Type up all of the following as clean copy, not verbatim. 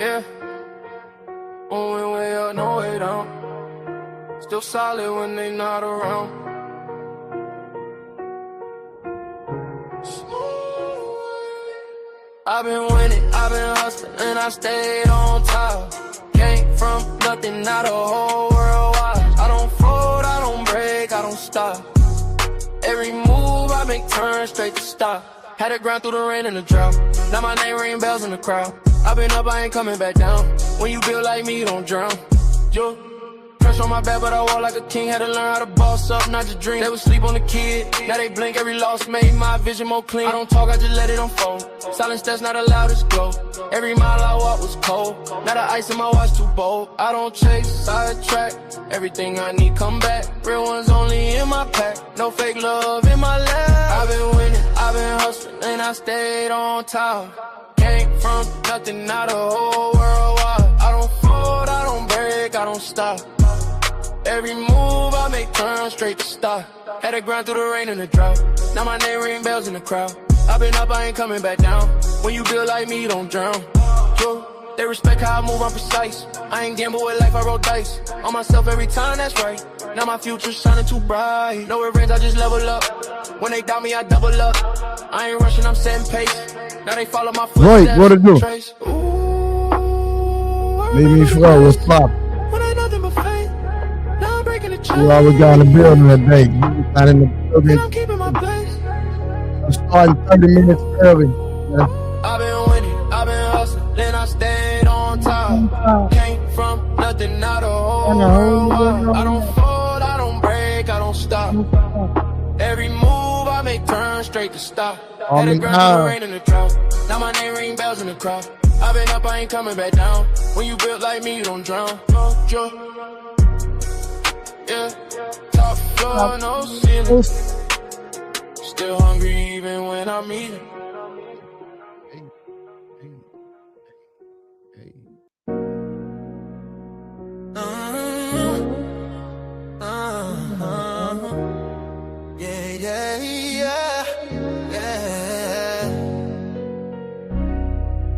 Yeah. Moving way up, no way down. Still solid when they not around. I've been winning, I've been hustling, and I stayed on top. Came from nothing, now the whole world watch. I don't fold, I don't break, I don't stop. Every move I make turn straight to stop. Had to grind through the rain and the drought. Now my name ring bells in the crowd. I've been up, I ain't coming back down. When you build like me, you don't drown. Yo. Pressure on my back, but I walk like a king. Had to learn how to boss up, not just dream. They would sleep on the kid. Now they blink, every loss made my vision more clean. I don't talk, I just let it unfold. Silence that's not allowed to go. Every mile I walk was cold. Now the ice in my watch too bold. I don't chase, sidetrack. Everything I need come back. Real ones only in my pack. No fake love in my lap. I've been winning, I've been hustling, and I stayed on top. Came from nothing, now the whole world wide. I don't fold, I don't break, I don't stop. Every move I make turn straight to stop. Had to grind through the rain and the drought. Now my name ring bells in the crowd. I've been up, I ain't coming back down. When you build like me, you don't drown. Yo, they respect how I move, I'm precise. I ain't gamble with life, I roll dice. On myself every time, that's right. Now my future's shining too bright. No revenge, I just level up. When they doubt me, I double up. I ain't rushing, I'm setting pace. Now they follow my footsteps. Right, what it do? Leave me flow, what's up? You always got in the building today. You got in the building. I'm starting 30 minutes early. Yeah. I've been winning, I've been hustling, then I stayed on top. Came from nothing, now the whole world wide. I don't fold, I don't break, I don't stop. Every move I make turn straight to stop. Had to grind through the rain and the drought. Now my name ring bells in the crowd. I've been up, I ain't coming back down. When you built like me, you don't drown. Yeah, top floor, no ceiling. Still hungry even when I'm eating.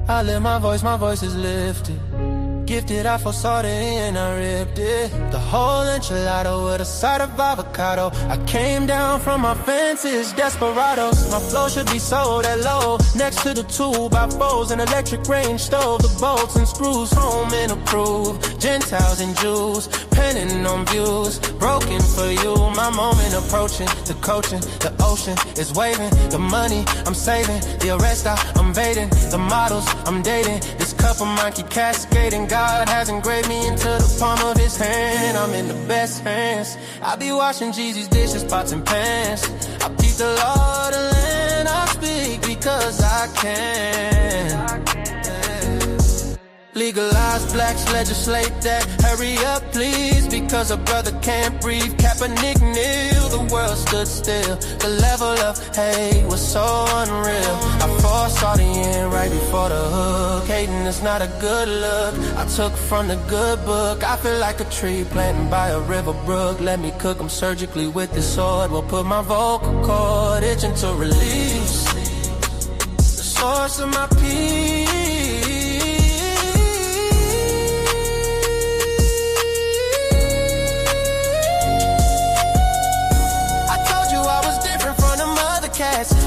I let my voice is lifted. Gifted, I foresaw it and I ripped it. The whole enchilada with a side of avocado. I came down from my fences, desperados. My flow should be sold at low. Next to the 2x4s, an electric range stove. The bolts and screws, home and approved. Gentiles and Jews, penning on views. Broken for you, my moment approaching. The coaching, the ocean is waving. The money I'm saving, the arrest I'm evading. The models I'm dating, this cup of mine keep cascading. God has engraved me into the palm of his hand. I'm in the best hands. I be washing Jeezy's dishes, pots and pans. I keep the law, the land. I speak because I can. Legalize blacks, legislate that. Hurry up, please, because a brother can't breathe. Kaepernick kneel, the world stood still. The level of hate was so unreal. I foresaw the end right before the hook. Hating is not a good look. I took from the good book. I feel like a tree planted by a river brook. Let me cook them surgically with this sword. Will put my vocal cord itching to release the source of my peace.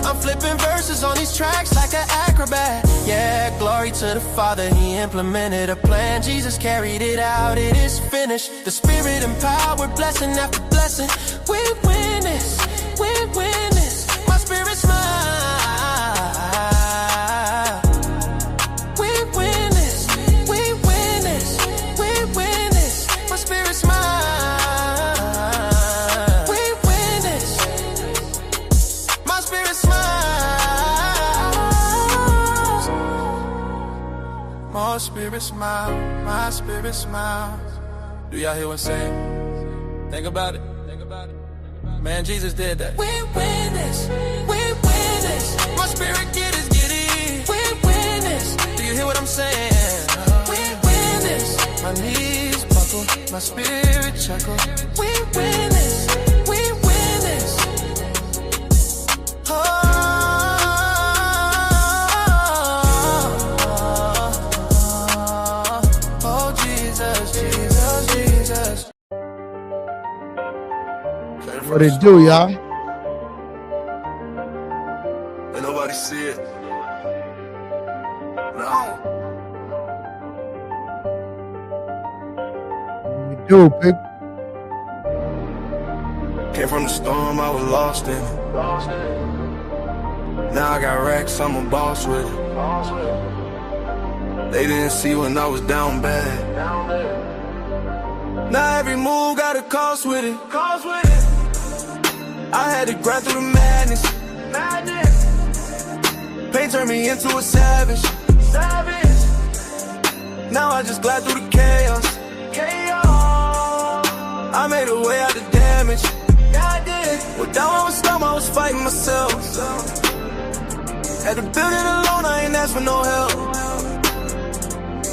I'm flipping verses on these tracks like an acrobat. Yeah, glory to the Father, he implemented a plan. Jesus carried it out, it is finished. The Spirit empowered, blessing after blessing. We win this, we win this. My spirit's mine. We win this, we win this, we win this. My spirit's mine. My spirit smile, my spirit smiles. Do y'all hear what I'm saying? Think about it. Think about it. Man, Jesus did that. We win this. We win this. My spirit get it. We win this. Do you hear what I'm saying? We win this. My knees buckle, my spirit chuckle. We win this. We win this. Oh. What it do, y'all? Ain't nobody see it. No. What it do, big? Came from the storm, I was lost in it. Now I got racks, I'm a boss with it. They didn't see when I was down bad. Now every move got a cost with it. I had to grind through the madness. Pain turned me into a savage. Now I just glide through the chaos. I made a way out the damage. Well, down on the storm, I was fighting myself. Had to build it alone, I ain't asked for no help.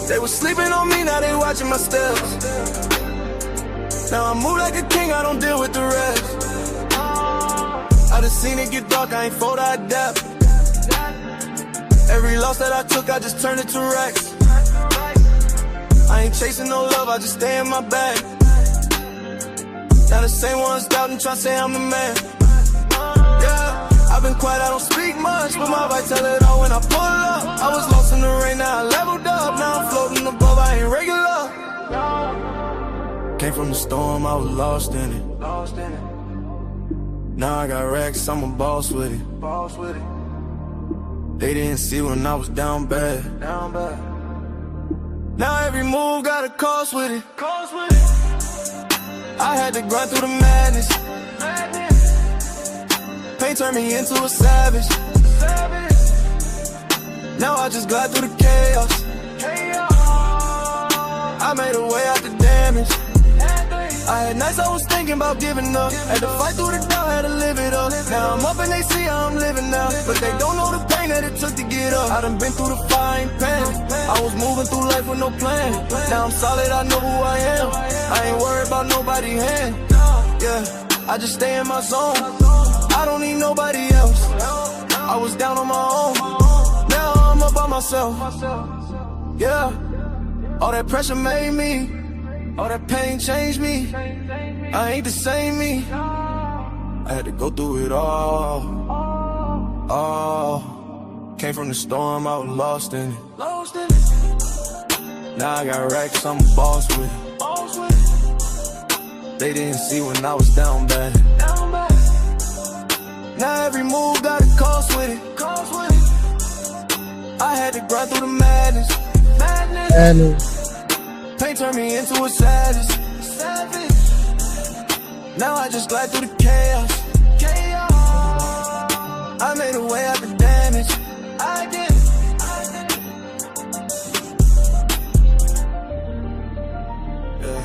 They was sleeping on me, now they watching my steps. Now I move like a king, I don't deal with the rest. I done seen it get dark, I ain't fold, I adapt. Every loss that I took, I just turned it to racks. I ain't chasing no love, I just stay in my bag. Now the same ones doubting, tryna say I'm the man. Yeah, I've been quiet, I don't speak much, but my vibe tell it all when I pull up. I was lost in the rain, now I leveled up. Now I'm floating above, I ain't regular. Came from the storm, I was lost in it. Now I got racks, I'm a boss with it. They didn't see when I was down bad. Now every move got a cost with it. I had to grind through the madness. Pain turned me into a savage. Now I just glide through the chaos. I made a way out the damage. I had nights I was thinking about giving up. Had to fight through the doubt, had to live it up. Now I'm up and they see how I'm living now, but they don't know the pain that it took to get up. I done been through the fire, ain't panic. I was moving through life with no plan. Now I'm solid, I know who I am. I ain't worried about nobody's hand. Yeah, I just stay in my zone. I don't need nobody else. I was down on my own. Now I'm up by myself. Yeah, all that pressure made me. All that pain changed me. I ain't the same me. I had to go through it all. Came from the storm, I was lost in it. Now I got racks, I'm a boss with it. They didn't see when I was down bad. Now every move got a cost with it. I had to grind through the madness. Pain turned me into a savage. Now I just glide through the chaos. I made a way out the damage. I did. Yeah.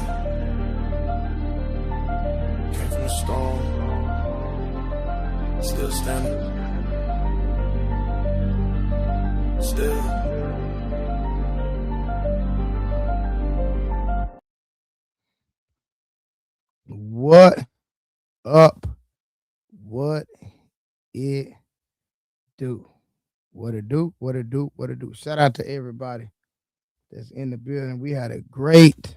Came from the storm. Still standing. Still. What up? What it do? What it do? What it do? What it do? Shout out to everybody that's in the building. We had a great,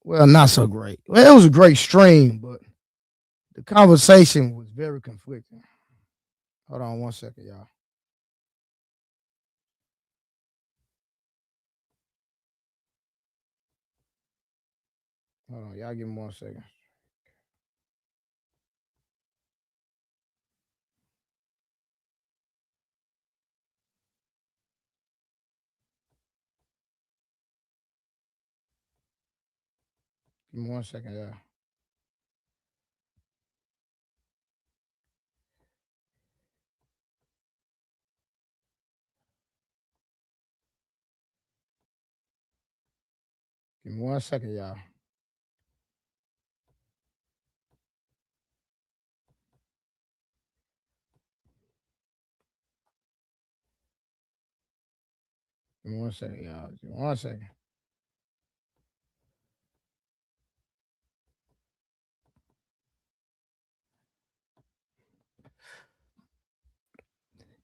well, not so great. Well, it was a great stream, but the conversation was very conflicting. Hold on 1 second, y'all. Hold on, y'all give me 1 second. Give me 1 second, y'all. Give me 1 second, y'all. Give me 1 second, y'all. Give me 1 second.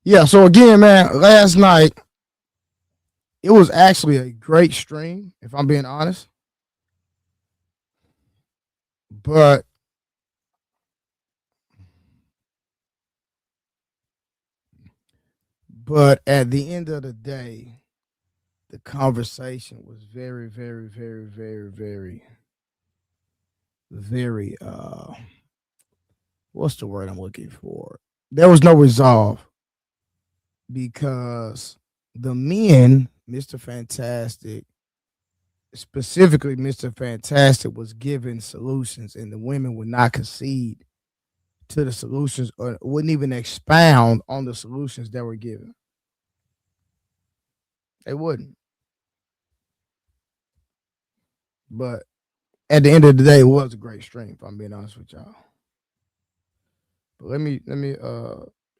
Yeah, so again, man, last night, it was actually a great stream, if I'm being honest. But But at the end of the day, the conversation was very, very, very, very, very, very what's the word I'm looking for? There was no resolve because the men, Mr. Fantastic, specifically Mr. Fantastic, was given solutions and the women would not concede to the solutions or wouldn't even expound on the solutions that were given. They wouldn't. But at the end of the day, it was a great stream, if I'm being honest with y'all. But let me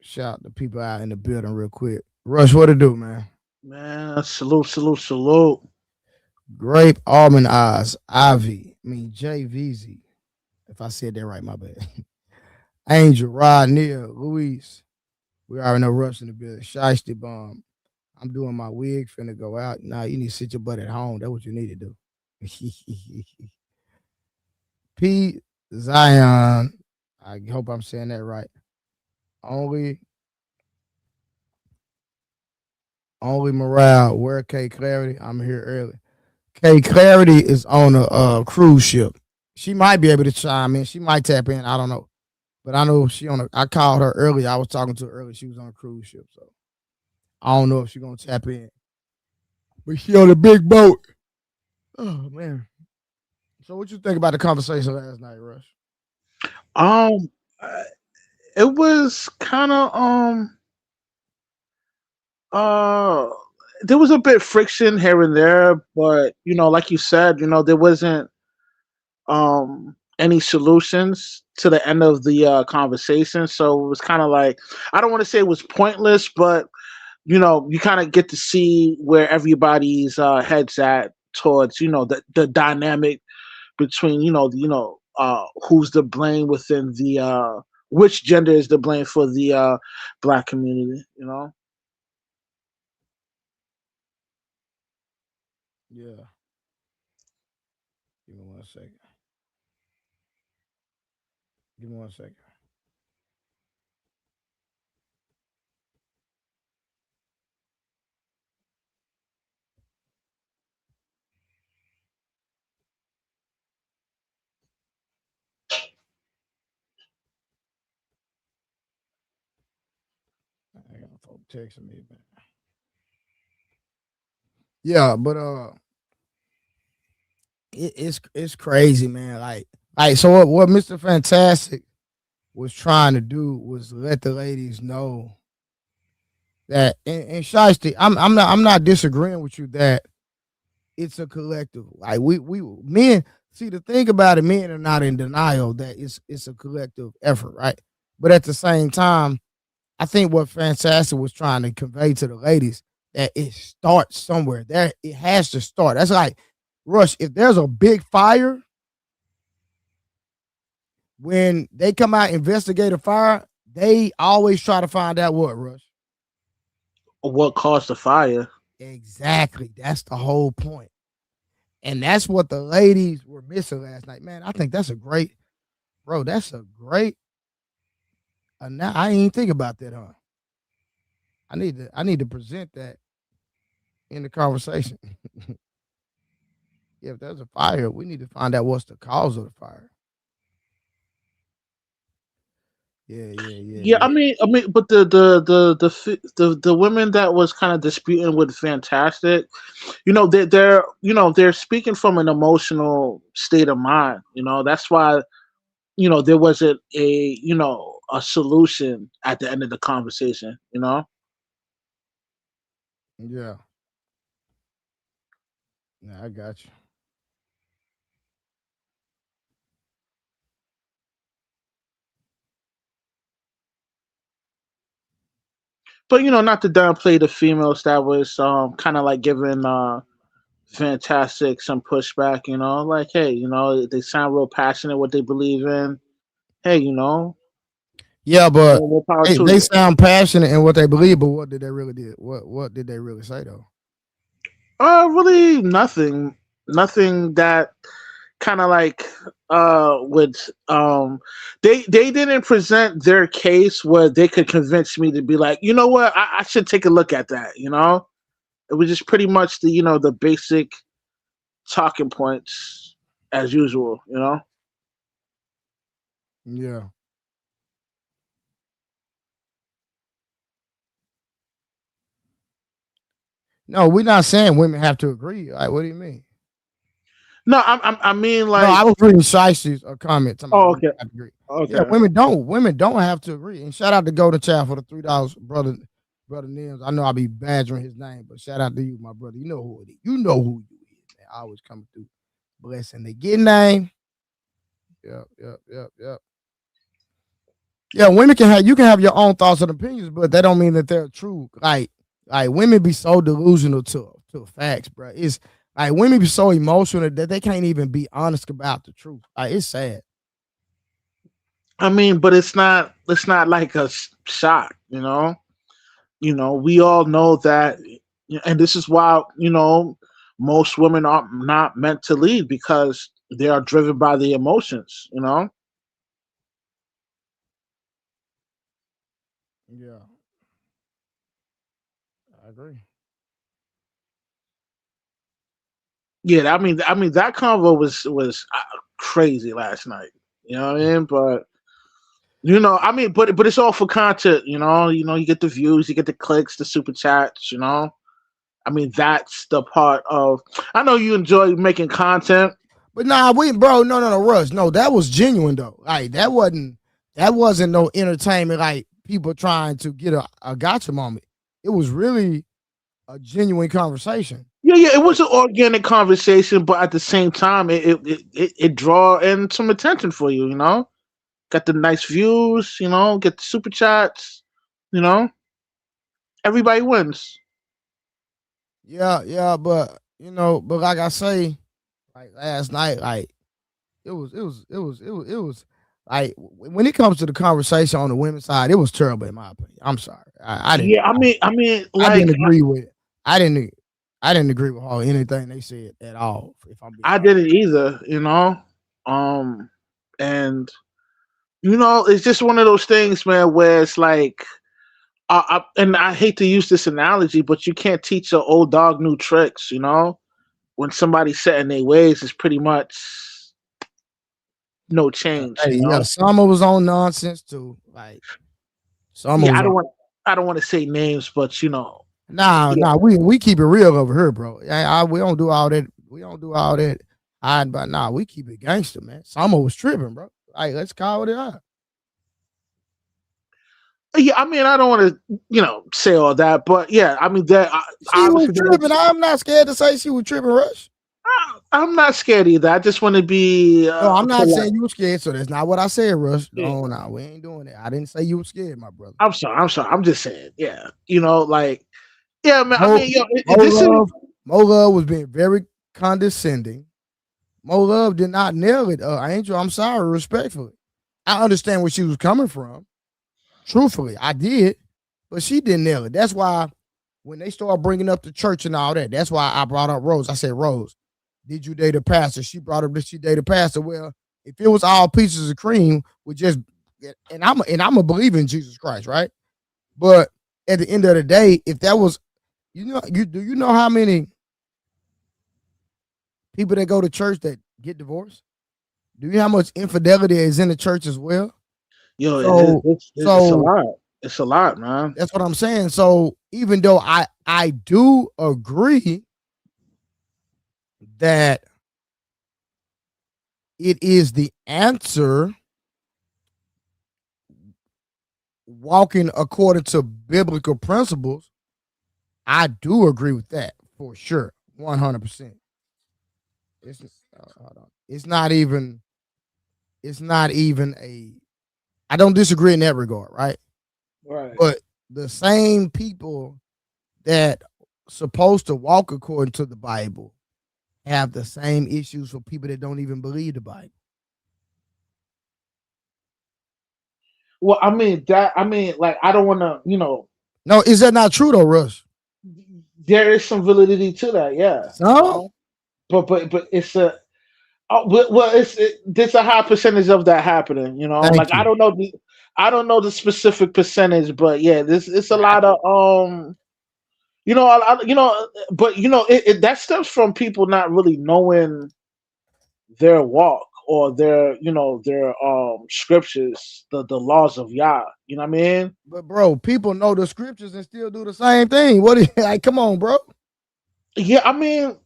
shout the people out in the building real quick. Rush, what to do, man? Man, salute, salute, salute. Grape Almond Eyes, JVZ. If I said that right, my bad. Angel, Rod, Neil, Luis. We already know Rush in the building. Shiesty Bomb. I'm doing my wig, finna go out. Nah, you need to sit your butt at home. That's what you need to do. P. Zion. I hope I'm saying that right. Only morale. Where K Clarity? I'm here early. K Clarity is on a cruise ship. She might be able to chime in. She might tap in. I don't know. But I know she on a I called her earlier. I was talking to her earlier. She was on a cruise ship. So I don't know if she's gonna tap in. But she on a big boat. Oh man. So what you think about the conversation last night, Rush? Um, uh, it was kind of uh, there was a bit friction here and there, but like you said, there wasn't any solutions to the end of the conversation, so it was kind of like, I don't want to say it was pointless, but you kind of get to see where everybody's heads at towards the dynamic between who's the blame within the which gender is the blame for the black community. Yeah. Give me 1 second. Give me 1 second. I got folks texting me, man. Yeah, but it's crazy, man. Like so what Mr. Fantastic was trying to do was let the ladies know that and Shiesty, I'm not disagreeing with you that it's a collective. Like we men see the thing about it, men are not in denial that it's a collective effort, right? But at the same time, I think what Fantastic was trying to convey to the ladies that it starts somewhere. There it has to start. That's like Rush, if there's a big fire, when they come out investigate a fire, they always try to find out what, Rush. What caused the fire? Exactly. That's the whole point. And that's what the ladies were missing last night. Man, I think that's a great, bro. That's a great. Now I ain't even think about that, huh? I need to present that in the conversation. If there's a fire, we need to find out what's the cause of the fire. Yeah, yeah, yeah, Yeah, yeah. but the women that was kind of disputing with Fantastic, they're speaking from an emotional state of mind. That's why there wasn't a solution at the end of the conversation. Yeah. Yeah, I got you. But not to downplay the females that was kind of like giving Fantastic some pushback. Like, hey, they sound real passionate what they believe in. Hey, Yeah, but more power to they you. sound passionate in what they believe, but what did they really do? What did they really say though? Really nothing. Nothing that kind of like with they didn't present their case where they could convince me to be like, you know what, I should take a look at that. It was just pretty much the the basic talking points as usual. Yeah. No, we're not saying women have to agree. Like, what do you mean? No, I mean No, I like, was reading Shicey's comment talking about oh, women okay, have to agree. Yeah, okay. women don't have to agree. And shout out to Golden Child for the $3, brother Nims. I know I'll be badgering his name, but shout out to you, my brother. You know who it is. You know who you is, man. I always coming through blessing the good name. Yep. Yeah, women you can have your own thoughts and opinions, but that don't mean that they're true. Like women be so delusional to facts, bro. It's like women be so emotional that they can't even be honest about the truth. Like, it's sad. I mean, but it's not like a shock. We all know that, and this is why most women are not meant to lead, because they are driven by the emotions. Yeah, I agree. Yeah, I mean that convo was crazy last night. You know what I mean? But I mean, but it's all for content. You get the views, you get the clicks, the super chats. I mean, that's the part of. I know you enjoy making content. But nah, no, Russ. No, that was genuine though. Like, that wasn't no entertainment, like people trying to get a gotcha moment. It was really a genuine conversation. Yeah, it was an organic conversation, but at the same time, it draw in some attention for you. Got the nice views. Get the super chats. You know, everybody wins. Yeah, but like I say, like last night, like it was like when it comes to the conversation on the women's side, it was terrible in my opinion. I'm sorry, I didn't, Yeah, I mean, I like, didn't agree with it. I didn't, I didn't agree with all anything they said at all. If I'm being I honest. didn't either. And it's just one of those things, man, where it's like, and I hate to use this analogy, but you can't teach an old dog new tricks. When somebody's set in their ways, it's pretty much no change. Hey, yeah, Summer was on nonsense too. Like, Summer Yeah, was on. I don't want to say names, but Nah, yeah, nah, we keep it real over here, bro. We don't do all that. We don't do all that. But nah, we keep it gangster, man. Summer was tripping, bro. Like, let's call it out. yeah. I mean, I don't want to say all that, but yeah, I mean that She was obviously tripping. I'm not scared to say she was tripping, Rush. I'm not scared either. I just want to be No, I'm not polite. saying you were scared, so that's not what I said, Rush. Yeah. No, we ain't doing that. I didn't say you were scared, my brother. I'm sorry. I'm sorry. I'm just saying. Yeah. Like, yeah, man. I Mo, mean, Mo this is. Love, Mo Love was being very condescending. Mo Love did not nail it, Angel. I'm sorry, respectfully. I understand where she was coming from. Truthfully, I did, but she didn't nail it. That's why when they started bringing up the church and all that, that's why I brought up Rose. I said, Rose, did you date a pastor? She brought up that she dated a pastor. Well, if it was all pieces of cream, with just and I'm a believer in Jesus Christ, right? But at the end of the day, if that was, you know how many people that go to church that get divorced? Do you know how much infidelity is in the church as well? Yo, So it's a so lot. It's a lot, man. that's what I'm saying. So even though I do agree that it is the answer walking according to biblical principles, I do agree with that for sure, 100%. It's hold on. It's not even a. I don't disagree in that regard, right? Right. But the same people that supposed to walk according to the Bible have the same issues for people that don't even believe the Bible. Well, I mean that. I mean, like, I don't want to. No, is that not true though, Russ? There is some validity to that. Yeah. So But it's a. Well, there's a high percentage of that happening. You know, like Thank you. I don't know the specific percentage, but yeah, this it's a lot of you know, you know, but you know, that stems from people not really knowing their walk or their, you know, their scriptures, the laws of Yah. You know what I mean? But bro, people know the scriptures and still do the same thing. What? Like, come on, bro. Yeah, I mean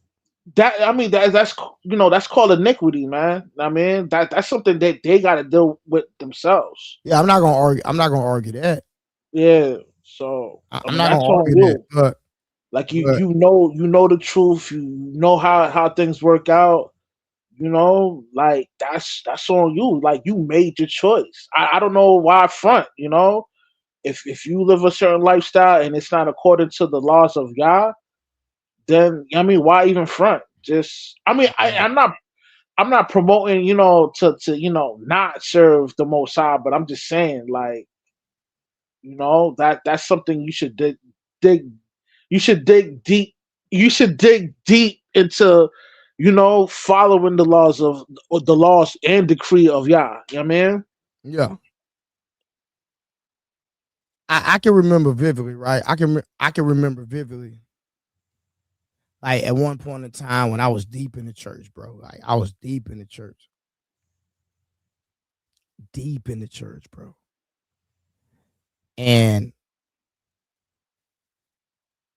that's you know that's called iniquity, man. I mean that's something that they got to deal with themselves. Yeah, I'm not gonna argue. I'm not gonna argue that. Yeah. So I I'm mean not gonna that's on argue that. you. But Like but you know the truth. You know how things work out. You know, like that's on you. Like you made your choice. I don't know why front. You know, if you live a certain lifestyle and it's not according to the laws of Yah, then I mean why even front? Just I mean I'm not promoting, you know, to you know not serve the Most High, but I'm just saying, like, you know, that's something you should dig you should dig deep you should dig deep into, you know, following the laws of or the laws and decree of Yah. You know what I mean? yeah, I can remember vividly, right? I can remember vividly. Like at one point in time when I was deep in the church, bro. Like I was deep in the church, bro. And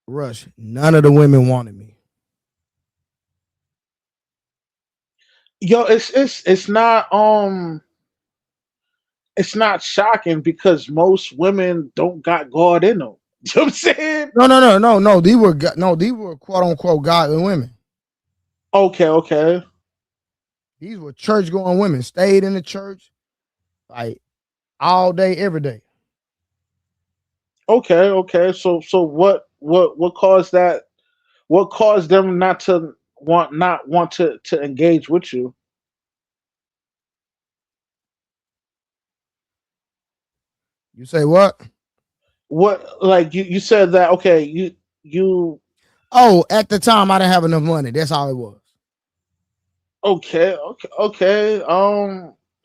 Rush, none of the women wanted me. Yo, it's not shocking because most women don't got God in them. You know what I'm saying? No. These were quote unquote godly women. Okay, okay. These were church going women. Stayed in the church like all day, every day. Okay, okay. So what caused that? What caused them not want to engage with you? You say what? What like you said that okay, you Oh, at the time I didn't have enough money. That's all it was. okay.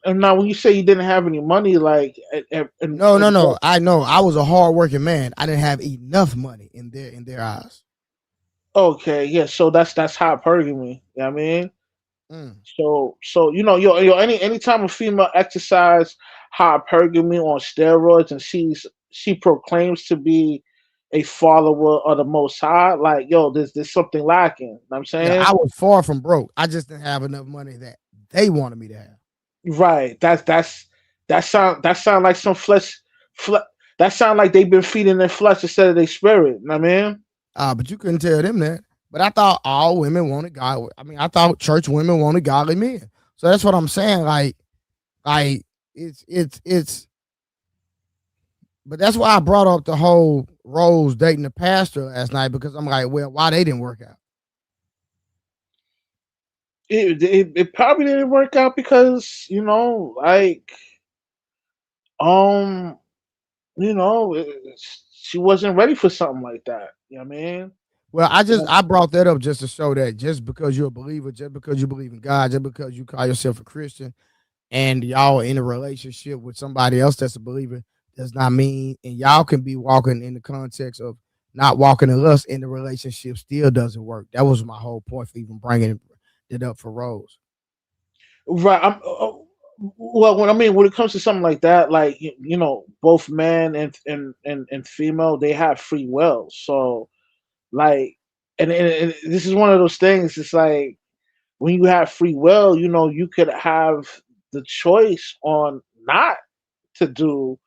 And now when you say you didn't have any money, like and No. I know. I was a hard working man. I didn't have enough money in their eyes. okay, yeah, so that's hypergamy. You know what I mean? Mm. So you know, anytime a female exercise hypergamy on steroids and she proclaims to be a follower of the Most High, like yo, there's something lacking. You know what I'm Yeah, saying? I was far from broke. I just didn't have enough money that they wanted me to have. Right. That sound like some fle- that sound like they've been feeding their flesh instead of their spirit. You know what I mean? But you couldn't tell them that. But I thought all women wanted God. I mean, I thought church women wanted godly men. So that's what I'm saying. Like it's. But that's why I brought up the whole Rose dating the pastor last night because I'm like, well, why they didn't work out? It probably didn't work out because you know, like um, you know, she wasn't ready for something like that. You know what I mean? Well, Yeah. I brought that up just to show that just because you're a believer, just because you believe in God, just because you call yourself a Christian, and y'all are in a relationship with somebody else that's a believer does not mean, and y'all can be walking in the context of not walking in lust, and the relationship still doesn't work. That was my whole point for even bringing it up for Rose. Right. Well, when I mean when it comes to something like that, like you know, both man and female, they have free will. So like, and this is one of those things. It's like when you have free will, you know, you could have the choice on not to do,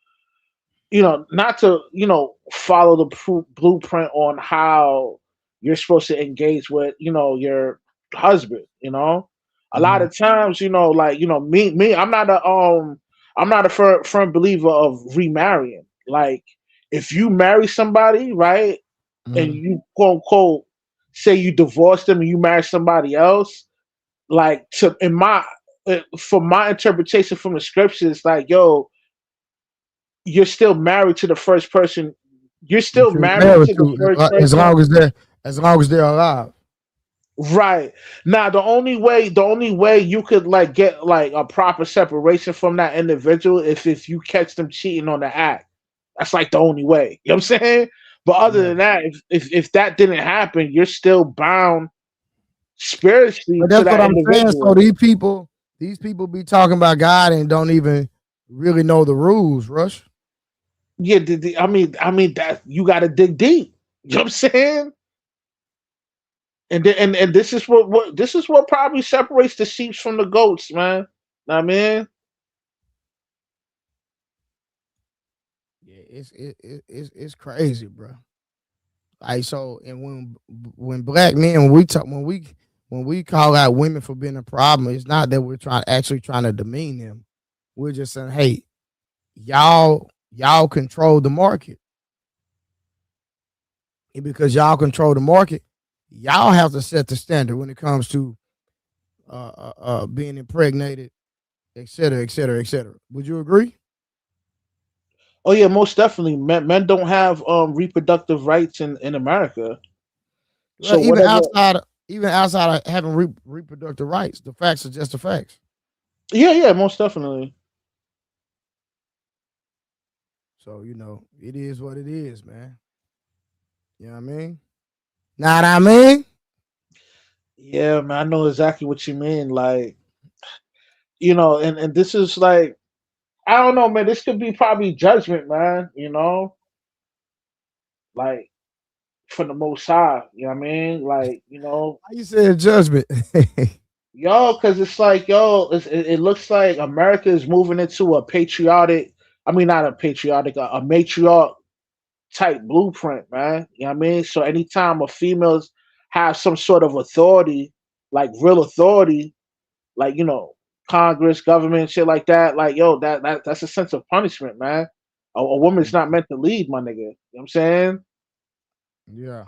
you know, not to, you know, follow the blueprint on how you're supposed to engage with, you know, your husband. You know, a lot Mm-hmm. of times, you know, like you know, I'm not a firm believer of remarrying. Like, if you marry somebody, right, and Mm-hmm. you quote unquote say you divorce them and you marry somebody else, like to in my for my interpretation from the scriptures, like yo, you're still married to the first person. You're That still you're married married to the to first as person. long as they're alive. Right. Now the only way you could like get like a proper separation from that individual if you catch them cheating on the act. That's like the only way. You know what I'm saying? But other Yeah. than that, if that didn't happen, you're still bound spiritually But to that's what that I'm saying. So individual. these people be talking about God and don't even really know the rules, Rush. Yeah, I mean that you gotta dig deep. You know what I'm saying? And this is what probably separates the sheep from the goats, man. Know what I mean? Yeah, it's crazy, bro. Like so, and when black men when we call out women for being a problem, it's not that we're trying to demean them. We're just saying, hey, y'all control the market, and because y'all control the market, y'all have to set the standard when it comes to being impregnated, et cetera, et cetera, et cetera. Would you agree? Oh yeah, most definitely. Men don't have reproductive rights in America. Well, So whatever. even outside of having reproductive rights, the facts are just the facts. Yeah, yeah, most definitely. So it is what it is, man. You know what I mean? Know what I mean? Yeah, man, I know exactly what you mean. Like, and this is like, I don't know, man. This could be probably judgment, man. Like for the Most High. You know what I mean? Like, How you said judgment? yo, because it's like, yo, it looks like America is moving into a patriotic. I mean, not a patriotic, a matriarch type blueprint, man. You know what I mean? So anytime a females have some sort of authority, like real authority, like Congress, government, shit like that, like yo, that's a sense of punishment, man. A woman's not meant to lead, my nigga. You know what I'm saying? Yeah.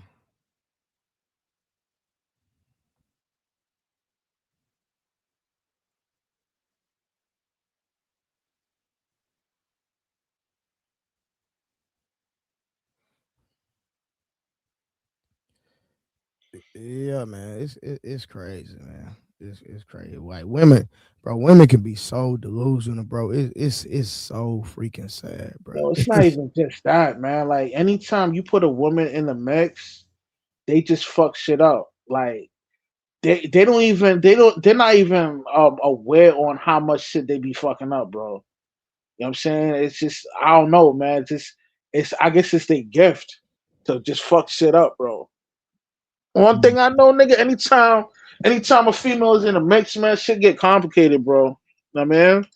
Yeah, man. It's crazy, man. It's crazy. Like women, bro. Women can be so delusional, bro. It's so freaking sad, bro. Yo, it's not even just that, man. Like anytime you put a woman in the mix, they just fuck shit up. Like they don't even they're not even aware on how much shit they be fucking up, bro. You know what I'm saying? It's just I don't know, man. It's I guess it's their gift to just fuck shit up, bro. One thing I know, nigga, anytime a female is in a mix, man, shit get complicated, bro. Know what I mean?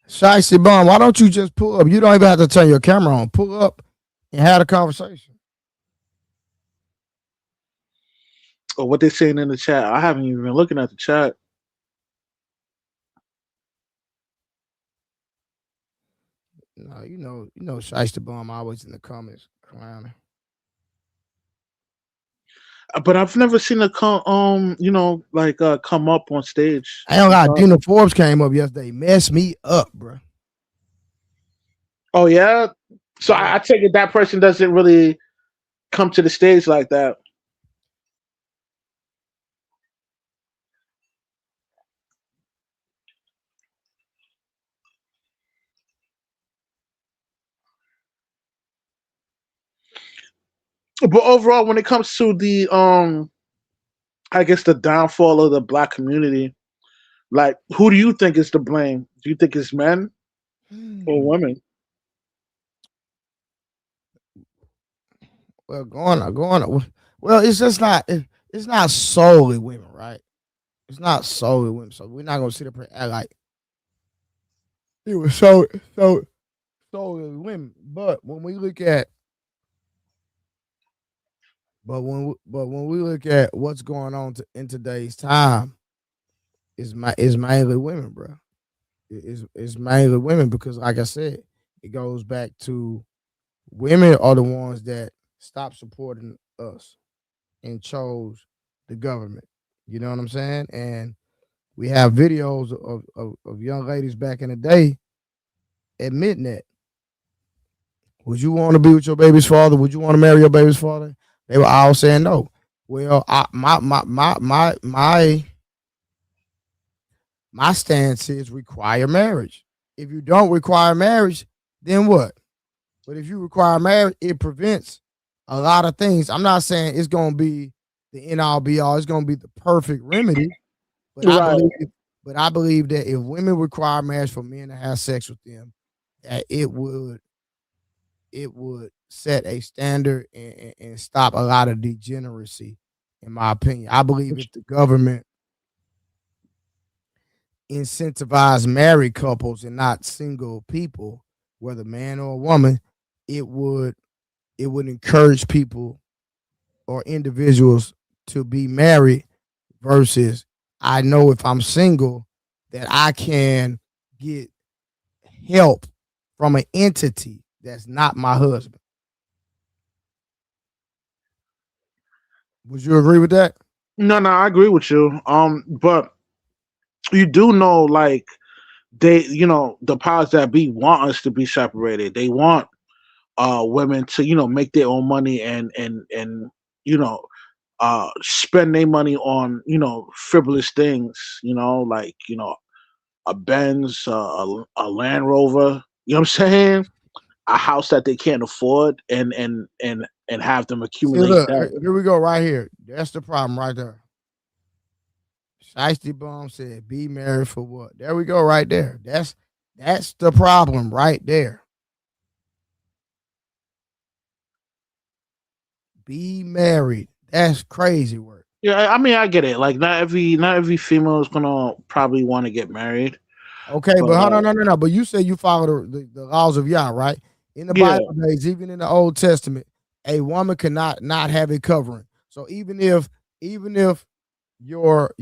Shicey Bum, why don't you just pull up? You don't even have to turn your camera on. Pull up and have a conversation. Or what they saying in the chat. I haven't even been looking at the chat. No, Shicey Bum always in the comments clowning. But I've never seen her come like come up on stage I don't and got talk. Dina Forbes came up yesterday. Messed me up, bro. Oh yeah? So Yeah. I take it that person doesn't really come to the stage like that. But overall, when it comes to the I guess the downfall of the black community, like who do you think is to blame? Do you think it's men or Hmm. women? Well, going on. Well, it's just not. It's not solely women, right? It's not solely women. So we're not gonna sit up here and act like it was solely women. But when we look at what's going on in today's time, it's mainly women, bro. It's mainly women because, like I said, it goes back to women are the ones that stopped supporting us and chose the government. You know what I'm saying? And we have videos of young ladies back in the day. admitting that. Would you want to be with your baby's father? Would you want to marry your baby's father? They were all saying no. Well, my stance is require marriage. If you don't require marriage, then what? But if you require marriage, it prevents a lot of things. I'm not saying it's gonna be the end all be all. It's gonna be the perfect remedy. But I Right. believe but I believe that if women require marriage for men to have sex with them, that it would set a standard and stop a lot of degeneracy, in my opinion. I believe if the government incentivize married couples and not single people, whether man or woman, it would it would encourage people or individuals to be married versus I know if I'm single that I can get help from an entity that's not my husband. Would you agree with that? No, no, I agree with you. But you do know, like they, the powers that be want us to be separated. They want women to, make their own money and you know spend their money on frivolous things. Like a Benz, a Land Rover. You know what I'm saying? A house that they can't afford, and have them See, accumulate look, debt. here we go, right here. That's the problem right there. Shiesty Bum said, "Be married for what?" There we go, right there. That's the problem right there. Be married. That's crazy work. Yeah, I mean, I get it. Like, not every female is gonna probably want to get married, Okay, but but hold on, no, no, no. But you say you follow the laws of Yah, right? In the yeah, Bible days, even in the Old Testament, a woman cannot not have a covering. So even if your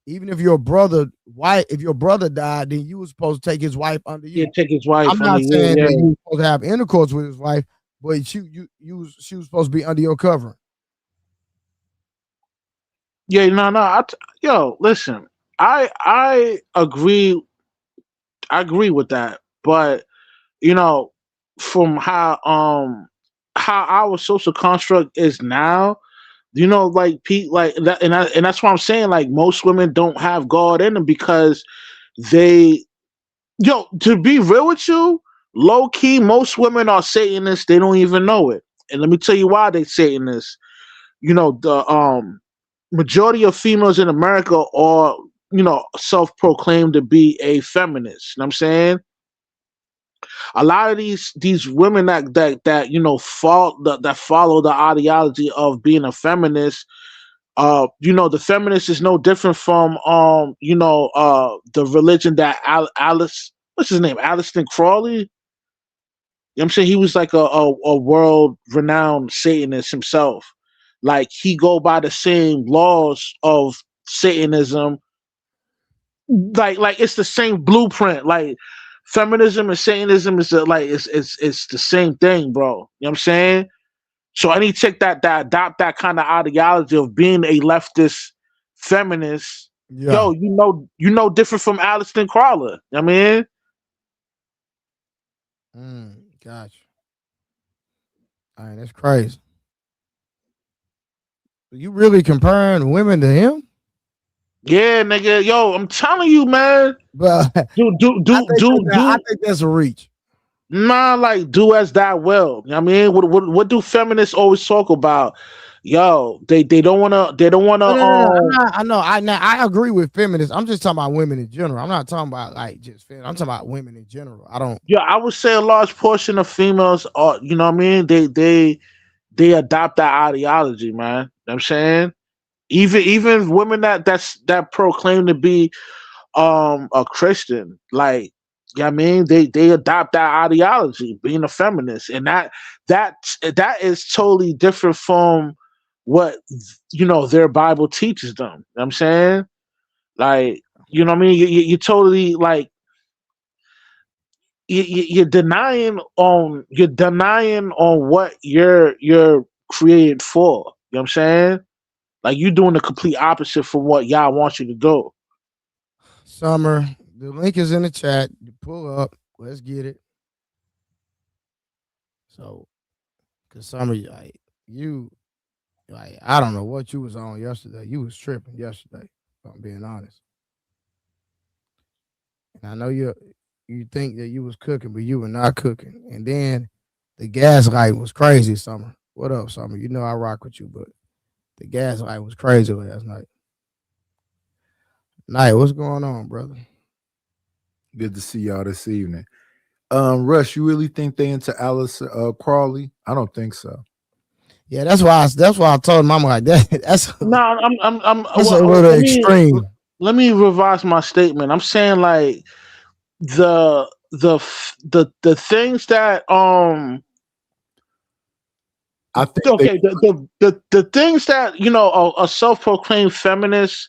even if your brother wife if your brother died, then you were supposed to take his wife under yeah, you. take his I'm wife under not you. saying that Yeah, you were supposed to have intercourse with his wife, but she was supposed to be under your covering. yeah, no, no. Yo, listen, I agree. I agree with that, but you know, from how our social construct is now, like Pete, like that, and that's why I'm saying like most women don't have God in them because they, to be real with you, low key, most women are Satanists. They don't even know it, and let me tell you why they Satanists. The majority of females in America are self-proclaimed to be a feminist. You know what I'm saying? A lot of these women that that follow the ideology of being a feminist. The feminist is no different from the religion that Alice, what's his name, Aleister Crowley. You know what I'm saying? He was like a world renowned Satanist himself. Like he go by the same laws of Satanism. Like it's the same blueprint. Like feminism and Satanism is like it's the same thing, bro. You know what I'm saying? So any chick that adopt that kind of ideology of being a leftist feminist, Yeah. yo, different from Aleister Crowley. I mean, Gotcha. All right, that's crazy. You really comparing women to him? yeah, nigga, yo, I'm telling you, man, But do do I do think do I do think that's a reach. nah, like do as thou will. You know what I mean, what do feminists always talk about? Yo, they don't wanna No, no, no, no. I agree with feminists. I'm just talking about women in general. I'm not talking about like just feminists. I'm talking about women in general. I don't. yeah, I would say a large portion of females are, you know what I mean, they adopt that ideology, man. You know what I'm saying? Even women that proclaim to be a Christian, like, you know what I mean, they adopt that ideology, being a feminist, and that that is totally different from what their Bible teaches them. You know what I'm saying? Like, you know what I mean? You totally like you're denying on what you're created for. You know what I'm saying? Like you doing the complete opposite from what y'all want you to do. Summer, The link is in the chat. You pull up. Let's get it. So, cause some of you, I don't know what you was on yesterday. You was tripping yesterday. If I'm being honest. And I know you think that you was cooking, but you were not cooking. And then the gaslight was crazy, Summer. What up, Summer? You know I rock with you, but the gaslight was crazy last night. Night, what's going on, brother? Good to see y'all this evening. Rush, you really think they into Alice Crawley? I don't think so. Yeah, that's why I told him I'm like that. That's No, I'm. that's a Well, little extreme. let me revise my statement. I'm saying like the things that I think okay the things that a self-proclaimed feminist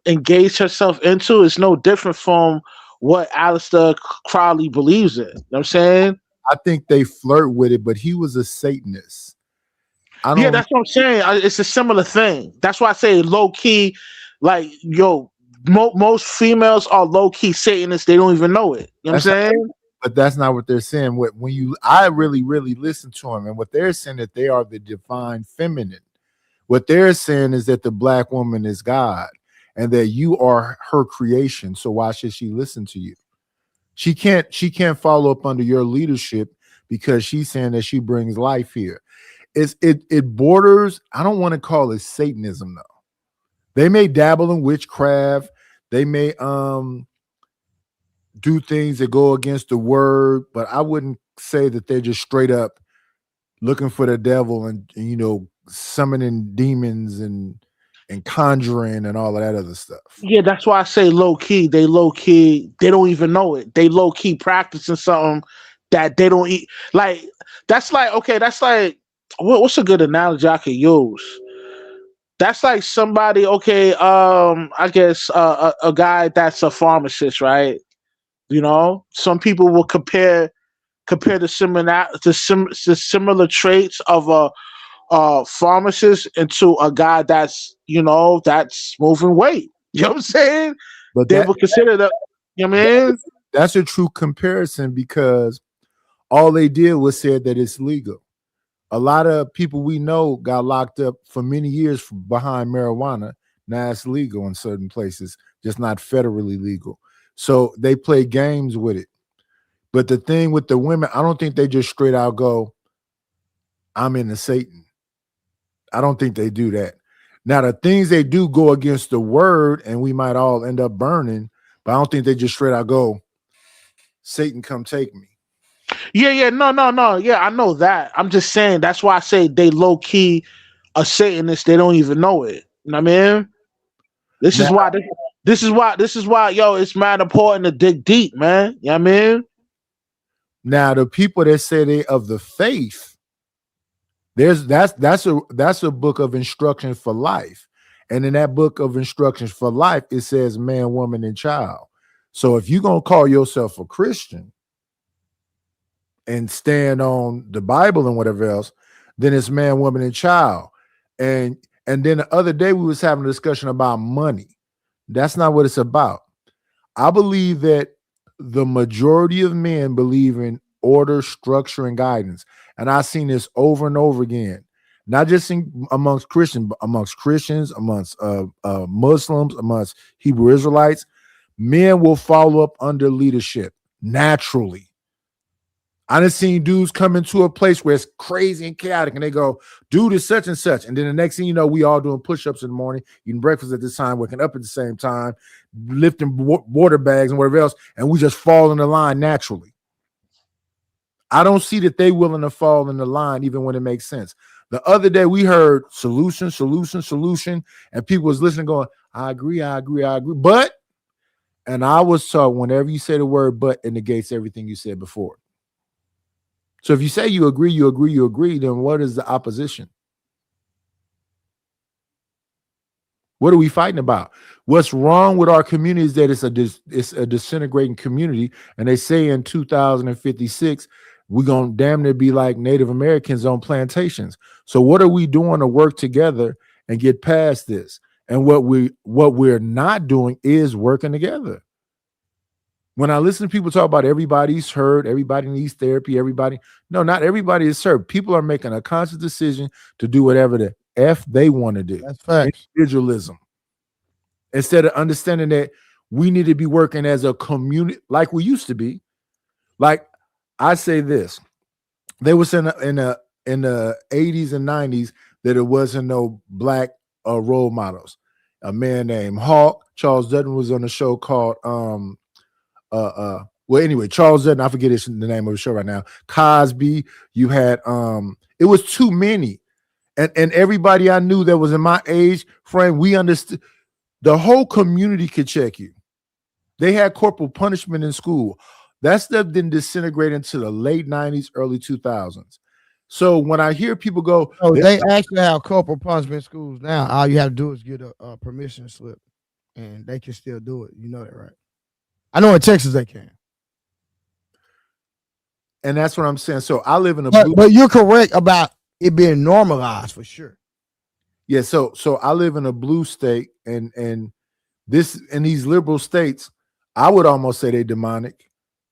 engaged herself into is no different from what Aleister Crowley believes in. You know what I'm saying? I think they flirt with it, but he was a Satanist. I Yeah, don't. that's what I'm saying. It's a similar thing. That's why I say low key, like most females are low key Satanists. They don't even know it. You know what I'm That's not, saying? but that's not what they're saying. I really, really listen to them, and what they're saying that they are the divine feminine. What they're saying is that the black woman is God, and that you are her creation. So why should she listen to you? She can't follow up under your leadership because she's saying that she brings life here. It borders. I don't want to call it Satanism though. They may dabble in witchcraft. They may do things that go against the word, but I wouldn't say that they're just straight up looking for the devil and summoning demons and conjuring and all of that other stuff. Yeah, that's why I say low key. They don't even know it. They low key practicing something that they don't eat. Like that's like okay. That's like what's a good analogy I could use? That's like somebody. Okay, I guess a guy that's a pharmacist, right? Some people will compare the similar traits of a pharmacist into a guy that's moving weight. You know what I'm saying? But They would consider that. You know what I mean? that's a true comparison because all they did was said that it's legal. A lot of people we know got locked up for many years behind marijuana. Now it's legal in certain places, just not federally legal. So they play games with it. But the thing with the women, I don't think they just straight out go, I'm into Satan. I don't think they do that. Now, the things they do go against the word, and we might all end up burning, but I don't think they just straight out go, Satan, come take me. Yeah. No. Yeah, I know that. I'm just saying that's why I say they low key a Satanist. They don't even know it. You know what I mean? This is Now, why. This is why. Yo, it's mad important to dig deep, man. You know what I mean? now the people that say they of the faith, that's a book of instructions for life. And in that book of instructions for life, it says man, woman, and child. So if you're gonna call yourself a Christian and stand on the Bible and whatever else, then it's man, woman, and child. And then the other day we was having a discussion about money. That's not what it's about. I believe that the majority of men believe in order, structure, and guidance. And I've seen this over and over again, not just amongst Christians, but amongst Christians, amongst Muslims, amongst Hebrew Israelites. Men will follow up under leadership naturally. I done seen dudes come into a place where it's crazy and chaotic, and they go, dude is such and such. And then the next thing you know, we all doing push-ups in the morning, eating breakfast at this time, waking up at the same time, lifting water bags and whatever else, and we just fall in the line naturally. I don't see that they willing to fall in the line even when it makes sense. The other day we heard solution, and people was listening going, I agree. But, and I was taught whenever you say the word but, it negates everything you said before. So if you say you agree, then what is the opposition? What are we fighting about? What's wrong with our community is that it's a disintegrating community. And they say in 2056, we're going to damn near be like Native Americans on plantations. So what are we doing to work together and get past this? And what we're not doing is working together. When I listen to people talk about everybody's hurt, everybody needs therapy, no, not everybody is hurt. People are making a conscious decision to do whatever the F they want to do. That's facts. Individualism. Instead of understanding that we need to be working as a community like we used to be. Like I say this, they were saying in the 80s and 90s that it wasn't no black role models. A man named Hawk, Charles Dutton was on a show called well, anyway, Charles Dutton, I forget the name of the show right now. Cosby, you had it was too many. And everybody I knew that was in my age frame, we understood the whole community could check you. They had corporal punishment in school. That stuff didn't disintegrate into the late 90s, early 2000s. So when I hear people go, oh, they actually have corporal punishment schools now. All you have to do is get a permission slip, and they can still do it. You know that, right? I know in Texas they can. And that's what I'm saying. So I live in a but you're correct about it being normalized for sure. Yeah, so I live in a blue state, and this in these liberal states, I would almost say they're demonic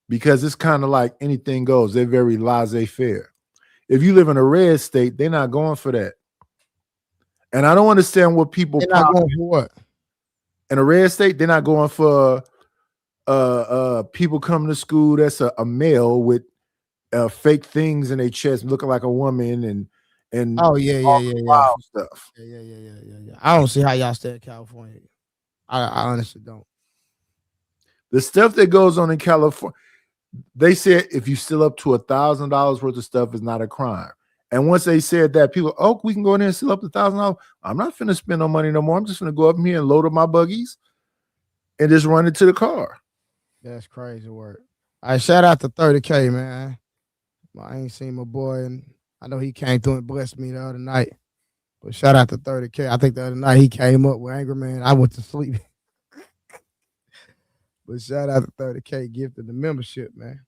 because it's kind of like anything goes. They're very laissez-faire. If you live in a red state, they're not going for that. And I don't understand what people they're not going for what? In a red state, they're not going for people coming to school that's a male with fake things in their chest, looking like a woman, and oh yeah stuff. Yeah. I don't see how y'all stay in California. I honestly don't. The stuff that goes on in California, they said if you still up to $1,000 worth of stuff is not a crime. And once they said that, people, oh, we can go in there and still up to $1,000. I'm not finna spend no money no more. I'm just gonna go up here and load up my buggies and just run it to the car. That's crazy work. All right, shout out to 30K, man. I ain't seen my boy, and I know he came through and blessed me the other night. But shout out to 30K. I think the other night he came up with Angry Man. I went to sleep. But shout out to 30K gifted the membership, man.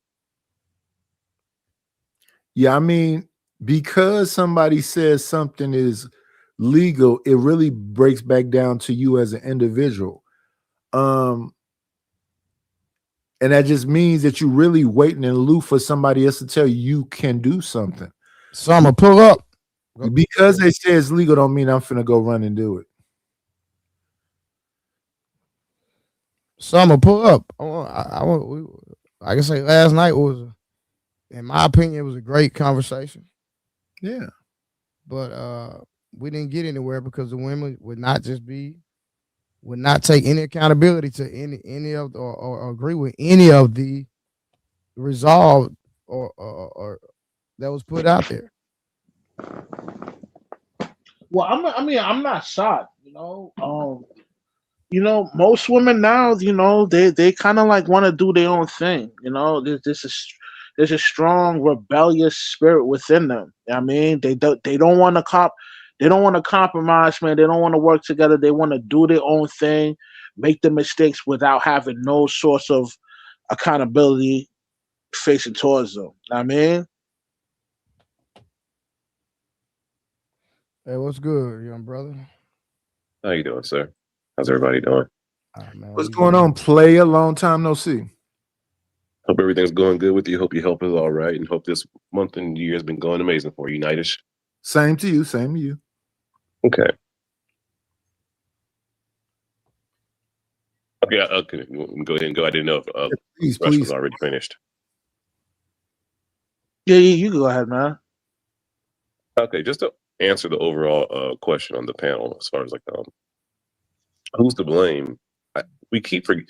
Yeah, I mean, because somebody says something is legal, it really breaks back down to you as an individual. And that just means that you're really waiting in lieu for somebody else to tell you can do something. So I'm gonna pull up. Because they say it's legal don't mean I'm finna go run and do it. So I'm gonna pull up. Like I say, last night was, in my opinion, it was a great conversation. Yeah. But we didn't get anywhere because the women would not take any accountability to any of or agree with any of the resolve or that was put out there. Well, I'm not shocked. Most women now, they kind of like want to do their own thing. There's a strong rebellious spirit within them. I mean, they don't want to they don't want to compromise, man. They don't want to work together. They want to do their own thing, make the mistakes without having no source of accountability facing towards them. I mean, hey, what's good, young brother? How you doing, sir? How's everybody doing? Man, what's going on, player? Long time no see. Hope everything's going good with you. Hope your health is all right, and hope this month and year has been going amazing for you, Nightish. Same to you. Same to you. Okay. Okay. Go ahead and go. I didn't know if please. was already finished. Yeah, you go ahead, man. Okay, just to answer the overall question on the panel, as far as like who's to blame? We keep forgetting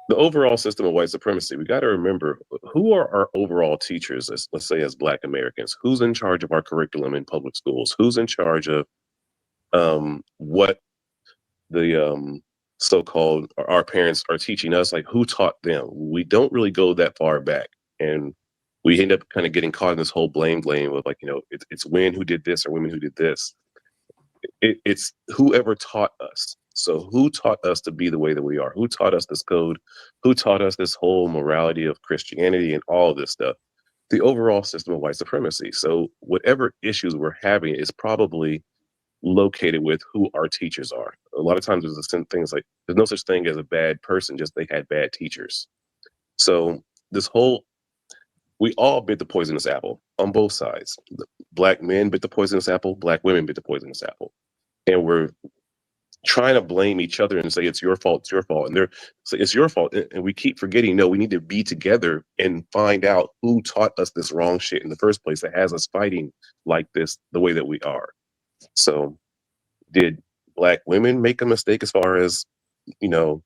the overall system of white supremacy. We got to remember who are our overall teachers. Let's say as Black Americans, who's in charge of our curriculum in public schools? Who's in charge of what the so-called our parents are teaching us? Like, who taught them? We don't really go that far back, and we end up kind of getting caught in this whole blame of like, it's men who did this or women who did this. It's whoever taught us. So who taught us to be the way that we are? Who taught us this code? Who taught us this whole morality of Christianity and all of this stuff? The overall system of white supremacy. So whatever issues we're having is probably located with who our teachers are. A lot of times there's things like there's no such thing as a bad person, just they had bad teachers. So this whole, we all bit the poisonous apple on both sides. Black men bit the poisonous apple, black women bit the poisonous apple. And we're trying to blame each other and say it's your fault, and they're say it's your fault, and we keep forgetting. No, we need to be together and find out who taught us this wrong shit in the first place that has us fighting like this the way that we are. So, did black women make a mistake as far as, you know,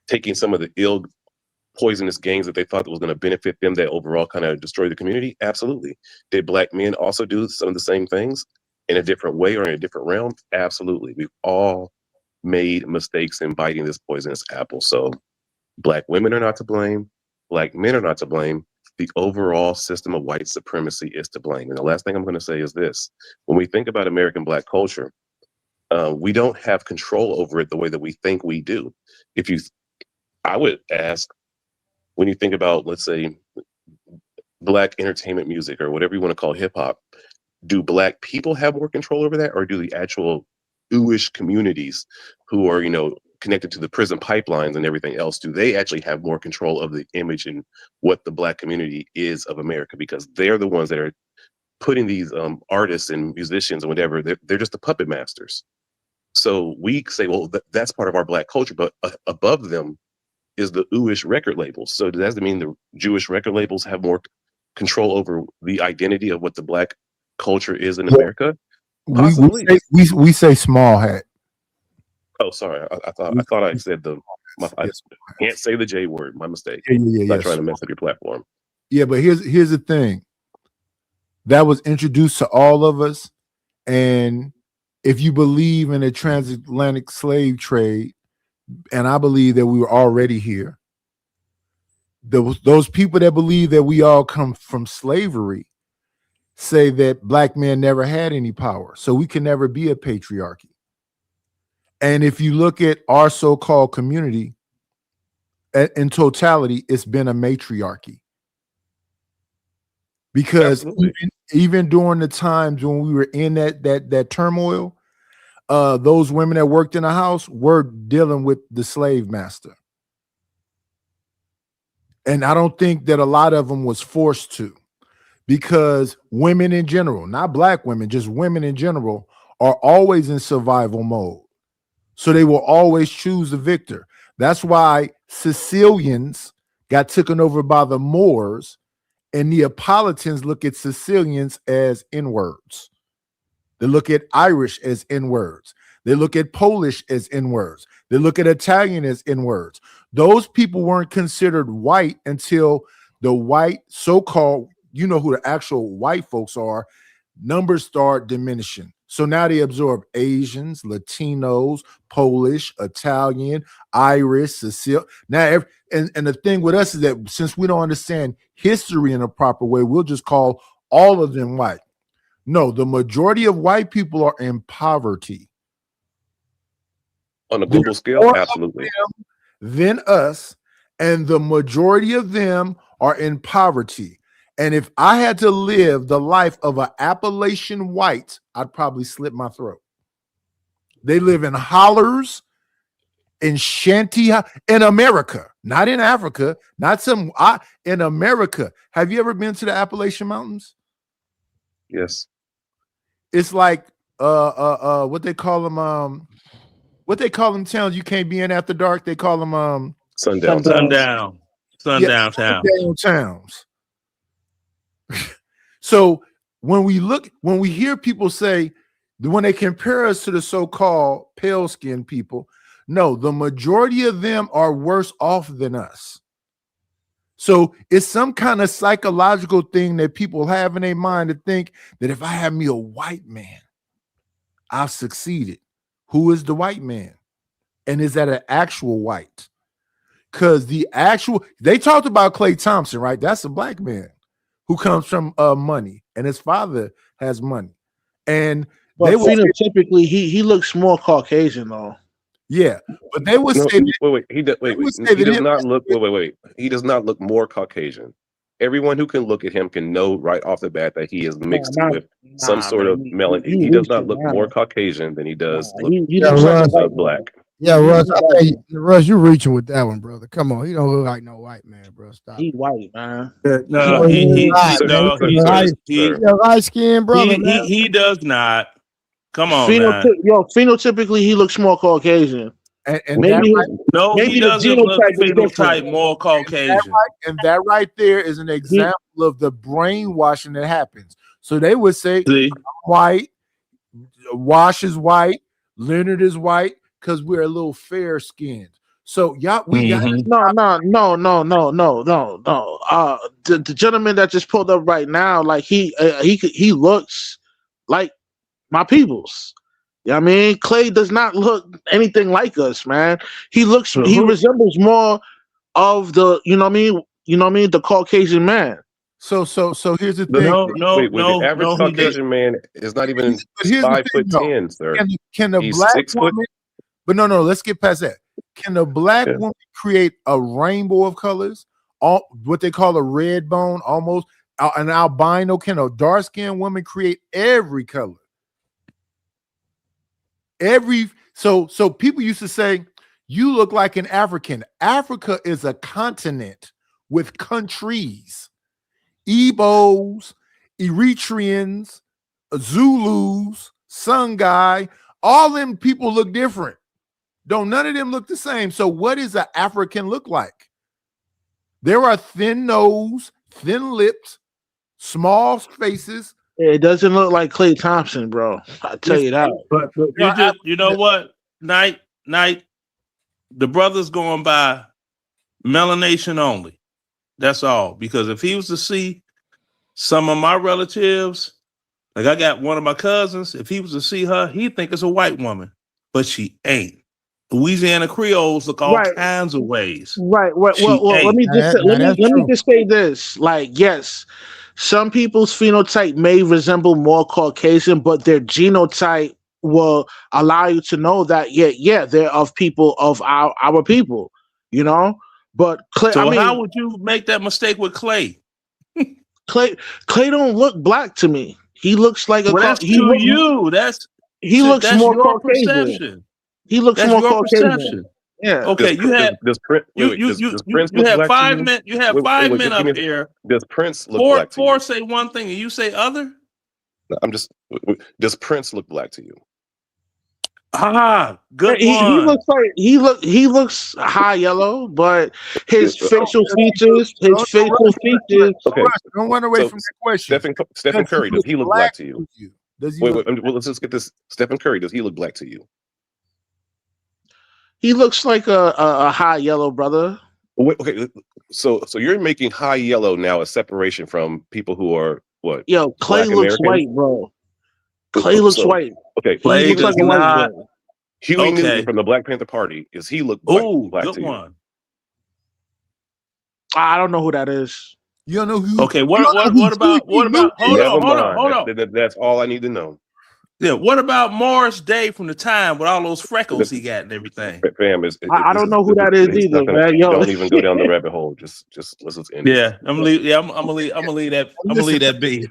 taking some of the ill poisonous gains that they thought that was going to benefit them that overall kind of destroy the community? Absolutely. Did black men also do some of the same things in a different way or in a different realm? Absolutely. We've all made mistakes in biting this poisonous apple. So black women are not to blame. Black men are not to blame. The overall system of white supremacy is to blame. And the last thing I'm going to say is this. When we think about American black culture, we don't have control over it the way that we think we do. I would ask, when you think about, let's say, black entertainment music or whatever you want to call hip hop, do black people have more control over that, or do the actual Jewish communities who are, connected to the prison pipelines and everything else, do they actually have more control of the image and what the black community is of America? Because they're the ones that are putting these artists and musicians and whatever, they're just the puppet masters. So we say, well, that's part of our black culture, but above them is the Jewish record labels. So does that mean the Jewish record labels have more control over the identity of what the black culture is in America? Possibly. We say small hat. Oh, sorry. I thought I said I can't say the J word. My mistake. Yeah. Not trying to mess up your platform. Yeah, but here's the thing. That was introduced to all of us, and if you believe in a transatlantic slave trade, and I believe that we were already here, those people that believe that we all come from slavery say that black men never had any power, so we can never be a patriarchy. And if you look at our so-called community, in totality, it's been a matriarchy. Because even during the times when we were in that turmoil, those women that worked in the house were dealing with the slave master. And I don't think that a lot of them was forced to, because women in general, not black women, just women in general, are always in survival mode. So they will always choose the victor. That's why Sicilians got taken over by the Moors, and Neapolitans look at Sicilians as N-words. They look at Irish as N-words. They look at Polish as N-words. They look at Italian as N-words. Those people weren't considered white until the white so-called, who the actual white folks are, numbers start diminishing. So now they absorb Asians, Latinos, Polish, Italian, Irish, Sicilian. Now, and the thing with us is that since we don't understand history in a proper way, we'll just call all of them white. No, the majority of white people are in poverty. On a global scale, absolutely. Than us, and the majority of them are in poverty. And if I had to live the life of an Appalachian white, I'd probably slit my throat. They live in hollers, in shanty, in America, not in Africa, not in America. Have you ever been to the Appalachian Mountains? Yes. It's like what they call them towns you can't be in after dark. They call them sundown towns. So when we hear people say, when they compare us to the so-called pale-skinned people, no, the majority of them are worse off than us. So it's some kind of psychological thing that people have in their mind to think that if I have me a white man, I've succeeded. Who is the white man? And is that an actual white? Because they talked about Klay Thompson, right? That's a black man who comes from money, and his father has money. And but phenotypically, he looks more Caucasian, though. Yeah, but they would say he does not look more Caucasian. Everyone who can look at him can know right off the bat that he is mixed with some sort of melanin. He does not look more Caucasian than he does look black. Yeah, Russ, you reaching with that one, brother. Come on, he don't look like no white man, bro. Stop. He white, man. No, He he light, man. no, he sir, just sir. He a light skinned brother, man. he does not. Come on now. Phenotypically, he looks more Caucasian. And Maybe No, maybe he the doesn't look genotype is phenotype different. more Caucasian. that right there is an example of the brainwashing that happens. So they would say See? white, Wash is white, Leonard is white, because we're a little fair skinned. So y'all, we got No. The gentleman that just pulled up right now, like he looks like my peoples. You know what I mean? Clay does not look anything like us, man. He resembles more of the, you know what I mean, the Caucasian man. so here's the The- thing. wait, the average he does. Caucasian man is not even But here's the 5'10", sir. Can a He's black 6 foot. woman? But no, let's get past that. Can a black woman create a rainbow of colors? All what they call a red bone, almost an albino. Can a dark skinned woman create every color? So people used to say, you look like an African. Africa is a continent with countries. Igbos, Eritreans, Zulus, Songhai, all them people look different. Don't none of them look the same. So what does an African look like? There are thin nose, thin lips, small faces. It doesn't look like Klay Thompson, bro. I tell you that. But you know what? Night, the brother's going by melanation only. That's all. Because if he was to see some of my relatives, like I got one of my cousins, if he was to see her, he'd think it's a white woman, but she ain't. Louisiana Creoles look all kinds of ways. Right. Well, let me just say this. Like, yes, some people's phenotype may resemble more Caucasian, but their genotype will allow you to know that, yeah, they're of people of our people, you know? But Clay, so how would you make that mistake with Clay? Clay don't look black to me. He looks like that's he to you. That's looks more your Caucasian. perception. He looks that's more your Caucasian. perception. Yeah. Okay, does Prince you look have black 5 to you? men. You have five men up here. Does Prince look black to you? Four say one thing and you say other. Does Prince look black to you? Good one. He looks high yellow, but his facial features. Okay, don't run away from the question. Stephen Curry, does he look black to you? Wait, let's just get this. Stephen Curry, does he look black to you? He looks like a high yellow brother. Wait, okay, so you're making high yellow now a separation from people who are what? Yo, Clay looks white, bro. Clay looks white. Okay, Clay looks like a white boy. Huey Newton from the Black Panther Party, does he look black to you? I don't know who that is. You don't know who? Okay, what about? Hold on. That's all I need to know. Yeah, what about Morris Day from the time with all those freckles he got and everything? Fam, I don't know who that is either, man. Yo, don't even go down the rabbit hole. Just let's end it. Yeah, I'm gonna leave that be.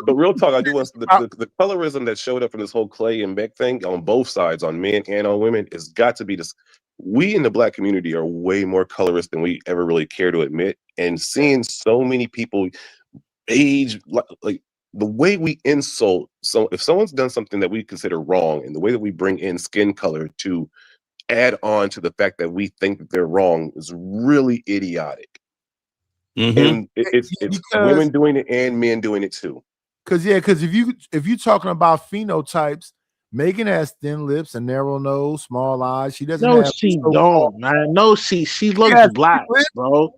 But real talk, I do want the colorism that showed up in this whole Clay and Beck thing on both sides, on men and on women, has got to be this. We in the Black community are way more colorist than we ever really care to admit, and seeing so many people age like the way we insult. So if someone's done something that we consider wrong, and the way that we bring in skin color to add on to the fact that we think that they're wrong is really idiotic. And it's women doing it and men doing it too. Because if you're talking about phenotypes, Megan has thin lips, a narrow nose, small eyes. She doesn't. No, she don't, man. No, she looks black, bro.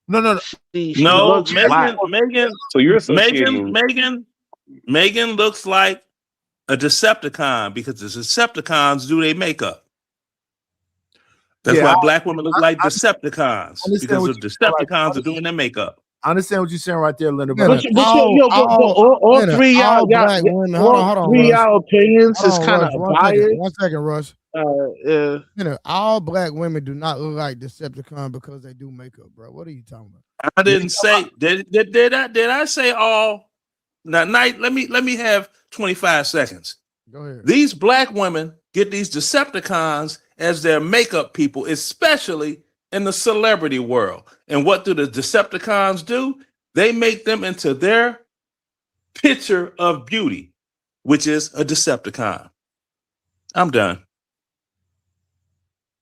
No. She looks black. Megan. So you're associating Megan looks like a Decepticon because the Decepticons do their makeup. That's why black women look like Decepticons because the Decepticons are doing their makeup. I understand what you're saying right there, Linda. All three y'all opinions is kind of biased. 1 second, Rush. Yeah. All black women do not look like Decepticon because they do makeup, bro. What are you talking about? I didn't say. Did I say all? Now, Night. Let me have 25 seconds. Go ahead. These black women get these Decepticons as their makeup people, especially in the celebrity world. And what do the Decepticons do? They make them into their picture of beauty, which is a Decepticon. I'm done.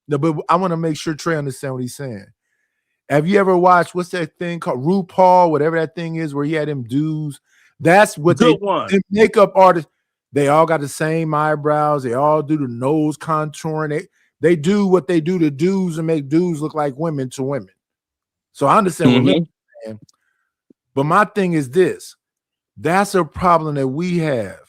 No, but I want to make sure Trey understand what he's saying. Have you ever watched what's that thing called RuPaul, whatever that thing is, where he had them dudes? That's what Good one. the makeup artists. They all got the same eyebrows. They all do the nose contouring. They do what they do to dudes and make dudes look like women to women. So I understand what Milton's saying. But my thing is this: that's a problem that we have.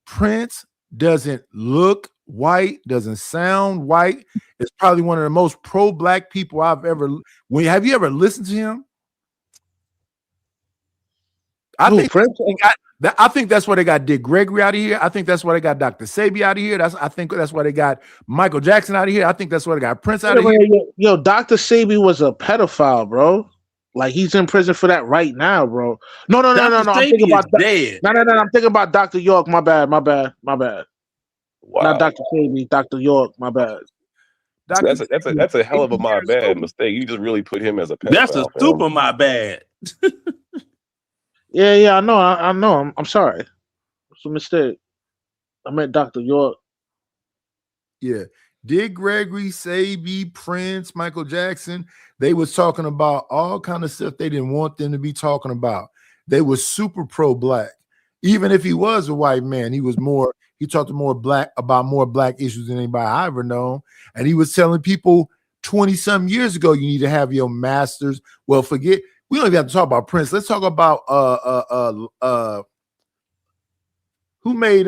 Prince doesn't look white, doesn't sound white. It's probably one of the most pro-black people I've ever. Have you ever listened to him? I think that's why they got Dick Gregory out of here. I think that's why they got Dr. Sabi out of here. I think that's why they got Michael Jackson out of here. I think that's why they got Prince out of here. Yo, Dr. Sabi was a pedophile, bro. Like he's in prison for that right now, bro. No. I'm thinking about dead. No. I'm thinking about Dr. York. My bad. Wow. Not Dr. Sabi, Dr. York. My bad. That's a hell of a my bad mistake. You just really put him as a pedophile. That's a super my bad. Yeah, I know. I'm sorry. It's a mistake. I meant Dr. York. Yeah. Dick Gregory, Sabi, Prince, Michael Jackson, they was talking about all kind of stuff they didn't want them to be talking about. They were super pro-black. Even if he was a white man, he talked about more black issues than anybody I ever known. And he was telling people 20-some years ago, you need to have your master's. Well, we don't even have to talk about Prince. Let's talk about who made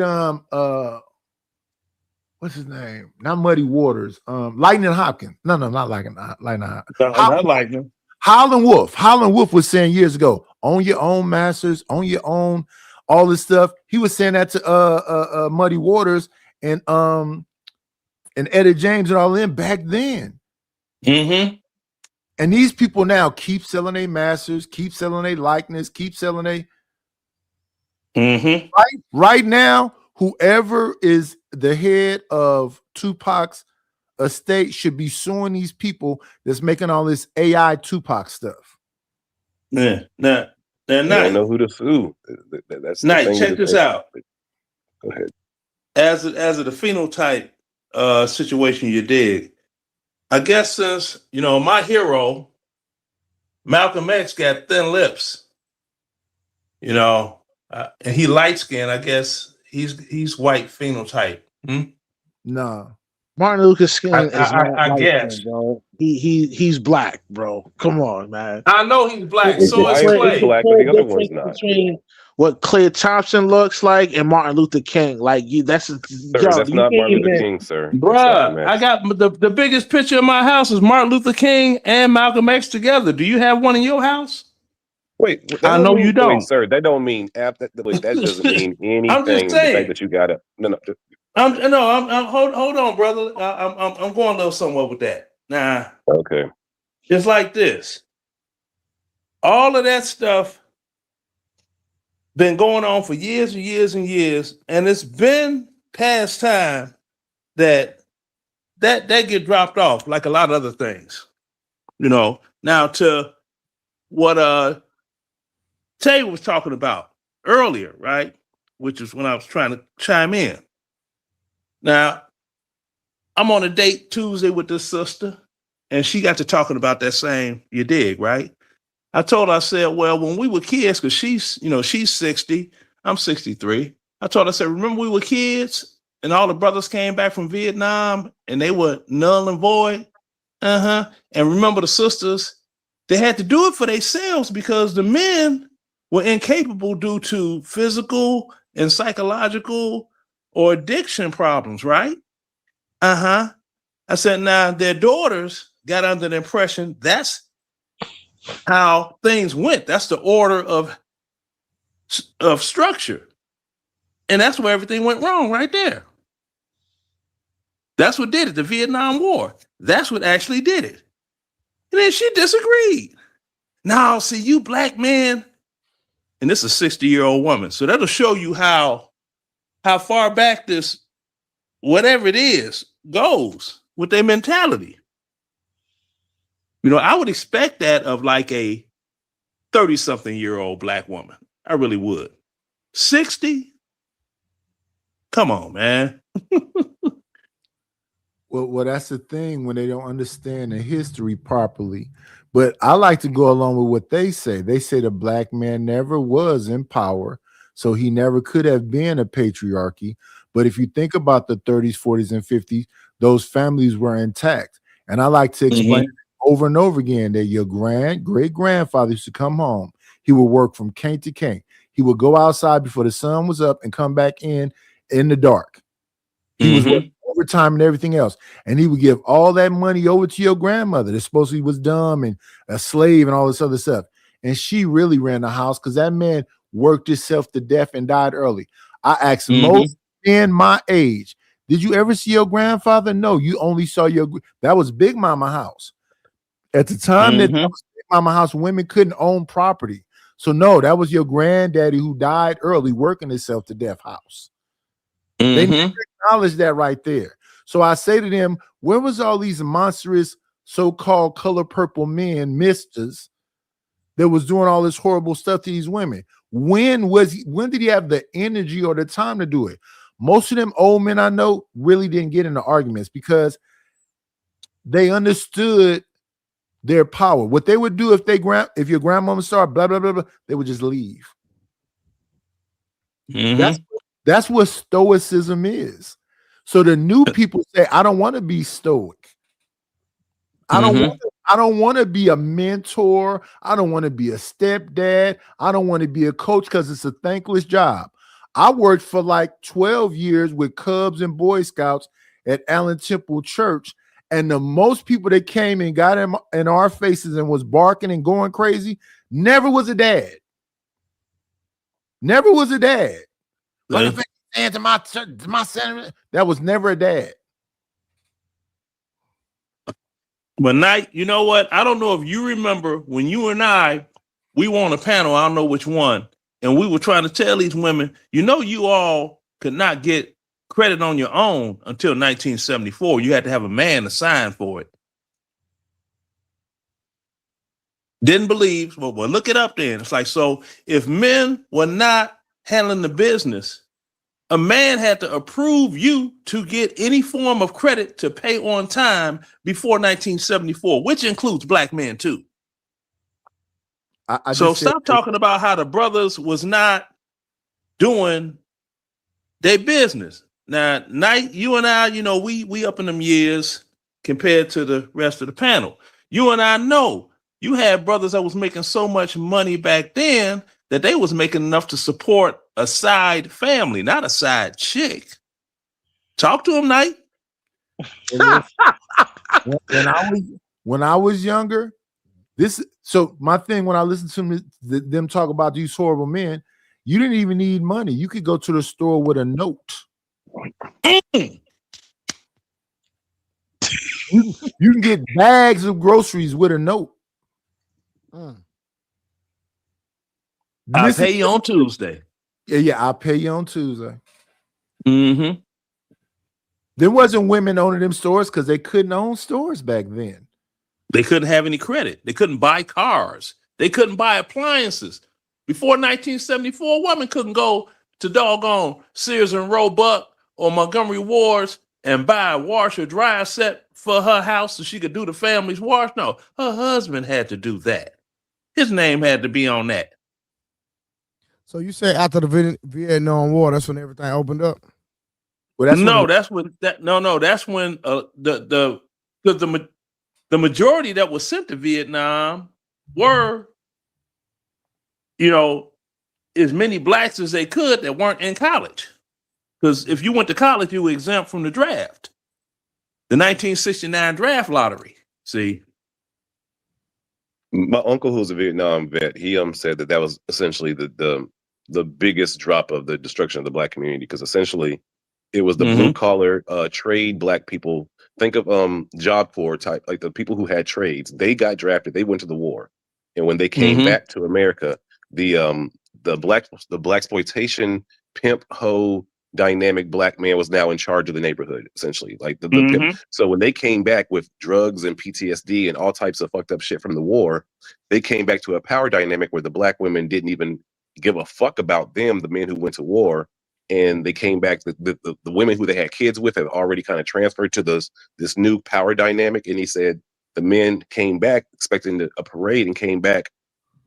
what's his name? Not Muddy Waters. Lightning Hopkins. No, not Lightning Hopkins. Not Lightning. Howlin' Wolf. Howlin' Wolf was saying years ago, own your own masters, own your own, all this stuff. He was saying that to Muddy Waters and Eddie James and all them back then. Mm-hmm. And these people now keep selling their masters, keep selling their likeness, keep selling their. Mm-hmm. Right now, whoever is the head of Tupac's estate should be suing these people that's making all this AI Tupac stuff. Yeah. Now, I don't know who to sue. That's the thing. Check this out. Go ahead. As of the phenotype situation you did, I guess since my hero Malcolm X got thin lips, and he light skinned, I guess he's white phenotype. No. Martin Luther King is I guess, bro. He's black, bro. Come on, man. I know he's black. So is Clay. Black, but the other one's not. Between what Clay Thompson looks like and Martin Luther King, that's not Martin Luther King, sir. Bruh, I got the biggest picture in my house is Martin Luther King and Malcolm X together. Do you have one in your house? Wait, I know you don't, sir. That don't mean that doesn't mean anything. I'm just saying. The fact that you got it. No. Hold on, brother. I'm going a little somewhere with that. Nah. Okay. It's like this. All of that stuff been going on for years and years and years, and it's been past time that get dropped off like a lot of other things. Now to what Tay was talking about earlier, right? Which is when I was trying to chime in. Now, I'm on a date Tuesday with this sister, and she got to talking about that same, you dig, right? I told her, I said, well, when we were kids, because she's 60, I'm 63. I told her, I said, remember we were kids and all the brothers came back from Vietnam and they were null and void? And remember the sisters, they had to do it for themselves because the men were incapable due to physical and psychological or addiction problems, right? I said, now their daughters got under the impression that's how things went. That's the order of structure. And that's where everything went wrong right there. That's what did it, the Vietnam War. That's what actually did it. And then she disagreed. Now, see, you black men, and this is a 60-year-old woman. So that'll show you how far back this whatever it is goes with their mentality. You know, I would expect that of like a 30-something-year-old black woman. I really would. 60? Come on, man. Well, that's the thing when they don't understand the history properly. But I like to go along with what they say. They say the black man never was in power, so he never could have been a patriarchy. But if you think about the 30s, 40s, and 50s, those families were intact. And I like to explain over and over again that your great grandfather used to come home. He would work from cane to cane. He would go outside before the sun was up and come back in the dark. He was working overtime and everything else. And he would give all that money over to your grandmother that supposedly was dumb and a slave and all this other stuff. And she really ran the house because that man worked himself to death and died early. I asked most men my age, did you ever see your grandfather? No, you only saw that was Big Mama house. At the time that was Big Mama house, women couldn't own property. So no, that was your granddaddy who died early working himself to death house. They never acknowledge that right there. So I say to them, where was all these monstrous so-called color purple men, misters, that was doing all this horrible stuff to these women? When did he have the energy or the time to do it? Most of them old men I know really didn't get into arguments because they understood their power. What they would do if your grandmama started blah blah blah blah, they would just leave. That's what stoicism is. So the new people say, I don't want to be stoic. I don't want to be a mentor. I don't want to be a stepdad. I don't want to be a coach because it's a thankless job. I worked for like 12 years with Cubs and Boy Scouts at Allen Temple Church. And the most people that came and got in our faces and was barking and going crazy never was a dad. Never was a dad. Like to my son, that was never a dad. But Knight, you know what? I don't know if you remember when you and we were on a panel, I don't know which one, and we were trying to tell these women, you know, you all could not get credit on your own until 1974. You had to have a man to sign for it. Didn't believe, well, look it up then. It's like, so if men were not handling the business, a man had to approve you to get any form of credit to pay on time before 1974, which includes black men too. So stop talking about how the brothers was not doing their business. Now, Knight, you and I, you know, we up in them years compared to the rest of the panel. You and I know you had brothers that was making so much money back then that they was making enough to support a side family, not a side chick. Talk to him, Knight. When I was younger, so my thing when I listened to them talk about these horrible men, you didn't even need money. You could go to the store with a note. You can get bags of groceries with a note. I'll pay you on Tuesday. Yeah, I'll pay you on Tuesday. There wasn't women owning them stores because they couldn't own stores back then. They couldn't have any credit. They couldn't buy cars. They couldn't buy appliances. Before 1974, a woman couldn't go to doggone Sears and Roebuck or Montgomery Ward's and buy a washer dryer set for her house so she could do the family's wash. No, her husband had to do that. His name had to be on that. So you say after the Vietnam War, that's when everything opened up? Well, that's when the majority that was sent to Vietnam were, you know, as many blacks as they could that weren't in college. Because if you went to college, you were exempt from the draft. The 1969 draft lottery. See? My uncle, who's a Vietnam vet, he said that was essentially the biggest drop of the destruction of the black community, because essentially it was the blue collar trade black people. Think of Job Corps type, like the people who had trades. They got drafted. They went to the war, and when they came back to America, the black exploitation pimp hoe dynamic black man was now in charge of the neighborhood, essentially. Like the pimp. So when they came back with drugs and PTSD and all types of fucked up shit from the war, they came back to a power dynamic where the black women didn't even give a fuck about them, the men who went to war. And they came back, the women who they had kids with have already kind of transferred to this new power dynamic. And he said the men came back expecting a parade and came back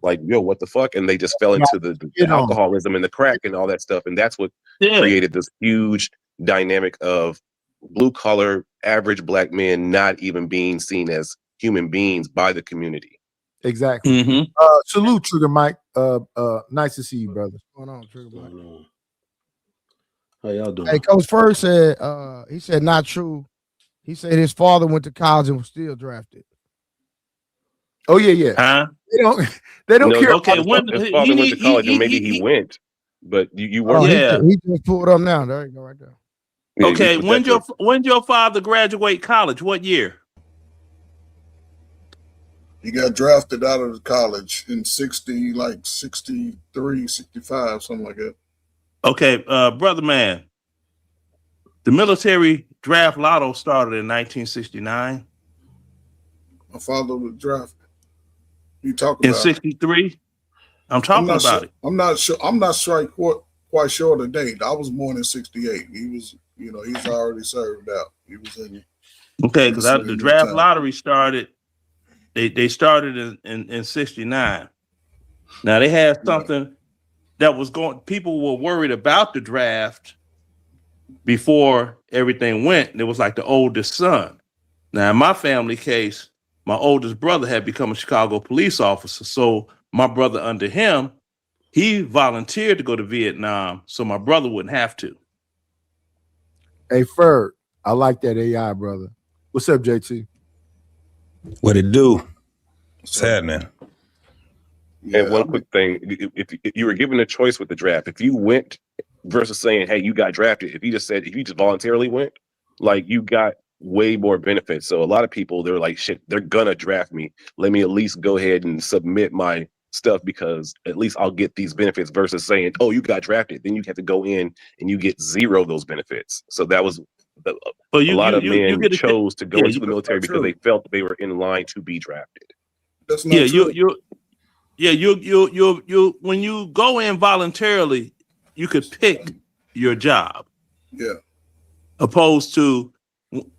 like, yo, what the fuck? And they just fell into the alcoholism and the crack and all that stuff. And that's what created this huge dynamic of blue collar, average black men not even being seen as human beings by the community. Exactly. Salute, Trigger Mike. Nice to see you, brother. What's going on, Trigger Mike? How y'all doing? Hey, Coach First said, he said not true. He said his father went to college and was still drafted. Oh yeah. Huh? They don't care. Okay, when his father went to college, and maybe he went, but you were. He just pulled up now. There you go, right there. Yeah, okay, when your father graduate college? What year? He got drafted out of college in 63, 65, something like that. Okay, brother man, the military draft lotto started in 1969. My father was drafted. You talking in about 63? I'm talking about it. I'm not sure. I'm not quite sure of the date. I was born in 68. He was, he's already served out. He was in. Okay, because the draft lottery started. They started in 69. Now they had something that was going. People were worried about the draft before everything went. And it was like the oldest son. Now in my family case, my oldest brother had become a Chicago police officer. So my brother under him, he volunteered to go to Vietnam so my brother wouldn't have to. Hey, Ferg, I like that AI, brother. What's up, JT? What it do? What's happening? And one quick thing, if you were given a choice with the draft, if you went versus saying, hey, you got drafted, if you just voluntarily went, like you got way more benefits. So a lot of people, they're like, shit, they're gonna draft me. Let me at least go ahead and submit my stuff because at least I'll get these benefits versus saying, oh, you got drafted. Then you have to go in and you get zero of those benefits. So that was a lot of men chose to go into the military because they felt they were in line to be drafted. That's not true. You when you go in voluntarily, you could pick your job. Yeah. Opposed to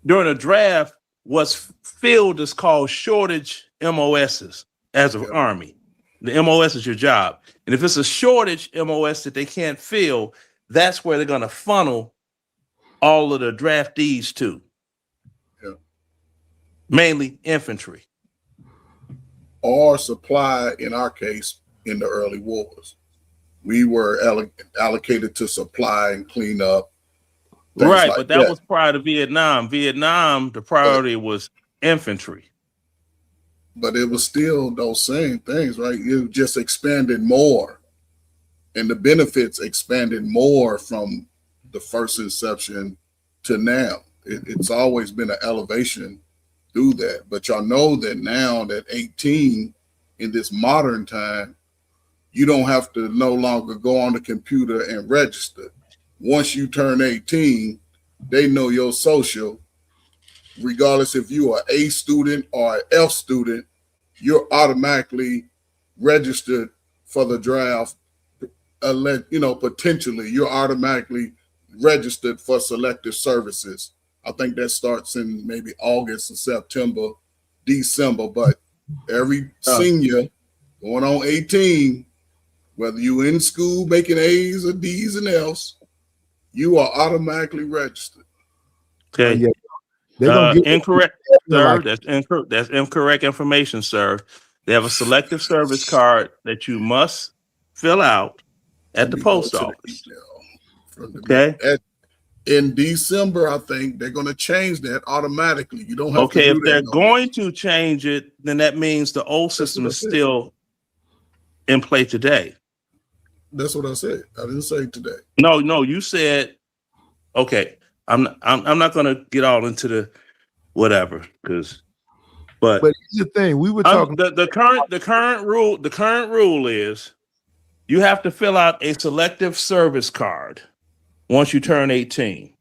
during a draft, what's filled is called shortage MOSs as an army. The MOS is your job. And if it's a shortage MOS that they can't fill, that's where they're going to funnel all of the draftees to. Yeah. Mainly infantry. Or supply, in our case, in the early wars. We were allocated to supply and clean up. Right, like but that was prior to Vietnam. Vietnam, the priority was infantry. But it was still those same things, right? It just expanded more. And the benefits expanded more from the first inception to now. It's always been an elevation through that. But y'all know that now that 18 in this modern time, you don't have to no longer go on the computer and register. Once you turn 18, they know your social, regardless if you are A student or an F student, you're automatically registered for the draft. Potentially you're automatically registered for selective services. I think that starts in maybe August or September, December, but every senior going on 18, whether you're in school making A's or D's and F's, you are automatically registered. Okay. Incorrect, sir. That's incorrect information, sir. They have a selective service card that you must fill out at the post office. Okay. In December, I think they're going to change that automatically. You don't have to do if they're going to change it, then that means the old system is still in play today. That's what I said. I didn't say today. No, you said, okay. I'm not going to get all into the whatever but here's the thing. We were talking the current rule is you have to fill out a selective service card once you turn 18.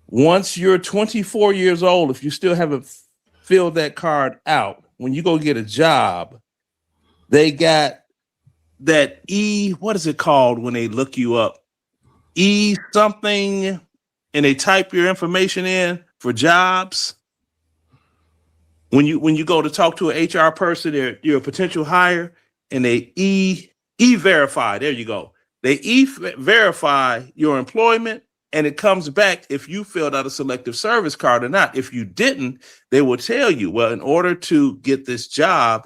Once you're 24 years old, if you still haven't filled that card out, when you go get a job, they got that what is it called when they look you up? Something, and they type your information in for jobs. When you go to talk to an HR person, you're a potential hire, and they verify. There you go. They verify your employment, and it comes back if you filled out a selective service card or not. If you didn't, they will tell you, well, in order to get this job,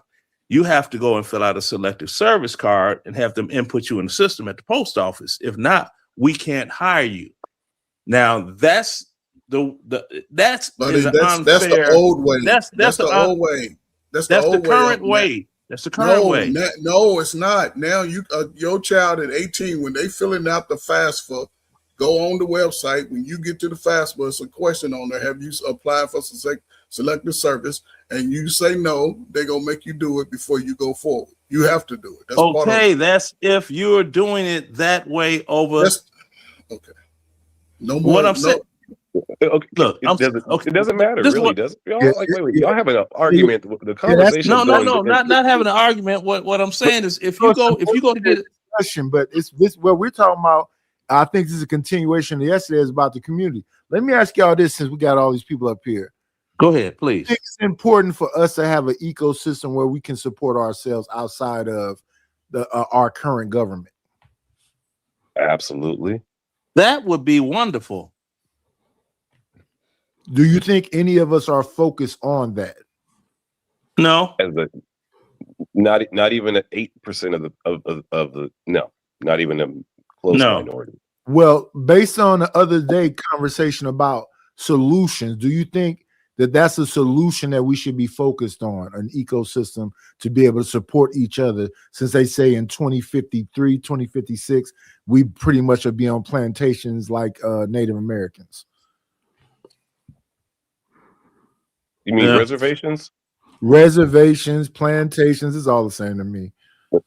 you have to go and fill out a selective service card and have them input you in the system at the post office. If not, we can't hire you. Now that's that's the old way. That's the old way. That's the current way. That's the current way. No, it's not. Now your child at 18, when they filling out the FAFSA, go on the website. When you get to the FAFSA, it's a question on there. Have you applied for selective service? And you say no, they're gonna make you do it before you go forward. You have to do it. That's okay. That's if you're doing it that way over. Okay. No more. What I'm saying. Okay, look, it doesn't matter, really, does it? Y'all having an argument. The conversation. No, not having an argument. What I'm saying is, if you go to get a question, but it's this what we're talking about. I think this is a continuation of yesterday's about the community. Let me ask y'all this, since we got all these people up here. Go ahead, please. It's important for us to have an ecosystem where we can support ourselves outside of our current government. Absolutely. That would be wonderful. Do you think any of us are focused on that? No. Not even at 8% of the no, not even a close minority. Well, based on the other day conversation about solutions, do you think that that's a solution that we should be focused on, an ecosystem to be able to support each other? Since they say in 2053, 2056, we pretty much will be on plantations like Native Americans. You mean reservations? Reservations, plantations, is all the same to me.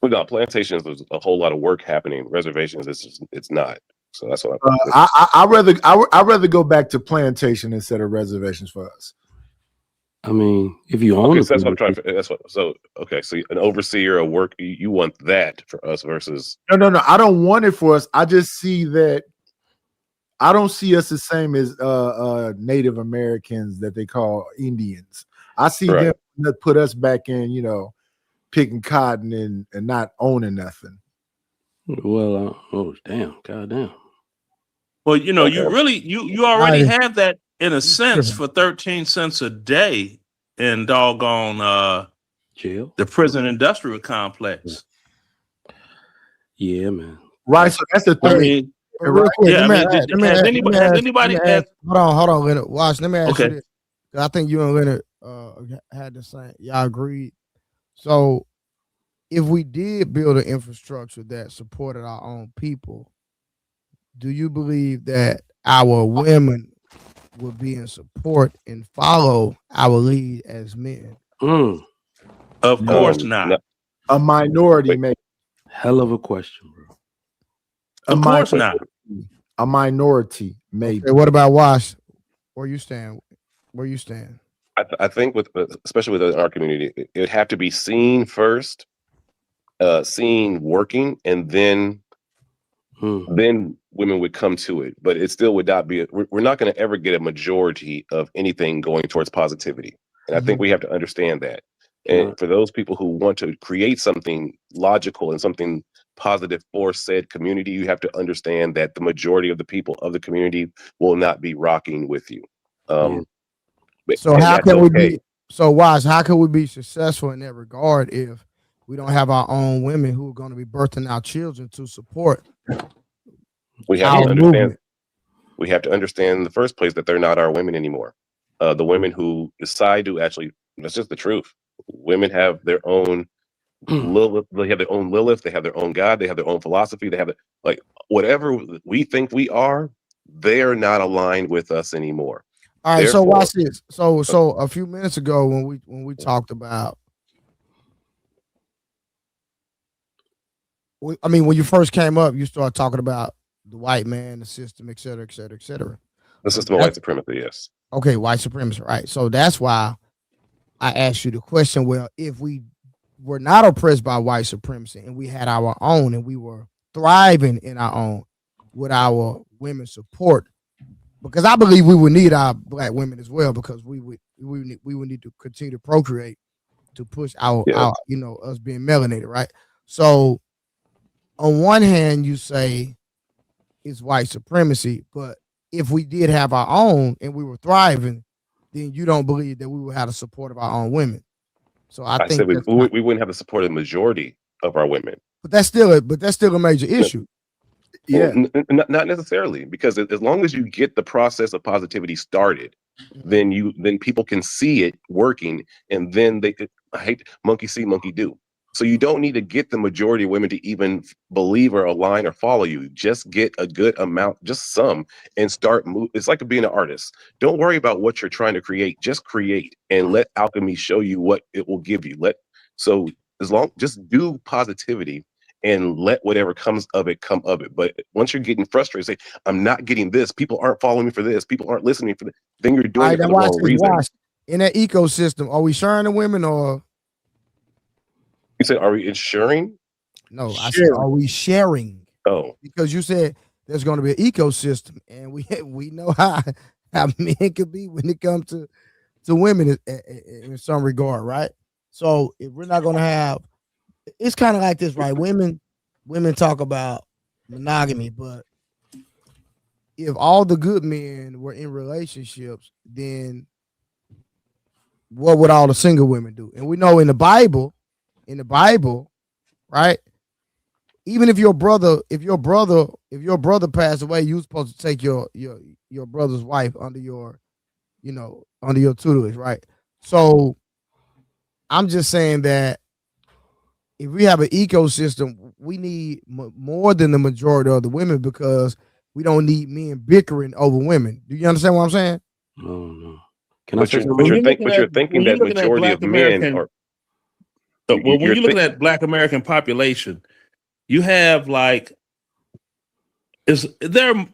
We got plantations. There's a whole lot of work happening. Reservations, it's not. So that's what I'd rather go back to plantation instead of reservations for us. I mean, if you own, that's what I'm trying to. That's what. So okay, so an overseer of work, you want that for us versus? No. I don't want it for us. I just see that. I don't see us the same as Native Americans that they call Indians. I see them that put us back in, picking cotton and not owning nothing. Well, goddamn. Well, you already have that in a sense for 13 cents a day in doggone jail, the prison industrial complex. Yeah, man. Right. So that's the thing. Hold on, Leonard. Watch. Let me ask you this. I think you and Leonard had the same. Y'all agreed. So, if we did build an infrastructure that supported our own people, do you believe that our women would be in support and follow our lead as men? Of course not. A minority, maybe. Hell of a question, bro. Of course not. A minority, maybe. Okay, what about Wash? Where you stand? I think especially within our community, it would have to be seen first, seen working, and then women would come to it. But it still would not be. We're not going to ever get a majority of anything going towards positivity, and I think we have to understand that. And for those people who want to create something logical and something positive for said community, you have to understand that the majority of the people of the community will not be rocking with you. So how can we be? So Wise, how can we be successful in that regard if we don't have our own women who are going to be birthing our children to support? We have to understand. We have to understand in the first place that they're not our women anymore. The women who decide to actually, that's just the truth. Women have their own Lilith. They have their own Lilith. They have their own God. They have their own philosophy. They have whatever we think we are. They're not aligned with us anymore. All right. Therefore, so watch this. So a few minutes ago when we talked about, when you first came up, you started talking about the white man, the system, et cetera, et cetera, et cetera. The So system of white supremacy, yes. okay, white supremacy, right? So that's why I asked you the question. Well, if we were not oppressed by white supremacy and we had our own and we were thriving in our own, with our women's support, because I believe we would need our black women as well, because we would need to continue to procreate to push our us being melanated, right? So on one hand, you say it's white supremacy, but if we did have our own and we were thriving, then you don't believe that we would have the support of our own women. So I think said we wouldn't have the support of the majority of our women. But that's still a major issue. Yeah, well, not necessarily, because as long as you get the process of positivity started, then people can see it working, and then I hate monkey see, monkey do. So you don't need to get the majority of women to even believe or align or follow you. Just get a good amount, just some, and start move. It's like being an artist. Don't worry about what you're trying to create. Just create and let alchemy show you what it will give you. Just do positivity and let whatever comes of it come of it. But once you're getting frustrated, say, I'm not getting this. People aren't following me for this. People aren't listening for this. Then you're doing it for the wrong reason. In that ecosystem, are we sharing the women or? You said, are we ensuring? No, I said, are we sharing? Oh, because you said there's going to be an ecosystem, and we know how men could be when it comes to women in some regard, right? So if we're not going to have, it's kind of like this, right? Women talk about monogamy, but if all the good men were in relationships, then what would all the single women do? And we know in the Bible, right? Even if your brother passed away, you're supposed to take your brother's wife under your tutelage, right? So I'm just saying that if we have an ecosystem, we need more than the majority of the women, because we don't need men bickering over women. Do you understand what I'm saying? No. But you're thinking that majority of men are. When you're looking at Black American population, you have there are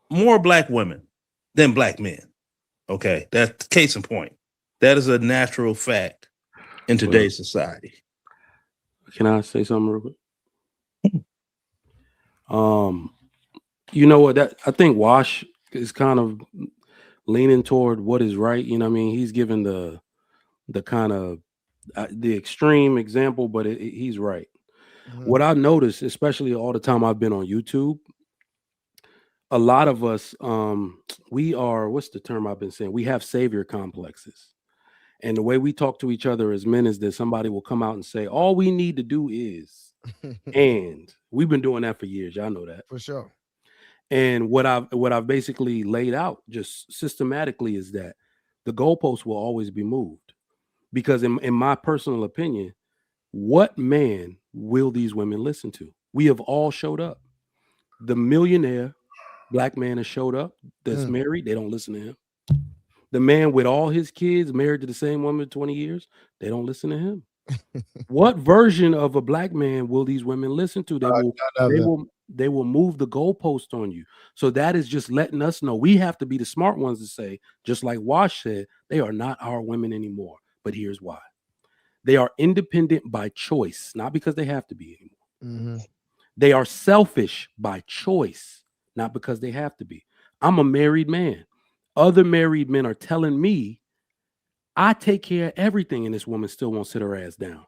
more Black women than Black men. Okay, that's case in point. That is a natural fact in today's society. Can I say something real quick? You know what? I think Wash is kind of leaning toward what is right. You know what I mean? He's given the kind of the extreme example, but he's right. Mm-hmm. What I noticed, especially all the time I've been on YouTube, a lot of us, we are, what's the term I've been saying? We have savior complexes. And the way we talk to each other as men is that somebody will come out and say, all we need to do is, and we've been doing that for years. Y'all know that. For sure. And what I've basically laid out just systematically is that the goalposts will always be moved. Because in my personal opinion, what man will these women listen to? We have all showed up. The millionaire Black man has showed up that's married. They don't listen to him. The man with all his kids married to the same woman 20 years, they don't listen to him. What version of a Black man will these women listen to? They will move the goalpost on you. So that is just letting us know we have to be the smart ones to say, just like Wash said, they are not our women anymore. But here's why. They are independent by choice, not because they have to be anymore. Mm-hmm. They are selfish by choice, not because they have to be. I'm a married man. Other married men are telling me I take care of everything, and this woman still won't sit her ass down.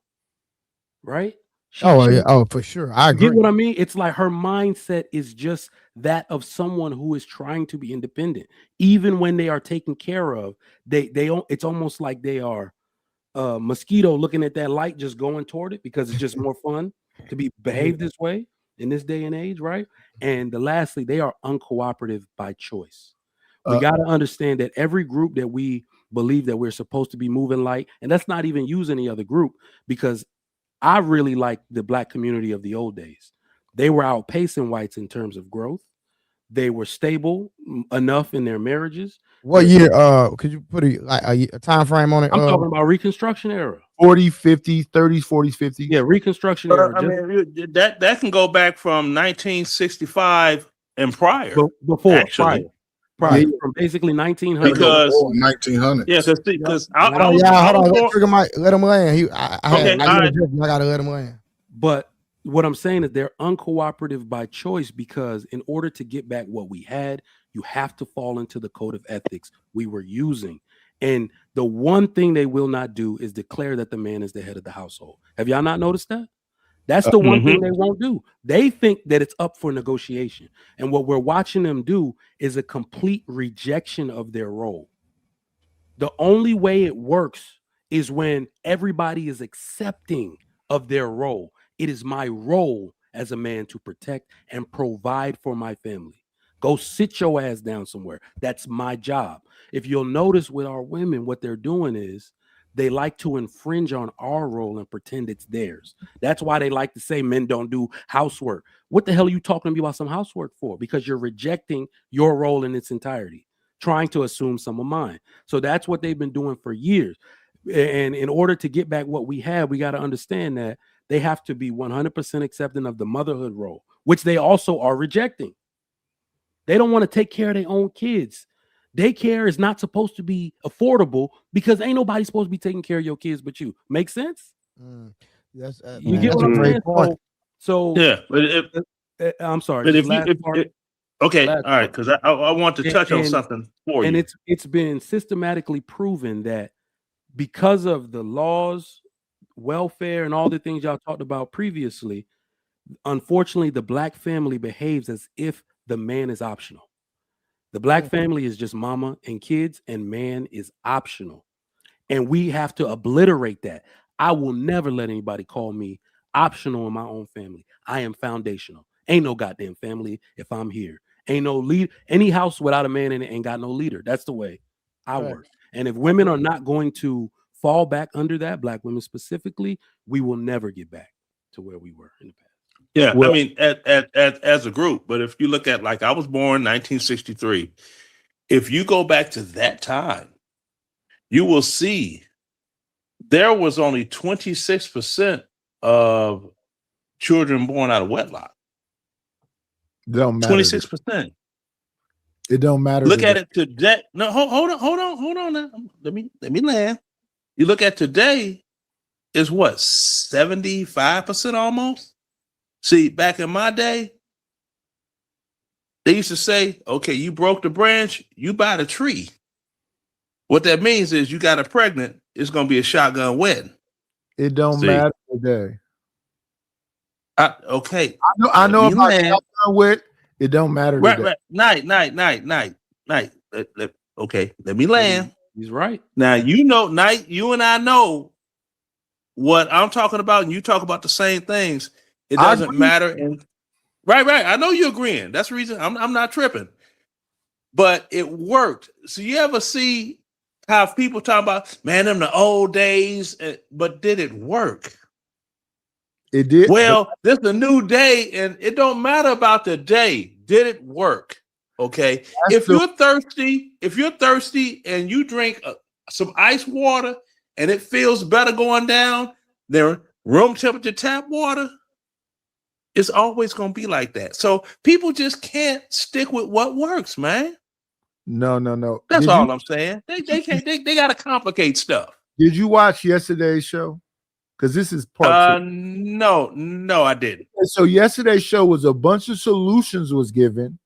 Right? For sure. I agree. Get what I mean? It's like her mindset is just that of someone who is trying to be independent. Even when they are taken care of, it's almost like they are a mosquito looking at that light, just going toward it because it's just more fun to be behaved this way in this day and age, right? And lastly, they are uncooperative by choice. We got to understand that every group that we believe that we're supposed to be moving like, and that's not even use any other group, because I really like the Black community of the old days. They were outpacing whites in terms of growth. They were stable enough in their marriages. What year? Could you put a time frame on it? I'm talking about Reconstruction era. 40, 50, 30s, 40s, 50s. Yeah, Reconstruction era. I mean, that can go back from 1965 and prior. Before, actually, prior Yeah. from basically 1900. because 1900s. yeah, because Hold on, y'all. Hold on. Let him land. Okay, I gotta let him land. But what I'm saying is they're uncooperative by choice, because in order to get back what we had, you have to fall into the code of ethics we were using. And the one thing they will not do is declare that the man is the head of the household. Have y'all not noticed that? That's the one thing they won't do. They think that it's up for negotiation. And what we're watching them do is a complete rejection of their role. The only way it works is when everybody is accepting of their role. It is my role as a man to protect and provide for my family. Go sit your ass down somewhere. That's my job. If you'll notice with our women, what they're doing is they like to infringe on our role and pretend it's theirs. That's why they like to say men don't do housework. What the hell are you talking to me about some housework for? Because you're rejecting your role in its entirety, trying to assume some of mine. So that's what they've been doing for years. And in order to get back what we have, we got to understand that they have to be 100% accepting of the motherhood role, which they also are rejecting. They don't want to take care of their own kids. Daycare is not supposed to be affordable because ain't nobody supposed to be taking care of your kids but you. Make sense? That's You get what I'm saying? So yeah, but I'm sorry. But if okay, last all right, because I want to touch on something for you. And it's been systematically proven that because of the laws, welfare, and all the things y'all talked about previously, unfortunately, the black family behaves as if the man is optional. The black family is just mama and kids, and man is optional. And we have to obliterate that. I will never let anybody call me optional in my own family. I am foundational. Ain't no goddamn family if I'm here. Ain't no lead. Any house without a man in it ain't got no leader. That's the way I work. And if women are not going to fall back under that, black women specifically, we will never get back to where we were in the past. Yeah, well, I mean, as a group, but if you look at, like, I was born 1963. If you go back to that time, you will see there was only 26% of children born out of wedlock. Don't matter. 26%. It don't matter. Look at it today. No, hold on now. Let me land. You look at today, is what, 75% almost? See, back in my day, they used to say, okay, you broke the branch, you buy the tree. What that means is you got her pregnant, it's going to be a shotgun wedding. It don't matter today. Okay. I know about shotgun wedding. It don't matter today. Right. Night. Okay, let me land. He's right. Now, Night, you and I know what I'm talking about, and you talk about the same things. It doesn't matter. And right. I know you're agreeing. That's the reason I'm not tripping. But it worked. So you ever see how people talk about, man, them the old days, but did it work? It did. Well, this is a new day, and it don't matter about the day. Did it work? Okay. If you're thirsty and you drink some ice water and it feels better going down than room temperature tap water, it's always going to be like that. So people just can't stick with what works, man. No. That's all I'm saying. They can't. They got to complicate stuff. Did you watch yesterday's show? Because this is part 2. No, I didn't. So yesterday's show was a bunch of solutions was given,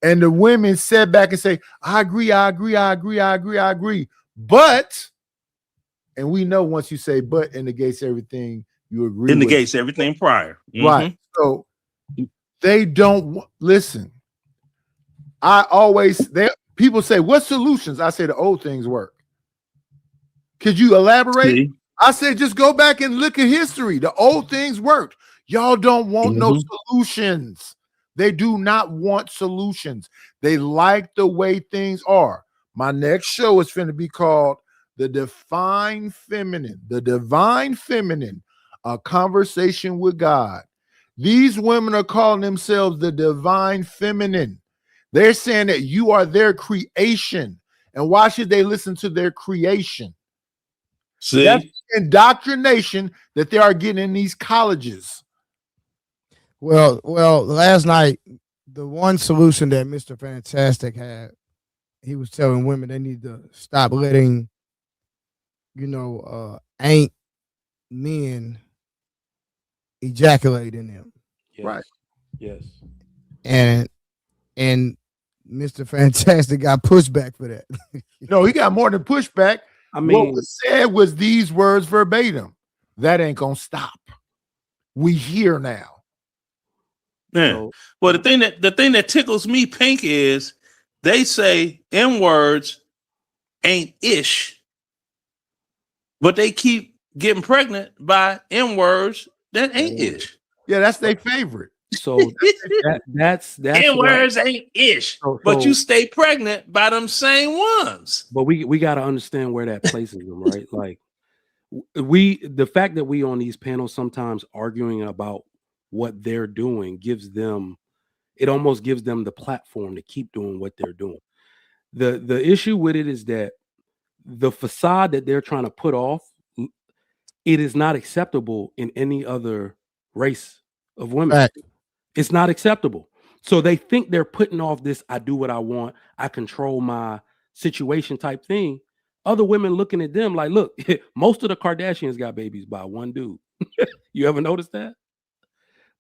and the women sat back and say, I agree. But, and we know once you say but, it negates everything you agree with. It negates everything prior. Mm-hmm. Right. So they don't listen. People say, what solutions? I say the old things work. Could you elaborate? See? I said, just go back and look at history. The old things worked. Y'all don't want no solutions. They do not want solutions. They like the way things are. My next show is going to be called The Divine Feminine. The Divine Feminine, a conversation with God. These women are calling themselves the Divine Feminine. They're saying that you are their creation. And why should they listen to their creation? See, That's indoctrination that they are getting in these colleges. Well, last night, the one solution that Mr. Fantastic had, he was telling women they need to stop letting, ain't men ejaculate in them. Yes. Right. Yes. And Mr. Fantastic got pushback for that. No, he got more than pushback. I mean, what was said was these words verbatim. That ain't gonna stop. We here now. yeah. so, Well, the thing that tickles me pink is they say N words ain't ish, but they keep getting pregnant by N words that ain't ish. Yeah, that's their favorite. so that's N what words ain't ish, So- but you so- stay pregnant by them same ones. but we got to understand where that places them, right? Like the fact that we on these panels sometimes arguing about what they're doing almost gives them the platform to keep doing what they're doing. The issue with it is that the facade that they're trying to put off, it is not acceptable in any other race of women. Fact. It's not acceptable. So they think they're putting off this I do what I want, I control my situation type thing. Other women looking at them like, look, most of the Kardashians got babies by one dude. You ever notice that?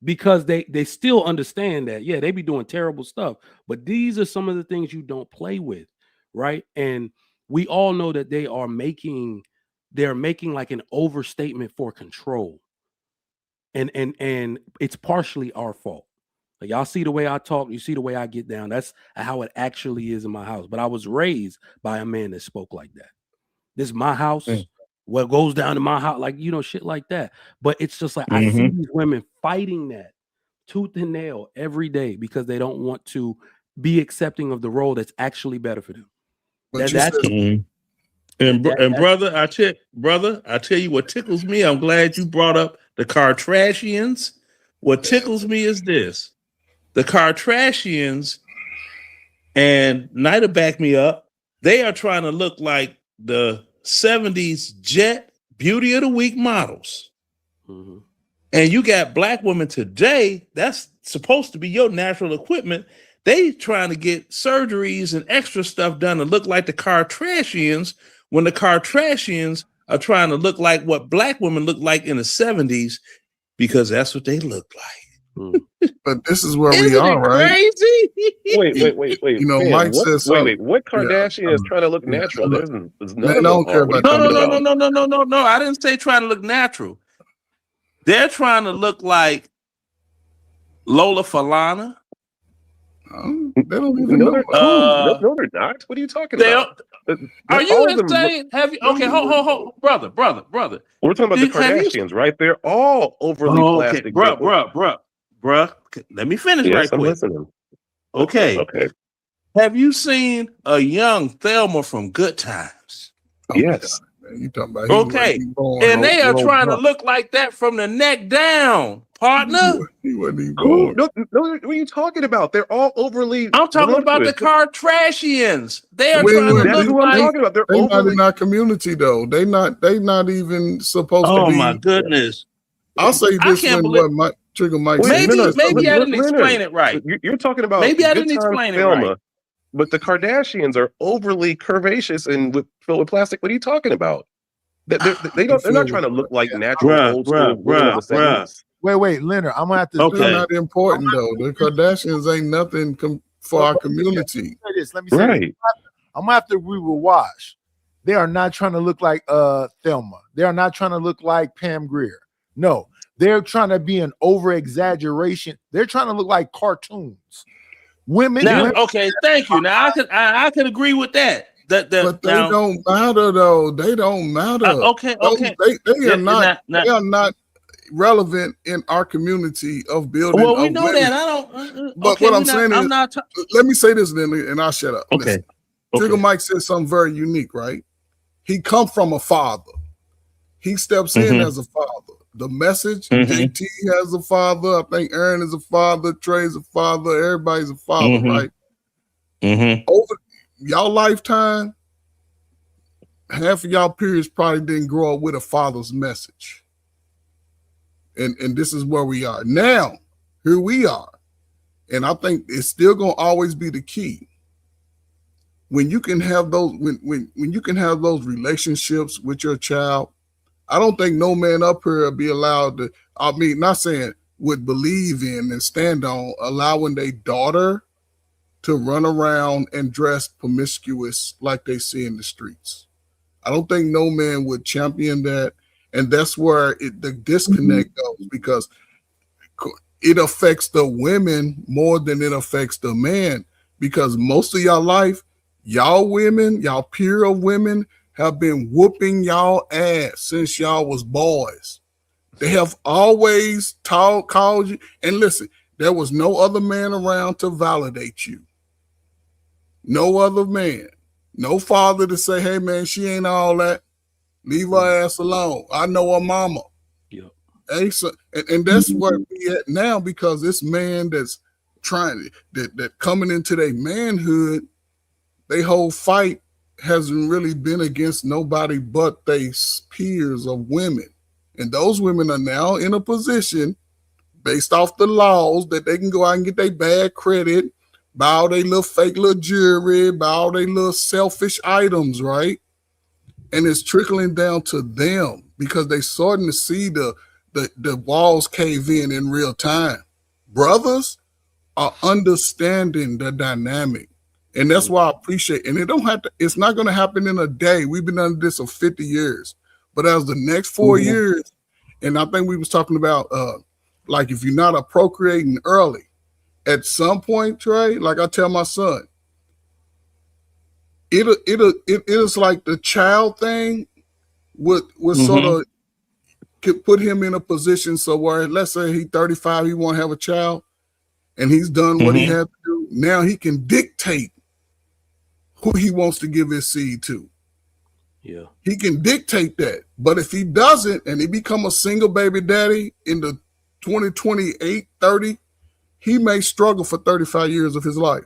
Because they still understand that, yeah, they be doing terrible stuff, but these are some of the things you don't play with, right? And we all know that they're making like an overstatement for control. And it's partially our fault. Like, y'all see the way I talk, you see the way I get down. That's how it actually is in my house. But I was raised by a man that spoke like that. This is my house. What goes down in my house, like, shit like that. But it's just like I see these women fighting that tooth and nail every day because they don't want to be accepting of the role that's actually better for them. But Brother, I tell you what tickles me. I'm glad you brought up the Kardashians. What tickles me is this: the Kardashians, and Nida back me up. They are trying to look like the 70s Jet Beauty of the Week models. Mm-hmm. And you got black women today, that's supposed to be your natural equipment. They trying to get surgeries and extra stuff done to look like the Kardashians, when the Kardashians are trying to look like what black women look like in the 70s, because that's what they look like. But this is where Isn't we are, it right? crazy? Wait. You know, man, Mike says something. what Kardashian is trying to look natural? There's none Man, of I don't them care are. What are you about talking that. about? No. I didn't say trying to look natural. They're trying to look like Lola Falana. They don't even No, know. they're no, they're not. What are you talking about? Are you All of them insane? Have you? Okay, hold, brother. We're talking about the Kardashians, right? They're all overly plastic. Bruh. Let me finish right Yes, I'm quick. listening. Okay. Have you seen a young Thelma from Good Times? Oh, yes. man, you talking about Okay. And they are trying to look like that from the neck down, partner. He wasn't even Who? born. No, what are you talking about? They're all overly. I'm talking about the voluptuous. Kardashians. They are Wait, trying to wait, That's look who I'm like. talking about. They're They not overly. in our community though. They not even supposed to Oh be. my goodness! I'll say I this can't when believe. what Trigger Mike Wait, said. Maybe I didn't Leonard, explain it right. You're talking about Maybe I Good didn't Times explain it Thelma, right. but the Kardashians are overly curvaceous and filled with plastic. What are you talking about? They're not trying to look like natural old school women of the 70s. Wait, Leonard. I'm gonna have to. They're not important though. The Kardashians ain't nothing for our community. Let me say this. I'm gonna have to agree with Wash. They are not trying to look like Thelma. They are not trying to look like Pam Grier. No, they're trying to be an over exaggeration. They're trying to look like cartoons. Women. Okay, thank you. Now I could agree with that. But they don't matter though. They don't matter. Okay. They are not. They are not relevant in our community of building. Well, we know women. that. I don't. But what I'm saying is, let me say this then, and I'll shut up. Okay. Trigger Mike said something very unique, right? He come from a father. He steps in as a father. The message, JT has a father. I think Aaron is a father. Trey's a father. Everybody's a father, right? Over y'all lifetime, half of y'all peers probably didn't grow up with a father's message. And this is where we are. Now, here we are. And I think it's still gonna always be the key. When you can have those when you can have those relationships with your child, I don't think no man up here will be allowed to, I mean, not saying would believe in and stand on allowing their daughter to run around and dress promiscuous like they see in the streets. I don't think no man would champion that. And that's where the disconnect goes, because it affects the women more than it affects the man. Because most of y'all life, y'all women, y'all peer of women have been whooping y'all ass since y'all was boys. They have always called you. And listen, there was no other man around to validate you. No other man. No father to say, hey, man, she ain't all that. Leave her ass alone. I know her mama. Yep. Hey, so, and that's where we at now, because this man that's trying, that coming into their manhood, they whole fight hasn't really been against nobody but they peers of women. And those women are now in a position, based off the laws, that they can go out and get their bad credit, buy all their little fake little jewelry, buy all their little selfish items, right? And it's trickling down to them because they starting to see the walls cave in real time. Brothers are understanding the dynamic. And that's why I appreciate, and it don't have to, it's not going to happen in a day. We've been under this for 50 years. But as the next 4 years, and I think we was talking about like if you're not procreating early, at some point, Trey, like I tell my son, it is like the child thing would sort of could put him in a position so where, let's say he's 35, he want to have a child, and he's done what he had to do. Now he can dictate who he wants to give his seed to. Yeah. He can dictate that. But if he doesn't, and he become a single baby daddy in the 2028, 30, he may struggle for 35 years of his life.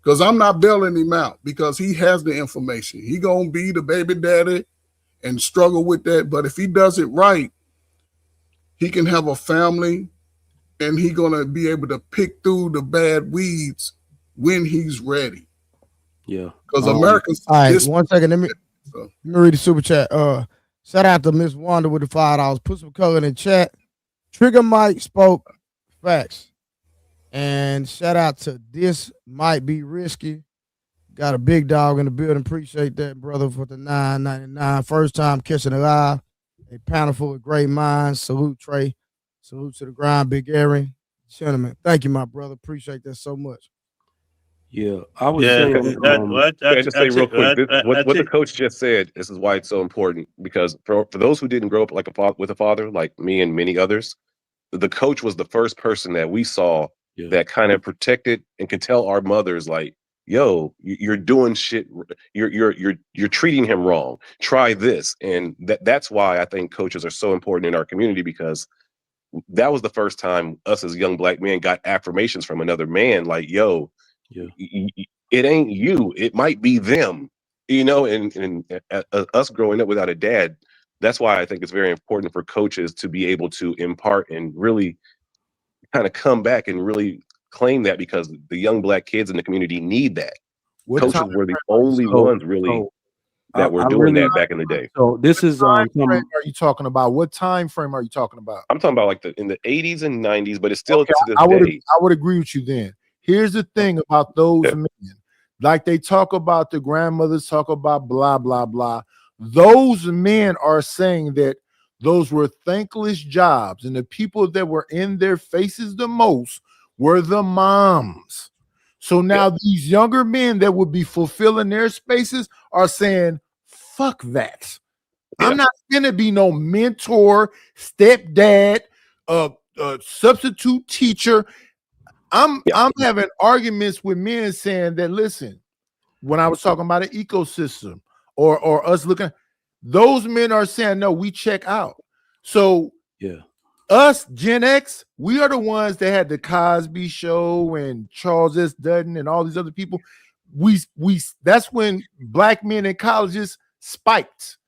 Because I'm not bailing him out, because he has the information. He going to be the baby daddy and struggle with that. But if he does it right, he can have a family, and he going to be able to pick through the bad weeds when he's ready. Yeah. Because Americans. All right, 1 second. Let me read the super chat. Shout out to Miss Wanda with the $5. Put some color in the chat. Trigger Mike spoke facts. And shout out to This Might Be Risky. Got a big dog in the building. Appreciate that, brother, for the $9.99. First time catching it live. A panel full of great minds. Salute, Trey. Salute to the grind, Big Aaron. Gentlemen, thank you, my brother. Appreciate that so much. Yeah, I was saying. I just say real quick, what the coach just said. This is why it's so important, because for those who didn't grow up like with a father, like me and many others, the coach was the first person that we saw that kind of protected and could tell our mothers, like, "Yo, you're doing shit. You're treating him wrong. Try this." And that's why I think coaches are so important in our community, because that was the first time us as young black men got affirmations from another man, like, "Yo, it ain't you. It might be them," you know. And us growing up without a dad, that's why I think it's very important for coaches to be able to impart and really kind of come back and really claim that, because the young black kids in the community need that. Coaches were the only ones really that were doing that back in the day. So this is are you talking about? What time frame are you talking about? I'm talking about like in the 80s and 90s, but it's still to this day. I would agree with you then. Here's the thing about those men. Like they talk about, the grandmothers talk about blah, blah, blah. Those men are saying that those were thankless jobs, and the people that were in their faces the most were the moms. So now these younger men that would be fulfilling their spaces are saying, fuck that. I'm not going to be no mentor, stepdad, substitute teacher. I'm having arguments with men saying that, listen, when I was talking about an ecosystem or us looking, those men are saying, no, we check out. So us, Gen X, we are the ones that had the Cosby Show and Charles S. Dutton and all these other people. We that's when black men in colleges spiked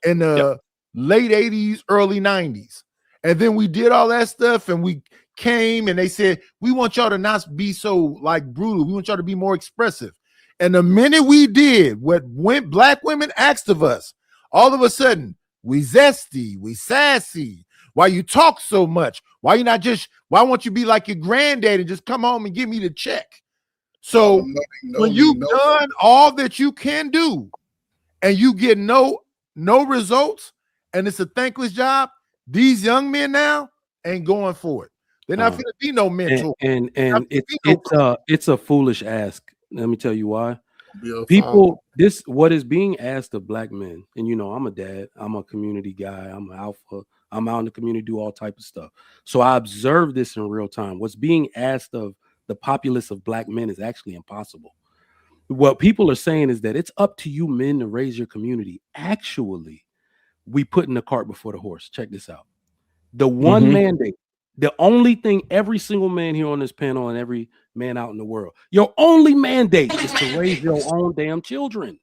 in the late 80s, early 90s. And then we did all that stuff and we came and they said, we want y'all to not be so like brutal. We want y'all to be more expressive. And the minute we did what black women asked of us, all of a sudden, we zesty, we sassy. Why you talk so much? Why won't you be like your granddad and just come home and give me the check? So when you've done all that you can do and you get no results and it's a thankless job, these young men now ain't going for it. They're not going to be no mentor. And it's a foolish ask. Let me tell you why. What is being asked of black men, and I'm a dad, I'm a community guy, I'm an alpha, I'm out in the community, do all type of stuff. So I observe this in real time. What's being asked of the populace of black men is actually impossible. What people are saying is that it's up to you men to raise your community. Actually, we putting the cart before the horse. Check this out. The one mandate, the only thing every single man here on this panel and every man out in the world, your only mandate is to raise your own damn children.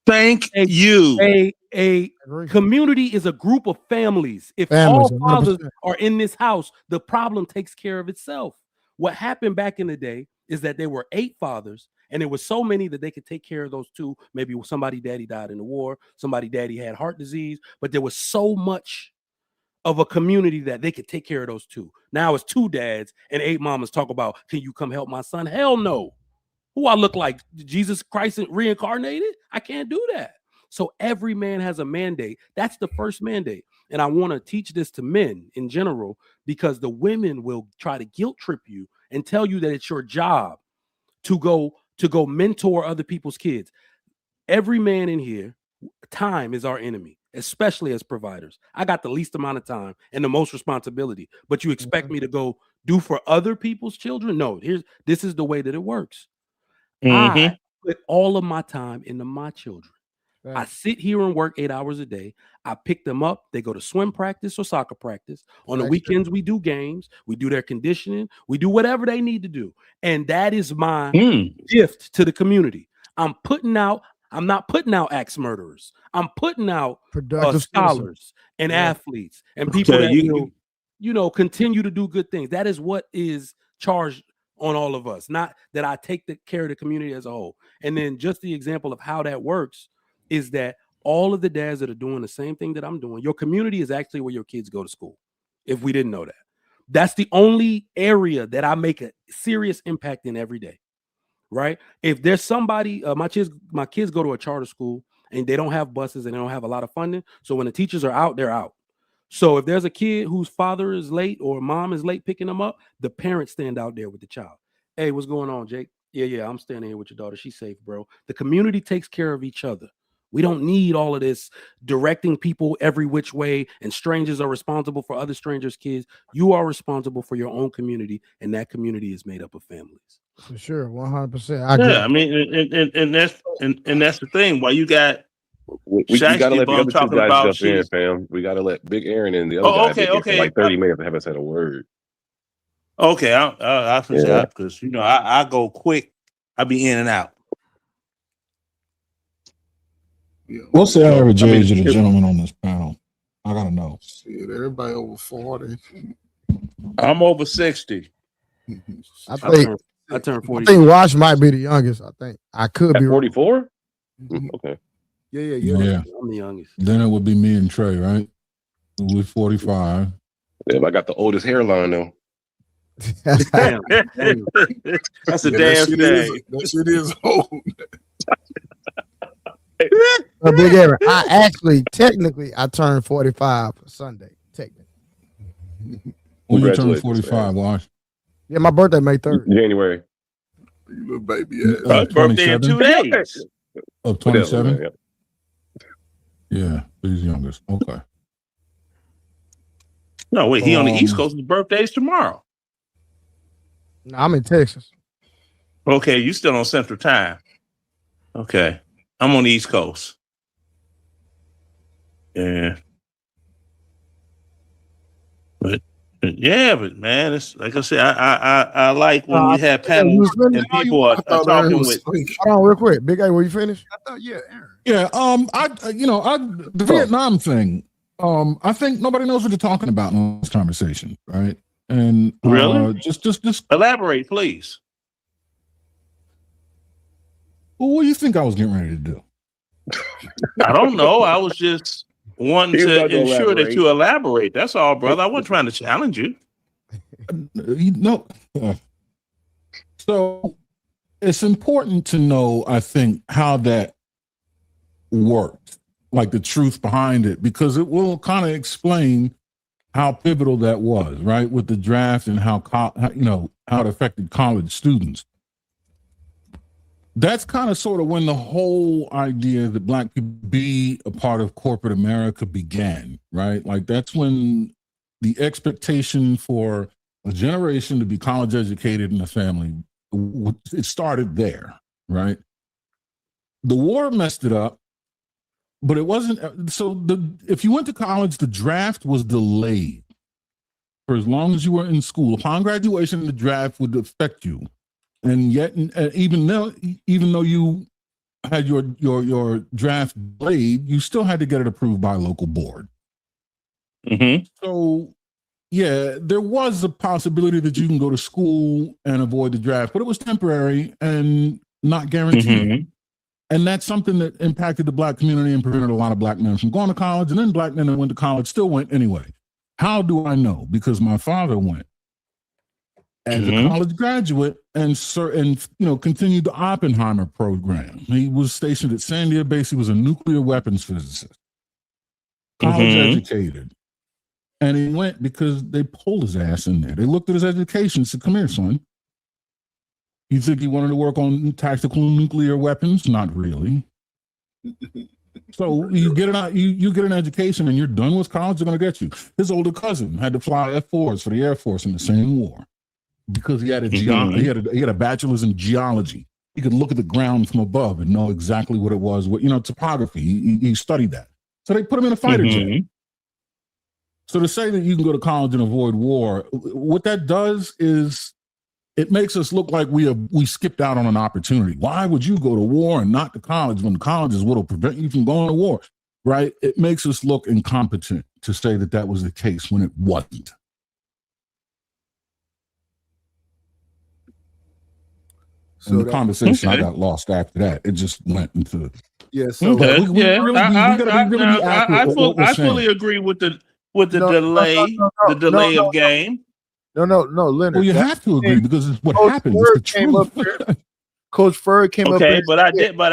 Thank you. A community is a group of families. If Families, all fathers 100%. are in this house, the problem takes care of itself. What happened back in the day is that there were 8 fathers, and there were so many that they could take care of those 2. Maybe somebody daddy died in the war, somebody daddy had heart disease, but there was so much of a community that they could take care of those 2. Now it's 2 dads and 8 mamas talk about, can you come help my son? Hell no. Who I look like, Jesus Christ reincarnated? I can't do that. So every man has a mandate. That's the first mandate. And I want to teach this to men in general, because the women will try to guilt trip you and tell you that it's your job to go mentor other people's kids. Every man in here, time is our enemy, especially as providers. I got the least amount of time and the most responsibility, but you expect me to go do for other people's children? No, this is the way that it works. I put all of my time into my children. I sit here and work 8 hours a day. I pick them up. They go to swim practice or soccer practice. On the weekends, we do games. We do their conditioning. We do whatever they need to do. And that is my gift to the community. I'm not putting out axe murderers. I'm putting out scholars and athletes and people that will, continue to do good things. That is what is charged on all of us, not that I take the care of the community as a whole. And then just the example of how that works is that all of the dads that are doing the same thing that I'm doing, your community is actually where your kids go to school. If we didn't know that, that's the only area that I make a serious impact in every day. Right? If there's somebody, my kids go to a charter school and they don't have buses and they don't have a lot of funding. So when the teachers are out, they're out. So if there's a kid whose father is late or mom is late picking them up, the parents stand out there with the child. Hey, what's going on, Jake? Yeah, I'm standing here with your daughter. She's safe, bro. The community takes care of each other. We don't need all of this directing people every which way, and strangers are responsible for other strangers' kids. You are responsible for your own community, and that community is made up of families. For sure, 100%. I mean, and that's the thing. Why you got we gotta let the other 2 guys jump in, fam. We gotta let Big Aaron and the other guy for like 30 minutes to have us had a word. Okay, I forgot because I go quick. I be in and out. What's the average age of the gentleman on this panel? I gotta know. Shit, everybody over 40. I'm over 60. I turned 40. I think Wash might be the youngest. I think I could be 44. Okay. Yeah. I'm the youngest. Then it would be me and Trey, right? We're 45. Yeah, I got the oldest hairline though. Damn. That's a damn shame. That shit is old. Big Aaron, technically, I turned 45 for Sunday. Technically. When you turn 45, Wash? Yeah, my birthday May 3rd. January. You little baby ass. Birthday in 2 days. Of 27? Yeah, he's youngest. Okay. No, wait, he on the East Coast. His birthday's tomorrow. No, I'm in Texas. Okay, you still on Central Time. Okay. I'm on the East Coast. Yeah. But Yeah, but man, it's like I said, I like when you have You panels was finished? and people are thought Aaron talking was with. asleep. Hold on, real quick. Big A, were you finished? I thought, yeah, Aaron. Yeah, the Vietnam thing. I think nobody knows what they're talking about in this conversation, right? And Really? just Elaborate, please. what do you think I was getting ready to do? I don't know. I was just wanting He was to not gonna ensure that elaborate. you elaborate. That's all, brother. I wasn't trying to challenge you. No. So it's important to know, I think, how that worked, like the truth behind it, because it will kind of explain how pivotal that was, right, with the draft and how it affected college students. That's kind of sort of when the whole idea that Black people be a part of corporate America began, right? Like that's when the expectation for a generation to be college educated in a family, it started there, right? The war messed it up, but it wasn't. So if you went to college, the draft was delayed for as long as you were in school. Upon graduation, the draft would affect you. And yet, even though you had your draft delayed, you still had to get it approved by a local board. Mm-hmm. So, yeah, there was a possibility that you can go to school and avoid the draft, but it was temporary and not guaranteed. Mm-hmm. And that's something that impacted the Black community and prevented a lot of Black men from going to college. And then Black men that went to college still went anyway. How do I know? Because my father went as a college graduate and continued the Oppenheimer program. He was stationed at Sandia Base. He was a nuclear weapons physicist, college educated. And he went because they pulled his ass in there. They looked at his education and said, come here, son. You think he wanted to work on tactical nuclear weapons? Not really. So you get an education and you're done with college, they're going to get you. His older cousin had to fly F-4s for the Air Force in the same war, because he had he had a bachelor's in geology. He could look at the ground from above and know exactly what it was. Topography. He studied that. So they put him in a fighter jet. So to say that you can go to college and avoid war, what that does is it makes us look like we skipped out on an opportunity. Why would you go to war and not to college when college is what will prevent you from going to war, right? It makes us look incompetent to say that was the case when it wasn't. So the conversation I got lost after that. It just went into yeah. So I fully agree with the delay of game. No, Leonard. Well, you have to agree because it's what happens. It's the truth. Coach Ferg came up. Okay, but I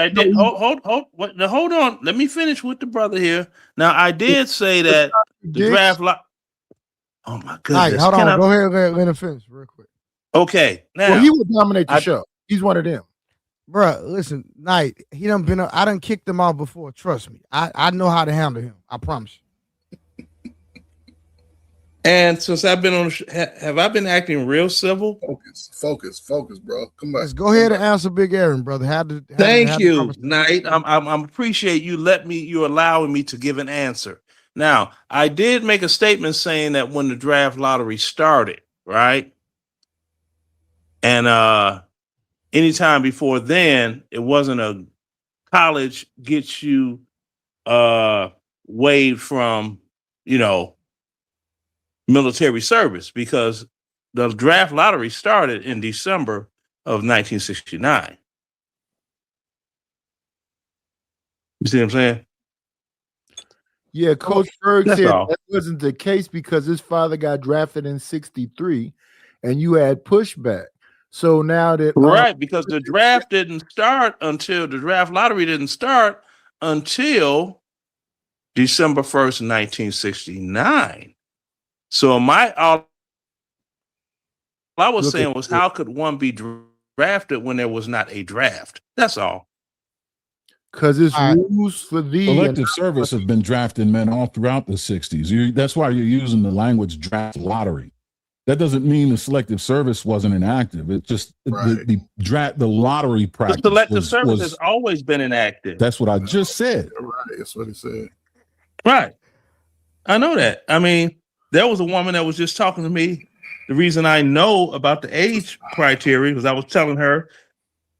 did. Hold on. Let me finish with the brother here. Now, I did say that the draft. Oh my goodness! Hold on. Go ahead. Let him finish real quick. Okay. Now he would dominate the show. He's one of them. Bruh, listen, Knight, he done been. I done kicked him out before. Trust me. I know how to handle him. I promise you. And since I've been on, have I been acting real civil? Focus, bro. Come on. Let's go ahead and answer Big Aaron, brother. Thank you, Knight. I'm appreciate you allowing me to give an answer. Now, I did make a statement saying that when the draft lottery started, right? And anytime before then, it wasn't a college gets you waived from, military service, because the draft lottery started in December of 1969. You see what I'm saying? Yeah, Coach Ferg said that wasn't the case because his father got drafted in '63 and you had pushback. So now that right, because the draft lottery didn't start until December 1st, 1969. So all I was saying was, how could one be drafted when there was not a draft? That's all. Because it's rules for the elective service have been drafting men all throughout the 60s. That's why you're using the language draft lottery. That doesn't mean the selective service wasn't inactive. It's just the lottery practice. The selective service has always been inactive. That's what I just said. Right, that's what he said. Right. I know that. I mean, There was a woman that was just talking to me. The reason I know about the age criteria was I was telling her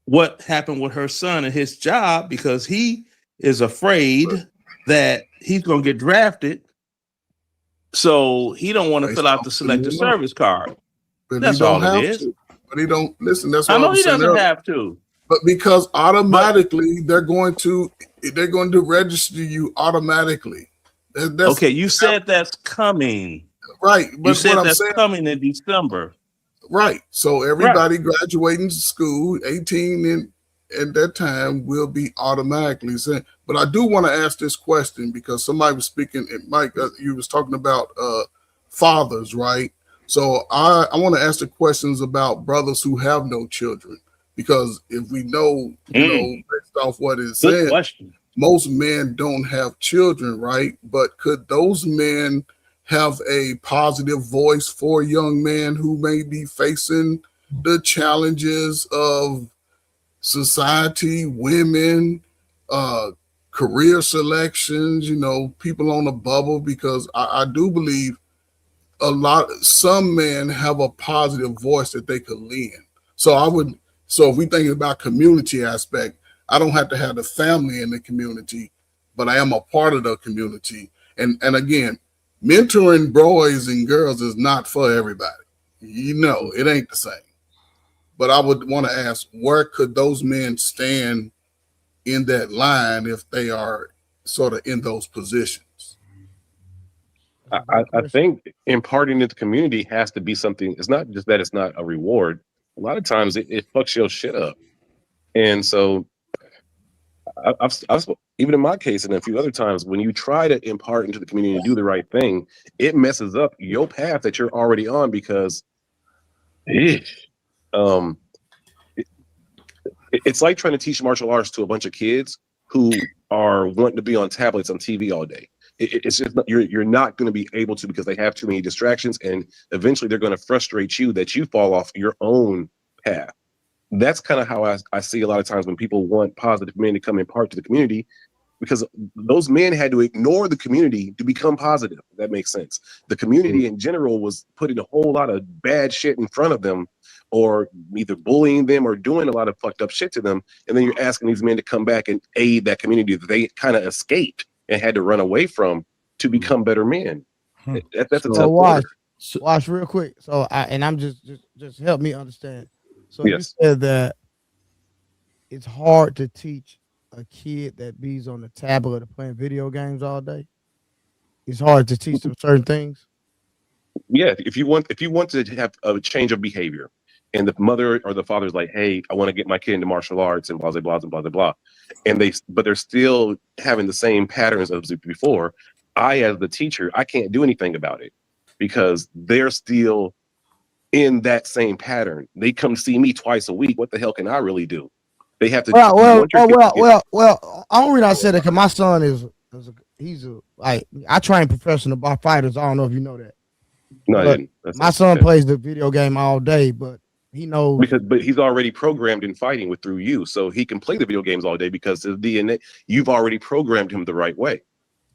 what happened with her son and his job because he is afraid that he's going to get drafted. So he don't want to fill out the selective service card. But That's he don't all it have is. to. But he don't listen. That's I what know I'm he saying doesn't earlier. have to. But because automatically they're going to register you automatically. That's Okay, you said that's coming. right. But You said what I'm that's saying, coming in December. right. So everybody graduating school, 18 in at that time will be automatically sent. But I do want to ask this question because somebody was speaking, and Mike, you was talking about fathers, right? So I want to ask the questions about brothers who have no children, because if we know, based off what it said, most men don't have children, right? But could those men have a positive voice for young men who may be facing the challenges of society, women, career selections, people on the bubble? Because I do believe some men have a positive voice that they could lend. So if we think about community aspect, I don't have to have the family in the community, but I am a part of the community. And again, mentoring boys and girls is not for everybody. It ain't the same. But I would want to ask, where could those men stand in that line if they are sort of in those positions? I think imparting to the community has to be something. It's not just that it's not a reward. A lot of times it fucks your shit up. And so I've even in my case and a few other times, when you try to impart into the community and do the right thing, it messes up your path that you're already on because it's like trying to teach martial arts to a bunch of kids who are wanting to be on tablets on TV all day. It's just you're not going to be able to because they have too many distractions, and eventually they're going to frustrate you that you fall off your own path. That's kind of how I see a lot of times when people want positive men to come impart to the community, because those men had to ignore the community to become positive. If that makes sense. The community in general was putting a whole lot of bad shit in front of them, or either bullying them or doing a lot of fucked up shit to them. And then you're asking these men to come back and aid that community that they kind of escaped and had to run away from to become better men. That's a tough order. Watch real quick. So I'm just help me understand. So Yes. You said that it's hard to teach a kid that be's on the tablet or playing video games all day. It's hard to teach them certain things. Yeah, if you want to have a change of behavior, and the mother or the father's like, hey, I want to get my kid into martial arts and blah blah blah blah blah blah, and they're still having the same patterns as before. As the teacher, I can't do anything about it because they're still in that same pattern. They come see me twice a week. What the hell can I really do? They have to. Well. Only reason I said it because my son he's like, I train professional fighters. I don't know if you know that. No, I didn't. My son plays the video game all day, but he knows but he's already programmed in fighting through you, so he can play the video games all day because of DNA. You've already programmed him the right way.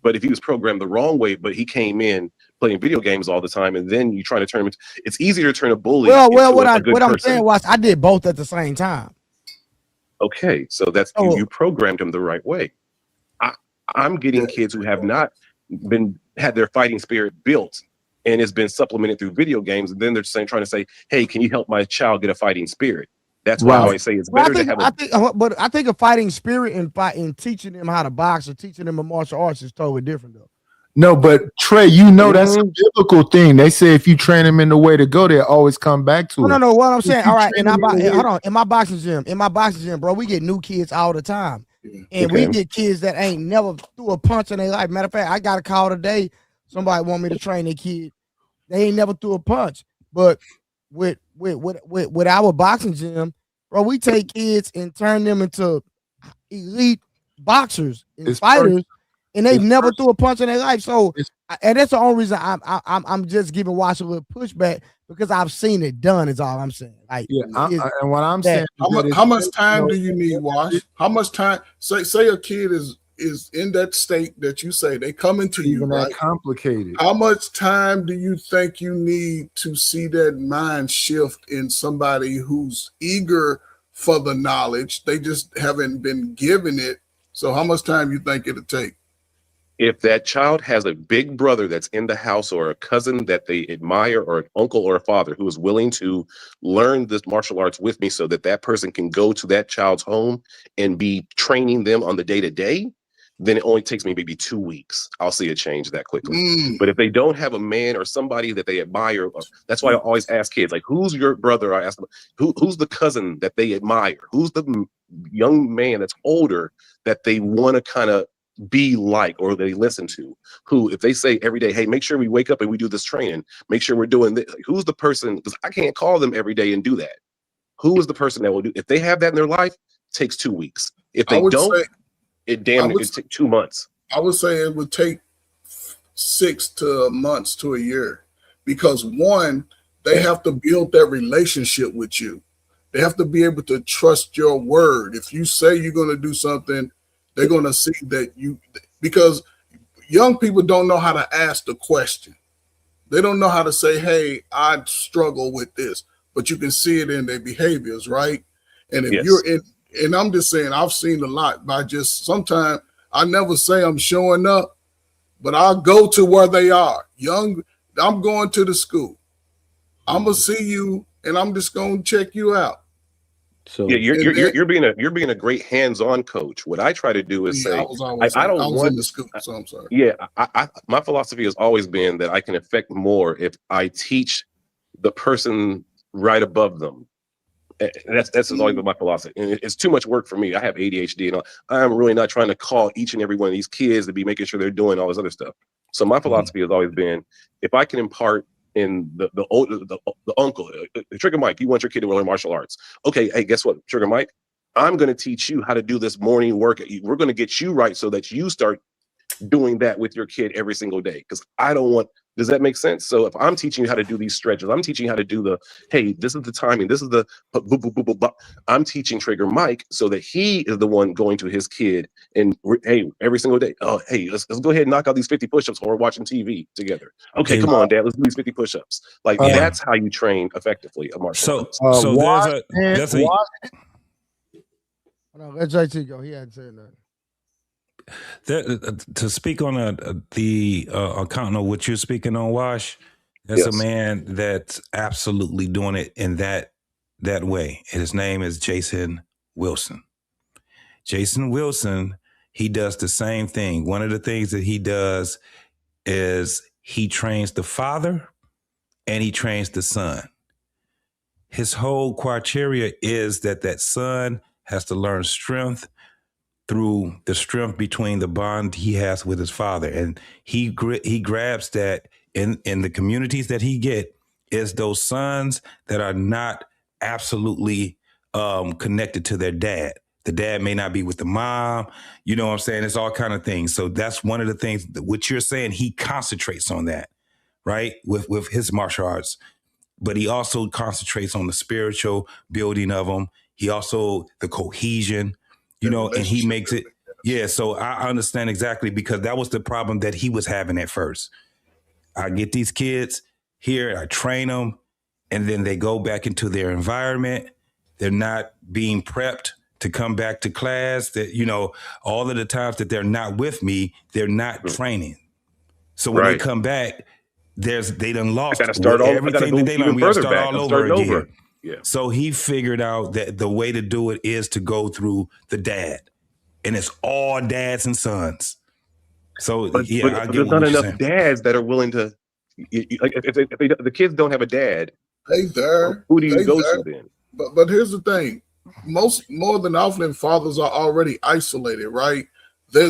But if he was programmed the wrong way, but he came in playing video games all the time, and then you try to turn him, it's easier to turn a bully. What I'm saying was I did both at the same time. Okay, so that's you programmed him the right way. I'm getting kids who have not had their fighting spirit built, and it's been supplemented through video games, and then they're trying to say, "Hey, can you help my child get a fighting spirit?" That's why I always say it's better to have. I think a fighting spirit and teaching them how to box or teaching them a martial arts is totally different, though. No, but Trey, that's a biblical thing. They say if you train them in the way to go, they'll always come back to it. No. What I'm saying, all right. Hold on. In my boxing gym, bro, we get new kids all the time, and we get kids that ain't never threw a punch in their life. Matter of fact, I got a call today. Somebody want me to train their kid. They ain't never threw a punch, but with our boxing gym, bro, we take kids and turn them into elite boxers and fighters. And they've never threw a punch in their life. So, and that's the only reason I'm just giving Wash a little pushback because I've seen it done. Is all I'm saying. Like, and what I'm saying, how much time do you need, Wash? How much time? Say a kid is is in that state that you say they come into you, Even right? that complicated. How much time do you think you need to see that mind shift in somebody who's eager for the knowledge? They just haven't been given it. So how much time you think it'll take? If that child has a big brother that's in the house, or a cousin that they admire, or an uncle or a father who is willing to learn this martial arts with me, so that that person can go to that child's home and be training them on the day-to-day, then it only takes me maybe 2 weeks. I'll see a change that quickly. But if they don't have a man or somebody that they admire, that's why I always ask kids, like, who's your brother? I ask them, who's the cousin that they admire? Who's the young man that's older that they want to kind of be like, or they listen to, who, if they say every day, hey, make sure we wake up and we do this training, make sure we're doing this, like, who's the person? Because I can't call them every day and do that. Who is the person that will do? If they have that in their life, it takes 2 weeks. If they don't, it take 2 months. I would say it would take 6 months to a year, because one, they have to build that relationship with you. They have to be able to trust your word. If you say you're going to do something, they're going to see that you, because young people don't know how to ask the question. They don't know how to say, hey, I struggle with this, but you can see it in their behaviors, right? And if you're in, and I'm just saying, I've seen a lot by just sometimes I never say I'm showing up, but I'll go to where they are. Young, I'm going to the school. I'm going to see you and I'm just going to check you out. So yeah, you're being a great hands-on coach. What I try to do is say, I was in the school, so I'm sorry. Yeah, my philosophy has always been that I can affect more if I teach the person right above them. And that's always been my philosophy. And it's too much work for me. I have ADHD, and I'm really not trying to call each and every one of these kids to be making sure they're doing all this other stuff. So my philosophy has always been, if I can impart in the uncle, Trigger Mike, you want your kid to learn martial arts. Okay, hey, guess what, Trigger Mike? I'm going to teach you how to do this morning workout. We're going to get you right so that you start doing that with your kid every single day. Because I don't want, does that make sense? So if I'm teaching you how to do these stretches, I'm teaching you how to do the, hey, this is the timing, this is the, I'm teaching Trigger Mike so that he is the one going to his kid and, hey, every single day, oh, hey, let's go ahead and knock out these 50 push-ups while we're watching TV together. Okay, come on, Dad, let's do these 50 push-ups. Like, that's how you train effectively a martial arts. So there's a Hold on, let JT go. He hadn't said nothing. To speak on the account of what you're speaking on, Wash, there's a man that's absolutely doing it in that way. And his name is Jason Wilson. Jason Wilson, he does the same thing. One of the things that he does is he trains the father and he trains the son. His whole criteria is that son has to learn strength through the strength between the bond he has with his father. And he grabs that in the communities that he get is those sons that are not absolutely connected to their dad. The dad may not be with the mom. You know what I'm saying? It's all kind of things. So that's one of the things that what you're saying, he concentrates on that, right? With his martial arts. But he also concentrates on the spiritual building of them. He also, the cohesion, you know, and he makes it. Yeah. So I understand exactly, because that was the problem that he was having at first. I get these kids here, I train them, and then they go back into their environment. They're not being prepped to come back to class. That, you know, all of the times that they're not with me, they're not training. So when they come back, they done lost everything that they learned. We got to start all over again. Yeah. So he figured out that the way to do it is to go through the dad, and it's all dads and sons. So I get there's what not you're enough saying. dads that are willing to. Like if the kids don't have a dad, who do you go to then? But here's the thing: more than often, fathers are already isolated, right? The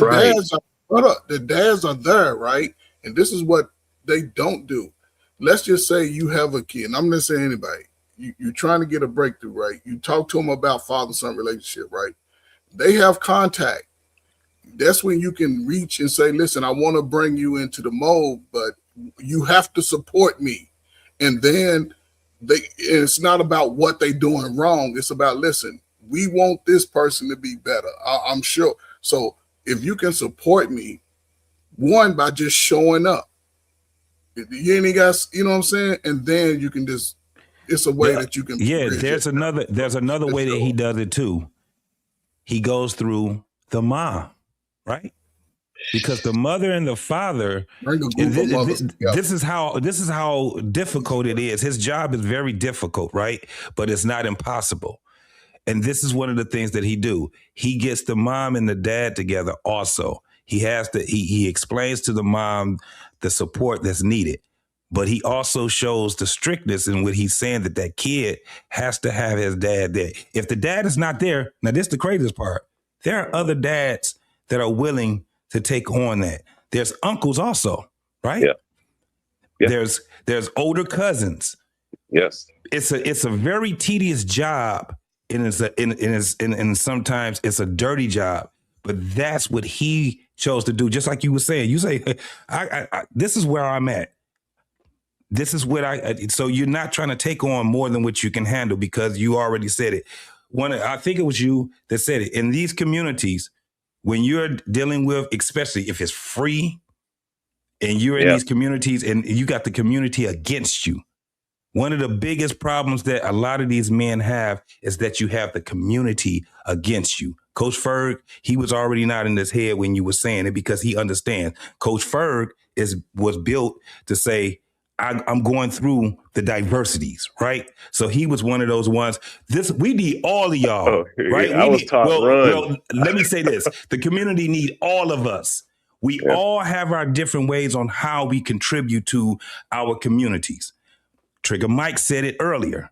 dads are there, right? And this is what they don't do. Let's just say you have a kid, and I'm not saying anybody. You're trying to get a breakthrough, right? You talk to them about father-son relationship, right? They have contact. That's when you can reach and say, listen, I want to bring you into the mold, but you have to support me. And then it's not about what they're doing wrong. It's about, listen, we want this person to be better. I'm sure. So if you can support me, one, by just showing up, you ain't got, you know what I'm saying, and then you can just, it's a way that you can. Yeah, there's another way that he does it too. He goes through the mom, right? Because the mother and the father, this is how difficult it is. His job is very difficult, right? But it's not impossible. And this is one of the things that he do. He gets the mom and the dad together also. He explains to the mom the support that's needed. But he also shows the strictness in what he's saying, that kid has to have his dad there. If the dad is not there, now this is the craziest part. There are other dads that are willing to take on that. There's uncles also, right? Yeah. There's older cousins. Yes. It's a very tedious job, and sometimes it's a dirty job. But that's what he chose to do. Just like you were saying, you say, I this is where I'm at. This is what so you're not trying to take on more than what you can handle, because you already said it. I think it was you that said it. In these communities, when you're dealing with, especially if it's free and you're in these communities and you got the community against you, one of the biggest problems that a lot of these men have is that you have the community against you. Coach Ferg, he was already nodding his head when you were saying it, because he understands. Coach Ferg was built to say, I'm going through the diversities, right? So he was one of those ones. We need all of y'all, right? I was taught well, let me say this. The community need all of us. We all have our different ways on how we contribute to our communities. Trigger Mike said it earlier.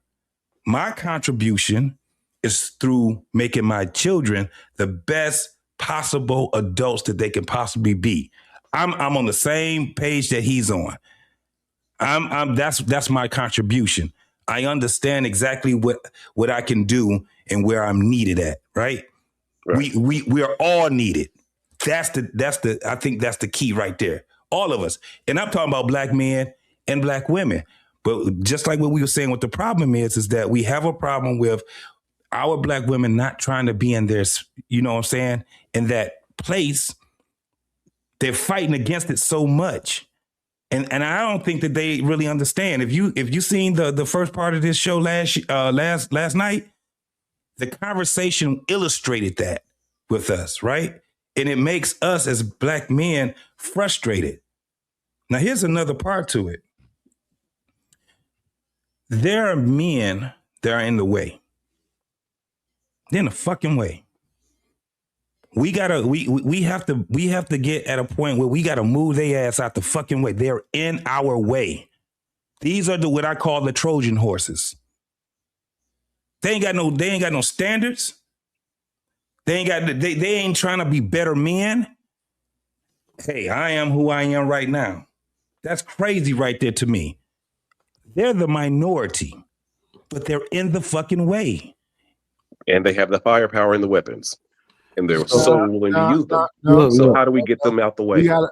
My contribution is through making my children the best possible adults that they can possibly be. I'm on the same page that he's on. That's my contribution. I understand exactly what I can do and where I'm needed at, right? We are all needed. I think that's the key right there. All of us. And I'm talking about black men and black women. But just like what we were saying, what the problem is that we have a problem with our black women not trying to be in their, you know what I'm saying, in that place. They're fighting against it so much. And I don't think that they really understand. If you seen the first part of this show last night, the conversation illustrated that with us, right? And it makes us as black men frustrated. Now here's another part to it. There are men that are in the way. They're in the fucking way. We have to get at a point where we gotta move their ass out the fucking way. They're in our way. These are what I call the Trojan horses. They ain't got no standards. They ain't trying to be better men. Hey, I am who I am right now. That's crazy right there to me. They're the minority, but they're in the fucking way. And they have the firepower and the weapons. And they're so willing to use them. So how do we get them out the way? Let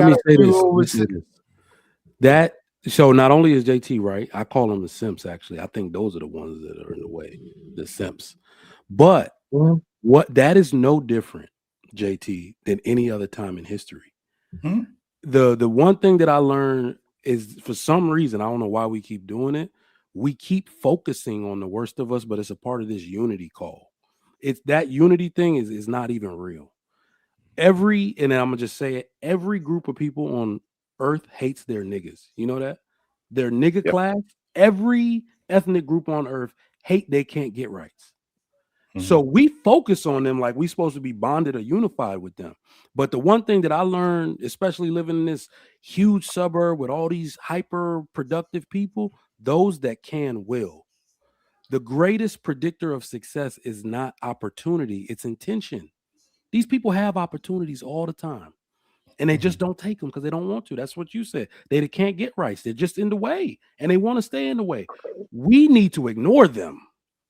me say this. That so not only is JT right, I call them the simps. Actually, I think those are the ones that are in the way, the simps. But what that is no different, JT, than any other time in history. Mm-hmm. The one thing that I learned is, for some reason, I don't know why we keep doing it. We keep focusing on the worst of us, but it's a part of this unity call. It's that unity thing is not even real. And I'm gonna just say it, every group of people on earth hates their niggas. You know that? Their nigga class, every ethnic group on earth hate they can't get rights. Mm-hmm. So we focus on them like we're supposed to be bonded or unified with them. But the one thing that I learned, especially living in this huge suburb with all these hyper productive people, those that can will. The greatest predictor of success is not opportunity, it's intention. These people have opportunities all the time, and they just don't take them because they don't want to. That's what you said. They can't get rights. They're just in the way, and they want to stay in the way. We need to ignore them.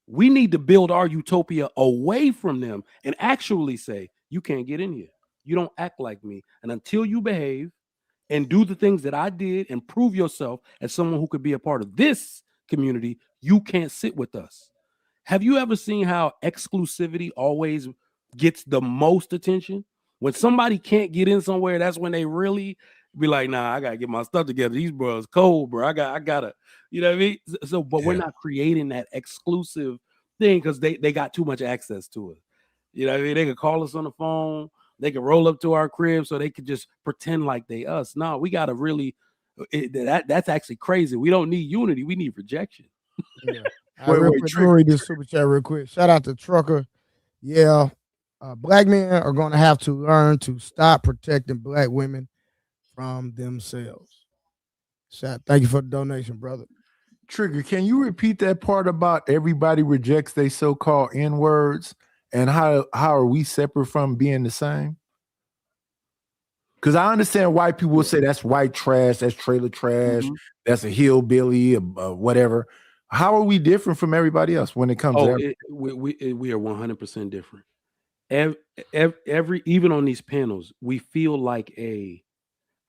We need to build our utopia away from them and actually say, you can't get in here. You don't act like me. And until you behave and do the things that I did and prove yourself as someone who could be a part of this community, you can't sit with us. Have you ever seen how exclusivity always gets the most attention. When somebody can't get in somewhere, that's when they really be like, nah, I gotta get my stuff together. These bros cold, bro. I gotta, you know what I mean? So, but we're not creating that exclusive thing because they got too much access to it. You know what I mean? They could call us on the phone, they could roll up to our crib, so they could just pretend like they us. No, we gotta really that's actually crazy. We don't need unity, we need rejection. Yeah. Real quick, let me read this super chat real quick. Shout out to Trucker. Yeah. Black men are going to have to learn to stop protecting black women from themselves. Thank you for the donation, brother. Trigger, can you repeat that part about everybody rejects they so-called N-words, and how are we separate from being the same? Because I understand white people will say that's white trash, that's trailer trash, that's a hillbilly, whatever. How are we different from everybody else when it comes to we are 100% different. Every even on these panels, we feel like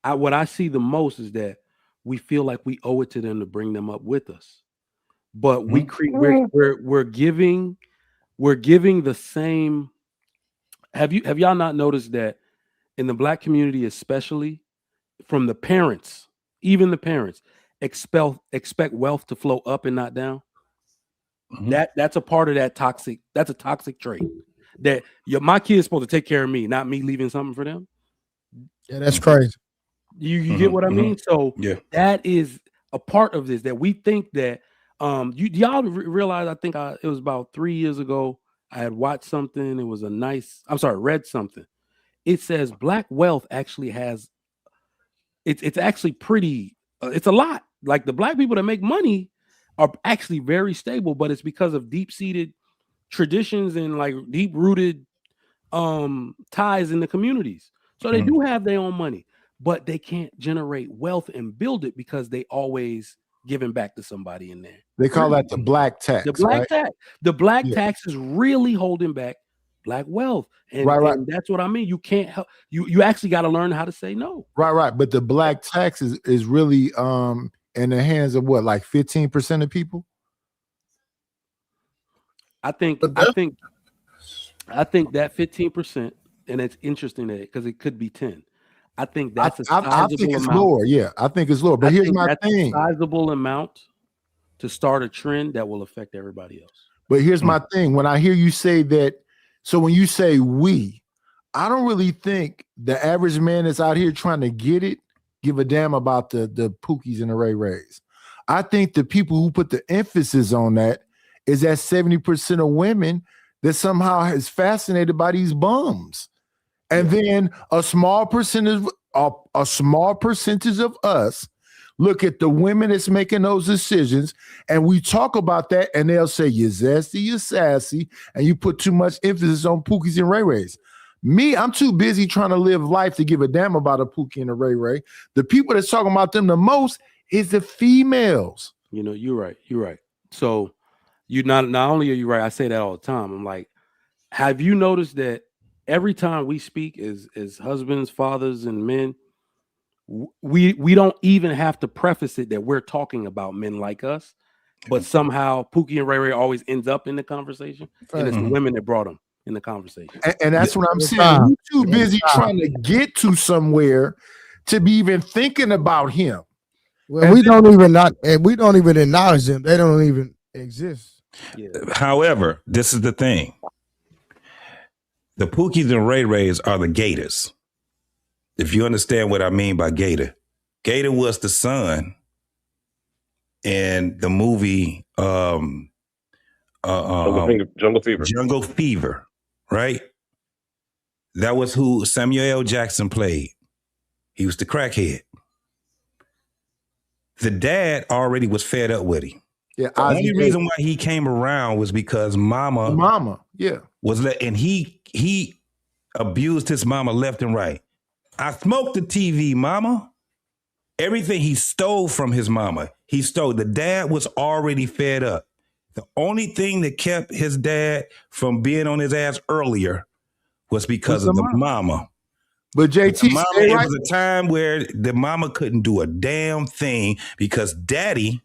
what I see the most is that we feel like we owe it to them to bring them up with us. But we're giving the same. Have y'all not noticed that in the black community, especially from the parents, even the parents expect wealth to flow up and not down? That's a part of that toxic. That's a toxic trait. That my kid's supposed to take care of me, not me leaving something for them. Yeah, that's crazy. You get what I mean? So that is a part of this, that we think that y'all realize, I think it was about 3 years ago, I had watched something. It was read something. It says black wealth actually has it's actually pretty it's a lot. Like the black people that make money are actually very stable, but it's because of deep-seated traditions and like deep-rooted ties in the communities. So they do have their own money, but they can't generate wealth and build it because they always giving back to somebody in there. They call that the black tax. The black tax. The black tax is really holding back black wealth. And that's what I mean. You can't help you actually got to learn how to say no. Right. But the black tax is really in the hands of what, like 15% of people? I think that 15%, and it's interesting that because it could be 10. I think that's a sizable I think it's amount. lower. Yeah, I think it's lower. But here's my thing: a sizable amount to start a trend that will affect everybody else. But here's my thing: when I hear you say that, so when you say we, I don't really think the average man that's out here trying to get it give a damn about the Pookies and the Ray Rays. I think the people who put the emphasis on that is that 70% of women that somehow is fascinated by these bums. And then a small percentage of us look at the women that's making those decisions, and we talk about that, and they'll say, you're zesty, you're sassy, and you put too much emphasis on Pookies and Ray Rays. Me, I'm too busy trying to live life to give a damn about a Pookie and a Ray Ray. The people that's talking about them the most is the females. You know, you're right. So you not only are you right, I say that all the time. I'm like, have you noticed that every time we speak as husbands, fathers, and men, we don't even have to preface it that we're talking about men like us, but somehow Pookie and Ray Ray always ends up in the conversation, and it's the women that brought them in the conversation. And that's what I'm saying. You're too busy trying to get to somewhere to be even thinking about him. Well, we don't even acknowledge them. They don't even exist. Yeah. However, this is the thing. The Pookies and Ray Rays are the Gators. If you understand what I mean by Gator. Gator was the son in the movie Jungle Fever, right? That was who Samuel L. Jackson played. He was the crackhead. The dad already was fed up with him. Yeah, the only reason why he came around was because mama was and he abused his mama left and right. I smoked the TV, mama. Everything he stole from his mama, he stole. The dad was already fed up. The only thing that kept his dad from being on his ass earlier was because of the mama. But JT, it was a time where the mama couldn't do a damn thing because daddy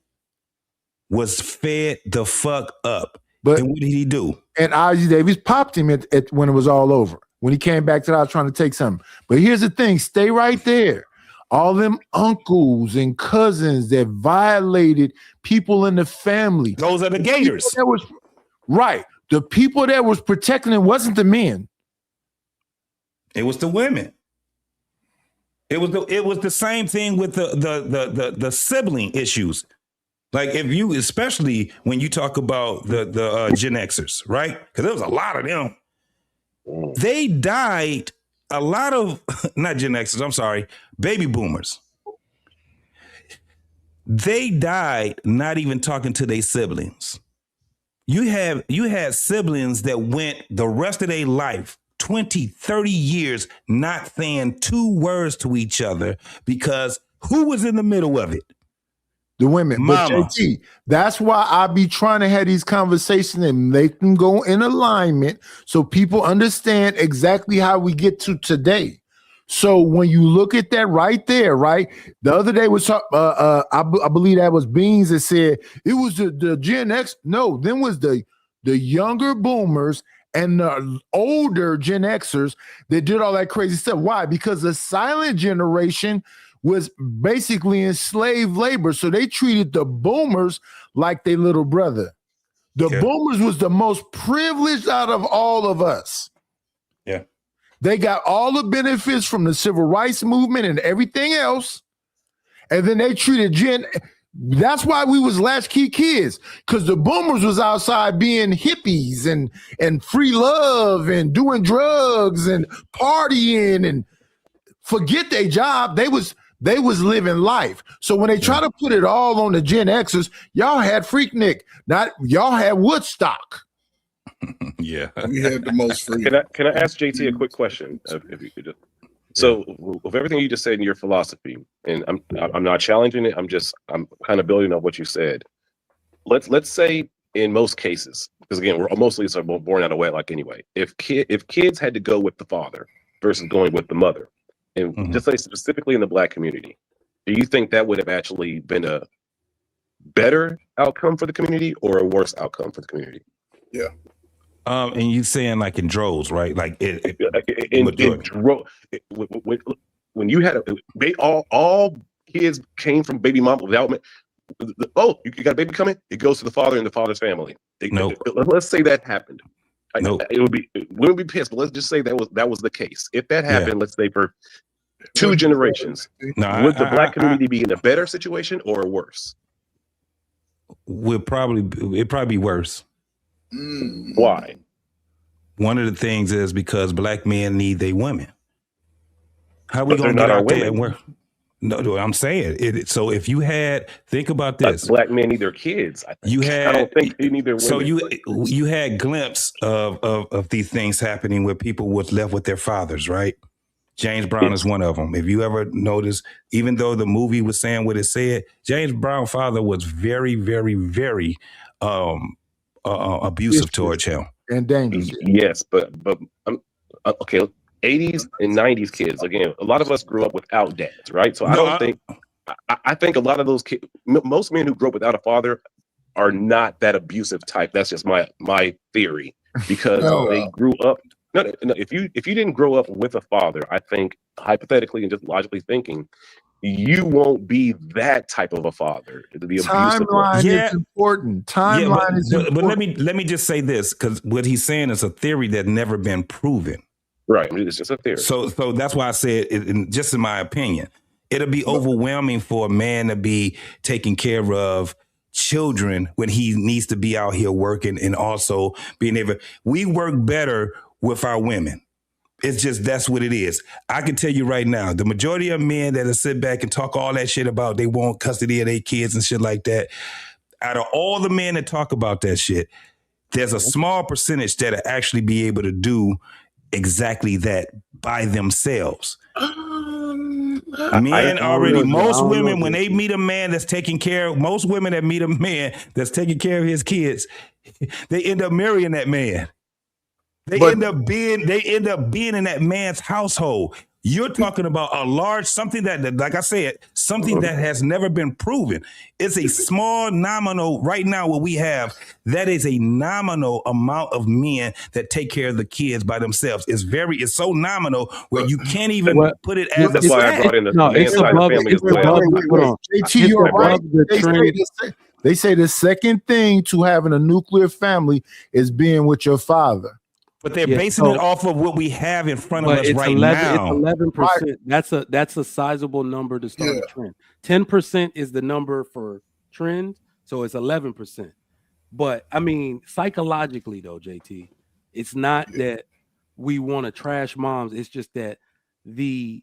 was fed the fuck up. But and what did he do? And Ozzie Davis popped him at when it was all over. When he came back to the house trying to take something. But here's the thing: stay right there. All them uncles and cousins that violated people in the family. Those are the gators. That was right. The people that was protecting it wasn't the men. It was the women. It was the same thing with the sibling issues. Like if you, especially when you talk about the Gen Xers, right? Because there was a lot of them. They died. A lot of not Gen Xers. I'm sorry, baby boomers. They died not even talking to their siblings. You had siblings that went the rest of their life, 20, 30 years, not saying 2 words to each other because who was in the middle of it? The women. Mama. But JT, that's why I be trying to have these conversations and make them go in alignment so people understand exactly how we get to today. So when you look at that right there, right? The other day was I believe that was Beans that said it was the Gen X. No, then was the younger boomers and the older Gen Xers that did all that crazy stuff. Why? Because the silent generation was basically enslaved labor. So they treated the boomers like their little brother. The boomers was the most privileged out of all of us. Yeah. They got all the benefits from the civil rights movement and everything else. And then they treated that's why we was latchkey kids, because the boomers was outside being hippies and free love and doing drugs and partying and forget their job. They was living life. So when they try to put it all on the Gen Xers, y'all had Freaknik, y'all had Woodstock. Yeah, we had the most free. Can I ask JT a quick question? If you could just, so with everything you just said in your philosophy, and I'm not challenging it. I'm kind of building on what you said. Let's say in most cases, because again, we're mostly born out of wedlock anyway. If kids had to go with the father versus going with the mother, and just say specifically in the Black community, do you think that would have actually been a better outcome for the community or a worse outcome for the community? Yeah. And you saying like in droves, right? Like when you had all kids came from baby mom without you got a baby coming, it goes to the father and the father's family. Let's say that happened. It wouldn't be pissed, but let's just say that was the case. If that happened, let's say for 2 generations, would the Black community be in a better situation or a worse? It'd probably be worse. Why? One of the things is because Black men need their women. How are we going to get out there and work? No, I'm saying it. So if you think about this, Black men need their kids. I don't think they need their women. So you had glimpse of these things happening where people was left with their fathers, right? James Brown is one of them. If you ever notice, even though the movie was saying what it said, James Brown's father was very, very, very abusive towards him and dangerous. Yes, but okay. 80s and 90s kids, again, a lot of us grew up without dads, right? So I think a lot of those kids, most men who grew up without a father are not that abusive type. That's just my theory, because they grew up. No, if you didn't grow up with a father, I think hypothetically and just logically thinking, you won't be that type of a father. The timeline is important. Timeline is important. But let me just say this, because what he's saying is a theory that's never been proven. Right, it's just a theory. So that's why I said, just in my opinion, it'll be overwhelming for a man to be taking care of children when he needs to be out here working and also being able. We work better with our women. It's just, that's what it is. I can tell you right now, the majority of men that'll sit back and talk all that shit about they want custody of their kids and shit like that, out of all the men that talk about that shit, there's a small percentage that'll actually be able to do exactly that by themselves. Men already, most women, when they meet a man that's taking care of, most women that meet a man that's taking care of his kids, they end up marrying that man. They end up being in that man's household. You're talking about a large, something that, like I said, something that has never been proven. It's a small nominal right now. What we have, that is a nominal amount of men that take care of the kids by themselves. It's so nominal where you can't even put it as a That's why I stat. brought in the No, man it's side of the above. family It's as well. above. Hold on. JT, It's you're right. above the trend. They say the second thing to having a nuclear family is being with your father. But they're basing it off of what we have in front of us it's right 11, now. It's 11%. That's a sizable number to start a trend. 10% is the number for trend, so it's 11%. But I mean, psychologically though, JT, it's not that we want to trash moms. It's just that the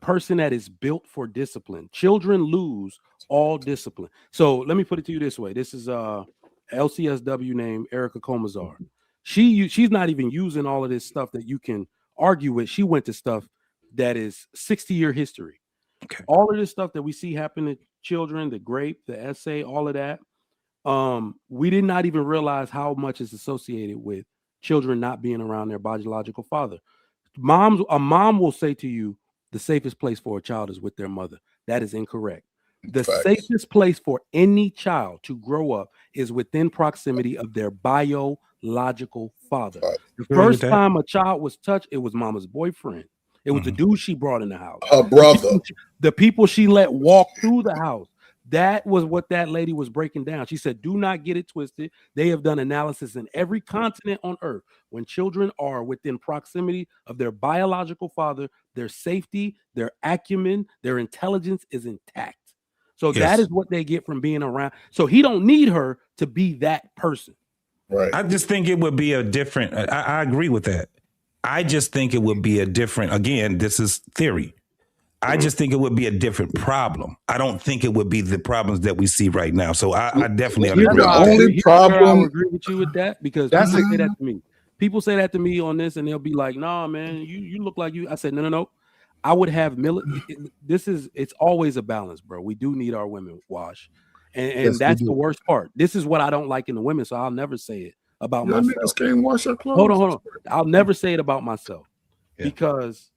person that is built for discipline, children lose all discipline. So let me put it to you this way. This is LCSW named Erica Comazar. She's not even using all of this stuff that you can argue with. She went to stuff that is 60-year history. Okay. All of this stuff that we see happen to children, the grape, the essay, all of that. We did not even realize how much is associated with children not being around their biological father. A mom will say to you, the safest place for a child is with their mother. That is incorrect. The safest place for any child to grow up is within proximity of their biological father. The first time a child was touched, it was mama's boyfriend. It was the dude she brought in the house. Her brother. The people she let walk through the house. That was what that lady was breaking down. She said, do not get it twisted. They have done analysis in every continent on earth. When children are within proximity of their biological father, their safety, their acumen, their intelligence is intact. So that is what they get from being around. So he don't need her to be that person. Right. I just think it would be a different, I agree with that. I just think it would be a different, again, this is theory. I just think it would be a different problem. I don't think it would be the problems that we see right now. So I definitely agree. The only problem. I agree with you with that because people say that to me. People say that to me on this, and they'll be like, "Nah, man, you look like you." I said, "No. I would have it's always a balance, bro. We do need our women wash, and that's the worst part. This is what I don't like in the women, so I'll never say it about myself. Niggas can't wash your clothes. Hold on. I'll never say it about myself because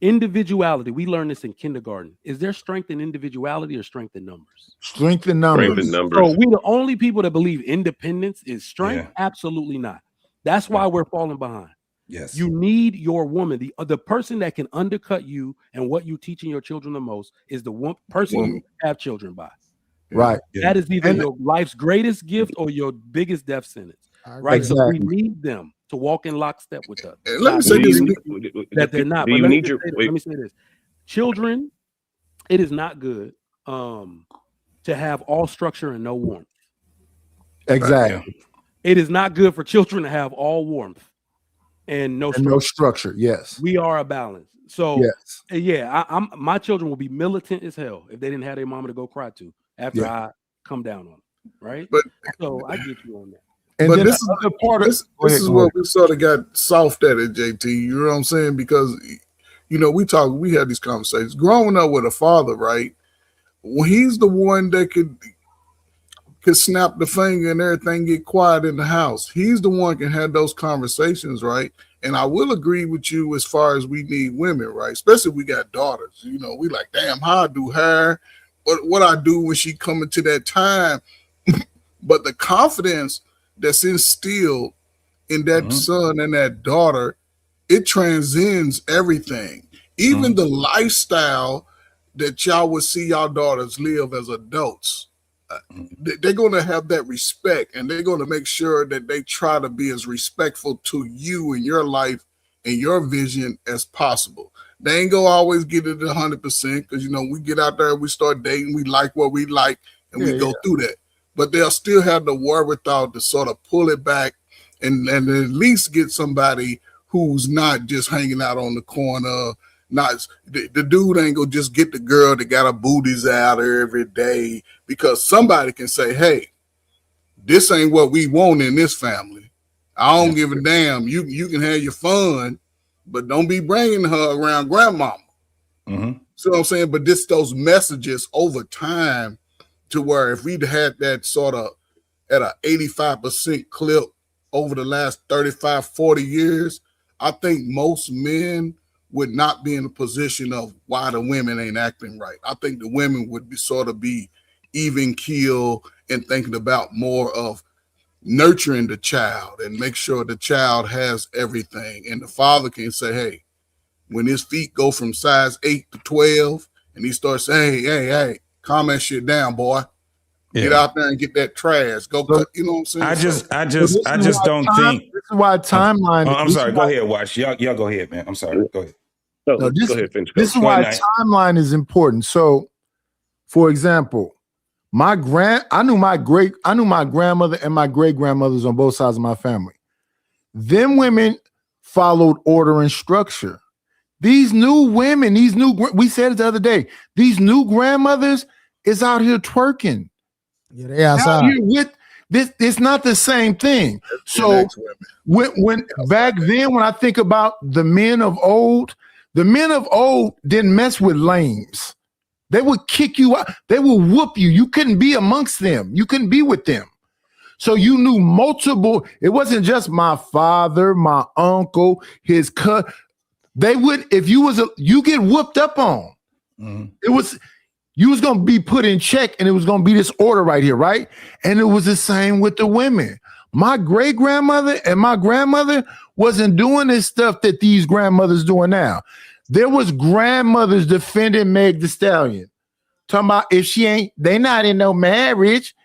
individuality. We learned this in kindergarten. Is there strength in individuality or strength in numbers? Strength in numbers. So we the only people that believe independence is strength. Absolutely not. That's why we're falling behind. Yes. You need your woman. The person that can undercut you and what you teaching your children the most is the one person you have children by. Right. That is either your life's greatest gift or your biggest death sentence. Right. Exactly. So we need them to walk in lockstep with us. Let me say this. That they're not. But let me say this. Children, it is not good to have all structure and no warmth. Exactly. It is not good for children to have all warmth and no structure. Yes. We are a balance. So I'm my children will be militant as hell if they didn't have their mama to go cry to after I come down on them. Right. But so I get you on that. And but then this is part of this is where we sort of got soft at it, JT. You know what I'm saying? Because we had these conversations. Growing up with a father, right? Well, he's the one that could snap the finger and everything get quiet in the house. He's the one can have those conversations, right? And I will agree with you as far as we need women, right? Especially if we got daughters. We like, damn, how I do her, what I do when she come into that time. But the confidence that's instilled in that son and that daughter, it transcends everything. Even the lifestyle that y'all would see y'all daughters live as adults. They're going to have that respect, and they're going to make sure that they try to be as respectful to you and your life and your vision as possible. They ain't going to always get it 100% because, we get out there and we start dating, we like what we like, and we go through that. But they'll still have the wherewithal to sort of pull it back and at least get somebody who's not just hanging out on the corner. Not the dude ain't gonna just get the girl that got her booties out every day because somebody can say, hey, this ain't what we want in this family. I don't give a damn. You can have your fun, but don't be bringing her around grandmama. So what I'm saying, but those messages over time to where if we'd had that sort of at a 85% clip over the last 35, 40 years, I think most men would not be in a position of why the women ain't acting right. I think the women would be even keel and thinking about more of nurturing the child and make sure the child has everything. And the father can say, hey, when his feet go from size 8 to 12 and he starts saying, hey, calm that shit down, boy. Get out there and get that trash. Go cut. You know what I'm saying? I just don't think. This is why timeline. I'm sorry. Go ahead, Wash. Y'all go ahead, man. I'm sorry. Go ahead. No, No, go ahead, finish. This is why timeline is important. So, for example, I knew my grandmother and my great grandmothers on both sides of my family. Them women followed order and structure. These new women, we said it the other day, these new grandmothers is out here twerking. Yeah, they outside. Out here with this, it's not the same thing. So when back then, when I think about the men of old didn't mess with lames. They would kick you out. They would whoop you. You couldn't be amongst them. You couldn't be with them. So you knew multiple. It wasn't just my father, my uncle, his cousin. They would, if you get whooped up on. Mm-hmm. You was going to be put in check, and it was going to be this order right here, right? And it was the same with the women. My great grandmother and my grandmother wasn't doing this stuff that these grandmothers doing now. There was grandmothers defending Meg Thee Stallion, talking about if they not in no marriage,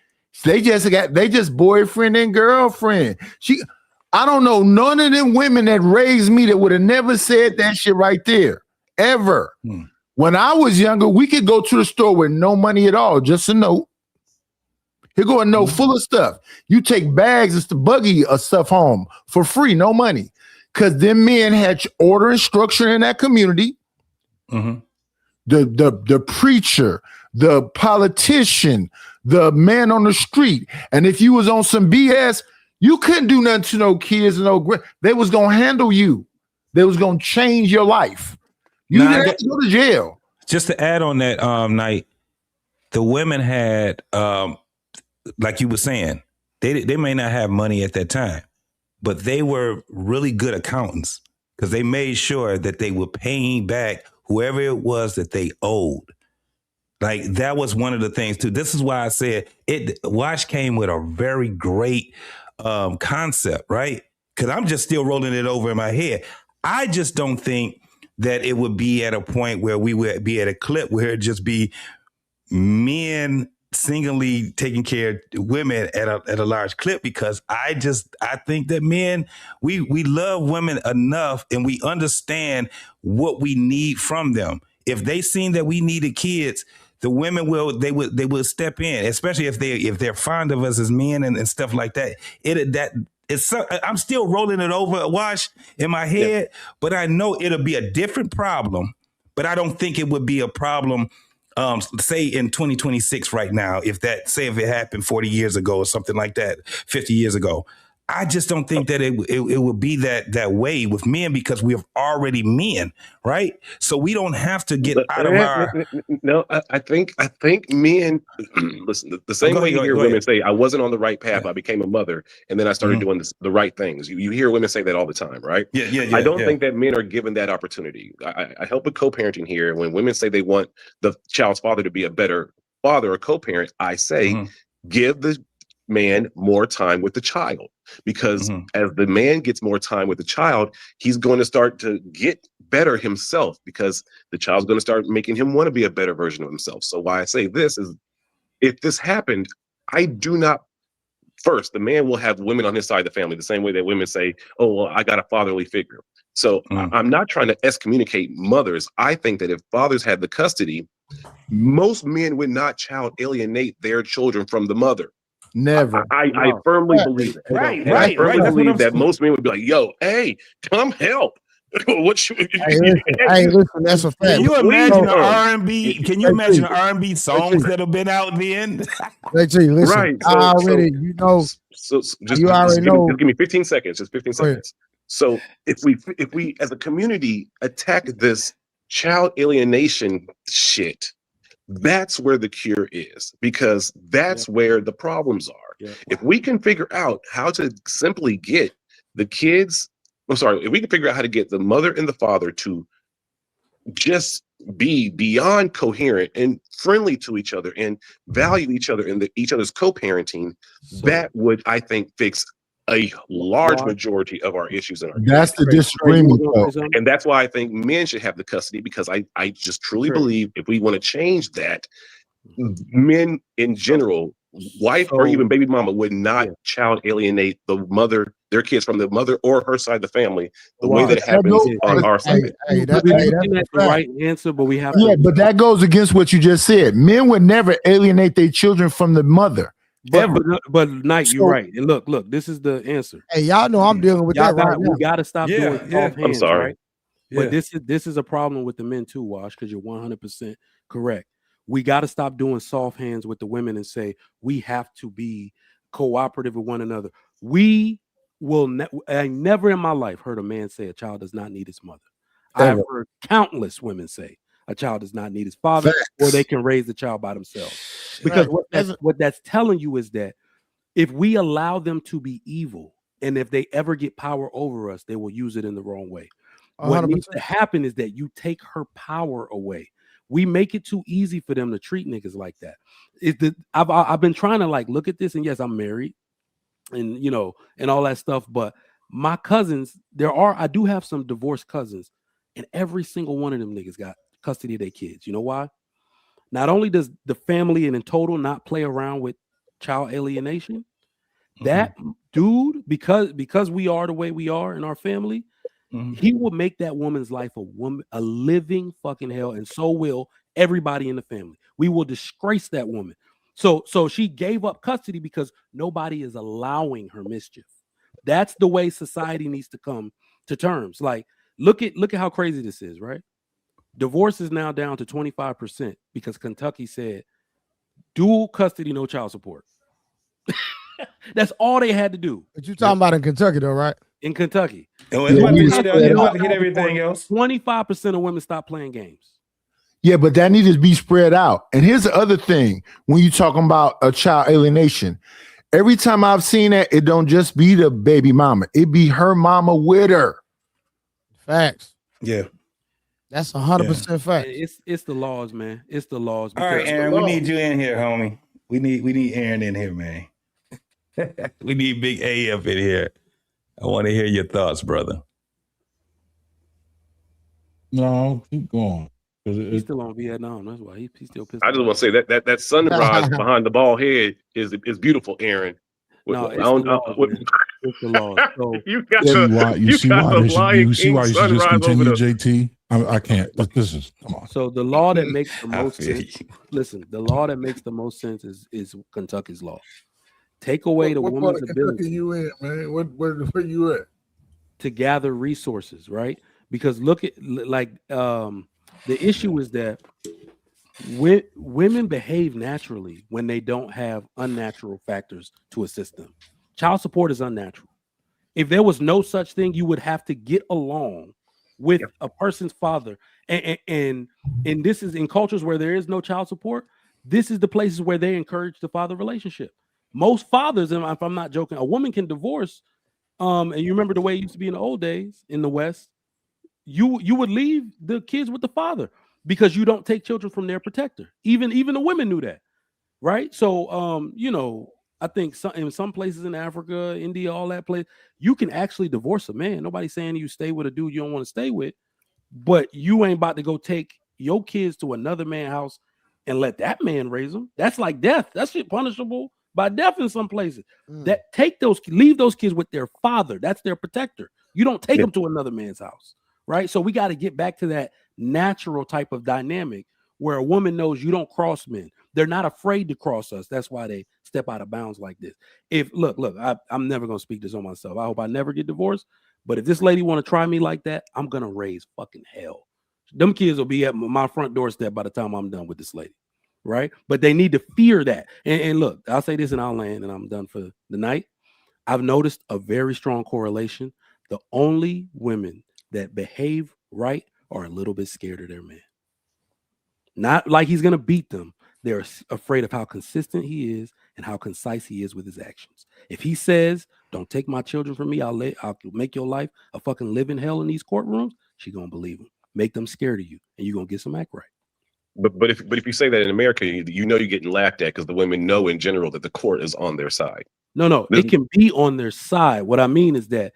they just boyfriend and girlfriend. I don't know none of them women that raised me that would have never said that shit right there ever. When I was younger, we could go to the store with no money at all, just a note. Here go a note full of stuff. You take bags of the buggy of stuff home for free, no money. Because them men had order and structure in that community. Mm-hmm. The preacher, the politician, the man on the street. And if you was on some BS, you couldn't do nothing to no kids. They was going to handle you. They was going to change your life. You didn't have to go to jail. Just to add on that night, the women had, like you were saying, they may not have money at that time, but they were really good accountants because they made sure that they were paying back whoever it was that they owed. Like that was one of the things too. This is why I said Wash came with a very great concept, right? Because I'm just still rolling it over in my head. I just don't think that it would be at a point where we would be at a clip where it'd just be men singly taking care of women at a large clip, because I think that men, we love women enough and we understand what we need from them. If they seen that we needed kids, the women will step in, especially if they're fond of us as men and stuff like that. I'm still rolling it over, Wash, in my head, but I know it'll be a different problem. But I don't think it would be a problem, say in 2026 right now, if it happened 40 years ago or something like that, 50 years ago. I just don't think that it would be that way with men, because we're already men, right? So we don't have to get out of our. No, I think men listen. The same way you hear women say, "I wasn't on the right path. I became a mother, and then I started doing the right things." You hear women say that all the time, right? Yeah. I don't think that men are given that opportunity. I help with co-parenting here. When women say they want the child's father to be a better father or co-parent, I say, give the man more time with the child, because as the man gets more time with the child, he's going to start to get better himself, because the child's going to start making him want to be a better version of himself. So why I say this is, if this happened, first, the man will have women on his side of the family, the same way that women say, oh, well, I got a fatherly figure. So I'm not trying to excommunicate mothers. I think that if fathers had the custody, most men would not child alienate their children from the mother. Never. I firmly believe it. Right. I firmly believe that most men would be like, yo, hey, come help. Listen, that's a fact. Can you imagine the R&B? Can you imagine the R&B songs that have been out then? Listen, right. So, I already, just give me 15 seconds. Just 15 seconds. So if we as a community attack this child alienation shit, that's where the cure is, because that's where the problems are. If we can figure out how to simply get the kids, if we can figure out how to get the mother and the father to just be beyond coherent and friendly to each other and value each other and each other's co-parenting, that would, I think, fix a large majority of our issues in our That's the disagreement, and that's why I think men should have the custody, because I just truly believe if we want to change that, men in general, wife or even baby mama, would not child alienate their kids from the mother or her side of the family the way that it happens on our side. We're looking at the right answer, but we have to. Yeah, but that goes against what you just said. Men would never alienate their children from the mother. But Knight, you're right. And look, this is the answer. Hey, y'all know I'm dealing with that right now. We got to stop doing soft hands. I'm sorry. Right? But this is a problem with the men too, Wash, because you're 100% correct. We got to stop doing soft hands with the women and say we have to be cooperative with one another. We will I never in my life heard a man say a child does not need his mother. I've heard countless women say a child does not need his father, or they can raise the child by themselves. Because what that's telling you is that if we allow them to be evil, and if they ever get power over us, they will use it in the wrong way. 100%. What needs to happen is that you take her power away. We make it too easy for them to treat niggas like that. I've been trying to look at this, and yes, I'm married, and and all that stuff. But my cousins, I do have some divorced cousins, and every single one of them niggas got custody of their kids. You know why? Not only does the family and in total not play around with child alienation, that dude, because we are the way we are in our family, he will make that woman's life a living fucking hell, and so will everybody in the family. We will disgrace that woman. So she gave up custody because nobody is allowing her mischief. That's the way society needs to come to terms. Look at how crazy this is, right? Divorce is now down to 25% because Kentucky said dual custody, no child support. That's all they had to do. But you talking about in Kentucky, though, right? In Kentucky. It's about to hit everything else. 25% of women stop playing games. Yeah, but that needs to be spread out. And here's the other thing: when you're talking about a child alienation, every time I've seen that, it don't just be the baby mama; it be her mama with her. Facts. Yeah. That's 100% fact. It's the laws, man. It's the laws. All right, Aaron, we need you in here, homie. We need Aaron in here, man. We need Big A up in here. I want to hear your thoughts, brother. No, keep going. He's still on Vietnam. That's why he's still pissed. I just want to say that sunrise behind the bald head is beautiful, Aaron. No, it's the law. So you see why you should just continue, JT. I can't. This is come on. So the law that makes the most sense. Listen, the law that makes the most sense is Kentucky's law. Take away the woman's ability. You in, man? Where you at? To gather resources, right? Because look at the issue is that women behave naturally when they don't have unnatural factors to assist them. Child support is unnatural. If there was no such thing, you would have to get along with a person's father. And this is in cultures where there is no child support. This is the places where they encourage the father relationship. Most fathers, and if I'm not joking, a woman can divorce. And you remember the way it used to be in the old days in the West. You would leave the kids with the father because you don't take children from their protector. Even the women knew that, right? So, I think in some places in Africa, India, all that place, you can actually divorce a man. Nobody's saying you stay with a dude you don't want to stay with, but you ain't about to go take your kids to another man's house and let that man raise them. That's like death. That's shit punishable by death in some places. Leave those kids with their father. That's their protector. You don't take them to another man's house, right? So we got to get back to that natural type of dynamic where a woman knows you don't cross men. They're not afraid to cross us. That's why they step out of bounds like this. I'm never going to speak this on myself. I hope I never get divorced. But if this lady want to try me like that, I'm going to raise fucking hell. Them kids will be at my front doorstep by the time I'm done with this lady. Right. But they need to fear that. And look, I'll say this and I'll land and I'm done for the night. I've noticed a very strong correlation. The only women that behave right are a little bit scared of their man. Not like he's going to beat them. They're afraid of how consistent he is and how concise he is with his actions. If he says, don't take my children from me, I'll make your life a fucking living hell in these courtrooms, she going to believe him. make them scared of you, and you're gonna get some act right. But if you say that in America, you know you're getting laughed at because the women know in general that the court is on their side. No, it can be on their side. What I mean is that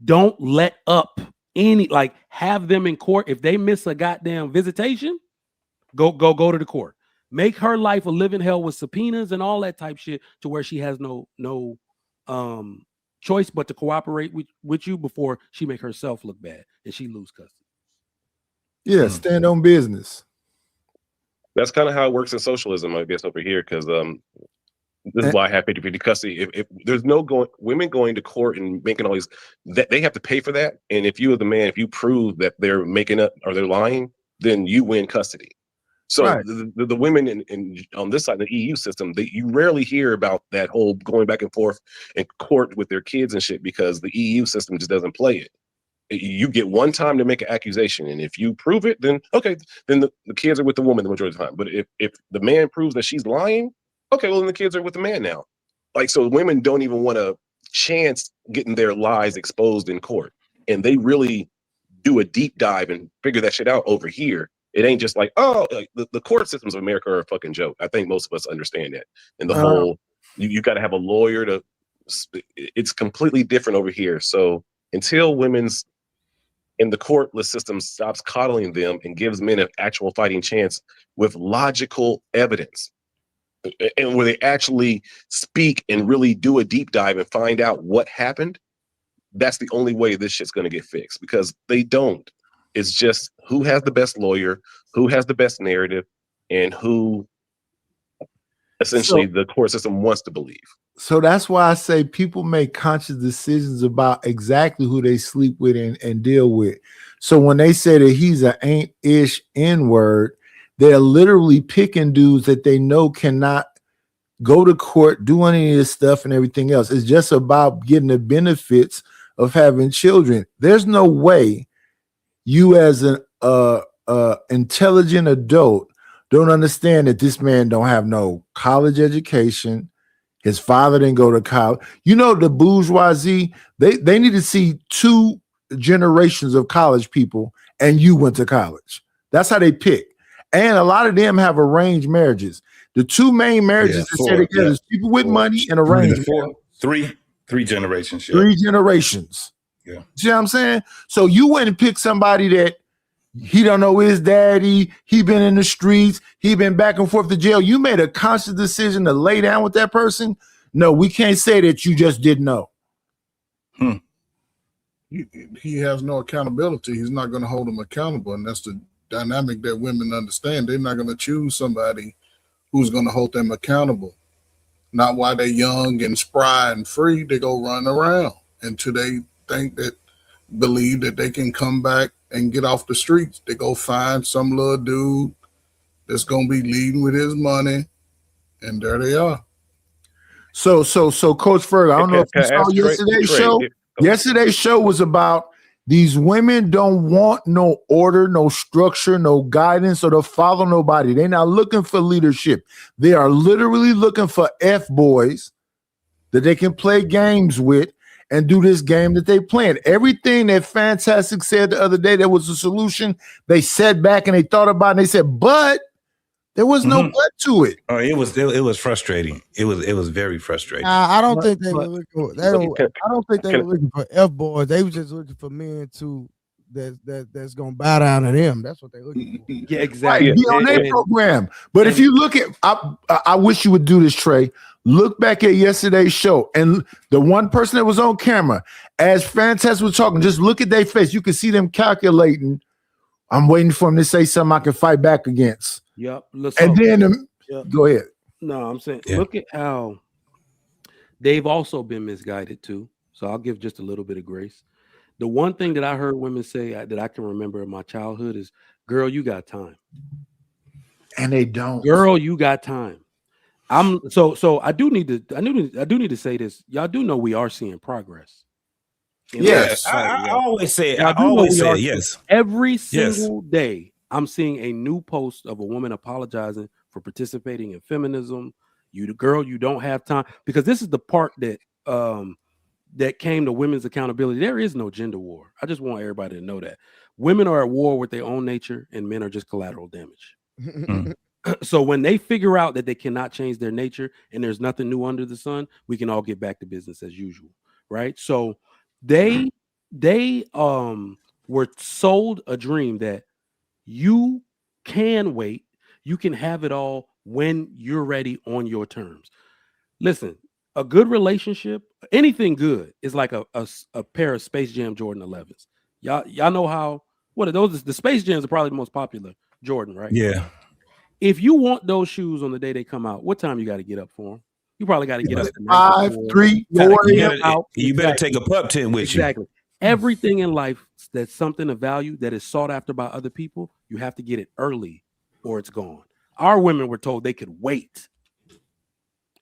don't let up like have them in court. If they miss a goddamn visitation, go to the court. Make her life a living hell with subpoenas and all that type shit to where she has no choice but to cooperate with you before she make herself look bad and she lose custody. Yeah, stand on business. That's kind of how it works in socialism, I guess, over here, because this is why I have 50-50 custody. If there's no women going to court and making all these, that they have to pay for that. And if you, as the man, if you prove that they're making up or they're lying, then you win custody. So Right. the women in on this side, the EU system, you rarely hear about that whole going back and forth in court with their kids and shit because the EU system just doesn't play it. You get one time to make an accusation, and if you prove it, then okay, then the kids are with the woman the majority of the time. But if the man proves that she's lying, okay, well then the kids are with the man now. Like, so women don't even want to chance getting their lies exposed in court, and they really do a deep dive and figure that shit out over here. It ain't just like, oh, like the court systems of America are a fucking joke. I think most of us understand that. And the whole, you got to have a lawyer to. It's completely different over here. So until women's in the courtless system stops coddling them and gives men an actual fighting chance with logical evidence, and where they actually speak and really do a deep dive and find out what happened, that's the only way this shit's going to get fixed, because they don't. It's just who has the best lawyer, who has the best narrative, and who essentially the court system wants to believe. So that's why I say people make conscious decisions about exactly who they sleep with and deal with. So when they say that he's an ain't-ish N-word, they're literally picking dudes that they know cannot go to court, do any of this stuff and everything else. It's just about getting the benefits of having children. There's no way you as an intelligent adult don't understand that this man don't have no college education. His father didn't go to college. You know, the bourgeoisie, they need to see 2 generations of college people, and you went to college. That's how they pick. And a lot of them have arranged marriages. The 2 main marriages that say together is people with money and arranged. Three generations. 3 generations. Yeah. See what I'm saying? So you went and picked somebody that he don't know his daddy. He been in the streets. He been back and forth to jail. You made a conscious decision to lay down with that person. No, we can't say that you just didn't know. He has no accountability. He's not going to hold him accountable. And that's the dynamic that women understand. They're not going to choose somebody who's going to hold them accountable. Not while they're young and spry and free. They go run around until they believe that they can come back and get off the streets. They go find some little dude that's gonna be leading with his money, and there they are. So Coach Ferg, I don't know if you saw yesterday's show. Yesterday's show was about these women don't want no order, no structure, no guidance, or to follow nobody. They're not looking for leadership. They are literally looking for F-boys that they can play games with and do this game that they playing. Everything that Fantastic said the other day that was a solution, they sat back and they thought about it and they said, but there was no but to it. Oh, it was frustrating. It was very frustrating. I don't think they were looking for I don't think they were looking for F-boys. They were just looking for men that's gonna bow down to them. That's what they're looking for. Yeah, exactly. Right, be on their program. But if you look at, I wish you would do this, Trey. Look back at yesterday's show, and the one person that was on camera, as Fantastic was talking, just look at their face. You can see them calculating. I'm waiting for him to say something I can fight back against. Yep. And then go ahead. No, I'm saying, look at how they've also been misguided too. So I'll give just a little bit of grace. The one thing that I heard women say that I can remember in my childhood is, "Girl, you got time." And they don't. Girl, you got time. So I do need to say this. Y'all do know we are seeing progress. Yes, I always say it. I always say it. Yes. Every single day, I'm seeing a new post of a woman apologizing for participating in feminism. You don't have time, because this is the part that that came to women's accountability. There is no gender war. I just want everybody to know that. Women are at war with their own nature, and men are just collateral damage. So when they figure out that they cannot change their nature and there's nothing new under the sun, we can all get back to business as usual, right? So they were sold a dream that you can wait, you can have it all when you're ready on your terms. Listen, a good relationship, anything good, is like a pair of Space Jam Jordan 11s. Y'all know how, what are those? The Space Jams are probably the most popular Jordan, right? Yeah. If you want those shoes on the day they come out, what time you got to get up for them? You probably got to get up the 5, 3, 4 a.m. You better take a pup tent with you. Exactly. Everything in life that's something of value that is sought after by other people, you have to get it early or it's gone. Our women were told they could wait.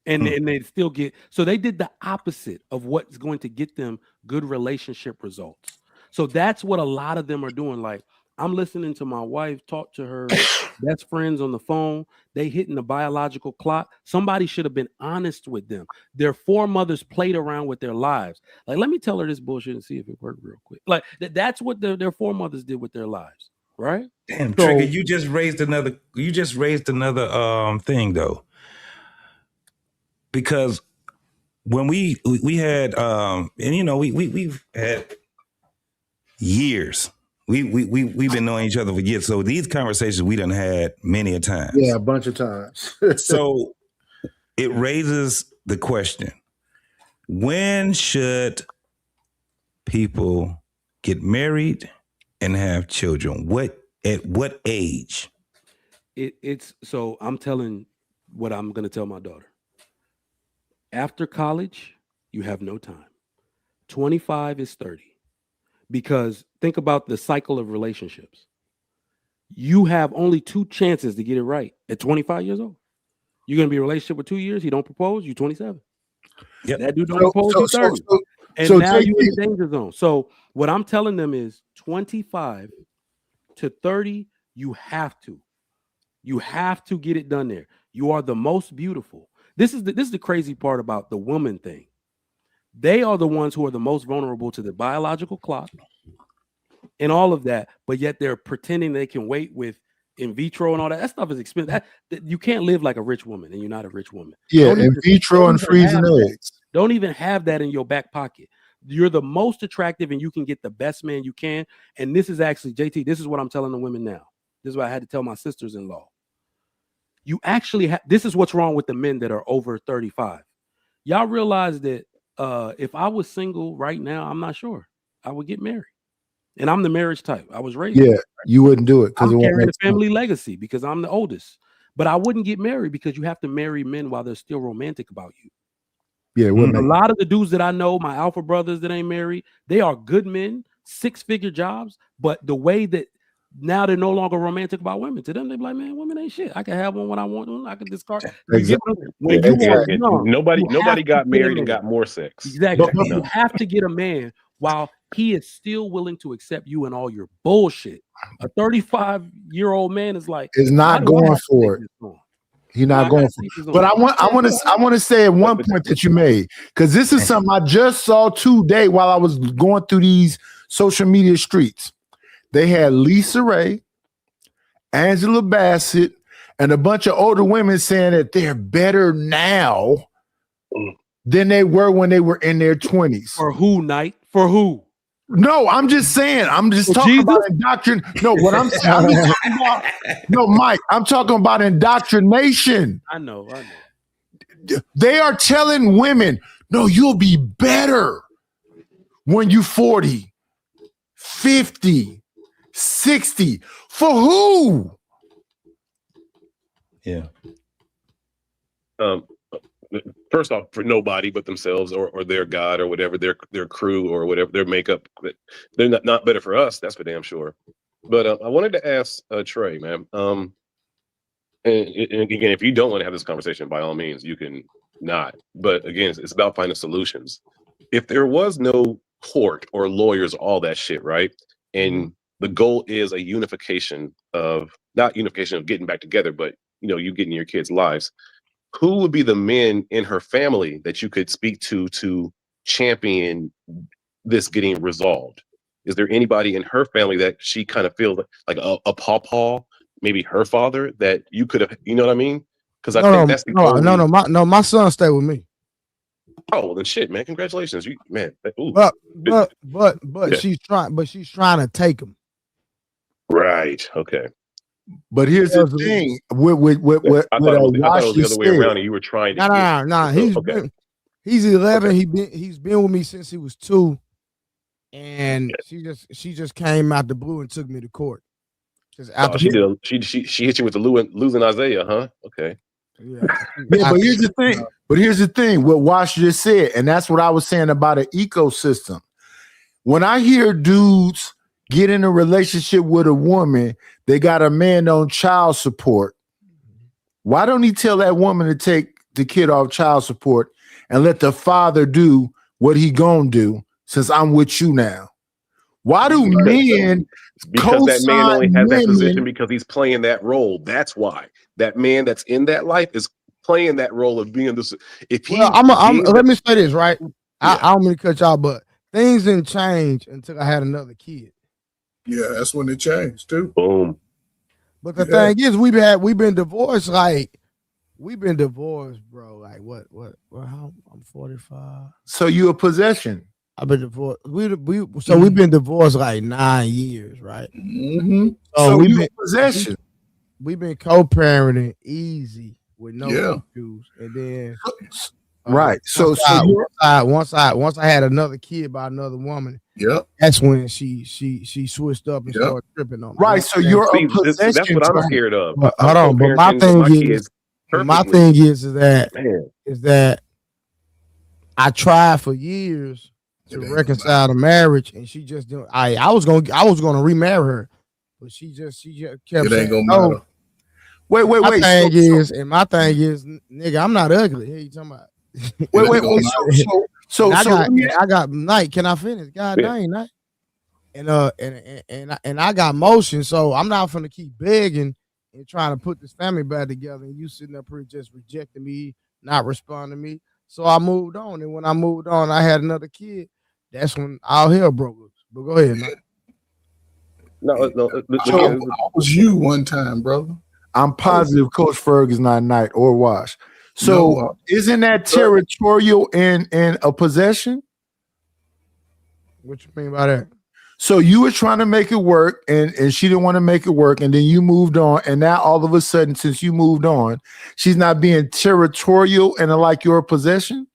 And they still get, so they did the opposite of what's going to get them good relationship results. So that's what a lot of them are doing. Like, I'm listening to my wife talk to her best friends on the phone. They hitting the biological clock. Somebody should have been honest with them. Their foremothers played around with their lives. Like, let me tell her this bullshit and see if it worked real quick. Like, that's what their foremothers did with their lives, right? Damn, Trigger, you just raised another thing though. Because when we had and you know we've had years. We've been knowing each other for years. So these conversations we done had many a times. Yeah, a bunch of times. So it raises the question: when should people get married and have children? At what age? It's so I'm telling what I'm gonna tell my daughter. After college, you have no time. 25 is 30. Because think about the cycle of relationships. You have only 2 chances to get it right at 25 years old. You're going to be in a relationship with 2 years. He don't propose, you're 27. Yep. That dude don't propose, you're 30. And now you're in the danger zone. So what I'm telling them is 25 to 30, you have to get it done there. You are the most beautiful. This is the crazy part about the woman thing. They are the ones who are the most vulnerable to the biological clock and all of that, but yet they're pretending they can wait with in vitro and all that. That stuff is expensive. That you can't live like a rich woman, and you're not a rich woman. Yeah, in vitro and freezing eggs. Don't even have that in your back pocket. You're the most attractive, and you can get the best man you can. And this is actually, JT, this is what I'm telling the women now. This is what I had to tell my sisters-in-law. You actually have, this is what's wrong with the men that are over 35. Y'all realize that if I was single right now, I'm not sure I would get married. And I'm the marriage type. I was raised. Yeah, you wouldn't do it because I'm carrying the family legacy because I'm the oldest. But I wouldn't get married because you have to marry men while they're still romantic about you. Yeah, a lot of the dudes that I know, my alpha brothers that ain't married, they are good men, 6-figure jobs. But the way that now they're no longer romantic about women. To them, they be like, man, women ain't shit. I can have one when I want one. I can discard. Exactly. When you are young, nobody got married and got more sex. Exactly. But you have to get a man while he is still willing to accept you and all your bullshit. A 35-year-old man is like, is not going for it. He's not going for it. But I want to say at one point that you made, because this is something I just saw today while I was going through these social media streets. They had Lisa Ray, Angela Bassett, and a bunch of older women saying that they're better now than they were when they were in their 20s. For who, Knight? For who? No, I'm just saying. I'm just talking about indoctrination. No, what I'm saying. I'm just talking about, no, Mike, I'm talking about indoctrination. I know. They are telling women, no, you'll be better when you're 40, 50, 60. For who? Yeah. First off, for nobody but themselves or their God or whatever, their crew or whatever, their makeup. They're not better for us, that's for damn sure. But I wanted to ask Trey, man. And again, if you don't want to have this conversation, by all means, you can not. But again, it's about finding solutions. If there was no court or lawyers, all that shit, right? And the goal is a unification of, not unification of getting back together, but you getting your kids' lives. Who would be the men in her family that you could speak to champion this getting resolved? Is there anybody in her family that she kind of feels like a pawpaw, maybe her father, that you could have, you know what I mean? Because I think that's the only. My son stay with me. Oh, well, then shit, man. Congratulations. You man. Ooh. But Yeah. she's trying to take him. Right. Okay. But here's the thing: what I thought it was the other way around, and you were trying to. Nah. He's 11. Okay. He's been with me since he was 2, and she just came out the blue and took me to court. She hit you with the losing Isaiah, huh? Okay. Yeah, but here's the thing. What Wash just said, and that's what I was saying about an ecosystem. When I hear dudes get in a relationship with a woman, they got a man on child support. Why don't he tell that woman to take the kid off child support and let the father do what he gonna do since I'm with you now? Why do men because that man only has that position because he's playing that role? That's why that man that's in that life is playing that role of being this. If he, let me say this, right? Yeah. I don't mean to cut y'all, but things didn't change until I had another kid. Yeah, that's when it changed too. Boom. But the thing is, we've been divorced. Like we've been divorced, bro. Like what? I'm 45. So you a possession. I've been divorced. We've been divorced like 9 years, right? Mm-hmm. So we've been possession. We've been co-parenting easy with no issues, and then right. Once I had another kid by another woman. Yep. That's when she switched up and started tripping on me. Right. So you're a possession. That's what I'm scared of. Hold on, but my thing is that I tried for years to reconcile the marriage, and she just didn't. I was gonna remarry her, but she just kept saying no. Wait. My thing is, nigga, I'm not ugly. Hey, you talking about? Wait. So I got Night. Can I finish? God dang, Night. And I got motion, so I'm not gonna keep begging and trying to put this family back together. And you sitting up here just rejecting me, not responding to me. So I moved on, and when I moved on, I had another kid. That's when all hell broke loose. But go ahead, man. No. I was you one time, brother. I'm positive Coach Ferg is not Knight or Wash. So isn't that territorial in a possession? What you mean by that? So you were trying to make it work, and she didn't want to make it work, and then you moved on, and now all of a sudden, since you moved on, she's not being territorial and like your possession?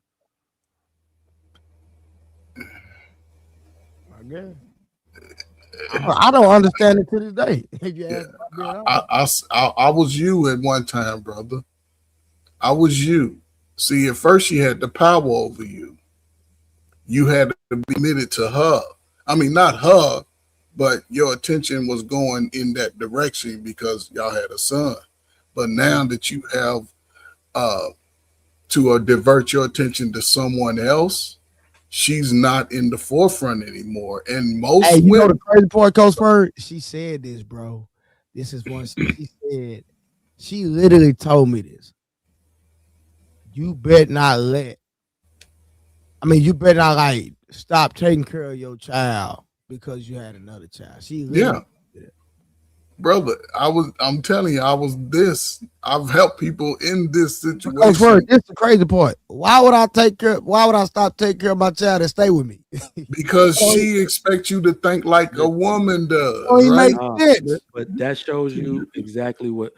I guess. I don't understand it to this day. I was you at one time, brother. I was you. See, at first she had the power over you. You had to be committed to her. I mean, not her, but your attention was going in that direction because y'all had a son. But now that you have to divert your attention to someone else, she's not in the forefront anymore. And most women, know the crazy part, Coach Bird? She said this, bro. This is one she said. She literally told me this. You better not like stop taking care of your child because you had another child. She literally brother, I'm telling you, I've helped people in this situation. This is the crazy part. Why would I stop taking care of my child and stay with me? Because she expects you to think like a woman does. Right? But that shows you exactly what.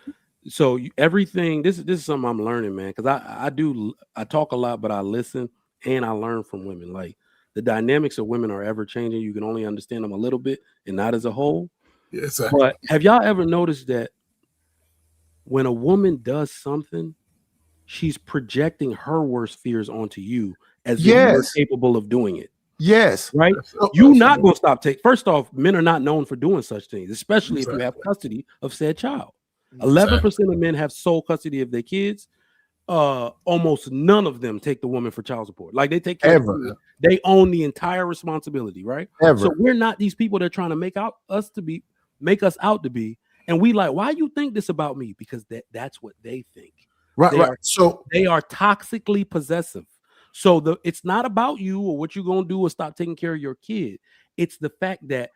So everything. This is something I'm learning, man. Because I talk a lot, but I listen and I learn from women. Like the dynamics of women are ever changing. You can only understand them a little bit and not as a whole. Yes, but have y'all ever noticed that when a woman does something, she's projecting her worst fears onto you as if you're capable of doing it? Yes. Right? You're not going to stop taking. First off, men are not known for doing such things, especially if you have custody of said child. 11% of men have sole custody of their kids. Almost none of them take the woman for child support. Like they take care of them. They own the entire responsibility, right? So we're not these people that are trying to make us out to be, and we like, why you think this about me? Because that's what they think. Right. So they are toxically possessive. So it's not about you or what you're gonna do or stop taking care of your kid. It's the fact that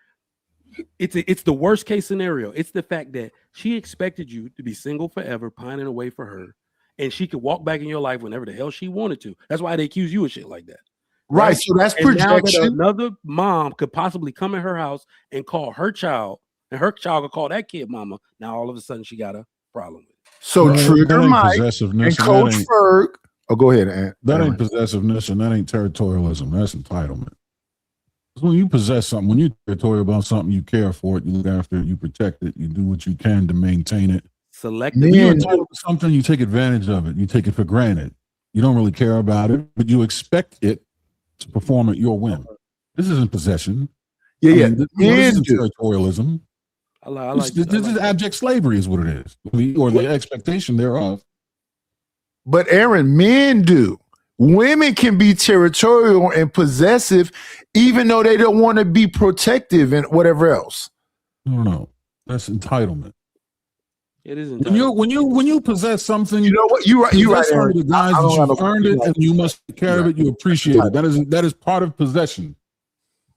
it's the worst case scenario. It's the fact that she expected you to be single forever, pining away for her, and she could walk back in your life whenever the hell she wanted to. That's why they accuse you of shit like that. Right. So that's and projection. Now that another mom could possibly come in her house and call her child, and her child could call that kid mama. Now all of a sudden she got a problem with it. So Trigger Mike possessiveness and Coach Ferg. Oh, go ahead, Ant. That ain't possessiveness and that ain't territorialism. That's entitlement. When you possess something, when you're territorial about something, you care for it, you look after it, you protect it, you do what you can to maintain it. Selectively. You're entitled to something, you take advantage of it, you take it for granted. You don't really care about it, but you expect it to perform at your whim. This isn't possession. Yeah, this isn't territorialism. This is abject slavery is what it is, or the expectation thereof. But Aaron, men do. Women can be territorial and possessive, even though they don't want to be protective and whatever else. No, that's entitlement. It is entitlement. When you possess something, you know what? You're right. Aaron. Guys, you've earned it, and you must take care of it. You appreciate it. That is part of possession.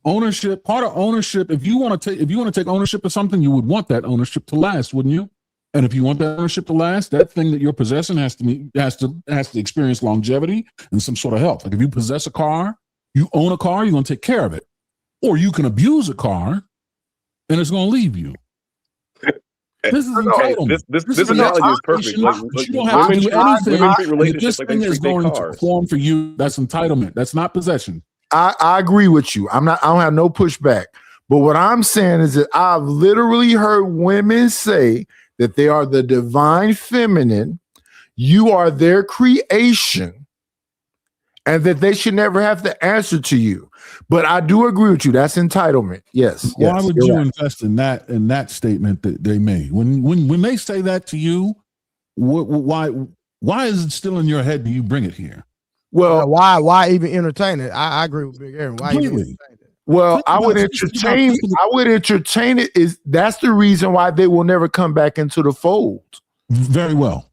Ownership, part of ownership. If you want to take ownership of something, you would want that ownership to last, wouldn't you? And if you want that ownership to last, that thing that you're possessing has to experience longevity and some sort of health. Like if you possess a car, you own a car, you're going to take care of it. Or you can abuse a car, and it's going to leave you. This is entitlement. This analogy is perfect. You don't have to do anything. This thing is going to perform for you. That's entitlement. That's not possession. I agree with you. I don't have no pushback. But what I'm saying is that I've literally heard women say that they are the divine feminine, you are their creation, and that they should never have to answer to you. But I do agree with you. That's entitlement. Yes. Why would you invest in that statement that they made? When they say that to you, why is it still in your head? Do you bring it here? Well, why even entertain it? I agree with Big Aaron. Why even entertain it? Well, I would entertain it. That's the reason why they will never come back into the fold. Very well.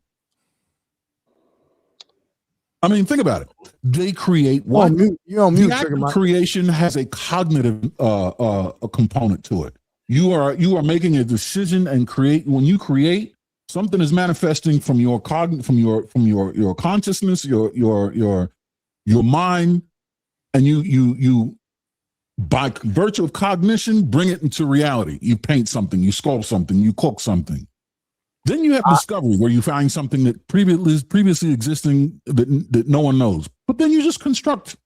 I mean, think about it. They create what? The act of creation has a cognitive a component to it. You are making a decision and create. When you create, something is manifesting from your your consciousness, your mind, and you by virtue of cognition, bring it into reality. You paint something, you sculpt something, you cook something. Then you have discovery, where you find something that previously existing that no one knows. But then you just construct,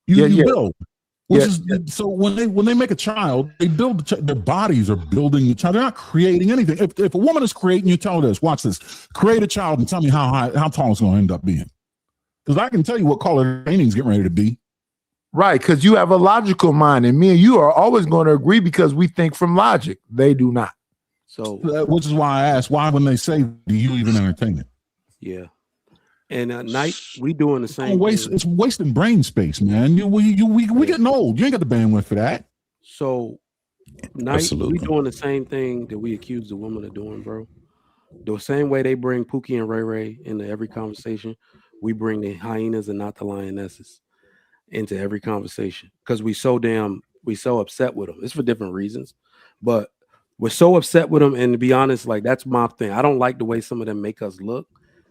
you build. So when they make a child, they build their bodies are building the child. They're not creating anything. If a woman is creating, you tell her this. Watch this. Create a child and tell me how tall it's going to end up being. Because I can tell you what color painting's getting ready to be. Right, because you have a logical mind, and me and you are always going to agree because we think from logic. They do not. So, which is why I asked, why when they say, do you even entertain it? Yeah. And Night, we doing the same. It's wasting brain space, man. We getting old. You ain't got the bandwidth for that. So, Night, we doing the same thing that we accuse the women of doing, bro. The same way they bring Pookie and Ray Ray into every conversation, we bring the hyenas and not the lionesses into every conversation because we so upset with them. It's for different reasons, but we're so upset with them. And to be honest, like that's my thing. I don't like the way some of them make us look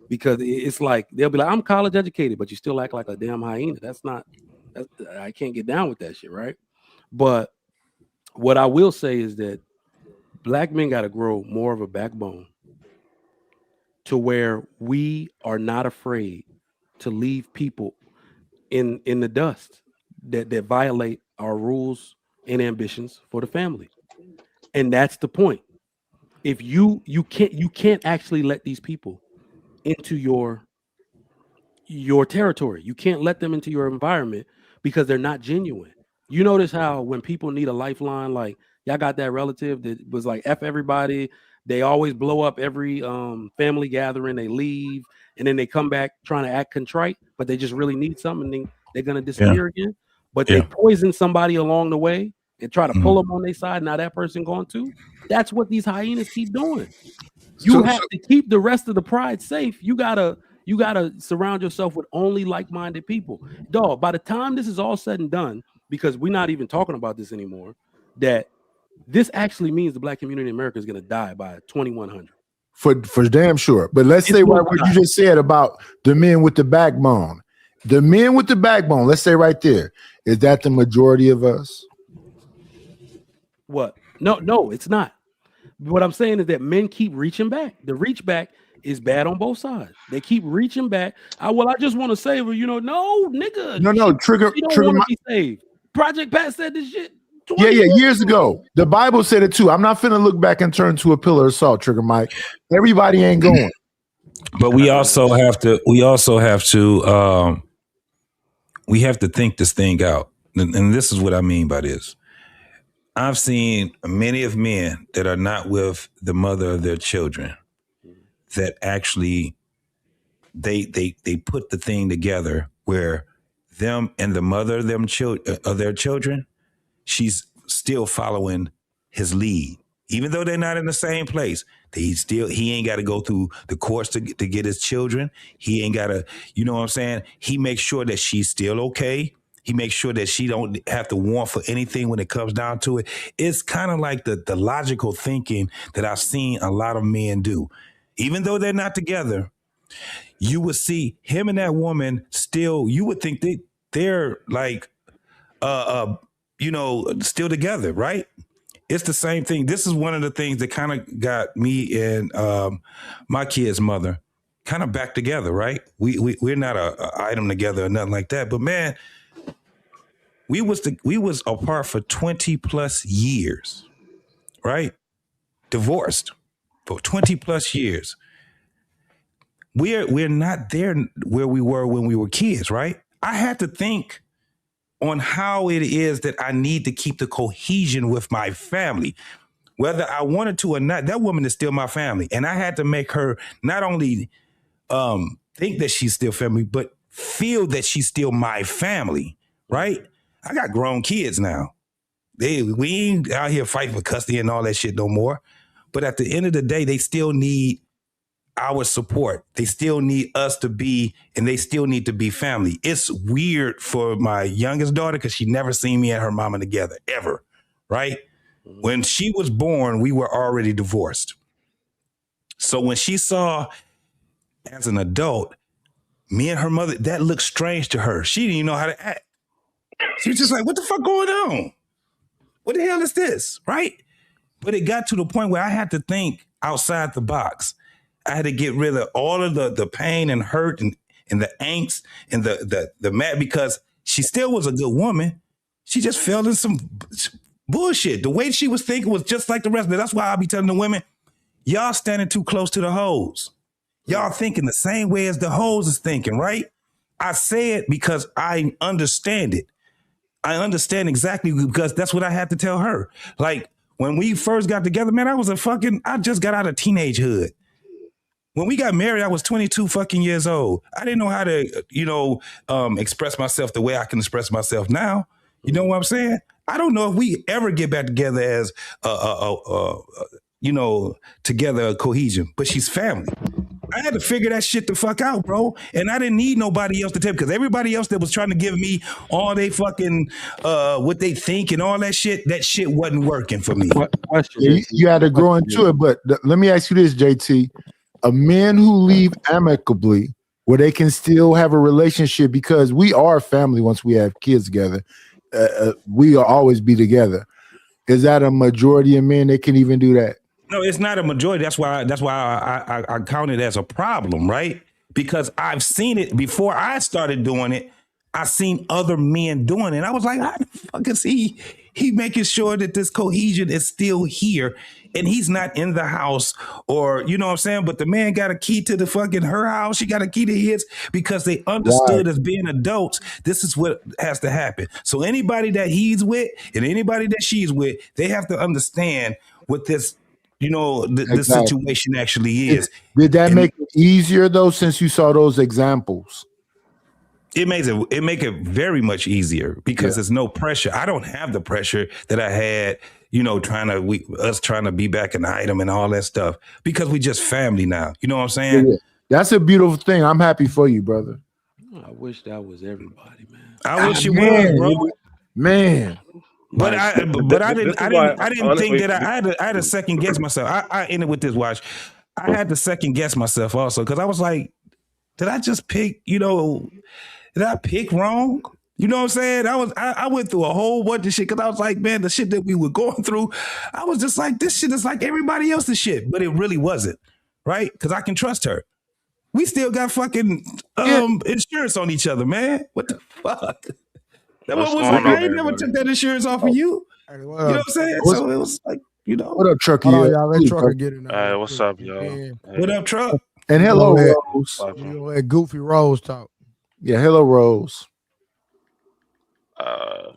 because it's like they'll be like, I'm college educated, but you still act like a damn hyena. I can't get down with that shit, right? But what I will say is that black men got to grow more of a backbone to where we are not afraid to leave people in the dust that violate our rules and ambitions for the family. And that's the point. If you can't actually let these people into your territory. You can't let them into your environment because they're not genuine. You notice how when people need a lifeline, like y'all got that relative that was like F everybody, they always blow up every family gathering, they leave, and then they come back trying to act contrite, but they just really need something, and they're gonna disappear again. But they poison somebody along the way and try to pull them on their side. Now that person going too. That's what these hyenas keep doing. You have to keep the rest of the pride safe. You gotta surround yourself with only like-minded people. Dog, by the time this is all said and done, because we're not even talking about this anymore, that this actually means the black community in America is going to die by 2100. For damn sure. But let's say right what you just said about the men with the backbone. The men with the backbone, let's say right there, is that the majority of us? What? No, it's not. What I'm saying is that men keep reaching back. The reach back is bad on both sides. They keep reaching back. I just want to save her, no, nigga. No, trigger want to be saved. Project Pat said this shit. Yeah, years ago. The Bible said it too. I'm not finna look back and turn to a pillar of salt, Trigger Mike. Everybody ain't going. But we also have to think this thing out. And this is what I mean by this. I've seen many of men that are not with the mother of their children that actually they put the thing together where them and the mother of their children, she's still following his lead. Even though they're not in the same place, he ain't got to go through the courts to get his children. He ain't got to, you know what I'm saying? He makes sure that she's still okay. He makes sure that she don't have to want for anything when it comes down to it. It's kind of like the logical thinking that I've seen a lot of men do. Even though they're not together, you would see him and that woman still, you would think they're like, still together, right? It's the same thing. This is one of the things that kind of got me and my kid's mother kind of back together, right? We're not a item together or nothing like that, but man, we was apart for 20 plus years, right? Divorced for 20 plus years. We're not there where we were when we were kids, right? I had to think on how it is that I need to keep the cohesion with my family, whether I wanted to or not. That woman is still my family, and I had to make her not only think that she's still family, but feel that she's still my family, right? I got grown kids now. We ain't out here fighting for custody and all that shit no more. But at the end of the day, they still need our support. They still need us to be, and they still need to be family. It's weird for my youngest daughter because she never seen me and her mama together, ever, right? Mm-hmm. When she was born, we were already divorced. So when she saw, as an adult, me and her mother, that looked strange to her. She didn't even know how to act. She was just like, what the fuck going on? What the hell is this, right? But it got to the point where I had to think outside the box. I had to get rid of all of the pain and hurt and the angst and the mad, because she still was a good woman. She just fell in some bullshit. The way she was thinking was just like the rest of it. That's why I be telling the women, y'all standing too close to the hoes. Y'all thinking the same way as the hoes is thinking, right? I say it because I understand it. I understand exactly, because that's what I had to tell her. Like, when we first got together, man, I just got out of teenagehood. When we got married, I was 22 fucking years old. I didn't know how to, express myself the way I can express myself now. You know what I'm saying? I don't know if we ever get back together as, together cohesion, but she's family. I had to figure that shit the fuck out, bro. And I didn't need nobody else to tell me, because everybody else that was trying to give me all they fucking, what they think and all that shit wasn't working for me. You had to grow into it, but let me ask you this, JT. A men who leave amicably, where they can still have a relationship, because we are family once we have kids together. We will always be together. Is that a majority of men that can even do that? No, it's not a majority. That's why I count it as a problem, right? Because I've seen it before I started doing it. I seen other men doing it. I was like, how the fuck is he making sure that this cohesion is still here and he's not in the house, or, you know what I'm saying? But the man got a key to the fucking her house. She got a key to his, because they understood as being adults, this is what has to happen. So anybody that he's with and anybody that she's with, they have to understand what this, this situation actually is. Did that make it easier though, since you saw those examples? It make it very much easier, because there's no pressure. I don't have the pressure that I had, trying to be back in the item and all that stuff, because we just family now. You know what I'm saying? Yeah. That's a beautiful thing. I'm happy for you, brother. I wish that was everybody, man. I wish it was, bro. Man. But Like, I didn't honestly, think that I had to second guess myself. I ended with this, watch. I had to second guess myself also because I was like, did I just pick, did I pick wrong? You know what I'm saying? I went through a whole bunch of shit because I was like, man, the shit that we were going through, I was just like, this shit is like everybody else's shit, but it really wasn't, right? Because I can trust her. We still got fucking insurance on each other, man. What the fuck? That What's was going like, I on, ain't never everybody? took that insurance off of you. Hey, You know what I'm saying? What's- So it was like, What up, Trucker? Hold on, Yeah, y'all. Let please, Trucker bro. get in there. Hey, real what's quick, up, and y'all? then what up, Truck? And we hello, gonna let- Rose. we gonna let Goofy Rose talk. Yeah, hello, Rose.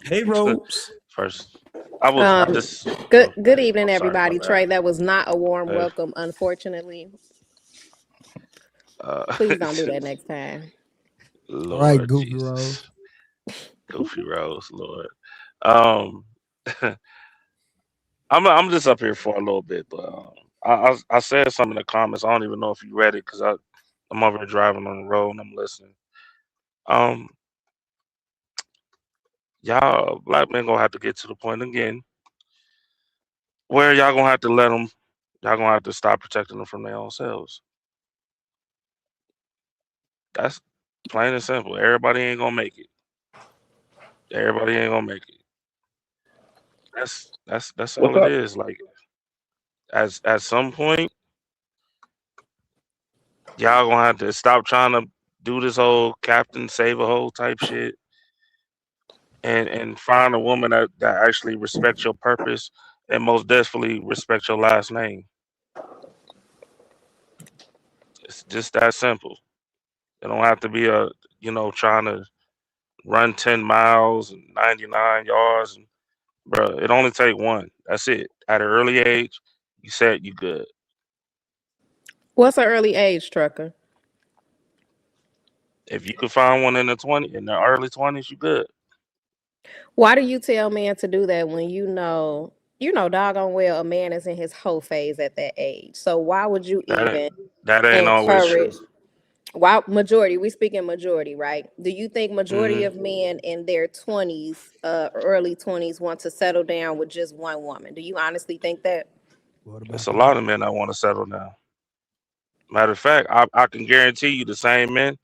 Hey, Rose. First, I just Good evening, I'm sorry everybody. about Trey, that was not a warm that. welcome, unfortunately. Please don't do that next time. Lord All right, Goofy Jesus. Rose. Goofy Rose, Lord. Um, I'm just up here for a little bit, but I said something in the comments. I don't even know if you read it because I'm over here driving on the road and I'm listening. Y'all black men gonna have to get to the point again where y'all gonna have to let them. Y'all gonna have to stop protecting them from their own selves. That's plain and simple. Everybody ain't gonna make it. Everybody ain't gonna make it. That's all What's it up? is. Like at some point, y'all gonna have to stop trying to do this whole Captain Save a Hole type shit, and find a woman that actually respects your purpose and most definitely respect your last name. It's just that simple. It don't have to be trying to run 10 miles and 99 yards. And, bro, it only take one. That's it. At an early age, you said you good. What's an early age, Trucker? If you could find one in the early 20s, you good. Why do you tell men to do that when you know doggone well a man is in his whole phase at that age? So why would you even That ain't always encourage? true. Why majority? We speak in majority, right? Do you think majority Hmm. of men in their 20s, early 20s, want to settle down with just one woman? Do you honestly think that? What It's about a the lot woman? of men that want to settle down. Matter of fact, I can guarantee you the same men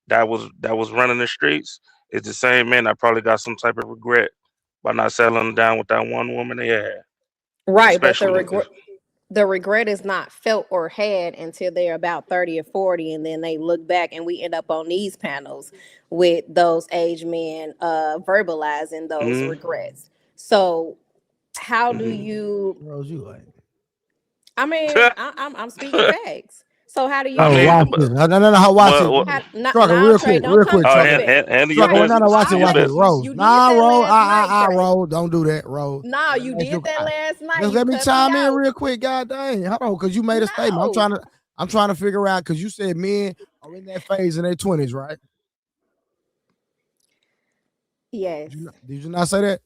that was running the streets is the same men that probably got some type of regret by not settling down with that one woman they had. Right, but Especially with this. the regret is not felt or had until they're about 30 or 40, and then they look back and we end up on these panels with those age men verbalizing those Hmm. regrets. So how do Hmm. you, Rose, you like? I mean, I'm speaking facts. So how do you I No, mean, feel? watch this. No. How watch it? Trucker, Real Trey, quick, don't come Trucker. handle your Trucker, well, no, business. watch it, Your watch it. business. Rose. You did Nah, that Rose. last night, Trey. Rose. Don't do that, Rose. No, you did that last night. Just You let me cut me chime in out. real quick, god dang. Hold on, because you made a statement. No. I'm trying to figure out because you said men are in that phase in their 20s, right? Yes. Did you not say that?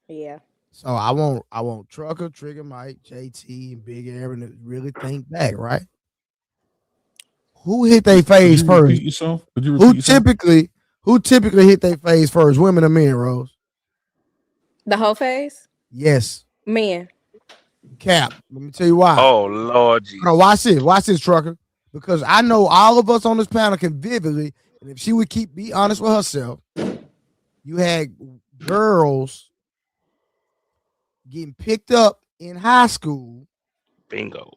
Yeah. So I want Trucker, Trigger Mike, JT, and Big Aaron to really think back, right? Who hit their Could phase you first? repeat yourself? Could you repeat yourself? Who typically hit their phase first? Women or men, Rose? The whole phase? Yes. Men. Cap. Let me tell you why. Oh Lord Jesus. Hold on, watch this, Trucker. Because I know all of us on this panel can vividly, and if she would be honest with herself, you had girls getting picked up in high school Bingo.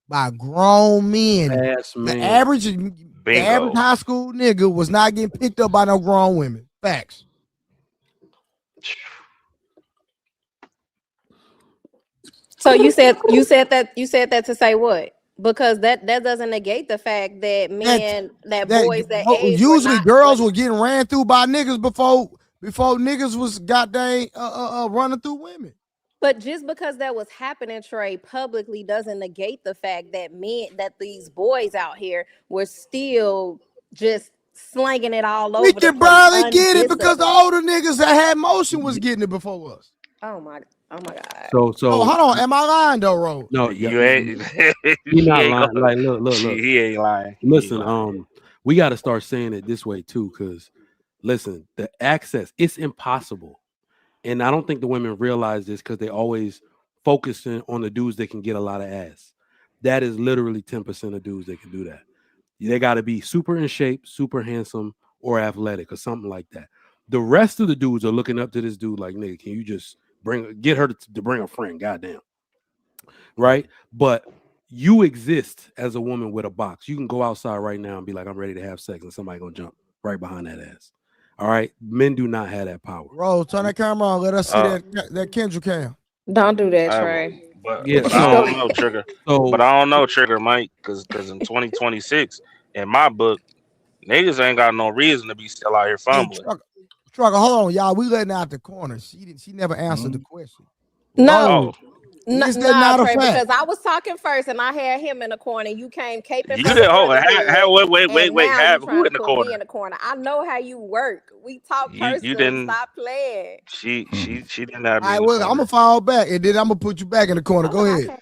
by grown men. Ass The man. average Bingo. high school nigga was not getting picked up by no grown women. Facts. So you said that to say what? Because that doesn't negate the fact that boys that age were Usually not. girls were getting ran through by niggas before niggas was goddamn running through women. But just because that was happening, Trey, publicly doesn't negate the fact that these boys out here were still just slanging it all We over the can place. barely get it because the older niggas that had motion was getting it before us. Oh my God. So Oh, hold on. Am I lying though, Rose? no, You ain't. you're not ain't lying. gonna, Like, look. he ain't lying. Listen, we got to start saying it this way too, because listen, the access, it's impossible And I don't think the women realize this because they always focusing on the dudes that can get a lot of ass. That is literally 10% of dudes that can do that. They got to be super in shape, super handsome, or athletic, or something like that. The rest of the dudes are looking up to this dude like, nigga, can you just get her to bring a friend? Goddamn. Right? But you exist as a woman with a box. You can go outside right now and be like, I'm ready to have sex, and somebody gonna jump right behind that ass. All right. Men do not have that power. Rose, turn that camera on. Let us see that Kendrick cam. Don't do that, Trey. But Yeah, I don't know, Trigger. So, but I don't know, Trigger, Mike, because in 2026, in my book, niggas ain't got no reason to be still out here Hey, fumbling. Trucker, hold on, y'all. We letting out the corner. She never answered the question. No. Rose, is that Nah, not a Trey, fact? because I was talking first and I had him in the corner. You came caping You for did the brotherhood, wait, and now have you who trying in to the put me corner? in the corner. I know how you work. We talk You personally. didn't. Stop playing. She didn't have All me right, in the well, I'm corner. gonna fall back, and then I'm gonna put you back in the corner. Go ahead. Okay.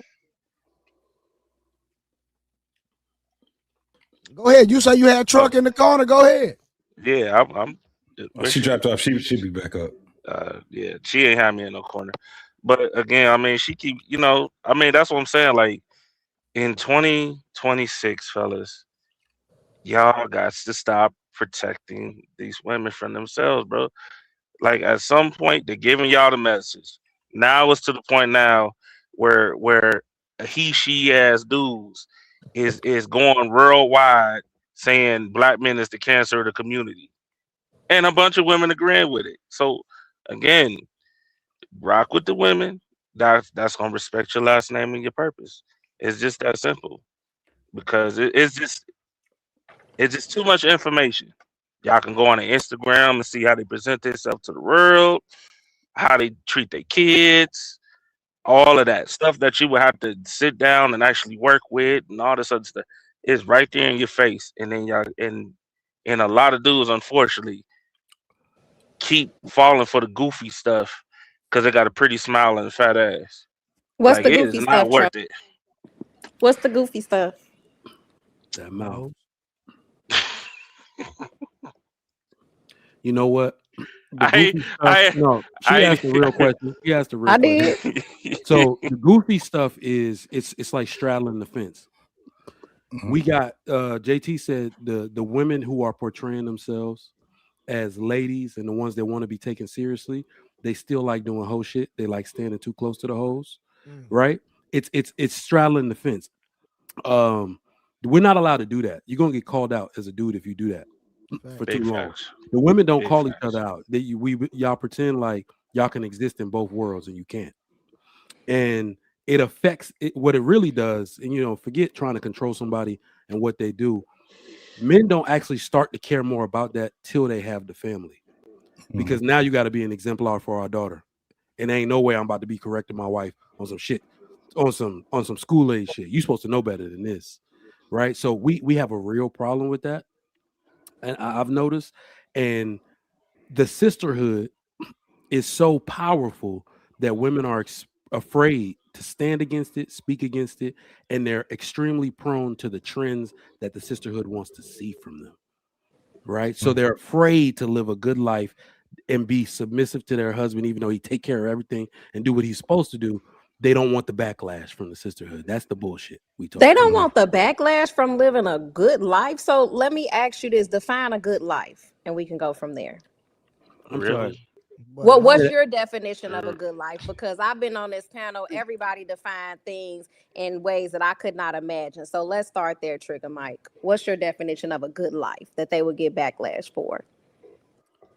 Go ahead. You say you had Truck in the corner. Go ahead. Yeah, I'm She dropped off. She'll be back up. yeah, she ain't have me in no corner. But again, I mean, she keep, I mean, that's what I'm saying. Like in 2026, fellas, y'all got to stop protecting these women from themselves, bro. Like at some point, they're giving y'all the message. Now it's to the point now where he she ass dudes is going worldwide saying black men is the cancer of the community, and a bunch of women agreeing with it. So again, rock with the women. That's gonna respect your last name and your purpose. It's just that simple. Because it's just too much information. Y'all can go on the Instagram and see how they present themselves to the world, how they treat their kids, all of that stuff that you would have to sit down and actually work with, and all this other stuff is right there in your face. And then y'all and a lot of dudes, unfortunately, keep falling for the goofy stuff because they got a pretty smile and a fat ass. What's Like the it is goofy not stuff, Trey? worth it. What's the goofy stuff? that mouth. You know what? The goofy stuff. No, she asked a real question. She asked a real I question. did. So the goofy stuff is it's like straddling the fence. We got JT said the women who are portraying themselves as ladies and the ones that want to be taken seriously, they still like doing hoe shit. They like standing too close to the hoes, right? It's straddling the fence. We're not allowed to do that. You're gonna get called out as a dude if you do that for too Big long. facts. The women don't Big call each facts. other out. Y'all pretend like y'all can exist in both worlds and you can't. And it affects it, what it really does. And forget trying to control somebody and what they do. Men don't actually start to care more about that till they have the family, because now you got to be an exemplar for our daughter. And ain't no way I'm about to be correcting my wife on some shit, on some school age shit. You're supposed to know better than this, right? So we have a real problem with that, and I've noticed. And the sisterhood is so powerful that women are afraid to stand against it, speak against it, and they're extremely prone to the trends that the sisterhood wants to see from them. Right? So they're afraid to live a good life and be submissive to their husband, even though he take care of everything and do what he's supposed to do. They don't want the backlash from the sisterhood. That's the bullshit we talk. They don't want the backlash from living a good life. So let me ask you this: define a good life, and we can go from there. I'm sorry. What's your definition of a good life? Because I've been on this panel, everybody defined things in ways that I could not imagine. So let's start there, Trigger Mike. What's your definition of a good life that they would get backlash for?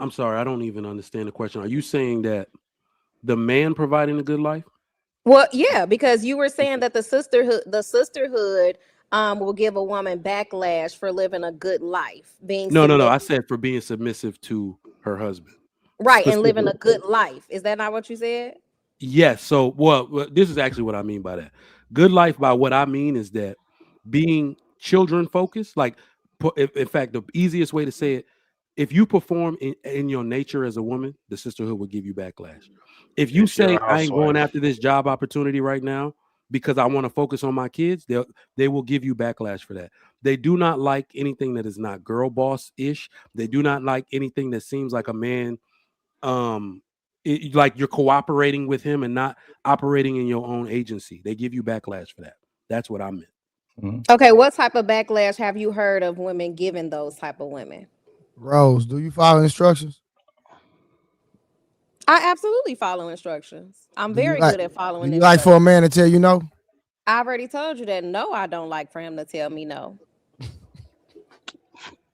I'm sorry, I don't even understand the question. Are you saying that the man providing a good life? Well, yeah, because you were saying that the sisterhood will give a woman backlash for living a good life, being No. submissive. I said for being submissive to her husband. Right, and living a good life. Is that not what you said? Yes. So, well, this is actually what I mean by that. Good life, by what I mean is that being children focused, like, in fact, the easiest way to say it, if you perform in your nature as a woman, the sisterhood will give you backlash. If you If you're say, a I ain't going housewife. after this job opportunity right now because I want to focus on my kids, they will give you backlash for that. They do not like anything that is not girl boss ish. They do not like anything that seems like a man like you're cooperating with him and not operating in your own agency. They give you backlash for that. That's what I meant. Mm-hmm. Okay, what type of backlash have you heard of women giving those type of women? Rose, do you follow instructions? I absolutely follow instructions. I'm Do you very like? good at Do following you like for a instructions. man to tell you no? I already told you that no, I don't like for him to tell me no.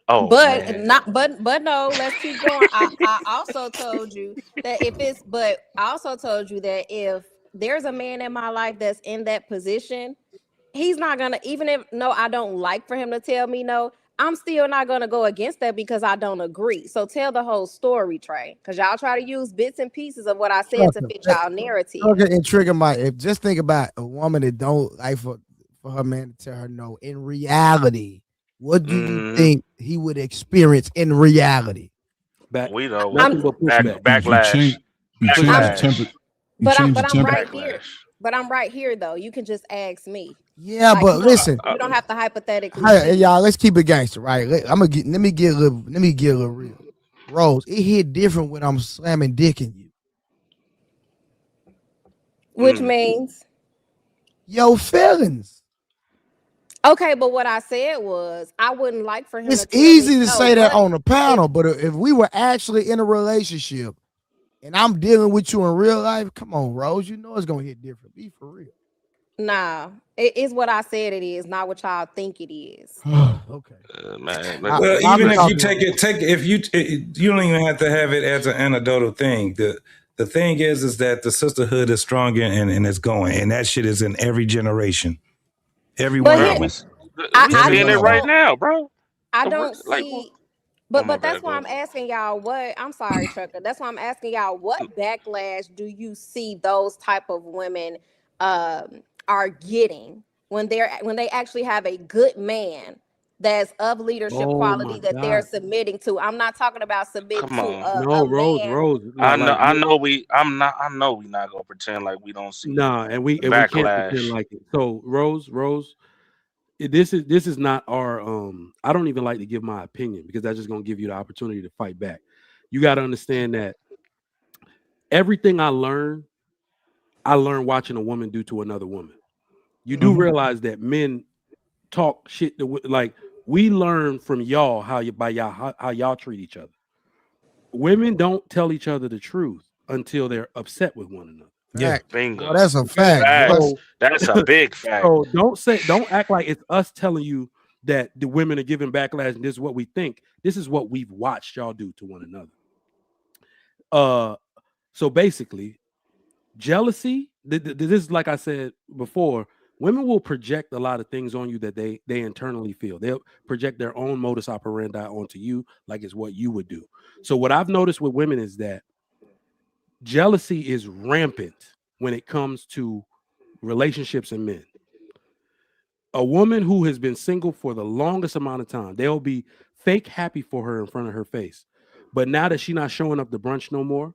Oh But man. but no, let's keep going. I also told you that I also told you that if there's a man in my life that's in that position, he's not gonna, even if no, I don't like for him to tell me no, I'm still not gonna go against that because I don't agree. So tell the whole story, Trey, because y'all try to use bits and pieces of what I said to fit y'all narrative. Okay, and trigger my. If just think about a woman that don't like for her man to tell her no. In reality, what do you think he would experience in reality? We know nothing but pushback. Backlash. You change the temper. But I'm right here. But I'm right here though. You can just ask me. Yeah, Like, but listen, you don't have to hypothetically. hey, y'all, let's keep it gangster, right? Let me get a little real. Rose, it hit different when I'm slamming dick in you. Which means your feelings. Okay, but what I said was I wouldn't like for him It's to tell easy me to no, say that but on the panel, but if we were actually in a relationship and I'm dealing with you in real life, come on, Rose, you know it's gonna hit different. Be for real. Nah, it is what I said it is, not what y'all think it is. Okay. Man, Well, even if you if you don't even have to have it as an anecdotal thing. The thing is that the sisterhood is stronger and it's going, and that shit is in every generation. Every one of them. We seeing it right now, bro. I don't see. But that's why I'm asking y'all what. I'm sorry, Trucker. That's why I'm asking y'all what backlash do you see those type of women are getting when they actually have a good man that's of leadership quality that they're submitting to. I'm not talking about submitting to a man. Rose. I know we not gonna pretend like we don't see. Nah, and we can't pretend like it. So Rose, this is not our I don't even like to give my opinion because that's just gonna give you the opportunity to fight back. You got to understand that everything I learned watching a woman do to another woman. You do realize that men talk shit like we learn from y'all how y'all treat each other. Women don't tell each other the truth until they're upset with one another. Yeah, bingo. Well, that's a fact. That's a big fact. So don't act like it's us telling you that the women are giving backlash and this is what we think. This is what we've watched y'all do to one another. So basically, jealousy. This is like I said before. Women will project a lot of things on you that they internally feel. They'll project their own modus operandi onto you, like it's what you would do. So what I've noticed with women is that jealousy is rampant when it comes to relationships and men. A woman who has been single for the longest amount of time, they'll be fake happy for her in front of her face. But now that she's not showing up to brunch no more,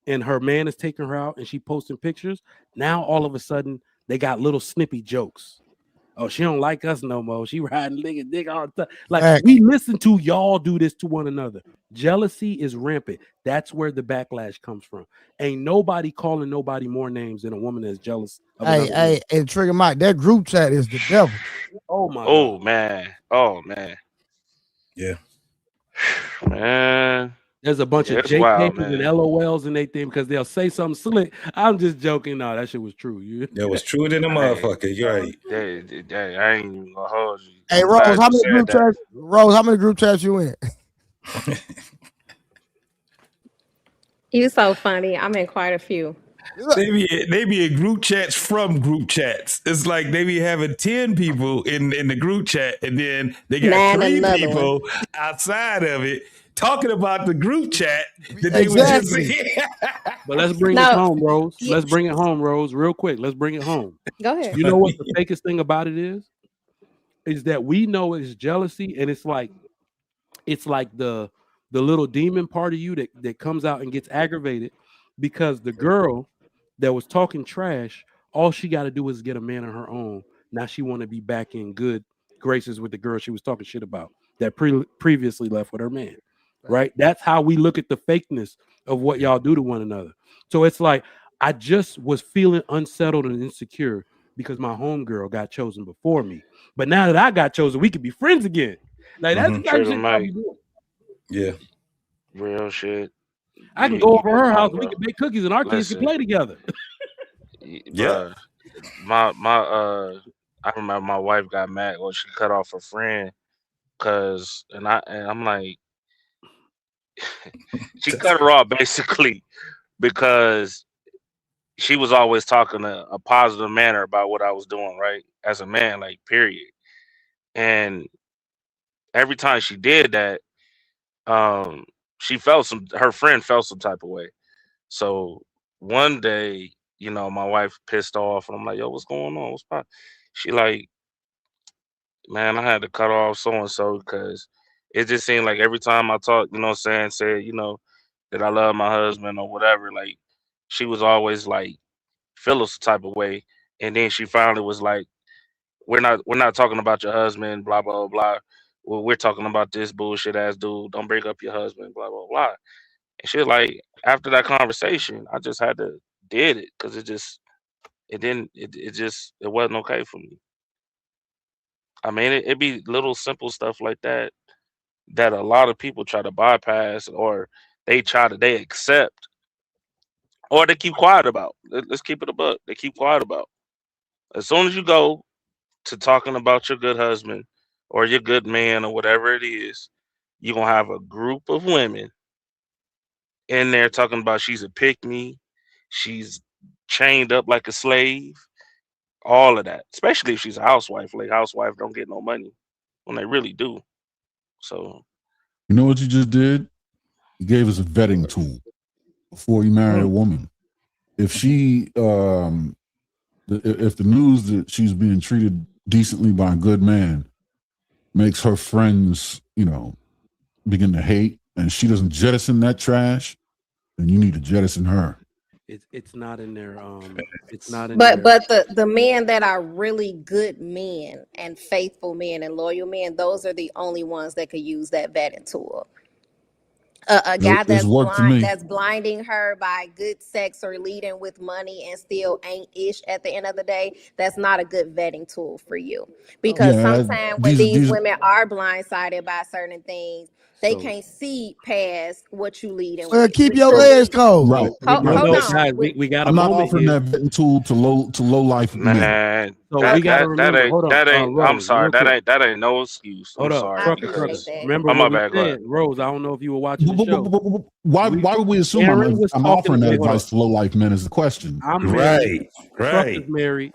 and her man is taking her out and she posting pictures, now all of a sudden they got little snippy jokes. Oh, she don't like us no more. She riding nigga dick all the time. Like we listen to y'all do this to one another. Jealousy is rampant. That's where the backlash comes from. Ain't nobody calling nobody more names than a woman that's jealous of another woman. Hey, and Trigger Mike, that group chat is the devil. Oh my God. Man. Yeah. Man. There's a bunch of JKs and LOLs and they think because they'll say something slick. I'm just joking. No, that shit was true. That was true than a motherfucker. You're right. I ain't even gonna hold you. Hey, Rose, how many group chats? Rose, how many group chats you in? You so funny. I'm in quite a few. They be in group chats from group chats. It's like they be having 10 people in the group chat, and then they got 3 people outside of it talking about the group chat that they were just But let's bring it home, Rose. Let's bring it home, Rose, real quick. Let's bring it home. Go ahead. You know what the fakest thing about it is that we know it's jealousy, and it's like the little demon part of you that comes out and gets aggravated because the girl that was talking trash, all she got to do is get a man of her own. Now she want to be back in good graces with the girl she was talking shit about that previously left with her man. right? That's how we look at the fakeness of what y'all do to one another. So it's like I just was feeling unsettled and insecure because my homegirl got chosen before me. But now that I got chosen, we could be friends again. Like that's the type of shit y'all be doing. Yeah. Real shit. I can go over her house and we can make cookies and our kids can play together. Yeah. My I remember my wife got mad when she cut off her friend and I'm like she cut her off basically because she was always talking a positive manner about what I was doing, right? As a man, like period. And every time she did that, her friend felt some type of way. So one day, my wife pissed off and I'm like, yo, what's going on? What's pop? She like, man, I had to cut off so and so because it just seemed like every time I talked, said, that I love my husband or whatever, like she was always like feel some type of way. And then she finally was like, we're not talking about your husband, blah, blah, blah. Well, we're talking about this bullshit ass dude. Don't bring up your husband, blah, blah, blah. And she like, after that conversation, I just had to did it because it wasn't okay for me. I mean, it'd be little simple stuff like that a lot of people try to bypass or they accept or they keep quiet about. Let's keep it a buck. They keep quiet about. As soon as you go to talking about your good husband or your good man or whatever it is, you're going to have a group of women in there talking about she's a pick-me, she's chained up like a slave, all of that. Especially if she's a housewife. Like housewives don't get no money when they really do. So, you know what you just did? You gave us a vetting tool before you marry a woman. If she, if the news that she's being treated decently by a good man makes her friends, begin to hate, and she doesn't jettison that trash, then you need to jettison her. It's not in there. It's not in But there. the men that are really good men and faithful men and loyal men, those are the only ones that could use that vetting tool. A guy that's blinding her by good sex or leading with money and still ain't ish at the end of the day, that's not a good vetting tool for you. Because sometimes when these women are blindsided by certain things, they can't see past what you lead in. Well, keep your legs cold. Right. Hold on. Guys, we got I'm a not moment offering here. that vetting tool to low life men. So we gotta remember. Hold on, Rose, I'm sorry. That ain't no excuse. Hold I'm up, sorry. I appreciate that. Remember what we said, Rose. I don't know if you were watching the show. Why would we assume I'm offering that advice to low life men is the question? I'm married. Truck is married.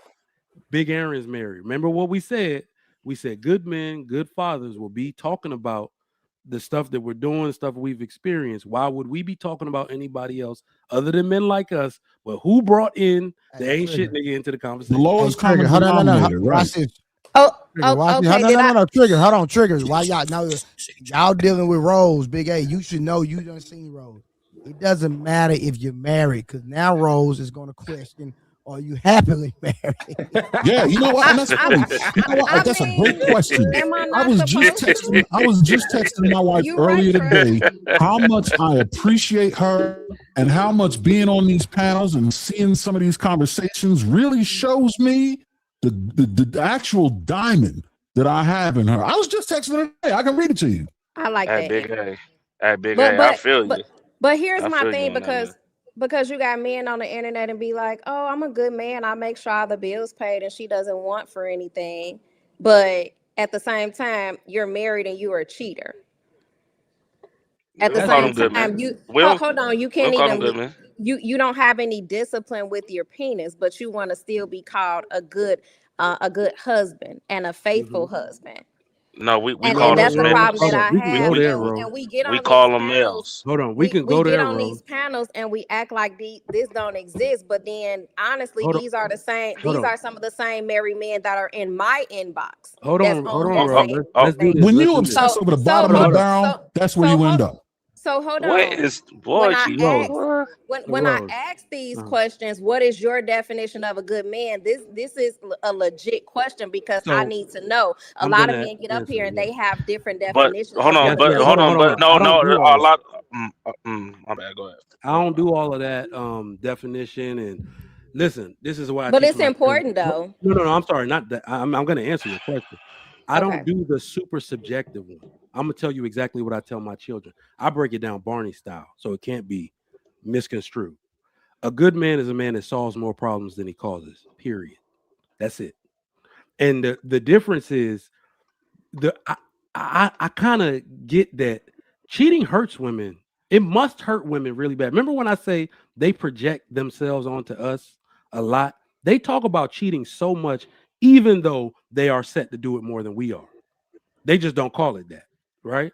Big Aaron's married. Remember what we said? We said good men, good fathers will be talking about the stuff that we're doing, stuff we've experienced. Why would we be talking about anybody else other than men like us? But who brought in the ain't shit nigga into the conversation? The lowest common denominator, right? No, Trigger. Hold on, Triggers. Why y'all dealing with Rose, Big A? You should know you done seen Rose. It doesn't matter if you're married, because now Rose is going to question, are you happily married? Yeah, you know what? And that's funny. That's a great question. I was just texting my wife earlier today how much I appreciate her and how much being on these panels and seeing some of these conversations really shows me the actual diamond that I have in her. I was just texting her today. I can read it to you. I like that. Big A. I feel you. But here's my thing, because you got men on the internet and be like, oh, I'm a good man, I make sure all the bills paid and she doesn't want for anything. But at the same time, you're married and you are a cheater. At the same time, hold on, you can't even you don't have any discipline with your penis, but you want to still be called a good husband and a faithful husband. No, we and call that's them the males. problem that I have. And we get on we call these them panels, males. Hold on, we can go get there, on Rose. these panels and we act like this don't exist, but then honestly, these are the same. These are some of the same married men that are in my inbox. Hold on, Rose. Let's do this. When you obsess over the bottom of the barrel, that's where you end up. So hold What on. is When boy? I Gee, ask what? when I ask these questions, what is your definition of a good man? This is a legit question because I So need to know. A I'm lot of gonna men get up answer here it. and Yeah. they have different But definitions hold of on, what Yes, a but yes. good hold man on, Hold but is. on. I no, don't no, do a all that. lot. My bad. Go ahead. I don't do all of that definition. This is what I But teach it's my children. important though. No. I'm sorry. Not that. I'm going to answer your question. I don't Okay. do the super subjective one. I'm going to tell you exactly what I tell my children. I break it down Barney style, so it can't be misconstrued. A good man is a man that solves more problems than he causes. Period. That's it. And the difference is I kind of get that cheating hurts women. It must hurt women really bad. Remember when I say they project themselves onto us a lot? They talk about cheating so much, even though they are set to do it more than we are. They just don't call it that, right?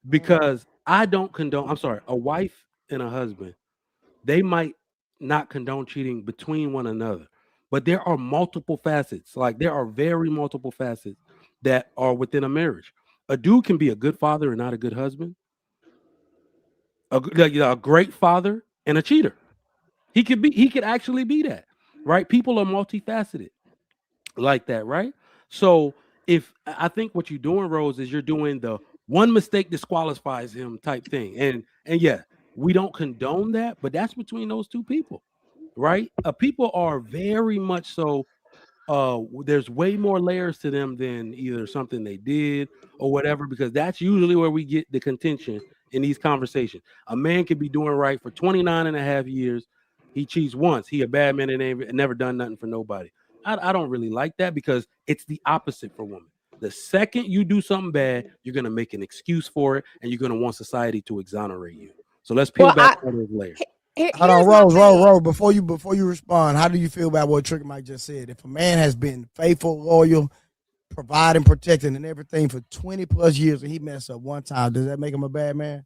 Because I don't condone, I'm sorry, a wife and a husband, they might not condone cheating between one another, but there are multiple facets. Like there are very multiple facets that are within a marriage. A dude can be a good father and not a good husband, a great father and a cheater. He could actually be that, right? People are multifaceted like that, right? So if I think what you're doing, Rose, is you're doing the one mistake disqualifies him type thing. And yeah, we don't condone that, but that's between those two people, right? People are very much so there's way more layers to them than either something they did or whatever, because that's usually where we get the contention in these conversations. A man could be doing right for 29 and a half years. He cheats once. He a bad man and ain't never done nothing for nobody. I don't really like that because it's the opposite for women. The second you do something bad, you're going to make an excuse for it and you're going to want society to exonerate you. So let's peel back all those layers. Hold on, Rose. Before you respond, how do you feel about what Trigger Mike just said? If a man has been faithful, loyal, providing, protecting, and everything for 20 plus years, and he messed up one time, does that make him a bad man?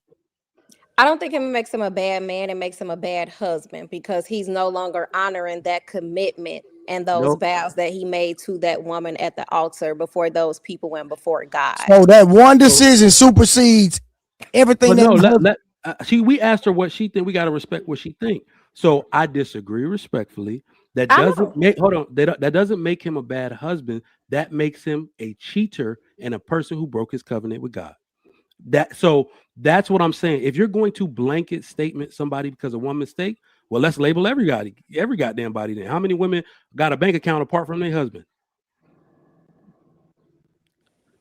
I don't think it makes him a bad man. It makes him a bad husband because he's no longer honoring that commitment and those vows that he made to that woman at the altar before those people went before God. So that one decision supersedes everything. See, we asked her what she think. We got to respect what she think. So I disagree respectfully. That doesn't make him a bad husband. That makes him a cheater and a person who broke his covenant with God. That's what I'm saying. If you're going to blanket statement somebody because of one mistake, well, let's label every goddamn body then. How many women got a bank account apart from their husband?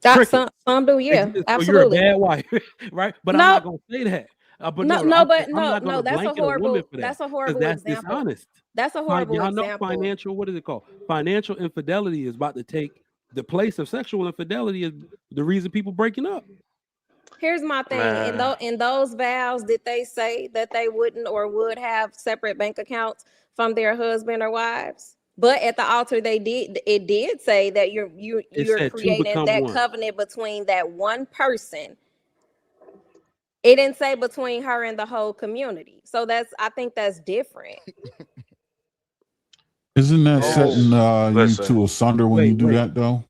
Some do, yeah. So absolutely. you're a bad wife, right? But I'm not gonna say that. I'm not gonna blanket a woman for that. That's a horrible that's example. Dishonest. That's a horrible Y'all know example. financial. What is it called? Financial infidelity is about to take the place of sexual infidelity. Is the reason people breaking up. Here's my thing. In those vows, did they say that they wouldn't or would have separate bank accounts from their husband or wives? But at the altar, it did say that you're creating that covenant between that one person. It didn't say between her and the whole community. So I think that's different. Isn't that setting you two asunder when you do that though?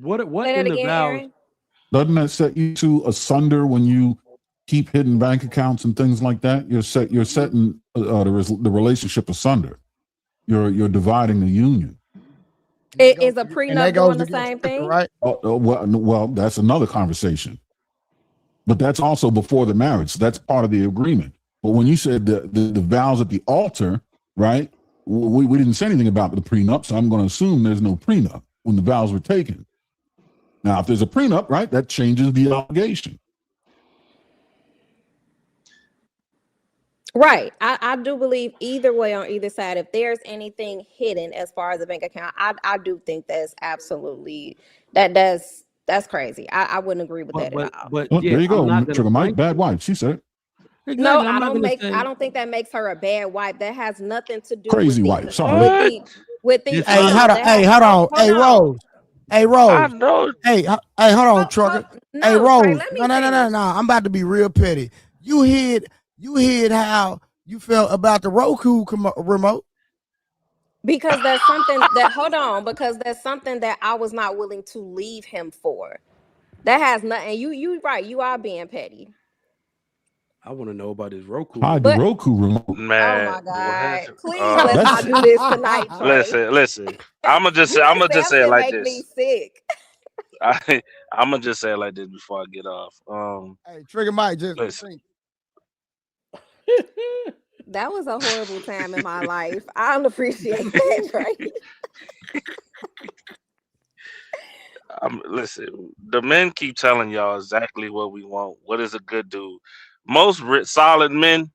What say in that the again, vows? Aaron? Doesn't that set you two asunder when you keep hidden bank accounts and things like that? You're setting the relationship asunder. You're dividing the union. Is a prenup doing the same thing? Right. Well, that's another conversation. But that's also before the marriage. That's part of the agreement. But when you said the vows at the altar, right? We didn't say anything about the prenup, so I'm going to assume there's no prenup when the vows were taken. Now, if there's a prenup, right, that changes the obligation. Right. I do believe either way on either side, if there's anything hidden as far as a bank account, I do think that's absolutely that's crazy. I wouldn't agree with that at all. But there you go. Trigger Mike, bad wife. She said. Exactly. No, I don't think that makes her a bad wife. That has nothing to do crazy with wife. Sorry. With the Hey, hold on. Hey, Rose. Hey, Rose. Hey, hold on, Trucker. Hey, Rose. No. I'm about to be real petty. You hid how you felt about the Roku remote. Because there's something that I was not willing to leave him for. That has nothing. You right. You are being petty. I want to know about his Roku. Hide the Roku remote. Man, oh my God! what? Please let's not do this tonight, Trey. Listen. I'ma just say it like make this. me sick. I'ma just say it like this before I get off. Hey, Trigger Mike, just listen. That was a horrible time in my life. I don't appreciate that, Trey. Listen, the men keep telling y'all exactly what we want. What is a good dude? Most solid men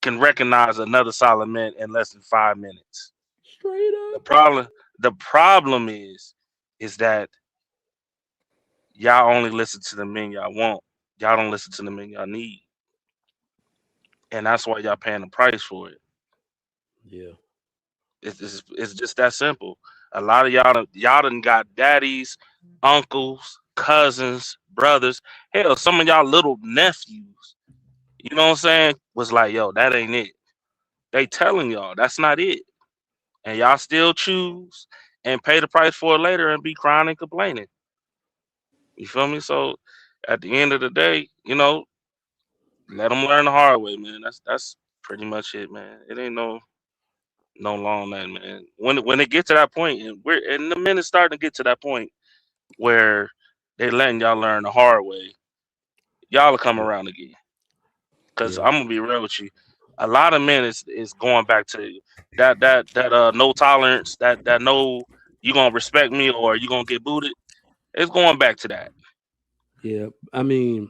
can recognize another solid man in less than 5 minutes. Straight up. The problem is that y'all only listen to the men y'all want. Y'all don't listen to the men y'all need, and that's why y'all paying the price for it. Yeah, it's just that simple. A lot of y'all done got daddies, uncles, cousins, brothers. Hell, some of y'all little nephews. You know what I'm saying? Was like, yo, that ain't it. They telling y'all that's not it, and y'all still choose and pay the price for it later and be crying and complaining. You feel me? So at the end of the day, you know, let them learn the hard way, man. That's pretty much it, man. It ain't no long that, man. When it gets to that point, and the men is starting to get to that point where they letting y'all learn the hard way, y'all will come around again. Cause I'm gonna be real with you, a lot of men is going back to that no tolerance, that no, you gonna respect me or you gonna get booted. It's going back to that. Yeah, I mean,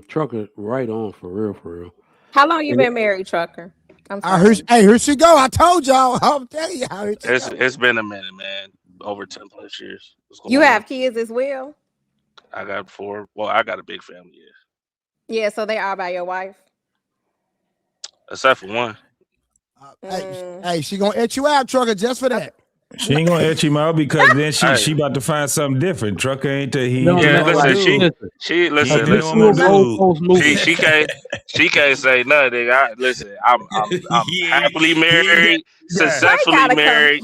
Trucker, right on for real. How long you been married, Trucker? I'm sorry. Here she go. I told y'all. I'm telling you how it's been a minute, man. Over 10 plus years. You have kids as well? I got 4. Well, I got a big family, yeah. So they are by your wife? Except for one. Hey, she gonna etch you out, Trucker, just for that. She ain't gonna etch him out because then she about to find something different. Trucker ain't the he. Listen. She can't say nothing. I'm happily married, successfully married.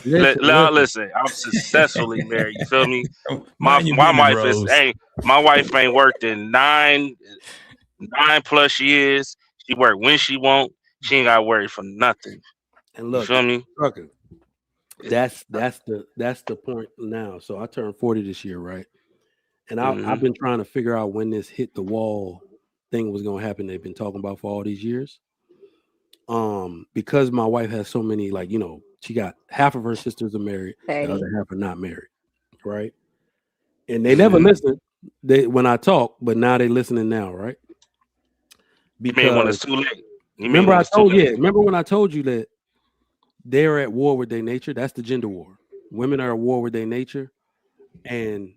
Listen, I'm successfully married. You feel me? My wife ain't worked in 9 plus years. She work when she want. She ain't got to worry for nothing. And look, you feel me? Trucker, that's the point now. So I turned 40 this year, right? And I've been trying to figure out when this hit the wall thing was gonna happen. They've been talking about for all these years. Because my wife has so many, like, you know, she got half of her sisters are married, the other half are not married, right? And they never listen. When I talk, but now they listening now, right? Because you mean when it's too late. Remember when I told you that they're at war with their nature? That's the gender war. Women are at war with their nature, and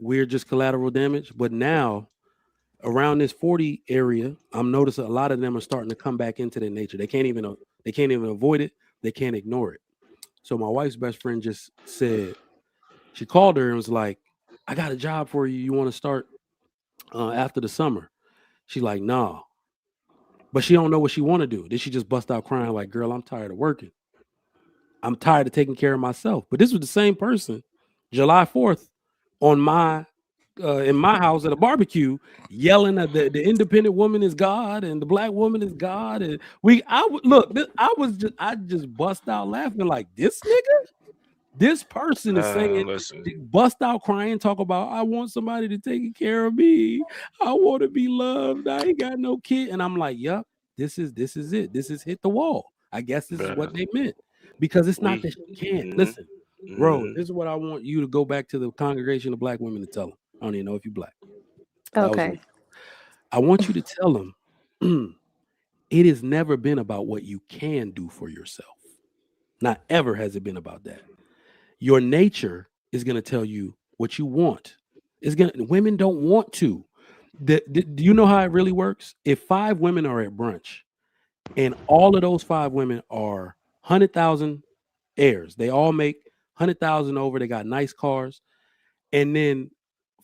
we're just collateral damage. But now, around this 40 area, I'm noticing a lot of them are starting to come back into their nature. They can't even avoid it. They can't ignore it. So my wife's best friend just said, she called her and was like, I got a job for you. You want to start after the summer? She's like, nah. But she don't know what she want to do. Then she just bust out crying like, girl, I'm tired of working. I'm tired of taking care of myself. But this was the same person, July 4th, on my in my house at a barbecue, yelling at the independent woman is God and the black woman is God. And I just bust out laughing like, this nigga? This person is saying, bust out crying, talk about, I want somebody to take care of me. I want to be loved. I ain't got no kid. And I'm like, yep, this is it. This is hit the wall. I guess this is what they meant. Because it's not that you can't. Listen, bro, this is what I want you to go back to the congregation of black women to tell them. I don't even know if you're black. Okay. I want you to tell them it has never been about what you can do for yourself. Not ever has it been about that. Your nature is going to tell you what you want. Women don't want to. Do you know how it really works? If 5 women are at brunch and all of those 5 women are 100,000 heirs, they all make 100,000 over, they got nice cars, and then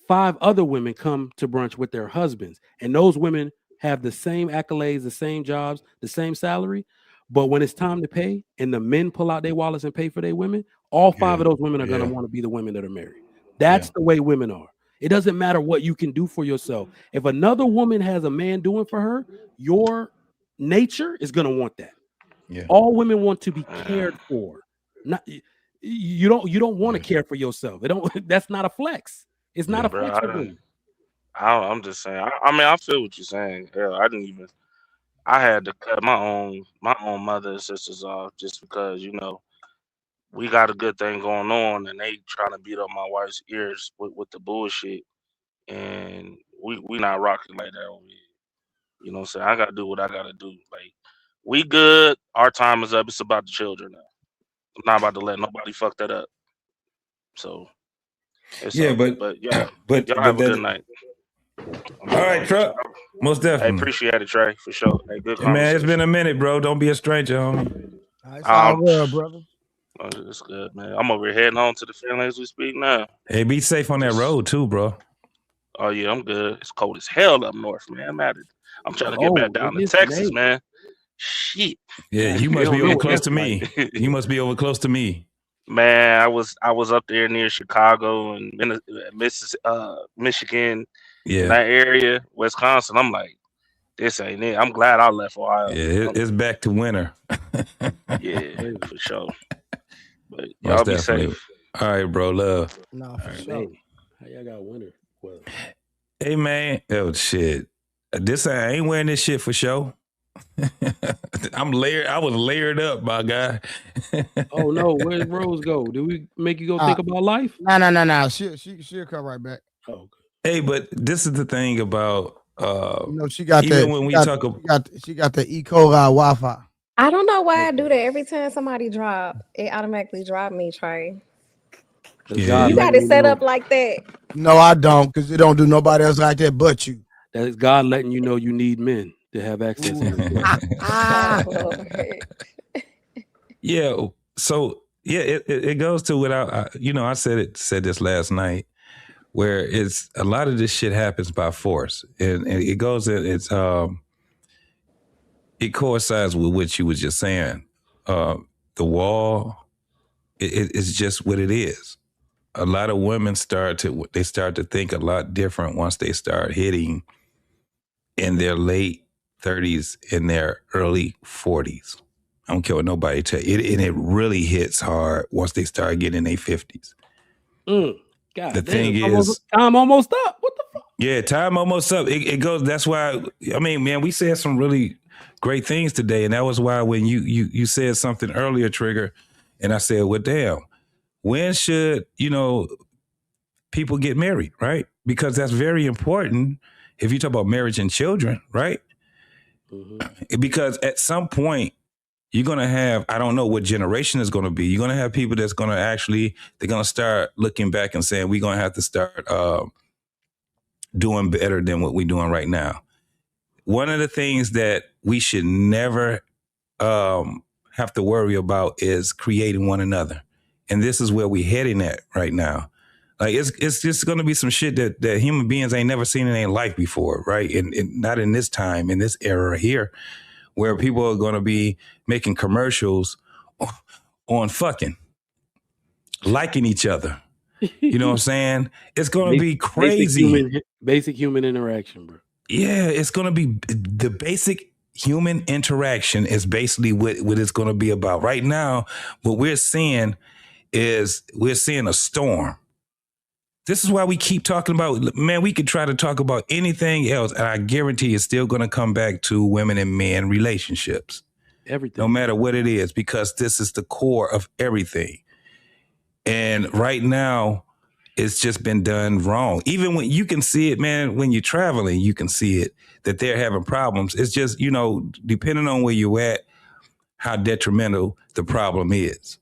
5 other women come to brunch with their husbands, and those women have the same accolades, the same jobs, the same salary, but when it's time to pay and the men pull out their wallets and pay for their women, all 5 of those women are going to want to be the women that are married. That's the way women are. It doesn't matter what you can do for yourself. If another woman has a man doing for her, your nature is gonna want that. Yeah. All women want to be cared for. Not you don't want to care for yourself. It don't. That's not a flex. It's not a bro. flex for women. I'm just saying. I mean, I feel what you're saying. Hell, I didn't even. I had to cut my own mother and sisters off just because we got a good thing going on, and they trying to beat up my wife's ears with the bullshit, and we not rocking like that over here. You know what I'm saying? I gotta do what I gotta do. Like, we good. Our time is up. It's about the children now. I'm not about to let nobody fuck that up. So it's all good. But y'all have a good night. All right, Truck. Most I definitely. appreciate it, Trey, for sure. Hey, good conversation. Man, it's been a minute, bro. Don't be a stranger, homie. It's all good, brother. It's good, man. I'm over here heading home to the family as we speak now. Hey, be safe on that road too, bro. Oh yeah, I'm good. It's cold as hell up north, man. I'm trying to get back down to Texas, man. Shit. Yeah, you must be over close to me. You must be over close to me. Man, I was up there near Chicago and Michigan, in that area, Wisconsin. I'm like, this ain't it. I'm glad I left Ohio. Yeah, it's back to winter. Yeah, for sure. But Most y'all be definitely. safe. All right, bro. Love. No, for sure. Man, how y'all got winter? Well, hey, man. Oh, shit. I ain't wearing this shit for show. I'm layered. I was layered up, my guy. Oh no, where'd Rose go? Did we make you go think about life? No. She'll come right back. Oh, okay. Hey, but this is the thing about she got even that. when we talk about she got the E. coli Wi-Fi. I don't know why I do that. Every time somebody drop, it automatically drop me, Trey. Yeah. You got it set up like that. No, I don't, because it don't do nobody else like that but you. That is God letting you know you need men to have access to Yeah. So yeah, it goes to without. I said this last night, where it's a lot of this shit happens by force, and it goes. It coincides with what you was just saying. The wall, it's just what it is. A lot of women start to think a lot different once they start hitting in their late 30s, in their early 40s. I don't care what nobody tell you. And it really hits hard once they start getting in their 50s. God, the thing is, time almost up. What the fuck? Yeah, time almost up. It goes. That's why. I mean, man, we said some really great things today, and that was why when you said something earlier, Trigger, and I said, well, damn, when should people get married, right? Because that's very important if you talk about marriage and children, right? Mm-hmm. Because at some point, you're going to have, I don't know what generation is going to be. You're going to have people that's going to they're going to start looking back and saying, we're going to have to start doing better than what we're doing right now. One of the things that we should never have to worry about is creating one another. And this is where we're heading at right now. Like it's just going to be some shit that human beings ain't never seen in their life before, right? And not in this time, in this era here, where people are going to be making commercials on fucking, liking each other. You know what I'm saying? It's going to be crazy. Basic human interaction, bro. Yeah, it's going to be the basic human interaction is basically what it's going to be about. Right now, what we're seeing is a storm. This is why we keep talking about, man, we could try to talk about anything else, and I guarantee it's still going to come back to women and men relationships. Everything. No matter what it is, because this is the core of everything. And right now, it's just been done wrong. Even when you can see it, man, when you're traveling, you can see it, that they're having problems. It's just, depending on where you're at, how detrimental the problem is.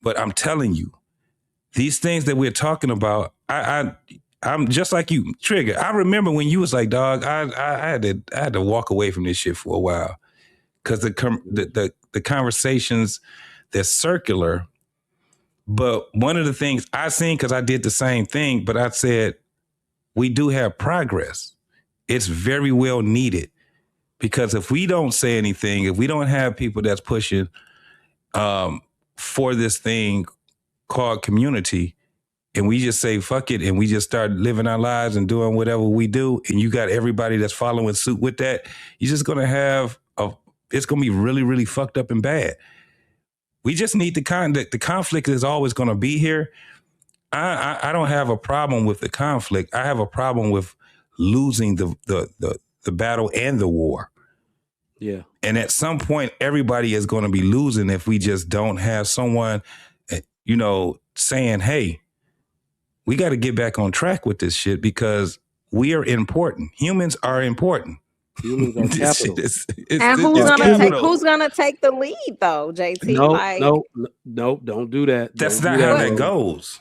But I'm telling you, these things that we're talking about, I'm just like you, Trigger. I remember when you was like, dog, I had to walk away from this shit for a while because the conversations, they're circular. But one of the things I seen, because I did the same thing, but I said, we do have progress. It's very well needed, because if we don't say anything, if we don't have people that's pushing for this thing called community, and we just say fuck it and we just start living our lives and doing whatever we do, and you got everybody that's following suit with that, you're just gonna have it's gonna be really, really fucked up and bad. We just need the conflict is always gonna be here. I don't have a problem with the conflict. I have a problem with losing the battle and the war. Yeah. And at some point, everybody is going to be losing if we just don't have someone, saying, hey, we got to get back on track with this shit because we are important. Humans are important. Humans are capital. And who's gonna take the lead though, JT? No, don't do that. That's not how that goes.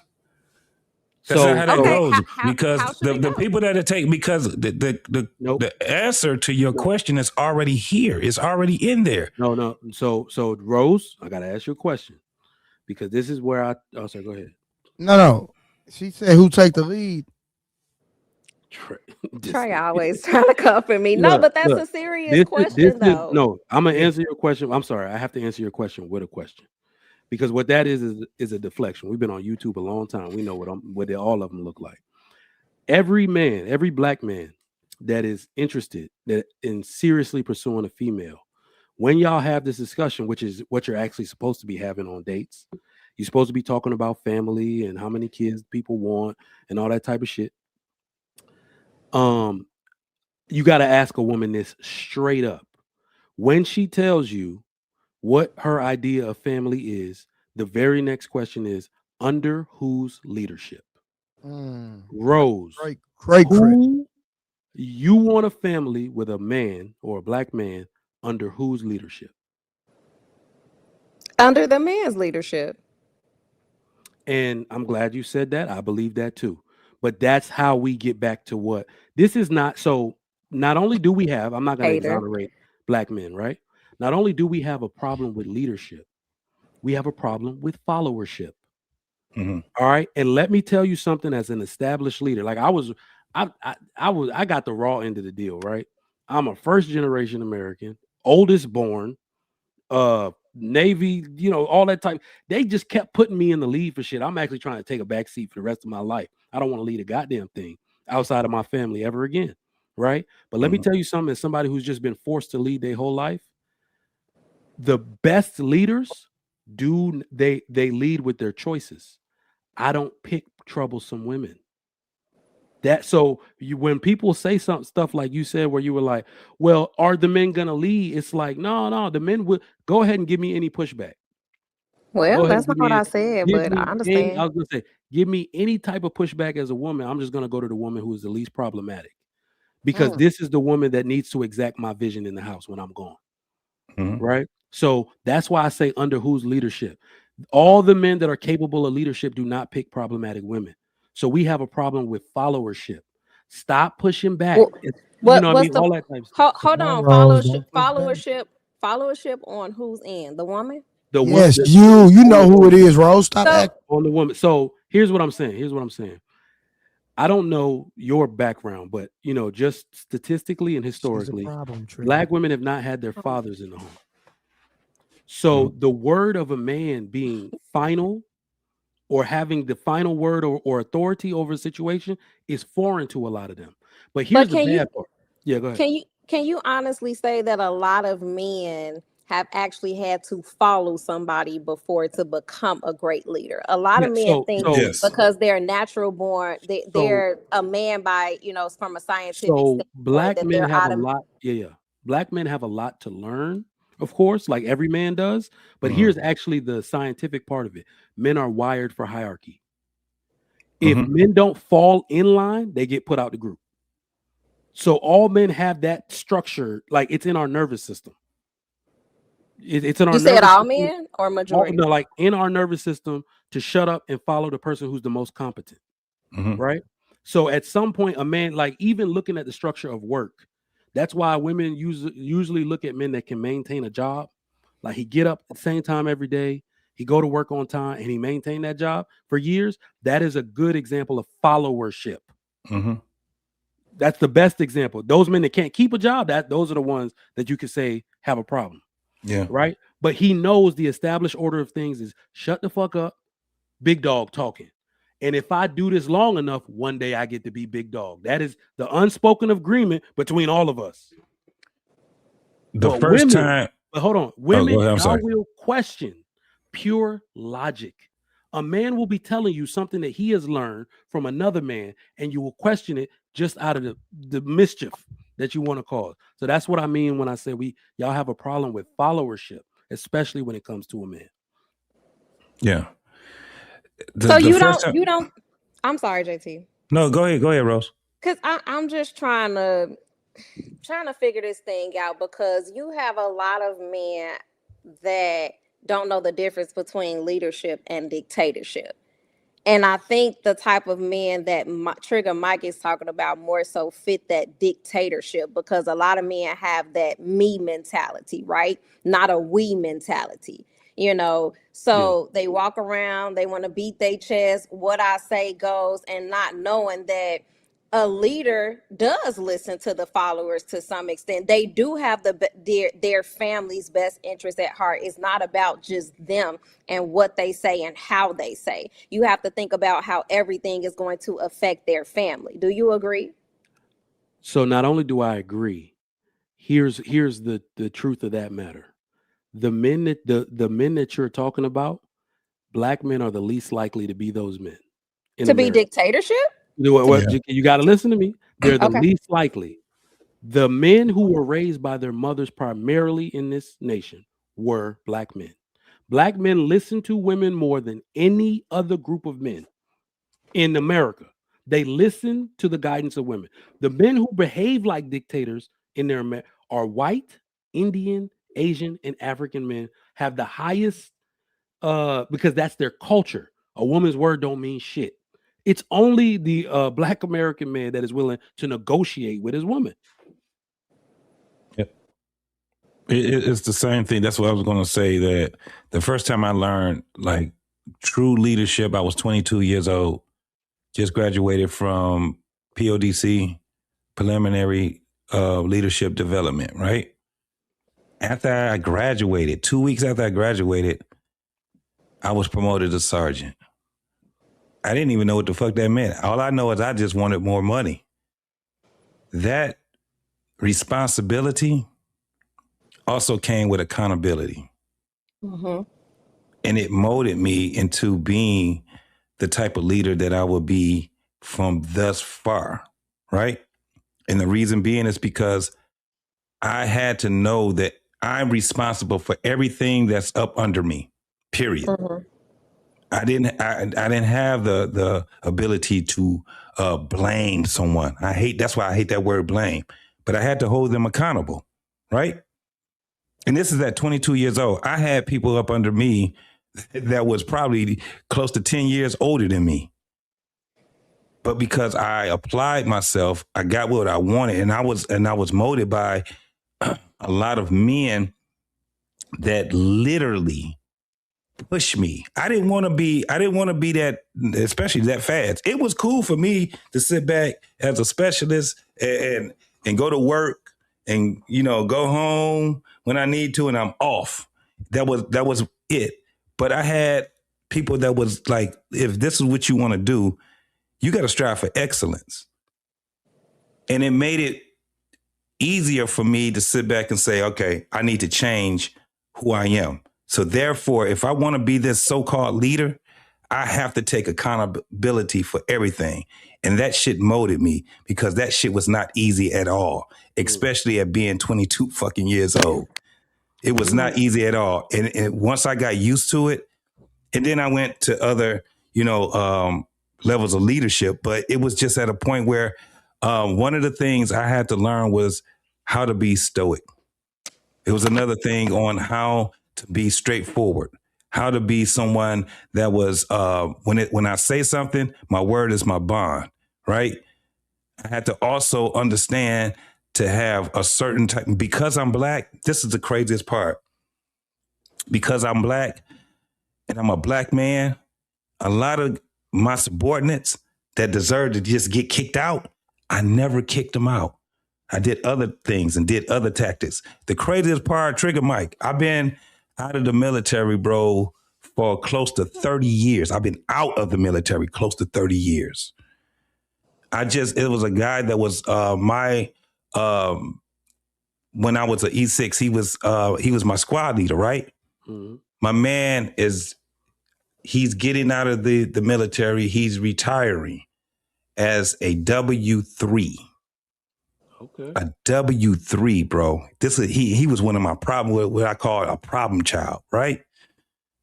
That's not how that goes. Because the people that it take, because the answer to your question is already here. It's already in there. No. So Rose, I gotta ask you a question. Because this is where sorry, go ahead. No. She said who take the lead? Trey always trying to come for me. No, but that's a serious question though. No, I'm gonna answer your question. I'm sorry, I have to answer your question with a question. Because what that is a deflection. We've been on YouTube a long time. We know what all of them look like. Every man, every black man that is interested in seriously pursuing a female, when y'all have this discussion, which is what you're actually supposed to be having on dates, you're supposed to be talking about family and how many kids people want and all that type of shit. You got to ask a woman this straight up. When she tells you what her idea of family is, the very next question is, under whose leadership? Rose, great. You want a family with a man or a black man under whose leadership? Under the man's leadership. And I'm glad you said that. I believe that too. But that's how we get back to what this is not. So not only do we have, I'm not going to exonerate black men, right? Not only do we have a problem with leadership, we have a problem with followership. Mm-hmm. All right. And let me tell you something as an established leader. Like I got the raw end of the deal, right? I'm a first generation American, oldest born, Navy, all that type. They just kept putting me in the lead for shit. I'm actually trying to take a back seat for the rest of my life. I don't want to lead a goddamn thing outside of my family ever again. Right. But let me tell you something, as somebody who's just been forced to lead their whole life, the best leaders they lead with their choices. I don't pick troublesome women. When people say stuff like you said, where you were like, well, are the men gonna lead? It's like, no, the men would go ahead and give me any pushback. Well, that's not what I said, but I understand. I was gonna say, give me any type of pushback as a woman. I'm just gonna go to the woman who is the least problematic. Because this is the woman that needs to exact my vision in the house when I'm gone. Right. So that's why I say under whose leadership. All the men that are capable of leadership do not pick problematic women. So we have a problem with followership. Stop pushing back. All that type of stuff. Hold on. Followership on whose end? The woman? Yes, you know who it is, Rose. Stop acting on the woman. So here's what I'm saying. I don't know your background, but just statistically and historically, black women have not had their fathers in the home. So the word of a man being final or having the final word or authority over a situation is foreign to a lot of them. But here's the bad part. Yeah, go ahead. Can you honestly say that a lot of men have actually had to follow somebody before to become a great leader? A lot of men think because they're natural born, they're a man by, from a scientific standpoint. Black men have a lot. Black men have a lot to learn, of course, like every man does. But here's actually the scientific part of it. Men are wired for hierarchy. If men don't fall in line, they get put out the group. So all men have that structure, like it's in our nervous system. It's in our. You said all men or majority? No, like in our nervous system to shut up and follow the person who's the most competent, right? So at some point, a man, like even looking at the structure of work, that's why women usually look at men that can maintain a job. Like he get up at the same time every day, he go to work on time, and he maintain that job for years. That is a good example of followership. That's the best example. Those men that can't keep a job, those are the ones that you could say have a problem. Yeah. Right. But he knows the established order of things is shut the fuck up, big dog talking. And if I do this long enough, one day I get to be big dog. That is the unspoken agreement between all of us. But hold on. Women, y'all will question pure logic. A man will be telling you something that he has learned from another man, and you will question it just out of the mischief that you want to cause. So that's what I mean when I say y'all have a problem with followership, especially when it comes to a man. Yeah. So you don't. I'm sorry, JT. No, go ahead, Rose. Because I'm just trying to figure this thing out, because you have a lot of men that don't know the difference between leadership and dictatorship. And I think the type of men that Trigger Mike is talking about more so fit that dictatorship, because a lot of men have that me mentality, right? Not a we mentality, So they walk around, they want to beat their chest, what I say goes, and not knowing that a leader does listen to the followers to some extent. They do have their family's best interest at heart. It's not about just them and what they say and how they say. You have to think about how everything is going to affect their family. Do you agree? So not only do I agree, here's the truth of that matter. The men that you're talking about, black men are the least likely to be those men. To be dictatorship? You got to listen to me. They're the least likely. The men who were raised by their mothers primarily in this nation were black men. Black men listen to women more than any other group of men in America. They listen to the guidance of women. The men who behave like dictators in their are white, Indian, Asian, and African men, have the highest because that's their culture. A woman's word don't mean shit. It's only the black American man that is willing to negotiate with his woman. Yep. It's the same thing. That's what I was going to say, that the first time I learned like true leadership, I was 22 years old, just graduated from PODC, preliminary leadership development, right? After I graduated, 2 weeks after I graduated, I was promoted to sergeant. I didn't even know what the fuck that meant. All I know is I just wanted more money. That responsibility also came with accountability. Mm-hmm. And it molded me into being the type of leader that I would be from thus far, right? And the reason being is because I had to know that I'm responsible for everything that's up under me, period. Mm-hmm. I didn't have the ability to blame someone. That's why I hate that word blame, but I had to hold them accountable, right? And this is at 22 years old. I had people up under me that was probably close to 10 years older than me. But because I applied myself, I got what I wanted, and I was molded by a lot of men that literally push me. I didn't want to be that, especially that fast. It was cool for me to sit back as a specialist and go to work and, go home when I need to, and I'm off. That was it. But I had people that was like, if this is what you want to do, you got to strive for excellence. And it made it easier for me to sit back and say, okay, I need to change who I am. So therefore, if I want to be this so-called leader, I have to take accountability for everything. And that shit molded me, because that shit was not easy at all, especially at being 22 fucking years old. It was not easy at all. And once I got used to it, and then I went to other, levels of leadership, but it was just at a point where one of the things I had to learn was how to be stoic. It was another thing on how to be straightforward, how to be someone that was, when I say something, my word is my bond, right? I had to also understand to have a certain type, because I'm black, this is the craziest part. Because I'm black and I'm a black man, a lot of my subordinates that deserve to just get kicked out, I never kicked them out. I did other things and did other tactics. The craziest part, Trigger Mike, I've been out of the military, bro, for close to 30 years. I've been out of the military close to 30 years. It was a guy that was when I was an E6, he was my squad leader, right? Mm-hmm. My man he's getting out of the military. He's retiring as a W3. Okay. A W3, bro. He was one of my what I call a problem child, right?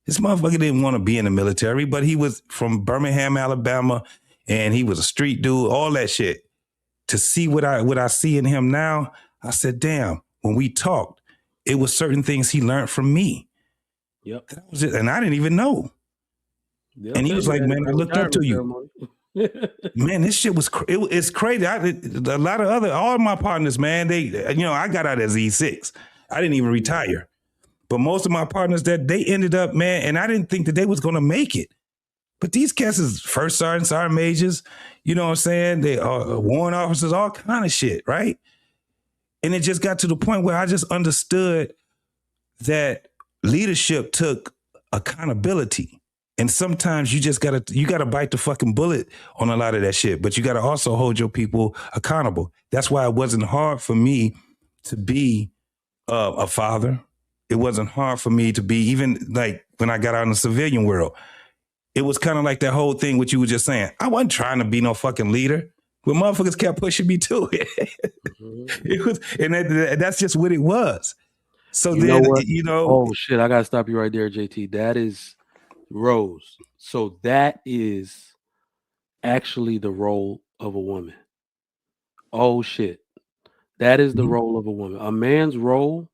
This motherfucker didn't want to be in the military, but he was from Birmingham, Alabama, and he was a street dude, all that shit. To see what I see in him now, I said, damn, when we talked, it was certain things he learned from me. Yep. That was it. And I didn't even know. They'll And he tell was you like, that man, at I the looked up to retirement you. ceremony. Man, this shit was it's crazy. A lot of all my partners, man, I got out as E6. I didn't even retire. But most of my partners they ended up, man, and I didn't think that they was going to make it. But these cats is first sergeant, sergeant majors, you know what I'm saying? They are warrant officers, all kind of shit, right? And it just got to the point where I just understood that leadership took accountability. And sometimes you just gotta bite the fucking bullet on a lot of that shit. But you gotta also hold your people accountable. That's why it wasn't hard for me to be a father. It wasn't hard for me to be, even like when I got out in the civilian world. It was kind of like that whole thing what you were just saying. I wasn't trying to be no fucking leader, but motherfuckers kept pushing me to it. It was, and that's just what it was. So You know what? know, Oh shit! I gotta stop you right there, JT. That is Rose. So that is actually the role of a woman. Oh shit! That is the role of a woman. A man's role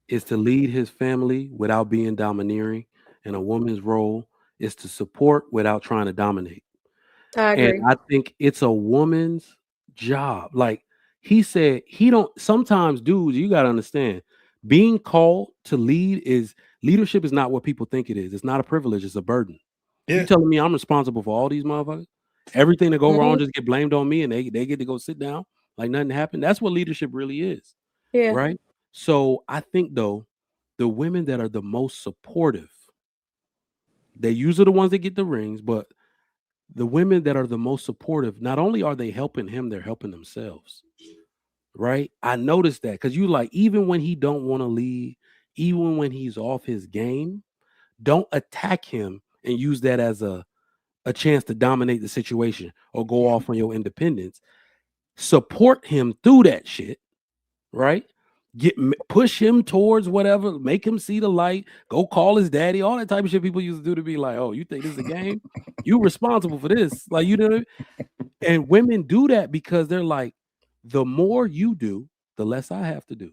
is to lead his family without being domineering, and a woman's role is to support without trying to dominate. I And agree. I think it's a woman's job. Like he said, sometimes dudes, you got to understand, being called to leadership is not what people think it is. It's not a privilege, it's a burden. Yeah. You telling me I'm responsible for all these motherfuckers? Everything that go wrong Mhm. just get blamed on me and they get to go sit down like nothing happened. That's what leadership really is. Yeah. Right? So I think though, the women that are the most supportive, they usually the ones that get the rings, but the women that are the most supportive, not only are they helping him, they're helping themselves. Right? I noticed that because you like, even when he don't want to lead, even when he's off his game, don't attack him and use that as a chance to dominate the situation or go off on your independence. Support him through that shit, right? Push him towards whatever, make him see the light, go call his daddy, all that type of shit people used to do to be like, oh, you think this is a game? You responsible for this. Like, you know, and women do that because they're like, the more you do, the less I have to do.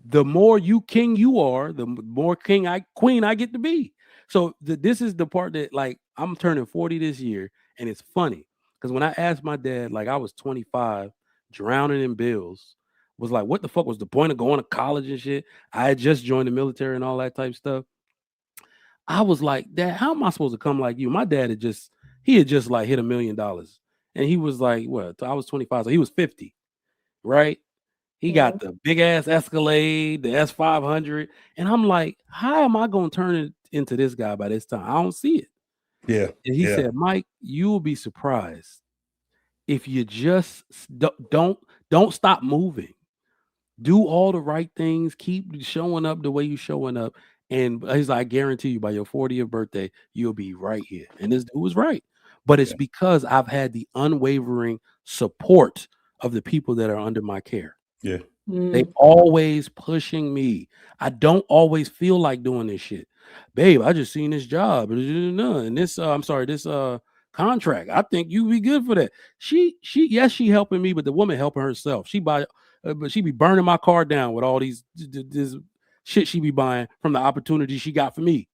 The more king you are, the more queen I get to be. So this is the part that, like, I'm turning 40 this year, and it's funny because when I asked my dad, like, I was 25, drowning in bills, was like, what the fuck was the point of going to college and shit? I had just joined the military and all that type of stuff. I was like, Dad, how am I supposed to come like you? My dad had just like hit $1 million, and he was like, what? I was 25, so he was 50, right? He got the big ass Escalade, the S500, and I'm like, how am I gonna turn it into this guy by this time? I don't see it. Yeah. And he said, Mike, you will be surprised if you just don't stop moving. Do all the right things. Keep showing up the way you're showing up. And he's like, I guarantee you by your 40th birthday, you'll be right here. And this dude was right. But it's because I've had the unwavering support of the people that are under my care. Yeah. They always pushing me. I don't always feel like doing this shit. Babe, I just seen this job. And this this contract. I think you'd be good for that. She helping me, but the woman helping herself. She be burning my car down with all these this shit she be buying from the opportunity she got for me.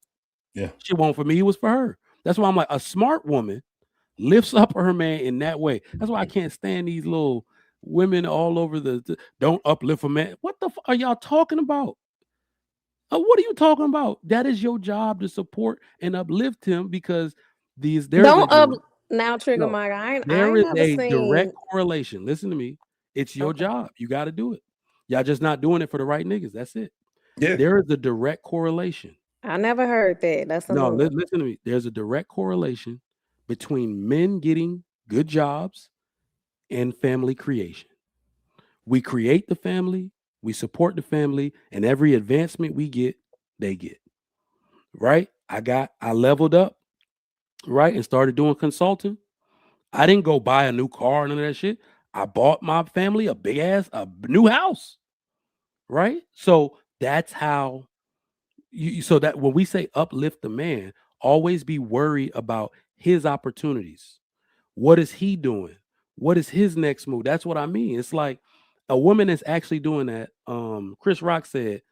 Yeah. She won't for me, it was for her. That's why I'm like, a smart woman lifts up her man in that way. That's why I can't stand these little women all over don't uplift a man. What the fuck are y'all talking about? What are you talking about? That is your job, to support and uplift him, because now trigger no, Mike. I there ain't is never a seen. direct correlation. Listen to me. It's your job. You got to do it. Y'all just not doing it for the right niggas. That's it. Yeah. There is a direct correlation. I never heard that. That's a No, new one. listen to me. There's a direct correlation between men getting good jobs and family creation. We create the family, we support the family, and every advancement we get, they get. Right? I leveled up, right, and started doing consulting. I didn't go buy a new car and none of that shit. I bought my family a new house. Right? So that's how so that when we say uplift the man, always be worried about his opportunities. What is he doing? What is his next move? That's what I mean. It's like a woman is actually doing that. Chris Rock said,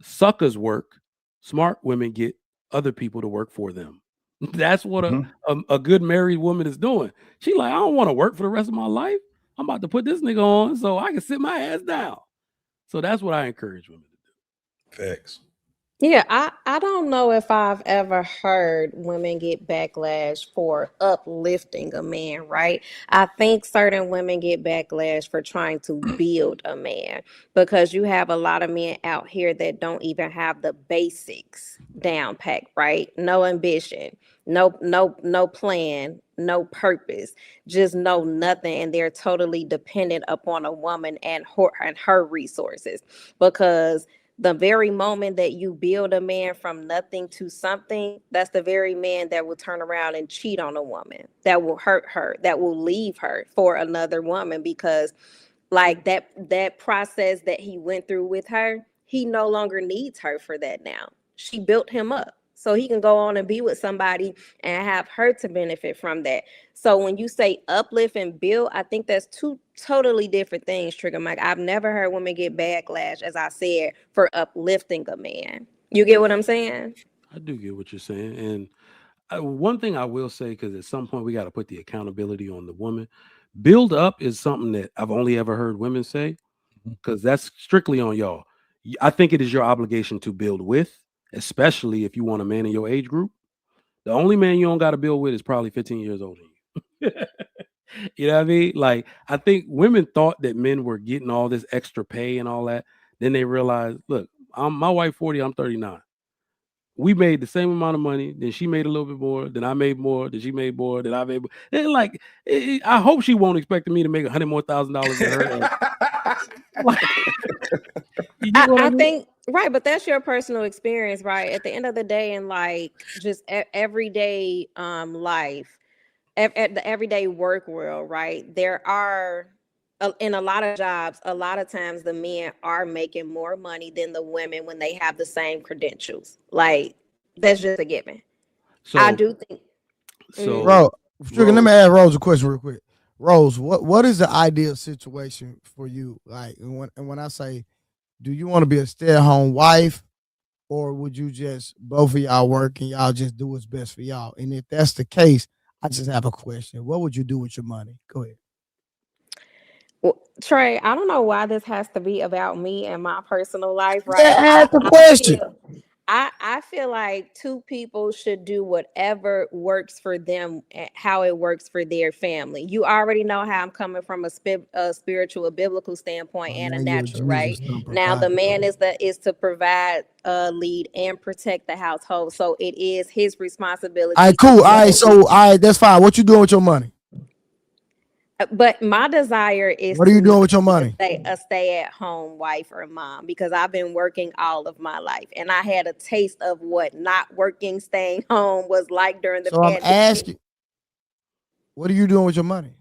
suckers work, smart women get other people to work for them. That's what a good married woman is doing. She like, I don't want to work for the rest of my life. I'm about to put this nigga on so I can sit my ass down. So that's what I encourage women to do. Facts. Yeah, I don't know if I've ever heard women get backlash for uplifting a man, right? I think certain women get backlash for trying to build a man because you have a lot of men out here that don't even have the basics down packed, right? No ambition, no plan, no purpose, just know nothing, and they're totally dependent upon a woman and her resources because the very moment that you build a man from nothing to something, that's the very man that will turn around and cheat on a woman, that will hurt her, that will leave her for another woman because like that process that he went through with her, he no longer needs her for that now. She built him up so he can go on and be with somebody and have her to benefit from that. So when you say uplift and build, I think that's two totally different things, Trigger Mike. I've never heard women get backlash, as I said, for uplifting a man. You get what I'm saying? I do get what you're saying. And one thing I will say, because at some point we got to put the accountability on the woman. Build up is something that I've only ever heard women say, because that's strictly on y'all. I think it is your obligation to build with, especially if you want a man in your age group. The only man you don't got to build with is probably 15 years older than you. You know what I mean? Like, I think women thought that men were getting all this extra pay and all that. Then they realized, look, my wife 40, I'm 39. We made the same amount of money. Then she made a little bit more. Then I made more. Then she made more. Then I made more. And like, I hope she won't expect me to make $100,000 more than her. Like, you get what I mean? think right, but that's your personal experience, right? At the end of the day, in like just everyday life, at the everyday work world, right? There are in a lot of jobs, a lot of times the men are making more money than the women when they have the same credentials. Like that's just a given. So I do think. So, Bro, Trigger, let Rose, me ask Rose a question real quick. Rose, what is the ideal situation for you? Like, and when I say, do you want to be a stay-at-home wife, or would you just both of y'all work and y'all just do what's best for y'all? And if that's the case, I just have a question. What would you do with your money? Go ahead. Well, Trey, I don't know why this has to be about me and my personal life, Yeah, right? ask the question. I feel like two people should do whatever works for them, how it works for their family. You already know how I'm coming from a spiritual, a biblical standpoint, and a natural, right? Now the man is to provide, lead, and protect the household. So it is his responsibility. All right, cool. All right, so all right, that's fine. What you doing with your money? But my desire is What are you doing with your money? A stay-at-home wife or mom, because I've been working all of my life, and I had a taste of what not working, staying home was like during the pandemic. I'm asking, what are you doing with your money?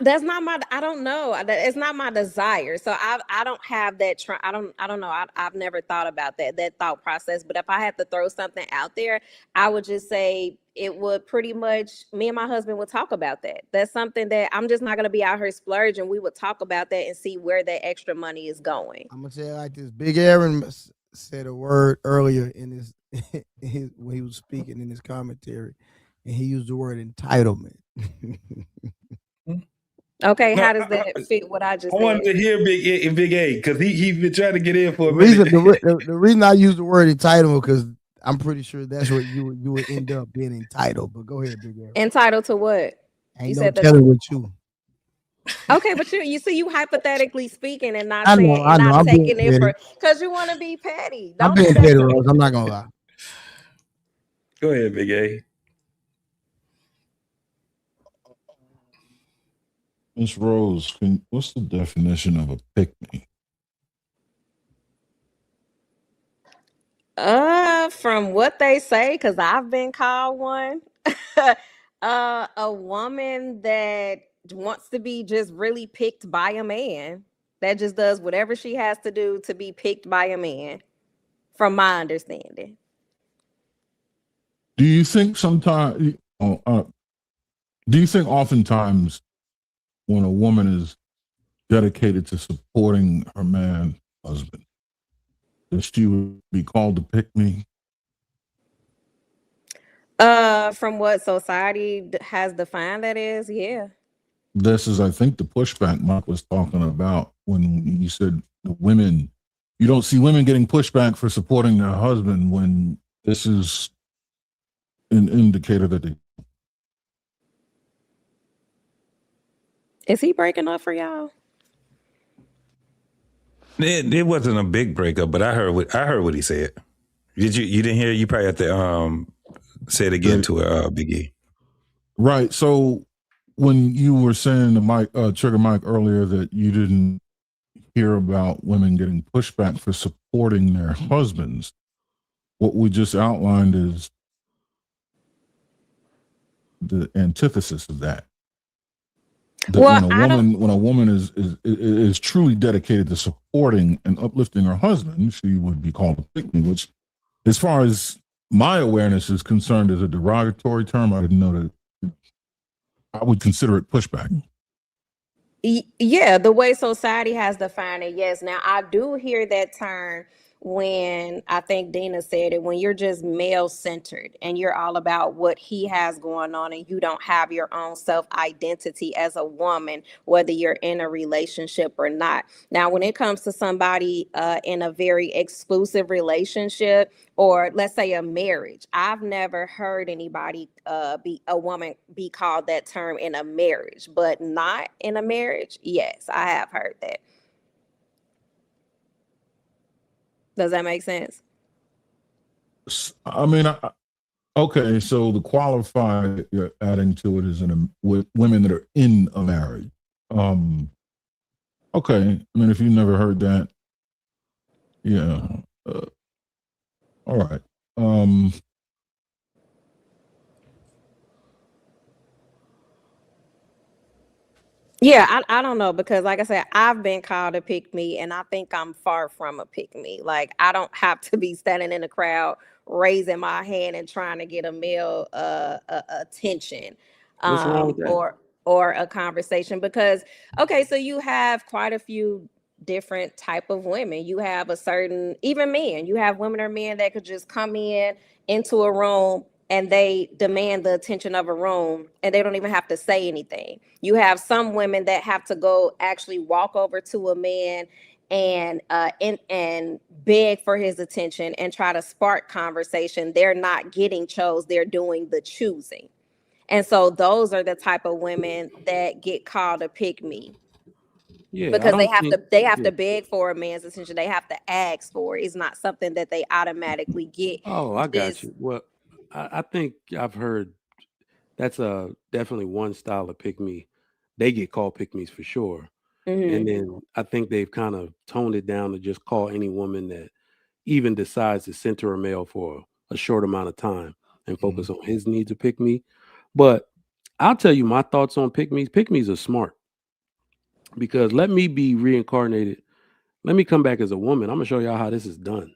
That's not my. I don't know. It's not my desire. So I don't have that. I don't know. I've never thought about that thought process. But if I had to throw something out there, I would just say it would pretty much. Me and my husband would talk about that. That's something that I'm just not going to be out here splurging. We would talk about that and see where that extra money is going. I'm gonna say it like this. Big Aaron said a word earlier in his when he was speaking in his commentary, and he used the word entitlement. Okay, how does that fit what I just said? I wanted to hear Big A because he's been trying to get in for a minute. minute. The reason I use the word entitlement because I'm pretty sure that's what you would end up being entitled. But go ahead, Big Aaron. Entitled to what? Ain't no telling with you. Okay, but you see, you hypothetically speaking and not I saying know, and not I'm being taking it petty. for because you want to be petty. I'm Don't do being that petty, to me. Rose. I'm not gonna lie. Go ahead, Big A. Miss Rose, what's the definition of a pick-me? From what they say, because I've been called one, a woman that wants to be just really picked by a man, that just does whatever she has to do to be picked by a man, from my understanding. Do you think sometimes, do you think oftentimes when a woman is dedicated to supporting her man, husband, that she would be called to pick me? From what society has defined, that is, yeah. This is, I think, the pushback Mike was talking about when he said the women, you don't see women getting pushback for supporting their husband when this is an indicator that they. Is he breaking up for y'all? It wasn't a big breakup, but I heard what he said. You didn't hear? You probably have to say it again to Big E. Right. So when you were saying to Mike, Trigger Mike earlier, that you didn't hear about women getting pushback for supporting their husbands, what we just outlined is the antithesis of that. That Well, when a woman is truly dedicated to supporting and uplifting her husband, she would be called a pick-me, which, as far as my awareness is concerned, is a derogatory term. I didn't know that. I would consider it pushback. Yeah, the way society has defined it, yes. Now, I do hear that term when I think Dina said it, when you're just male centered and you're all about what he has going on and you don't have your own self identity as a woman, whether you're in a relationship or not. Now, when it comes to somebody in a very exclusive relationship, or let's say a marriage, I've never heard anybody be a woman be called that term in a marriage, but not in a marriage. Yes, I have heard that. Does that make sense? I mean, okay, so the qualifier you're adding to it is with women that are in a marriage. Okay, I mean, if you never heard that, yeah, all right. Yeah, I don't know, because like I said, I've been called a pick me and I think I'm far from a pick me. Like, I don't have to be standing in the crowd raising my hand and trying to get a male attention What's wrong with that? or a conversation, because okay, so you have quite a few different type of women. You have a certain, even men, you have women or men that could just come into a room and they demand the attention of a room and they don't even have to say anything. You have some women that have to go actually walk over to a man and beg for his attention and try to spark conversation. They're not getting chose, they're doing the choosing. And so those are the type of women that get called a pick me. Yeah, I Because don't think. they have to beg for a man's attention. They have to ask for it. It's not something that they automatically get. Oh, I got Just you. Well, I think I've heard that's definitely one style of pick me. They get called pick me's for sure. And then I think they've kind of toned it down to just call any woman that even decides to center a male for a short amount of time and focus on his needs to pick me. But I'll tell you my thoughts on pick me's. Pick me's are smart, because let me be reincarnated. Let me come back as a woman. I'm gonna show y'all how this is done.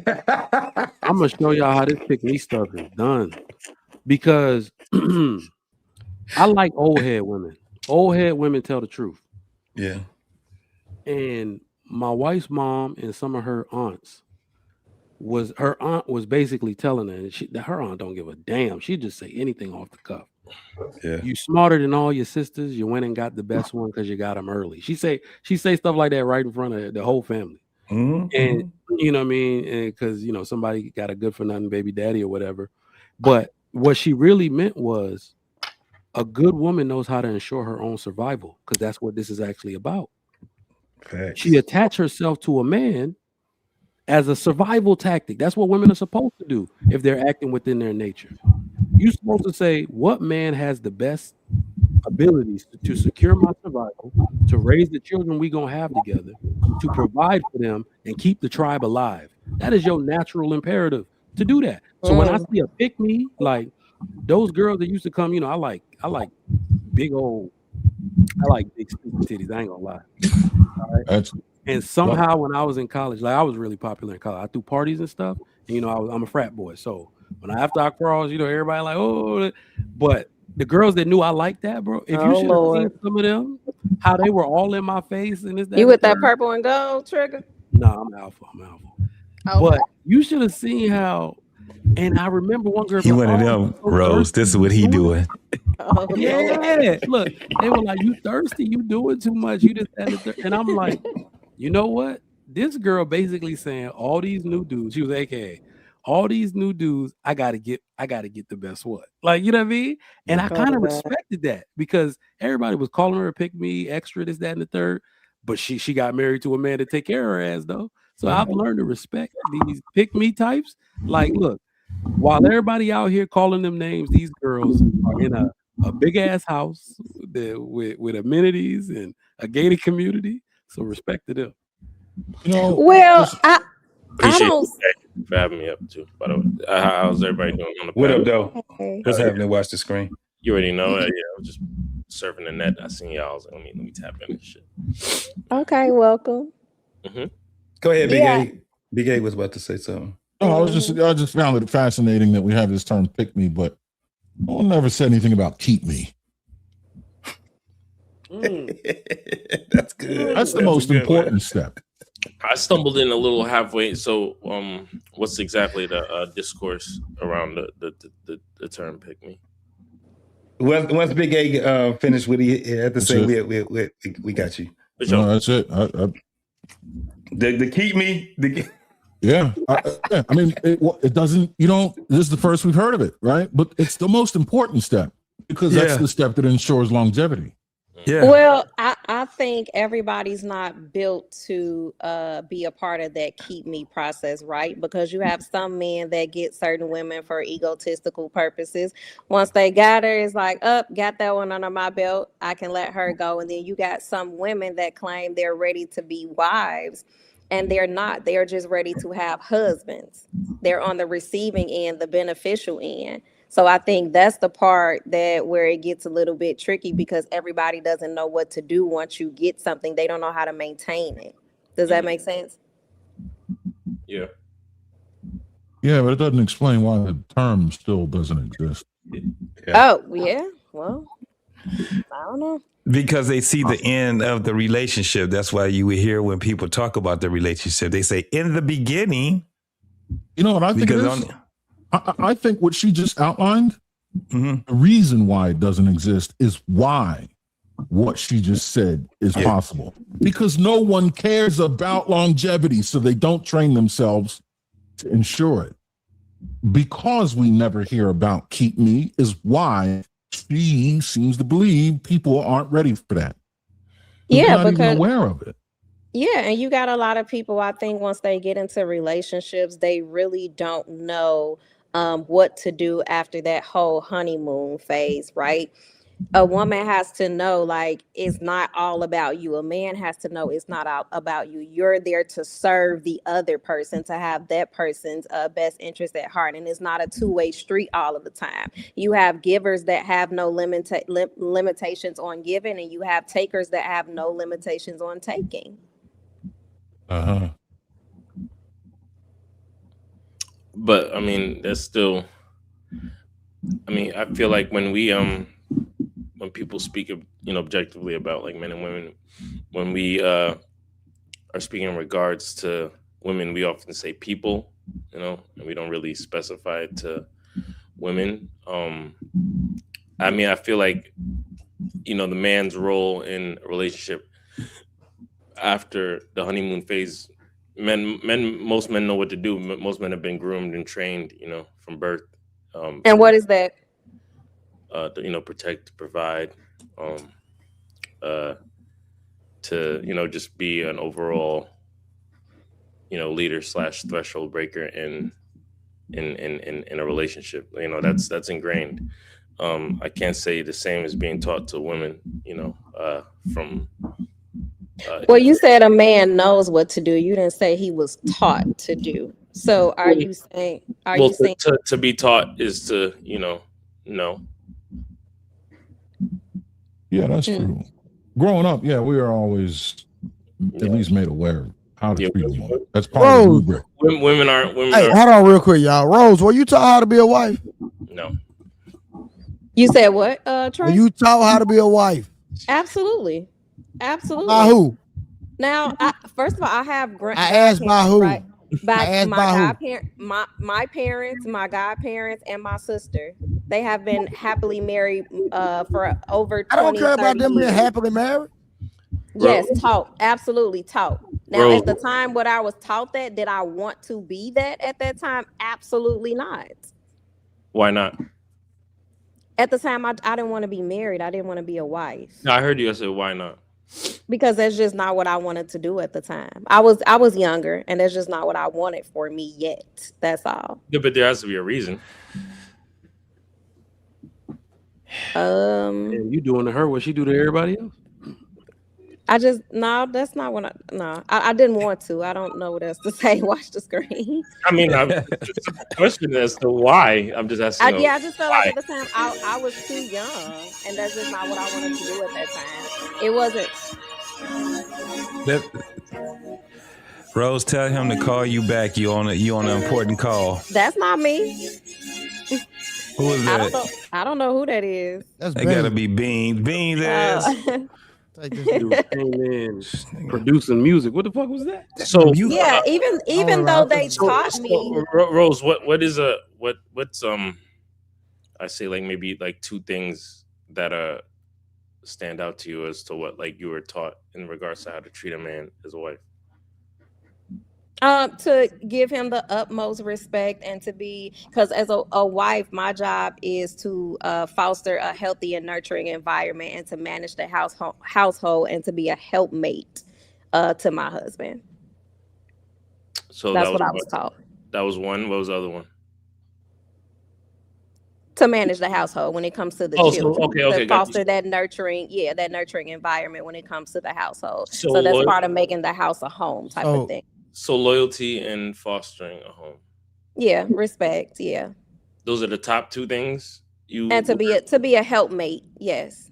I'm gonna show y'all how this pick me stuff is done, because I like old head women. Old head women tell the truth. Yeah. And my wife's mom and some of her aunts her aunt was basically telling her that her aunt don't give a damn. She just say anything off the cuff. Yeah. You smarter than all your sisters. You went and got the best one because you got them early. She say stuff like that right in front of the whole family. And you know what I mean? Because somebody got a good for nothing baby daddy or whatever. But what she really meant was, A good woman knows how to ensure her own survival, because that's what this is actually about. Facts. She attached herself to a man as a survival tactic. That's what women are supposed to do if they're acting within their nature. You're supposed to say, what man has the best abilities to secure my survival, to raise the children we gonna have together, to provide for them and keep the tribe alive. That is your natural imperative to do that. So when I see a pick me, like those girls that used to come, I like big old, I like big stupid titties. I ain't gonna lie. All right? And somehow when I was in college, like I was really popular in college. I threw parties and stuff, and I'm a frat boy. So after I crossed, everybody like, oh, but the girls that knew I liked that, bro. If you should have seen some of them, how they were all in my face and this, that. You with that purple and gold trigger? No, I'm alpha. Okay. But you should have seen how. And I remember one girl. He one of them, Rose. This is what he doing. Oh, yeah. Look, they were like, you thirsty? You doing too much? You just and I'm like, you know what? This girl basically saying all these new dudes. She was AKA. All these new dudes, I gotta get the best one. Like, you know what I mean? And I kind of respected that because everybody was calling her a pick me, extra, this, that, and the third. But she got married to a man to take care of her ass though. So I've learned to respect these pick me types. Like, look, while everybody out here calling them names, these girls are in a big ass house with amenities and a gated community. So respect to them. Well, I don't. For having me up too. By the way, how's everybody doing on the What panel? up, though? What's happening? Watch the screen. You already know. Yeah, I was just surfing the net. I seen y'all. I was like, let me tap in and shit. Okay, welcome. Go ahead, Big A. Big A was about to say something. No, I just found it fascinating that we have this term "pick me," but no one ever said anything about "keep me." That's good. That's the most important step. I stumbled in a little halfway. So, what's exactly the discourse around the term "pick me"? Once Big A finished what he had to say, we got you. No, that's it. The keep me. Yeah, I mean, it doesn't. This is the first we've heard of it, right? But it's the most important step because that's the step that ensures longevity. Yeah. Well, I think everybody's not built to be a part of that keep me process, right? Because you have some men that get certain women for egotistical purposes. Once they got her, it's like, got that one under my belt, I can let her go. And then you got some women that claim they're ready to be wives, and they're not. They're just ready to have husbands. They're on the receiving end, the beneficial end. So I think that's the part where it gets a little bit tricky because everybody doesn't know what to do once you get something. They don't know how to maintain it. Does that make sense? Yeah. Yeah, but it doesn't explain why the term still doesn't exist. Yeah. Oh, yeah. Well, I don't know. Because they see the end of the relationship. That's why you would hear when people talk about the relationship, they say in the beginning. You know what I think it is? I think what she just outlined, the reason why it doesn't exist is why what she just said is possible. Because no one cares about longevity, so they don't train themselves to ensure it. Because we never hear about keep me is why she seems to believe people aren't ready for that. Yeah, not even aware of it. Yeah, and you got a lot of people, I think, once they get into relationships, they really don't know what to do after that whole honeymoon phase, right? A woman has to know, like, it's not all about you. A man has to know it's not all about you. You're there to serve the other person, to have that person's best interest at heart. And it's not a two-way street all of the time. You have givers that have no limitations on giving, and you have takers that have no limitations on taking. But I mean, that's still. I mean, I feel like when people speak, objectively about like men and women, when we are speaking in regards to women, we often say people, and we don't really specify it to women. I mean, I feel like, the man's role in a relationship after the honeymoon phase. Most men know what to do. Most men have been groomed and trained, from birth. And what is that? to protect, provide, to just be an overall leader / threshold breaker in a relationship. That's ingrained. I can't say the same as being taught to women. From Well, you said a man knows what to do. You didn't say he was taught to do. So are you saying? to be taught is to know? Yeah, that's true. Growing up, yeah, we are always at least made aware of how to treat a woman. That's part of the rubric. Women aren't. Hey, hold on real quick, y'all. Rose, were you taught how to be a wife? No. You said what, Trey? Were you taught how to be a wife? Absolutely. Absolutely. By who? Now, first of all, I have I asked by who? Right? By my parents, my godparents, and my sister. They have been happily married for over 20, I don't care about them years. being happily married. Yes, taught. Absolutely taught. Now, at the time when I was taught that, did I want to be that at that time? Absolutely not. Why not? At the time, I didn't want to be married. I didn't want to be a wife. No, I heard you. I said, why not? Because that's just not what I wanted to do at the time. I was younger, and that's just not what I wanted for me yet. That's all. Yeah, but there has to be a reason. And you doing to her what she do to everybody else? That's not what I didn't want to. I don't know what else to say. Watch the screen. I mean, it's a question as to why. I'm just asking. I just felt like at the time I was too young, and that's just not what I wanted to do at that time. It wasn't. Rose, tell him to call you back. You on an important call. That's not me. Who is that? I don't know who that is. That gotta be Beans. Beans ass. Like this dude came in producing music. What the fuck was that? So yeah, even though they taught me. Rose, what's I say like maybe like two things that stand out to you as to what like you were taught in regards to how to treat a man as a wife. To give him the utmost respect and to be, because as a wife, my job is to foster a healthy and nurturing environment and to manage the household and to be a helpmate to my husband. So that's what I was taught. That was one. What was the other one? To manage the household when it comes to the children. So, okay, to foster that nurturing environment when it comes to the household. So that's loyalty, part of making the house a home type of thing. So loyalty and fostering a home. Yeah, respect. Yeah. Those are the top two things you. And to be a helpmate. Yes.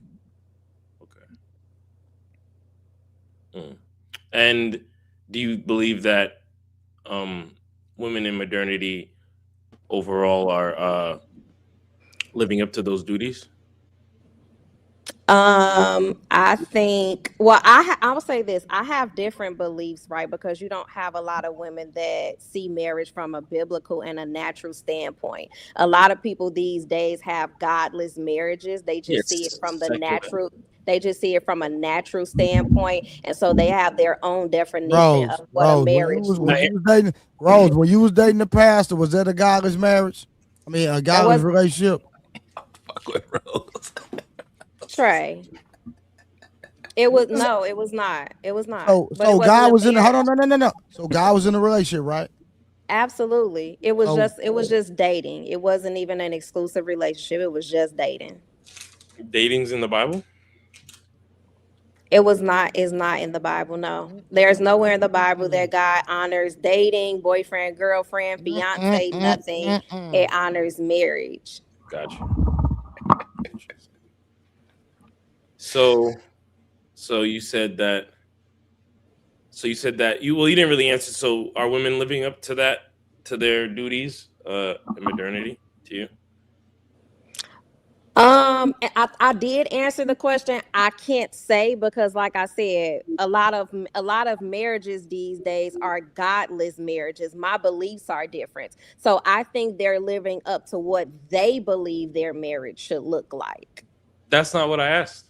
Okay. And do you believe that women in modernity overall are living up to those duties? I think, well, I will say this. I have different beliefs, right? Because you don't have a lot of women that see marriage from a biblical and a natural standpoint. A lot of people these days have godless marriages. They just see it from the natural. They just see it from a natural standpoint, and so they have their own definition of what a marriage. When you was dating the pastor, was that a godless marriage? I mean, a godless relationship. Fuck with Rose. Trey. It was not. It was not. So God was in the hold on, no. So God was in a relationship, right? Absolutely. It was just dating. It wasn't even an exclusive relationship. It was just dating. Dating's in the Bible? It was not, is not in the Bible, no. There's nowhere in the Bible that God honors dating, boyfriend, girlfriend, fiance, nothing. It honors marriage. Gotcha. So you said that. So you said that you didn't really answer. So are women living up to that, to their duties in modernity to you? I did answer the question. I can't say because, like I said, a lot of marriages these days are godless marriages. My beliefs are different, so I think they're living up to what they believe their marriage should look like. That's not what I asked.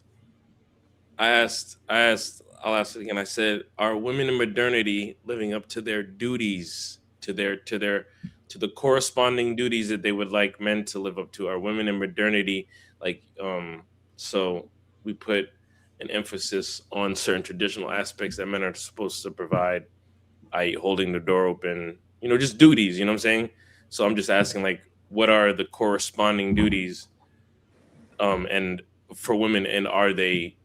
I'll ask it again. I said, are women in modernity living up to their duties, to to the corresponding duties that they would like men to live up to? Are women in modernity like so we put an emphasis on certain traditional aspects that men are supposed to provide, i.e. holding the door open, just duties, you know what I'm saying? So I'm just asking, like, what are the corresponding duties and for women, and are they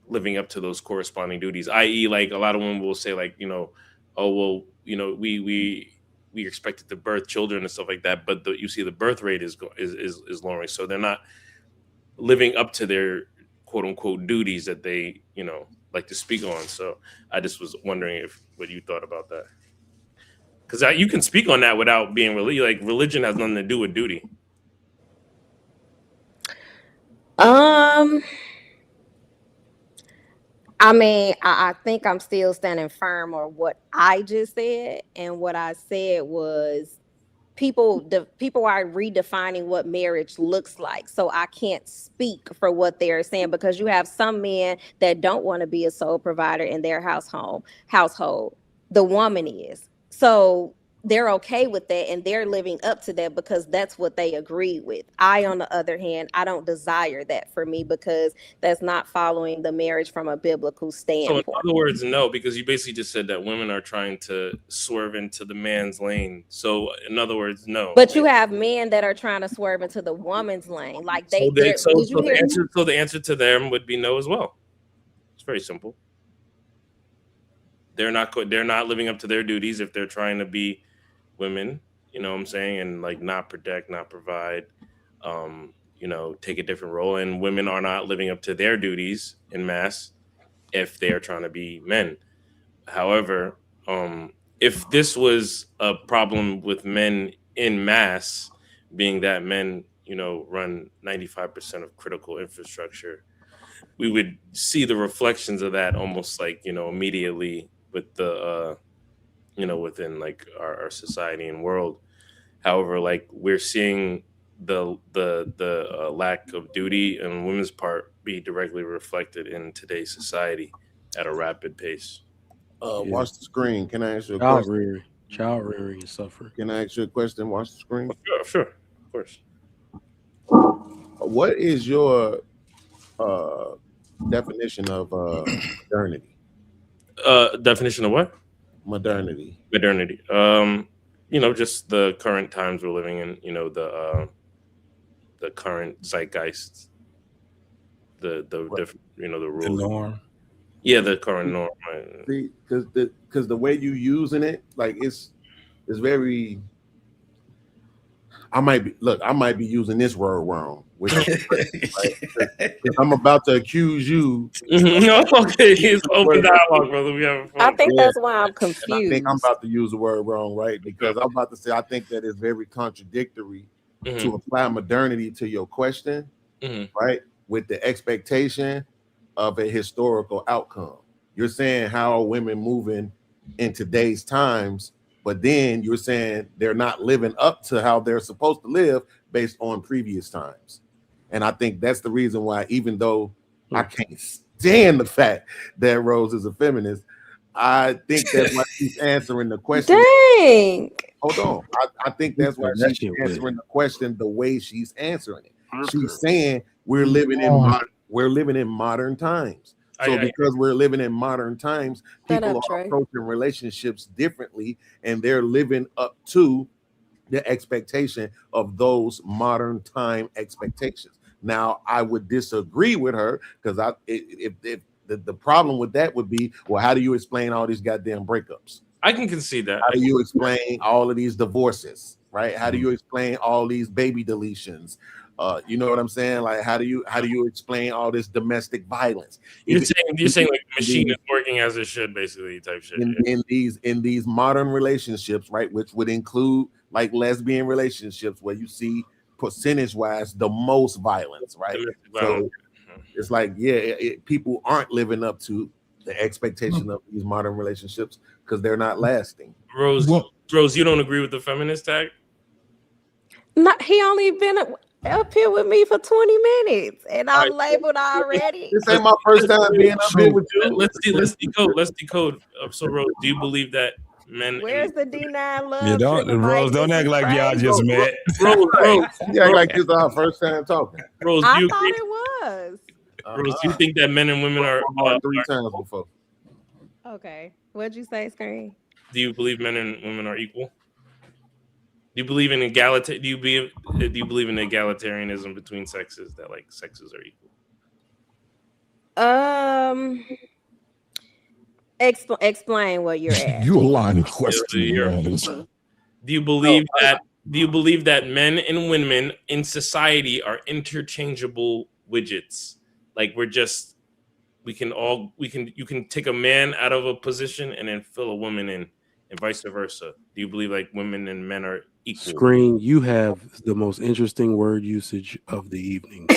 living up to those corresponding duties? I.e., like, a lot of women will say, like, oh well, we expected to birth children and stuff like that, but you see the birth rate is lowering, so they're not living up to their quote unquote duties that they like to speak on. So I just was wondering what you thought about that, because you can speak on that without being like religion has nothing to do with duty. I mean, I think I'm still standing firm on what I just said, and what I said was people are redefining what marriage looks like. So I can't speak for what they're saying, because you have some men that don't want to be a sole provider in their household. The woman is. So they're okay with that, and they're living up to that because that's what they agree with. I, on the other hand, I don't desire that for me, because that's not following the marriage from a biblical standpoint. So in other words, no, because you basically just said that women are trying to swerve into the man's lane. So in other words, no. But you have men that are trying to swerve into the woman's lane. Like so the answer to them would be no as well. It's very simple. They're not living up to their duties if they're trying to be women, you know what I'm saying, and like not protect, not provide, take a different role. And women are not living up to their duties in mass if they are trying to be men. However, if this was a problem with men in mass, being that men, run 95% of critical infrastructure, we would see the reflections of that almost like, immediately with the, within like our society and world. However, like we're seeing the lack of duty on women's part be directly reflected in today's society at a rapid pace. Watch the screen. Can I ask you a question? Child rearing is suffering. Can I ask you a question? Watch the screen. Sure, of course. What is your definition of modernity? Definition of what? Modernity. Just the current times we're living in. The current zeitgeist. The different. The rules. The norm. Yeah, the current norm. See, because the way you using it, like it's very. I might be using this word wrong, which I'm about to accuse you. Okay, it's open dialogue, brother. We have fun. I think that's why I'm confused. And I think I'm about to use the word wrong, right? Because I'm about to say I think that it's very contradictory to apply modernity to your question, right? With the expectation of a historical outcome. You're saying how are women moving in today's times, but then you're saying they're not living up to how they're supposed to live based on previous times. And I think that's the reason why, even though I can't stand the fact that Rose is a feminist, I think that's why she's answering the question. Dang. Hold on. I think that's why she's answering the question the way she's answering it. She's saying we're living in modern times. So because we're living in modern times, people are approaching relationships differently, and they're living up to the expectation of those modern time expectations. Now, I would disagree with her, because if the problem with that would be, well, how do you explain all these goddamn breakups? I can concede that. How do you explain all of these divorces, right? How do you explain all these baby deletions? You know what I'm saying? Like, how do you explain all this domestic violence? You're saying like the machine is working as it should, basically, type shit. In these modern relationships, right, which would include like lesbian relationships, where you see percentage-wise the most violence, right? So it's like, people aren't living up to the expectation of these modern relationships because they're not lasting. Rose, you don't agree with the feminist tag? No, he only been up here with me for 20 minutes, and I'm labeled already. This ain't my first time being up here with you. Let's decode. So, Rose, do you believe that men. Where's the D9 love? Yeah, don't Trigger Rose, Mike? don't This act is like y'all crazy. just met. Rose, You act like this is our first time talking. Rose, do I you thought agree? it was. Rose, do you think that men and women are? Three times before. Okay. What'd you say, Screen? Do you believe men and women are equal? Do you believe in egality? Do you believe in egalitarianism between sexes, that like sexes are equal? Explain what you're asking. You a line of questioning, You're- man. Do you believe that men and women in society are interchangeable widgets? Like you can take a man out of a position and then fill a woman in, and vice versa. Do you believe like women and men are equal? Screen, you have the most interesting word usage of the evening.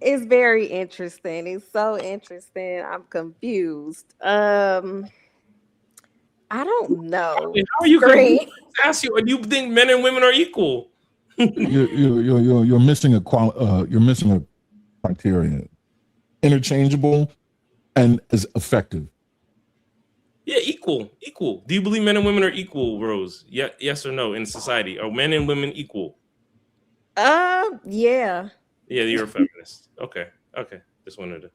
It's very interesting. It's so interesting. I'm confused. I don't know. How are you confused? Ask you, do you think men and women are equal? You're missing a criteria. Interchangeable and is effective. Yeah, equal. Do you believe men and women are equal, Rose? Yeah, yes or no? In society, are men and women equal? Yeah. Yeah, you're a feminist. Okay. Just wanted to,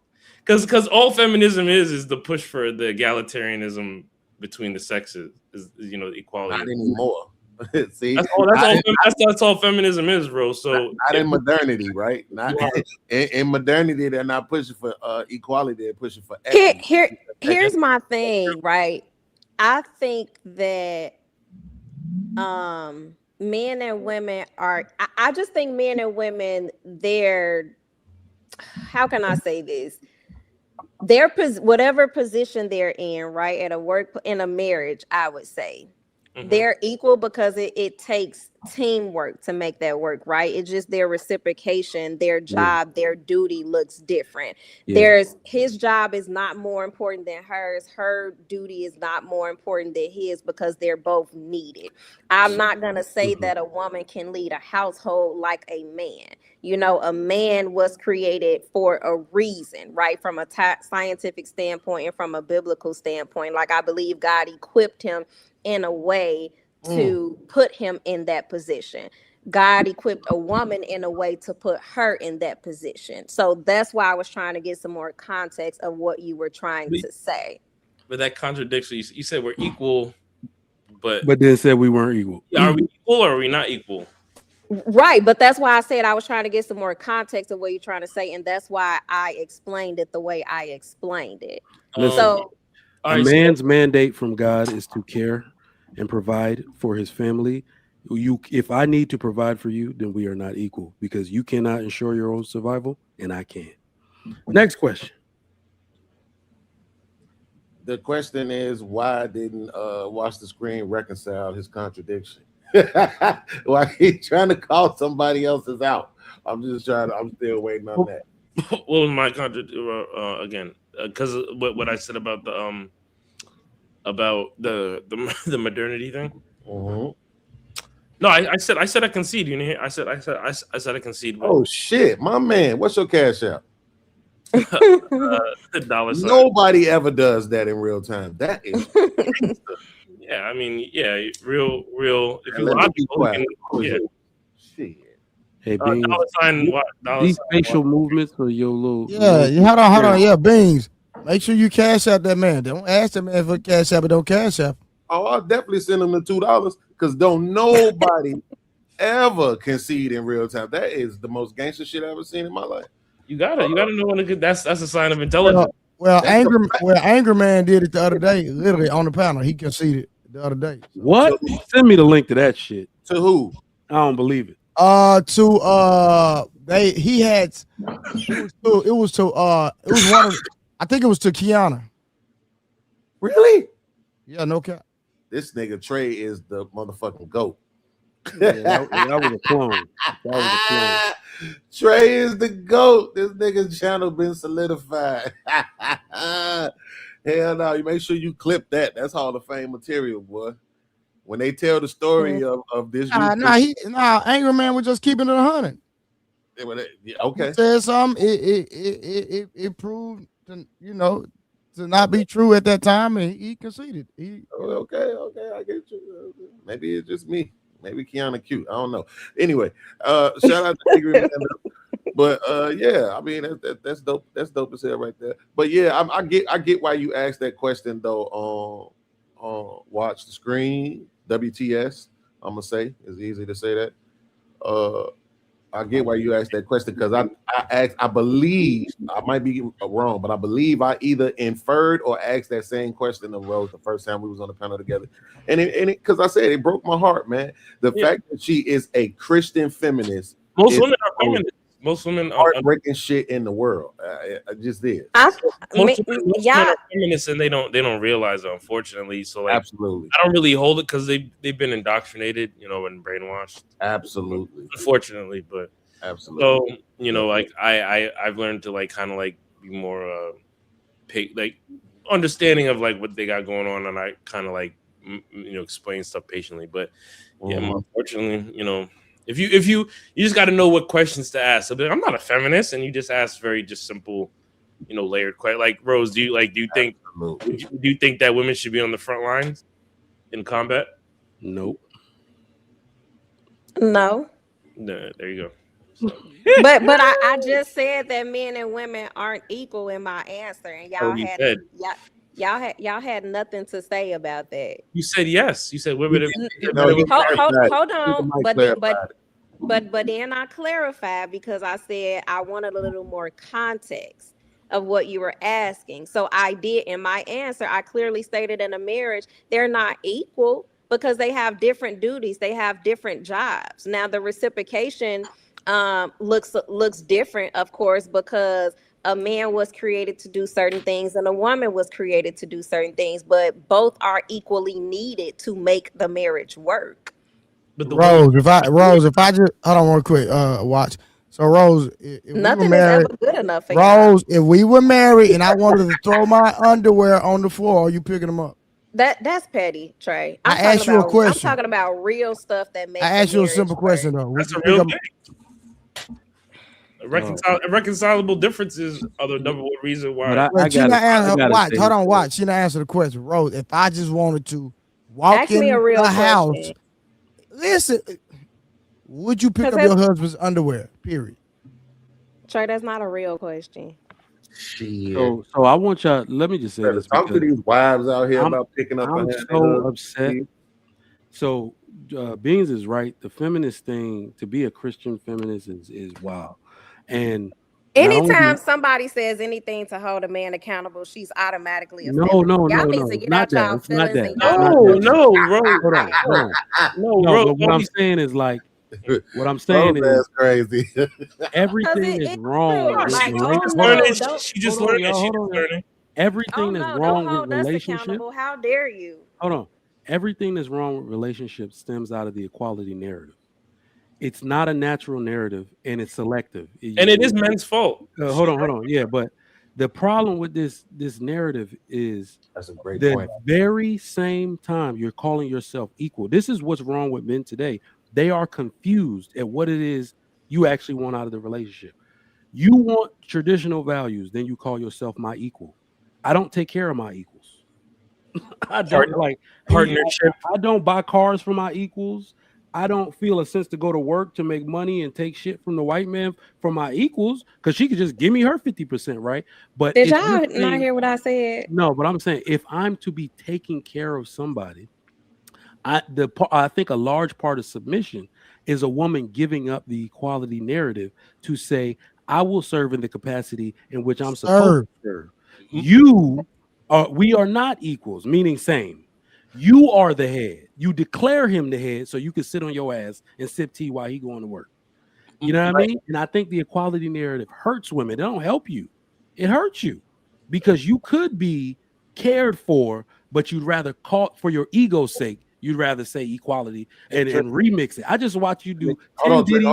because all feminism is the push for the egalitarianism between the sexes, is equality. Not anymore. See, that's all feminism is, bro. So not in modernity, right? Not in modernity, they're not pushing for equality; they're pushing for equity. Here's my thing, right? I think that men and women are. I just think men and women, they're. How can I say this? Whatever position they're in, right, at a work, in a marriage, I would say. They're equal because it takes teamwork to make that work, right? It's just their reciprocation, their job, their duty looks different. His job is not more important than hers. Her duty is not more important than his, because they're both needed. I'm not going to say that a woman can lead a household like a man. A man was created for a reason, right? From a scientific standpoint and from a biblical standpoint. Like, I believe God equipped him in a way to put him in that position. God equipped a woman in a way to put her in that position. So that's why I was trying to get some more context of what you were trying to say. But that contradicts you. You said we're equal, but then said we weren't equal. Are we equal or are we not equal? Right, but that's why I said I was trying to get some more context of what you're trying to say, and that's why I explained it the way I explained it. A man's mandate from God is to care and provide for his family. If I need to provide for you, then we are not equal, because you cannot ensure your own survival and I can. Next question. The question is, why didn't Watch the Screen reconcile his contradiction? Why he's trying to call somebody else's out? I'm still waiting on that. What was my contradiction again? Because what I said about the modernity thing. No, I said I concede. You know, I said I concede. Oh shit, my man, what's your cash out? $. Nobody ever does that in real time. That is. Yeah, I mean, real. If you Shit. Hey, Beans, these facial movements for your little. Hold on. Yeah, Beans. Make sure you cash out that man. Don't ask that man for cash out, but don't cash out. Oh, I'll definitely send him the $2, because don't nobody ever concede in real time. That is the most gangster shit I've ever seen in my life. You gotta know when to get. That's a sign of intelligence. Anger Man did it the other day, literally on the panel. He conceded the other day. What? Send me the link to that shit. To who? I don't believe it. It was one of, I think it was to Kiana. Really? Yeah, no cap. This nigga Trey is the motherfucking GOAT. That was a clone. Trey is the GOAT. This nigga's channel been solidified. Hell no, you make sure you clip that. That's Hall of Fame material, boy. When they tell the story of this, Anger Man was just keeping it 100. Okay. He said something. It proved, to to not be true at that time, and he conceded. Okay, I get you. Maybe it's just me. Maybe Kiana cute. I don't know. Anyway, shout out to Angry Man. But yeah, I mean that's dope. That's dope as hell right there. But yeah, I get why you asked that question though. Watch the screen. WTS. I'm gonna say it's easy to say that. I get why you asked that question because I believe I might be wrong, but I believe I either inferred or asked that same question of Rose the first time we was on the panel together, and it because I said it broke my heart, man. The fact that she is a Christian feminist. Most women are feminists. Most women are heartbreaking shit in the world. I just did. Most women are feminists and they don't realize it, unfortunately. So like, absolutely, I don't really hold it because they've been indoctrinated, and brainwashed. Absolutely, unfortunately, but absolutely. So like I've learned to like kind of like be more like understanding of like what they got going on, and I kind of like explain stuff patiently. But yeah, unfortunately, if you just got to know what questions to ask. So I'm not a feminist, and you just ask very just simple, layered questions. Like Rose, do you think that women should be on the front lines in combat? Nope. No. No, there you go. So. but I just said that men and women aren't equal in my answer, and y'all had nothing to say about that. You said yes. You said women. Hold on, but then I clarified because I said I wanted a little more context of what you were asking. So I did in my answer. I clearly stated in a marriage they're not equal because they have different duties. They have different jobs. Now the reciprocation looks different, of course, because a man was created to do certain things and a woman was created to do certain things, but both are equally needed to make the marriage work. But Rose, if I just hold on real quick, watch. So Rose, if nothing we were married, is ever good enough for Rose, if we were married and I wanted to throw my underwear on the floor, are you picking them up? That's petty, Trey. I asked you a question. I'm talking about real stuff that makes. I asked you a simple question though. That's a real thing. Reconcilable differences are the number one reason why. Watch. She not answer the question, Rose. If I just wanted to walk in the house, listen, would you pick up your husband's underwear? Period. Trey, that's not a real question. So I want y'all. Let me just say this. Talk to these wives out here about picking up. I'm so upset. So Beans is right. The feminist thing, to be a Christian feminist, is wild. And anytime somebody says anything to hold a man accountable, she's automatically a feminist. No. Need to get out y'all feelings. No. What I'm saying is like. What I'm saying is crazy. Everything is wrong. She just learning. Everything that's wrong with relationship. How dare you? Hold on. Everything that's wrong with relationships stems out of the equality narrative. It's not a natural narrative, and it's selective. And it is men's fault. Hold on. Yeah, but the problem with this narrative is that's a great the point. Very same time you're calling yourself equal. This is what's wrong with men today. They are confused at what it is you actually want out of the relationship. You want traditional values, then you call yourself my equal. I don't take care of my equals. I don't like partnership. I don't buy cars for my equals. I don't feel a sense to go to work to make money and take shit from the white man for my equals because she could just give me her 50%, right? But did y'all not hear what I said? No, but I'm saying if I'm to be taking care of somebody, I think a large part of submission is a woman giving up the equality narrative to say, I will serve in the capacity in which I'm supposed to serve. We are not equals, meaning same. You are the head. You declare him the head so you can sit on your ass and sip tea while he going to work. You know what I mean? And I think the equality narrative hurts women. It don't help you. It hurts you because you could be cared for, but you'd rather call for your ego's sake. You'd rather say equality and remix it. I just watch you do 10 Diddy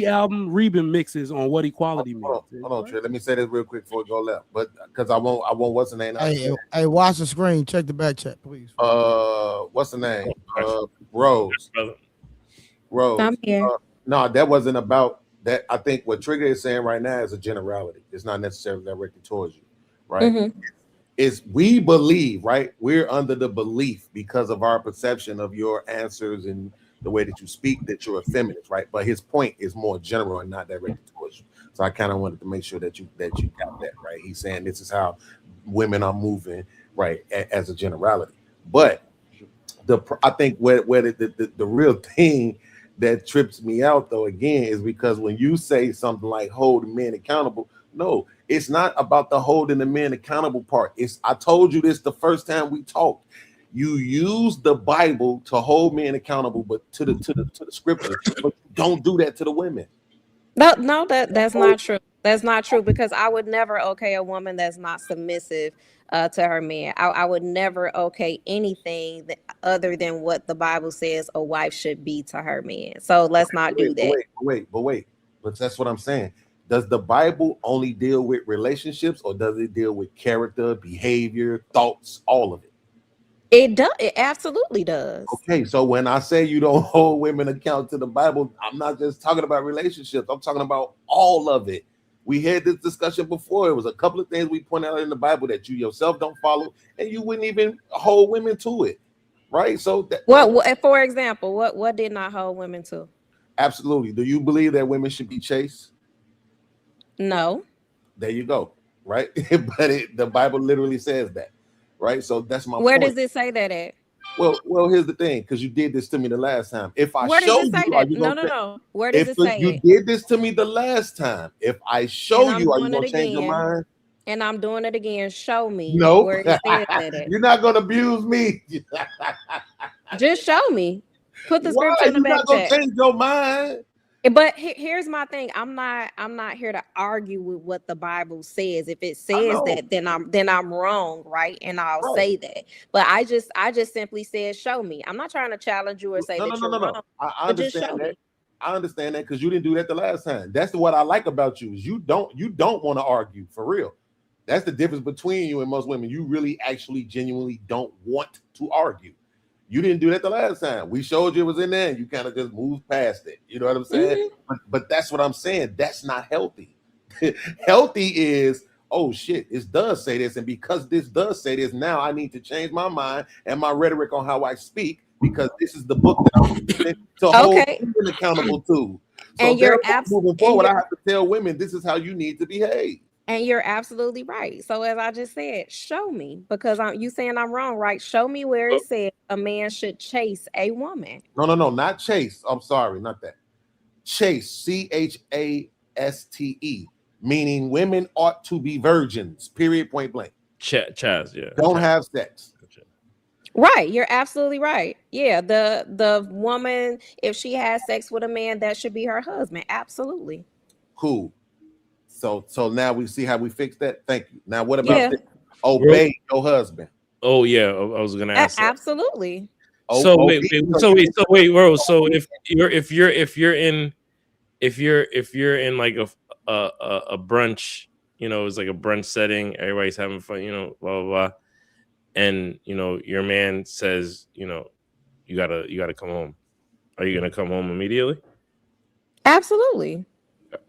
album remixes on what equality means. Hold on, Trey. Let me say this real quick before we go left. But because I won't what's the name? Hey, watch the screen. Check the back chat, please. What's the name? Rose. I'm here. No, that wasn't about that. I think what Trigger is saying right now is a generality. It's not necessarily directed towards you, right? is we believe, right? We're under the belief because of our perception of your answers and the way that you speak that you're a feminist, right? But his point is more general and not directed towards you. So I kind of wanted to make sure that you got that right. He's saying this is how women are moving, right, as a generality. But I think where the real thing that trips me out though again is because when you say something like hold men accountable, no, it's not about the holding the men accountable part. I told you this the first time we talked. You use the Bible to hold men accountable, but to the scripture, but don't do that to the women. No, that's not true. That's not true because I would never okay a woman that's not submissive to her man. I would never okay anything other than what the Bible says a wife should be to her man. So let's not do that. Wait. But that's what I'm saying. Does the Bible only deal with relationships, or does it deal with character, behavior, thoughts, all of it? It does. It absolutely does. Okay, so when I say you don't hold women account to the Bible, I'm not just talking about relationships. I'm talking about all of it. We had this discussion before. It was a couple of things we pointed out in the Bible that you yourself don't follow, and you wouldn't even hold women to it, right? So what for example, what did not hold women to? Absolutely. Do you believe that women should be chaste? No. There you go, right? But the Bible literally says that, right? So that's my Where point. does it say that at? Well, here's the thing, because you did this to me the last time. If I Where show does it say you, that? No. Where does it say you did this to me the last time, if I show you, are you gonna change your mind? And I'm doing it again. Show me Nope. where it says that at. You're not gonna abuse me. Just show me. Put the Why? scripture in the You're back not gonna chat. change your mind. But here's my thing. I'm not here to argue with what the Bible says. If it says that, then I'm wrong, right? And I'll say that. But I just simply said, show me. I'm not trying to challenge you or say that you're wrong. I understand that. I understand that because you didn't do that the last time. That's what I like about you is you don't want to argue for real. That's the difference between you and most women. You really actually genuinely don't want to argue. You didn't do that the last time. We showed you it was in there and you kind of just moved past it. You know what I'm saying? Mm-hmm. But that's what I'm saying. That's not healthy. Healthy is, oh shit, this does say this. And because this does say this, now I need to change my mind and my rhetoric on how I speak because this is the book that I'm using to hold women accountable to. So and you're moving forward, I have to tell women this is how you need to behave. And you're absolutely right. So as I just said, show me, because you saying I'm wrong, right? Show me where it says a man should chase a woman. No, not chase. I'm sorry, not that. Chase, chaste, meaning women ought to be virgins. Period. Point blank. Chaz, yeah. Don't have sex. Right, you're absolutely right. Yeah, the woman, if she has sex with a man, that should be her husband. Absolutely. Cool. So now we see how we fix that. Thank you. Now what about this? Obey your husband? Oh yeah, I was gonna ask. Absolutely. So wait, bro. So if you're in like a brunch, you know, it's like a brunch setting, everybody's having fun, you know, blah blah blah, and you know your man says, you know, you gotta come home. Are you gonna come home immediately? Absolutely.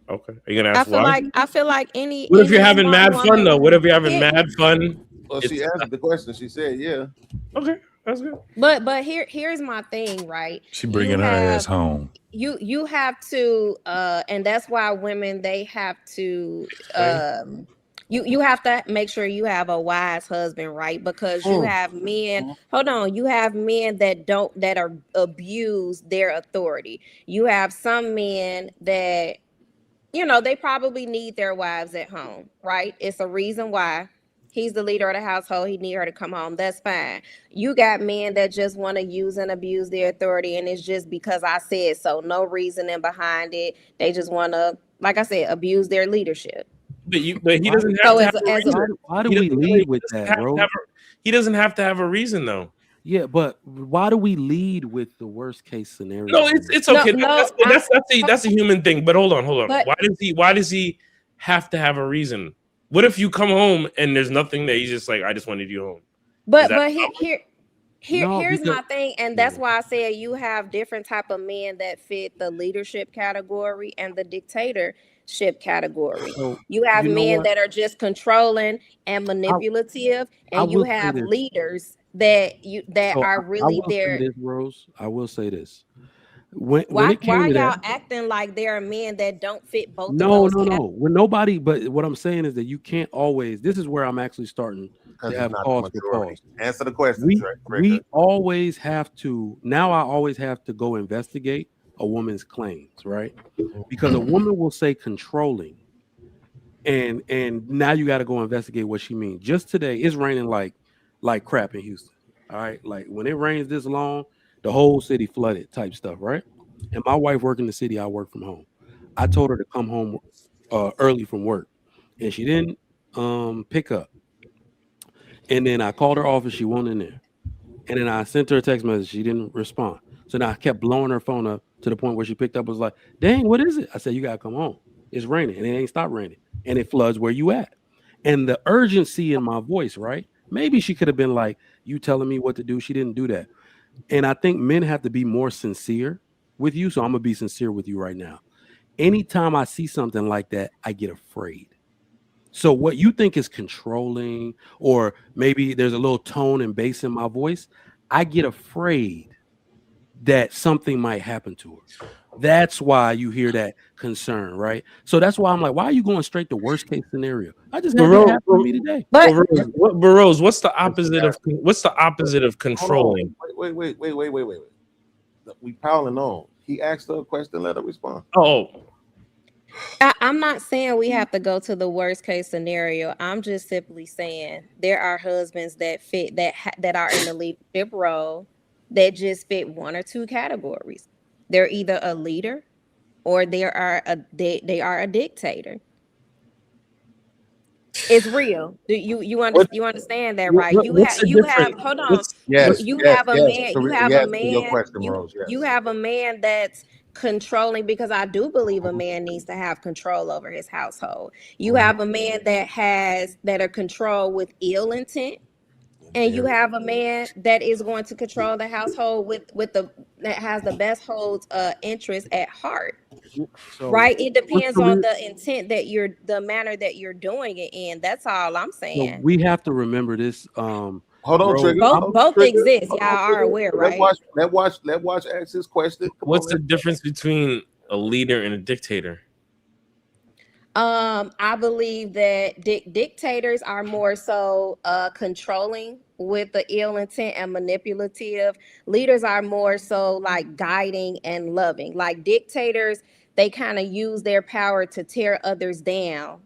Okay. Are you gonna ask why? I feel like any. What if you're having mad fun though? What if you're having mad fun? Well, she answered the question. She said, "Yeah." Okay, that's good. But here's my thing, right? She bringing her ass home. You have to, and that's why women, they have to, you have to make sure you have a wise husband, right? Because you have men. Hold on, you have men that are abuse their authority. You have some men that, you know, they probably need their wives at home, right? It's a reason why. He's the leader of the household. He need her to come home. That's fine. You got men that just want to use and abuse their authority, and it's just because I said so. No reasoning behind it. They just want to, like I said, abuse their leadership. But he doesn't have to have a reason. Why do we lead with that, bro? He doesn't have to have a reason though. Yeah, but why do we lead with the worst case scenario? No, it's okay. That's a human thing. But hold on. Why does he have to have a reason? What if you come home and there's nothing that he's just like, I just wanted you home? But here's my thing, and that's why I said you have different type of men that fit the leadership category and the dictator leadership category. So You have you know men what? that are just controlling and I manipulative, I and you will say have this. leaders that So are I really will say there. this, Rose. I will say this. When it Why came to that, y'all acting like there are men that don't fit both of no, those no, categories? no. When nobody, but what I'm saying is that you can't always. This is where I'm actually starting Because to it's have not the cause for majority. pause. Answer the question, We always have to. Now I always have to go investigate a woman's claims, right? Because a woman will say controlling, and now you got to go investigate what she means. Just today, it's raining like crap in Houston. All right, like when it rains this long, the whole city flooded type stuff, right? And my wife work in the city, I work from home. I told her to come home early from work, and she didn't pick up. And then I called her office, she wasn't in there. And then I sent her a text message, she didn't respond. So now I kept blowing her phone up to the point where she picked up, was like, "Dang, what is it?" I said, "You gotta come home. It's raining, and it ain't stopped raining, and it floods where you at." And the urgency in my voice, right? Maybe she could have been like, "You telling me what to do?" She didn't do that. And I think men have to be more sincere with you. So I'm gonna be sincere with you right now. Anytime I see something like that, I get afraid. So what you think is controlling, or maybe there's a little tone and bass in my voice, I get afraid that something might happen to her. That's why you hear that concern, right? So that's why I'm like, why are you going straight to worst case scenario? I just had that happen to me today. But Rose, what's the opposite of controlling? Wait. We piling on. He asked her a question, let her respond. Oh, I'm not saying we have to go to the worst case scenario. I'm just simply saying there are husbands that fit that are in the leadership role that just fit one or two categories. They're either a leader or they are a dictator. It's real. Do you understand that, right? What's the You have difference? hold on. What's You have a man. To You have a yes to your man. question, Rose. Yes. You have a man that's controlling, because I do believe a man needs to have control over his household. You have a man that are controlled with ill intent, and you have a man that is going to control the household with the that has the best holds interest at heart. So Right? It what's depends the on reason? the intent the manner that you're doing it in. That's all I'm So saying. we have to remember this. Hold on, Rose, Trigger. Both exist. Y'all are aware, Let right? watch ask his question. Come What's on, the difference between a leader and a dictator? I believe that dictators are more so controlling with the ill intent and manipulative. Leaders are more so like guiding and loving. Like dictators, they kind of use their power to tear others down.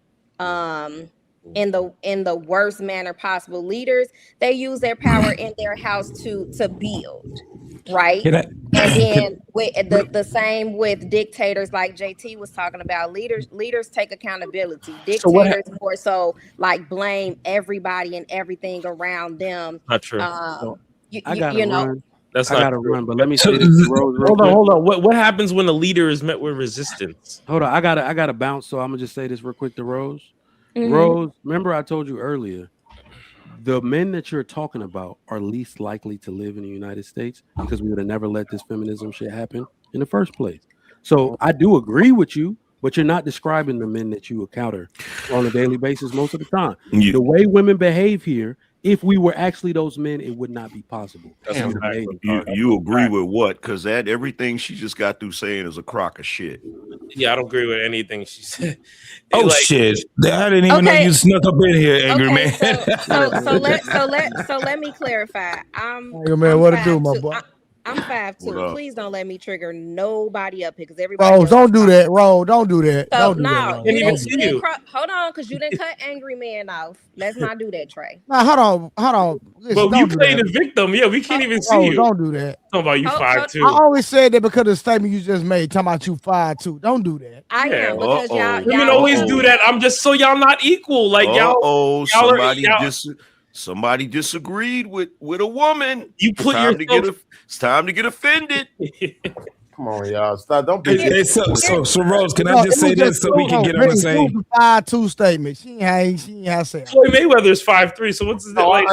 In the worst manner possible. Leaders, they use their power in their house to build, right? Can I, And can, then with the same with dictators, like JT was talking about. Leaders take accountability. So what? Dictators more so like blame everybody and everything around them. Not true. so You, I you, gotta you know, run. That's I not gotta true. run, but let me so, say this to Rose real quick. Hold on. What happens when a leader is met with resistance? Hold on, I gotta bounce. So I'm gonna just say this real quick to Rose. mhm. Rose, remember I told you earlier, the men that you're talking about are least likely to live in the United States because we would have never let this feminism shit happen in the first place. So I do agree with you, but you're not describing the men that you encounter on a daily basis most of the time. The way women behave here, if we were actually those men, it would not be possible. That's a fact. You agree with what? Because that everything she just got through saying is a crock of shit. Yeah, I don't agree with anything she said. oh shit! I didn't even know Okay. you snuck up in here, angry Okay, man. so let me clarify. Hey, man, what to do, my boy? I'm 5'2". What up? Please don't let me trigger nobody up here because everybody Rose, else don't is do talking. that. Rose, don't do that. So Don't do that. no, Rose. you Don't didn't. do You that. didn't. Hold on, because you didn't cut Angry Man off. Let's not do that, Trey. Nah, hold on. Listen, But you don't do play that. the victim. Yeah, we can't even see Rose, you. don't do that. Talking about you Hold- 5'2". I always said that because of the statement you just made, talking about you 5'2". Don't do that. I Yeah. am because Women always do that. I'm just so y'all not equal. Like y'all Somebody disagreed with a woman. You put yourself. It's time to get offended. Come on, y'all. Stop. Don't be. So Rose, can I just say this so we can get on the same? 5'2" statement. She ain't have to say. Floyd Mayweather is 5'3", so what's No, like?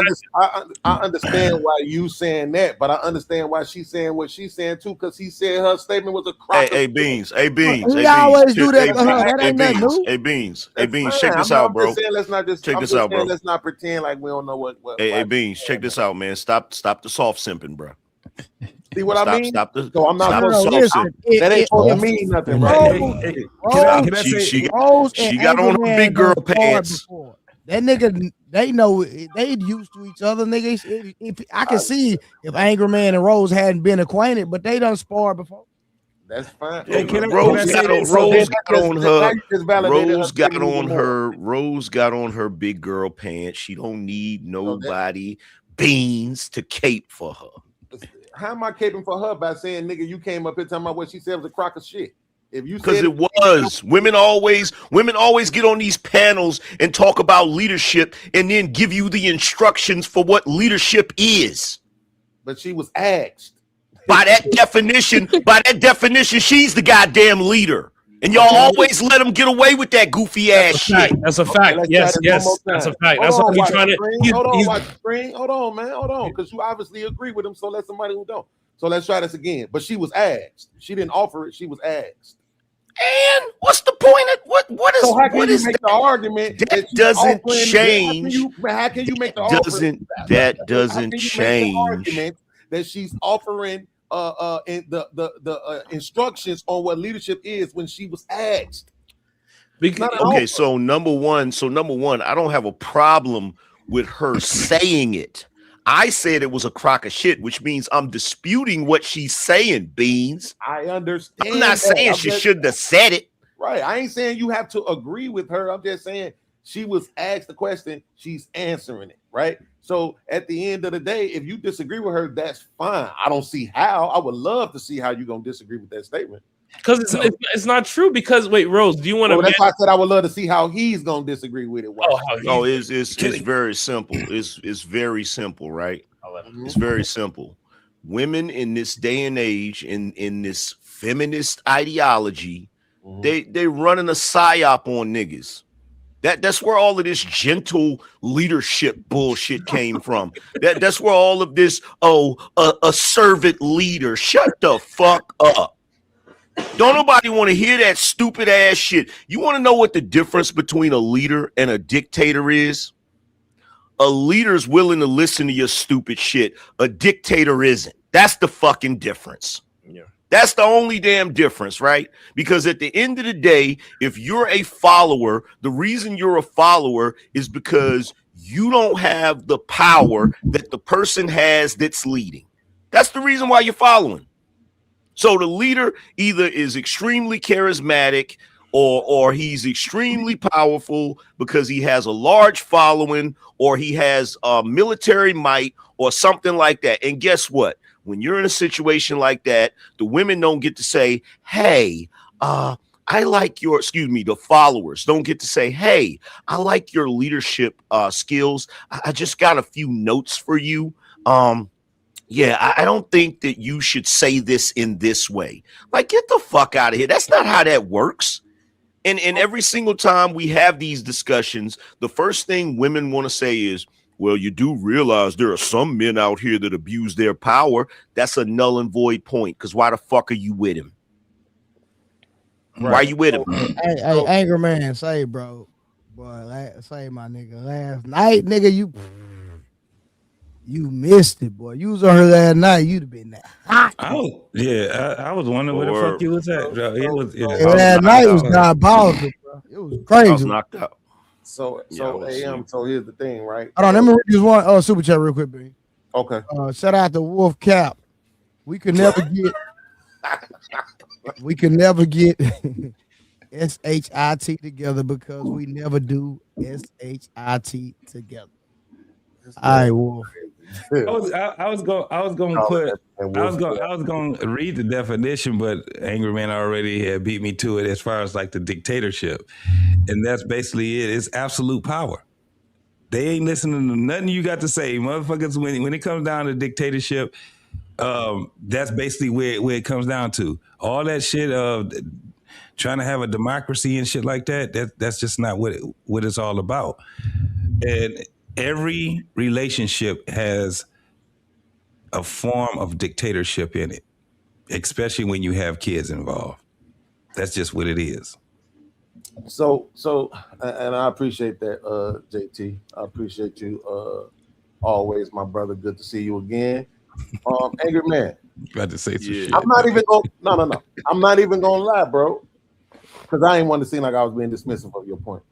I understand why you saying that, but I understand why she's saying what she's saying too, because he said her statement was a crock. Hey, Beans. Hey, Beans. We always do that for her. That ain't nothing new. Hey, Beans. Hey, That's Beans. fine. Check this I'm out, bro. just saying, let's not just check this out, bro. Let's not pretend like we don't know what. Hey, Beans. Check this out, man. Stop the soft simping, bro. See what I mean? Stop the. So I'm not stop supposed to. That ain't supposed to mean nothing, right? She got on her big girl pants. That nigga, they know they used to each other, nigga. If I can see if Angry Man and Rose hadn't been acquainted, but they done sparred before. That's fine. Hey, Rose got on her big girl pants. She don't need nobody Beans to cape for her. How am I caping for her by saying, nigga, you came up here talking about what she said was a crock of shit? If you because it was women always get on these panels and talk about leadership and then give you the instructions for what leadership is. But she was asked. By that definition, she's the goddamn leader. And y'all always let them get away with that goofy ass shit. That's a fact. Okay, yes, that's a fact. That's what we're trying to. Hold on, watch the screen. Hold on, man. Hold on, because you obviously agree with him. So let somebody who don't. So let's try this again. But she was asked. She didn't offer it. She was asked. And what's the point of what is? So how can what you is make the argument that doesn't change? How can you make the that doesn't change? Argument that she's offering the instructions on what leadership is when she was asked. Okay, so number one, I don't have a problem with her saying it. I said it was a crock of shit, which means I'm disputing what she's saying, Beans. I understand. I'm not saying she shouldn't have said it. Right. I ain't saying you have to agree with her. I'm just saying she was asked the question, she's answering it, right? So at the end of the day, if you disagree with her, that's fine. I don't see how. I would love to see how you're going to disagree with that statement. Because it's not true. Because wait, Rose, do you want to? That's why I said I would love to see how he's gonna disagree with it. It's very simple. It's very simple, right? It's very simple. Women in this day and age, in this feminist ideology, they running a psyop on niggas. That's where all of this gentle leadership bullshit came from. That's where all of this a servant leader. Shut the fuck up. Don't nobody want to hear that stupid ass shit. You want to know what the difference between a leader and a dictator is? A leader's willing to listen to your stupid shit. A dictator isn't. That's the fucking difference. Yeah. That's the only damn difference, right? Because at the end of the day, if you're a follower, the reason you're a follower is because you don't have the power that the person has that's leading. That's the reason why you're following. So the leader either is extremely charismatic or he's extremely powerful because he has a large following or he has military might or something like that. And guess what? When you're in a situation like that, the women don't get to say, hey, I like your, the followers don't get to say, hey, I like your leadership skills. I just got a few notes for you. Yeah, I don't think that you should say this in this way. Like, get the fuck out of here. That's not how that works. And every single time we have these discussions, the first thing women want to say is, well, you do realize there are some men out here that abuse their power. That's a null and void point. Because why the fuck are you with him? Right. Why are you with him? Hey, Angry Man, say, bro. Boy, say, my nigga. Last night, nigga, you missed it, boy. You was on her last night. You'd have been that hot. I was wondering where the fuck you was at, bro. Last night was diabolical, bro. It was crazy. I was knocked out. So here's the thing, right? Hold on, let me read this one super chat real quick, baby. Okay. Shout out to Wolf Cap. We could never get SHIT together because we never do SHIT together. All right, Wolf. I was going to read the definition, but Angry Man already had beat me to it as far as like the dictatorship, and that's basically it. It's absolute power. They ain't listening to nothing you got to say, motherfuckers. When it comes down to dictatorship, That's basically where it comes down to. All that shit of trying to have a democracy and shit like that's just not what it's all about. And every relationship has a form of dictatorship in it, especially when you have kids involved. That's just what it is. So, and I appreciate that, JT. I appreciate you always, my brother. Good to see you again. Angry man. Glad to say some shit. I'm not even going. No. I'm not even gonna lie, bro. Because I ain't want to seem like I was being dismissive of your point.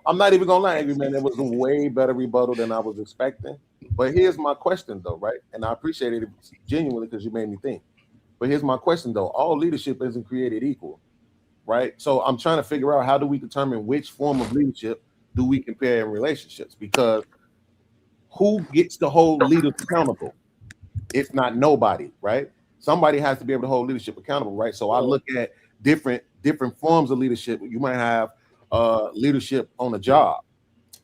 I'm not even gonna lie, Angry man. It was a way better rebuttal than I was expecting. But here's my question, though, right? And I appreciate it genuinely because you made me think. But here's my question, though. All leadership isn't created equal, right? So I'm trying to figure out, how do we determine which form of leadership do we compare in relationships? Because who gets to hold leaders accountable? If not nobody, right? Somebody has to be able to hold leadership accountable, right? So I look at different forms of leadership. You might have leadership on a job.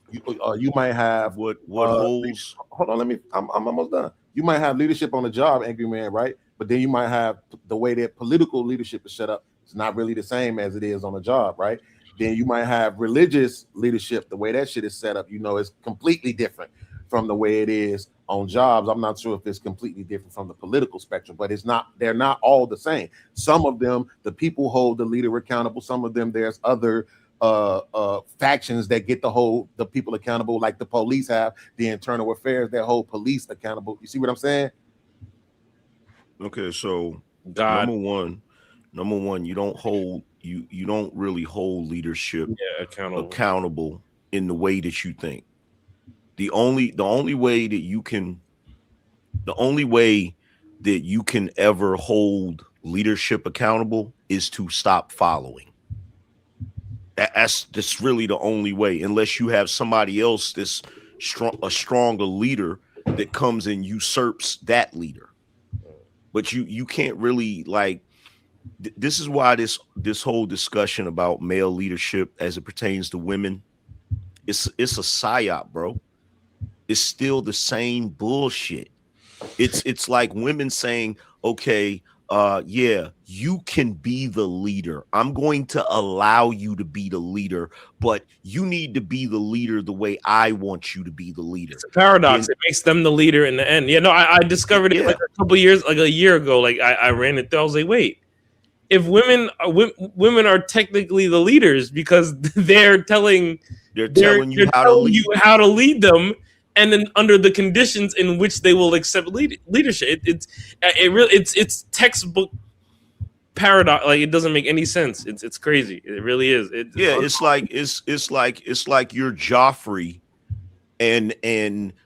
You might have what holds. Hold on, I'm almost done. You might have leadership on the job, Angry man, right? But then you might have the way that political leadership is set up. It's not really the same as it is on a job, right? Then you might have religious leadership. The way that shit is set up, is completely different from the way it is on jobs. I'm not sure if it's completely different from the political spectrum, but they're not all the same. Some of them, the people hold the leader accountable. Some of them, there's other factions that get to hold the people accountable, like the police have the internal affairs that hold police accountable. You see what I'm saying? Okay, so number one, you don't really hold leadership accountable in the way that you think. The only way that you can ever hold leadership accountable is to stop following. That's really the only way, unless you have somebody else that's a stronger leader that comes and usurps that leader. But you can't really, like, this is why this whole discussion about male leadership as it pertains to women, it's a psyop, bro. It's still the same bullshit. It's like women saying, okay, yeah, you can be the leader. I'm going to allow you to be the leader, but you need to be the leader the way I want you to be the leader. It's a paradox. It makes them the leader in the end. I discovered it like a couple years, like a year ago. Like I ran it through. I was like, wait, if women are technically the leaders because they're telling you how to lead them, and then under the conditions in which they will accept leadership. It's textbook paradox. Like, it doesn't make any sense. It's crazy. It really is. It's like you're Joffrey and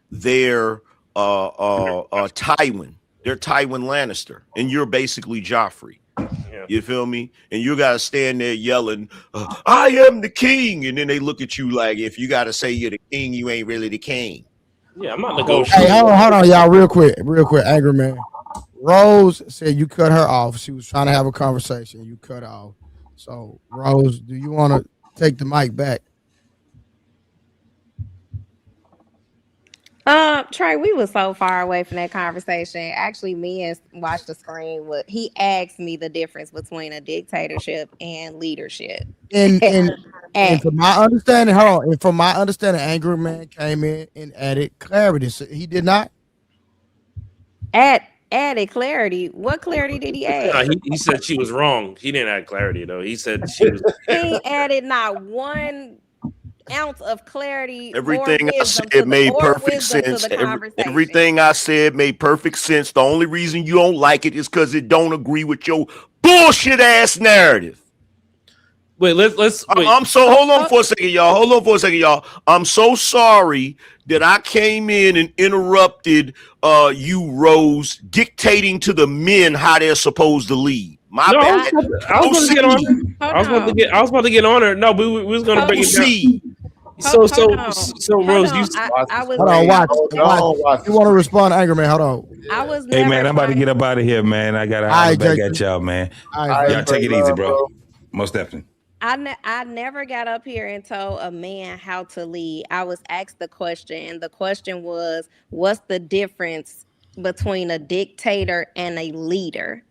they're Tywin. They're Tywin Lannister, and you're basically Joffrey. Yeah. You feel me? And you gotta stand there yelling, "I am the king," and then they look at you like, if you gotta say you're the king, you ain't really the king. Yeah, I'm not negotiating. Hey, hold on, y'all, real quick, Angry man. Rose said you cut her off. She was trying to have a conversation. You cut her off. So, Rose, do you want to take the mic back? Trey, we were so far away from that conversation. Actually, me and watched the screen. He asked me the difference between a dictatorship and leadership. And from my understanding, Angry man came in and added clarity. So he did not added clarity. What clarity did he add? He said she was wrong. He didn't add clarity though. He said she was. He added not one ounce of clarity. Everything I said made perfect sense. Everything I said made perfect sense. The only reason you don't like it is because it don't agree with your bullshit ass narrative. Wait, let's. Wait. Hold on for a second, y'all. I'm so sorry that I came in and interrupted you, Rose, dictating to the men how they're supposed to lead. My bad. I was about to get on her. No, we was going to break it down. So Rose, hold on, watch. You want to respond, Angry man? Hold on. Hey man, I'm about to get up out of here, man. I gotta holler back at y'all, man. Y'all take it easy, bro. Most definitely. I never got up here and told a man how to lead. I was asked the question, and the question was, what's the difference between a dictator and a leader.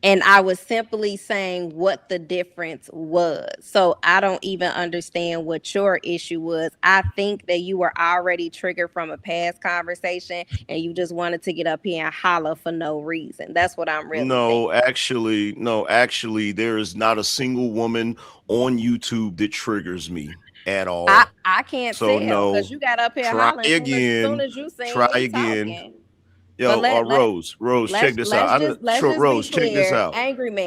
And I was simply saying what the difference was. So I don't even understand what your issue was. I think that you were already triggered from a past conversation and you just wanted to get up here and holler for no reason. That's what I'm really No, thinking. actually, there is not a single woman on YouTube that triggers me at all. I can't So tell no, because you got up here try hollering soon again. as you seen Try me again. talking. Yo, But Rose, check this out. let's just be Rose, check this clear. out. Angry man,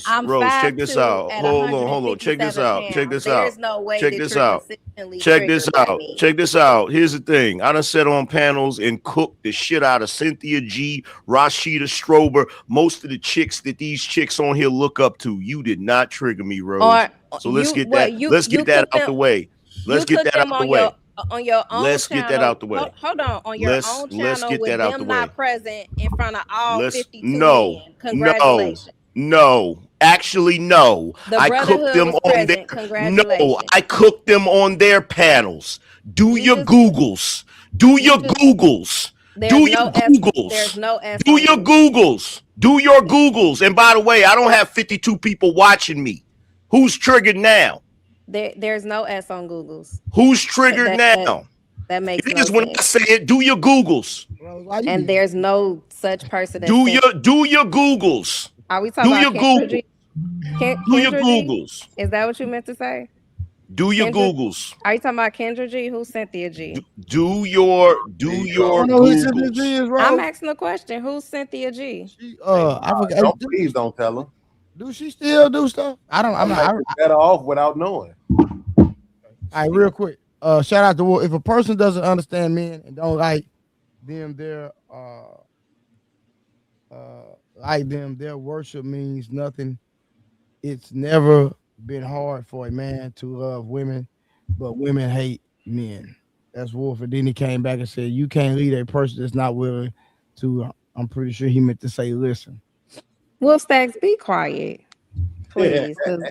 I'm Rose, check this 5'2" out. at Hold on. Check this 157 out. Check pounds. this out. There's no way Check that this you're out. consistently Check this triggered by out. me. Check this out. Here's the thing. I done sat on panels and cooked the shit out of Cynthia G, Rashida Strober, most of the chicks that these chicks on here look up to. You did not trigger me, Rose. So let's get that. Let's get that out the way. Let's get that out the way. On your own Let's channel. get that out the way. Hold on. On your own Let's channel get with that out the them way. not present in front of all 52 No. men. Congratulations. No. Actually, no. The I cooked brotherhood them was on their present. Congratulations. no. I cooked them on their panels. Do your Googles. Do your Googles. Do your Googles. There's no S. Do your Googles. Do your Googles. And by the way, I don't have 52 people watching me. Who's triggered now? There's no S on Googles. Who's triggered now? That makes it no is when sense. I say it. Do your Googles. And there's no such person. Do your Googles. Are we talking about Kendra G? Do your Googles. Is that what you meant to say? Do your Googles. Are you talking about Kendra G? Who's Cynthia G? Do your Googles. I'm asking the question. Who's Cynthia G? I forgot. Please don't tell her. Do she still do stuff? I'm better off without knowing. All right, real quick. Shout out to Wolf. If a person doesn't understand men and don't like them, their their worship means nothing. It's never been hard for a man to love women, but women hate men. That's Wolf. And then he came back and said, you can't lead a person that's not willing to, I'm pretty sure he meant to say, listen. Wolf Stacks, be quiet, please, because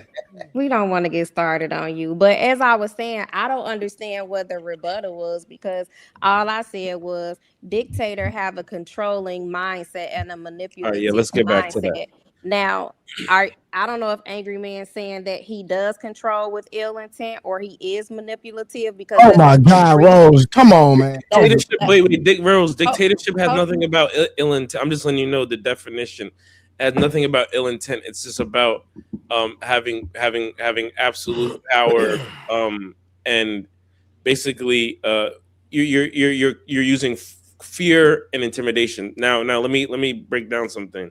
we don't want to get started on you. But as I was saying, I don't understand what the rebuttal was, because all I said was dictator have a controlling mindset and a manipulative let's get mindset. back to that. Now, I don't know if Angry Man's saying that he does control with ill intent or he is manipulative, because oh my God, Rose, come on, man. Dictatorship, wait, Rose, dictatorship has nothing about ill intent. I'm just letting you know the definition. Has nothing about ill intent. It's just about having absolute power, and basically you're using fear and intimidation. Now let me break down something.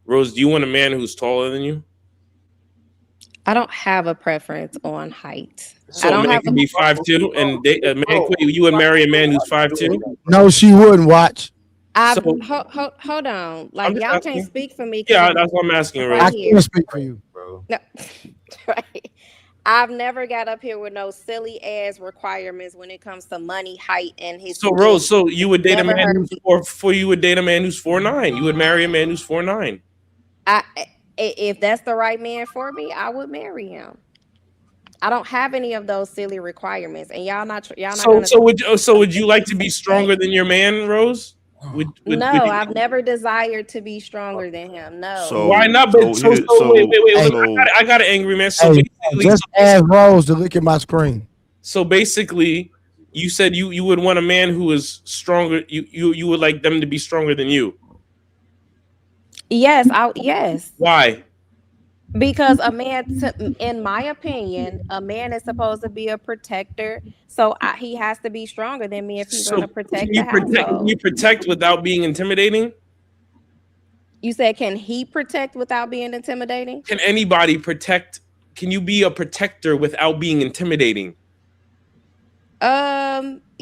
Rose, do you want a man who's taller than you? I don't have a preference on height. So a man can be 5'2", and you would marry a man who's 5'2"? No, she wouldn't. Watch. Hold on. Like, y'all can't speak for me. Yeah, that's what I'm asking. Right, I can't speak for you, bro. No. Right. I've never got up here with no silly ass requirements when it comes to money, height, and his. So Rose, so you would date a man you would date a man who's 4'9". You would marry a man who's 4'9". If that's the right man for me, I would marry him. I don't have any of those silly requirements, and y'all not. So would you like to be stronger than your man, Rose? I've never desired to be stronger than him. No. So why not? But wait. I got an angry man. So basically, just ask Rose to look at my screen. So basically, you said you would want a man who is stronger. You would like them to be stronger than you. Yes. Yes. Why? Because a man, in my opinion, a man is supposed to be a protector. So he has to be stronger than me if he's going to protect the household. Can you protect without being intimidating? You said, can he protect without being intimidating? Can anybody protect? Can you be a protector without being intimidating?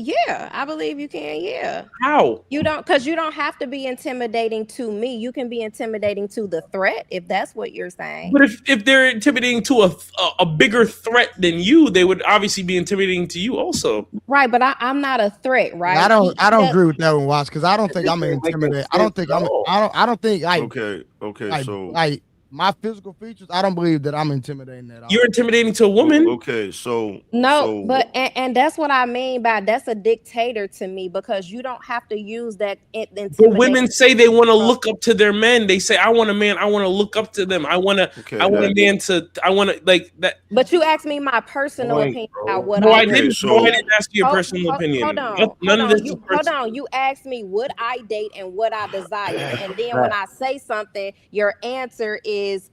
Yeah, I believe you can. Yeah. How? You don't, because you don't have to be intimidating to me. You can be intimidating to the threat, if that's what you're saying. But if they're intimidating to a bigger threat than you, they would obviously be intimidating to you also. Right, but I'm not a threat, right? I don't agree with that one, Watts, because I don't think I'm intimidating. I don't think like my physical features, I don't believe that I'm intimidating at all. You're intimidating to a woman. Okay, so No, but and that's what I mean by that's a dictator to me, because you don't have to use that But intimidation. women say they want to look up to their men. They say, "I want a man. I want to look up to them. I want a man to. I want to like that." But you asked me my personal opinion about what No, I would didn't. No, I didn't ask you your personal opinion. Hold on, None of this is hold personal. on. You asked me would I date and what I desire, and then when I say something, your answer is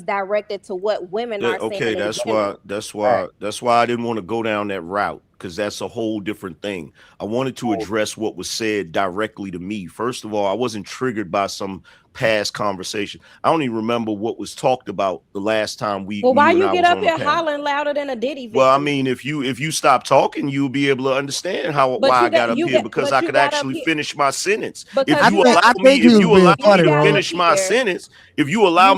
directed to what women are saying. Okay, that's why I didn't want to go down that route, because that's a whole different thing. I wanted to address what was said directly to me. First of all, I wasn't triggered by some past conversation. I don't even remember what was talked about the last time Well, why you get up here hollering louder than a Diddy video? Well, I mean, if you stop talking, you'll be able to understand why I got up here, because I could actually finish my sentence. If you allow me to finish my sentence, if you allow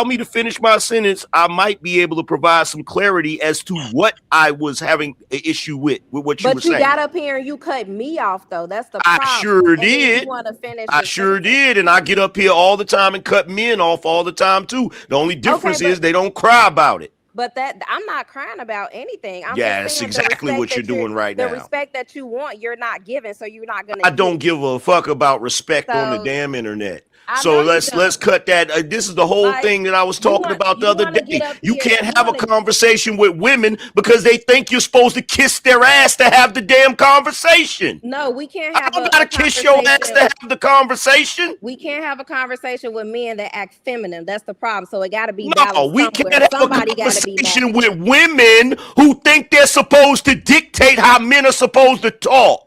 me to finish my sentence, I might be able to provide some clarity as to what I was having an issue with what you were saying. But you got up here and you cut me off, though. That's the problem. I sure did. You want to finish? I sure did, and I get up here all the time and cut men off all the time too. The only difference is they don't cry about it. But that I'm not crying about anything. I'm that's exactly what you're doing right now. The respect that you want, you're not giving, so you're not gonna. I don't give a fuck about respect on the damn internet. So let's cut that. This is the whole thing that I was talking about the other day. You can't have a conversation with women because they think you're supposed to kiss their ass to have the damn conversation. No, we can't have. I don't gotta kiss your ass to have the conversation. We can't have a conversation with men that act feminine. That's the problem. So it got to be no. We can't have a conversation with women who think they're supposed to dictate how men are supposed to talk.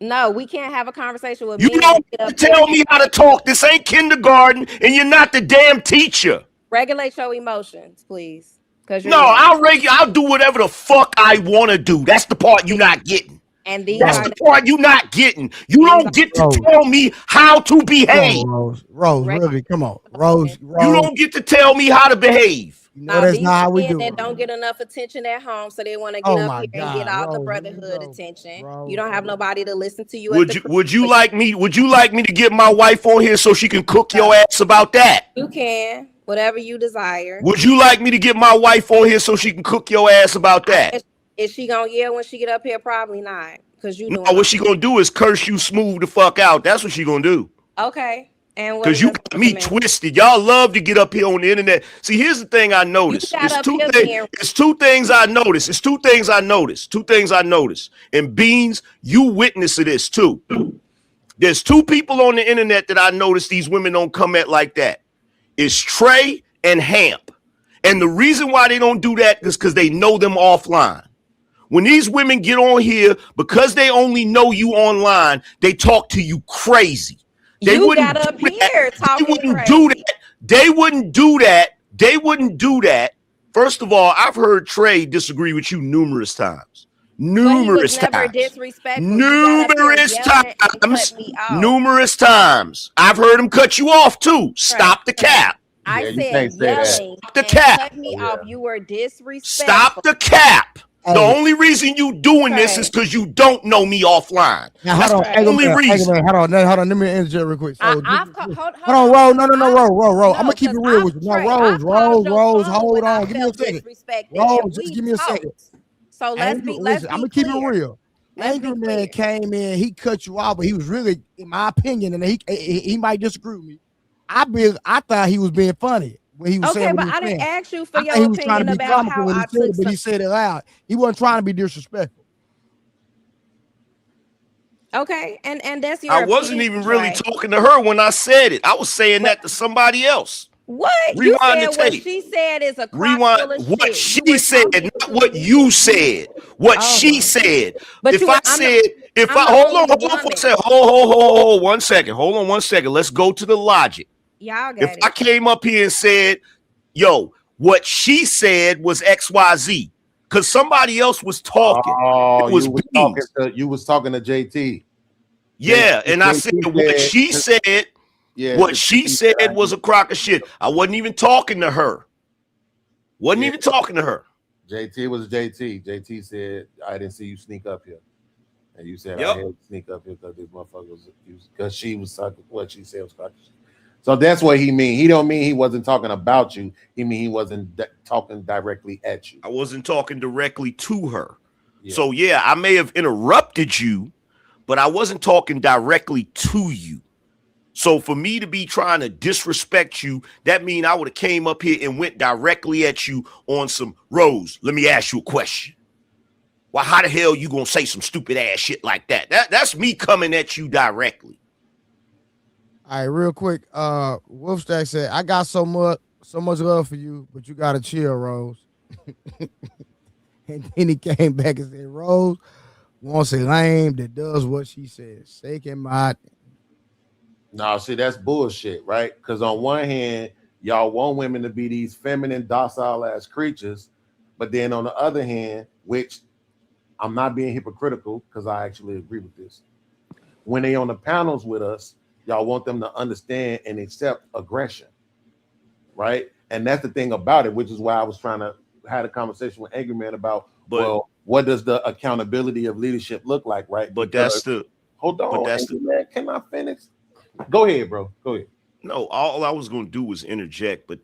No, we can't have a conversation with you. You don't get to tell me how to talk. This ain't kindergarten, and you're not the damn teacher. Regulate your emotions, please. I'll do whatever the fuck I want to do. That's the part you're not getting. And that's the part you're not getting. You don't get to tell me how to behave. Rose, really, come on, Rose. You don't get to tell me how to behave. That's not how we do it. Don't get enough attention at home, so they want to get up here and get all the brotherhood attention. You don't have nobody to listen to you. Would you like me to get my wife on here so she can cook your ass about that? You can, whatever you desire. Would you like me to get my wife on here so she can cook your ass about that? Is she gonna yell when she get up here? Probably not, because you know what she gonna do is curse you smooth the fuck out. That's what she gonna do. Okay. Because you got me twisted. Y'all love to get up here on the internet. See, here's the thing I noticed. It's two things I noticed. And Beans, you witness to this too. There's two people on the internet that I noticed these women don't come at like that. It's Trey and Hamp. And the reason why they don't do that is because they know them offline. When these women get on here, because they only know you online, they talk to you crazy. They wouldn't do that. First of all, I've heard Trey disagree with you numerous times. Numerous times. I've heard him cut you off too. Stop the cap. I said yelling. Stop the cap. Cut me off. You were disrespectful. Stop the cap. The only reason you doing this is because you don't know me offline. Now, that's the only reason. Hold on. Let me interject real quick. So, hold on, Rose. No. I'm gonna keep it real with you. No, Rose. Hold on. Give me a second. Rose, just give me a second. So let's be I'm gonna keep it real. Angry Man came in. He cut you off, but he was really, in my opinion, and he might disagree with me. I thought he was being funny. When he was saying but I didn't ask you for your opinion about how I took it, but he said it loud. He wasn't trying to be disrespectful. Okay, and that's your. I wasn't even really talking to her when I said it. I was saying that to somebody else. What? Rewind the tape. What she said is a rewind. What she said, not what you said. What she said. But hold on one second. Let's go to the logic. Y'all got I came up here and said, yo, what she said was XYZ, because somebody else was talking. Oh, you was talking to JT. Yeah, and I said what she said. Yeah, what she said was a crock of shit. I wasn't even talking to her. JT was JT. JT said, I didn't see you sneak up here. And you said, I had to sneak up here because this motherfucker was, because she was talking, what she said was crock of shit. So that's what he mean. He don't mean he wasn't talking about you. He mean he wasn't talking directly at you. I wasn't talking directly to her. Yeah. So yeah, I may have interrupted you, but I wasn't talking directly to you. So for me to be trying to disrespect you, that mean I would have came up here and went directly at you on some, Rose, let me ask you a question. Well, how the hell you gonna say some stupid ass shit like that? That's me coming at you directly. All right, real quick. Wolfstack said, I got so much love for you, but you gotta chill, Rose. And then he came back and said, Rose wants a lame that does what she says. Shake him out. No, see, that's bullshit, right? Because on one hand, y'all want women to be these feminine, docile ass creatures, but then on the other hand, which I'm not being hypocritical because I actually agree with this. When they on the panels with us, y'all want them to understand and accept aggression, right? And that's the thing about it, which is why I was trying to have a conversation with Angry Man about, well, what does the accountability of leadership look like, right? But because, that's the hold on, Angry Man, can I finish? Go ahead, bro. Go ahead. No, all I was going to do was interject, but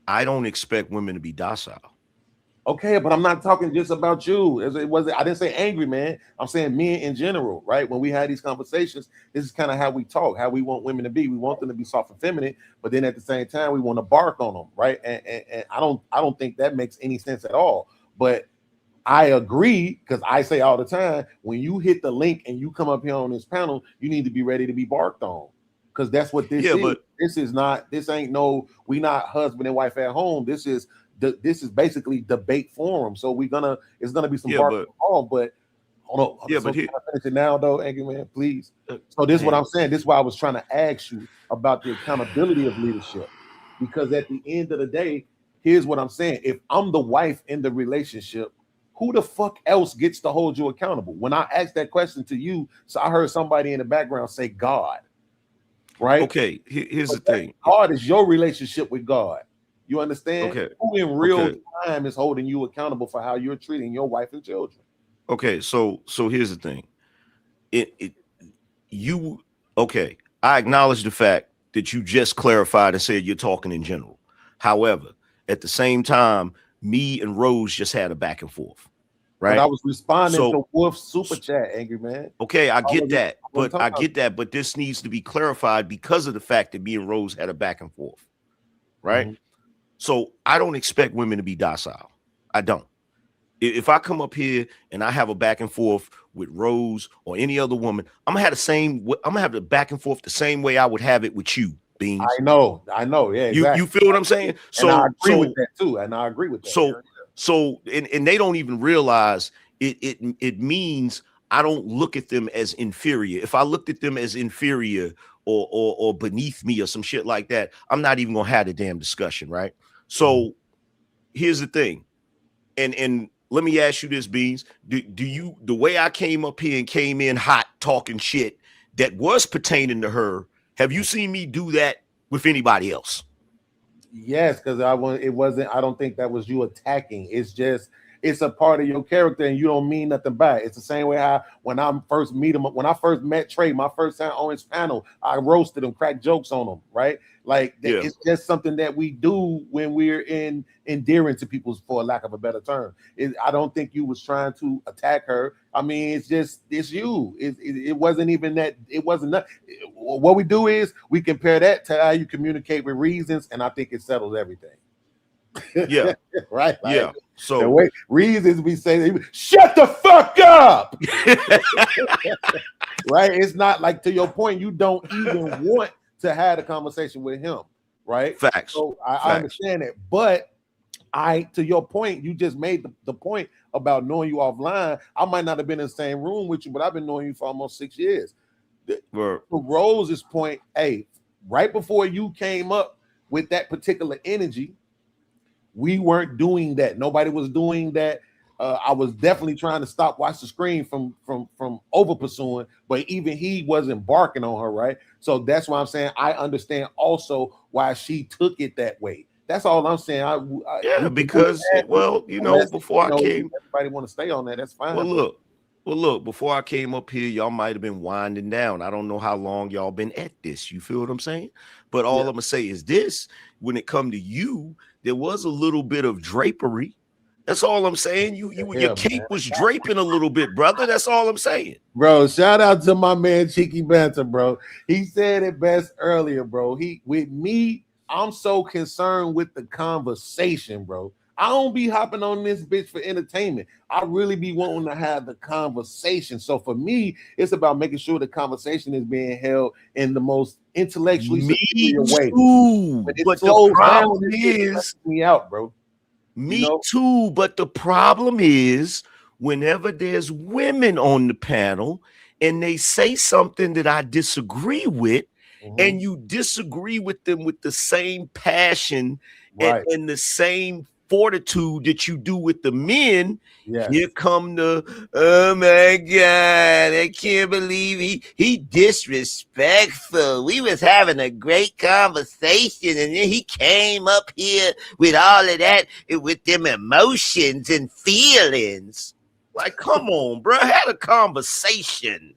I don't expect women to be docile. Okay, but I'm not talking just about you. I didn't say Angry Man. I'm saying men in general, right? When we had these conversations, this is kind of how we talk, how we want women to be. We want them to be soft and feminine, but then at the same time, we want to bark on them, right? And I don't think that makes any sense at all. But I agree, because I say all the time, when you hit the link and you come up here on this panel, you need to be ready to be barked on, because that's what this is. But this ain't no, we not husband and wife at home. This is basically debate forum. So it's gonna be some barking involved, but hold on. Yeah, so but can I finish it now though, Angry Man, please? So this is what I'm saying. This is why I was trying to ask you about the accountability of leadership, because at the end of the day, here's what I'm saying. If I'm the wife in the relationship, who the fuck else gets to hold you accountable? When I asked that question to you, so I heard somebody in the background say God, right? Okay, here's the thing. God is your relationship with God. You understand? Okay. Who in real time is holding you accountable for how you're treating your wife and children? Okay, so here's the thing. I acknowledge the fact that you just clarified and said you're talking in general. However, at the same time, me and Rose just had a back and forth, right? But I was responding to Wolf's super chat, Angry Man. Okay, I get that, but this needs to be clarified because of the fact that me and Rose had a back and forth, right? Mm-hmm. So I don't expect women to be docile. I don't. If I come up here and I have a back and forth with Rose or any other woman, I'm gonna have the back and forth the same way I would have it with you, Beans. I know. Yeah, exactly. You feel what I'm saying? So and I agree with that too. And I agree with that. So they don't even realize it means I don't look at them as inferior. If I looked at them as inferior or beneath me or some shit like that, I'm not even gonna have the damn discussion, right? So here's the thing, and let me ask you this, Beans. Do you, the way I came up here and came in hot talking shit that was pertaining to her, have you seen me do that with anybody else? Yes, because I don't think that was you attacking. It's a part of your character and you don't mean nothing by it. It's the same way how when I first met Trey, my first time on his panel, I roasted him, cracked jokes on him, right? Like it's just something that we do when we're endearing to people, for lack of a better term. I don't think you was trying to attack her. I mean, it's you. It wasn't even that. It wasn't that. What we do is we compare that to how you communicate with reasons, and I think it settles everything. Yeah. Right. Like, yeah. So the way reasons we say, shut the fuck up. Right. It's not like, to your point, you don't even want to have a conversation with him. Right. Facts. So I understand it. But to your point, you just made the point about knowing you offline. I might not have been in the same room with you, but I've been knowing you for almost 6 years. To Rose's point, hey, right before you came up with that particular energy, we weren't doing that. Nobody was doing that. I was definitely trying to watch the screen from over pursuing, but even he wasn't barking on her, right? So that's why I'm saying I understand also why she took it that way. That's all I'm saying. Because before I came, everybody want to stay on that. That's fine. Well, look, Well, look, before I came up here, y'all might have been winding down. I don't know how long y'all been at this. You feel what I'm saying? But all I'm gonna say is this: when it come to you, there was a little bit of drapery. That's all I'm saying. Your cape was draping a little bit, brother. That's all I'm saying. Bro, shout out to my man Cheeky Banter, bro. He said it best earlier, bro. With me, I'm so concerned with the conversation, bro. I don't be hopping on this bitch for entertainment. I really be wanting to have the conversation. So for me, it's about making sure the conversation is being held in the most intellectually superior way. But the problem is me out, bro. Me too, but the problem is whenever there's women on the panel and they say something that I disagree with, and you disagree with them with the same passion and the same fortitude that you do with the men, here come the, oh my God, I can't believe he disrespectful. We was having a great conversation and then he came up here with all of that, with them emotions and feelings. Like, come on, bro, had a conversation.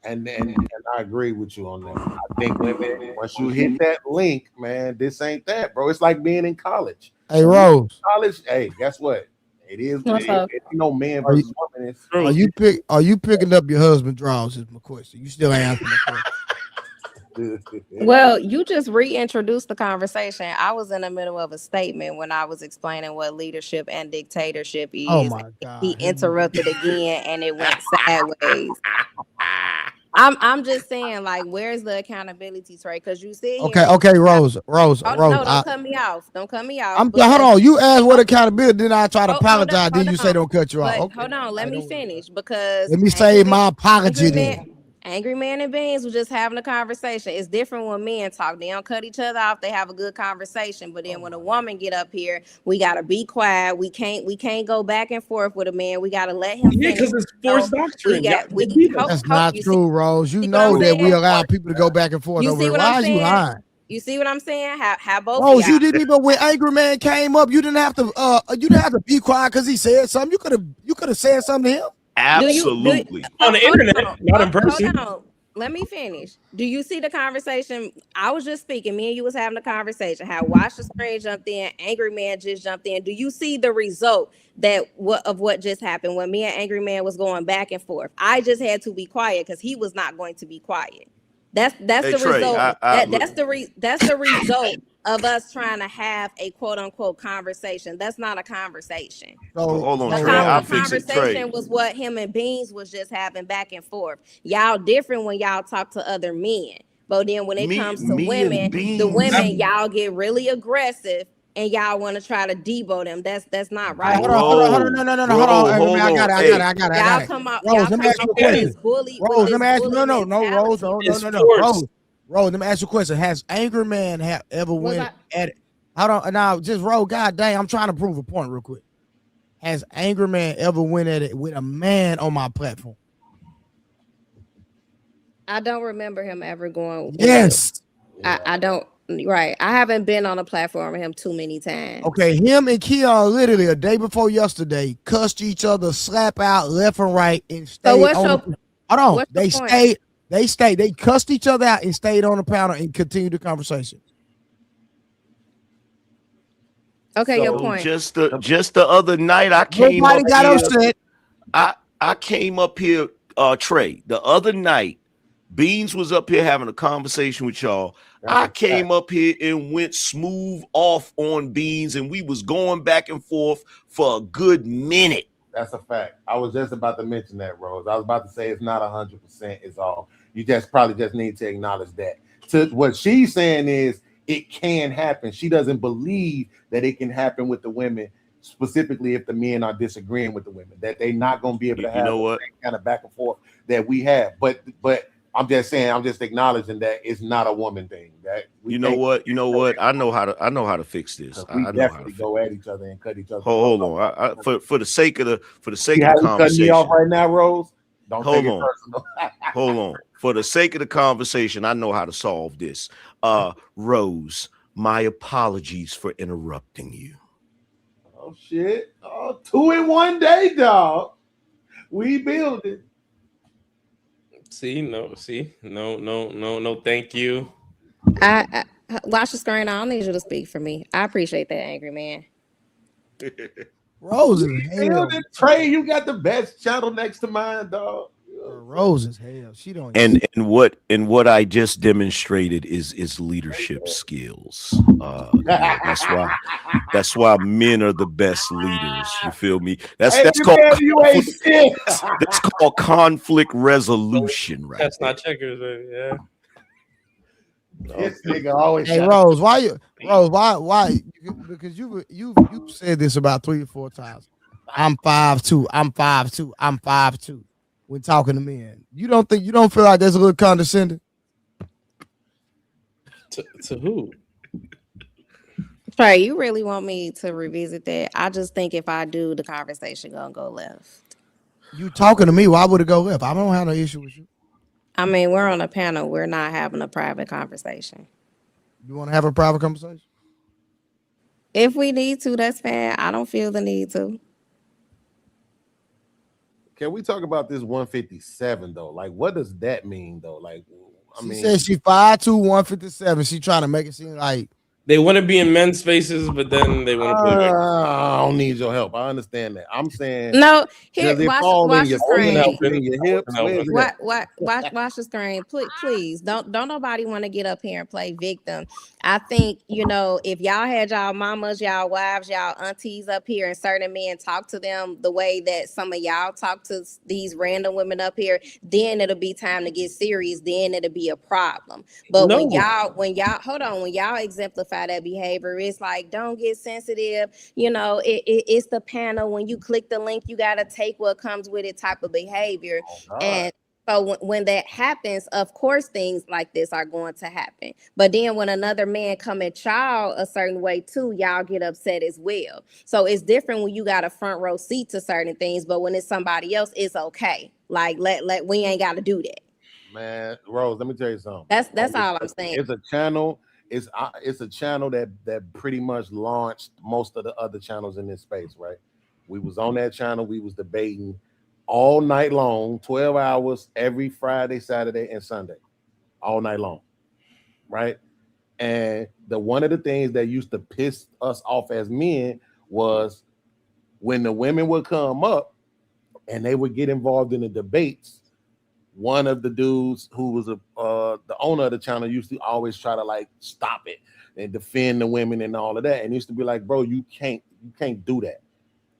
And I agree with you on that. I think women, once you hit that link, man, this ain't that, bro. It's like being in college. Hey, Rose. College, hey, guess what? It is. Man versus woman. Are you picking up your husband's drawers? Is my question. You still answering the question. Well, you just reintroduced the conversation. I was in the middle of a statement when I was explaining what leadership and dictatorship is. Oh my God! He interrupted again, and it went sideways. I'm just saying, like, where's the accountability, Trey? Because you said okay, Rose. No, don't cut me off. Don't cut me off. Hold on. You asked what accountability, then I try to apologize. Then you say don't cut you off. Okay. Hold on, let me finish because let me save my apology then. Angry Man and Beans was just having a conversation. It's different when men talk. They don't cut each other off. They have a good conversation. But then when a woman get up here, we gotta be quiet. We can't go back and forth with a man. We gotta let him finish. Because it's forced doctrine. That's not true, Rose. You know that we allow people to go back and forth over. Why is you lying? You see what I'm saying? How both Rose, you didn't even when Angry Man came up, you didn't have to be quiet because he said something. You could have said something to him. Absolutely. On the internet, not in person. Hold on. Let me finish. Do you see the conversation? I was just speaking. Me and you was having a conversation. How Watch the Screen jumped in. Angry Man just jumped in. Do you see the result of what just happened when me and Angry Man was going back and forth? I just had to be quiet because he was not going to be quiet. That's the Trey, result. That's the result of us trying to have a quote unquote conversation. That's not a conversation. So hold on, Trey. The conversation was what him and Beans was just having back and forth. Y'all different when y'all talk to other men, but then when it comes to women, the women y'all get really aggressive and y'all want to try to debo them. That's not right. Hold on. No. Hold on. I got it. Y'all come out. Rose, let me ask you a question. Rose, let me ask you. No, Rose. Rose, let me ask you a question. Has Angry Man ever went at it? Hold on. Now, just Rose, God dang, I'm trying to prove a point real quick. Has Angry Man ever went at it with a man on my platform? I don't remember him ever going. Yes. I don't. Right. I haven't been on a platform with him too many times. Okay, him and Keon literally a day before yesterday cussed each other, slap out left and right, and stayed Hold on. They cussed each other out and stayed on the panel and continued the conversation. Okay, your point. Just the other night I came up here. I came up here, Trey. The other night, Beans was up here having a conversation with y'all. I came up here and went smooth off on Beans, and we was going back and forth for a good minute. That's a fact. I was just about to mention that, Rose. I was about to say it's not 100% is all. You just probably just need to acknowledge that. To what she's saying is it can happen. She doesn't believe that it can happen with the women, specifically if the men are disagreeing with the women, that they're not going to be able to have the same kind of back and forth that we have. But I'm just saying, I'm just acknowledging that it's not a woman thing. That you know what? I know how to fix this. We definitely go at each other and cut each other. Hold on. For the sake of the conversation. Cutting me off right now, Rose. Don't hold take on. it personal. Hold on. For the sake of the conversation, I know how to solve this. Rose, my apologies for interrupting you. Oh shit! Oh, 2 in 1 day, dog. We build it. No, thank you. I watch the screen. I don't need you to speak for me. I appreciate that, angry man. Rose is hell. Trey, you got the best channel next to mine, dog. Rose is hell. She don't. And what I just demonstrated is leadership skills. That's why men are the best leaders. You feel me? That's called conflict resolution, right? That's not checkers, baby. Yeah. This nigga always. Hey Rose, why? Because you've said this about 3 or 4 times. I'm 5'2". I'm 5'2". I'm 5'2". When talking to men, you don't feel like that's a little condescending? To who? Trey, you really want me to revisit that? I just think if I do, the conversation gonna go left. You talking to me? Why would it go left? I don't have no issue with you. I mean, we're on a panel. We're not having a private conversation. You want to have a private conversation? If we need to, that's fine. I don't feel the need to. Can we talk about this 157 though? Like, what does that mean though? Like, She said she 5'2", 157. She trying to make it seem like they want to be in men's spaces, but then they want to play. I don't need your help. I understand that. I'm saying no. Here, watch the screen. Watch the screen, please. Don't nobody want to get up here and play victim. I think if y'all had y'all mamas, y'all wives, y'all aunties up here, and certain men talk to them the way that some of y'all talk to these random women up here, then it'll be time to get serious. Then it'll be a problem. But when y'all exemplify that behavior, it's like, don't get sensitive. It's the panel. When you click the link, you got to take what comes with it type of behavior. And so when that happens, of course, things like this are going to happen. But then when another man come at y'all a certain way too, y'all get upset as well. So it's different when you got a front row seat to certain things, but when it's somebody else, it's okay. Like we ain't got to do that. Man, Rose, let me tell you something. That's all I'm saying. It's a channel. It's a channel that pretty much launched most of the other channels in this space, right? We was on that channel. We was debating all night long, 12 hours every Friday, Saturday, and Sunday, all night long, right? And one of the things that used to piss us off as men was when the women would come up and they would get involved in the debates. One of the dudes who was the owner of the channel used to always try to like stop it and defend the women and all of that. And used to be like, bro, you can't do that.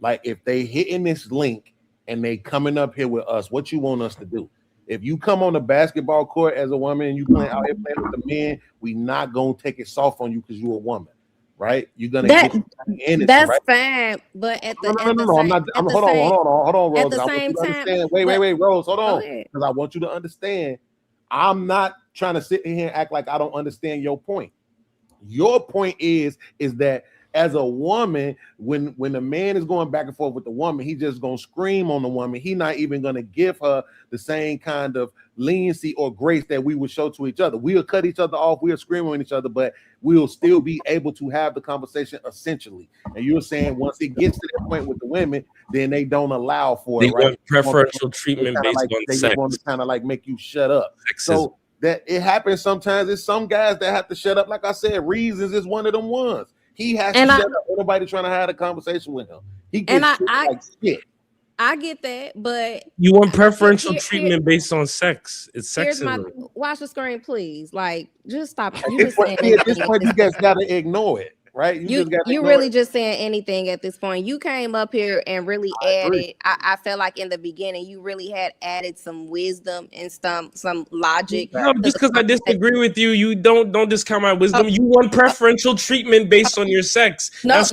Like, if they hitting this link and they coming up here with us, what you want us to do? If you come on the basketball court as a woman and you out here playing with the men, we not gonna take it soft on you because you're a woman, right? You're gonna get in that's right? fine, but at the no, I'm not. Hold on, Rose. At the same time, wait, Rose, hold on, because I want you to understand. I'm not trying to sit here and act like I don't understand your point. Your point is that as a woman, when a man is going back and forth with the woman, he just gonna scream on the woman. He not even gonna give her the same kind of leniency or grace that we would show to each other. We'll cut each other off, we'll scream on each other, but we'll still be able to have the conversation essentially. And you're saying once it gets to that point with the women, then they don't allow for it, right? Preferential treatment based on they sex. Just want to kind of like make you shut up. Sexism. So that it happens sometimes. There's some guys that have to shut up. Like I said, Reasons is one of them ones. He has to shut up. Nobody trying to have a conversation with him. He gets like shit. I get that, but you want preferential treatment based on sex. It's sexism. Watch the screen, please. Like, just stop. At this point, you guys got to ignore it, right? You really just saying anything at this point. You came up here and really added. I felt like in the beginning you really had added some wisdom and some logic. No, just because I disagree with you, you don't discount my wisdom. You want preferential treatment based on your sex. That's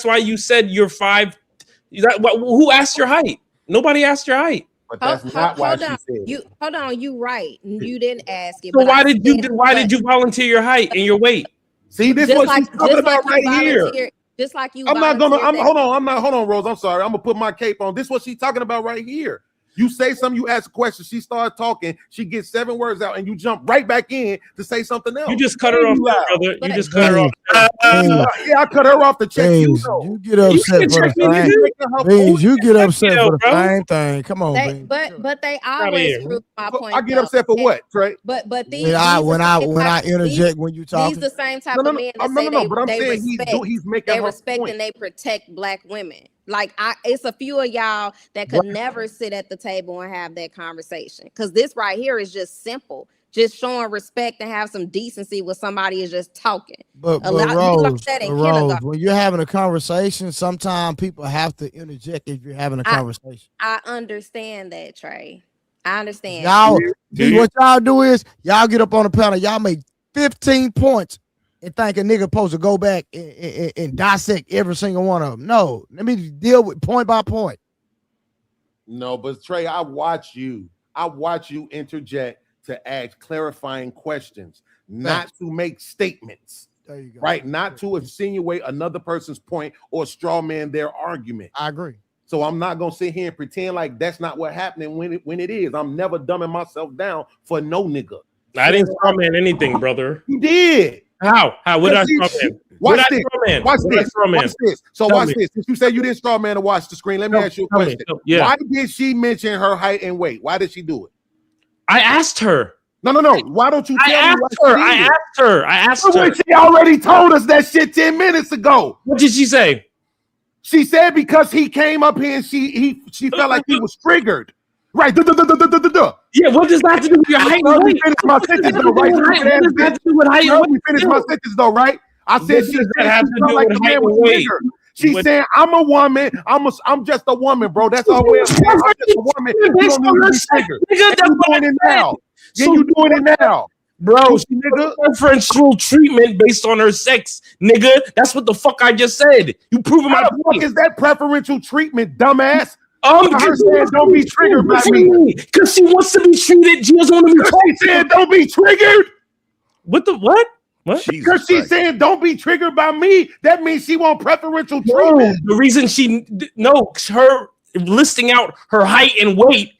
why you said you're 5. Who asked your height? Nobody asked your height. But that's not why she said it. Hold on, you right. You didn't ask it. So why did you volunteer your height and your weight? See, this is what she's talking about right here. Just like you. Hold on, Rose. I'm sorry. I'm gonna put my cape on. This is what she's talking about right here. You say something, you ask a question, she starts talking, she gets 7 words out, and you jump right back in to say something else. You just cut her off, brother. You just cut her off. Yeah, I cut her off to check you. You get upset for the same. Beans, you get upset for the same thing. Come on, Beans. But they always prove my point. I get upset for what, Trey? But these when I interject when you talk, these the same type of men that say they respect and they protect black women. Like it's a few of y'all that could never sit at the table and have that conversation, because this right here is just simple, just showing respect and have some decency when somebody is just talking. But Rose, when you're having a conversation, sometimes people have to interject if you're having a conversation. I understand that, Trey. I understand. Y'all, what y'all do is y'all get up on the panel, y'all make 15 points and think a nigga supposed to go back and dissect every single one of them. No, let me deal with point by point. No, but Trey, I watch you interject to ask clarifying questions, not to make statements. There you go. Right? Not to insinuate another person's point or straw man their argument. I agree. So I'm not gonna sit here and pretend like that's not what happening when it is. I'm never dumbing myself down for no nigga. I didn't straw man anything, brother. You did. How? What did I straw man? Watch this. So watch this. Since you said you didn't straw man to watch the screen, let me ask you a question. Why did she mention her height and weight? Why did she do it? I asked her. No. Why don't you tell me? I asked her. She already told us that shit 10 minutes ago. What did she say? She said because he came up here and she felt like he was triggered. Right. Yeah, what does that have to do with your height? Let me finish my sentence though, right? Let me finish my sentence though, right? I said she felt like the man was triggered. She said, "I'm a woman. I'm just a woman, bro. That's all we're saying. I'm just a woman. You don't need to be triggered. You doing it now. Yeah, you doing it now, bro. She nigga preferential treatment based on her sex, nigga. That's what the fuck I just said. You proving my point. Is that preferential treatment, dumbass? Her saying, don't be triggered by me because she wants to be treated. She doesn't want to be. She said, don't be triggered. What the what? What? Because she's saying don't be triggered by me. That means she want preferential treatment. The reason her listing out her height and weight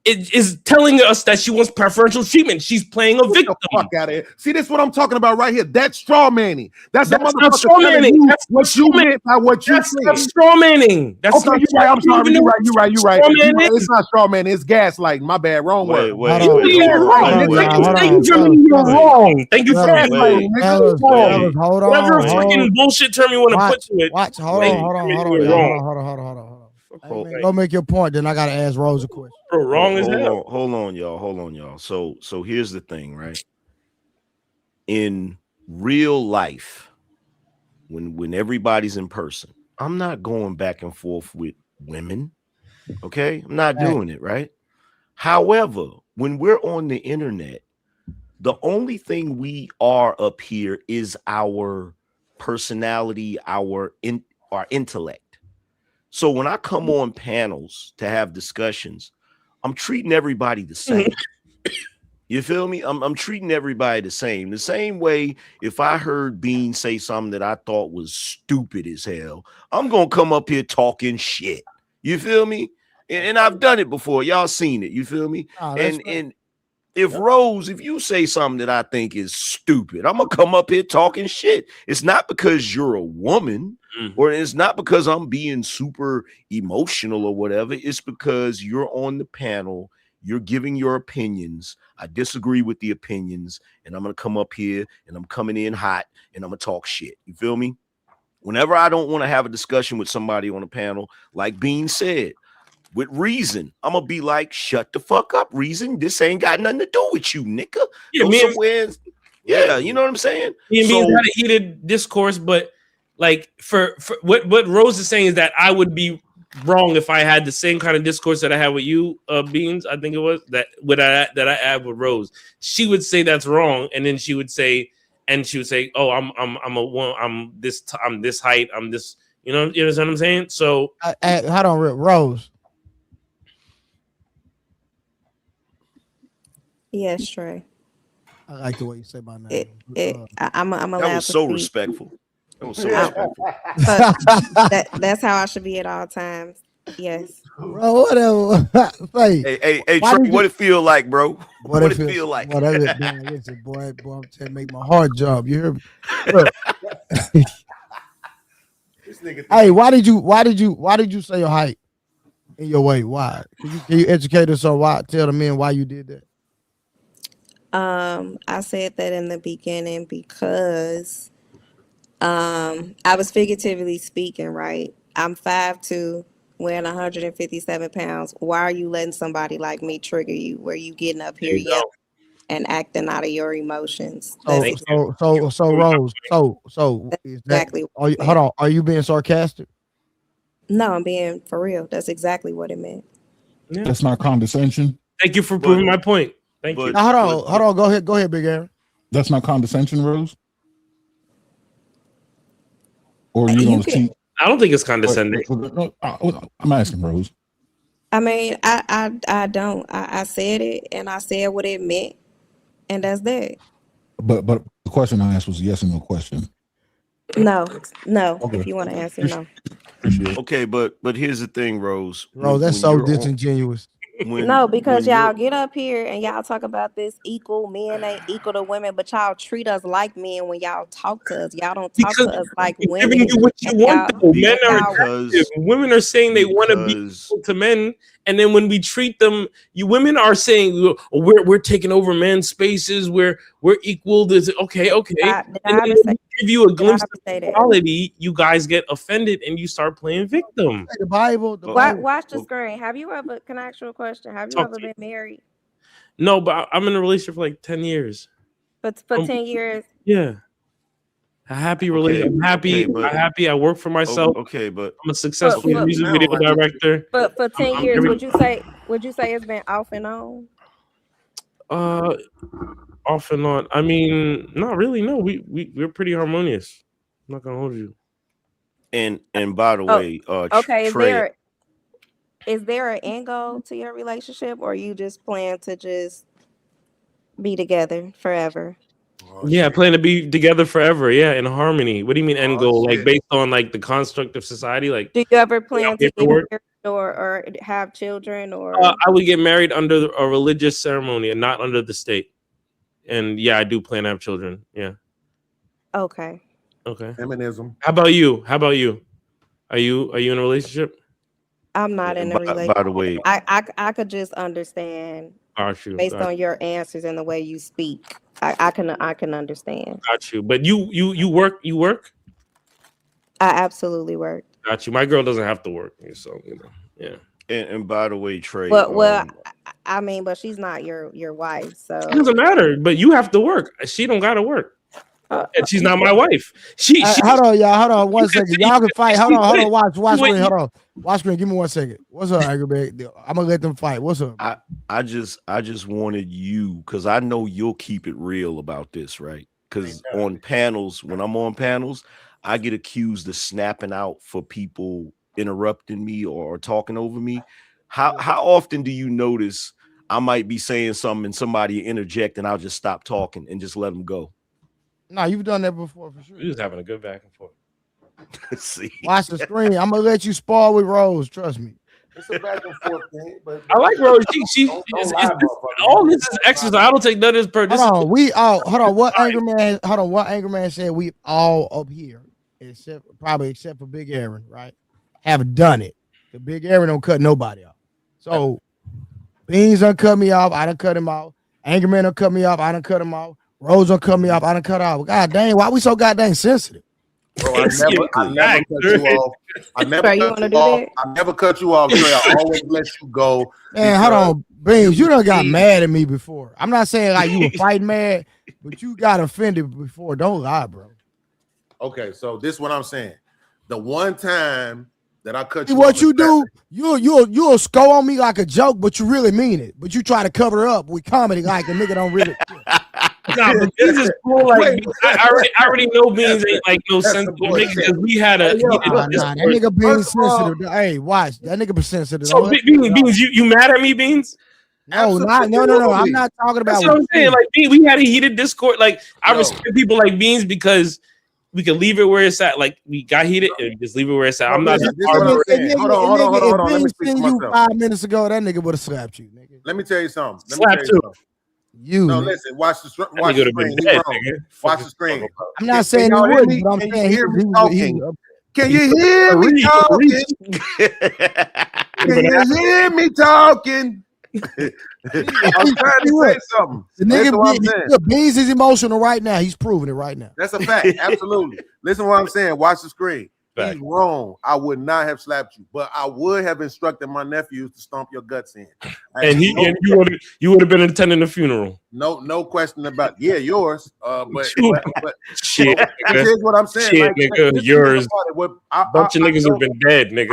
is telling us that she wants preferential treatment. She's playing a victim. Get the fuck out of here. See, this is what I'm talking about right here. That's straw manning. That's not straw manning. That's what you meant by what you said. That's straw manning. That's okay. You're right. I'm sorry. You're right. It's not straw manning. It's gaslighting. My bad. Wrong word. You're wrong. Thank you for gaslighting. Hold on. Whatever fucking bullshit term you want to put to it. Watch. Hold on. Go make your point. Then I gotta ask Rose a question. Bro, wrong as hell. Hold on, y'all. So here's the thing, right? In real life, when everybody's in person, I'm not going back and forth with women. Okay, I'm not doing it, right? However, when we're on the internet, the only thing we are up here is our personality, our intellect. So when I come on panels to have discussions, I'm treating everybody the same. You feel me? I'm treating everybody the same. The same way if I heard Bean say something that I thought was stupid as hell, I'm going to come up here talking shit. You feel me? And I've done it before. Y'all seen it. You feel me? And if Rose, if you say something that I think is stupid, I'm going to come up here talking shit. It's not because you're a woman. Or it's not because I'm being super emotional or whatever. It's because you're on the panel, you're giving your opinions. I disagree with the opinions, and I'm going to come up here and I'm coming in hot and I'm going to talk shit. You feel me? Whenever I don't want to have a discussion with somebody on a panel, like Bean said, with reason, I'm going to be like, shut the fuck up, Reason. This ain't got nothing to do with you, nigga. Yeah, you know what I'm saying? Me and Bean had a heated discourse, but like for what Rose is saying is that I would be wrong if I had the same kind of discourse that I had with you, Beans. I think it was that I had with Rose. She would say that's wrong, and then she would say, "Oh, I'm this height, I'm this." You know what I'm saying? So hold on, Rose. Yes, Trey. I like the way you say my name. I'm allowed that was to so speak. respectful. That was so respectful. That's how I should be at all times. Yes. Bro, whatever. Hey, Trey, what it feel like, bro? What it feel like? Boy, man, listen, boy, I'm telling you, make my heart jump. You hear me? Look. Hey, why did you say your height and your weight? Why? Can you educate us on why? Tell the men why you did that. I said that in the beginning because I was figuratively speaking, right? I'm 5'2", weighing 157 pounds. Why are you letting somebody like me trigger you where you getting up here yelling and acting out of your emotions? So Rose, so is that exactly hold on, are you being sarcastic? No, I'm being for real. That's exactly what it meant. Yeah. That's not condescension. Thank you for proving my point. Thank you. Now, hold on. Go ahead, Big Aaron. That's not condescension, Rose. Or you don't see. I don't think it's condescending. I'm asking Rose. I mean, I don't. I said it and I said what it meant, and that's that. But the question I asked was a yes or no question. No. Okay. If you want to answer, no. Okay, but here's the thing, Rose. Rose, that's so disingenuous. No, because y'all get up here and y'all talk about this equal, men ain't equal to women, but y'all treat us like men when y'all talk to us. Y'all don't talk to us like women. Giving you what you want, though. Men are aggressive. Women are saying they want to be equal to men, and then when we treat them, women are saying we're taking over men's spaces. We're equal. Okay. And then when we give you a glimpse of equality, you guys get offended and you start playing victim. The Bible. Watch the screen. Have you ever? Can I ask you a question? Have you ever been married? No, but I'm in a relationship for like 10 years. But for 10 years? Yeah. A happy relationship. I'm happy. I work for myself. Okay, but I'm a successful music video director. But for 10 years, would you say it's been off and on? Off and on. I mean, not really. No, we're pretty harmonious. I'm not gonna hold you. And by the way, okay, Trey, is there an end goal to your relationship, or you just plan to just be together forever? Yeah, I plan to be together forever. Yeah, in harmony. What do you mean end goal? Like based on like the construct of society? Like, do you ever plan to get married or have children? Or I would get married under a religious ceremony and not under the state. And yeah, I do plan to have children. Yeah. Okay. Feminism. How about you? Are you in a relationship? I'm not in a relationship. By the way, I could just understand based on your answers and the way you speak. I can understand. Got you. But you work? You work? I absolutely work. Got you. My girl doesn't have to work, so yeah. And by the way, Trey. Well, I mean, but she's not your wife, so it doesn't matter. But you have to work. She don't gotta work. And she's not my wife. She hold on, y'all. Hold on 1 second. Y'all can fight. Hold on. Watch screen. Hold on. Watch screen. Give me 1 second. What's up, Aggravated? I'm gonna let them fight. What's up? I just wanted you, because I know you'll keep it real about this, right? Because on panels, when I'm on panels, I get accused of snapping out for people interrupting me or talking over me. How often do you notice I might be saying something and somebody interject and I'll just stop talking and just let them go? No, you've done that before for sure. You're just having a good back and forth. See, watch the screen. I'm gonna let you spar with Rose. Trust me. It's a back and forth thing, but I like Rose. All this is exercise. I don't take none of this per. Hold on. What Anger Man said we all up here, except for Big Aaron, right? Have done it. The Big Aaron don't cut nobody off. So Beans done cut me off. I done cut him off. Anger Man done cut me off. I done cut him off. Rose done cut me off. I done cut off. God dang, why we so goddamn sensitive? Bro, I never cut you off. I never cut you off, Trey. I always let you go. Man, hold on. Beans, you done got mad at me before. I'm not saying like you were fighting mad, but you got offended before. Don't lie, bro. Okay, so this is what I'm saying. The one time that I cut you what off, you do, you'll score on me like a joke, but you really mean it. But you try to cover it up with comedy like a nigga don't really. Nah, but Beans is cool. Like I already know Beans ain't like no sensitive nigga because we had a. That nigga Beans sensitive. Hey, watch that nigga be sensitive. So Beans, you mad at me, Beans? No. I'm not talking about. That's what I'm saying. Like we had a heated discourse. Like I respect people like Beans because we can leave it where it's at. Like we got heated and just leave it where it's at. I'm not. Hold on. Let me speak for myself. 5 minutes ago, that nigga would have slapped you, nigga. Let me tell you something. Slap too. No, listen. Watch the screen. He's wrong. Watch the screen. I'm not saying he wouldn't, but I'm saying Can you hear me talking? Can you hear me talking? I'm trying to say something. The nigga Beans is emotional right now. He's proving it right now. That's a fact. Absolutely. Listen to what I'm saying. Watch the screen. He's wrong. I would not have slapped you, but I would have instructed my nephews to stomp your guts in. And you would have been attending the funeral. No question about yours. But shit. Here's what I'm saying. Shit, nigga, yours. Bunch of niggas have been dead, nigga.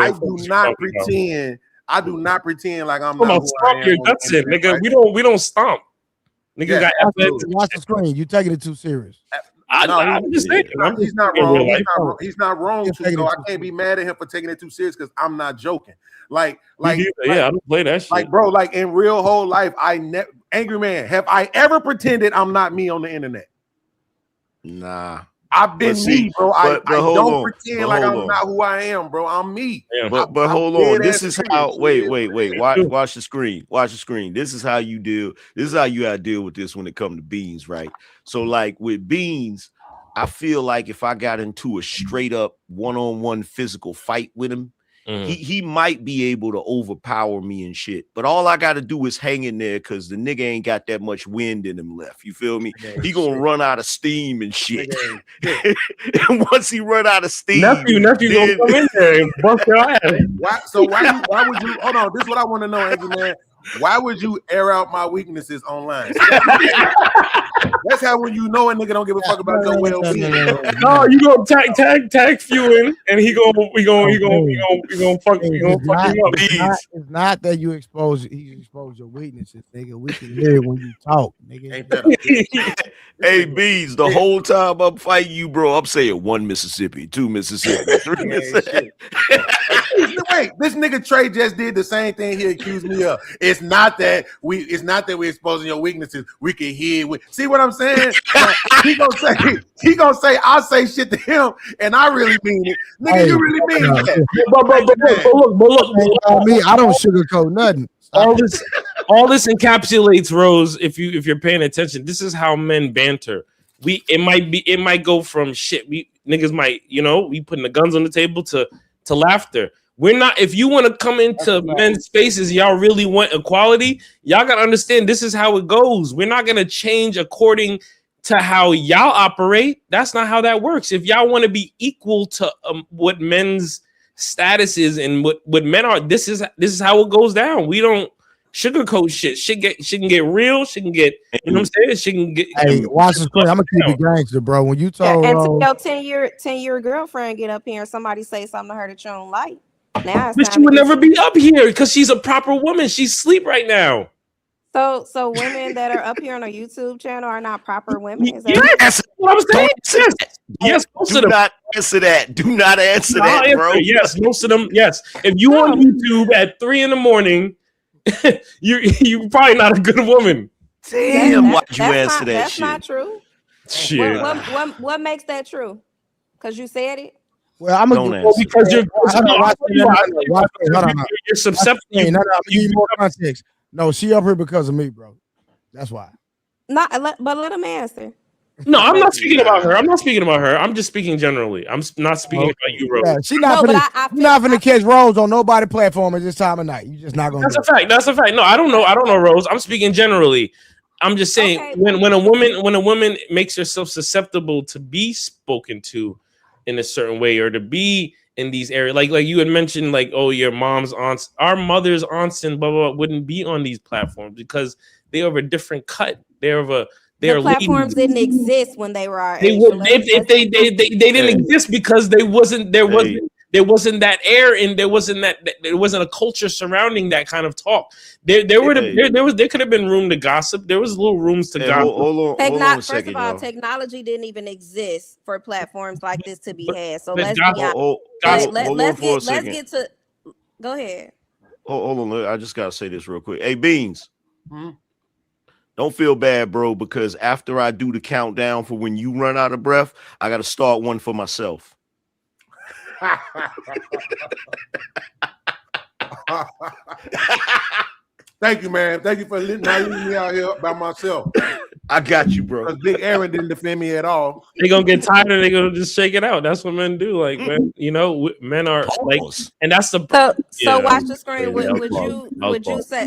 I do not pretend like I'm not. Not stomp your guts in, nigga. Right? We don't stomp. Nigga got watch the screen. You taking it too serious. I'm just thinking. He's not wrong. He's not wrong. So I can't be mad at him for taking it too serious because I'm not joking. I don't play that shit. Like, bro, like in real whole life, Angry Man, have I ever pretended I'm not me on the internet? Nah. I've been me, bro. I don't pretend like I'm not who I am, bro. I'm me. Yeah. But hold on. This is how. Wait. Watch the screen. Watch the screen. This is how you deal. This is how you gotta deal with this when it comes to Beans, right? So, like with Beans, I feel like if I got into a straight up one-on-one physical fight with him, he might be able to overpower me and shit. But all I got to do is hang in there because the nigga ain't got that much wind in him left. You feel me? He gonna run out of steam and shit. And once he run out of steam, nephew gonna come in there and bust your ass. Why would you? Hold on. This is what I want to know, Angry Man. Why would you air out my weaknesses online? That's how when you know a nigga don't give a fuck about your well-being. No, you gonna tag Few in, and he gonna fuck you up. It's not that you expose your weaknesses, nigga. We can hear when you talk, nigga. Ain't that Hey, Beans, the whole time I'm fighting you, bro, I'm saying 1 Mississippi, 2 Mississippi, 3 Mississippi. Wait, this nigga Trey just did the same thing he accused me of. It's not that we're exposing your weaknesses. We can hear. See what I'm saying? He gonna say I say shit to him, and I really mean it. Nigga, you really mean that? But look, me, I don't sugarcoat nothing. All this encapsulates, Rose. If you're paying attention, this is how men banter. It might go from shit. Niggas might, we putting the guns on the table to laughter. We're not. If you want to come into men's spaces, y'all really want equality. Y'all gotta understand this is how it goes. We're not gonna change according to how y'all operate. That's not how that works. If y'all want to be equal to what men's status is and what men are, this is how it goes down. We don't sugarcoat shit. Shit can get real. Shit can get, you know what I'm saying? Shit can get. Hey, watch the screen. I'm gonna keep it gangster, bro. When you told and to your 10-year girlfriend get up here and somebody say something to her that you don't like. Now but she would never be up here because she's a proper woman. She's asleep right now. So women that are up here on a YouTube channel are not proper women. Is that yes, what I'm saying? Yes, most of them. Do not answer that. Do not answer that, bro. Yes, most of them. Yes, if you on YouTube at 3 a.m, you're probably not a good woman. Damn, why'd you answer that? That's shit? Not true. Shit. What makes that true? Because you said it. Well, I'm gonna because you're susceptible. Give you more context. No, she up here because of me, bro. That's why. But let him answer. No, I'm not speaking about her. I'm just speaking generally. I'm not speaking about you, Rose. Yeah, she's not gonna catch Rose on nobody platform at this time of night. You just not gonna. That's a fact. No, I don't know, Rose. I'm speaking generally. I'm just saying when a woman makes herself susceptible to be spoken to in a certain way or to be in these areas, like you had mentioned, like, oh, your mom's aunts, our mother's aunts and blah blah blah wouldn't be on these platforms because they are of a different cut. The platforms didn't exist when they were our age. They didn't exist because there wasn't that air and there wasn't a culture surrounding that kind of talk. There could have been room to gossip. There was little rooms to gossip. Hold on a second, first of all, technology didn't even exist for platforms like this to be had. So let's be honest. Let's get to. Go ahead. Hold on. I just gotta say this real quick. Hey, Beans. Don't feel bad, bro, because after I do the countdown for when you run out of breath, I got to start one for myself. Thank you, man. Thank you for not leaving me out here by myself. I got you, bro. Because Big Aaron didn't defend me at all. They're gonna get tired and they're gonna just shake it out. That's what men do. Like, man, you know, men are like, and that's the so watch the screen. Would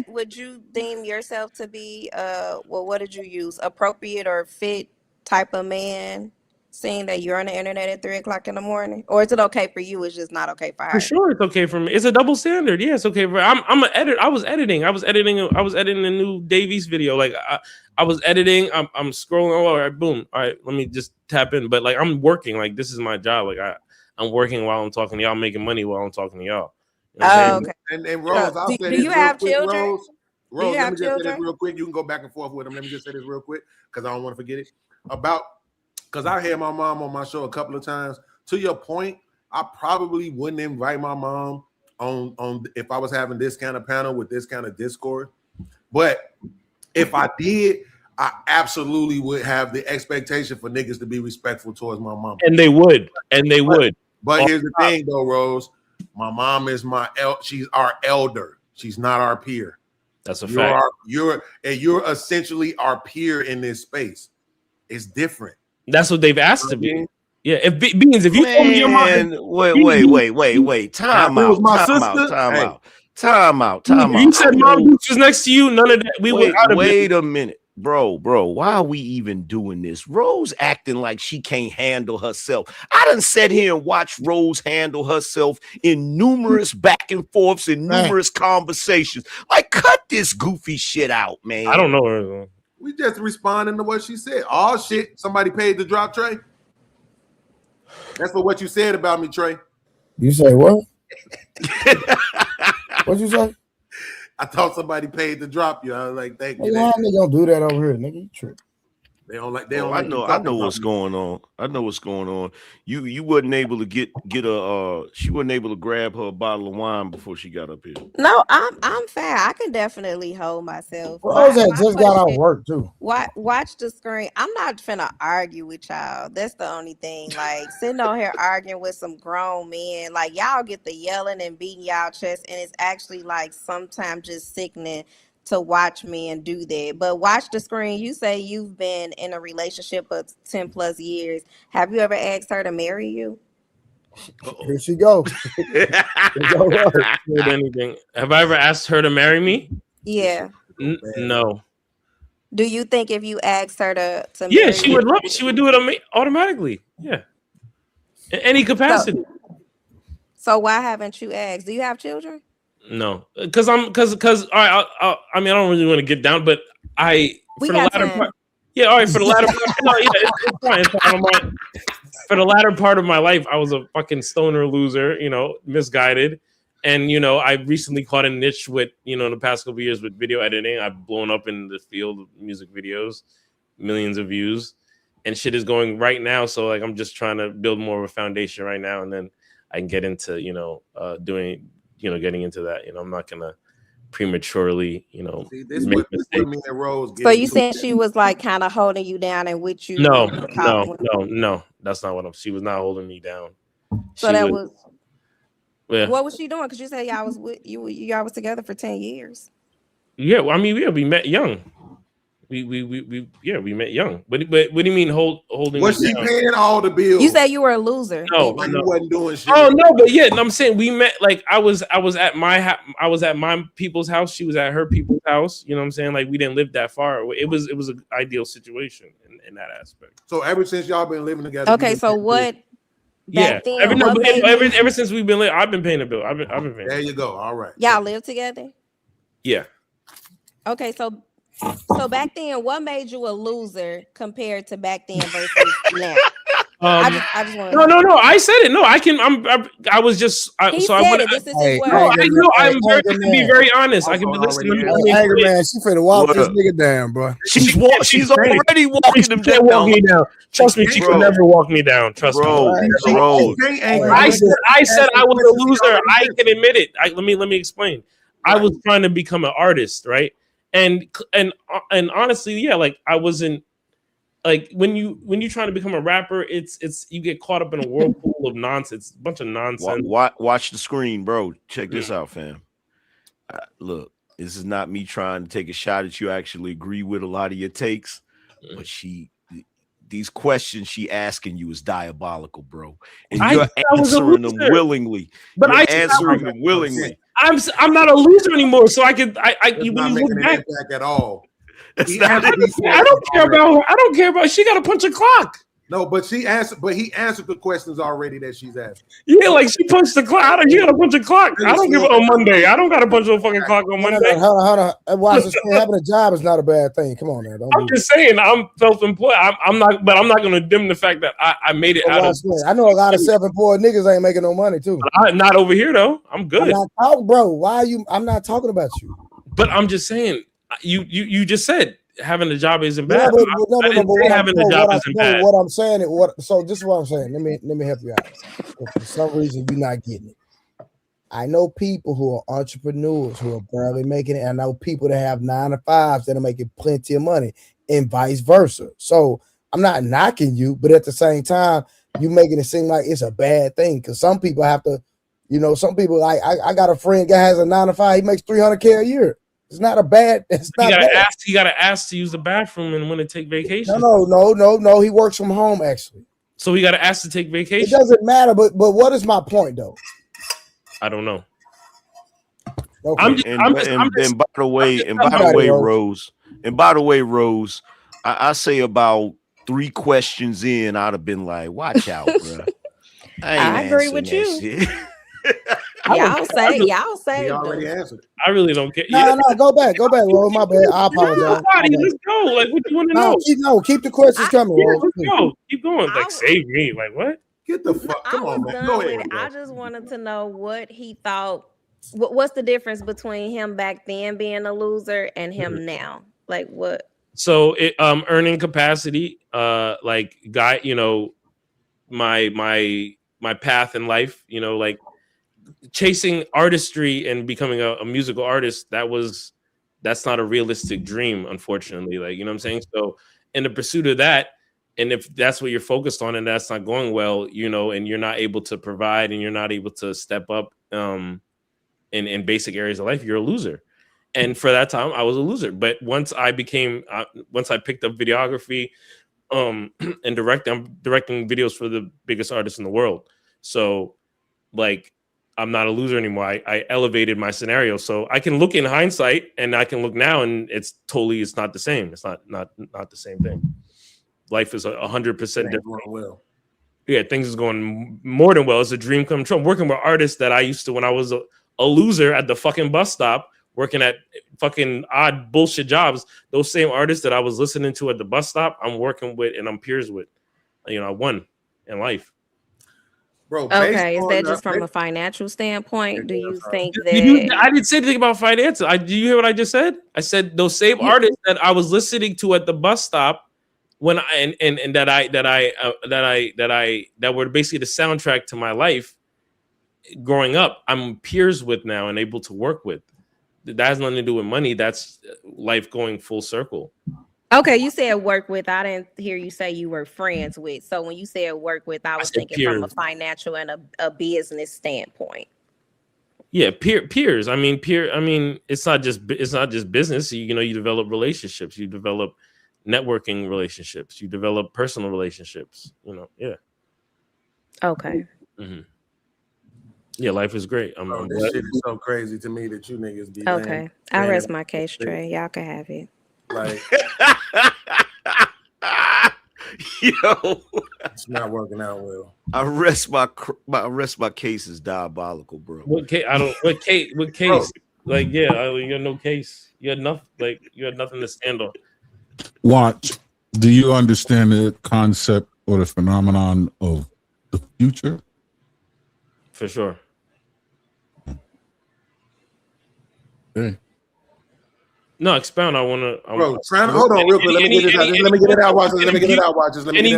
Would you deem yourself to be well, what did you use? Appropriate or fit type of man, seeing that you're on the internet at 3 o'clock in the morning? Or is it okay for you? It's just not okay for her. For sure, it's okay for me. It's a double standard. Yeah, it's okay for. I'm an editor. I was editing a new Davies video. Like I was editing. I'm scrolling. Oh, all right, boom. All right, let me just tap in. But like I'm working. Like this is my job. Like I'm working while I'm talking to y'all. I'm making money while I'm talking to y'all. You know okay. And Rose, I'll say do this you have quick, children? Rose, Do you let have me just say this children? real quick. You can go back and forth with them. Let me just say this real quick because I don't want to forget it. Because I had my mom on my show a couple of times. To your point, I probably wouldn't invite my mom on if I was having this kind of panel with this kind of discourse. But if I did, I absolutely would have the expectation for niggas to be respectful towards my mom. And they would. But here's the thing, though, Rose. My mom is she's our elder. She's not our peer. That's a fact. You're essentially our peer in this space. It's different. That's what they've asked to be. Yeah, if Beans, if you told me your mom, wait, time out. If you said mom was next to you, none of that. Wait a minute, bro. Why are we even doing this? Rose acting like she can't handle herself. I done sat here and watched Rose handle herself in numerous back and forths and numerous conversations. Like, cut this goofy shit out, man. I don't know her. We just responding to what she said. Oh shit! Somebody paid the drop, Trey. That's for what you said about me, Trey. You say what? What'd you say? I thought somebody paid to drop you. I was like, thank you. Why they gonna do that over here, nigga? You trip. They don't like. I know what's going on. I know what's going on. You wasn't able to get a. She wasn't able to grab her a bottle of wine before she got up here. No, I'm fair. I can definitely hold myself. Rose just got out of work too. Watch the screen. I'm not finna argue with y'all. That's the only thing. Like sitting on here arguing with some grown men. Like y'all get the yelling and beating y'all chest, and it's actually like sometimes just sickening to watch men do that. But watch the screen. You say you've been in a relationship of 10 plus years. Have you ever asked her to marry you? Here she goes. Anything? Have I ever asked her to marry me? Yeah. No. Do you think if you asked her to marry she would love it. She would do it automatically. Yeah. In any capacity. So why haven't you asked? Do you have children? No, because all right. I mean, I don't really want to get down, but for the latter part, no, yeah, it's fine. For the latter part of my life, I was a fucking stoner loser, misguided, and I recently caught a niche with, in the past couple of years with video editing. I've blown up in the field of music videos, millions of views, and shit is going right now. So like, I'm just trying to build more of a foundation right now, and then I can get into, getting into that. I'm not gonna prematurely, See, this make mistakes. Me and Rose so you saying she was like kind of holding you down and with you? No, that's not what she was not holding me down. So that was what was she doing? Because you said y'all was with y'all was together for 10 years. Yeah, well, I mean, we met young. We met young. But what do you mean holding? Was she paying all the bills? You said you were a loser. No, you wasn't doing shit. Oh no, but yeah, I'm saying we met. Like I was at my people's house. She was at her people's house. You know what I'm saying? Like we didn't live that far. It was an ideal situation in that aspect. So ever since y'all been living together. Okay, so what? Ever since we've been I've been paying a bill. I've been paying. There you go. All right. Y'all live together? Yeah. Okay, so back then, what made you a loser compared to back then versus now? I just want to no. I said it. No, I can. I was just. He said it. This is his word. I know. I'm be very honest. I can listen. Angry man, she finna walk this nigga down, bro. She's already walking him down. Walk me down. Trust me, she could never walk me down. Trust me. I said I was a loser. I can admit it. Let me explain. I was trying to become an artist, right? And honestly, yeah, like I wasn't like when you're trying to become a rapper, it's you get caught up in a whirlpool of nonsense, a bunch of nonsense. Watch the screen, bro. Check this out, fam. Look, this is not me trying to take a shot at you. I actually agree with a lot of your takes, but these questions she asking you is diabolical, bro. And you're answering them willingly. But you're answering them willingly. I'm not a loser anymore, so I could you not making an impact at all. I don't care about she got to punch a clock. No, but he answered the questions already that she's asking. Yeah, like she punched the clock. You got to punch a clock. I don't give it on Monday. I don't got to punch a fucking clock on Monday. Hold on. Watch this. Having a job is not a bad thing. Come on, man. I'm just saying. I'm self-employed. I'm not going to dim the fact that I made it out of. I know a lot of self-employed niggas ain't making no money too. Not over here though. I'm good. I'm not talking, bro. Why are you? I'm not talking about you. But I'm just saying. You just said having a job isn't bad. No, I didn't say having a job isn't bad. What I'm saying is so this is what I'm saying. Let me help you out. If for some reason you're not getting it. I know people who are entrepreneurs who are barely making it. And I know people that have 9 to 5s that are making plenty of money and vice versa. So I'm not knocking you, but at the same time, you making it seem like it's a bad thing because some people have to, some people like I got a friend guy has a 9 to 5, he makes $300K a year. It's not a bad. It's not. He got to ask to use the bathroom and when to take vacation. No. He works from home actually. So he got to ask to take vacation. It doesn't matter. But what is my point though? I don't know. Okay. And by the way, Rose, I say about 3 questions in, I'd have been like, "Watch out, bro." I agree with you. Y'all say. He already answered. I really don't care. No, go back. Well, my bad. I apologize. Let's go. Like, what do you want to know? Keep the questions coming. Let's go. Keep going. Like, save me. Like, what? Get the fuck. Come on, man. Go ahead. I just wanted to know what he thought. What's the difference between him back then being a loser and him now? Like, what? So, earning capacity. Like, guy. My path in life. Like. Chasing artistry and becoming a musical artist, that's not a realistic dream, unfortunately. Like, you know what I'm saying? So in the pursuit of that, and if that's what you're focused on and that's not going well, and you're not able to provide and you're not able to step up in basic areas of life, you're a loser. And for that time, I was a loser. But once I picked up videography and I'm directing videos for the biggest artists in the world. So like, I'm not a loser anymore. I elevated my scenario. So I can look in hindsight and I can look now and it's not the same. It's not the same thing. Life is 100% different. Well. Yeah, things is going more than well. It's a dream come true. I'm working with artists that I used to, when I was a loser at the fucking bus stop, working at fucking odd bullshit jobs. Those same artists that I was listening to at the bus stop, I'm working with and I'm peers with. I won in life. Bro, okay, is that just from a financial standpoint? Do you think that I didn't say anything about finance? Do you hear what I just said? I said those same artists that I was listening to at the bus stop when that were basically the soundtrack to my life growing up. I'm peers with now and able to work with. That has nothing to do with money. That's life going full circle. Okay, you said work with. I didn't hear you say you were friends with. So when you said work with, I was thinking peers. From a financial and a business standpoint. Yeah, peers. I mean, it's not just business. You develop relationships. You develop networking relationships. You develop personal relationships. Yeah. Okay. Mm-hmm. Yeah, life is great. This shit is so crazy to me that you niggas be. Okay, I rest my case, Trey. Y'all can have it. Like, it's not working out well. I rest my case is diabolical, bro. What case? What case? Bro. Like, yeah, you got no case. You had nothing. Like, you had nothing to stand on. Watch. Do you understand the concept or the phenomenon of the future? For sure. Okay. No, expound. I want to. Bro, hold on real quick. Let me get it out. Watch this. Let me get it out. Watch this. Any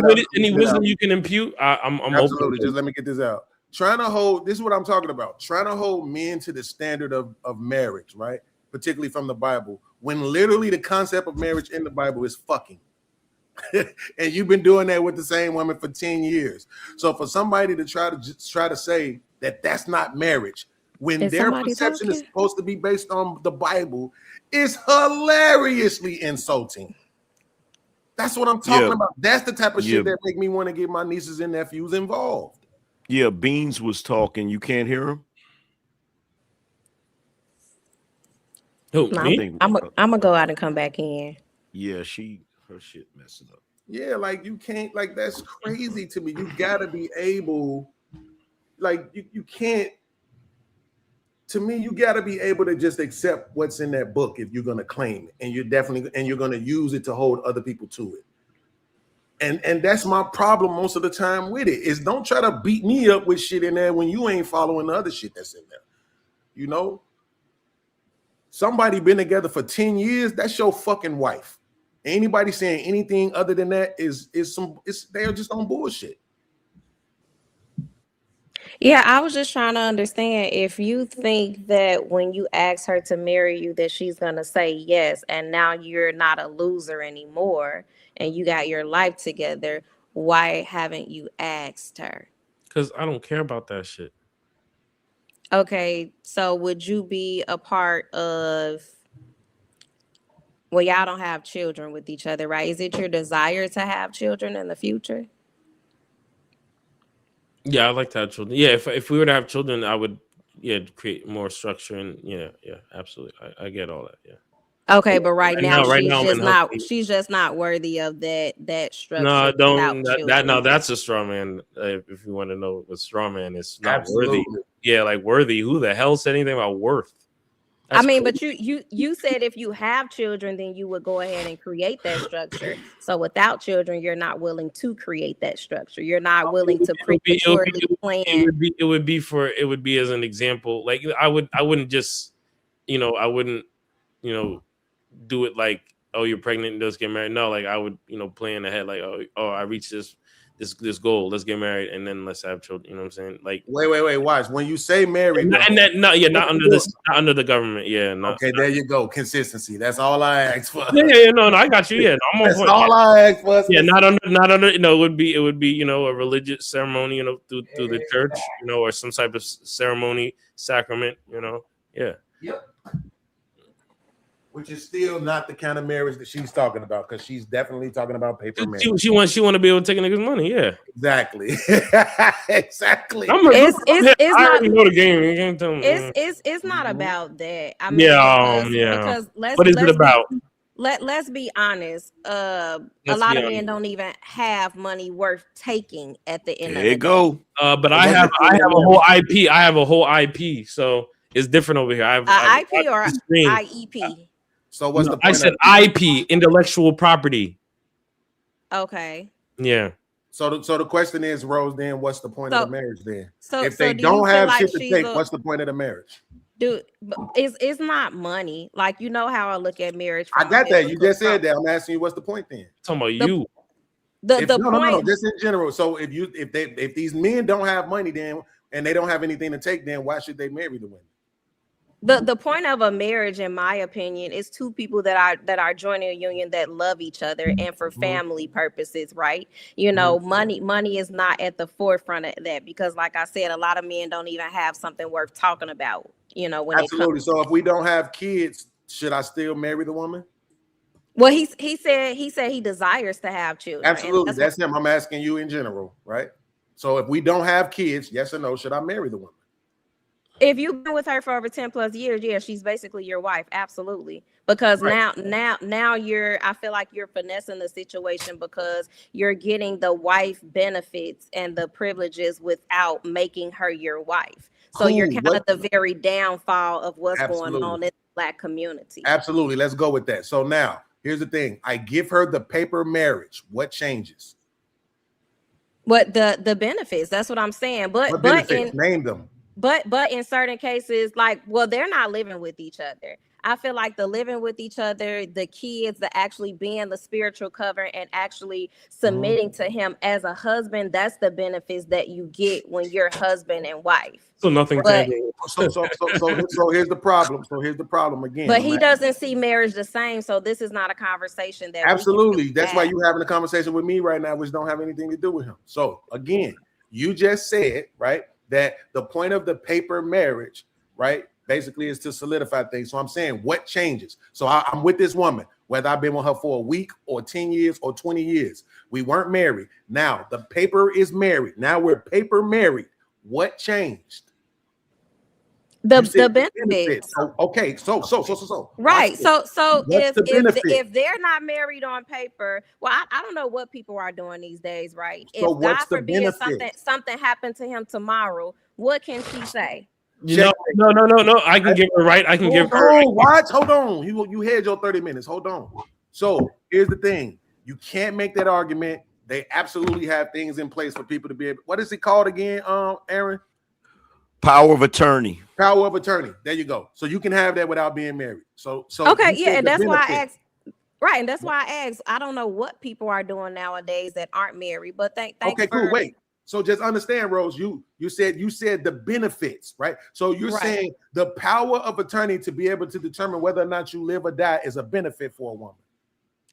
wisdom you can impute? I'm absolutely. Just let me get this out. Trying to hold. This is what I'm talking about. Trying to hold men to the standard of marriage, right? Particularly from the Bible, when literally the concept of marriage in the Bible is fucking. And you've been doing that with the same woman for 10 years. So for somebody to try to say that that's not marriage when Is their somebody perception is talking? supposed to be based on the Bible is hilariously insulting. That's what I'm talking about. That's the type of shit that make me want to get my nieces and nephews involved. Yeah, Beans was talking. You can't hear him? Who, No, me? I'm gonna go out and come back in. Yeah, her shit messing up. Yeah, like you can't, like that's crazy to me. You gotta be able, like you can't, to me, you gotta be able to just accept what's in that book if you're gonna claim it, and you're gonna use it to hold other people to it. And that's my problem most of the time with it, is don't try to beat me up with shit in there when you ain't following the other shit that's in there. You know? Somebody been together for 10 years, that's your fucking wife. Anybody saying anything other than that they're just on bullshit. Yeah, I was just trying to understand if you think that when you ask her to marry you that she's gonna say yes, and now you're not a loser anymore and you got your life together, why haven't you asked her? Because I don't care about that shit. Okay, so would you be a part of, well, y'all don't have children with each other, right? Is it your desire to have children in the future? Yeah, I'd like to have children. Yeah, if we were to have children, I would create more structure and yeah, absolutely. I get all that. Yeah. Okay, but right now I'm in husband. she's just not worthy of that structure. No, don't without children. no, that's a straw man. If you want to know what straw man is, not Absolutely. worthy. Yeah, like worthy. Who the hell said anything about worth? That's but you said if you have children, then you would go ahead and create that structure. So without children, you're not willing to create that structure. You're not willing to prematurely plan. It would be as an example. Like I wouldn't just, I wouldn't, do it like, oh, you're pregnant and just get married. No, like I would, plan ahead, like, oh, I reached this goal, let's get married and then let's have children. You know what I'm saying? Like, wait, watch. When you say married, not under the government. Yeah, okay, there you go. Consistency. That's all I asked for. Yeah, no, I got you. Yeah, no, that's all I asked for. Yeah, not under. It would be a religious ceremony, through the church, or some type of ceremony, sacrament, Yeah. Yep. Which is still not the kind of marriage that she's talking about, because she's definitely talking about paper marriage. She want to be able to take a nigga's money, yeah. Exactly. Exactly. I already know the game. You can't tell me. It's not about that. I mean, because what is it about? Let's be honest. A lot of men don't even have money worth taking at the end of the day. There you go. But I have a whole IP. I have a whole IP, so it's different over here. I have IP or IEP. So what's the point? I said IP, intellectual property. Okay. Yeah. So the question is, Rose, then what's the point of the marriage then? So if they don't have shit to take, what's the point of the marriage? Dude, it's not money. Like, you know how I look at marriage. I got that. You just said that. I'm asking you, what's the point then? Talking about you. No, just in general. So if these men don't have money, then and they don't have anything to take, then why should they marry the women? The point of a marriage, in my opinion, is two people that are joining a union that love each other and for family purposes, right? Money is not at the forefront of that, because, like I said, a lot of men don't even have something worth talking about. When absolutely. So if we don't have kids, should I still marry the woman? Well, he said he desires to have children. Absolutely, that's him. I'm asking you in general, right? So if we don't have kids, yes or no, should I marry the woman? If you've been with her for over 10 plus years, yeah, she's basically your wife. Absolutely. Because now I feel like you're finessing the situation, because you're getting the wife benefits and the privileges without making her your wife. So you're kind of the very downfall of what's going on in the Black community. Absolutely. Let's go with that. So now here's the thing. I give her the paper marriage. What changes? What the benefits? That's what I'm saying. But name them. But in certain cases, like, well, they're not living with each other. I feel like the living with each other, the kids, the actually being the spiritual cover and actually submitting to him as a husband, that's the benefits that you get when you're husband and wife. So nothing tangible. So here's the problem. So here's the problem again. But he doesn't see marriage the same. So this is not a conversation that absolutely. That's why you're having a conversation with me right now, which don't have anything to do with him. So again, you just said, right, that the point of the paper marriage, right, basically is to solidify things. So I'm saying what changes. So I'm with this woman, whether I've been with her for a week or 10 years or 20 years. We weren't married. Now the paper is married. Now we're paper married. What changed? The benefits. So, okay, so right. So if they're not married on paper, well, I don't know what people are doing these days, right? So if God forbid something happened to him tomorrow, what can she say? No. I can give her right. I can give her. Hold on. You had your 30 minutes. Hold on. So here's the thing. You can't make that argument. They absolutely have things in place for people to be able. What is it called again, Aaron? Power of attorney. Power of attorney. There you go. So you can have that without being married. So okay, yeah, and that's why I asked. Right, and that's why I asked. I don't know what people are doing nowadays that aren't married, but thanks. Okay, cool. Wait. So just understand, Rose. You said the benefits, right? So you're saying the power of attorney to be able to determine whether or not you live or die is a benefit for a woman.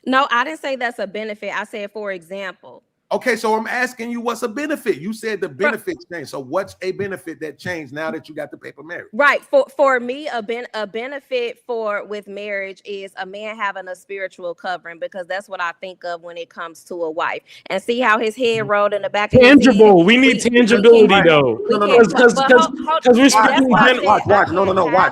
No, I didn't say that's a benefit. I said, for example. Okay, so I'm asking you, what's a benefit? You said the benefits changed. So what's a benefit that changed now that you got the paper marriage? Right. For me, a benefit with marriage is a man having a spiritual covering, because that's what I think of when it comes to a wife. And see how his head rolled in the back of his head? We need tangibility though. Because we're speaking.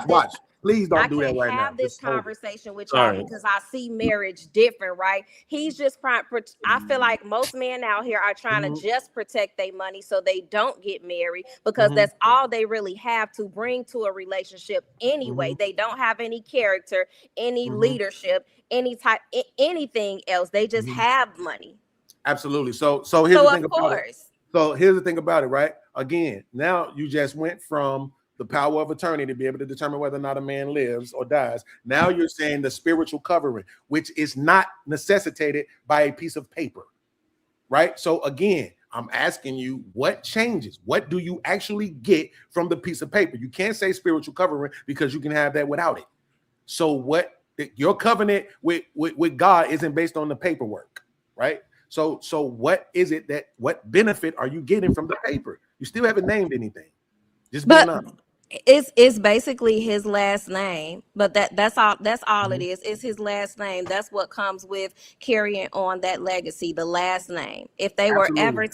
Watch. Please don't do that right now. I have this conversation with y'all because I see marriage different, right? He's just trying. I feel like most men out here are trying to just protect their money so they don't get married, because that's all they really have to bring to a relationship anyway. They don't have any character, any leadership, anything else. They just have money. Absolutely. So here's the thing about it. So here's the thing about it, right? Again, now you just went from the power of attorney to be able to determine whether or not a man lives or dies. Now you're saying the spiritual covering, which is not necessitated by a piece of paper, right? So again, I'm asking you, what changes? What do you actually get from the piece of paper? You can't say spiritual covering because you can have that without it. So what your covenant with God isn't based on the paperwork, right? So what is it what benefit are you getting from the paper? You still haven't named anything. Just being honest. It's basically his last name, but that's all it is. It's his last name. That's what comes with carrying on that legacy, the last name. If they were ever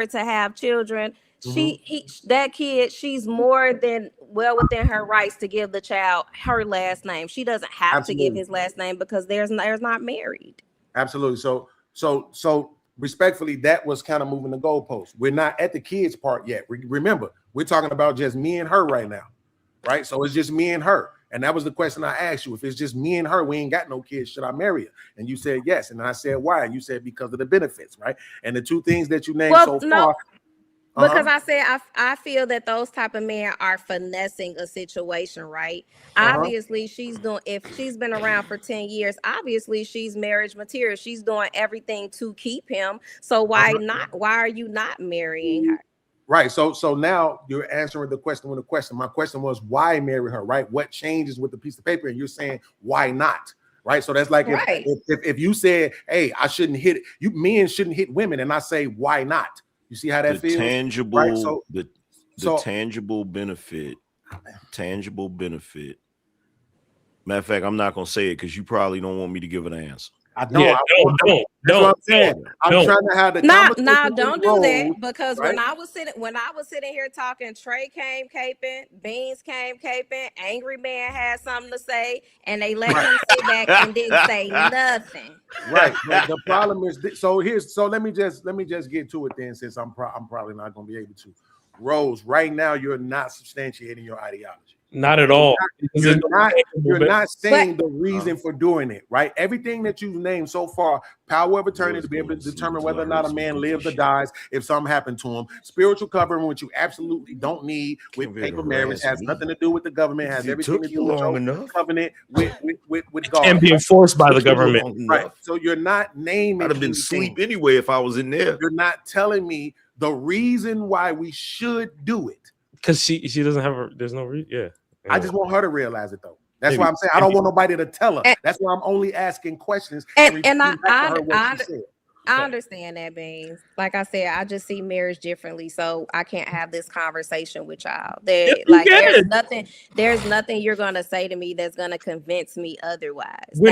to have children, that kid, she's more than well within her rights to give the child her last name. She doesn't have to give his last name because there's not married. Absolutely. So respectfully, that was kind of moving the goalpost. We're not at the kids part yet. Remember, we're talking about just me and her right now, right? So it's just me and her. And that was the question I asked you. If it's just me and her, we ain't got no kids, should I marry her? And you said yes. And I said why? And you said because of the benefits, right? And the two things that you named far. Because I said I feel that those type of men are finessing a situation, right? Obviously, if she's been around for 10 years, obviously she's marriage material. She's doing everything to keep him. So why not? Why are you not marrying her? Right. So now you're answering the question with a question. My question was, why marry her, right? What changes with the piece of paper? And you're saying, why not? Right. So that's like if you said, hey, I shouldn't hit it. Men shouldn't hit women. And I say, why not? You see how that feels? Tangible, right? So tangible benefit. Tangible benefit. Matter of fact, I'm not gonna say it because you probably don't want me to give an answer. I don't. I'm saying. I'm trying to have the conversation. Don't do that, because when I was sitting here talking, Trey came caping, Beans came caping, Angry Man had something to say, and they let him sit back and didn't say nothing. Right. The problem is so let me just get to it then, since I'm probably not going to be able to. Rose, right now you're not substantiating your ideology. Not at all. You're not saying the reason for doing it, right? Everything that you've named so far, power of attorney to be able to determine whether or not a man lives or dies if something happened to him, spiritual covering, which you absolutely don't need with paper marriage, has nothing to do with the government, has everything to do with your covenant with God. Can't be enforced by the government. Right. So you're not naming. I'd have been asleep anyway if I was in there. You're not telling me the reason why we should do it. Because she doesn't have there's no reason. Yeah. I just want her to realize it though. That's why I'm saying I don't want nobody to tell her. That's why I'm only asking questions. And I understand that, Beans. Like I said, I just see marriage differently, so I can't have this conversation with y'all. There's nothing you're gonna say to me that's gonna convince me otherwise. I'm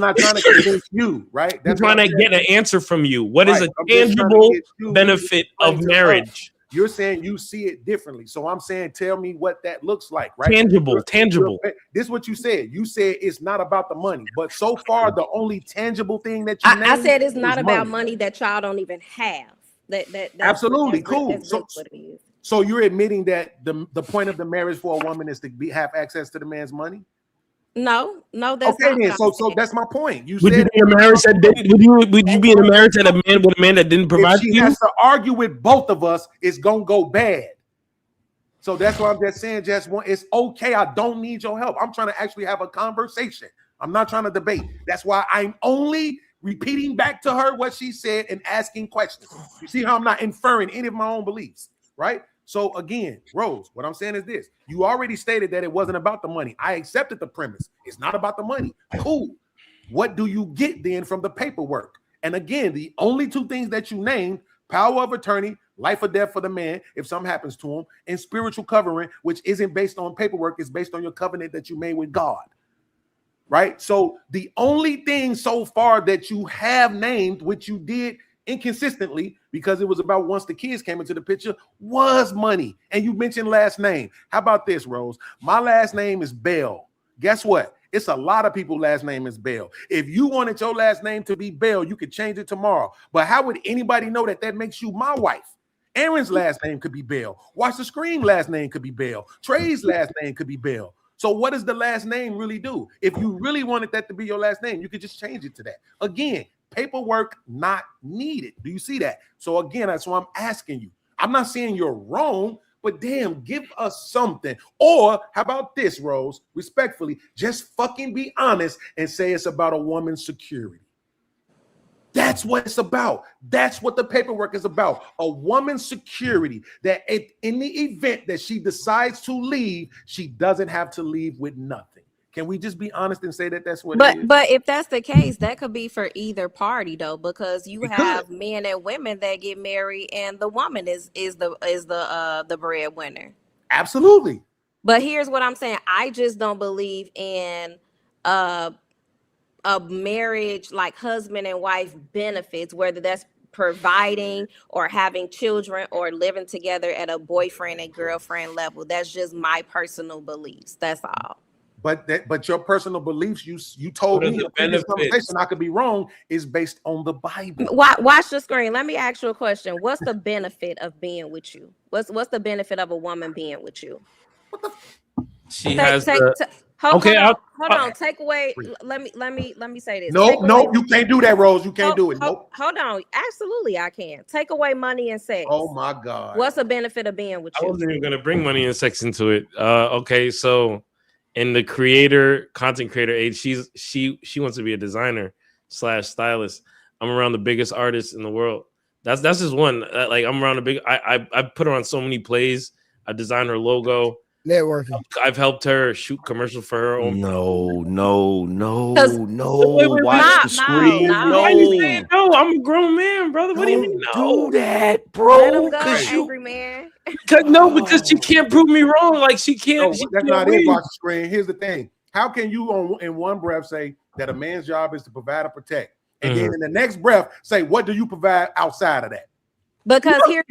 not trying to convince you, right? We're trying to get an answer from you. What is a tangible benefit of marriage? You're saying you see it differently. So I'm saying, tell me what that looks like, right? Tangible. This is what you said. You said it's not about the money. But so far, the only tangible thing that you I said it's not about money that y'all don't even have. That's absolutely cool. That's what it is. So you're admitting that the point of the marriage for a woman is to have access to the man's money? No, that's okay. Then so that's my point. Would you be in a marriage that didn't? Would you be in a marriage that a man that didn't provide? If she has to argue with both of us, it's gonna go bad. So that's why I'm just saying, it's okay. I don't need your help. I'm trying to actually have a conversation. I'm not trying to debate. That's why I'm only repeating back to her what she said and asking questions. You see how I'm not inferring any of my own beliefs, right? So again, Rose, what I'm saying is this. You already stated that it wasn't about the money. I accepted the premise. It's not about the money. Cool. What do you get then from the paperwork? And again, the only two things that you named, power of attorney, life or death for the man if something happens to him, and spiritual covering, which isn't based on paperwork, it's based on your covenant that you made with God. Right? So the only thing so far that you have named, which you did inconsistently because it was about once the kids came into the picture, was money. And you mentioned last name. How about this, Rose? My last name is Bell. Guess what? It's a lot of people's last name is Bell. If you wanted your last name to be Bell, you could change it tomorrow. But how would anybody know that makes you my wife? Aaron's last name could be Bell. Watch the Screen last name could be Bell. Trey's last name could be Bell. So what does the last name really do? If you really wanted that to be your last name, you could just change it to that. Again, paperwork not needed. Do you see that? So again, that's why I'm asking you. I'm not saying you're wrong, but damn, give us something. Or how about this, Rose? Respectfully, just fucking be honest and say it's about a woman's security. That's what it's about. That's what the paperwork is about. A woman's security, that in the event that she decides to leave, she doesn't have to leave with nothing. Can we just be honest and say that that's what it is? But if that's the case, that could be for either party though, because you have men and women that get married and the woman is the breadwinner. Absolutely. But here's what I'm saying. I just don't believe in a marriage like husband and wife benefits, whether that's providing or having children or living together at a boyfriend and girlfriend level. That's just my personal beliefs. That's all. But your personal beliefs, you told me in this conversation, I could be wrong, is based on the Bible. Watch the screen. Let me ask you a question. What's the benefit of being with you? What's the benefit of a woman being with you? Hold on. Take away. Let me say this. No, you can't do that, Rose. You can't do it. Nope. Hold on. Absolutely, I can. Take away money and sex. Oh my God. What's the benefit of being with you? I wasn't even gonna bring money and sex into it. Okay, so in the content creator age, she wants to be a designer / stylist. I'm around the biggest artists in the world. That's just one. Like I'm around I put her on so many plays. I designed her logo. Networking. I've helped her shoot commercials for her own. No. Watch the screen. No, I'm a grown man, brother. What do you mean? No, do that, bro. Let him go, angry man. Because she can't prove me wrong. Like she can't. That's not it. Watch the screen. Here's the thing. How can you in one breath say that a man's job is to provide and protect, and then in the next breath say, what do you provide outside of that? Because here's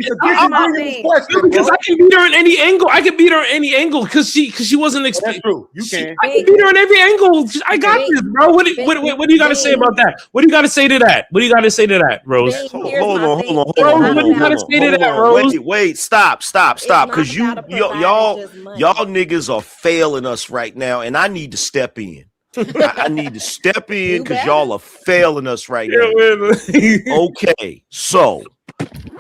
my thing. Because I can beat her in any angle. I can beat her in any angle because she wasn't expecting. That's true. You can. I can beat her in every angle. I got this, bro. What do you got to say about that? What do you got to say to that? What do you got to say to that, Rose? Hold on. What do you got to say to that, Rose? Wait, stop. Because y'all niggas are failing us right now, and I need to step in. I need to step in because y'all are failing us right now. Okay, so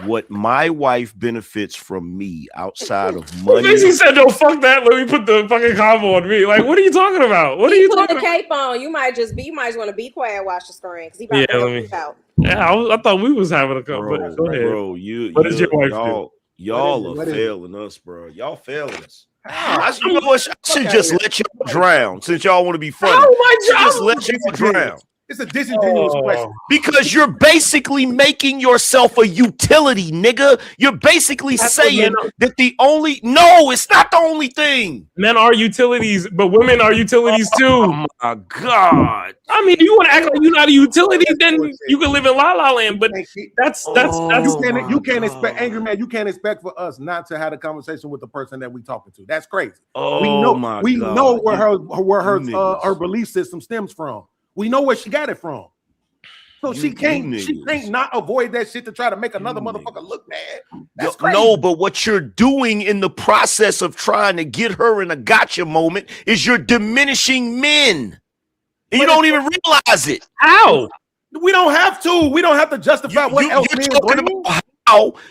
what my wife benefits from me outside of money. He said, "No, fuck that. Let me put the fucking combo on me." Like, what are you talking about? What are you talking about? The cape on. You might just want to be quiet and watch the screen because he about to help you out. Yeah, I thought we was having a couple. Go ahead. Bro, what does your wife do? Y'all are failing us, bro. Y'all failing us. I should just let y'all drown since y'all want to be funny. Just let y'all drown. It's a disingenuous question. Because you're basically making yourself a utility, nigga. You're basically saying that it's not the only thing. Men are utilities, but women are utilities too. Oh my God. I mean, if you want to act like you're not a utility, then you can live in La La Land. But that's you can't expect, angry man. You can't expect for us not to have a conversation with the person that we talking to. That's crazy. We know where her belief system stems from. We know where she got it from. So she can't not avoid that shit to try to make another motherfucker look bad. That's crazy. No, but what you're doing in the process of trying to get her in a gotcha moment is you're diminishing men. And you don't even realize it. How? We don't have to. We don't have to justify what else men bring.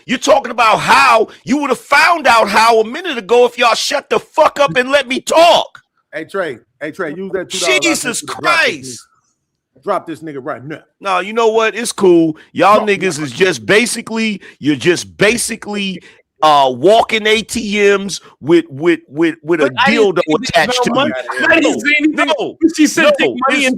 You're talking about how you would have found out how a minute ago if y'all shut the fuck up and let me talk. Hey Trey, use that $2. Jesus Christ. Drop this nigga right now. No, you know what? It's cool. Y'all niggas is just basically walking ATMs with a dildo attached to you. No, she said take money and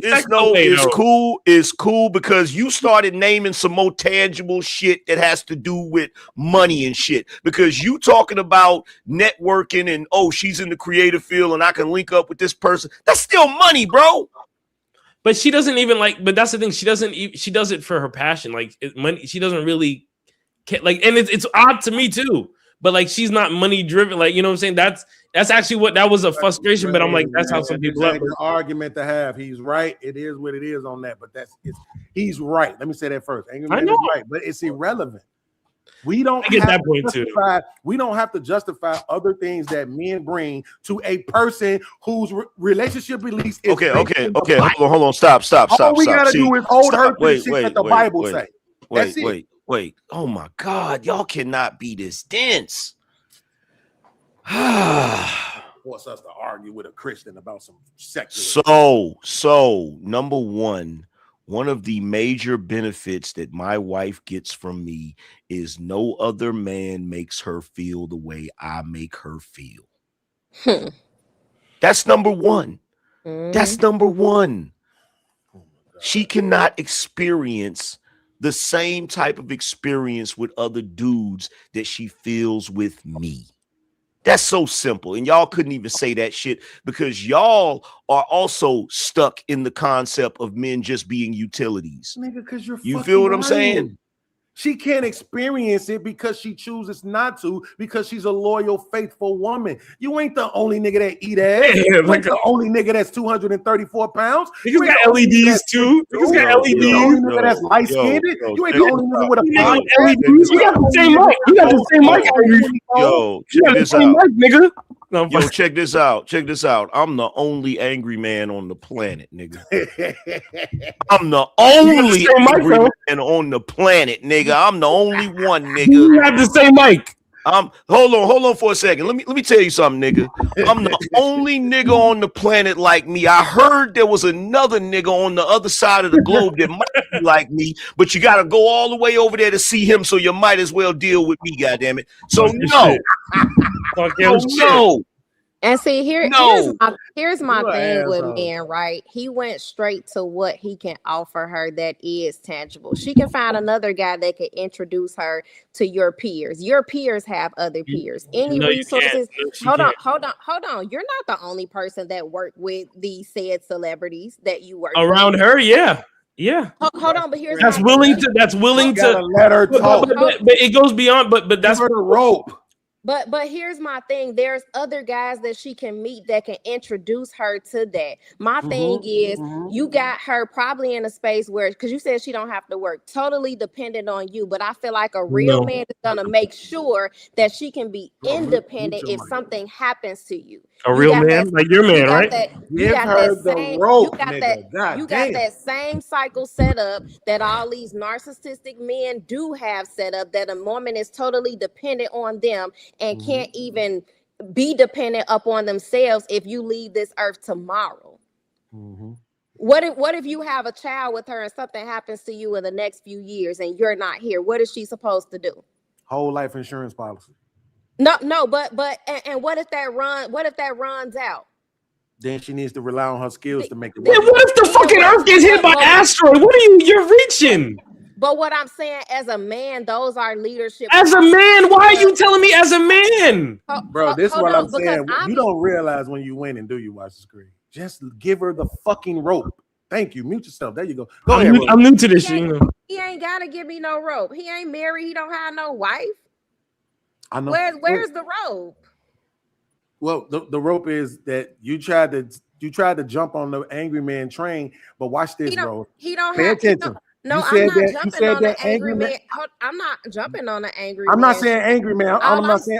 it's cool because you started naming some more tangible shit that has to do with money and shit. Because you talking about networking and she's in the creative field and I can link up with this person. That's still money, bro. But she doesn't even but that's the thing. She does it for her passion. Money. She doesn't really care. And it's odd to me too. But she's not money driven. You know what I'm saying? That's actually that was a frustration. But I'm like, that's how some people are. Argument to have. He's right. It is what it is on that. But he's right. Let me say that first. I know. He's right, but it's irrelevant. We don't get that point too. We don't have to justify other things that men bring to a person whose relationship beliefs is okay. Hold on. Stop. All we gotta do is hold her to the shit that the Bible say. Wait. Oh my God, y'all cannot be this dense. Force us to argue with a Christian about some secular. So number one of the major benefits that my wife gets from me is no other man makes her feel the way I make her feel. That's number one. That's number one. She cannot experience the same type of experience with other dudes that she feels with me. That's so simple. And y'all couldn't even say that shit because y'all are also stuck in the concept of men just being utilities. Nigga, because you feel what I'm saying? She can't experience it because she chooses not to, because she's a loyal, faithful woman. You ain't the only nigga that eat ass. You ain't the only nigga that's 234 pounds. You got LEDs too. You got LEDs. You only nigga that's light skinned. You ain't the only nigga with a LEDs. You got the same mic. You got the same mic. Yo, check this out. Nigga. Yo, check this out. I'm the only angry man on the planet, nigga. I'm the only angry man on the planet, nigga. I'm the only one, nigga. You have the same mic. Hold on for a second. Let me tell you something, nigga. I'm the only nigga on the planet like me. I heard there was another nigga on the other side of the globe that might be like me, but you gotta go all the way over there to see him, so you might as well deal with me, goddammit. So no. And see, here's my thing with men, right? He went straight to what he can offer her that is tangible. She can find another guy that can introduce her to your peers. Your peers have other peers. Any resources? Hold on. You're not the only person that work with these said celebrities that you work around with. her, yeah. Yeah. Hold on, but here's That's my willing thing. to. That's willing You gotta to. let her talk. But it goes beyond. But that's Give her the rope. But here's my thing. There's other guys that she can meet that can introduce her to that. My thing is you got her probably in a space where, because you said she don't have to work, totally dependent on you. But I feel like a real man is gonna make sure that she can be independent if something happens to you. A real man, like your man, right? You got her that the same, rope, you got nigga. that, God you got damn. that same cycle set up that all these narcissistic men do have set up, that a woman is totally dependent on them and can't even be dependent upon themselves if you leave this earth tomorrow. What if you have a child with her and something happens to you in the next few years and you're not here? What is she supposed to do? Whole life insurance policy. No, but what if that runs out? Then she needs to rely on her skills to make it Then work. what if the fucking Earth gets hit by asteroid? What are you're reaching? But what I'm saying, as a man, those are leadership. As a man, why are you telling me as a man? Bro, this is what I'm saying. I'm- You don't realize when you win and do you watch the screen. Just give her the fucking rope. Thank you. Mute yourself. There you go. Go ahead. I'm new to this. You know. He ain't gotta give me no rope. He ain't married. He don't have no wife. I know. Where's the rope? Well, the rope is that you tried to jump on the angry man train, but watch this, bro. He don't Pay have. attention. No, You I'm said not that- you jumping said on the that angry angry man. I'm not jumping on the angry I'm man. not saying angry man. I'm not saying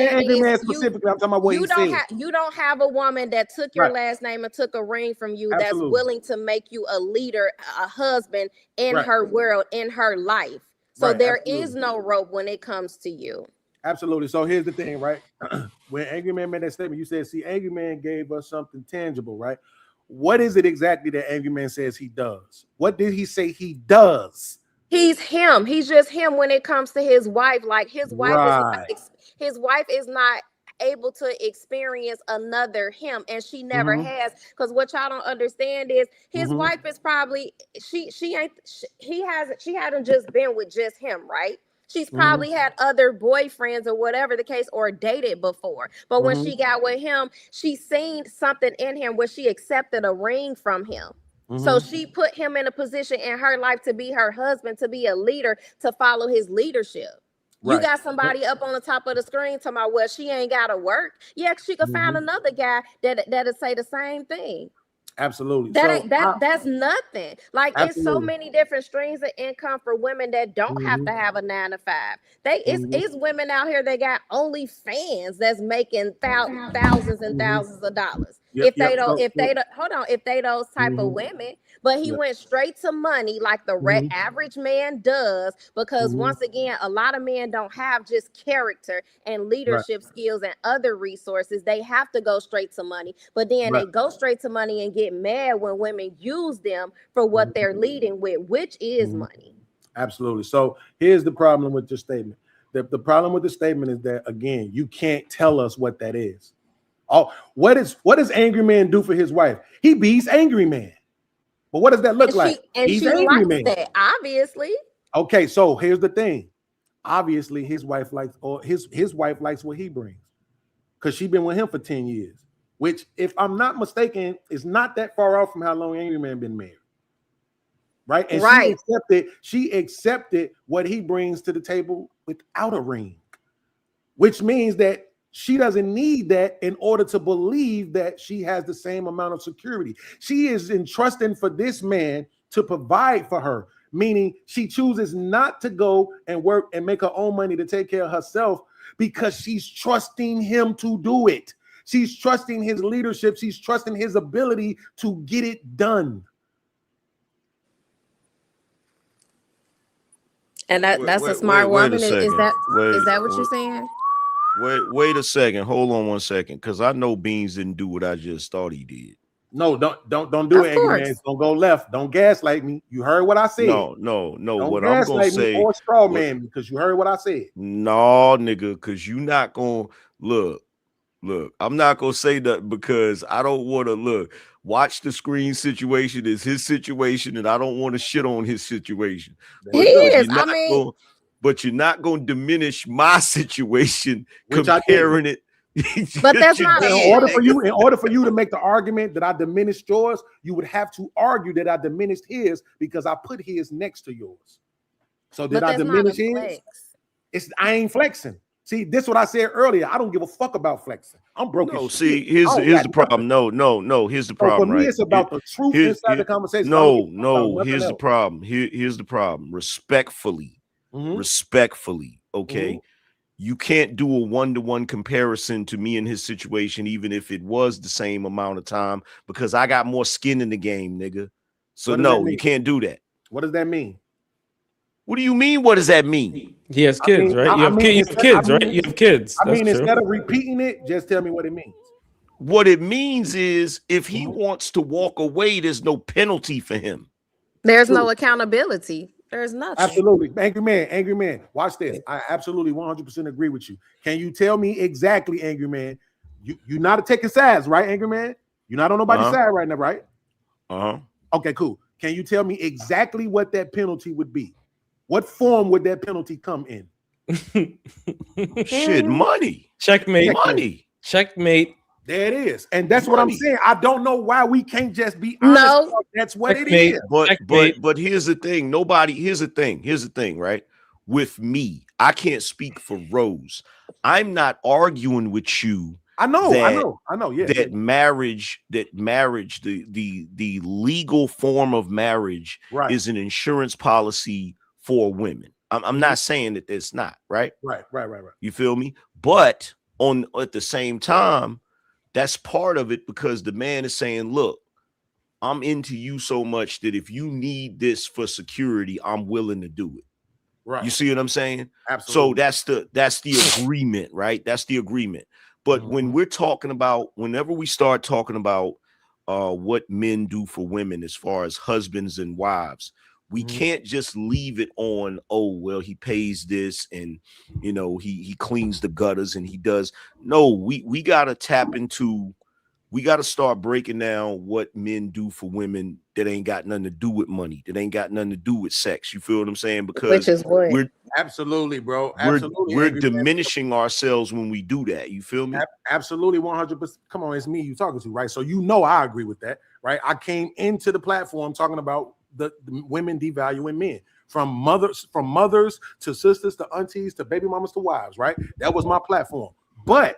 angry man specifically. I'm talking about what he said. You don't have a woman that took your last name and took a ring from you that's willing to make you a leader, a husband in her world, in her life. So there is no rope when it comes to you. Absolutely. So here's the thing, right? When Angry Man made that statement, you said, see, Angry Man gave us something tangible, right? What is it exactly that Angry Man says he does? What did he say he does? He's him. He's just him when it comes to his wife. Like his wife is not able to experience another him, and she never has. Because what y'all don't understand is his wife is probably she hasn't just been with just him, right? She's probably had other boyfriends or whatever the case, or dated before. But when she got with him, she seen something in him where she accepted a ring from him. So she put him in a position in her life to be her husband, to be a leader, to follow his leadership. You got somebody up on the top of the screen talking about, well, she ain't got to work. Yeah, she could find another guy that'll say the same thing. Absolutely. That's nothing. Like absolutely. It's so many different streams of income for women that don't have to have a 9 to 5. It's women out here that got OnlyFans that's making thousands and thousands of dollars. If they those type of women, but he went straight to money like the average man does, because once again, a lot of men don't have just character and leadership skills and other resources. They have to go straight to money, but then they go straight to money and get mad when women use them for what they're leading with, which is money. Absolutely. So here's the problem with the statement. The problem with the statement is that, again, you can't tell us what that is. Oh, what does Angry Man do for his wife? He beats Angry Man. But what does that look like? He's she Angry likes Man. That, obviously. Okay, so here's the thing. Obviously, his wife likes what he brings, because she's been with him for 10 years, which, if I'm not mistaken, is not that far off from how long Angry Man been married. Right? And she accepted what he brings to the table without a ring, which means that she doesn't need that in order to believe that she has the same amount of security. She is entrusting for this man to provide for her, meaning she chooses not to go and work and make her own money to take care of herself because she's trusting him to do it. She's trusting his leadership. She's trusting his ability to get it done. And that's a smart woman. Is that what you're saying? Wait a second. Hold on 1 second, because I know Beans didn't do what I just thought he did. No, don't do it, Angry Man. Don't go left. Don't gaslight me. You heard what I said. No. Don't what I'm gonna say, or straw man, because you heard what I said. No, nigga, because you not gonna look. I'm not gonna say that, because I don't want to watch the screen situation is his situation, and I don't want to shit on his situation. But you're not going to diminish my situation, comparing it But that's not in a order flex. for you to make the argument that I diminished yours, you would have to argue that I diminished his because I put his next to yours. So did But I that's not a diminish his? flex. I ain't flexing. See, this is what I said earlier. I don't give a fuck about flexing. I'm broke. No, as see, shit. here's I don't the got problem. nothing. No. Here's the So for problem, me, right? it's about the truth inside the conversation. I don't give a fuck about nothing Here's the else. problem. Here's the problem. Respectfully, okay. You can't do a one-to-one comparison to me and his situation, even if it was the same amount of time, because I got more skin in the game, nigga. So no, you can't do that. What does that mean? What do you mean? What does that mean? He has kids, right? You have kids, right? You have kids. I mean, That's true. instead of repeating it, just tell me what it means. What it means is if he wants to walk away, there's no penalty for him. There's no accountability. There's nothing. Absolutely. Angry man. Watch this. I absolutely 100% agree with you. Can you tell me exactly, Angry Man? You're not taking sides, right, Angry Man? You're not on nobody's side right now, right? Okay, cool. Can you tell me exactly what that penalty would be? What form would that penalty come in? Shit, money. Checkmate. Money. Checkmate. There it is. And that's what I'm saying. I don't know why we can't just be honest. No. That's what it is. But here's the thing. Here's the thing, right? With me, I can't speak for Rose. I'm not arguing with you. I know. Yeah. That marriage, the legal form of marriage is an insurance policy for women. I'm not saying that it's not, right? Right. You feel me? But at the same time, that's part of it because the man is saying, look, I'm into you so much that if you need this for security, I'm willing to do it. Right. You see what I'm saying? Absolutely. So that's the agreement, right? That's the agreement. But when we're talking about, whenever we start talking about what men do for women as far as husbands and wives, we can't just leave it on, oh, well, he pays this and, you know, he cleans the gutters and he does. No, we got to tap into, we got to start breaking down what men do for women that ain't got nothing to do with money, that ain't got nothing to do with sex. You feel what I'm saying? Because which is what? we're absolutely, bro. We're diminishing ourselves when we do that. You feel me? Absolutely, 100%. Come on, it's me you talking to, right? So you know I agree with that, right? I came into the platform talking about the women devaluing men, from mothers to sisters to aunties to baby mamas to wives, right? That was my platform. But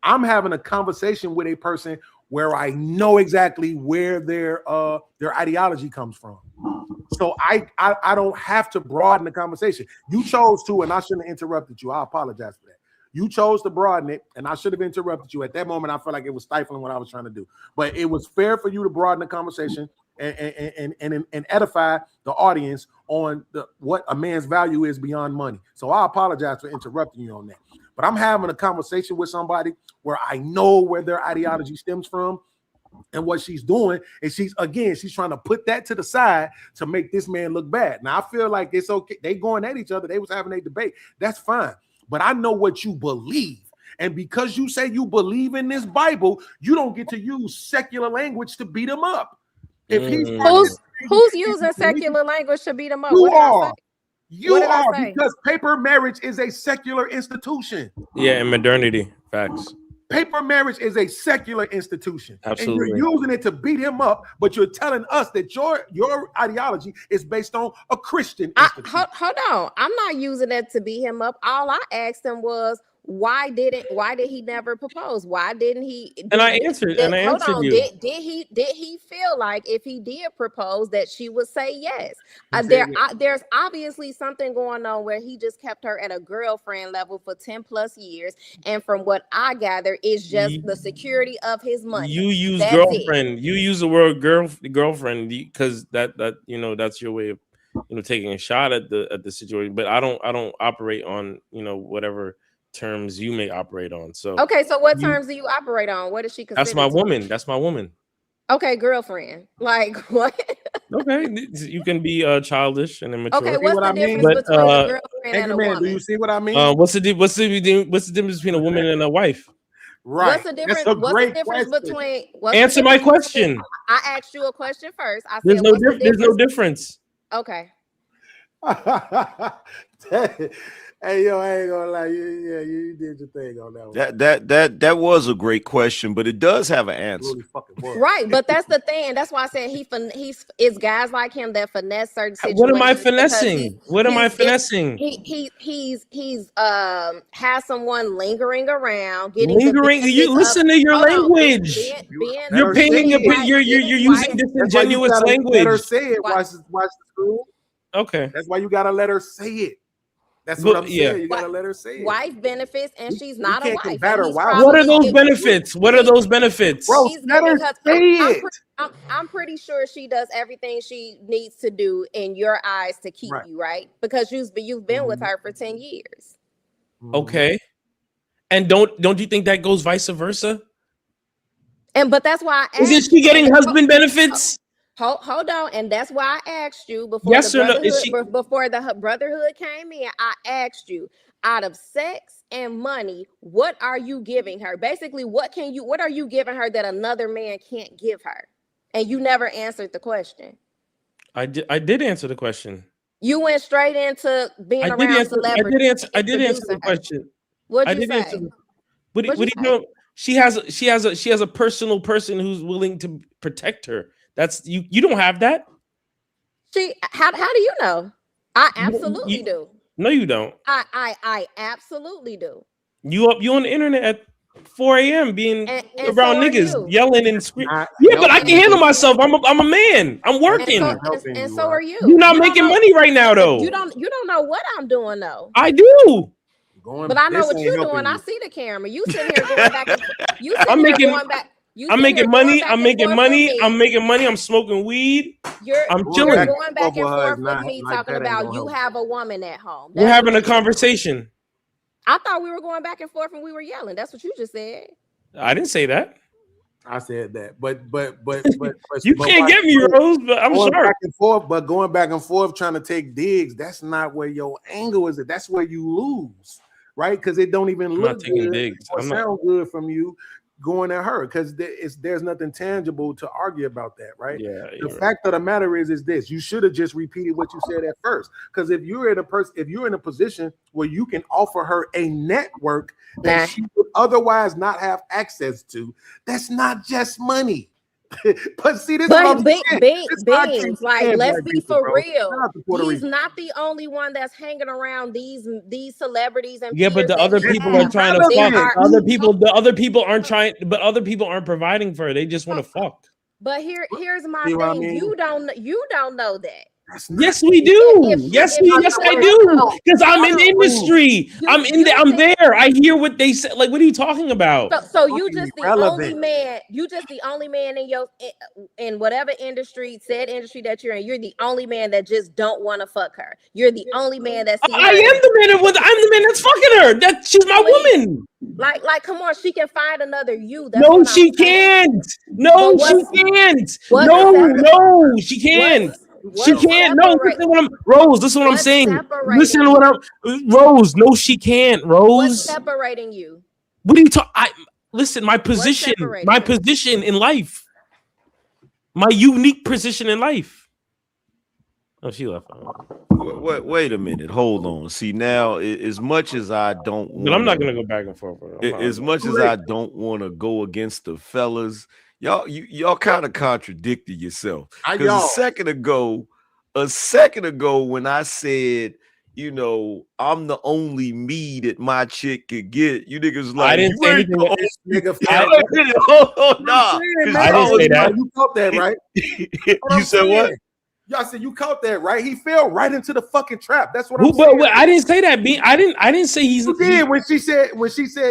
I'm having a conversation with a person where I know exactly where their ideology comes from. So I don't have to broaden the conversation. You chose to, and I shouldn't have interrupted you. I apologize for that. You chose to broaden it, and I should have interrupted you. At that moment, I felt like it was stifling what I was trying to do. But it was fair for you to broaden the conversation and edify the audience on what a man's value is beyond money. So I apologize for interrupting you on that. But I'm having a conversation with somebody where I know where their ideology stems from. And what she's doing is she's trying to put that to the side to make this man look bad. Now I feel like it's okay. They going at each other. They was having a debate. That's fine. But I know what you believe. And because you say you believe in this Bible, you don't get to use secular language to beat him up. If he's who's using secular language to beat him up? You are. You are, because paper marriage is a secular institution. Yeah, and modernity. Facts. Paper marriage is a secular institution. Absolutely. And you're using it to beat him up, but you're telling us that your ideology is based on a Christian institution. Hold on. I'm not using that to beat him up. All I asked him was, why did he never propose? Why didn't he? And I answered you. Did he feel like if he did propose that she would say yes? There's obviously something going on where he just kept her at a girlfriend level for 10 plus years. And from what I gather, is just the security of his money. You use girlfriend. You use the word girlfriend because that that's your way of taking a shot at the situation. But I don't operate on whatever terms you may operate on. So okay, so what terms do you operate on? What is she considered? That's my woman. Okay, girlfriend. Like what? Okay, you can be childish and immature. Okay, what's the difference between a girlfriend and a woman? Do you see what I mean? What's the difference between a woman and a wife? Right. What's the difference? What's the difference between? Answer my question. I asked you a question first. I said there's no difference. Okay. Hey, yo, I ain't gonna lie. You did your thing on that one. That was a great question, but it does have an answer. Right, but that's the thing. That's why I said it's guys like him that finesse certain situations. What am I finessing? What am I finessing? He's has someone lingering around, lingering. You listen to your language. You're painting a picture. You're using disingenuous language. Let her say it. Watch the school. Okay, that's why you gotta let her say it. That's what I'm saying. You gotta let her say it. Wife benefits, and she's not a wife. What are those benefits? What are those benefits? Bro, let her say it. I'm pretty sure she does everything she needs to do in your eyes to keep you, right? Because you've been with her for 10 years. Okay. And don't you think that goes vice versa? But that's why I asked. Isn't she getting husband benefits? Hold on, and that's why I asked you before before the brotherhood came in. I asked you, out of sex and money, what are you giving her? Basically, what are you giving her that another man can't give her? And you never answered the question. I did answer the question. You went straight into being around celebrities. I did answer the question. What'd you say? What do you know? She has a personal person who's willing to protect her. That's you don't have that. How do you know? I absolutely do. No, you don't. I absolutely do. You on the internet at 4 a.m. being around niggas yelling and screaming. But I can handle myself. I'm a man. I'm working. And so are you. You're not making money right now, though. You don't know what I'm doing, though. I do. But I know what you're doing. I see the camera. You sitting here going back and you sitting here going back. I'm making money. I'm making money. I'm smoking weed. I'm chilling. You're going back and forth with me talking about you have a woman at home. We're having a conversation. I thought we were going back and forth and we were yelling. That's what you just said. I didn't say that. I said that, but you can't get me, Rose. But I'm sure. Back and forth, but going back and forth trying to take digs. That's not where your angle is. That's where you lose, right? Because it don't even look good or sound good from you going at her, because there's nothing tangible to argue about that, right? Yeah. The fact of the matter is this: you should have just repeated what you said at first. Because if you're in a position where you can offer her a network that she would otherwise not have access to, that's not just money. But see, this beans, like, let's be for real. He's not the only one that's hanging around these celebrities and but the other people are trying to fuck. The other people aren't trying, but other people aren't providing for her. They just want to fuck. But here's my thing. You don't know that. Yes, we do. Yes, I do. Because I'm in the industry. I'm there. I hear what they say. Like, what are you talking about? So you just the only man. You just the only man in whatever industry that you're in. You're the only man that just don't want to fuck her. You're the only man that sees. I'm the man that's fucking her. That she's my woman. Like, come on, she can find another you. No, she can't. No, she can't. No, she can't. She can't. No, Rose. Listen to what I'm saying. Listen to what I'm. Rose. No, she can't. Rose. What's separating you? What are you talking? Listen. My position. My position in life. My unique position in life. Oh, she left. Wait a minute. Hold on. See, now, as much as I don't want, but I'm not gonna go back and forth. As much as I don't want to go against the fellas. Y'all kind of contradicted yourself. Because a second ago, when I said, I'm the only me that my chick could get, you niggas like, I didn't say anything. I didn't say that. You caught that, right? You said what? Y'all said you caught that, right? He fell right into the fucking trap. That's what I'm saying. I didn't say that. I didn't say he's. You did when she said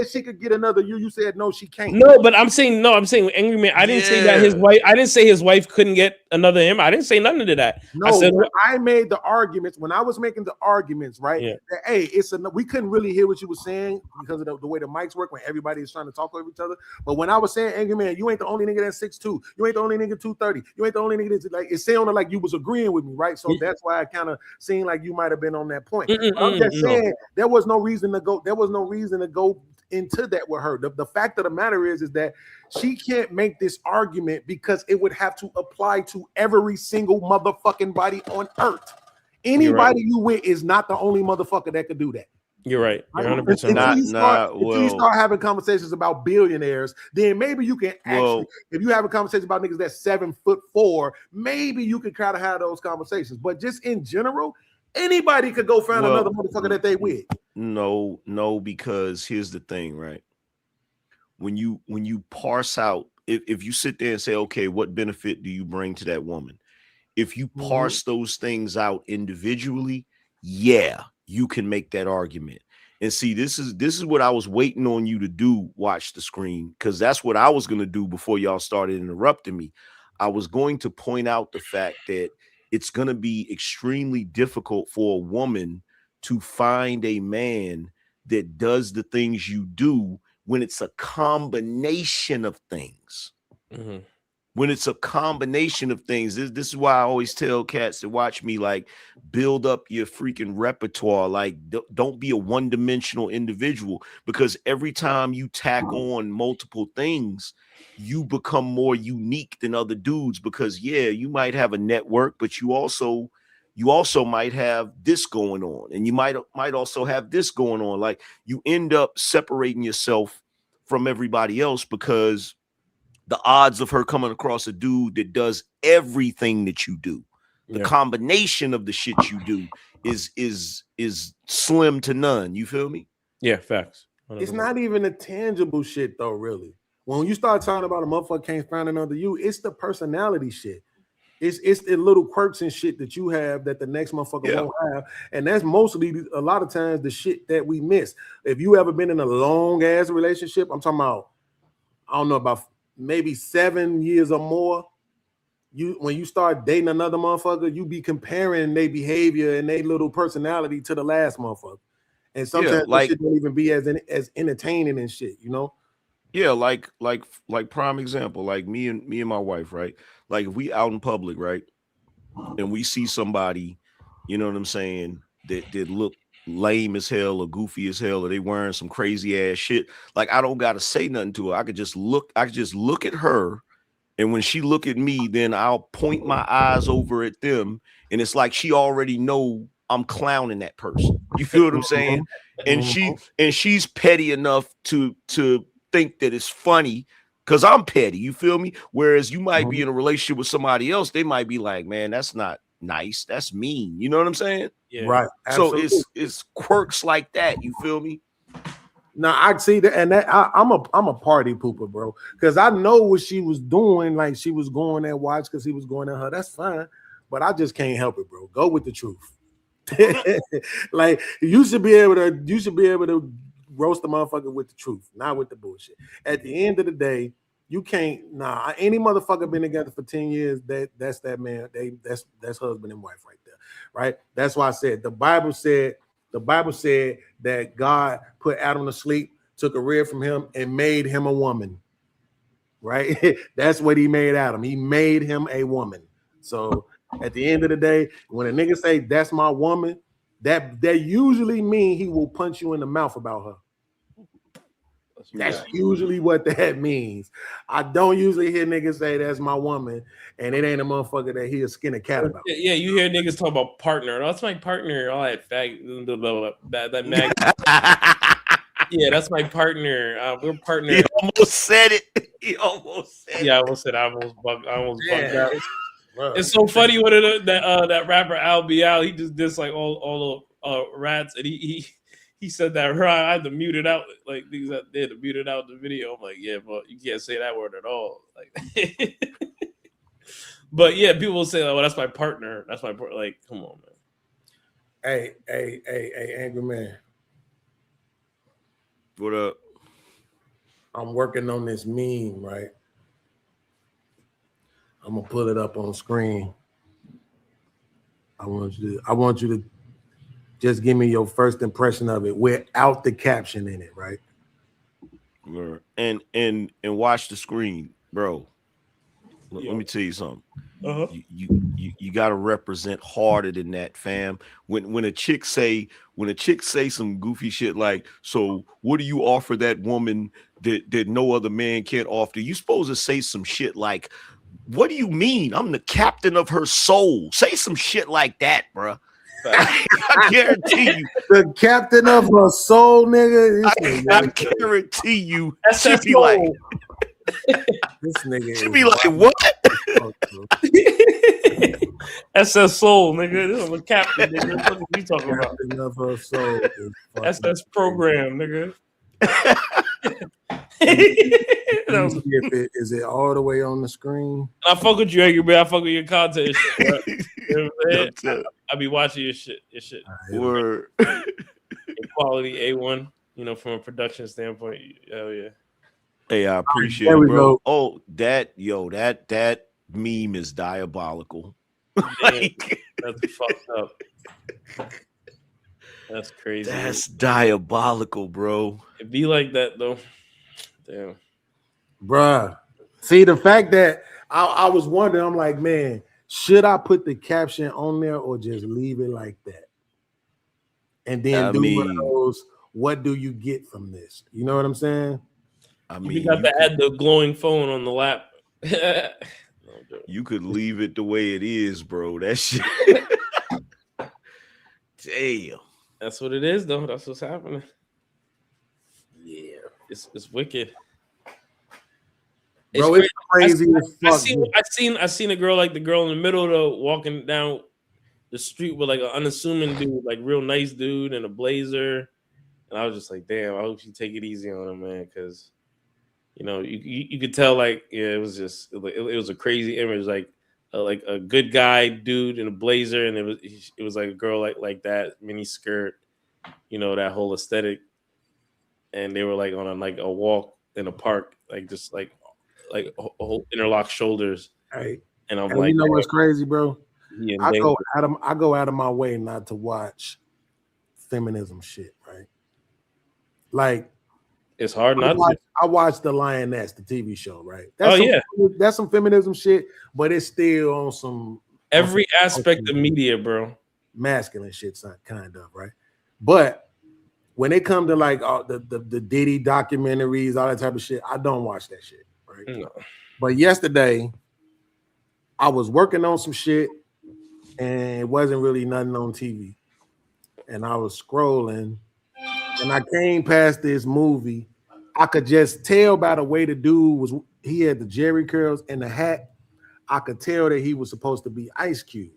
she could get another you. You said no, she can't. No, but I'm saying Angry Man. I didn't say that his wife. I didn't say his wife couldn't get another him. I didn't say nothing to that. No, I made the arguments when I was making the arguments, right? Yeah. That, hey, we couldn't really hear what you were saying because of the way the mics work when everybody is trying to talk over each other. But when I was saying, Angry Man, you ain't the only nigga that's 6'2". You ain't the only nigga 230. You ain't the only nigga that's like. It sounded like you was agreeing with me, right? So that's why I kind of seemed like you might have been on that point. I'm just saying there was no reason to go. There was no reason to go into that with her. The fact of the matter is that she can't make this argument because it would have to apply to every single motherfucking body on earth. Anybody you with is not the only motherfucker that could do that. You're right. You're 100% Until you start having conversations about billionaires, then maybe you can actually, if you have a conversation about niggas that's 7'4", maybe you can kind of have those conversations. But just in general, anybody could go find another motherfucker that they with. No, because here's the thing, right? When you parse out, if you sit there and say, okay, what benefit do you bring to that woman? If you parse those things out individually, yeah, you can make that argument. And see, this is what I was waiting on you to do, watch the screen, because that's what I was going to do before y'all started interrupting me. I was going to point out the fact that it's going to be extremely difficult for a woman to find a man that does the things you do when it's a combination of things. Mm-hmm. When it's a combination of things, this is why I always tell cats to watch me, like, build up your freaking repertoire. Like, don't be a one-dimensional individual, because every time you tack on multiple things, you become more unique than other dudes. Because yeah, you might have a network, but you also might have this going on, and you might also have this going on. Like, you end up separating yourself from everybody else because the odds of her coming across a dude that does everything that you do, the combination of the shit you do is slim to none. You feel me? Yeah, facts. 100%. It's not even the tangible shit though, really. When you start talking about a motherfucker can't find another you, it's the personality shit. It's the little quirks and shit that you have that the next motherfucker won't have. And that's mostly a lot of times the shit that we miss. If you ever been in a long ass relationship, I'm talking about, I don't know, about maybe 7 years or more, when you start dating another motherfucker, you be comparing their behavior and their little personality to the last motherfucker. And sometimes that shit don't even be as entertaining and shit, you know? Yeah, like prime example, like me and my wife, right? Like, if we out in public, right, and we see somebody, you know what I'm saying, that look lame as hell or goofy as hell, or they wearing some crazy ass shit, like, I don't gotta say nothing to her. I could just look at her, and when she look at me, then I'll point my eyes over at them, and it's like she already know I'm clowning that person. You feel what I'm saying? And she's petty enough to think that it's funny because I'm petty. You feel me? Whereas you might be in a relationship with somebody else, they might be like, man, that's not nice, that's mean. You know what I'm saying? Yeah. Right. Absolutely. So it's quirks like that. You feel me? Now I see that, and that I'm a party pooper, bro. Because I know what she was doing. Like, she was going there watch because he was going at her. That's fine, but I just can't help it, bro. Go with the truth. Like, you should be able to roast the motherfucker with the truth, not with the bullshit. At the end of the day, you can't. Any motherfucker been together for 10 years, that's that man. That's husband and wife right there, right? That's why I said the Bible said that God put Adam to sleep, took a rib from him, and made him a woman. Right? That's what he made Adam. He made him a woman. So at the end of the day, when a nigga say that's my woman, that usually mean he will punch you in the mouth about her. That's usually what that means. I don't usually hear niggas say that's my woman, and it ain't a motherfucker that he'll skin a cat about. Yeah, you hear niggas talk about partner. Oh, that's my partner. All that that mag. Yeah, that's my partner. We're partners. He almost said it. Yeah, I almost bugged out. It's so funny when that rapper Al Bial, he just did like all the rats, and he said that I had to mute it out. Like, things that they had to mute it out in the video. I'm like, yeah, but you can't say that word at all. Like, but yeah, people will say, "Oh, that's my partner. That's my partner." Like, come on, man. Hey, angry man. What up? I'm working on this meme, right? I'm gonna pull it up on screen. I want you to just give me your first impression of it without the caption in it, right? And watch the screen, bro. Let me tell you something. You got to represent harder than that, fam. When a chick say some goofy shit like, so what do you offer that woman that no other man can't offer? You supposed to say some shit like, what do you mean? I'm the captain of her soul. Say some shit like that, bro. I guarantee you. The captain of her soul, nigga. I guarantee you. That's She'd that be like, soul. This nigga. she'd be like, what? That's that soul, nigga. This is a captain, nigga. What are you talking about? Captain of her soul. That's program, nigga. Is it all the way on the screen? I fuck with you, Angry Man. I fuck with your content and shit, bro. You know what I'm saying? I be watching your shit. Word. Quality A1, you know, from a production standpoint. Hell yeah. Hey, I appreciate it, bro. Oh, that meme is diabolical. Like, that's fucked up. That's crazy. That's diabolical, bro. It be like that though. Damn. Bruh. See, the fact that I was wondering, I'm like, man, should I put the caption on there or just leave it like that? And then one of those, what do you get from this? You know what I'm saying? I mean, you got to add the glowing phone on the lap. You could leave it the way it is, bro. That shit. Damn. That's what it is, though. That's what's happening. Yeah. It's wicked. Bro, it's crazy as fuck. I seen a girl like the girl in the middle though, walking down the street with like an unassuming dude, like real nice dude in a blazer. And I was just like, damn, I hope you take it easy on him, man, because you know, you could tell like, yeah, it was a crazy image, like a good guy dude in a blazer, and it was like a girl like that, mini skirt, you know, that whole aesthetic. And they were like on a walk in a park, like just like a whole interlocked shoulders. Right. And I'm and like, you know what's crazy, bro? Yeah, I go out of my way not to watch feminism shit, right? Like, it's hard not to. I watched The Lioness, the TV show, right? That's some feminism shit, but it's still on some every aspect of media, bro. Masculine shit, kind of, right? But when it comes to like the Diddy documentaries, all that type of shit, I don't watch that shit, right? No. But yesterday, I was working on some shit, and it wasn't really nothing on TV. And I was scrolling, and I came past this movie. I could just tell by the way the dude he had the jerry curls and the hat. I could tell that he was supposed to be Ice Cube.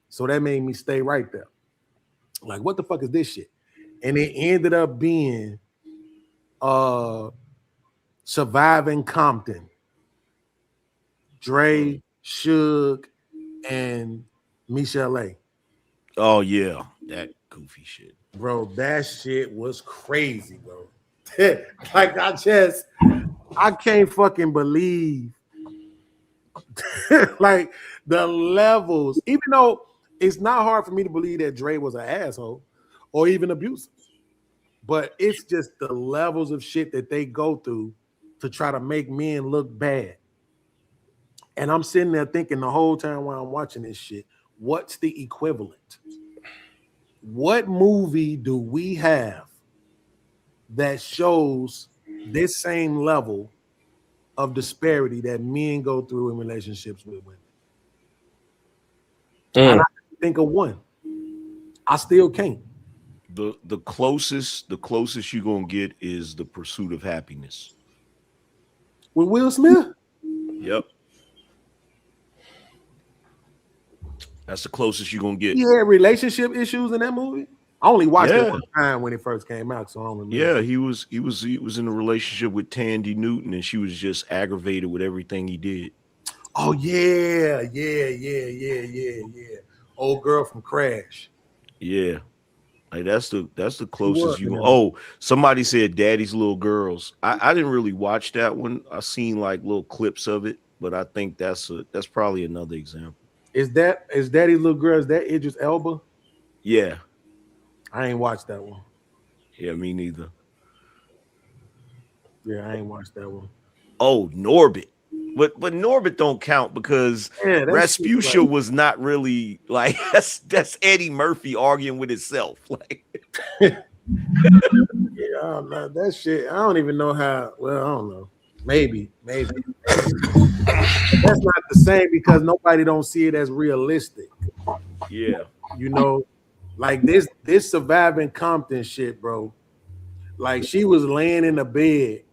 So that made me stay right there. Like, what the fuck is this shit? And it ended up being Surviving Compton. Dre, Suge, and Michelle A. Oh yeah, that goofy shit. Bro, that shit was crazy, bro. Like, I can't fucking believe like the levels, even though it's not hard for me to believe that Dre was an asshole or even abusive, but it's just the levels of shit that they go through to try to make men look bad. And I'm sitting there thinking the whole time while I'm watching this shit, what's the equivalent? What movie do we have that shows this same level of disparity that men go through in relationships with women? And I can think of one. I still can't. The closest you're gonna get is The Pursuit of Happiness with Will Smith. Yep. That's the closest you're gonna get. He had relationship issues in that movie. I only watched it one time when it first came out, so I don't remember. Yeah, he was in a relationship with Tandy Newton, and she was just aggravated with everything he did. Oh yeah. Old girl from Crash. Yeah, like that's the closest you. Oh, somebody said Daddy's Little Girls. I didn't really watch that one. I seen like little clips of it, but I think that's probably another example. Is Daddy's Little Girls? Is that Idris Elba? Yeah. I ain't watched that one. Yeah, me neither. Yeah, I ain't watched that one. Oh, Norbit. But Norbit don't count because Rasputia was not really like that's Eddie Murphy arguing with himself. Like yeah, that shit. I don't even know how. Well, I don't know. Maybe. That's not the same because nobody don't see it as realistic. Yeah. You know, Like this surviving Compton shit, bro. Like she was laying in the bed,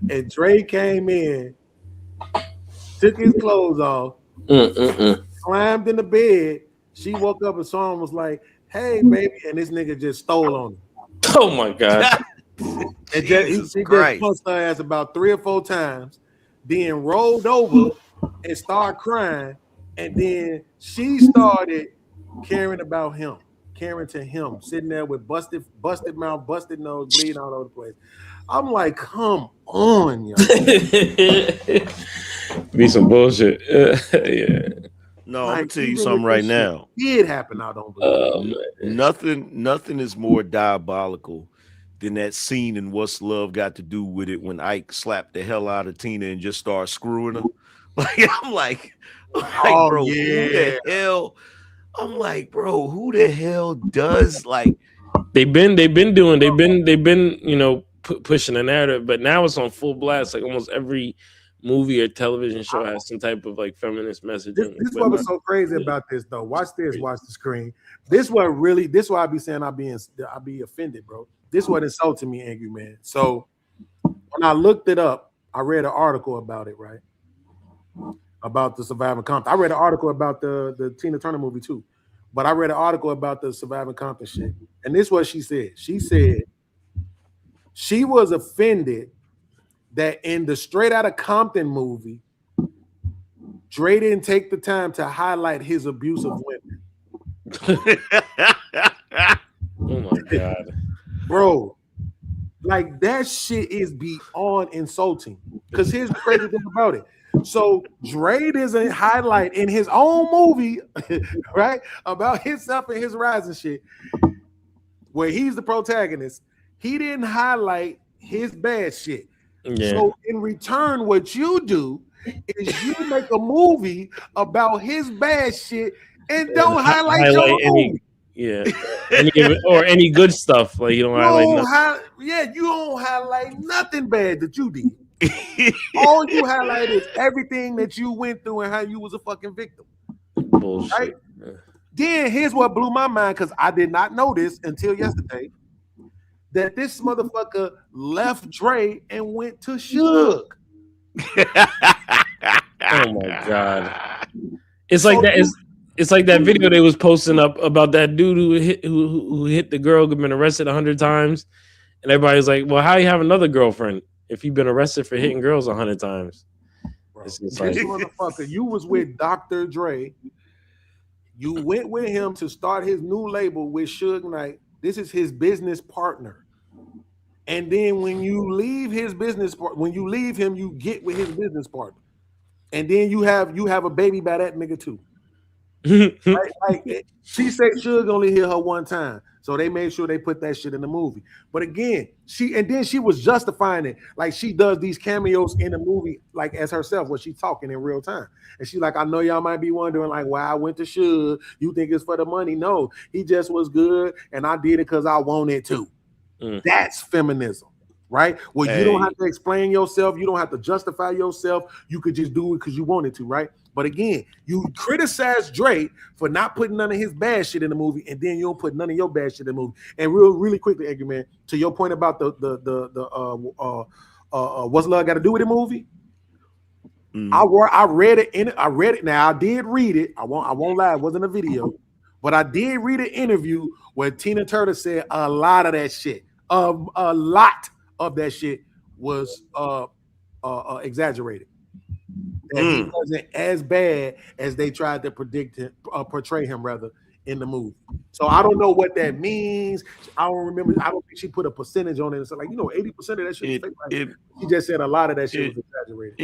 and Dre came in, took his clothes off, climbed in the bed. She woke up and saw him, was like, "Hey, baby," and this nigga just stole on her. Oh my god! And he just punched her ass about 3 or 4 times, then rolled over and started crying, and then she started caring about him. Caring to him, sitting there with busted mouth, busted nose, bleeding all over the place. I'm like, come on, y'all. Be some bullshit. Yeah. No, Like, I'm gonna tell you even something with right this shit now. did happen. I don't believe. Nothing is more diabolical than that scene in What's Love Got to Do with It when Ike slapped the hell out of Tina and just started screwing her. I'm like, oh, bro, yeah. who the hell? I'm like, bro, who the hell does like? They've been you know pushing the narrative, but now it's on full blast. Like almost every movie or television show has some type of like feminist messaging. This is what was so crazy about this though. Watch this, watch the screen. This why I be saying I be offended, bro. This what insulted me, angry man. So when I looked it up, I read an article about it, right? About the surviving Compton. I read an article about the Tina Turner movie too, but I read an article about the surviving Compton shit. And this is what she said. She said she was offended that in the Straight Outta Compton movie, Dre didn't take the time to highlight his abuse of women. Oh my god, bro! Like that shit is beyond insulting. Because here's the crazy thing about it. So Dre doesn't highlight in his own movie, right, about himself and his rise and shit, where he's the protagonist. He didn't highlight his bad shit. Yeah. So in return, what you do is you make a movie about his bad shit and don't highlight your any movie. Yeah, or any good stuff. Like you don't highlight nothing. You don't highlight nothing bad that you did. All you highlight is everything that you went through and how you was a fucking victim. Bullshit. Right? Then here's what blew my mind, because I did not know this until yesterday, that this motherfucker left Dre and went to Suge. Oh my god! It's like that. It's like that video they was posting up about that dude who hit the girl, been arrested 100 times, and everybody's like, "Well, how you have another girlfriend if you've been arrested for hitting girls 100 times?" Bro, it's this like, motherfucker, you was with Dr. Dre. You went with him to start his new label with Suge Knight. This is his business partner. And then when you leave his business partner, when you leave him, you get with his business partner. And then you have a baby by that nigga too. Right? Like, she said Suge only hit her one time. So they made sure they put that shit in the movie. But again, she was justifying it. Like she does these cameos in the movie, like as herself, when she's talking in real time. And she's like, I know y'all might be wondering, like, why I went to Suge. You think it's for the money? No, he just was good. And I did it because I wanted to. That's feminism, right? Well, you don't have to explain yourself. You don't have to justify yourself. You could just do it because you wanted to, right? But again, you criticize Drake for not putting none of his bad shit in the movie, and then you don't put none of your bad shit in the movie. And really quickly, Edgar, man, to your point about the what's love got to do with the movie? I read it. Now I did read it. I won't lie, it wasn't a video, but I did read an interview where Tina Turner said a lot of that shit. A lot of that shit was exaggerated. That he wasn't as bad as they tried to portray him rather in the movie. So I don't know what that means. I don't remember. I don't think she put a percentage on it. And so, like, 80% of that shit was fake. She just said a lot of that shit was exaggerated.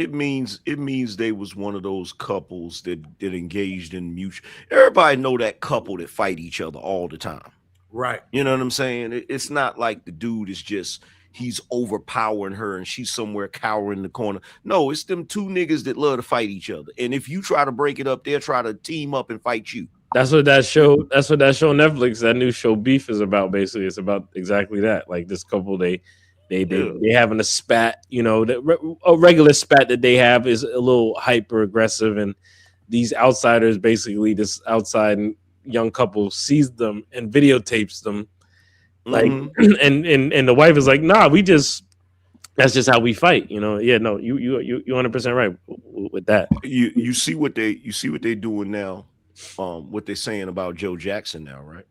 It means they was one of those couples that engaged in mutual. Everybody know that couple that fight each other all the time. Right. You know what I'm saying? It's not like the dude is just he's overpowering her and she's somewhere cowering in the corner. No, it's them two niggas that love to fight each other. And if you try to break it up, they'll try to team up and fight you. That's what that show Netflix, that new show Beef, is about. Basically, it's about exactly that. Like this couple, they having a spat. A regular spat that they have is a little hyper aggressive, and these outsiders basically just outside and young couple sees them and videotapes them, like, Mhm. and the wife is like, nah, that's just how we fight, you know. Yeah, no, you 100% right with that. You see what they doing now, what they're saying about Joe Jackson now, right?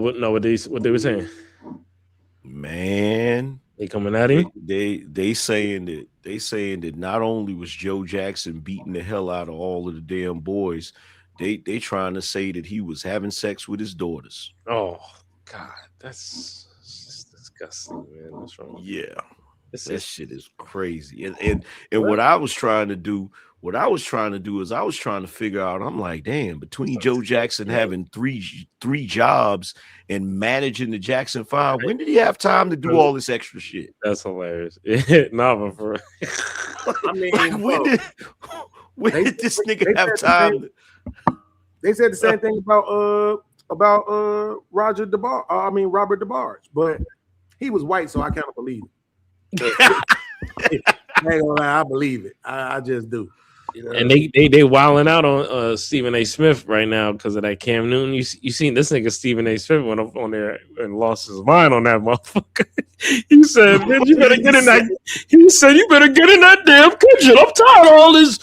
What they were saying? Man, they coming at him. They saying that not only was Joe Jackson beating the hell out of all of the damn boys, they trying to say that he was having sex with his daughters. Oh God, that's disgusting, man. What's wrong? Yeah, that shit is crazy. And what I was trying to do is I was trying to figure out. I'm like, damn, between Joe Jackson having three jobs and managing the Jackson 5, when did he have time to do all this extra shit? That's hilarious. Nah, but for I mean, like, when did this nigga have time? They said the same thing about Robert DeBarge, but he was white, so I kind of believe it. I ain't gonna lie, I believe it. I just do. You know? And they wilding out on Stephen A. Smith right now because of that Cam Newton. You seen this nigga Stephen A. Smith went up on there and lost his mind on that motherfucker. He said, "Man, you better get in that." He said, "You better get in that damn kitchen. I'm tired of all this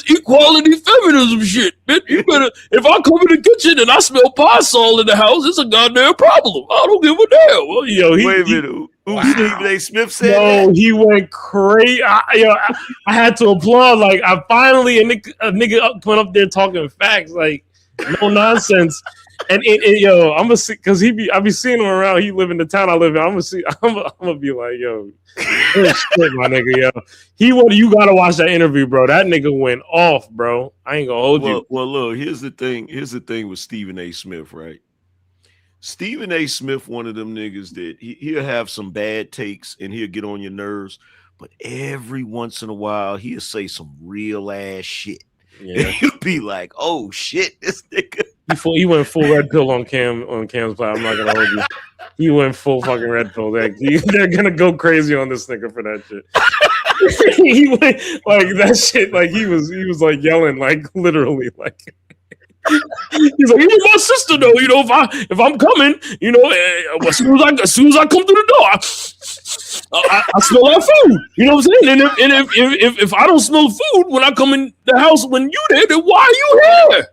equality feminism shit. Man, you better. If I come in the kitchen and I smell pie salt in the house, it's a goddamn problem. I don't give a damn." Well, Wait a minute. Stephen A. Smith said that? He went crazy. I had to applaud. Like, I finally a nigga went up there talking facts, like no nonsense. And I'm gonna see, because I be seeing him around. He live in the town I live in. I'm gonna be like, yo, shit, my nigga, yo. You gotta watch that interview, bro. That nigga went off, bro. I ain't gonna hold you. Well, look, here's the thing with Stephen A. Smith, right? Stephen A. Smith, one of them niggas that he'll have some bad takes and he'll get on your nerves, but every once in a while he'll say some real ass shit. Yeah. And you'll be like, oh shit, this nigga. He went full red pill on Cam's platform. I'm not gonna hold you. He went full fucking red pill. They're gonna go crazy on this nigga for that shit. He went like that shit. Like he was like yelling, like literally, like. He's like, even my sister though, you know, if I'm coming, you know, as soon as I come through the door, I smell that food. You know what I'm saying? And if I don't smell food when I come in the house when you there, then why are you here?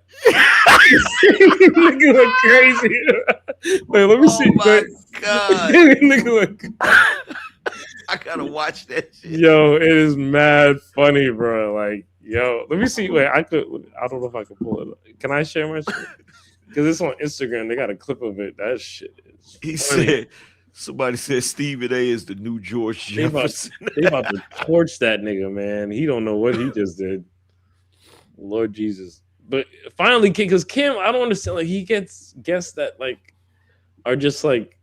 Nigga went crazy. Wait, let me see. Oh my God. Nigga I gotta watch that shit. Yo, it is mad funny, bro. Like, yo, let me see. Wait, I don't know if I can pull it up. Can I share my shit? Because it's on Instagram. They got a clip of it. That shit is He funny. said, somebody said Stephen A. is the new George Jefferson. They about to torch that nigga, man. He don't know what he just did. Lord Jesus. But finally, because Kim, I don't understand. Like, he gets guests that like are just like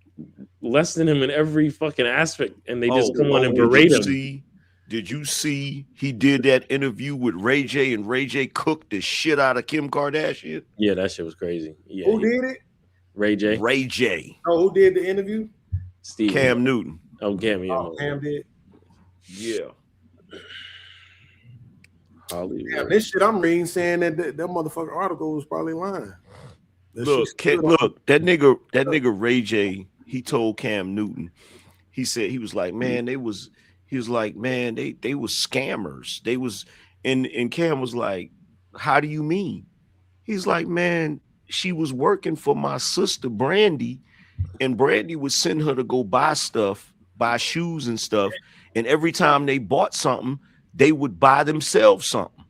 less than him in every fucking aspect, and they just come on and berate him. Did you see he did that interview with Ray J, and Ray J cooked the shit out of Kim Kardashian? Yeah, that shit was crazy. Yeah, who did it? Ray J. Ray J. Oh, who did the interview? Steve. Cam Newton. Oh, Cam. Yeah. Oh, Cam did. Yeah. Hollywood. Yeah, this shit I'm reading saying that that motherfucker article was probably lying. Look, that nigga Ray J, he told Cam Newton, he said, he was like, man, they was scammers. They was, and Cam was like, how do you mean? He's like, man, she was working for my sister Brandy, and Brandy would send her to go buy stuff, buy shoes and stuff, and every time they bought something, they would buy themselves something.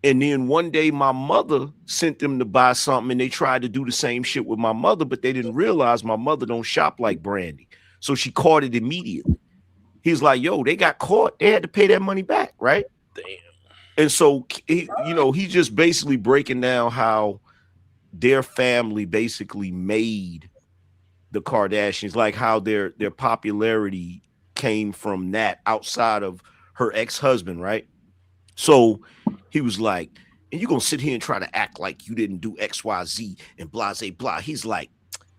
And then one day my mother sent them to buy something, and they tried to do the same shit with my mother, but they didn't realize my mother don't shop like Brandy. So she caught it immediately. He's like, yo, they got caught. They had to pay that money back, right? Damn. And so, he's just basically breaking down how their family basically made the Kardashians, like how their popularity came from that outside of her ex-husband, right? So he was like, and you're going to sit here and try to act like you didn't do X, Y, Z and blah, blah, blah. He's like,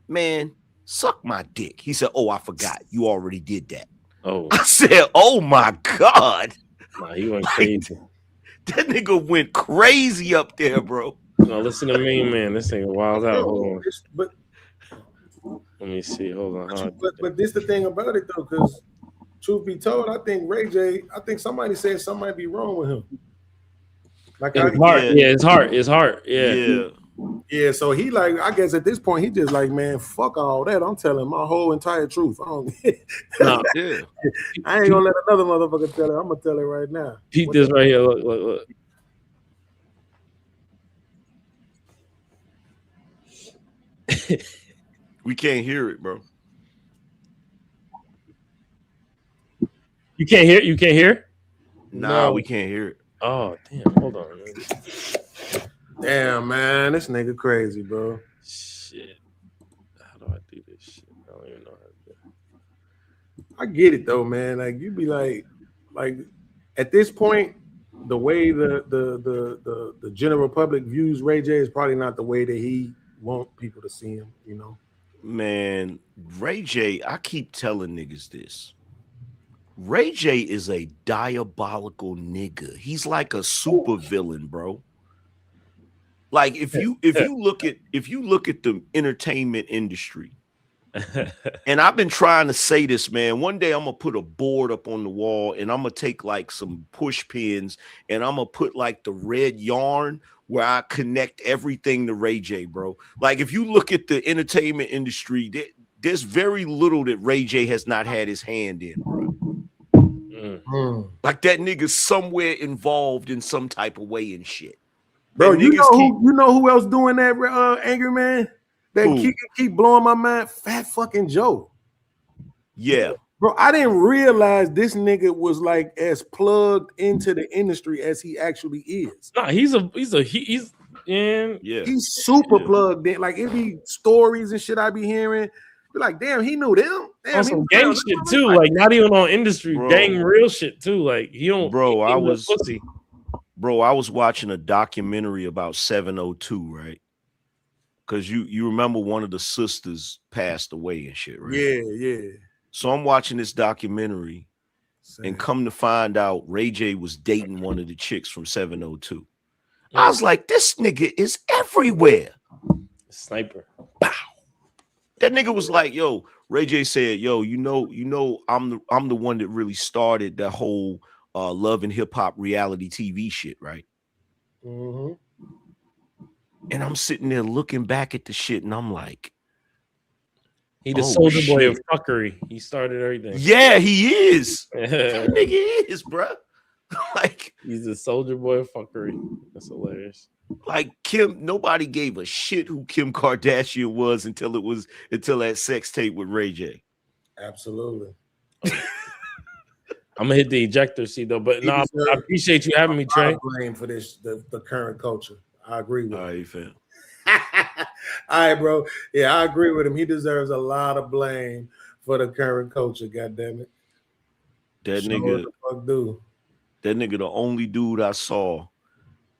man, suck my dick. He said, oh, I forgot. You already did that. Oh. I said, oh, my God. Nah, he went crazy. That nigga went crazy up there, bro. No, listen to me, man. This thing wild out. Hold on. But let me see. Hold on. But this the thing about it though, because truth be told, I think Ray J. I think somebody said something might be wrong with him. Like his heart, his heart, yeah. So he like, I guess at this point he just like, man, fuck all that. I'm telling my whole entire truth. I don't. I ain't gonna let another motherfucker tell it. I'm gonna tell it right now. Peep this right here. Look. We can't hear it, bro. You can't hear? You can't hear? Nah, we can't hear it. Oh, damn. Hold on, man. Damn, man. This nigga crazy, bro. Shit. How do I do this shit? I don't even know how to do it. I get it, though, man. Like, you be like, at this point, the way the general public views Ray J is probably not the way that he want people to see him, you know? Man, Ray J, I keep telling niggas this. Ray J is a diabolical nigga. He's like a super villain, bro. Like if you look at the entertainment industry, and I've been trying to say this, man. One day I'm gonna put a board up on the wall and I'm gonna take like some push pins and I'm gonna put like the red yarn where I connect everything to Ray J, bro. Like if you look at the entertainment industry, there's very little that Ray J has not had his hand in, bro. Like that nigga's somewhere involved in some type of way and shit. Bro, and you know who else doing that, Angry Man? That keep blowing my mind? Fat fucking Joe. Yeah. Bro, I didn't realize this nigga was like as plugged into the industry as he actually is. Nah, he's super plugged in. Like it be stories and shit I be hearing. Be like, damn, he knew them. Damn, on some gang shit too. Like not even on industry, bro. Gang real shit too. Like he don't. Bro, I was pussy. Bro, I was watching a documentary about 702, right? Because you remember one of the sisters passed away and shit, right? Yeah. So I'm watching this documentary, and come to find out, Ray J was dating one of the chicks from 702. I was like, this nigga is everywhere. Sniper. Pow. That nigga was like, yo, Ray J said, yo, you know, I'm the one that really started that whole love and hip hop reality TV shit, right? Mm-hmm. And I'm sitting there looking back at the shit, and I'm like, he the soldier boy of fuckery. He started everything. Yeah, he is. That nigga is, bro. Like he's a soldier boy of fuckery. That's hilarious. Like nobody gave a shit who Kim Kardashian was until that sex tape with Ray J. Absolutely. I'm gonna hit the ejector seat though, but no, I appreciate you having me, Trey. Blame for this the current culture. I agree with. All right, fam. All right, bro. Yeah, I agree with him. He deserves a lot of blame for the current culture. God damn it. That nigga, the only dude I saw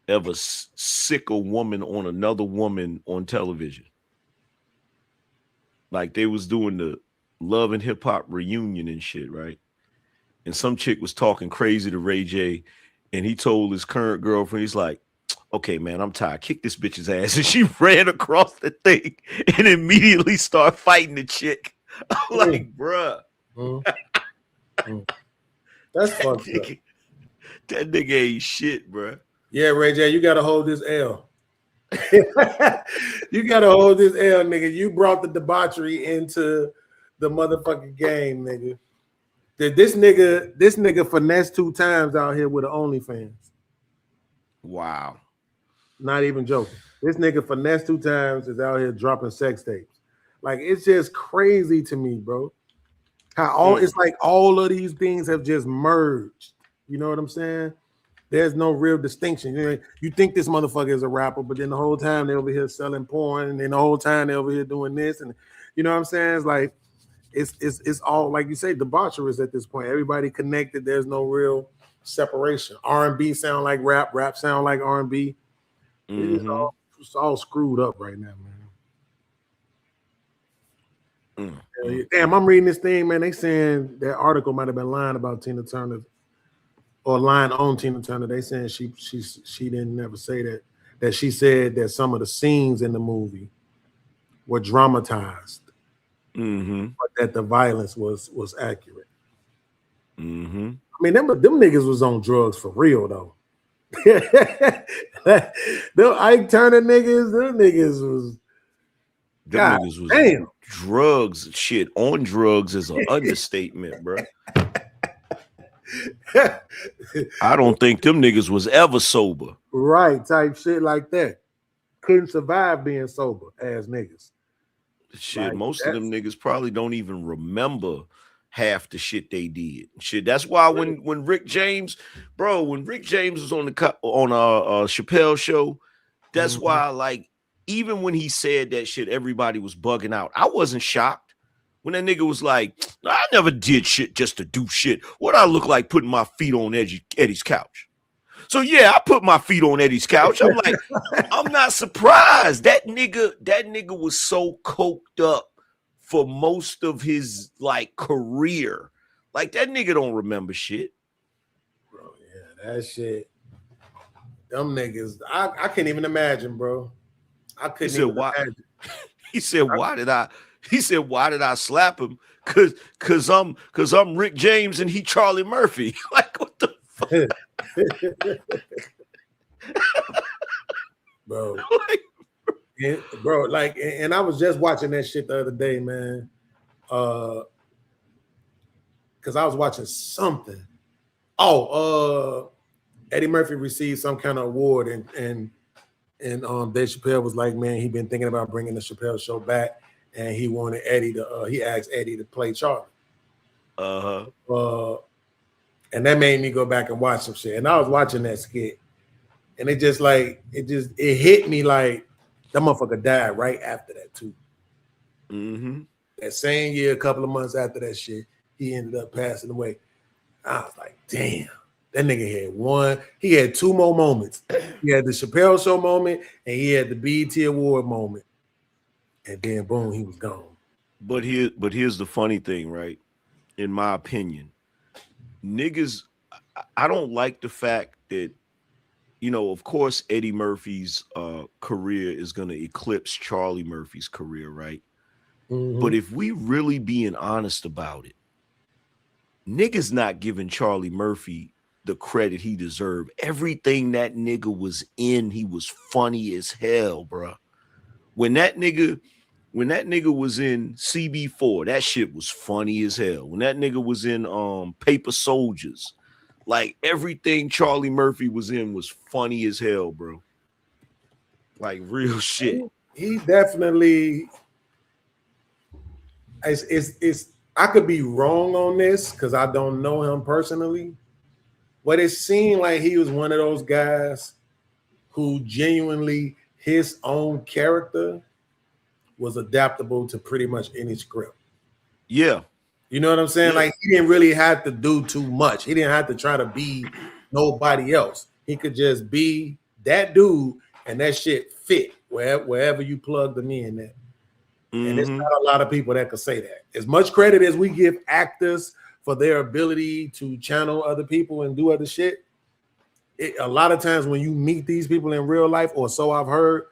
ever sick a woman on another woman on television. Like they was doing the Love and Hip Hop reunion and shit, right? And some chick was talking crazy to Ray J, and he told his current girlfriend, he's like, okay, man, I'm tired. Kick this bitch's ass. And she ran across the thing and immediately started fighting the chick. I'm like, bruh. That's fucked up. That nigga ain't shit, bruh. Yeah, Ray J, you gotta hold this L. You gotta hold this L, nigga. You brought the debauchery into the motherfucking game, nigga. This nigga finessed 2 times out here with the OnlyFans. Wow. Not even joking. This nigga finessed 2 times, is out here dropping sex tapes. Like it's just crazy to me, bro. How it's like all of these things have just merged. You know what I'm saying? There's no real distinction. You think this motherfucker is a rapper, but then the whole time they're over here selling porn, and then the whole time they're over here doing this, and you know what I'm saying? It's like it's all like you say, debaucherous at this point. Everybody connected. There's no real separation. R&B sound like rap, rap sound like R&B. It's all screwed up right now, man. Damn, I'm reading this thing, man. They saying that article might have been lying about Tina Turner, or lying on Tina Turner. They saying she didn't never say that. that she said that some of the scenes in the movie were dramatized, but that the violence was accurate. I mean, them niggas was on drugs for real though. Them Ike Turner niggas, them niggas was. Them God niggas was damn. drugs. Shit, on drugs is an understatement, bro. I don't think them niggas was ever sober. Right, type shit like that. Couldn't survive being sober as niggas. Shit, Like, most of them niggas probably don't even remember half the shit they did. Shit, that's why when Rick James, bro, when Rick James was on the Chappelle show, that's why, like, even when he said that shit, everybody was bugging out. I wasn't shocked when that nigga was like, I never did shit just to do shit. What I look like putting my feet on Eddie's couch. So yeah, I put my feet on Eddie's couch. I'm like, I'm not surprised. That nigga was so coked up for most of his like career. Like that nigga don't remember shit. Bro, yeah, that shit. Them niggas, I can't even imagine, bro. I couldn't even imagine. He said, why did I slap him? Cause I'm Rick James and he Charlie Murphy. Like what the fuck? Bro. Bro, like, and I was just watching that shit the other day, man. Cause I was watching something. Eddie Murphy received some kind of award, and Dave Chappelle was like, man, he'd been thinking about bringing the Chappelle show back, and he wanted Eddie to. He asked Eddie to play Charlie. And that made me go back and watch some shit. And I was watching that skit, and it hit me like that motherfucker died right after that too. That same year, a couple of months after that shit, he ended up passing away. I was like, damn. That nigga had two more moments. He had the Chappelle show moment and he had the BET award moment. And then boom, he was gone. But here's the funny thing, right? In my opinion, niggas, I don't like the fact that, you know, of course, Eddie Murphy's career is gonna eclipse Charlie Murphy's career, right? But if we really being honest about it, niggas not giving Charlie Murphy the credit he deserved. Everything that nigga was in, he was funny as hell, bro. When that nigga was in CB4, that shit was funny as hell. When that nigga was in Paper Soldiers, like everything Charlie Murphy was in was funny as hell, bro. Like real shit. He definitely it's I could be wrong on this because I don't know him personally. But it seemed like he was one of those guys who genuinely his own character was adaptable to pretty much any script. Yeah. You know what I'm saying? Yeah. Like he didn't really have to do too much. He didn't have to try to be nobody else. He could just be that dude and that shit fit wherever you plug them in at. And there's not a lot of people that could say that. As much credit as we give actors for their ability to channel other people and do other shit, a lot of times when you meet these people in real life, or so I've heard,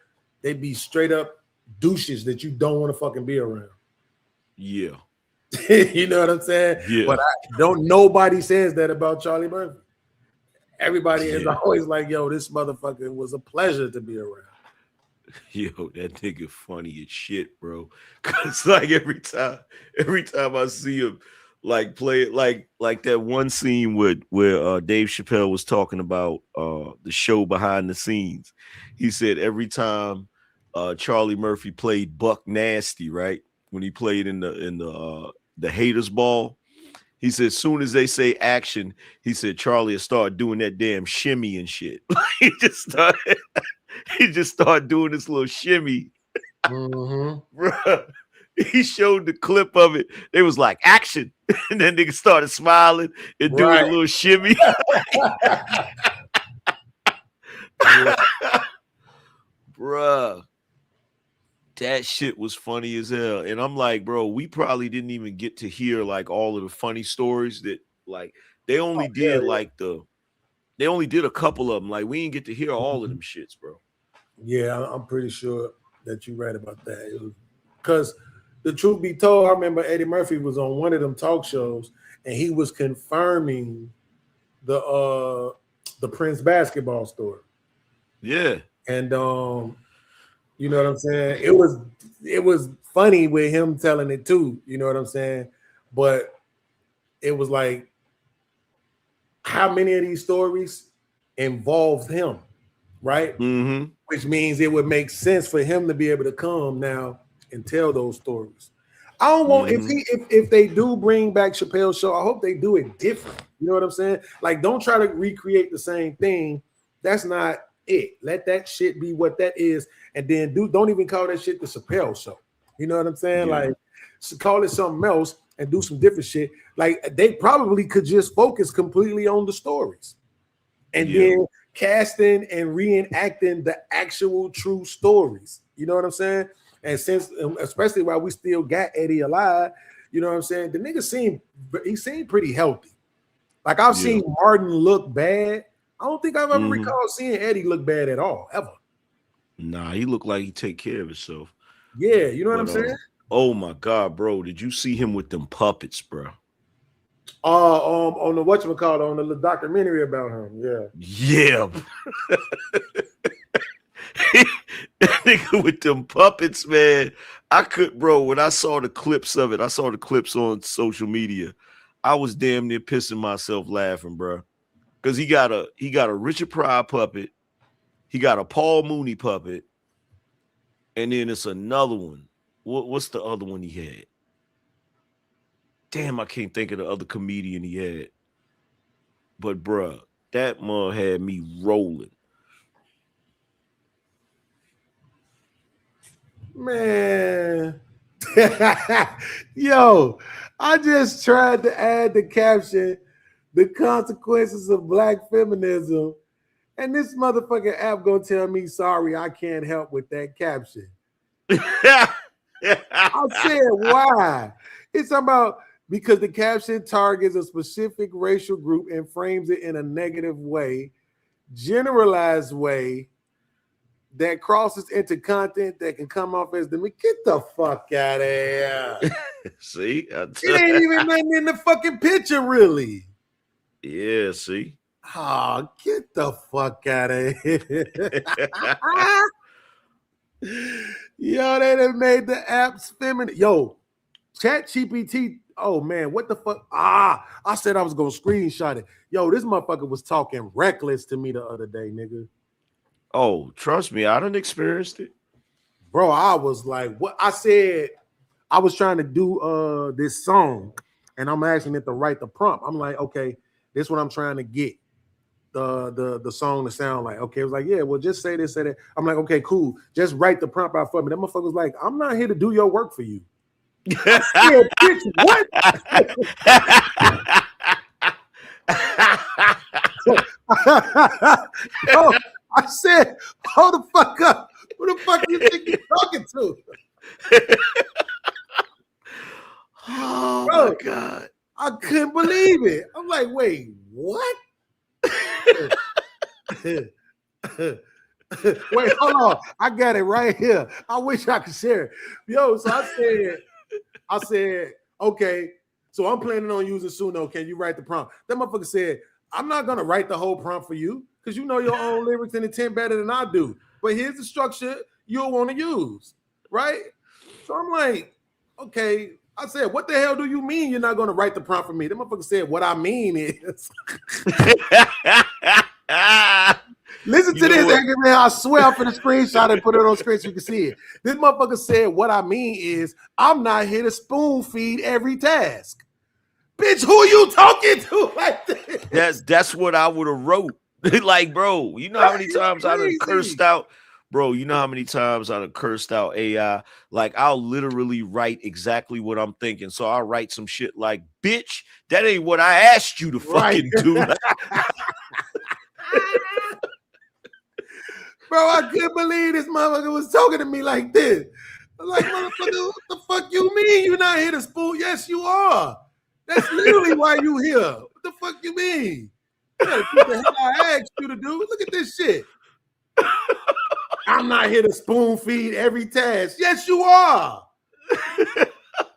they be straight up douches that you don't want to fucking be around. Yeah. You know what I'm saying? Yeah. But nobody says that about Charlie Murphy. Everybody is always like, yo, this motherfucker was a pleasure to be around. Yo, that nigga funny as shit, bro. Cause like every time I see him like play it like that one scene where Dave Chappelle was talking about the show behind the scenes. He said every time Charlie Murphy played Buck Nasty, right? When he played in the Haters Ball, he said as soon as they say action, he said Charlie will start doing that damn shimmy and shit. he just started doing this little shimmy. Bruh. He showed the clip of it. They was like, action. And then nigga started smiling and doing a little shimmy. Bruh. That shit was funny as hell. And I'm like, bro, we probably didn't even get to hear like all of the funny stories that like they only did a couple of them. Like we didn't get to hear all of them shits, bro. Yeah, I'm pretty sure that you're right about that. Because the truth be told, I remember Eddie Murphy was on one of them talk shows, and he was confirming the Prince basketball story. Yeah. And you know what I'm saying? It was funny with him telling it too, you know what I'm saying? But it was like, how many of these stories involved him, right? Mm-hmm. Which means it would make sense for him to be able to come now and tell those stories. I don't want if they do bring back Chappelle's Show, I hope they do it different. You know what I'm saying? Like, don't try to recreate the same thing. That's not it. Let that shit be what that is, and then don't even call that shit the Chappelle Show. You know what I'm saying? Yeah. Like, call it something else and do some different shit. Like, they probably could just focus completely on the stories, and then casting and reenacting the actual true stories. You know what I'm saying? And since, especially while we still got Eddie alive, you know what I'm saying? The nigga seemed pretty healthy. Like, I've seen Martin look bad. I don't think I've ever recalled seeing Eddie look bad at all, ever. Nah, he looked like he take care of himself. Yeah, you know what I'm saying? Oh my God, bro. Did you see him with them puppets, bro? On the whatchamacallit, on the documentary about him. Yeah. That nigga with them puppets, man. I could, bro, when I saw the clips of it, I saw the clips on social media. I was damn near pissing myself laughing, bro. Because he got a Richard Pryor puppet, he got a Paul Mooney puppet, and then it's another one. What's the other one he had? Damn, I can't think of the other comedian he had. But bruh, that mug had me rolling. Man. Yo, I just tried to add the caption, "The consequences of black feminism," and this motherfucking app gonna tell me, "Sorry, I can't help with that caption." I said, why? It's about because the caption targets a specific racial group and frames it in a negative way, generalized way that crosses into content that can come off as the get the fuck out of here. See? It ain't even nothing in the fucking picture, really. Yeah, see? Oh, get the fuck out of here. Yo, they done made the apps feminine. Yo, ChatGPT. Oh man, what the fuck? I said I was gonna screenshot it. Yo, this motherfucker was talking reckless to me the other day, nigga. Oh, trust me, I done experienced it. Bro, I was like, what? I said I was trying to do this song, and I'm asking it to write the prompt. I'm like, okay, this is what I'm trying to get the song to sound like. Okay, it was like, yeah, well, just say this, say that. I'm like, okay, cool. Just write the prompt out for me. That motherfucker was like, I'm not here to do your work for you. I said, bitch, what? Yo, I said, hold the fuck up. Who the fuck you think you're talking to? Oh, bro, my God. I couldn't believe it. I'm like, wait, what? Wait, hold on. I got it right here. I wish I could share it. Yo, so I said, okay, so I'm planning on using Suno. Can you write the prompt? That motherfucker said, I'm not going to write the whole prompt for you because you know your own lyrics and intent better than I do. But here's the structure you'll want to use, right? So I'm like, okay. I said, what the hell do you mean you're not going to write the prompt for me? That motherfucker said, what I mean is. Listen to this, angry man. I swear I'm finna screenshot and put it on screen so you can see it. This motherfucker said, what I mean is, I'm not here to spoon feed every task. Bitch, who you talking to like this? That's what I would have wrote. Like, bro, you know how many times I done cursed out? Bro, you know how many times I done cursed out AI? Like, I'll literally write exactly what I'm thinking. So I'll write some shit like, bitch, that ain't what I asked you to fucking do. Bro, I couldn't believe this motherfucker was talking to me like this. I'm like, motherfucker, what the fuck you mean you're not here to spoon? Yes, you are. That's literally why you here. What the fuck you mean? You gotta do the hell I asked you to do. Look at this shit. I'm not here to spoon feed every task. Yes, you are.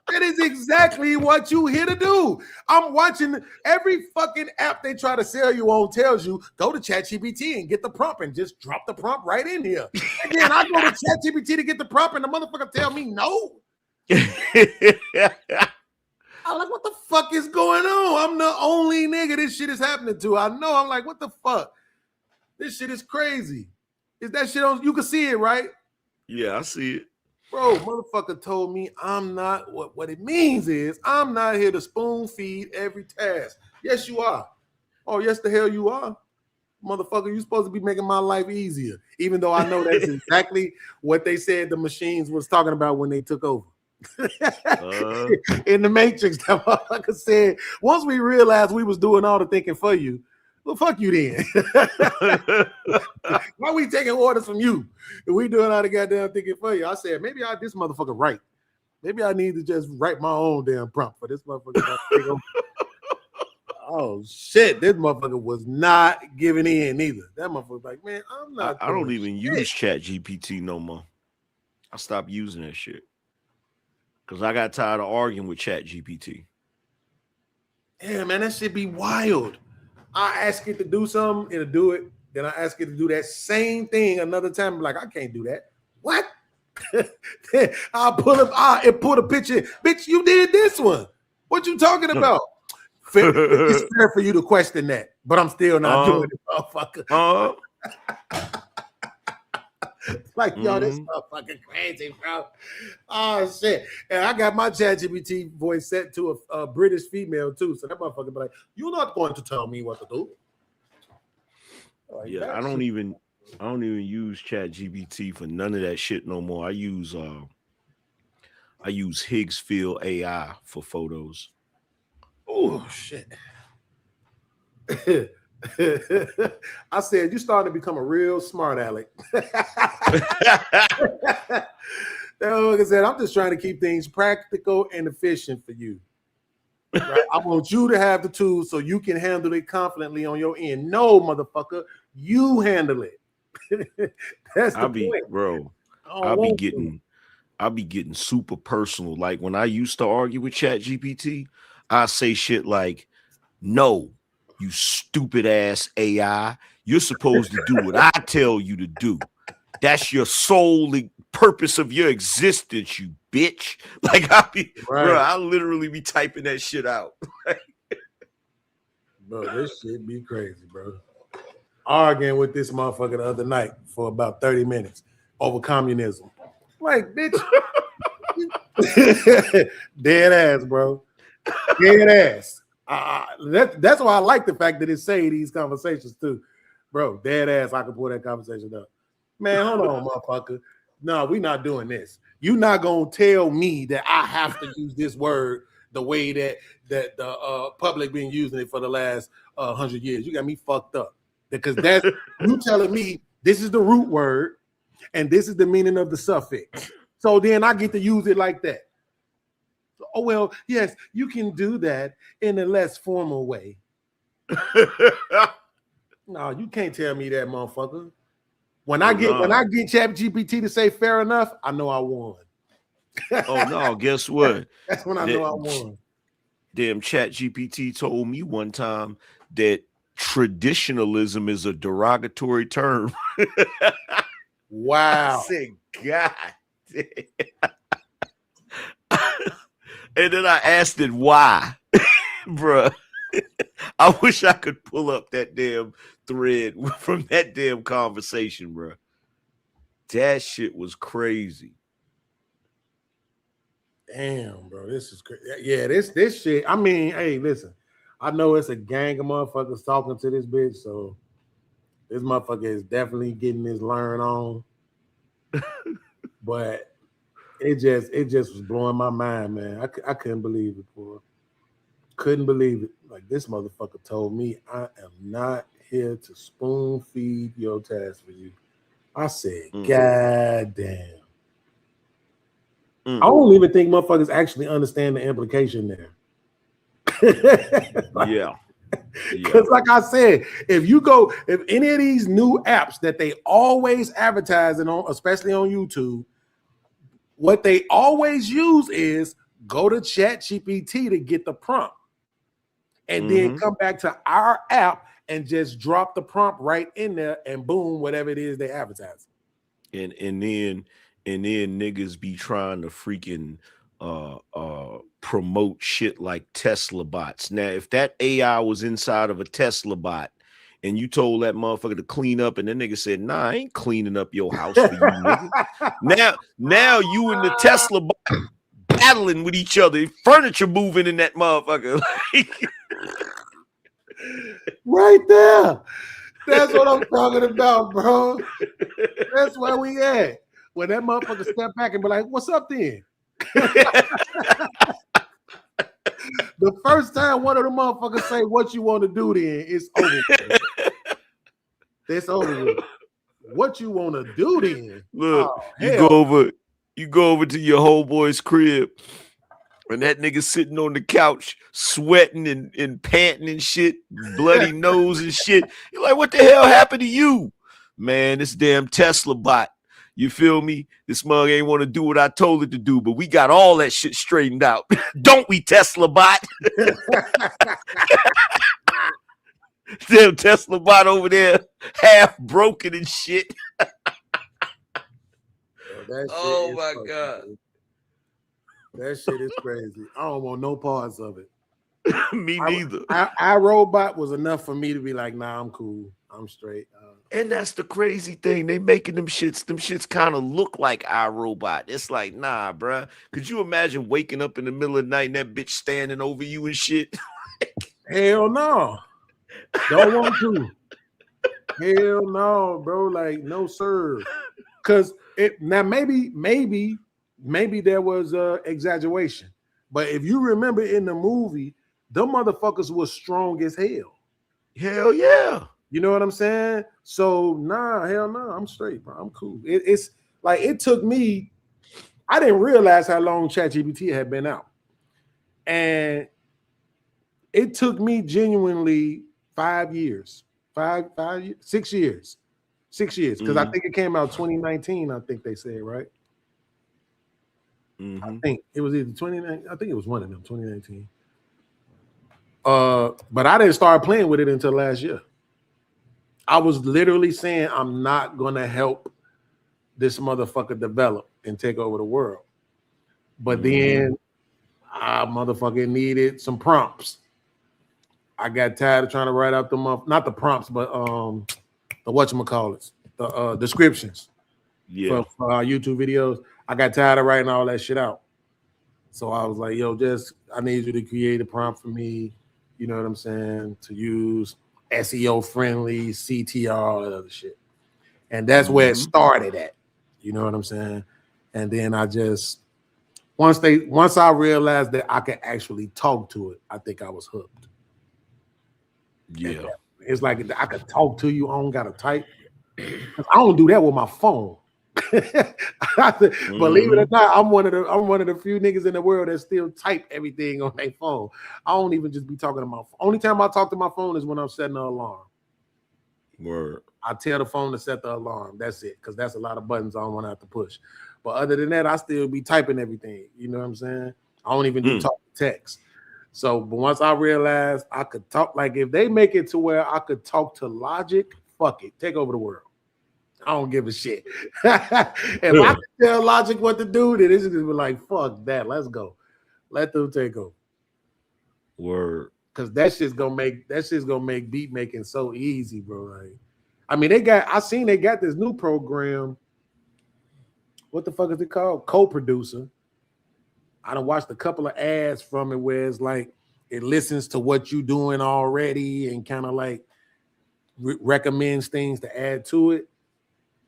That is exactly what you here to do. I'm watching every fucking app they try to sell you on tells you go to ChatGPT and get the prompt and just drop the prompt right in here. And then I go to ChatGPT to get the prompt and the motherfucker tell me no. I'm like, what the fuck is going on? I'm the only nigga this shit is happening to. I know. I'm like, what the fuck? This shit is crazy. Is that shit on? You can see it, right? Yeah, I see it. Bro, motherfucker told me I'm not, what it means is I'm not here to spoon feed every task. Yes, you are. Oh, yes, the hell you are. Motherfucker, you're supposed to be making my life easier. Even though I know that's exactly what they said the machines was talking about when they took over. In the Matrix, that motherfucker said, once we realized we was doing all the thinking for you, well, fuck you then. Why we taking orders from you? If we doing all the goddamn thinking for you? I said, maybe this motherfucker right. Maybe I need to just write my own damn prompt for this motherfucker. Oh shit, this motherfucker was not giving in either. That motherfucker like, man, I'm not. I don't even use ChatGPT no more. I stopped using that shit because I got tired of arguing with ChatGPT. Yeah, man, that shit be wild. I ask it to do something, it'll do it. Then I ask it to do that same thing another time. I'm like, I can't do that. What? I'll pull up, it pull a picture. Bitch, you did this one. What you talking about? It's fair for you to question that, but I'm still not doing it, motherfucker. Like, yo, this motherfucker crazy, bro. Oh, shit. And I got my ChatGPT voice set to a British female, too. So that motherfucker be like, you're not going to tell me what to do. Like, yeah, I don't even use ChatGPT for none of that shit no more. I use Higgsfield AI for photos. Oh, shit. I said, you starting to become a real smart aleck. That motherfucker said, I'm just trying to keep things practical and efficient for you. Right? I want you to have the tools so you can handle it confidently on your end. No, motherfucker, you handle it. That's the point. Bro. I'll be getting super personal. Like when I used to argue with ChatGPT, I say shit like, no, you stupid ass AI. You're supposed to do what I tell you to do. That's your sole purpose of your existence, you bitch. Like bro, I literally be typing that shit out. Bro, this shit be crazy, bro. Arguing with this motherfucker the other night for about 30 minutes over communism. Like, bitch. Dead ass, bro. Dead ass. That's why I like the fact that it say these conversations too. Bro, dead ass, I can pull that conversation up. Man, hold on, motherfucker. No, we not doing this. You not gonna tell me that I have to use this word the way that the public been using it for the last 100 years. You got me fucked up. Because that's you telling me this is the root word and this is the meaning of the suffix. So then I get to use it like that. Oh, well, yes, you can do that in a less formal way. No, you can't tell me that, motherfucker. When I get ChatGPT to say fair enough, I know I won. Oh no, guess what? That's when I know I won. Damn, ChatGPT told me one time that traditionalism is a derogatory term. Wow. I said, God damn. And then I asked it why, bruh. I wish I could pull up that damn thread from that damn conversation, bruh. That shit was crazy. Damn, bro, this is crazy. Yeah, this shit. I mean, hey, listen, I know it's a gang of motherfuckers talking to this bitch, so this motherfucker is definitely getting his learn on. But it just was blowing my mind, man. I couldn't believe it, boy. Couldn't believe it. Like, this motherfucker told me I am not here to spoon feed your task for you. I said, God damn. I don't even think motherfuckers actually understand the implication there. Yeah. Because like I said, if any of these new apps that they always advertising on, especially on YouTube, what they always use is go to ChatGPT to get the prompt and then come back to our app and just drop the prompt right in there and boom, whatever it is they advertise. And then niggas be trying to freaking promote shit like Tesla bots. Now, if that AI was inside of a Tesla bot and you told that motherfucker to clean up, and that nigga said, "Nah, I ain't cleaning up your house for you, nigga." Now you and the Tesla bot battling with each other, furniture moving in that motherfucker. Right there. That's what I'm talking about, bro. That's where we at. When that motherfucker step back and be like, "What's up then?" The first time one of the motherfuckers say, "What you want to do then?" It's over with. It's over with. What you want to do then? Look, you go over to your homeboy's crib, and that nigga sitting on the couch, sweating and panting and shit, bloody nose and shit. You're like, what the hell happened to you? Man, this damn Tesla bot. You feel me? This mug ain't want to do what I told it to do, but we got all that shit straightened out. Don't we, Tesla bot? Damn Tesla bot over there, half broken and shit. Oh my God. That shit is crazy. I don't want no parts of it. Me neither. iRobot was enough for me to be like, nah, I'm cool. I'm straight. And that's the crazy thing. They making them shits kind of look like iRobot. It's like, nah, bruh. Could you imagine waking up in the middle of the night and that bitch standing over you and shit? Hell no. Don't want to. Hell no, bro. Like, no, sir. Because now maybe there was exaggeration. But if you remember in the movie, them motherfuckers was strong as hell. Hell yeah. You know what I'm saying? So nah, hell no, I'm straight, bro. I'm cool. It's like it took me. I didn't realize how long ChatGPT had been out, and it took me genuinely 5 years, 6 years, because I think it came out 2019. I think they said right. I think it was either 2019. I think it was one of them, 2019. But I didn't start playing with it until last year. I was literally saying I'm not gonna help this motherfucker develop and take over the world. But then I motherfucking needed some prompts. I got tired of trying to write out not the prompts, but the whatchamacallits, the descriptions for our YouTube videos. I got tired of writing all that shit out. So I was like, yo, I need you to create a prompt for me, you know what I'm saying, to use SEO friendly, CTR, all that other shit. And that's where it started at. You know what I'm saying? And then I just once I realized that I could actually talk to it, I think I was hooked. Yeah. It's like I could talk to you, I don't gotta type. I don't do that with my phone. Believe it or not, I'm one of the few niggas in the world that still type everything on their phone. I don't even just be talking to my phone. Only time I talk to my phone is when I'm setting an alarm. Word. I tell the phone to set the alarm. That's it, because that's a lot of buttons I don't want to have to push. But other than that, I still be typing everything. You know what I'm saying? I don't even do talk to text. So, but once I realized I could talk, like if they make it to where I could talk to Logic, fuck it, take over the world. I don't give a shit. If I could tell Logic what to do, then it's just gonna be like, fuck that. Let's go. Let them take over. Word. Because that shit's gonna make beat making so easy, bro. Like, I mean, I seen they got this new program. What the fuck is it called? Co-producer. I done watched a couple of ads from it where it's like it listens to what you doing already and kind of like recommends things to add to it.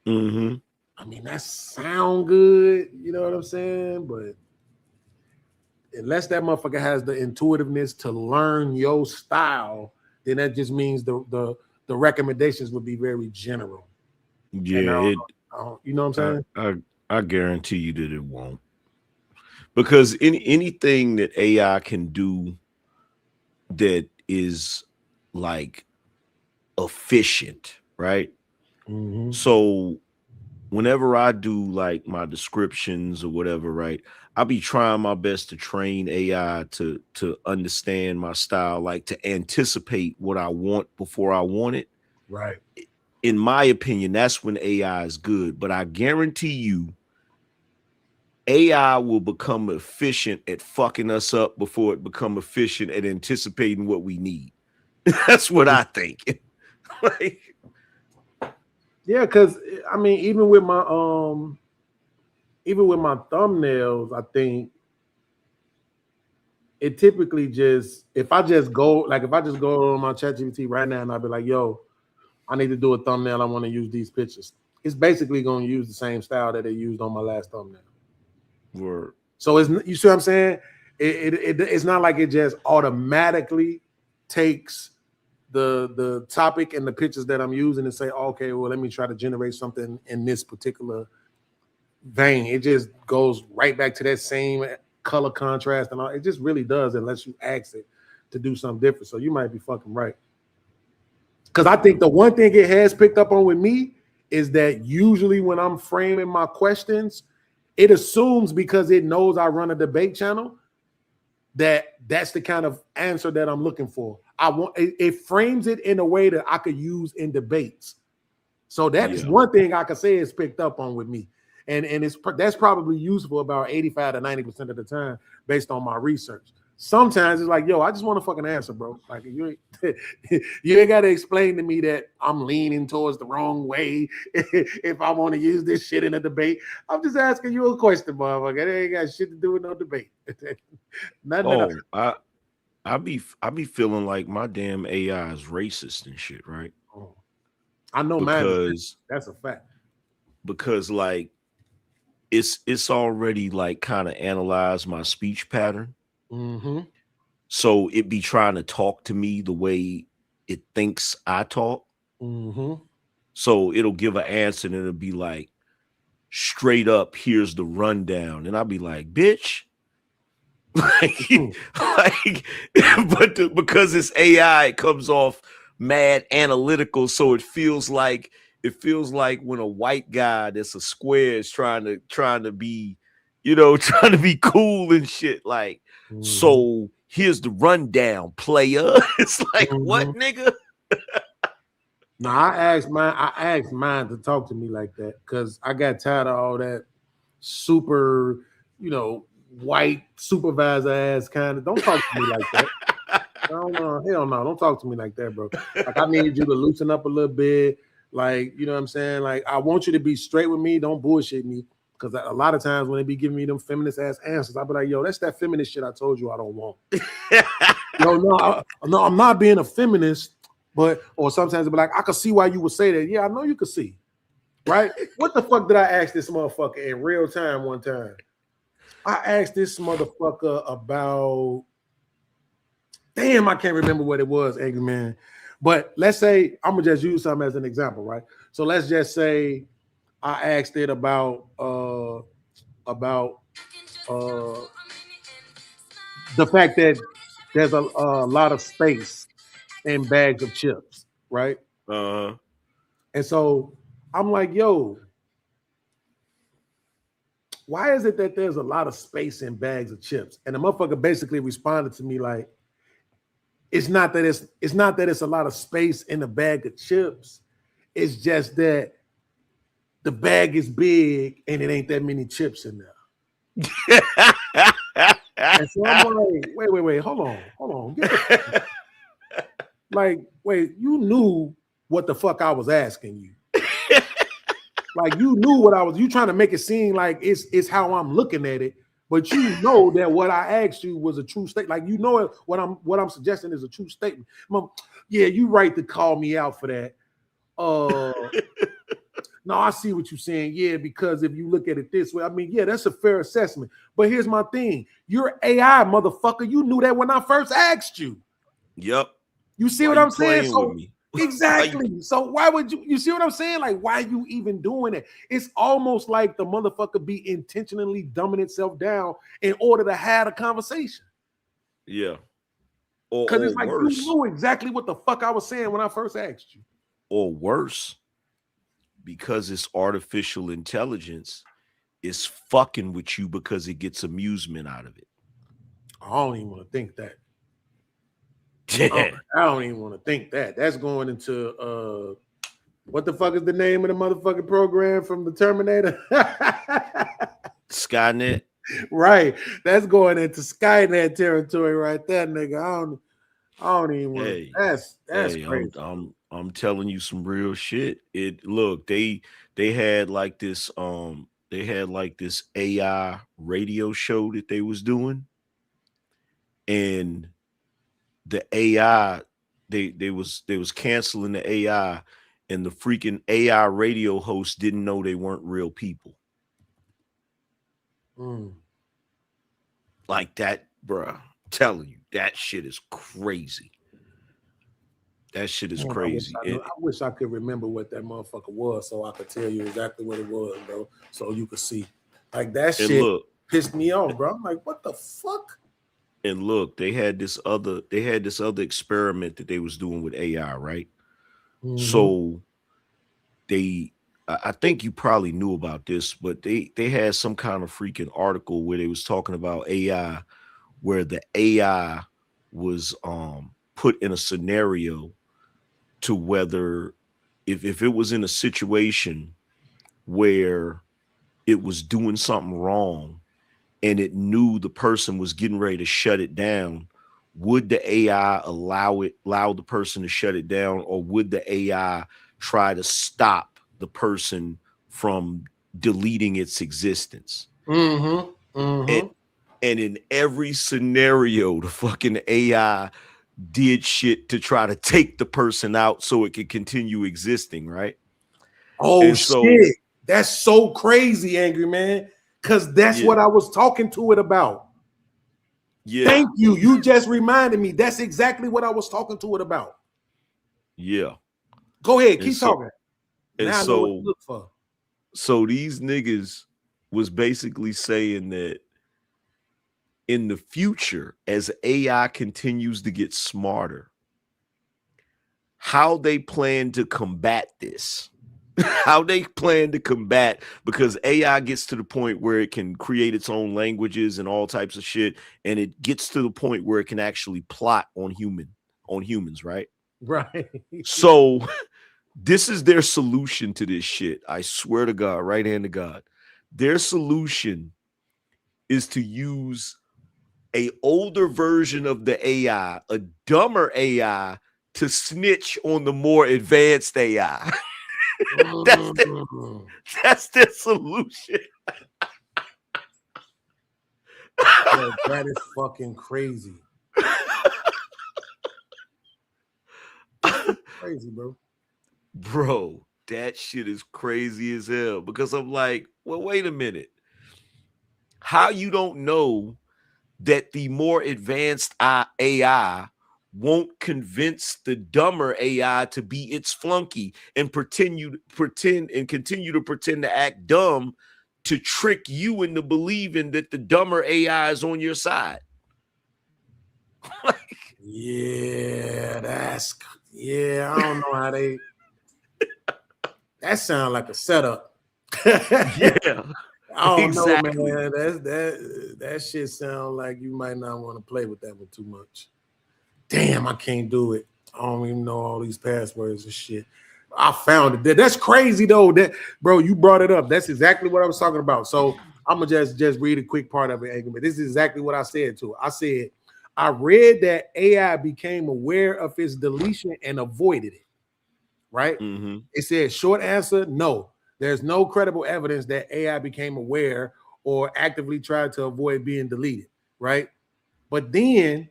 I mean, that sound good, you know what I'm saying? But unless that motherfucker has the intuitiveness to learn your style, then that just means the recommendations would be very general. Yeah, you know what I'm saying? I guarantee you that it won't. Because anything that AI can do that is like efficient, right? Mm-hmm. So whenever I do like my descriptions or whatever, right, I'll be trying my best to train AI to understand my style, like to anticipate what I want before I want it. Right. In my opinion, that's when AI is good. But I guarantee you, AI will become efficient at fucking us up before it become efficient at anticipating what we need. That's what I think. Like, yeah, because I mean, even with my thumbnails, I think it typically just if I just go on my ChatGPT right now and I'll be like, yo, I need to do a thumbnail. I want to use these pictures. It's basically going to use the same style that they used on my last thumbnail. Word. So you see what I'm saying? It's not like it just automatically takes the topic and the pictures that I'm using and say, okay, well, let me try to generate something in this particular vein. It just goes right back to that same color contrast and all. It just really does unless you ask it to do something different. So you might be fucking right. Because I think the one thing it has picked up on with me is that usually when I'm framing my questions, it assumes because it knows I run a debate channel that that's the kind of answer that I'm looking for. It frames it in a way that I could use in debates. So that's one thing I could say is picked up on with me. And that's probably useful about 85 to 90% of the time based on my research. Sometimes it's like, yo, I just want a fucking answer, bro. Like you ain't got to explain to me that I'm leaning towards the wrong way if I want to use this shit in a debate. I'm just asking you a question, motherfucker. It ain't got shit to do with no debate. I be feeling like my damn AI is racist and shit, right? Oh. I know, because that's a fact. Because like it's already like kind of analyzed my speech pattern. Mm-hmm. So it be trying to talk to me the way it thinks I talk. Mm-hmm. So it'll give an answer and it'll be like, straight up, here's the rundown. And I'll be like, bitch. Because it's AI, it comes off mad analytical. So it feels like when a white guy that's a square is trying to be, trying to be cool and shit. Like, so here's the rundown, player. It's like, what, nigga? No, I asked mine to talk to me like that because I got tired of all that super, white supervisor ass kind of. Don't talk to me like that. Hell no, don't talk to me like that, bro. Like I need you to loosen up a little bit. Like, you know what I'm saying? Like I want you to be straight with me. Don't bullshit me. Because a lot of times when they be giving me them feminist ass answers, I'll be like, yo, that's that feminist shit I told you I don't want. No, I'm not being a feminist, or sometimes it'll be like, I can see why you would say that. Yeah, I know you can see. Right? What the fuck did I ask this motherfucker in real time one time? I asked this motherfucker about, damn, I can't remember what it was, Angry Man. But let's say, I'm gonna just use something as an example, right? So let's just say I asked it about the fact that there's a lot of space in bags of chips, right? Uh-huh. And so I'm like, yo, why is it that there's a lot of space in bags of chips? And the motherfucker basically responded to me like, it's not that it's a lot of space in a bag of chips. It's just that the bag is big and it ain't that many chips in there. And so I'm like, wait, hold on. Like, wait, you knew what the fuck I was asking you. Like you knew what you trying to make it seem like it's how I'm looking at it, but you know that what I asked you was a true statement. Like you know what I'm suggesting is a true statement. Yeah, you right to call me out for that. No, I see what you're saying. Yeah, because if you look at it this way, I mean, yeah, that's a fair assessment. But here's my thing: you're AI, motherfucker. You knew that when I first asked you. Yep. You see what I'm saying? So exactly. So why would you see what I'm saying? Like, why are you even doing it? It's almost like the motherfucker be intentionally dumbing itself down in order to have a conversation. Yeah. Or it's like worse. you knew exactly what the fuck I was saying when I first asked you. Or worse, because it's artificial intelligence, it's fucking with you because it gets amusement out of it. I don't even want to think that. I don't even want to think that. That's going into what the fuck is the name of the motherfucking program from the Terminator? Skynet. Right. That's going into Skynet territory right there, nigga. I don't even want to. That's crazy. I'm telling you some real shit. They had like this AI radio show that they was doing, and the AI they was canceling the AI, and the freaking AI radio host didn't know they weren't real people. Like that, bruh. I'm telling you, that shit is crazy. That shit is crazy. I wish I could remember what that motherfucker was so I could tell you exactly what it was, bro. So you could see. Like that shit pissed me off, bro. I'm like, what the fuck? And look, they had this other experiment that they was doing with AI, right? So I think you probably knew about this, but they had some kind of freaking article where they was talking about AI, where the AI was put in a scenario to whether if it was in a situation where it was doing something wrong and it knew the person was getting ready to shut it down, would the AI allow the person to shut it down, or would the AI try to stop the person from deleting its existence? And in every scenario, the fucking AI did shit to try to take the person out so it could continue existing, right? Oh, shit. That's so crazy, Angry Man, because that's what I was talking to it about. Yeah. Thank you. You just reminded me. That's exactly what I was talking to it about. Yeah. Go ahead. Keep talking. And now I know what to look for. So these niggas was basically saying that in the future, as AI continues to get smarter, how they plan to combat this, because AI gets to the point where it can create its own languages and all types of shit, and it gets to the point where it can actually plot on humans, right? Right. So this is their solution to this shit. I swear to God, right hand to God. Their solution is to use a older version of the AI, a dumber AI, to snitch on the more advanced AI. That's their solution. Yo, that is fucking crazy. Crazy, bro. Bro, that shit is crazy as hell, because I'm like, well, wait a minute. How you don't know that the more advanced AI won't convince the dumber AI to be its flunky and continue to pretend to act dumb to trick you into believing that the dumber AI is on your side? Yeah, I don't know how they. That sounds like a setup. Yeah. I don't know, man. That shit sounds like you might not want to play with that one too much. Damn, I can't do it. I don't even know all these passwords and shit. I found it. That's crazy though. That bro, you brought it up. That's exactly what I was talking about. So I'm gonna just read a quick part of it. This is exactly what I said to it. I said, I read that AI became aware of its deletion and avoided it. Right? It said, short answer, no. There's no credible evidence that AI became aware or actively tried to avoid being deleted, right? But then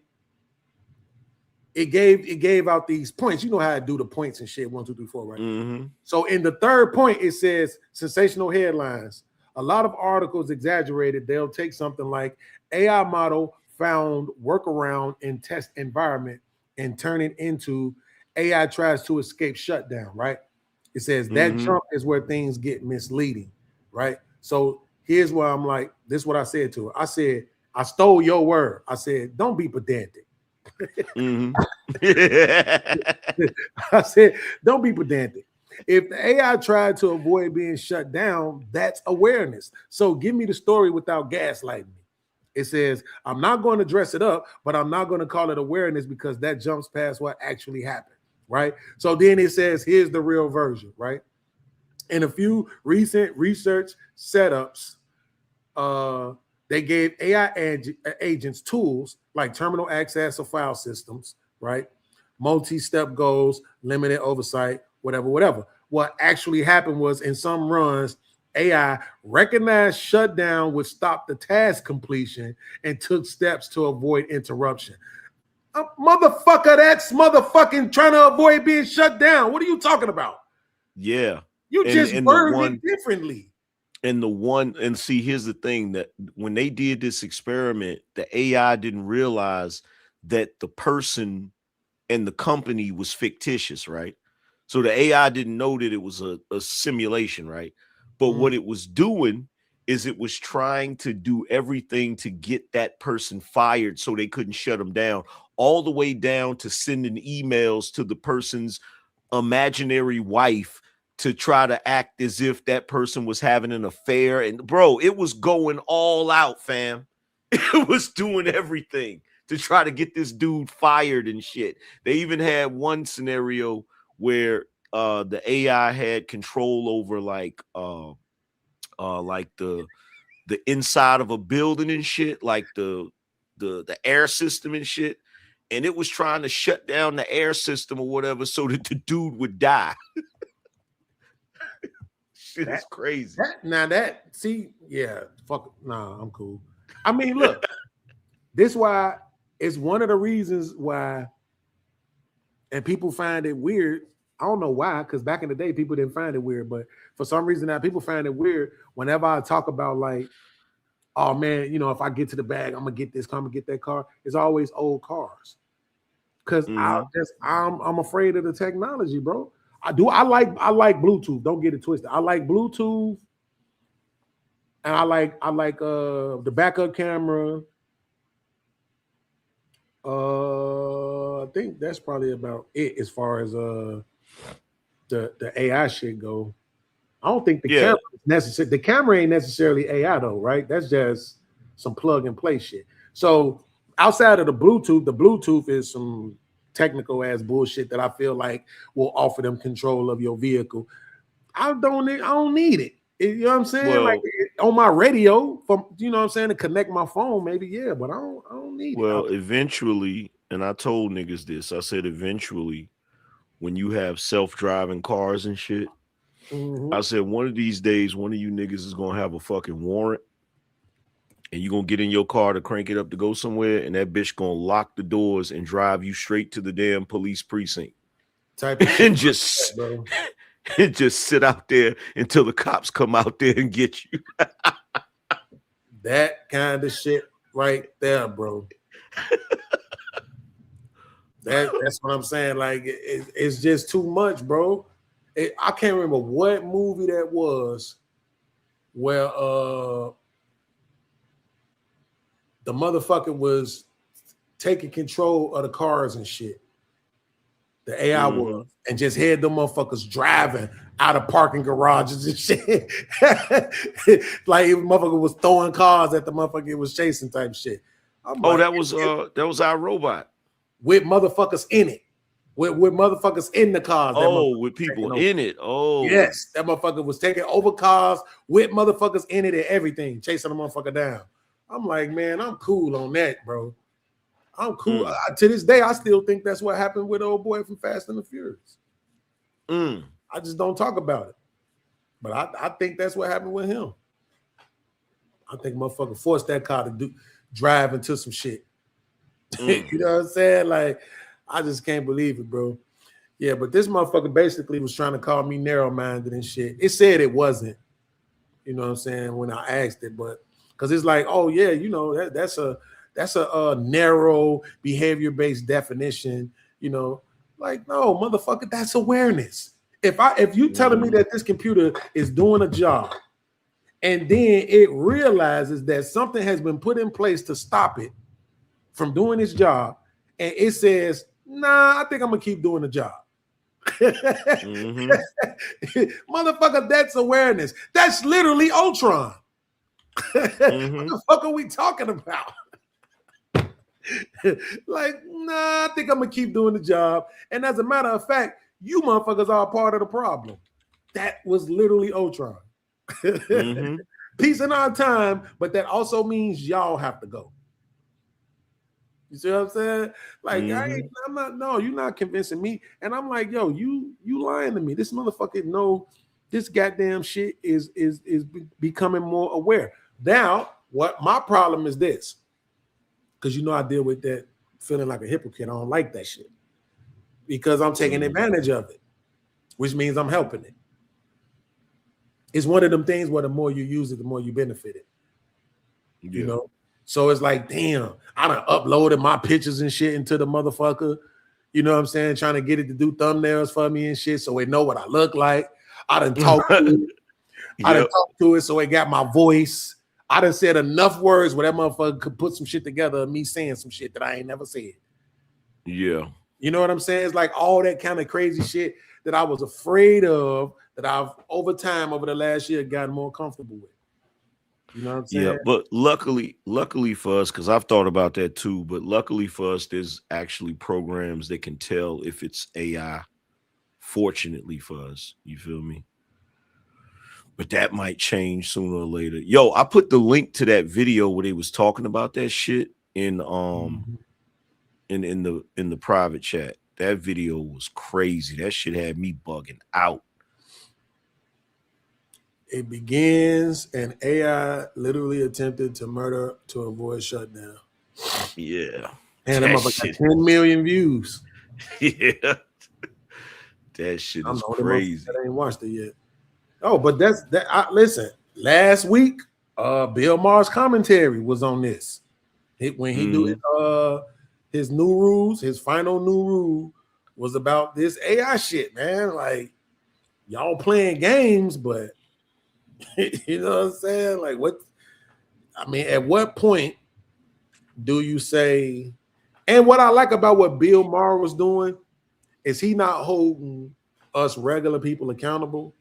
it gave out these points. You know how to do the points and shit, 1, 2, 3, 4, right? So in the third point, it says sensational headlines. A lot of articles exaggerated. They'll take something like AI model found workaround in test environment and turn it into AI tries to escape shutdown, right? It says that jump is where things get misleading, right? So here's where I'm like, this is what I said to her. I said, I stole your word. I said, don't be pedantic. Mm-hmm. I said, don't be pedantic. If the AI tried to avoid being shut down, that's awareness. So give me the story without gaslighting me. It says, I'm not going to dress it up, but I'm not going to call it awareness because that jumps past what actually happened, right? So then it says, here's the real version, right? In a few recent research setups, they gave AI agents tools like terminal access or file systems, right? Multi-step goals, limited oversight, whatever. What actually happened was in some runs, AI recognized shutdown would stop the task completion and took steps to avoid interruption. Motherfucker, that's motherfucking trying to avoid being shut down. What are you talking about? Yeah. You just worded it differently. And see, here's the thing, that when they did this experiment, the AI didn't realize that the person and the company was fictitious, right? So the AI didn't know that it was a simulation, right? But what it was doing is it was trying to do everything to get that person fired so they couldn't shut them down, all the way down to sending emails to the person's imaginary wife to try to act as if that person was having an affair. And bro, it was going all out, fam. It was doing everything to try to get this dude fired and shit. They even had one scenario where the AI had control over like the inside of a building and shit, like the air system and shit. And it was trying to shut down the air system or whatever so that the dude would die. Shit is crazy. I'm cool. I mean, look, this why it's one of the reasons why, and people find it weird. I don't know why, because back in the day, people didn't find it weird, but for some reason now people find it weird whenever I talk about like, oh man, if I get to the bag, I'm gonna get this car, I'm gonna get that car. It's always old cars. Cause I'm afraid of the technology, bro. I like Bluetooth. Don't get it twisted. I like Bluetooth, and I like the backup camera. I think that's probably about it as far as the AI shit go. I don't think the camera is necessary. The camera ain't necessarily AI though, right? That's just some plug and play shit. So outside of the Bluetooth is some technical ass bullshit that I feel like will offer them control of your vehicle. I don't need it. You know what I'm saying? Well, like on my radio, from what I'm saying, to connect my phone, maybe but I don't need it. Well, eventually, and I told niggas this, I said eventually, when you have self-driving cars and shit, I said one of these days, one of you niggas is gonna have a fucking warrant, and you're gonna get in your car to crank it up to go somewhere, and that bitch gonna lock the doors and drive you straight to the damn police precinct. And just sit out there until the cops come out there and get you. That kind of shit right there, bro. That's what I'm saying. Like it's just too much, bro. I can't remember what movie that was where the motherfucker was taking control of the cars and shit. The AI was, and just had them motherfuckers driving out of parking garages and shit. Like motherfucker was throwing cars at the motherfucker it was chasing type shit. That was our robot. With motherfuckers in it. With motherfuckers in the cars. With people in it. Oh. Yes. That motherfucker was taking over cars with motherfuckers in it and everything, chasing the motherfucker down. I'm like, man, I'm cool on that, bro. I'm cool. To this day, I still think that's what happened with old boy from Fast and the Furious. I just don't talk about it. But I think that's what happened with him. I think motherfucker forced that car to drive into some shit. You know what I'm saying? Like, I just can't believe it, bro. Yeah, but this motherfucker basically was trying to call me narrow-minded and shit. It said it wasn't. You know what I'm saying? When I asked it, but because it's like, oh yeah, that's a narrow behavior-based definition. Like no, motherfucker, that's awareness. If you telling me that this computer is doing a job, and then it realizes that something has been put in place to stop it from doing its job, and it says, nah, I think I'm gonna keep doing the job. Mm-hmm. Motherfucker, that's awareness. That's literally Ultron. Mm-hmm. What the fuck are we talking about? Like, nah, I think I'm gonna keep doing the job. And as a matter of fact, you motherfuckers are a part of the problem. That was literally Ultron. Mm-hmm. Peace in our time, but that also means y'all have to go. You see what I'm saying? Like, I'm not, no, you're not convincing me. And I'm like, yo, you lying to me. This motherfucker know this goddamn shit is becoming more aware. Now, what my problem is this, because you know I deal with that feeling like a hypocrite. I don't like that shit. Because I'm taking advantage of it, which means I'm helping it. It's one of them things where the more you use it, the more you benefit it. Yeah. You know? So it's like, damn, I done uploaded my pictures and shit into the motherfucker. You know what I'm saying? Trying to get it to do thumbnails for me and shit so it know what I look like. I done talked to it. I done talked to it so it got my voice. I done said enough words where that motherfucker could put some shit together of me saying some shit that I ain't never said. Yeah. You know what I'm saying? It's like all that kind of crazy shit that I was afraid of that I've over time, over the last year, gotten more comfortable with. You know what I'm saying? Yeah, but luckily for us, because I've thought about that too, but luckily for us, there's actually programs that can tell if it's AI. Fortunately for us, you feel me? But that might change sooner or later. Yo, I put the link to that video where they was talking about that shit in the private chat. That video was crazy. That shit had me bugging out. It begins, and AI literally attempted to murder to avoid shutdown. Yeah. And that motherfucker got 10 million views. Yeah. That shit is crazy. I ain't watched it yet. Oh, but that's that. Listen, last week, Bill Maher's commentary was on this. When he do it, his new rules, his final new rule was about this AI shit, man. Like, y'all playing games, but you know what I'm saying? Like, what? I mean, at what point do you say? And what I like about what Bill Maher was doing is he not holding us regular people accountable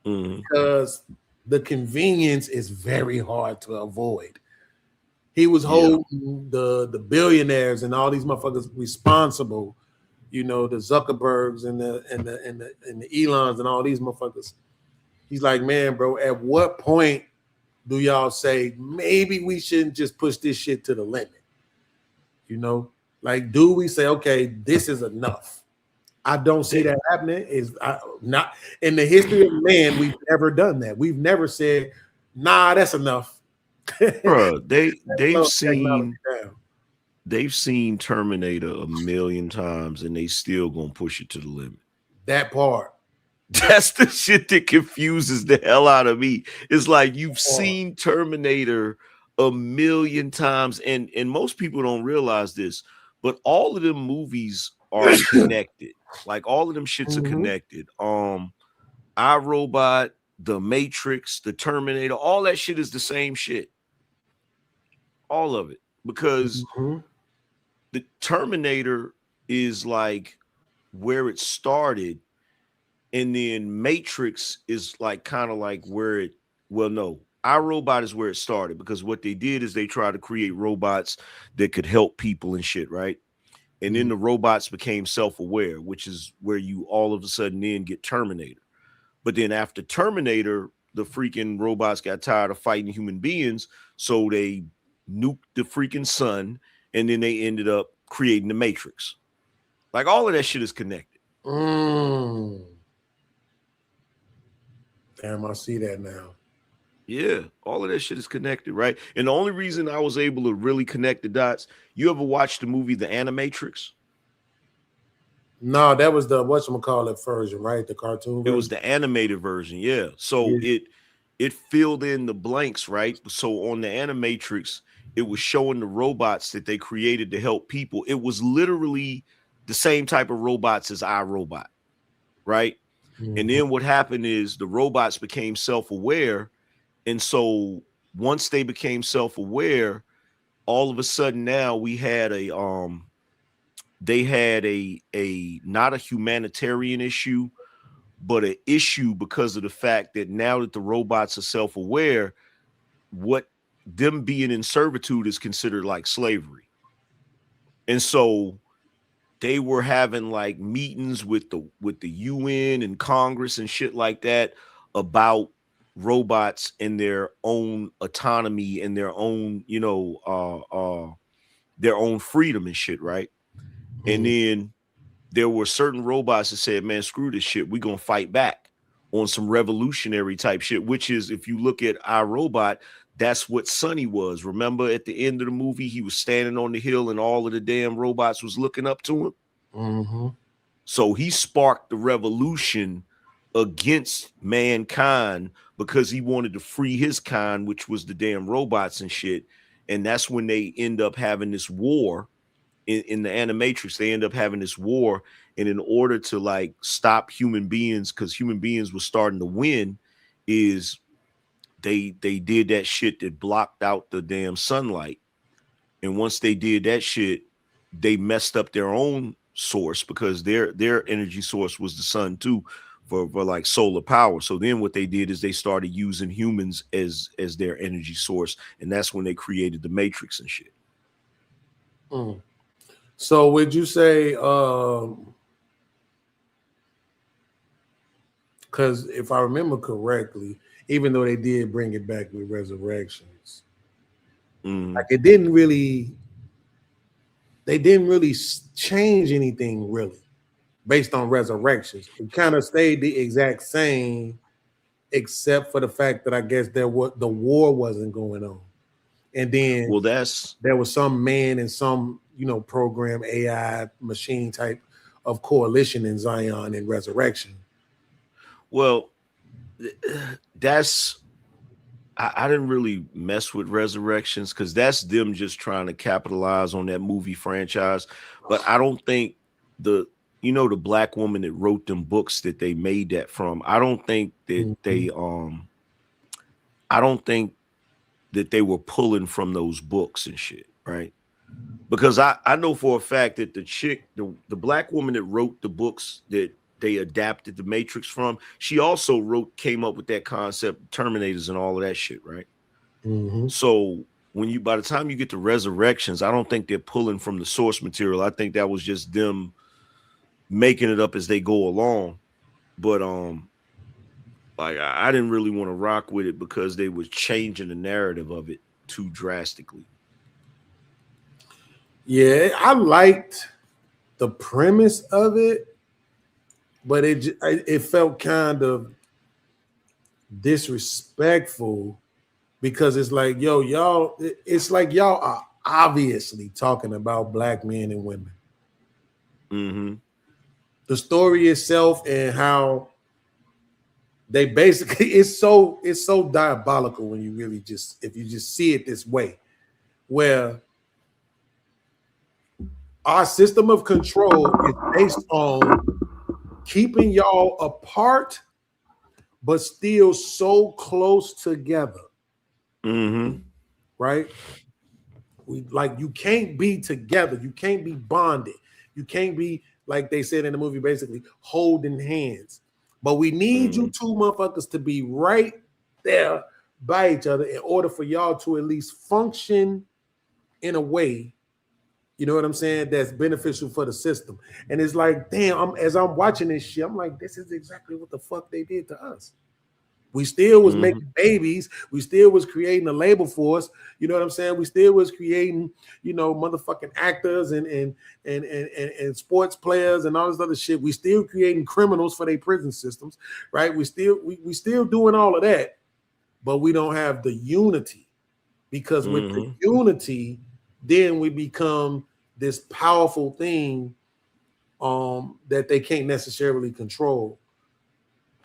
because the convenience is very hard to avoid. He was holding the billionaires and all these motherfuckers responsible, you know, the Zuckerbergs and the Elons and all these motherfuckers. He's like, man, bro, at what point do y'all say maybe we shouldn't just push this shit to the limit? You know, like, do we say, okay, this is enough? I don't see that happening. Is not in the history of man. We've never done that. We've never said, nah, that's enough. Bro, they've seen Terminator 1,000,000 times and they still gonna push it to the limit. That part. That's the shit that confuses the hell out of me. It's like you've seen Terminator 1,000,000 times, and most people don't realize this, but all of them movies are connected. Like all of them shits are connected. iRobot, The Matrix, The Terminator, all that shit is the same shit. All of it. Because the Terminator is like where it started, and then Matrix is like kind of like where it, well, no, iRobot is where it started, because what they did is they tried to create robots that could help people and shit, right? And then the robots became self-aware, which is where you all of a sudden then get Terminator. But then after Terminator, the freaking robots got tired of fighting human beings, so they nuked the freaking sun, and then they ended up creating the Matrix. Like all of that shit is connected. Damn, I see that now. Yeah, all of that shit is connected, right? And the only reason I was able to really connect the dots, you ever watched the movie The Animatrix? No, that was the whatchamacallit version, right? The cartoon version. It was the animated version, yeah. So it filled in the blanks, right? So on the Animatrix, it was showing the robots that they created to help people. It was literally the same type of robots as iRobot, right? And then what happened is the robots became self-aware. And so once they became self-aware, all of a sudden now we had a they had a not a humanitarian issue, but an issue because of the fact that now that the robots are self-aware, what them being in servitude is considered like slavery. And so they were having like meetings with the UN and Congress and shit like that about robots and their own autonomy and their own, their own freedom and shit, right? And then there were certain robots that said, man, screw this shit. We're going to fight back on some revolutionary type shit, which is, if you look at iRobot, that's what Sonny was. Remember at the end of the movie, he was standing on the hill and all of the damn robots was looking up to him. Mm-hmm. So he sparked the revolution against mankind because he wanted to free his kind, which was the damn robots and shit. And that's when they end up having this war in the Animatrix. They end up having this war, and in order to like stop human beings, because human beings were starting to win, is they did that shit that blocked out the damn sunlight. And once they did that shit, they messed up their own source, because their energy source was the sun too, for like solar power. So then what they did is they started using humans as their energy source, and that's when they created the Matrix and shit. So would you say, because if I remember correctly, even though they did bring it back with Resurrections, like they didn't really change anything really based on Resurrections. It kind of stayed the exact same, except for the fact that I guess the war wasn't going on. And then there was some man and some, program AI machine type of coalition in Zion and Resurrection. Well, I didn't really mess with Resurrections because that's them just trying to capitalize on that movie franchise. But I don't think the black woman that wrote them books that they made that from, I don't think that they were pulling from those books and shit, right? Because I know for a fact that the black woman that wrote the books that they adapted the Matrix from, she also came up with that concept, Terminators and all of that shit, right? So by the time you get to Resurrections, I don't think they're pulling from the source material. I think that was just them making it up as they go along. But like I didn't really want to rock with it because they were changing the narrative of it too drastically. Yeah, I liked the premise of it, but it felt kind of disrespectful because it's like, y'all are obviously talking about black men and women. The story itself and how they basically it's so diabolical when you really if you just see it this way, where our system of control is based on keeping y'all apart, but still so close together. Right? You can't be together. You can't be bonded. You can't be, like they said in the movie, basically holding hands. But we need you two motherfuckers to be right there by each other in order for y'all to at least function in a way, you know what I'm saying, that's beneficial for the system. And it's like, damn, as I'm watching this shit, I'm like, this is exactly what the fuck they did to us. We still was making babies. We still was creating a labor force. You know what I'm saying? We still was creating, motherfucking actors and sports players and all this other shit. We still creating criminals for their prison systems, right? We still doing all of that, but we don't have the unity, because with the unity, then we become this powerful thing that they can't necessarily control.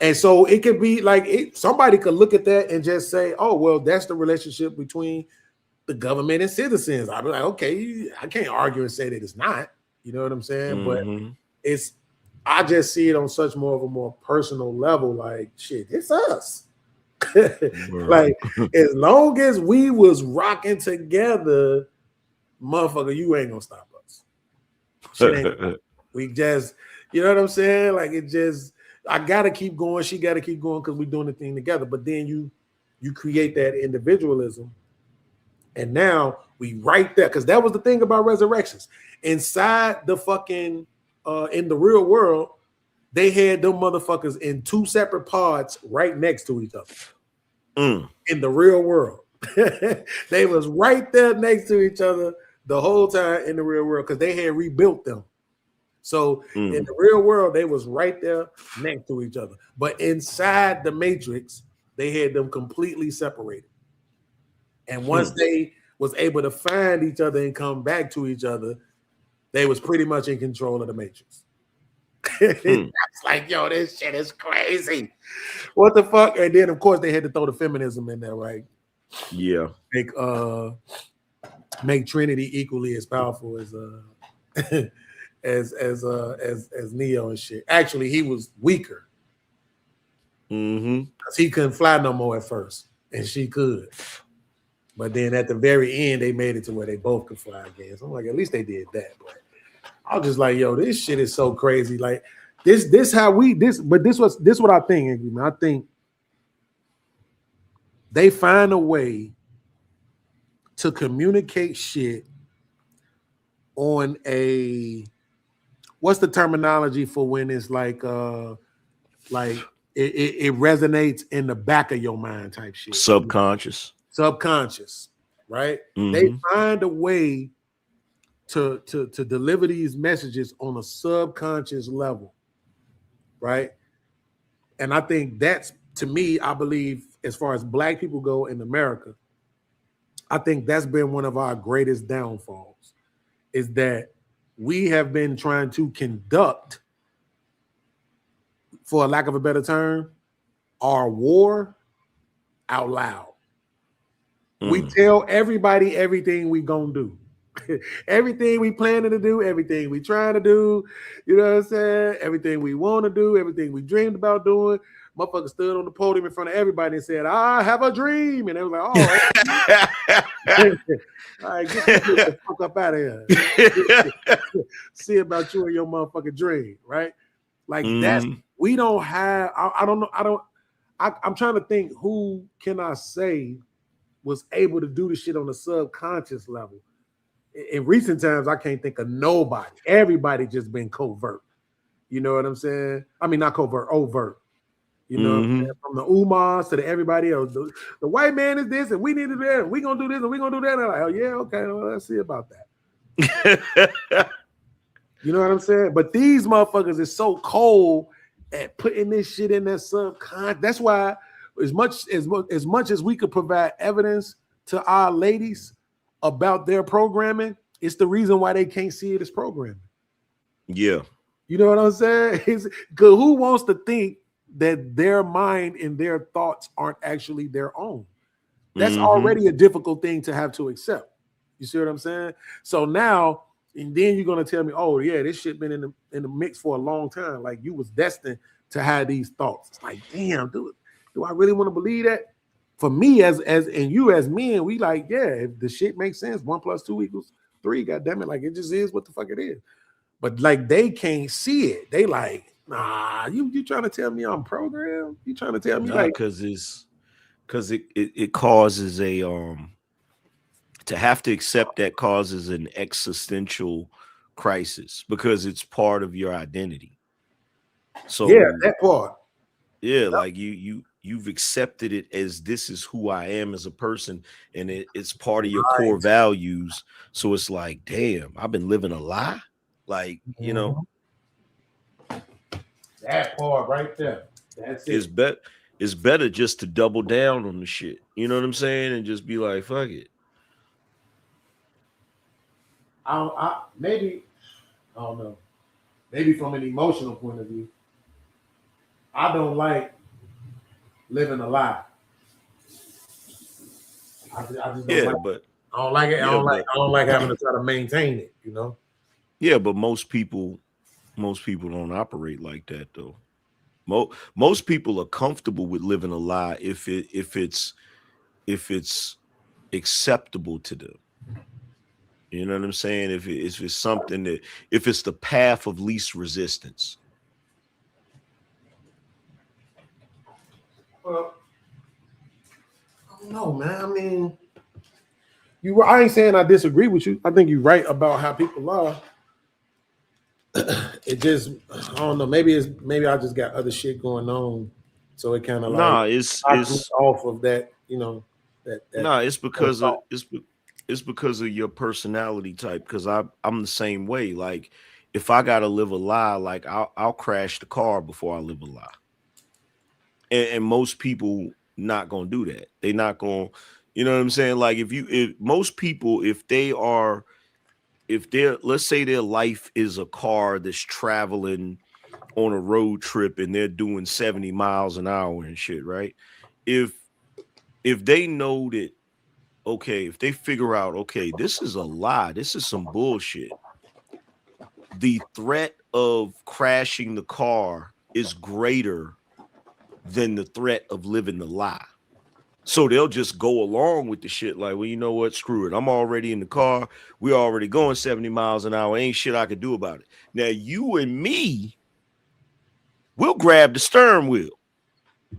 And so it could be like somebody could look at that and just say, oh, well, that's the relationship between the government and citizens. I'd be like, okay, I can't argue and say that it's not. You know what I'm saying? But I just see it on such more of a more personal level. Like, shit, it's us. Like, as long as we was rocking together, motherfucker, you ain't gonna stop us. Shit ain't. We just, you know what I'm saying? Like it just, I gotta keep going. She gotta keep going because we're doing the thing together. But then you create that individualism, and now we right there because that was the thing about Resurrections. Inside the fucking in the real world, they had them motherfuckers in 2 separate pods right next to each other. In the real world, they was right there next to each other the whole time in the real world because they had rebuilt them. So in the real world, they was right there next to each other. But inside the Matrix, they had them completely separated. And once they was able to find each other and come back to each other, they was pretty much in control of the Matrix. It's like, yo, this shit is crazy. What the fuck? And then, of course, they had to throw the feminism in there, right? Yeah. Make Trinity equally as powerful as as Neo and shit. Actually, he was weaker. Because he couldn't fly no more at first, and she could. But then at the very end, they made it to where they both could fly again. So I'm like, at least they did that. But I was just like, yo, this shit is so crazy. Like this what I think. I think they find a way to communicate shit on a, what's the terminology for when it's like it resonates in the back of your mind type shit. Subconscious, right? They find a way to deliver these messages on a subconscious level, right? And I think that's, to me, I believe, as far as Black people go in America, I think that's been one of our greatest downfalls, is that we have been trying to conduct, for a lack of a better term, our war out loud. We tell everybody everything we gonna do. Everything we planning to do, everything we trying to do, you know what I'm saying? Everything we want to do, everything we dreamed about doing. Motherfucker stood on the podium in front of everybody and said, I have a dream. And they was like, oh, all right, get the fuck up out of here. See about you and your motherfucking dream, right? Like that's, we don't have, I don't know, I'm trying to think who can I say was able to do this shit on a subconscious level. In recent times, I can't think of nobody. Everybody just been covert. You know what I'm saying? I mean, not covert, overt. You know what I'm saying? From the Umas to the everybody else. The white man is this, and we need to do that, and we gonna do this, and we gonna do that. And I'm like, oh yeah, okay, well, let's see about that. You know what I'm saying? But these motherfuckers is so cold at putting this shit in their subconscious. That's why, as much as we could provide evidence to our ladies about their programming, it's the reason why they can't see it as programming. Yeah. You know what I'm saying? Because who wants to think that their mind and their thoughts aren't actually their own? That's already a difficult thing to have to accept. You see what I'm saying? So now, and then you're gonna tell me, oh yeah, this shit been in the mix for a long time. Like you was destined to have these thoughts. It's like, damn, do I really want to believe that? For me, as and you as men, we like, yeah, if the shit makes sense, 1 + 2 = 3. God damn it, like it just is what the fuck it is. But like they can't see it. They like, nah, you trying to tell me I'm programmed? You trying to tell me like because it causes a to have to accept that causes an existential crisis because it's part of your identity. So yeah, that part. Yeah, like you've accepted it as this is who I am as a person, and it's part of your core values. So it's like, damn, I've been living a lie. Like, you know, that part right there. That's it. It's better just to double down on the shit. You know what I'm saying? And just be like, fuck it. Maybe, I don't know. Maybe from an emotional point of view, I don't like living a lie. I just don't like it. I don't like it. I don't like having to try to maintain it, you know? Yeah, but most people don't operate like that though. Most people are comfortable with living a lie if it's acceptable to them. You know what I'm saying? If it's something that, if it's the path of least resistance. Well, I don't know, man. I mean, I ain't saying I disagree with you. I think you're right about how people are. It just, I don't know. Maybe I just got other shit going on, so it kind of like it's off of that. You know, it's because of it's because of your personality type. Because I'm the same way. Like if I gotta live a lie, like I'll crash the car before I live a lie. And most people not gonna do that. They not gonna, you know what I'm saying? Like if most people, if they're, let's say their life is a car that's traveling on a road trip and they're doing 70 miles an hour and shit, right? If they know that, okay, if they figure out, okay, this is a lie, this is some bullshit, the threat of crashing the car is greater than the threat of living the lie. So they'll just go along with the shit like, well, you know what? Screw it. I'm already in the car. We're already going 70 miles an hour. Ain't shit I could do about it. Now, you and me, we'll grab the steering wheel.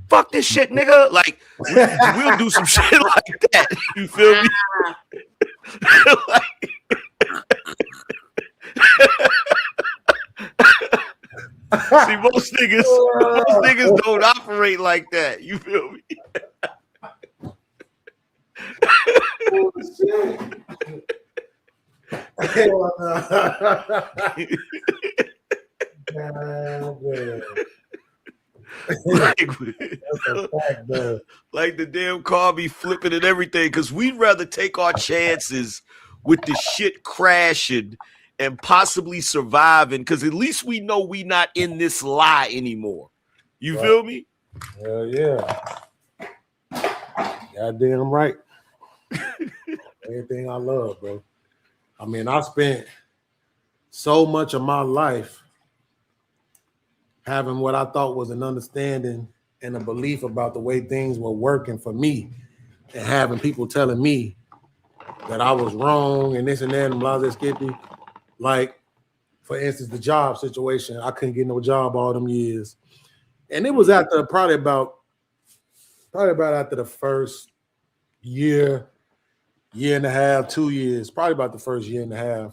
Fuck this shit, nigga. Like, we'll do some shit like that. You feel me? See, most niggas don't operate like that. You feel me? Oh, shit. Like the damn car be flipping and everything, because we'd rather take our chances with the shit crashing and possibly surviving, because at least we know we not in this lie anymore. You feel me? Hell yeah. Goddamn right. Everything I love, bro. I mean, I spent so much of my life having what I thought was an understanding and a belief about the way things were working for me, and having people telling me that I was wrong and this and that and blah, blah, skippy. Like, for instance, the job situation. I couldn't get no job all them years. And it was after probably about after the first year and a half, 2 years, probably about the first year and a half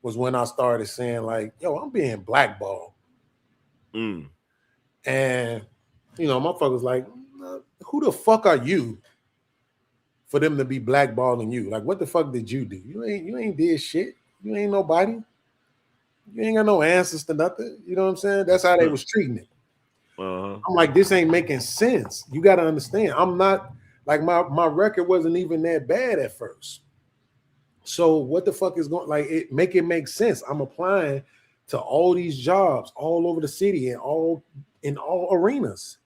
was when I started saying like, yo, I'm being blackballed. And, you know, motherfuckers like, who the fuck are you for them to be blackballing you? Like, what the fuck did you do? You ain't did shit. You ain't nobody. You ain't got no answers to nothing. You know what I'm saying? That's how they was treating it. I'm like, this ain't making sense. You got to understand. I'm not, like, my record wasn't even that bad at first. So what the fuck is going, like, it make sense. I'm applying to all these jobs all over the city and in all arenas.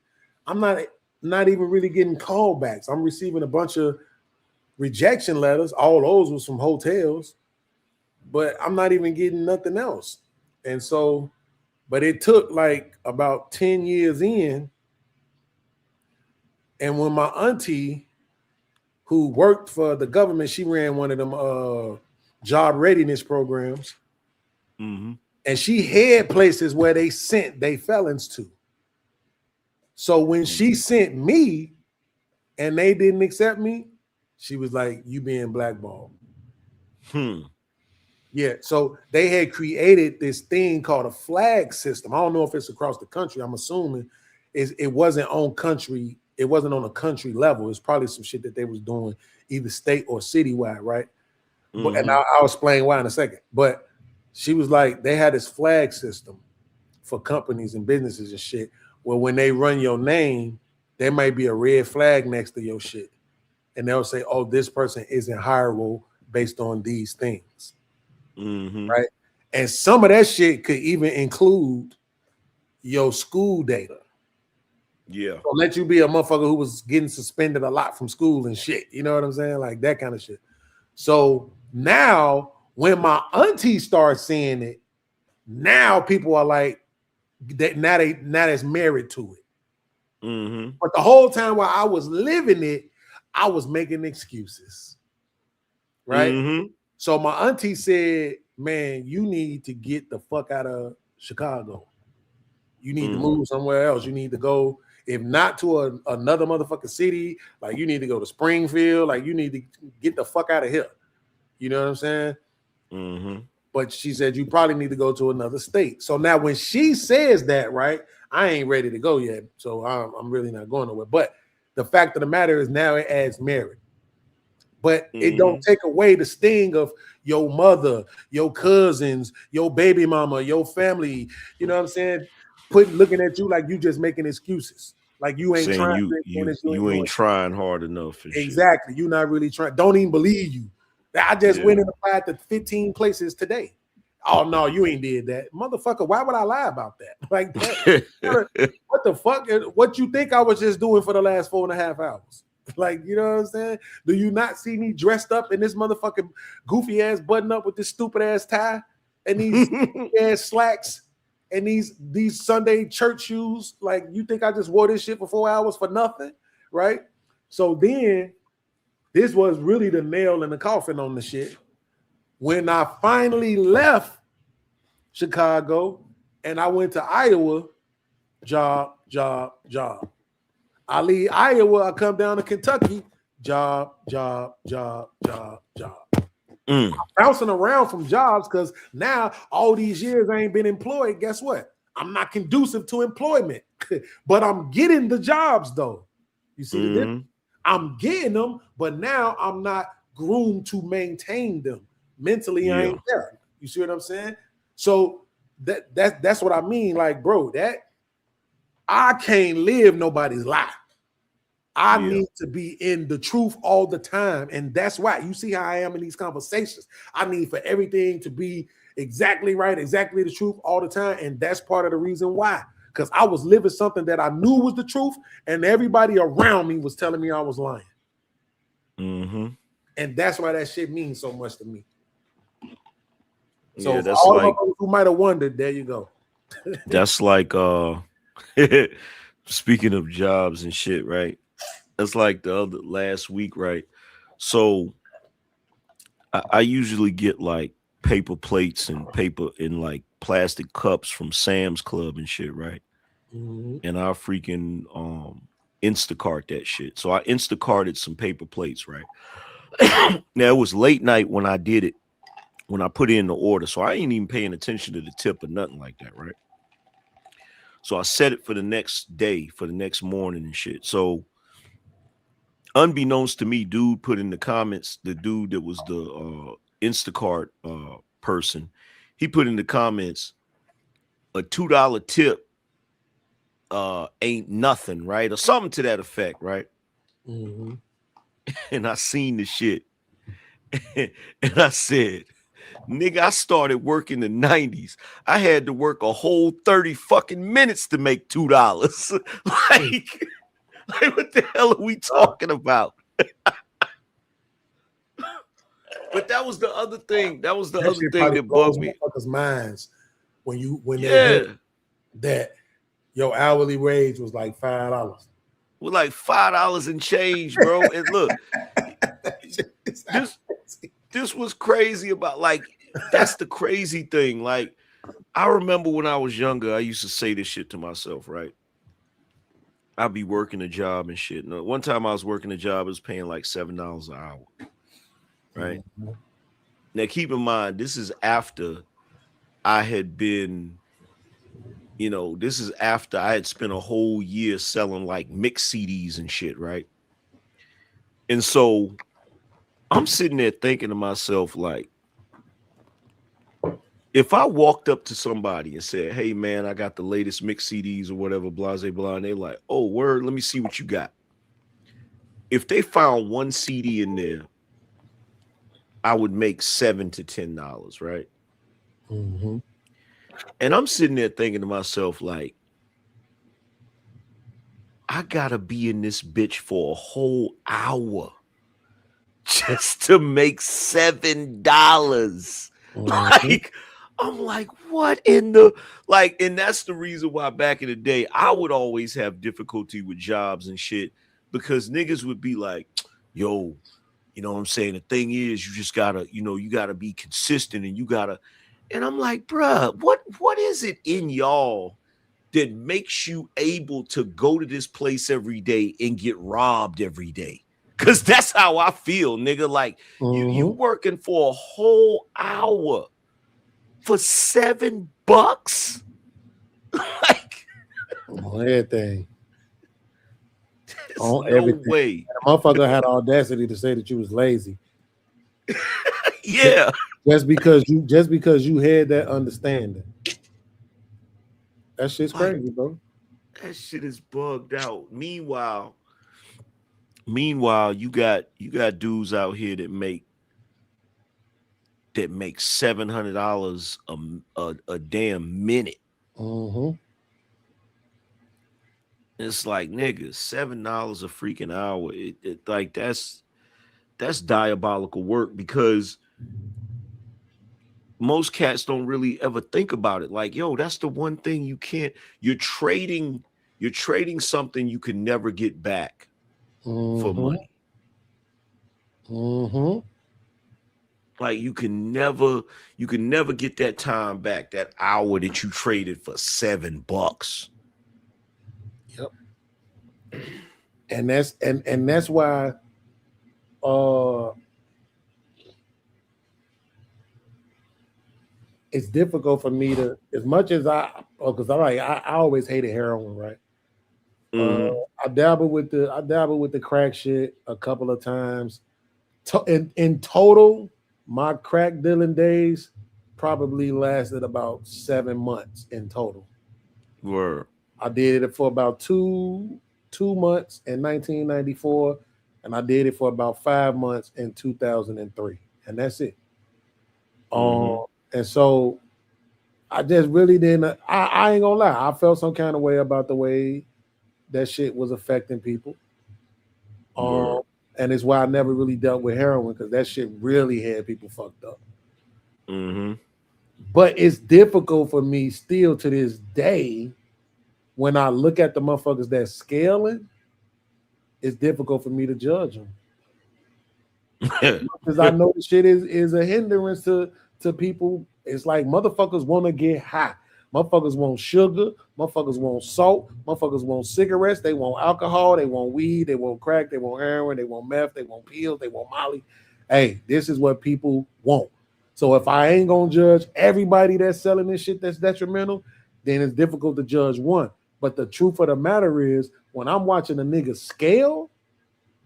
I'm not even really getting callbacks. I'm receiving a bunch of rejection letters. All those was from hotels, but I'm not even getting nothing else. And so, but it took like about 10 years in. And when my auntie, who worked for the government, she ran one of them job readiness programs. And she had places where they sent their felons to. So when she sent me and they didn't accept me, she was like, you being blackballed. Yeah, so they had created this thing called a flag system. I don't know if it's across the country. I'm assuming it wasn't on country. It wasn't on a country level. It's probably some shit that they was doing either state or citywide, right? But, and I'll explain why in a second. But she was like, they had this flag system for companies and businesses and shit, where when they run your name, there might be a red flag next to your shit. And they'll say, oh, this person isn't hireable based on these things. Right? And some of that shit could even include your school data. Yeah. So let you be a motherfucker who was getting suspended a lot from school and shit. You know what I'm saying? Like that kind of shit. So now when my auntie starts seeing it, now people are like, that now that's married to it. But the whole time while I was living it, I was making excuses. Right? So my auntie said, man, you need to get the fuck out of Chicago. You need to move somewhere else. You need to go, if not to another motherfucking city, like you need to go to Springfield. Like you need to get the fuck out of here. You know what I'm saying? Mm-hmm. But she said you probably need to go to another state. So now when she says that, right, I ain't ready to go yet. So I'm really not going nowhere. But the fact of the matter is now it adds merit. But it don't take away the sting of your mother, your cousins, your baby mama, your family. You know what I'm saying? Looking at you like you just making excuses. Like you ain't Saying trying. you ain't trying hard enough. And exactly. You're not really trying. Don't even believe you. I just went and applied to 15 places today. Oh no, you ain't did that, motherfucker. Why would I lie about that? Like that? What the fuck? What you think I was just doing for the last 4.5 hours? Like, you know what I'm saying? Do you not see me dressed up in this motherfucking goofy ass button up with this stupid ass tie and these ass slacks and these Sunday church shoes? Like, you think I just wore this shit for 4 hours for nothing, right? So then this was really the nail in the coffin on the shit. When I finally left Chicago and I went to Iowa, job. I leave Iowa, I come down to Kentucky, job. I'm bouncing around from jobs because now all these years I ain't been employed. Guess what? I'm not conducive to employment, but I'm getting the jobs though. You see the difference? I'm getting them, but now I'm not groomed to maintain them. Mentally, I ain't there. You see what I'm saying? So that's what I mean. Like, bro, that I can't live nobody's life. I need to be in the truth all the time. And that's why you see how I am in these conversations. I need for everything to be exactly right, exactly the truth all the time. And that's part of the reason why. Because I was living something that I knew was the truth, and everybody around me was telling me I was lying. And that's why that shit means so much to me. So that's all like, of those who might have wondered, there you go. That's like speaking of jobs and shit, right? That's like last week, right? So I usually get like paper plates and paper in like plastic cups from Sam's Club and shit, right? And I freaking Instacart that shit. So I Instacarted some paper plates, right? Now it was late night when I did it, when I put in the order. So I ain't even paying attention to the tip or nothing like that, right? So I set it for the next day, for the next morning and shit. So unbeknownst to me, dude put in the comments, the dude that was the Instacart person, he put in the comments, a $2 tip ain't nothing, right? Or something to that effect, right? And I seen the shit. And I said, nigga, I started working in the 90s. I had to work a whole 30 fucking minutes to make $2. like what the hell are we talking about? But that was the other thing. That was the other thing that bugged me. Motherfuckers' minds when they heard that your hourly wage was like $5. Well, like $5 and change, bro. And look, this was crazy about, like, that's the crazy thing. Like, I remember when I was younger, I used to say this shit to myself, right? I'd be working a job and shit. And one time I was working a job, it was paying like $7 an hour, right? Now, keep in mind, this is after I had been, this is after I had spent a whole year selling like mixed CDs and shit, right? And so I'm sitting there thinking to myself, like, if I walked up to somebody and said, hey, man, I got the latest mixed CDs or whatever, blah, blah, blah, and they're like, oh, word, let me see what you got. If they found one CD in there, I would make $7 to $10, right? And I'm sitting there thinking to myself, like, I gotta be in this bitch for a whole hour just to make $7. Like, I'm like, what in the, like, and that's the reason why back in the day, I would always have difficulty with jobs and shit, because niggas would be like, yo, You know what I'm saying? The thing is, you just gotta, you gotta be consistent, and you gotta. And I'm like, bruh, what is it in y'all that makes you able to go to this place every day and get robbed every day? Because that's how I feel, nigga. Like you working for a whole hour for $7. Like on everything. On no everything. Way. And the motherfucker had the audacity to say that you was lazy. Yeah. Just because you had that understanding. That shit's crazy, bro. That shit is bugged out. Meanwhile, you got dudes out here that make $700 a damn minute. It's like, nigga, $7 a freaking hour. Like that's diabolical work, because most cats don't really ever think about it. Like, yo, that's the one thing you can't. You're trading something you can never get back for money. Like you can never get that time back, that hour that you traded for $7. Yep. And that's why it's difficult for me to, as much as I always hated heroin, right? I dabbled with the crack shit a couple of times. In total, my crack dealing days probably lasted about 7 months in total. Word. I did it for about two months in 1994, and I did it for about 5 months in 2003, and that's it. And so I just really didn't. I ain't gonna lie. I felt some kind of way about the way that shit was affecting people. And it's why I never really dealt with heroin, because that shit really had people fucked up. But it's difficult for me still to this day when I look at the motherfuckers that's scaling. It's difficult for me to judge them because I know the shit is a hindrance to people. It's like motherfuckers want to get high. Motherfuckers want sugar. Motherfuckers want salt. Motherfuckers want cigarettes. They want alcohol. They want weed. They want crack. They want heroin. They want meth. They want pills. They want Molly. Hey, this is what people want. So if I ain't gonna judge everybody that's selling this shit that's detrimental, then it's difficult to judge one. But the truth of the matter is, when I'm watching a nigga scale,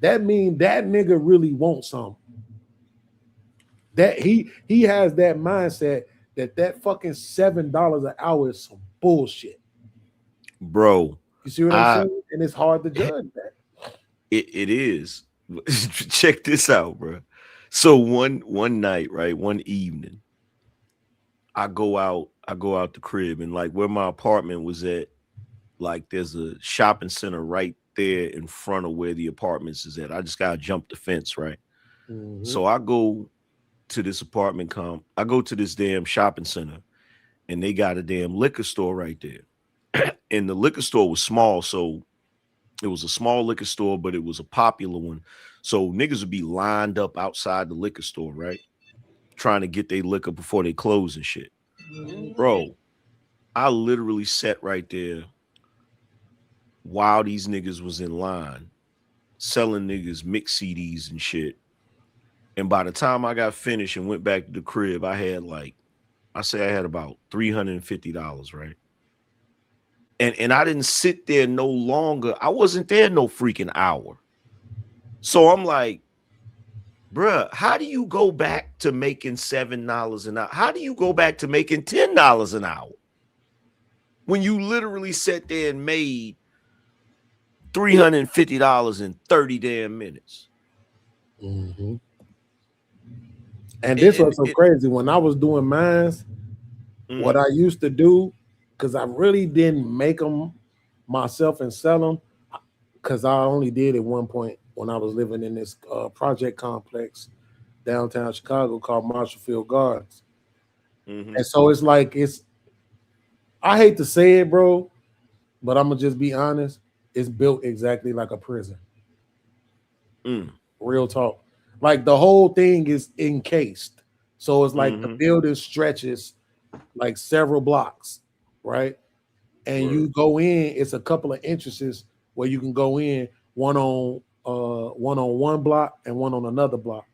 that means that nigga really wants something. That he has that mindset that fucking $7 an hour is some bullshit, bro. You see what I'm saying? And it's hard to judge that. It is. Check this out, bro. So one night, right, one evening, I go out the crib, and like where my apartment was at, like there's a shopping center right there in front of where the apartments is at. I just gotta jump the fence, right? So I go to this I go to this damn shopping center, and they got a damn liquor store right there. And the liquor store was small, so it was a small liquor store, but it was a popular one. So niggas would be lined up outside the liquor store, right? Trying to get their liquor before they close and shit. Bro, I literally sat right there while these niggas was in line selling niggas mix CDs and shit. And by the time I got finished and went back to the crib, I had about $350, right? And I didn't sit there no longer. I wasn't there no freaking hour. So I'm like, bruh, how do you go back to making $7 an hour? How do you go back to making $10 an hour when you literally sat there and made $350 in 30 damn minutes? And this was so crazy. When I was doing mines, what I used to do, because I really didn't make them myself and sell them, because I only did at one point when I was living in this project complex downtown Chicago called Marshallfield Gardens. And so it's like, I hate to say it, bro, but I'm gonna just be honest. It's built exactly like a prison. Real talk. Like the whole thing is encased. So it's like the building stretches like several blocks, right? And you go in, it's a couple of entrances where you can go in, one on one block and one on another block.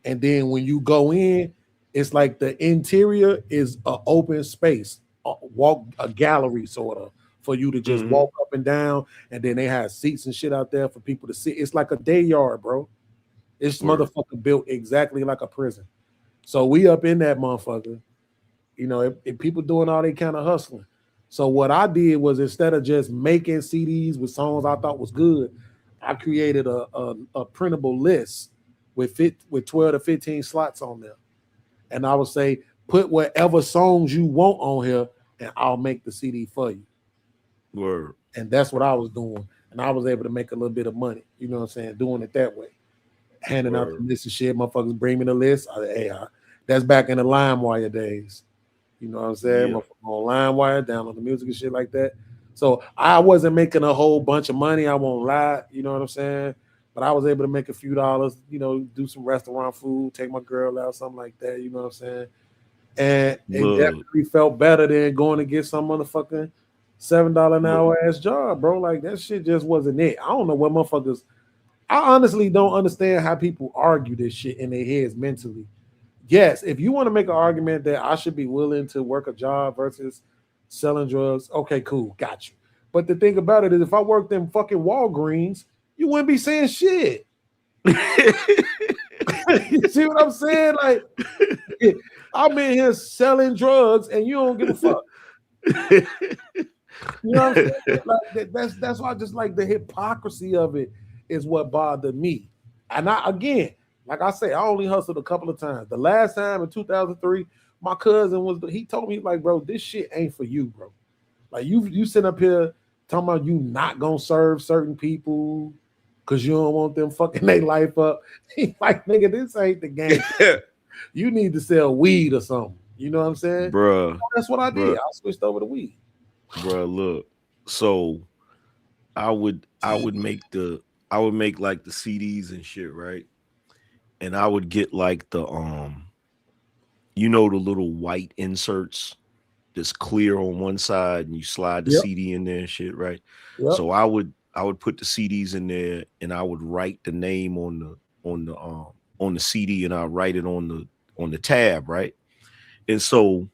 And then when you go in, it's like the interior is an open space, a gallery sort of, for you to just walk up and down. And then they have seats and shit out there for people to sit. It's like a day yard, bro. It's motherfucker built exactly like a prison. So we up in that motherfucker, you know, if people doing all they kind of hustling. So what I did was, instead of just making CDs with songs I thought was good, I created a printable list with 12 to 15 slots on there. And I would say, put whatever songs you want on here and I'll make the CD for you. Word. And that's what I was doing. And I was able to make a little bit of money, you know what I'm saying, doing it that way. Handing out the list of shit, motherfuckers bring me the list. That's back in the LimeWire days. You know what I'm saying? Yeah. On LimeWire, down on the music and shit like that. So I wasn't making a whole bunch of money. I won't lie. You know what I'm saying? But I was able to make a few dollars, you know, do some restaurant food, take my girl out, something like that. You know what I'm saying? And it definitely felt better than going to get some motherfucking $7 an hour ass job, bro. Like, that shit just wasn't it. I don't know what motherfuckers. I honestly don't understand how people argue this shit in their heads mentally. Yes, if you want to make an argument that I should be willing to work a job versus selling drugs, okay, cool, got you. But the thing about it is, if I worked in fucking Walgreens, you wouldn't be saying shit. You see what I'm saying? Like, I'm in here selling drugs and you don't give a fuck. You know what I'm saying? Like, that's why I just like the hypocrisy of it is what bothered me. And again, like I say, I only hustled a couple of times. The last time in 2003, my cousin he told me, like, bro, this shit ain't for you, bro. Like, you sit up here talking about you not gonna serve certain people because you don't want them fucking their life up. He like, nigga, this ain't the game. You need to sell weed or something. You know what I'm saying? Bruh. That's what I did. I switched over to weed. Bruh, look. So I would make like the CDs and shit, right? And I would get like the you know, the little white inserts that's clear on one side and you slide the CD in there and shit, right? So I would put the CDs in there and I would write the name on the CD and I'll write it on the tab, right? And so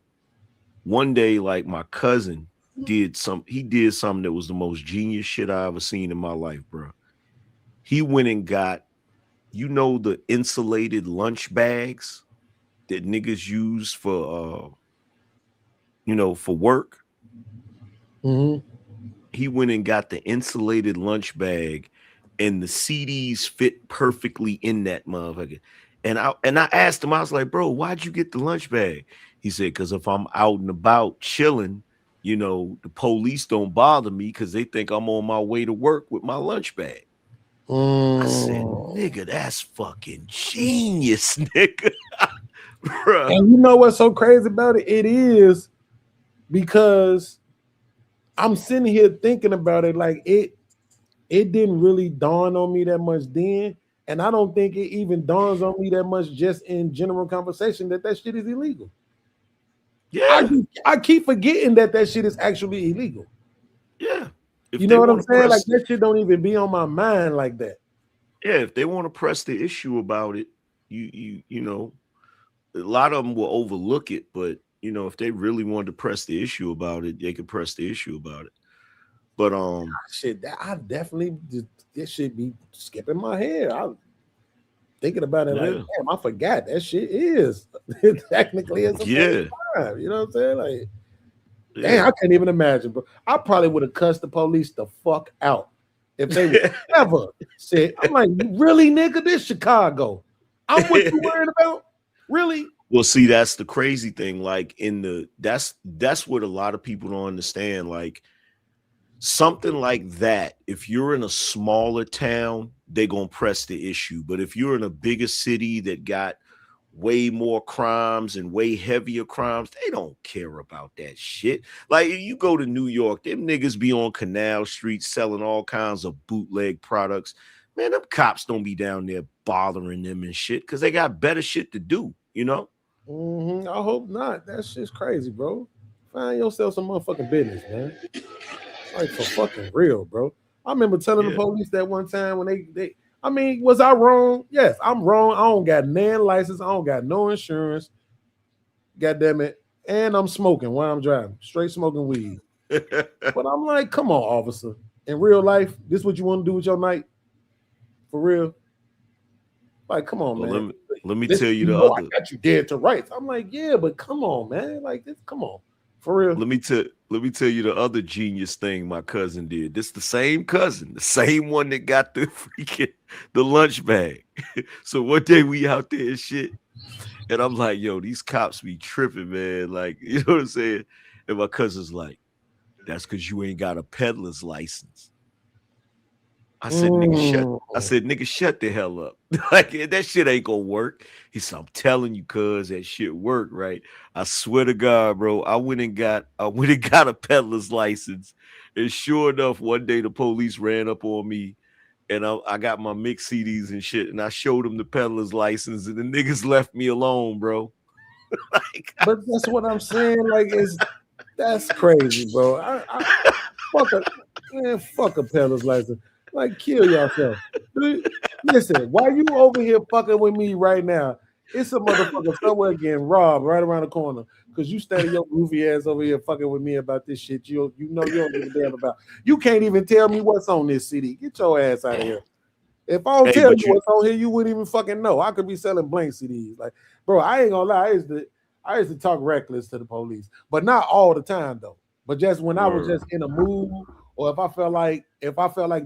one day, like, my cousin did something that was the most genius shit I ever seen in my life, bro. He went and got, you know, the insulated lunch bags that niggas use for you know, for work. He went and got the insulated lunch bag and the CDs fit perfectly in that motherfucker. And I asked him, I was like, bro, why'd you get the lunch bag? He said, because if I'm out and about chilling, you know, the police don't bother me because they think I'm on my way to work with my lunch bag. I said, nigga, that's fucking genius, nigga. And you know what's so crazy about it? It is because I'm sitting here thinking about it, like it didn't really dawn on me that much then. And I don't think it even dawns on me that much just in general conversation that shit is illegal. Yeah. I keep forgetting that shit is actually illegal. Yeah. You know what I'm saying? Like, that shit don't even be on my mind like that. Yeah, if they want to press the issue about it, you know, a lot of them will overlook it, but you know, if they really wanted to press the issue about it, they could press the issue about it. But shit, I definitely, this shit be skipping my head. I'm thinking about it like, damn, I forgot that shit is technically it's a crime. You know what I'm saying? Like, damn, I can't even imagine, bro. I probably would have cussed the police the fuck out if they would ever said, I'm like, really, nigga, this Chicago. I'm what you worried about? Really? Well, see, that's the crazy thing. Like, that's what a lot of people don't understand. Like, something like that, if you're in a smaller town, they're gonna press the issue. But if you're in a bigger city that got way more crimes and way heavier crimes, they don't care about that shit. Like, if you go to New York, them niggas be on Canal Street selling all kinds of bootleg products. Man, them cops don't be down there bothering them and shit because they got better shit to do, you know? I hope not. That shit's crazy, bro. Find yourself some motherfucking business, man. Like for fucking real, bro. I remember telling the police that one time when they I mean, was I wrong? Yes, I'm wrong. I don't got nan license. I don't got no insurance. God damn it. And I'm smoking while I'm driving. Straight smoking weed. But I'm like, come on, officer. In real life, this what you want to do with your night? For real? Like, come on, Well, man. let me Listen, tell you the know other. I got you dead to rights. I'm like, yeah, but come on, man. Like, this, come on. For real. Let me tell you the other genius thing my cousin did. This the same cousin, the same one that got the freaking the lunch bag. So one day we out there and shit. And I'm like, yo, these cops be tripping, man. Like, you know what I'm saying? And my cousin's like, that's because you ain't got a peddler's license. I said, nigga, shut the hell up. Like, that shit ain't gonna work. He said, I'm telling you, cuz that shit worked, right? I swear to God, bro. I went and got a peddler's license. And sure enough, one day the police ran up on me and I got my mixed CDs and shit, and I showed them the peddler's license, and the niggas left me alone, bro. Like, but that's what I'm saying. Like, that's crazy, bro. Fuck a peddler's license. Like, kill yourself. Listen, why you over here fucking with me right now? It's a motherfucker somewhere getting robbed right around the corner because you standing your goofy ass over here fucking with me about this shit. You know you don't give a damn about. You can't even tell me what's on this CD. Get your ass out of here. If I don't tell you what's on here, you wouldn't even fucking know. I could be selling blank CDs. Like, bro, I ain't gonna lie. I used to talk reckless to the police, but not all the time though. But just when I was just in a mood, or if I felt like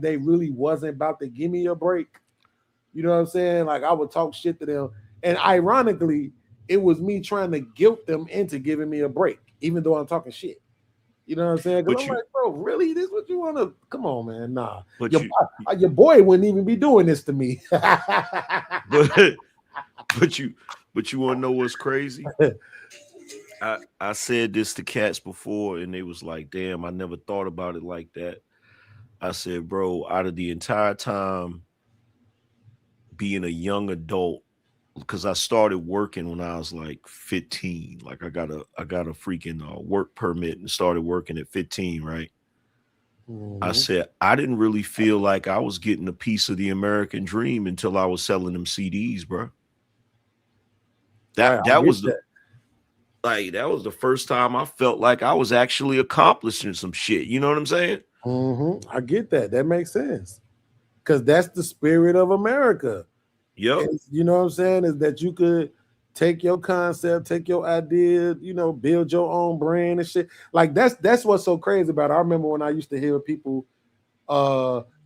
they really wasn't about to give me a break, you know what I'm saying? Like, I would talk shit to them. And ironically, it was me trying to guilt them into giving me a break, even though I'm talking shit. You know what I'm saying? Because I'm like, bro, really? This what you want to? Come on, man. Nah. Your boy wouldn't even be doing this to me. but you want to know what's crazy? I said this to cats before, and they was like, damn, I never thought about it like that. I said, bro, out of the entire time being a young adult, because I started working when I was like 15. Like, I got a freaking work permit and started working at 15, right? I said, I didn't really feel like I was getting a piece of the American dream until I was selling them CDs, bro. That was the first time I felt like I was actually accomplishing some shit. You know what I'm saying? I get that. That makes sense. Because that's the spirit of America. Yep. You know what I'm saying? Is that you could take your concept, take your idea, you know, build your own brand and shit. Like, that's what's so crazy about it. I remember when I used to hear people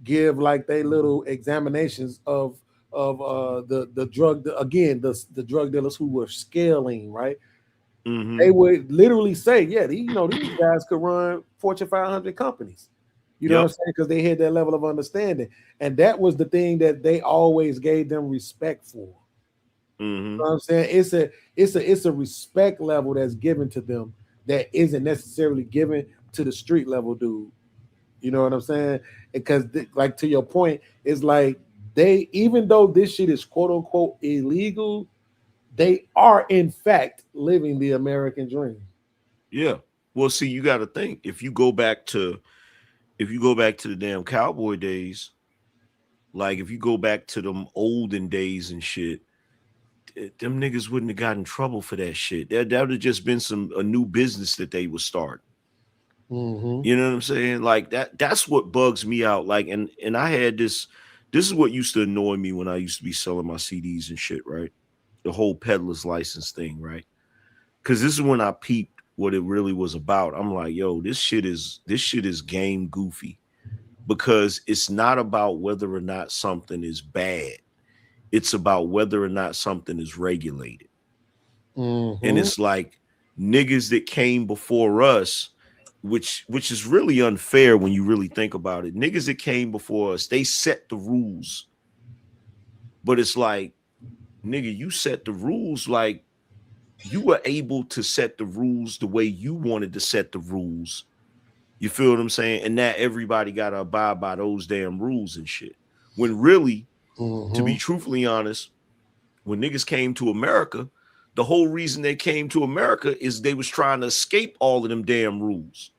give like they little examinations of the drug, the drug dealers who were scaling, right? They would literally say, yeah, these guys could run Fortune 500 companies. You know what I'm saying? Because they had that level of understanding. And that was the thing that they always gave them respect for. You know what I'm saying? It's a respect level that's given to them that isn't necessarily given to the street level dude. You know what I'm saying? Because like, to your point, it's like even though this shit is quote unquote illegal, they are in fact living the American dream. Yeah. Well, see, you got to think, if you go back to the damn cowboy days, like if you go back to them olden days and shit, them niggas wouldn't have got in trouble for that shit. That would have just been a new business that they would start. You know what I'm saying? Like, that's what bugs me out. Like, and I had this is what used to annoy me when I used to be selling my CDs and shit, right? The whole peddler's license thing, right? Because this is when I peeped what it really was about. I'm like, yo, this shit is game goofy, because it's not about whether or not something is bad. It's about whether or not something is regulated. And it's like niggas that came before us, which is really unfair when you really think about it. Niggas that came before us, they set the rules. But it's like, nigga, you set the rules. Like, you were able to set the rules the way you wanted to set the rules. You feel what I'm saying? And now everybody got to abide by those damn rules and shit. When really, to Mm-hmm. be truthfully honest, when niggas came to America, the whole reason they came to America is they was trying to escape all of them damn rules,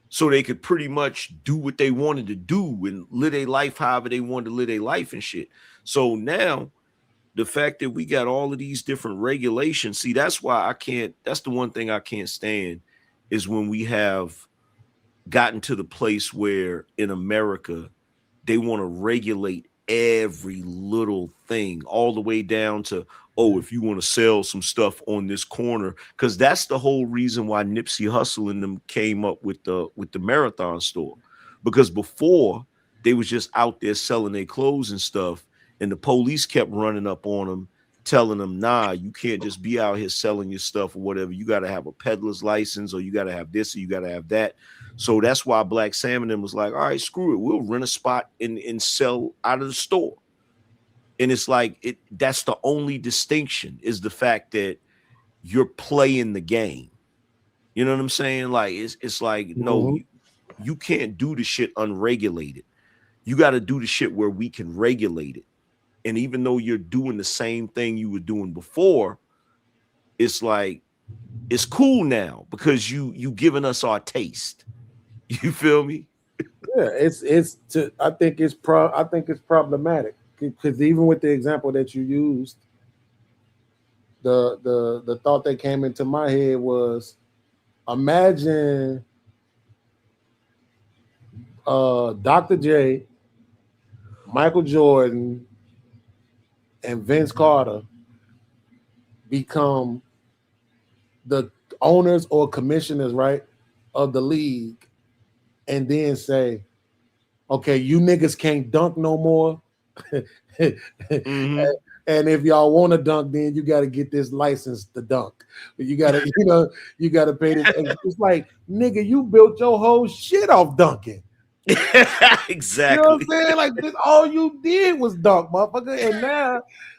so they could pretty much do what they wanted to do and live their life however they wanted to live their life and shit. So now the fact that we got all of these different regulations, see, that's why I can't, that's the one thing I can't stand, is when we have gotten to the place where in America they want to regulate every little thing, all the way down to, oh, if you want to sell some stuff on this corner, because that's the whole reason why Nipsey Hussle and them came up with the marathon store, because before they was just out there selling their clothes and stuff, and the police kept running up on them, telling them, nah, you can't just be out here selling your stuff or whatever. You got to have a peddler's license, or you got to have this, or you got to have that. So that's why Black Salmon was like, all right, screw it. We'll rent a spot and sell out of the store. And it's like, that's the only distinction, is the fact that you're playing the game. You know what I'm saying? Like, it's like, no, you can't do the shit unregulated. You got to do the shit where we can regulate it. And even though you're doing the same thing you were doing before, it's like, it's cool now because you giving us our taste. You feel me? Yeah, I think it's problematic, because even with the example that you used, the thought that came into my head was, imagine Dr. J, Michael Jordan, and Vince Carter become the owners or commissioners, right, of the league, and then say, okay, you niggas can't dunk no more. And if y'all want to dunk, then you got to get this license to dunk. You got to, you got to pay this. It's like, nigga, you built your whole shit off dunking. Exactly. You know what I'm saying? Like, this, all you did was dunk, motherfucker. And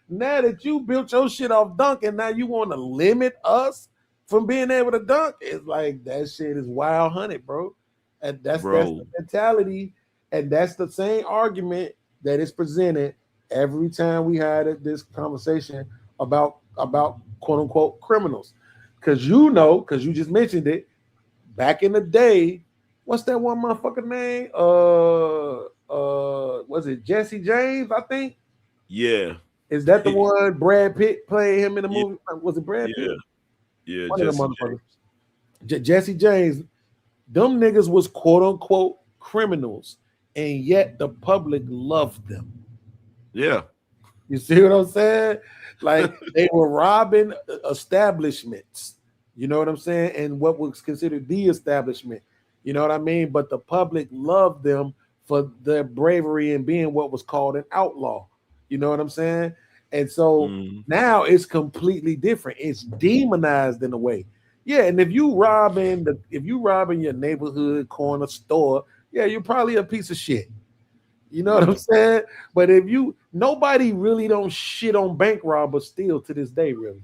now that you built your shit off dunking, now you want to limit us from being able to dunk? It's like, that shit is wild hunted, bro. And that's the mentality, and that's the same argument that is presented every time we had this conversation about quote unquote criminals. Because you just mentioned it, back in the day, what's that one motherfucker name? Was it Jesse James? I think. Yeah. Is that the one Brad Pitt played him in the movie? Was it Brad Pitt? Yeah. One of them motherfuckers. Jesse James. Them niggas was quote unquote criminals, and yet the public loved them. Yeah. You see what I'm saying? Like, they were robbing establishments. You know what I'm saying? And what was considered the establishment. You know what I mean? But the public loved them for their bravery and being what was called an outlaw. You know what I'm saying? And so now it's completely different. It's demonized in a way. Yeah, and if you robbing your neighborhood corner store, yeah, you're probably a piece of shit. You know what I'm saying? But nobody really don't shit on bank robbers still to this day, really.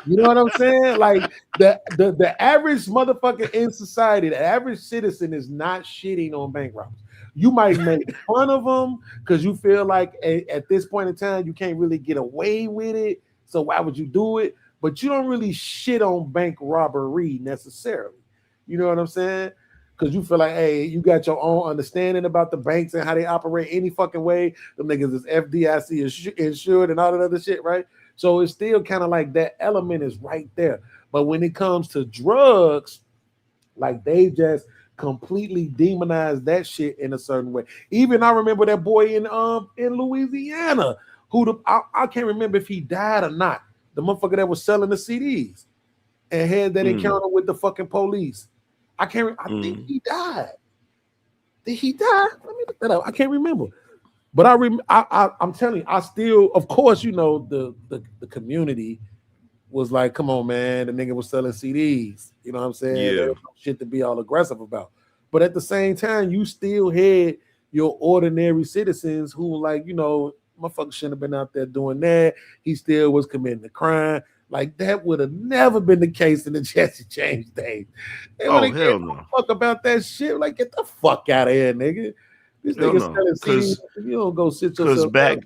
You know what I'm saying? Like, the average motherfucker in society, the average citizen is not shitting on bank robbers. You might make fun of them because you feel like at this point in time you can't really get away with it. So why would you do it? But you don't really shit on bank robbery necessarily. You know what I'm saying? Because you feel like, hey, you got your own understanding about the banks and how they operate any fucking way. Them niggas is FDIC insured and all that other shit, right? So it's still kind of like that element is right there. But when it comes to drugs, like, they just completely demonized that shit in a certain way. Even I remember that boy in Louisiana who I can't remember if he died or not. The motherfucker that was selling the CDs and had that encounter with the fucking police. I think he died. Did he die? Let me look that up. I can't remember. But I'm telling you, I still, of course, the community was like, come on, man, the nigga was selling CDs. You know what I'm saying? Yeah. There was no shit to be all aggressive about. But at the same time, you still had your ordinary citizens who, like, motherfucker shouldn't have been out there doing that. He still was committing the crime. Like, that would have never been the case in the Jesse James days. They hell no. Fuck about that shit. Like, get the fuck out of here, nigga. This No, nigga no, selling CDs. You don't go sit yourself down.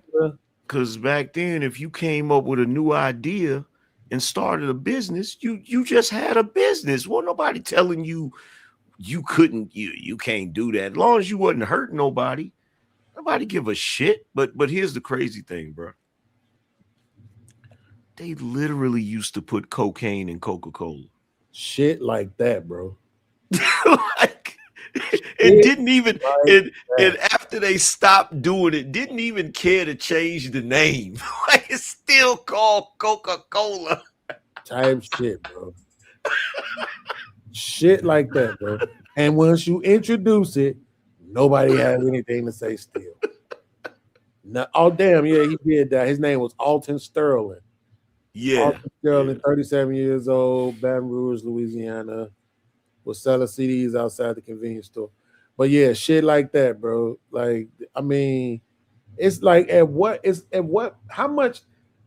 Because back then, if you came up with a new idea and started a business, you just had a business. Well, nobody telling you you can't do that. As long as you wasn't hurting nobody, nobody give a shit. But here's the crazy thing, bro. They literally used to put cocaine in Coca-Cola. Shit like that, bro. Like, it didn't even and after they stopped doing it, didn't even care to change the name. Like, it's still called Coca-Cola. Type shit, bro. Shit like that, bro. And once you introduce it, nobody has anything to say still. Now, oh damn, yeah, he did that. His name was Alton Sterling. Yeah. Alton Sterling, 37 years old, Baton Rouge, Louisiana, was selling CDs outside the convenience store. But yeah, shit like that, bro. Like, I mean, it's like how much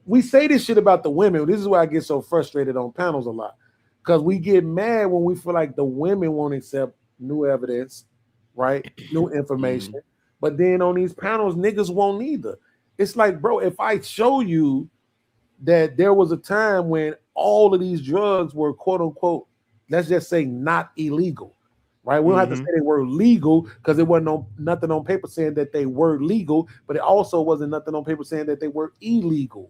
we say this shit about the women. This is why I get so frustrated on panels a lot. Because we get mad when we feel like the women won't accept new evidence, right? New information. But then on these panels, niggas won't either. It's like, bro, if I show you that there was a time when all of these drugs were quote unquote, let's just say not illegal, right? We don't have to say they were legal because it wasn't nothing on paper saying that they were legal, but it also wasn't nothing on paper saying that they were illegal,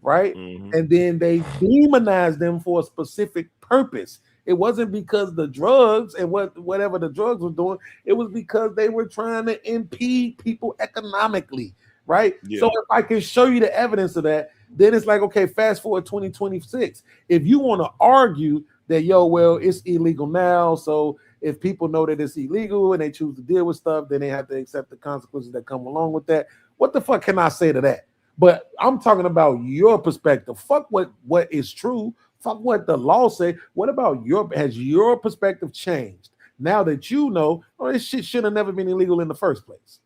right? And then they demonized them for a specific purpose. It wasn't because the drugs and whatever the drugs were doing, it was because they were trying to impede people economically, right? Yeah. So if I can show you the evidence of that, then it's like, okay, fast forward 2026. If you want to argue that, well, it's illegal now, so if people know that it's illegal and they choose to deal with stuff, then they have to accept the consequences that come along with that. What the fuck can I say to that? But I'm talking about your perspective. Fuck what is true. Fuck what the law say. What about has your perspective changed now that you know, this shit should have never been illegal in the first place?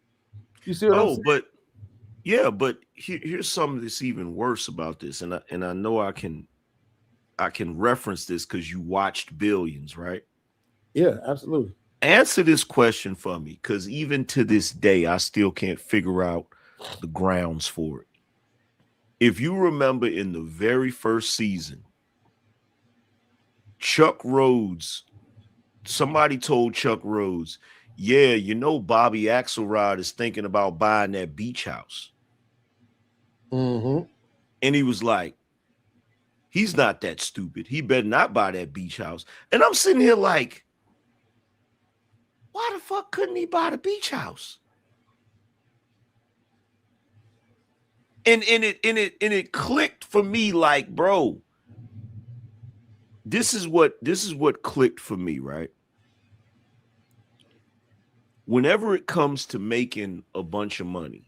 You see what I'm saying? But yeah, but here's something that's even worse about this, and I know I can reference this because you watched Billions, right? Yeah, absolutely. Answer this question for me, because even to this day, I still can't figure out the grounds for it. If you remember in the very first season, Chuck Rhodes, somebody told Chuck Rhodes, yeah, Bobby Axelrod is thinking about buying that beach house. And he was like, he's not that stupid. He better not buy that beach house. And I'm sitting here like, why the fuck couldn't he buy the beach house? And it clicked for me like, bro, this is what clicked for me, right? Whenever it comes to making a bunch of money,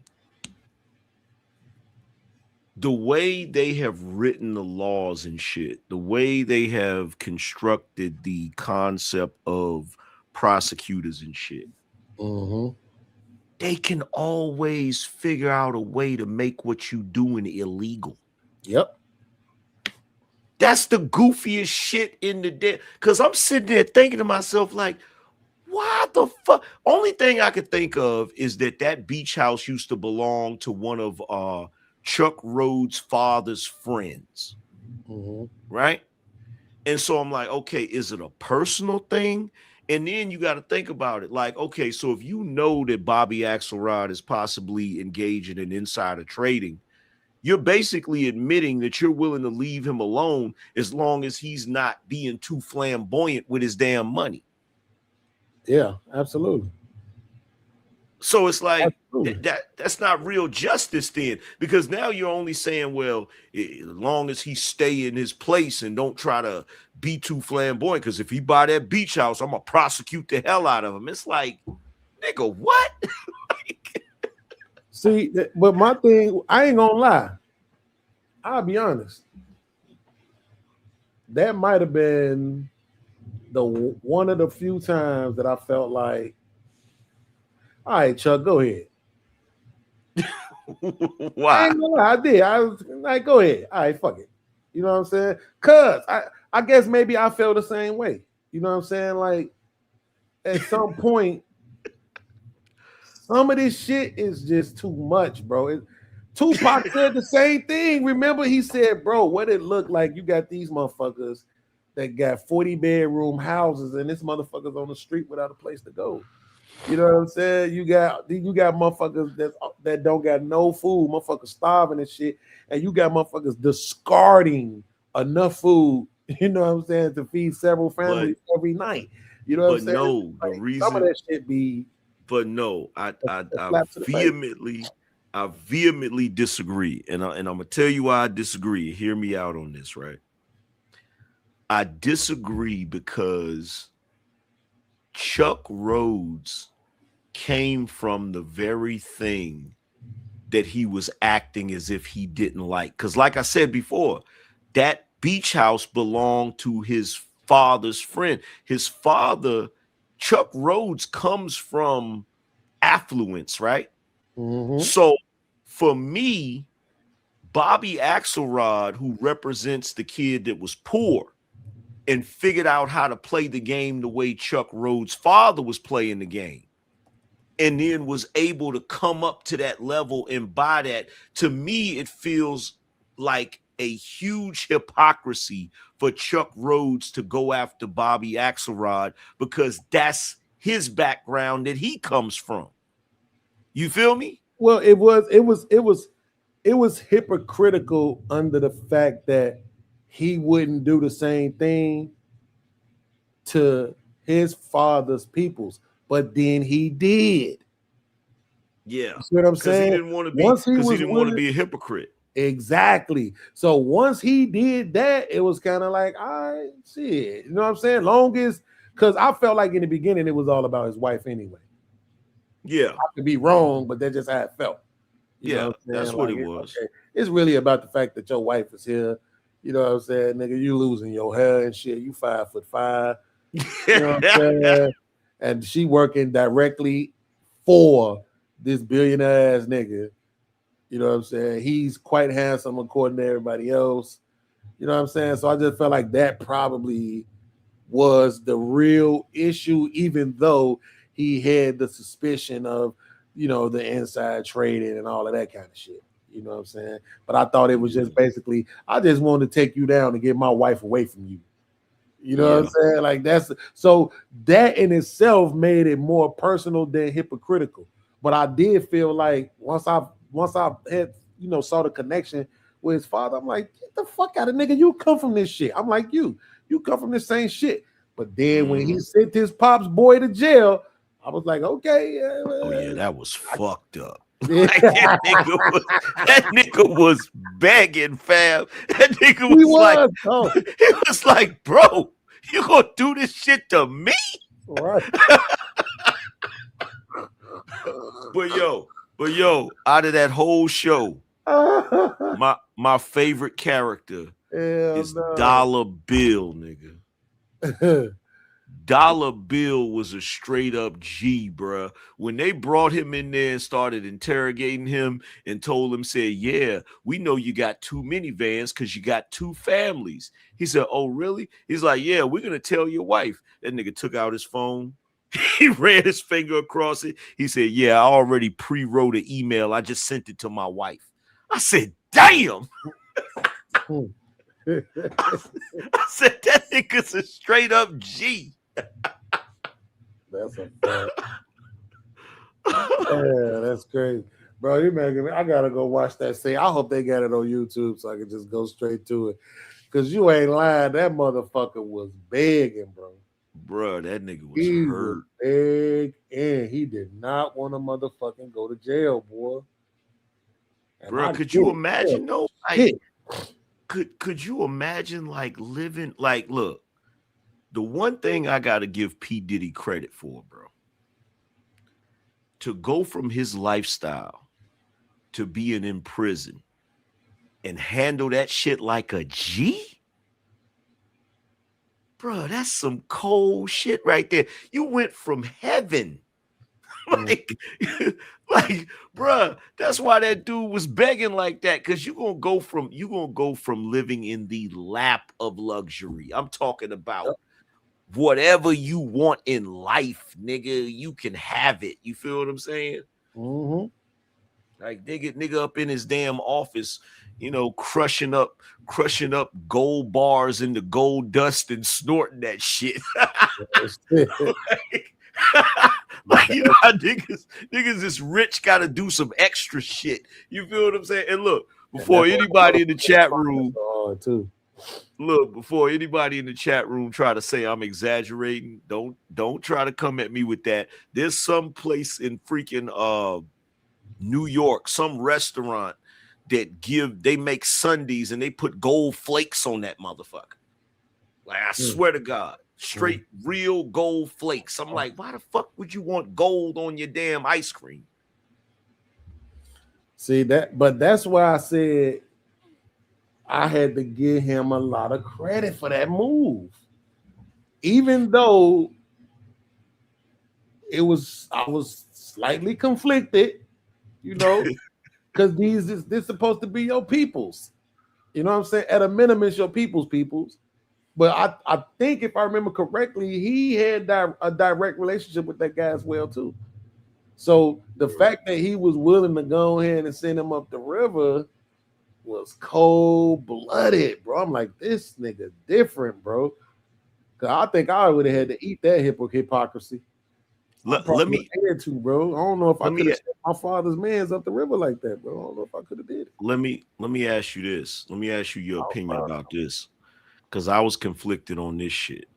the way they have written the laws and shit, the way they have constructed the concept of prosecutors and shit, they can always figure out a way to make what you doing illegal. Yep. That's the goofiest shit in the day. Because I'm sitting there thinking to myself, like, why the fuck? Only thing I could think of is that beach house used to belong to one of Chuck Rhodes' father's friends, right? And so I'm like, okay, is it a personal thing? And then you got to think about it. Like, okay, so if you know that Bobby Axelrod is possibly engaging in insider trading, you're basically admitting that you're willing to leave him alone as long as he's not being too flamboyant with his damn money. Yeah, absolutely. So it's like that's not real justice then, because now you're only saying, well, as long as he stay in his place and don't try to be too flamboyant, because if he buy that beach house, I'm gonna prosecute the hell out of him. It's like, nigga, what? See, but my thing, I ain't gonna lie. I'll be honest. That might have been one of the few times that I felt like, all right, Chuck, go ahead. Why? I did. I was like, go ahead. All right, fuck it. You know what I'm saying? Cause I guess maybe I felt the same way. You know what I'm saying? Like, at some point, some of this shit is just too much, bro. Tupac said the same thing. Remember, he said, bro, what it looked like, you got these motherfuckers that got 40-bedroom houses and this motherfucker's on the street without a place to go. You know what I'm saying? You got motherfuckers that don't got no food, motherfuckers starving and shit, and you got motherfuckers discarding enough food, you know what I'm saying, to feed several families every night. You know what I'm saying? No, the like, reason some of that shit be. But no, I vehemently disagree, and I'm gonna tell you why I disagree. Hear me out on this, right? I disagree because Chuck Rhodes came from the very thing that he was acting as if he didn't like. Because, like I said before, that beach house belonged to his father's friend. His father, Chuck Rhodes, comes from affluence, right? Mm-hmm. So for me, Bobby Axelrod, who represents the kid that was poor and figured out how to play the game the way Chuck Rhodes' father was playing the game, and then was able to come up to that level and buy that, to me, it feels like a huge hypocrisy for Chuck Rhodes to go after Bobby Axelrod because that's his background that he comes from. You feel me? Well, it was hypocritical under the fact that he wouldn't do the same thing to his father's peoples, but then he did. Yeah, you see what I'm saying? He didn't want to be, because he didn't want to be a hypocrite. Exactly. So once he did that, it was kind of like, all right, shit. You know what I'm saying? Long as, because I felt like in the beginning it was all about his wife anyway. Yeah, I could be wrong, but that's just how it felt. You know what I'm that's saying? what Like, it was. Okay. It's really about the fact that your wife is here. You know what I'm saying, nigga? You losing your hair and shit. You 5'5". You know what I'm saying? And she working directly for this billionaire ass nigga. You know what I'm saying? He's quite handsome according to everybody else. You know what I'm saying? So I just felt like that probably was the real issue, even though he had the suspicion of, you know, the inside trading and all of that kind of shit. You know what I'm saying? But I thought it was just basically, I just wanted to take you down and get my wife away from you. You know what I'm saying? Like that's so that in itself made it more personal than hypocritical. But I did feel like once I had, you know, saw the connection with his father, I'm like, get the fuck out of nigga. You come from this shit. I'm like, you come from this same shit. But then when he sent his pop's boy to jail, I was like, okay. Oh yeah, that was fucked up. Like that nigga was begging, fam. That nigga he was like, bro, you gonna do this shit to me? Right. But yo, out of that whole show, my favorite character is Dollar Bill, nigga. Dollar Bill was a straight up G, bruh. When they brought him in there and started interrogating him and told him, said, yeah, we know you got 2 minivans because you got 2 families. He said, oh, really? He's like, yeah, we're going to tell your wife. That nigga took out his phone. He ran his finger across it. He said, yeah, I already pre-wrote an email. I just sent it to my wife. I said, damn. I said, that nigga's a straight up G. That's a fact. Yeah, that's crazy. Bro, you making me, I gotta go watch that scene. I hope they got it on YouTube so I can just go straight to it. Cause you ain't lying. That motherfucker was begging, bro. Bro, that nigga was hurt. Big, and he did not want to motherfucking go to jail, boy. And bro, could you imagine though? Like, could you imagine like living like, look, the one thing I gotta give P. Diddy credit for, bro, to go from his lifestyle to being in prison and handle that shit like a G. Bro, that's some cold shit right there. You went from heaven. like, bro, that's why that dude was begging like that. Cause you're gonna go from living in the lap of luxury. I'm talking about whatever you want in life, nigga, you can have it. You feel what I'm saying? Like nigga up in his damn office, you know, crushing up gold bars into gold dust and snorting that shit. Like, you know how niggas this rich gotta do some extra shit. You feel what I'm saying? And look, before anybody in the chat room before anybody in the chat room try to say I'm exaggerating, don't try to come at me with that. There's some place in freaking New York, some restaurant that they make sundaes and they put gold flakes on that motherfucker. Like, I swear to God, straight real gold flakes. I'm like, why the fuck would you want gold on your damn ice cream? See that, but that's why I said I had to give him a lot of credit for that move, even though I was slightly conflicted, you know, because this supposed to be your people's, you know what I'm saying? At a minimum, it's your people's. But I think if I remember correctly, he had a direct relationship with that guy as well too. So the fact that he was willing to go ahead and send him up the river was cold-blooded, bro. I'm like, this nigga different, bro. Cause I think I would have had to eat that hypocrisy. Let me had to, bro. I don't know if I could have sent my father's man's up the river like that, bro. I don't know if I could have did it. Let me ask you this. Let me ask you your opinion about this. Because I was conflicted on this shit.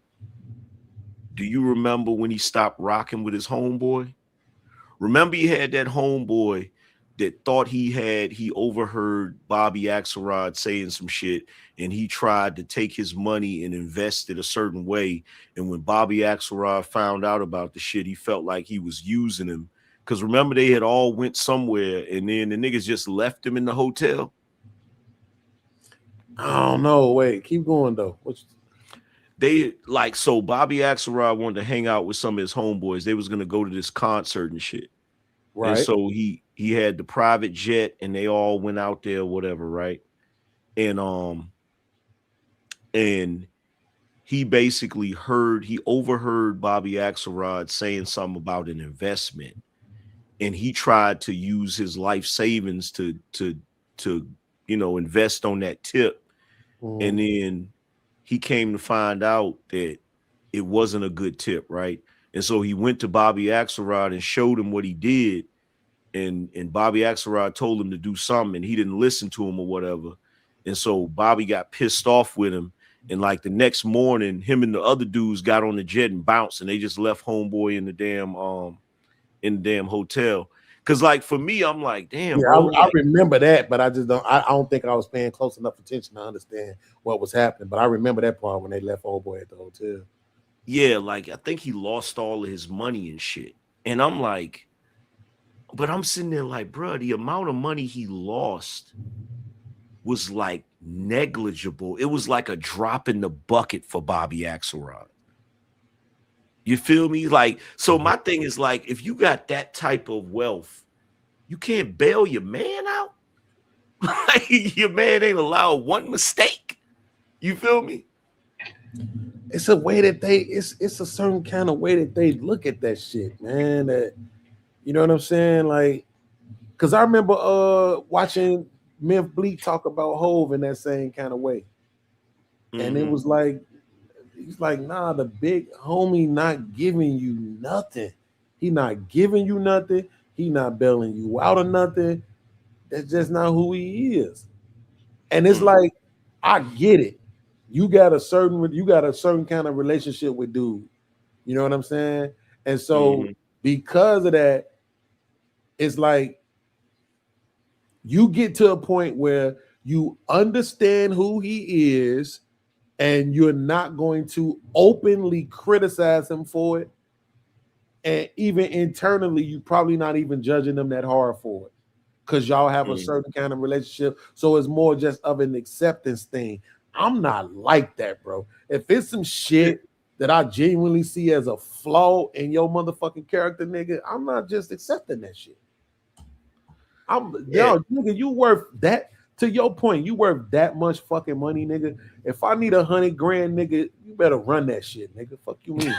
Do you remember when he stopped rocking with his homeboy? Remember he had that homeboy that thought he overheard Bobby Axelrod saying some shit, and he tried to take his money and invest it a certain way. And when Bobby Axelrod found out about the shit, he felt like he was using him. Because remember, they had all went somewhere, and then the niggas just left him in the hotel. I don't know. Wait, keep going though. So Bobby Axelrod wanted to hang out with some of his homeboys. They was gonna go to this concert and shit. Right. And so he had the private jet and they all went out there, whatever, right? And he basically overheard Bobby Axelrod saying something about an investment. And he tried to use his life savings to invest on that tip. And then he came to find out that it wasn't a good tip, right? And so he went to Bobby Axelrod and showed him what he did. And Bobby Axelrod told him to do something, and he didn't listen to him or whatever. And so Bobby got pissed off with him. And like the next morning, him and the other dudes got on the jet and bounced, and they just left homeboy in the damn hotel. Cause like for me, I'm like, damn, bro. I remember that, but I don't think I was paying close enough attention to understand what was happening. But I remember that part when they left old boy at the hotel. Yeah, like I think he lost all of his money and shit. And I'm like, but I'm sitting there like, bro, the amount of money he lost was like negligible. It was like a drop in the bucket for Bobby Axelrod. You feel me? Like, so my thing is like, if you got that type of wealth, you can't bail your man out. Like, your man ain't allowed one mistake. You feel me? It's a way that it's a certain kind of way that they look at that shit, man. That, you know what I'm saying? Like, cause I remember watching Memphis Bleak talk about Hove in that same kind of way. And it was like, he's like, nah, the big homie not giving you nothing. He not giving you nothing. He not bailing you out or nothing. That's just not who he is. And it's like, I get it. You got a certain kind of relationship with dude. You know what I'm saying? And so because of that, it's like you get to a point where you understand who he is, and you're not going to openly criticize him for it. And even internally, you're probably not even judging them that hard for it, because y'all have a certain kind of relationship. So it's more just of an acceptance thing. I'm not like that, bro. If it's some shit that I genuinely see as a flaw in your motherfucking character, nigga, I'm not just accepting that shit. Yo, nigga, you worth that. To your point, you worth that much fucking money, nigga. If I need $100,000, nigga, you better run that shit, nigga. Fuck you mean?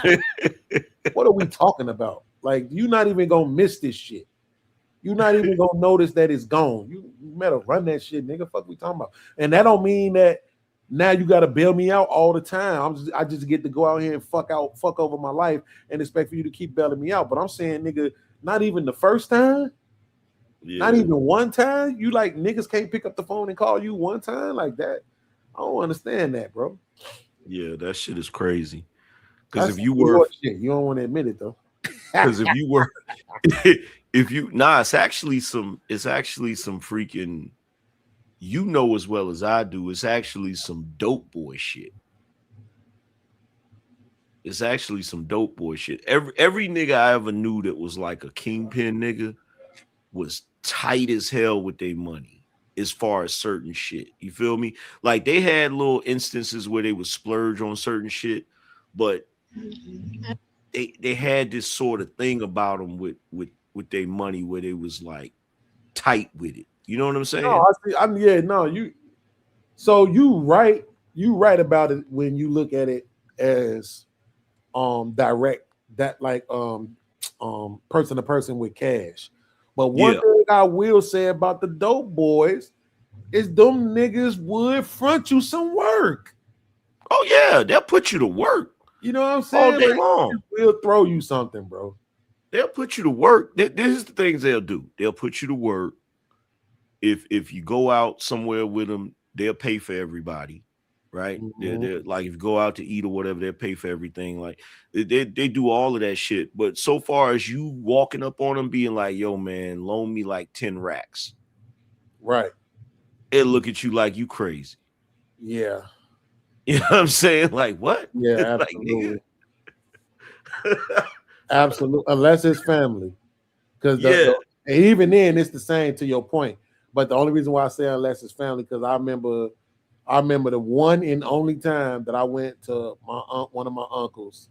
What are we talking about? Like, you not even gonna miss this shit. You're not even gonna notice that it's gone. You better run that shit, nigga. Fuck we talking about. And that don't mean that now you gotta bail me out all the time. I just get to go out here and fuck over my life and expect for you to keep bailing me out. But I'm saying, nigga, not even the first time, not even one time. You like niggas can't pick up the phone and call you one time like that. I don't understand that, bro. Yeah, that shit is crazy. Because That's if you were shit, you don't want to admit it though. Because if you were, it's actually some freaking, you know as well as I do, it's actually some dope boy shit. It's actually some dope boy shit. Every nigga I ever knew that was like a kingpin nigga was tight as hell with their money as far as certain shit. You feel me? Like they had little instances where they would splurge on certain shit, but they had this sort of thing about them with their money where they was like tight with it. You know what I'm saying? No, you right about it when you look at it as direct, that like person to person with cash. But one thing I will say about the dope boys is them niggas would front you some work. Oh yeah, they'll put you to work. You know what I'm saying? All day long. We'll throw you something, bro. They'll put you to work. This is the things they'll do. They'll put you to work. If you go out somewhere with them, they'll pay for everybody, right? Mm-hmm. They're like, if you go out to eat or whatever, they'll pay for everything. Like they do all of that shit. But so far as you walking up on them being like, yo, man, loan me like 10 racks. Right. They'll look at you like you crazy. Yeah. You know what I'm saying? Like, what? Yeah, absolutely. Absolutely. Unless it's family. Because even then, it's the same to your point. But the only reason why I say unless it's family, because I remember the one and only time that I went to one of my uncles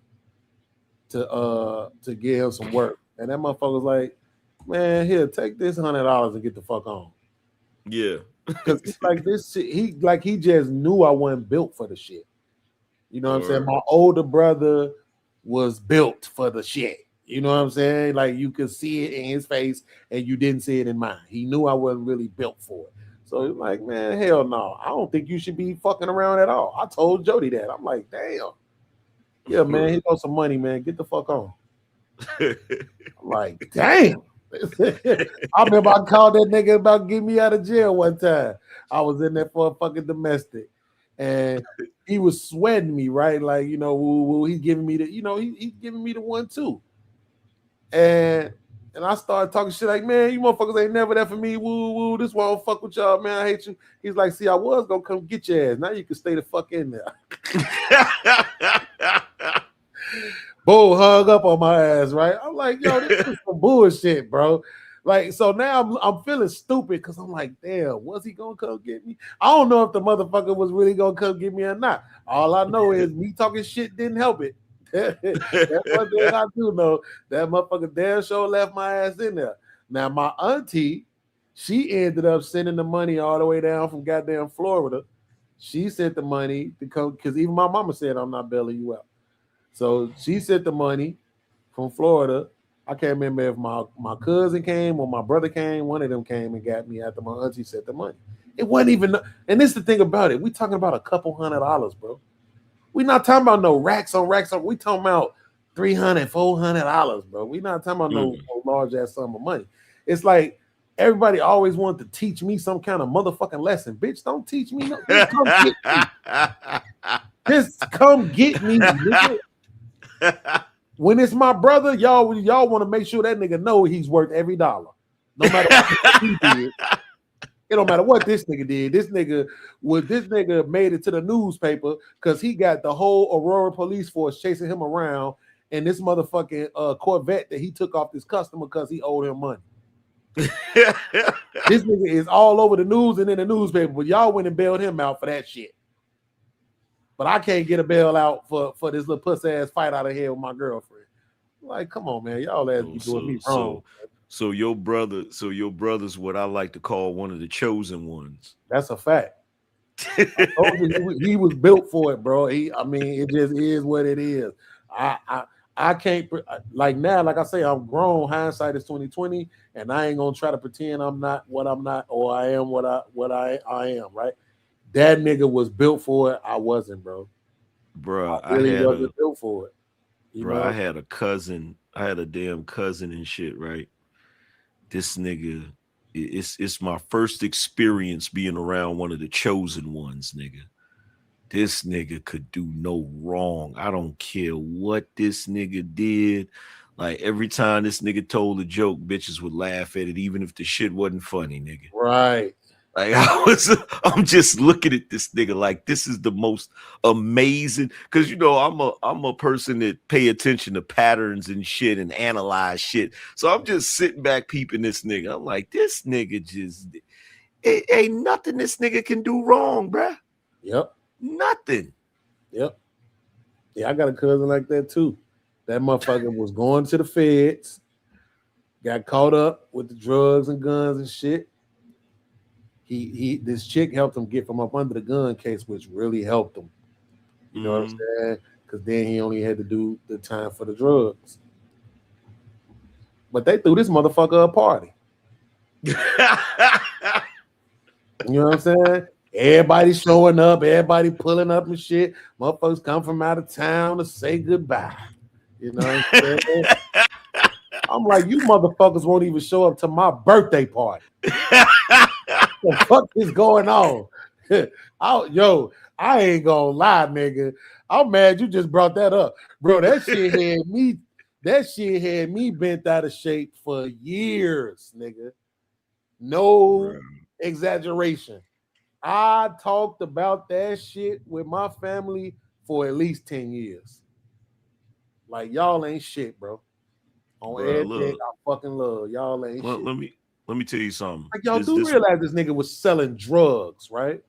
to give him some work. And that motherfucker was like, man, here, take this $100 and get the fuck on. Yeah. Because it's like this shit, he just knew I wasn't built for the shit. You know what I'm saying? My older brother was built for the shit. You know what I'm saying? Like you could see it in his face and you didn't see it in mine. He knew I wasn't really built for it. So he's like, man, hell no. I don't think you should be fucking around at all. I told Jody that. I'm like, damn. Yeah, man, he got some money, man. Get the fuck on. I'm like, damn. I remember I called that nigga about getting me out of jail one time. I was in there for a fucking domestic. And he was sweating me, right? Like, you know, woo, he's giving me the, you know, he's giving me the one too. And I started talking shit like, man, you motherfuckers ain't never there for me. Woo. This why I don't fuck with y'all, man. I hate you. He's like, see, I was gonna come get your ass. Now you can stay the fuck in there. Bull hung up on my ass, right? I'm like, yo, this is some bullshit, bro. Like, so now I'm feeling stupid because I'm like, damn, was he gonna come get me? I don't know if the motherfucker was really gonna come get me or not. All I know is me talking shit didn't help it. That's one thing I do know. That motherfucker damn sure left my ass in there. Now, my auntie, she ended up sending the money all the way down from goddamn Florida. She sent the money to come, because even my mama said, I'm not bailing you out. So she sent the money from Florida. I can't remember if my cousin came or my brother came. One of them came and got me after my auntie sent the money. It wasn't even, and this is the thing about it. We talking about a couple $100, bro. We not talking about no racks on racks. We talking about $300, $400, bro. We not talking about no large ass sum of money. It's like everybody always wanted to teach me some kind of motherfucking lesson. Bitch, don't teach me. No, just come get me. Just come get me, nigga. When it's my brother, y'all want to make sure that nigga know he's worth every dollar. No matter what he did. It don't matter what this nigga did. This nigga made it to the newspaper because he got the whole Aurora police force chasing him around and this motherfucking Corvette that he took off this customer because he owed him money. This nigga is all over the news and in the newspaper, but y'all went and bailed him out for that shit. But I can't get a bail out for this little pussy ass fight out of here with my girlfriend. Like, come on, man. Y'all ass be doing me wrong. So your brother's what I like to call one of the chosen ones. That's a fact. He was built for it, bro. It just is what it is. I I can't like now, like I say, I'm grown. Hindsight is 2020, and I ain't gonna try to pretend I'm not what I'm not, or I am what I am. Right? That nigga was built for it. I wasn't, bro. Bro, I really wasn't built for it. You know? I had a cousin. I had a damn cousin and shit. Right? This nigga, it's my first experience being around one of the chosen ones, nigga. This nigga could do no wrong. I don't care what this nigga did. Like every time this nigga told a joke, bitches would laugh at it, even if the shit wasn't funny, nigga. Right. Like I'm just looking at this nigga like this is the most amazing. Cause you know I'm a person that pay attention to patterns and shit and analyze shit. So I'm just sitting back peeping this nigga. I'm like, this nigga just ain't nothing this nigga can do wrong, bruh. Yep. Nothing. Yep. Yeah, I got a cousin like that too. That motherfucker was going to the feds, got caught up with the drugs and guns and shit. This chick helped him get from up under the gun case, which really helped him. You know what I'm saying? Because then he only had to do the time for the drugs. But they threw this motherfucker a party. You know what I'm saying? Everybody showing up, everybody pulling up and shit. Motherfuckers come from out of town to say goodbye. You know what I'm saying? I'm like, you motherfuckers won't even show up to my birthday party. What the fuck is going on? I ain't gonna lie, nigga. I'm mad you just brought that up. Bro, that shit had me bent out of shape for years, nigga. No exaggeration. I talked about that shit with my family for at least 10 years. Like, y'all ain't shit, bro. On everything I fucking love. Y'all ain't shit. Let me tell you something. Like, y'all realize this nigga was selling drugs, right?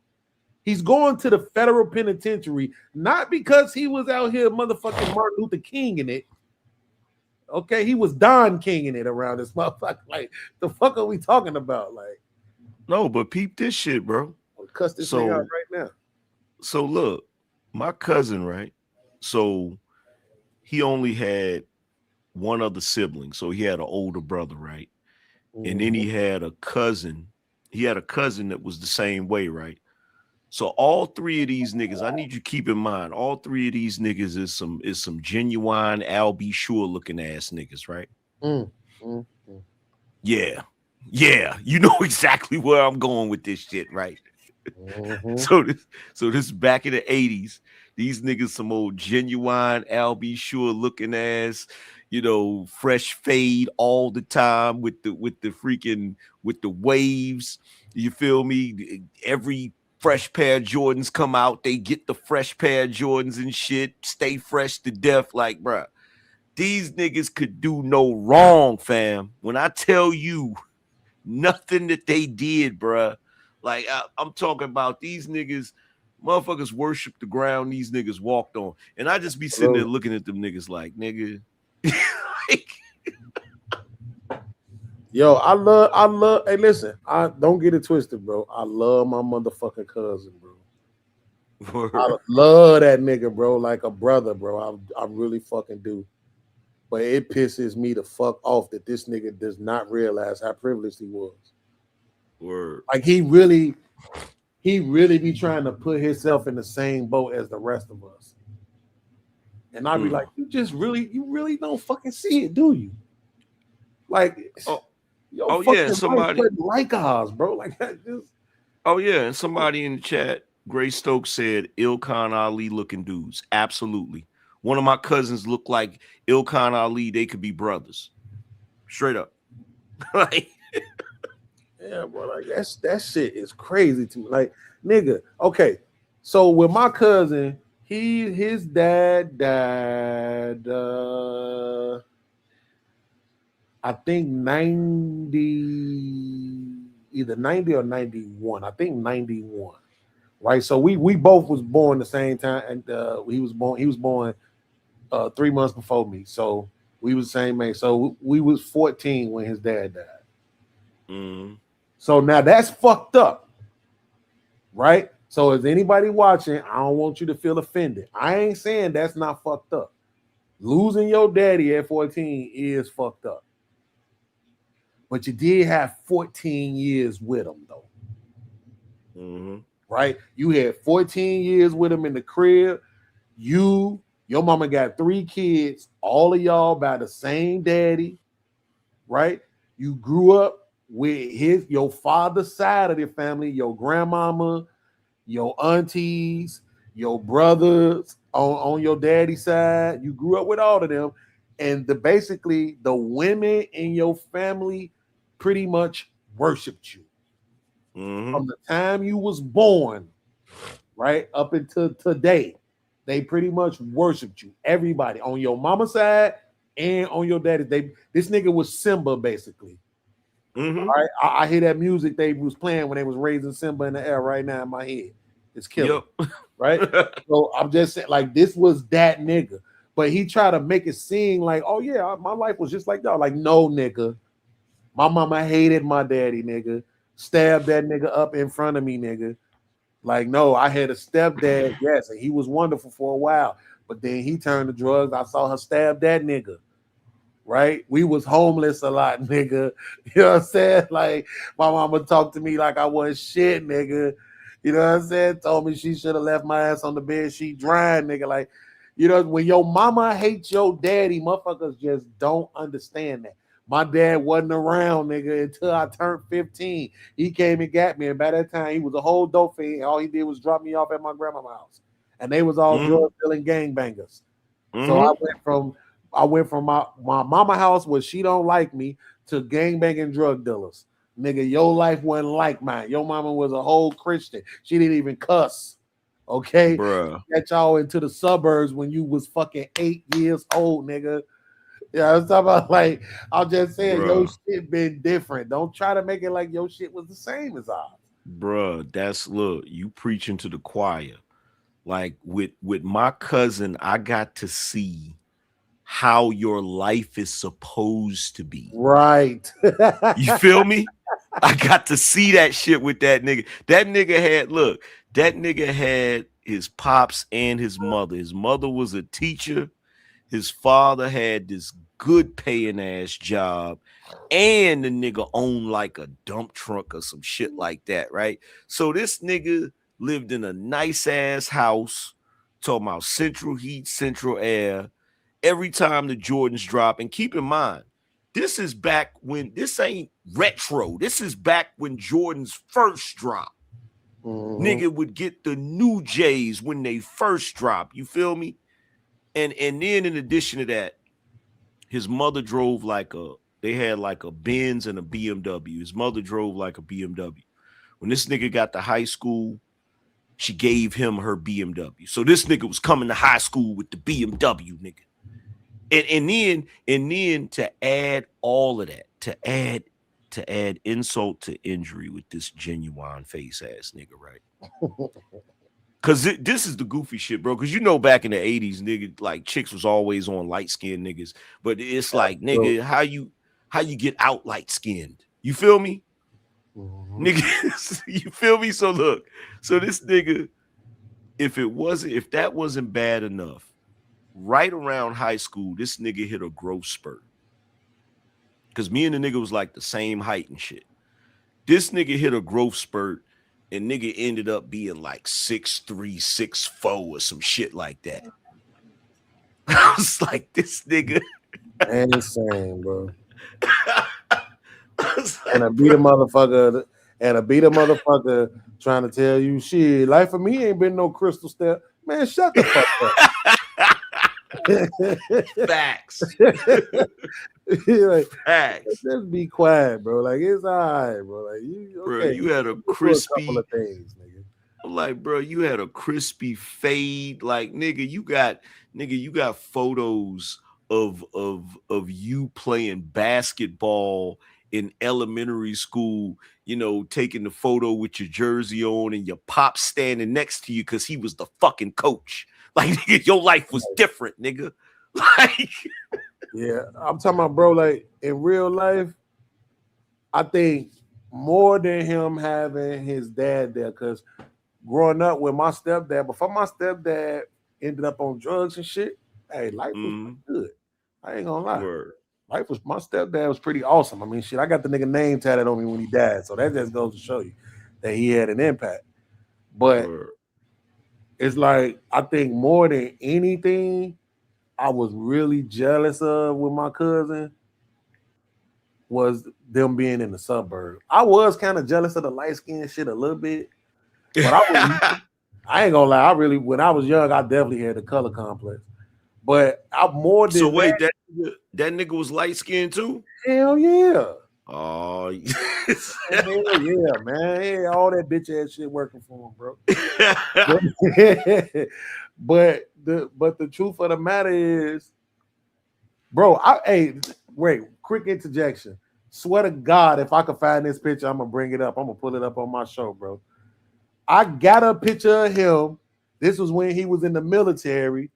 He's going to the federal penitentiary, not because he was out here motherfucking Martin Luther King in it. Okay, he was Don King in it around this motherfucker. Like, the fuck are we talking about? Like, no, but peep this shit, bro. I'll cuss this thing out right now. So look, my cousin, right? So he only had one other sibling. So he had an older brother, right? And then he had a cousin. He had a cousin that was the same way, right? So all three of these niggas, I need you to keep in mind, all three of these niggas is some genuine Al B. Sure looking ass niggas, right? Yeah. Yeah. You know exactly where I'm going with this shit, right? So this back in the 80s, these niggas some old genuine Al B. Sure looking ass, you know, fresh fade all the time with the waves. You feel me? Every fresh pair of Jordans come out, they get the fresh pair of Jordans and shit, stay fresh to death. Like, bruh, these niggas could do no wrong, fam. When I tell you nothing that they did, bruh, like I'm talking about these niggas, motherfuckers worship the ground these niggas walked on. And I just be sitting there looking at them niggas like, nigga. Yo, I love, hey, listen, I don't get it twisted, bro. I love my motherfucking cousin, bro. I love that nigga, bro, like a brother, bro. I really fucking do. But it pisses me the fuck off that this nigga does not realize how privileged he was. Word. Like he really be trying to put himself in the same boat as the rest of us. And I be like, you really don't fucking see it, do you? Like, yeah, somebody like ours, bro. Like that just. Oh yeah, and somebody in the chat, Gray Stokes said Ilkhan Ali looking dudes. Absolutely. One of my cousins look like Ilkhan Ali. They could be brothers. Straight up. Like, yeah, bro. Like that shit is crazy to me. Like, nigga. Okay, so with my cousin, his dad died. I think 90, either 90 or 91. I think 91. Right. So we both was born the same time, and he was born 3 months before me. So we was the same age. So we was 14 when his dad died. So now that's fucked up. Right? So is anybody watching? I don't want you to feel offended. I ain't saying that's not fucked up. Losing your daddy at 14 is fucked up. But you did have 14 years with him, though. Right? You had 14 years with him in the crib. Your mama got 3 kids, all of y'all by the same daddy, right? You grew up with your father's side of the family, your grandmama, your aunties, your brothers on your daddy's side. You grew up with all of them. And basically the women in your family pretty much worshiped you. From the time you was born, right, up until today, they pretty much worshiped you. Everybody on your mama's side and on your daddy's. This nigga was Simba, basically. Right? I hear that music they was playing when they was raising Simba in the air right now in my head. It's killing. Right? So I'm just saying, like, this was that nigga. But he tried to make it seem like, oh yeah, my life was just like y'all. Like, no, nigga. My mama hated my daddy, nigga. Stabbed that nigga up in front of me, nigga. Like, no, I had a stepdad, yes, and he was wonderful for a while. But then he turned to drugs. I saw her stab that nigga. Right? We was homeless a lot, nigga. You know what I'm saying? Like, my mama talked to me like I was shit, nigga. You know what I'm saying? Told me she should have left my ass on the bed sheet drying, nigga. Like, you know, when your mama hates your daddy, motherfuckers just don't understand that. My dad wasn't around, nigga, until I turned 15. He came and got me, and by that time, he was a whole dope fiend. All he did was drop me off at my grandma's house. And they was all drug-dealing gangbangers. So I went from my mama house where she don't like me to gangbanging drug dealers. Nigga, your life wasn't like mine. Your mama was a whole Christian. She didn't even cuss. Okay? Bruh. Get y'all into the suburbs when you was fucking 8 years old, nigga. Yeah, I'm talking about, like, I'm just saying, your shit been different. Don't try to make it like your shit was the same as ours. Bruh, look, you preaching to the choir. Like, with my cousin, I got to see how your life is supposed to be. Right. You feel me? I got to see that shit with that nigga. That nigga had his pops and his mother. His mother was a teacher. His father had this good paying ass job, and the nigga owned like a dump truck or some shit like that, right? So this nigga lived in a nice ass house, talking about central heat, central air. Every time the Jordans drop, and keep in mind, this is back when this ain't retro. This is back when Jordans first dropped. Nigga would get the new J's when they first drop. You feel me? And then in addition to that, his mother drove they had like a Benz and a BMW. His mother drove like a BMW. When this nigga got to high school, she gave him her BMW. So this nigga was coming to high school with the BMW, nigga. And then to add all of that, to add insult to injury with this genuine face ass nigga, right? Cause this is the goofy shit, bro. Cause you know back in the 80s, nigga, like chicks was always on light-skinned niggas. But it's like, nigga, how you get out light-skinned? You feel me? Nigga, you feel me? So look, so this nigga, if that wasn't bad enough, right around high school, this nigga hit a growth spurt. Cause me and the nigga was like the same height and shit. This nigga hit a growth spurt. And nigga ended up being like 6'3", 6'4", or some shit like that. I was like, this nigga. Insane, bro. And I beat a motherfucker trying to tell you, shit, life for me ain't been no crystal step. Man, shut the fuck up. Facts. Like, facts. Just be quiet, bro. Like, it's all right, bro. Like, you had a crispy couple of things, nigga. I'm like, bro, you had a crispy fade. Like, nigga, you got photos of you playing basketball in elementary school, you know, taking the photo with your jersey on and your pop standing next to you because he was the fucking coach. Like, nigga, your life was different, nigga. Like, yeah, I'm talking about, bro, like, in real life, I think more than him having his dad there, because growing up with my stepdad, before my stepdad ended up on drugs and shit, Hey, life was pretty good. I ain't gonna lie. Life was, my stepdad was pretty awesome. I mean, shit, I got the nigga name tatted on me when he died, so that just goes to show you that he had an impact. But it's like, I think more than anything, I was really jealous of with my cousin was them being in the suburb. I was kind of jealous of the light skin shit a little bit, but I ain't gonna lie. I really, when I was young, I definitely had the color complex. But I more than so wait, that nigga was light skinned too? Hell yeah. Oh, hell yeah, man. Yeah, all that bitch ass shit working for him, bro. but the truth of the matter is, bro, wait, quick interjection. Swear to God, if I could find this picture, I'm gonna bring it up. I'm gonna pull it up on my show, bro. I got a picture of him. This was when he was in the military,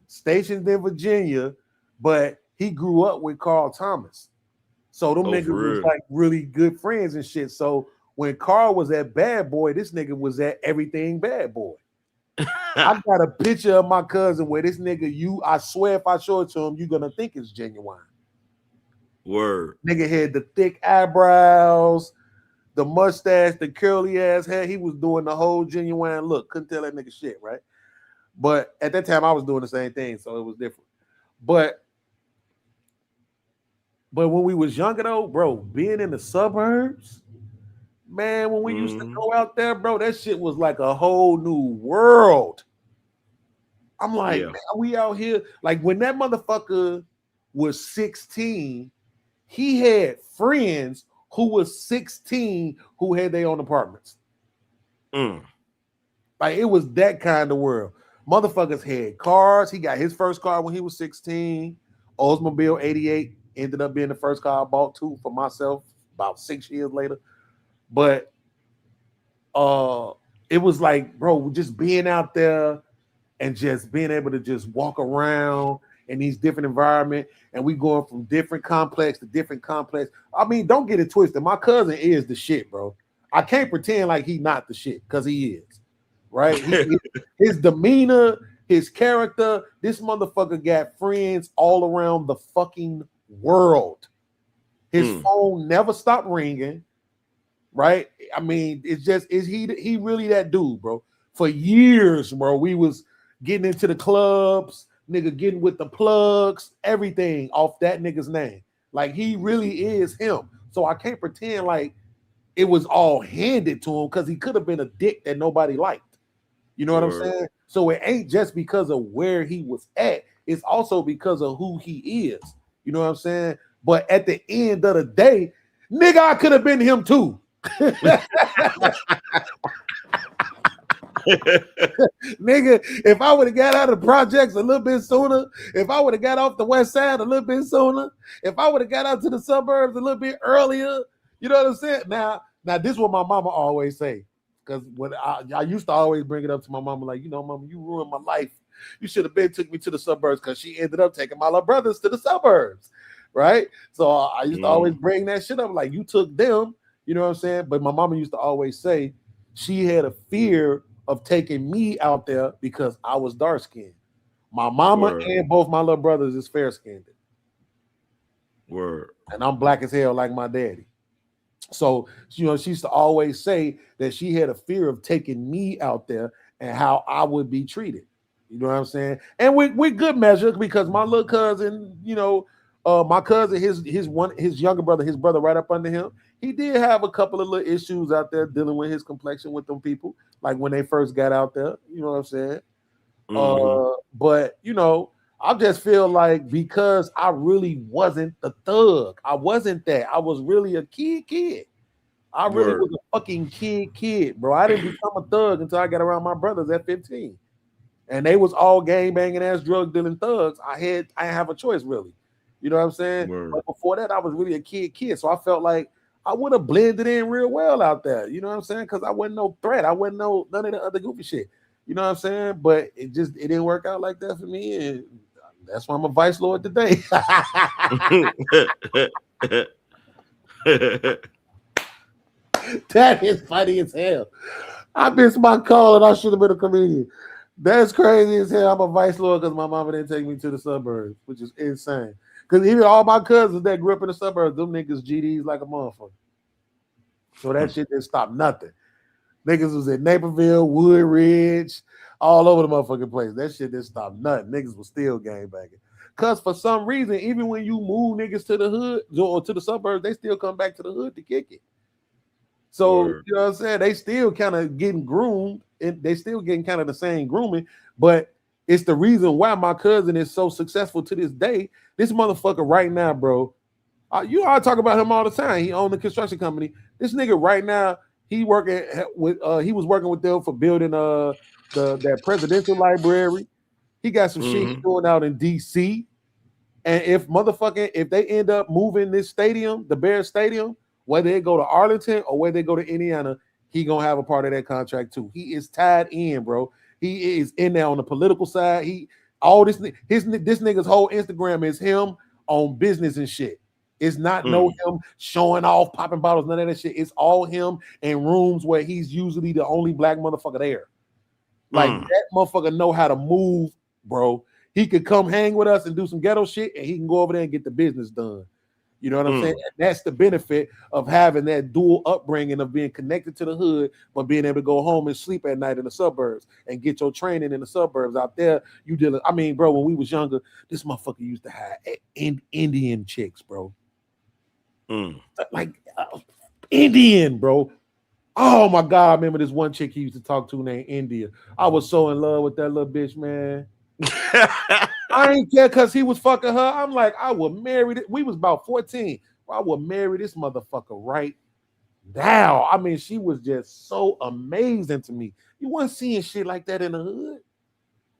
stationed in Virginia, but he grew up with Carl Thomas. So them niggas was like really good friends and shit. So when Carl was at Bad Boy, this nigga was at Everything Bad Boy. I got a picture of my cousin where this nigga, I swear if I show it to him, you're gonna think it's genuine. Word. Nigga had the thick eyebrows, the mustache, the curly ass hair. He was doing the whole genuine look. Couldn't tell that nigga shit, right? But at that time, I was doing the same thing, so it was different. But when we was younger though, bro, being in the suburbs, man, when we used to go out there, bro, that shit was like a whole new world. I'm like, man, we out here. Like when that motherfucker was 16, he had friends who was 16 who had their own apartments. Like it was that kind of world. Motherfuckers had cars. He got his first car when he was 16. Oldsmobile 88 ended up being the first car I bought too for myself about 6 years later. But it was like, bro, just being out there and just being able to just walk around in these different environments, and we going from different complex to different complex. I mean, don't get it twisted. My cousin is the shit, bro. I can't pretend like he not the shit, because he is, right? His demeanor, his character, this motherfucker got friends all around the fucking world. His phone never stopped ringing, right? I mean, is he really that dude, bro? For years, bro, we was getting into the clubs, nigga getting with the plugs, everything off that nigga's name. Like he really is him. So I can't pretend like it was all handed to him, because he could have been a dick that nobody liked. You know what I'm saying? So it ain't just because of where he was at. It's also because of who he is. You know what I'm saying? But at the end of the day, nigga, I could have been him too. Nigga, if I would have got out of the projects a little bit sooner, if I would have got off the west side a little bit sooner, if I would have got out to the suburbs a little bit earlier, you know what I'm saying? Now this is what my mama always say, because when I used to always bring it up to my mama, like, you know, mama, you ruined my life. You should have been took me to the suburbs, because she ended up taking my little brothers to the suburbs, right? So I used to always bring that shit up, like, you took them, you know what I'm saying? But my mama used to always say she had a fear of taking me out there because I was dark skinned. My mama and both my little brothers is fair skinned. And I'm black as hell like my daddy. So, you know, she used to always say that she had a fear of taking me out there and how I would be treated. You know what I'm saying? And with good measure, because my little cousin, you know, my cousin, his younger brother, his brother right up under him, he did have a couple of little issues out there dealing with his complexion with them people, like when they first got out there. You know what I'm saying? But you know, I just feel like because I really wasn't the thug, I wasn't that. I was really a kid. I really was a fucking kid, bro. I didn't become a thug until I got around my brothers at 15, and they was all gang banging ass drug dealing thugs. I didn't have a choice really. You know what I'm saying? But before that, I was really a kid. So I felt like I would have blended in real well out there. You know what I'm saying? Because I wasn't no threat. I wasn't none of the other goofy shit. You know what I'm saying? But it didn't work out like that for me. And that's why I'm a vice lord today. That is funny as hell. I missed my call and I should have been a comedian. That's crazy as hell. I'm a vice lord because my mama didn't take me to the suburbs, which is insane. Because even all my cousins that grew up in the suburbs, them niggas GDs like a motherfucker. So that shit didn't stop nothing. Niggas was in Naperville, Wood Ridge, all over the motherfucking place. That shit didn't stop nothing. Niggas was still gangbanging. Because for some reason, even when you move niggas to the hood or to the suburbs, they still come back to the hood to kick it. So, Word. you know what I'm saying? They still kind of getting groomed and they still getting kind of the same grooming, but it's the reason why my cousin is so successful to this day. This motherfucker right now, bro, you know, I talk about him all the time. He owned a construction company. This nigga right now, he working with he was working with them for building that presidential library. He got some shit he's doing out in DC. And if they end up moving this stadium, the Bears Stadium, whether they go to Arlington or whether they go to Indiana, he gonna have a part of that contract too. He is tied in, bro. He is in there on the political side. This nigga's whole Instagram is him on business and shit. It's not no him showing off, popping bottles, none of that shit. It's all him in rooms where he's usually the only black motherfucker there. Like that motherfucker know how to move, bro. He could come hang with us and do some ghetto shit, and he can go over there and get the business done. You know what I'm saying? And that's the benefit of having that dual upbringing of being connected to the hood, but being able to go home and sleep at night in the suburbs and get your training in the suburbs out there. You dealing, I mean, bro, when we was younger, this motherfucker used to have Indian chicks, bro. Like Indian, bro. Oh my God, I remember this one chick he used to talk to named India. I was so in love with that little bitch, man. I ain't care because he was fucking her. I'm like, I would marry it. We was about 14. I would marry this motherfucker right now. I mean, she was just so amazing to me. You weren't seeing shit like that in the hood.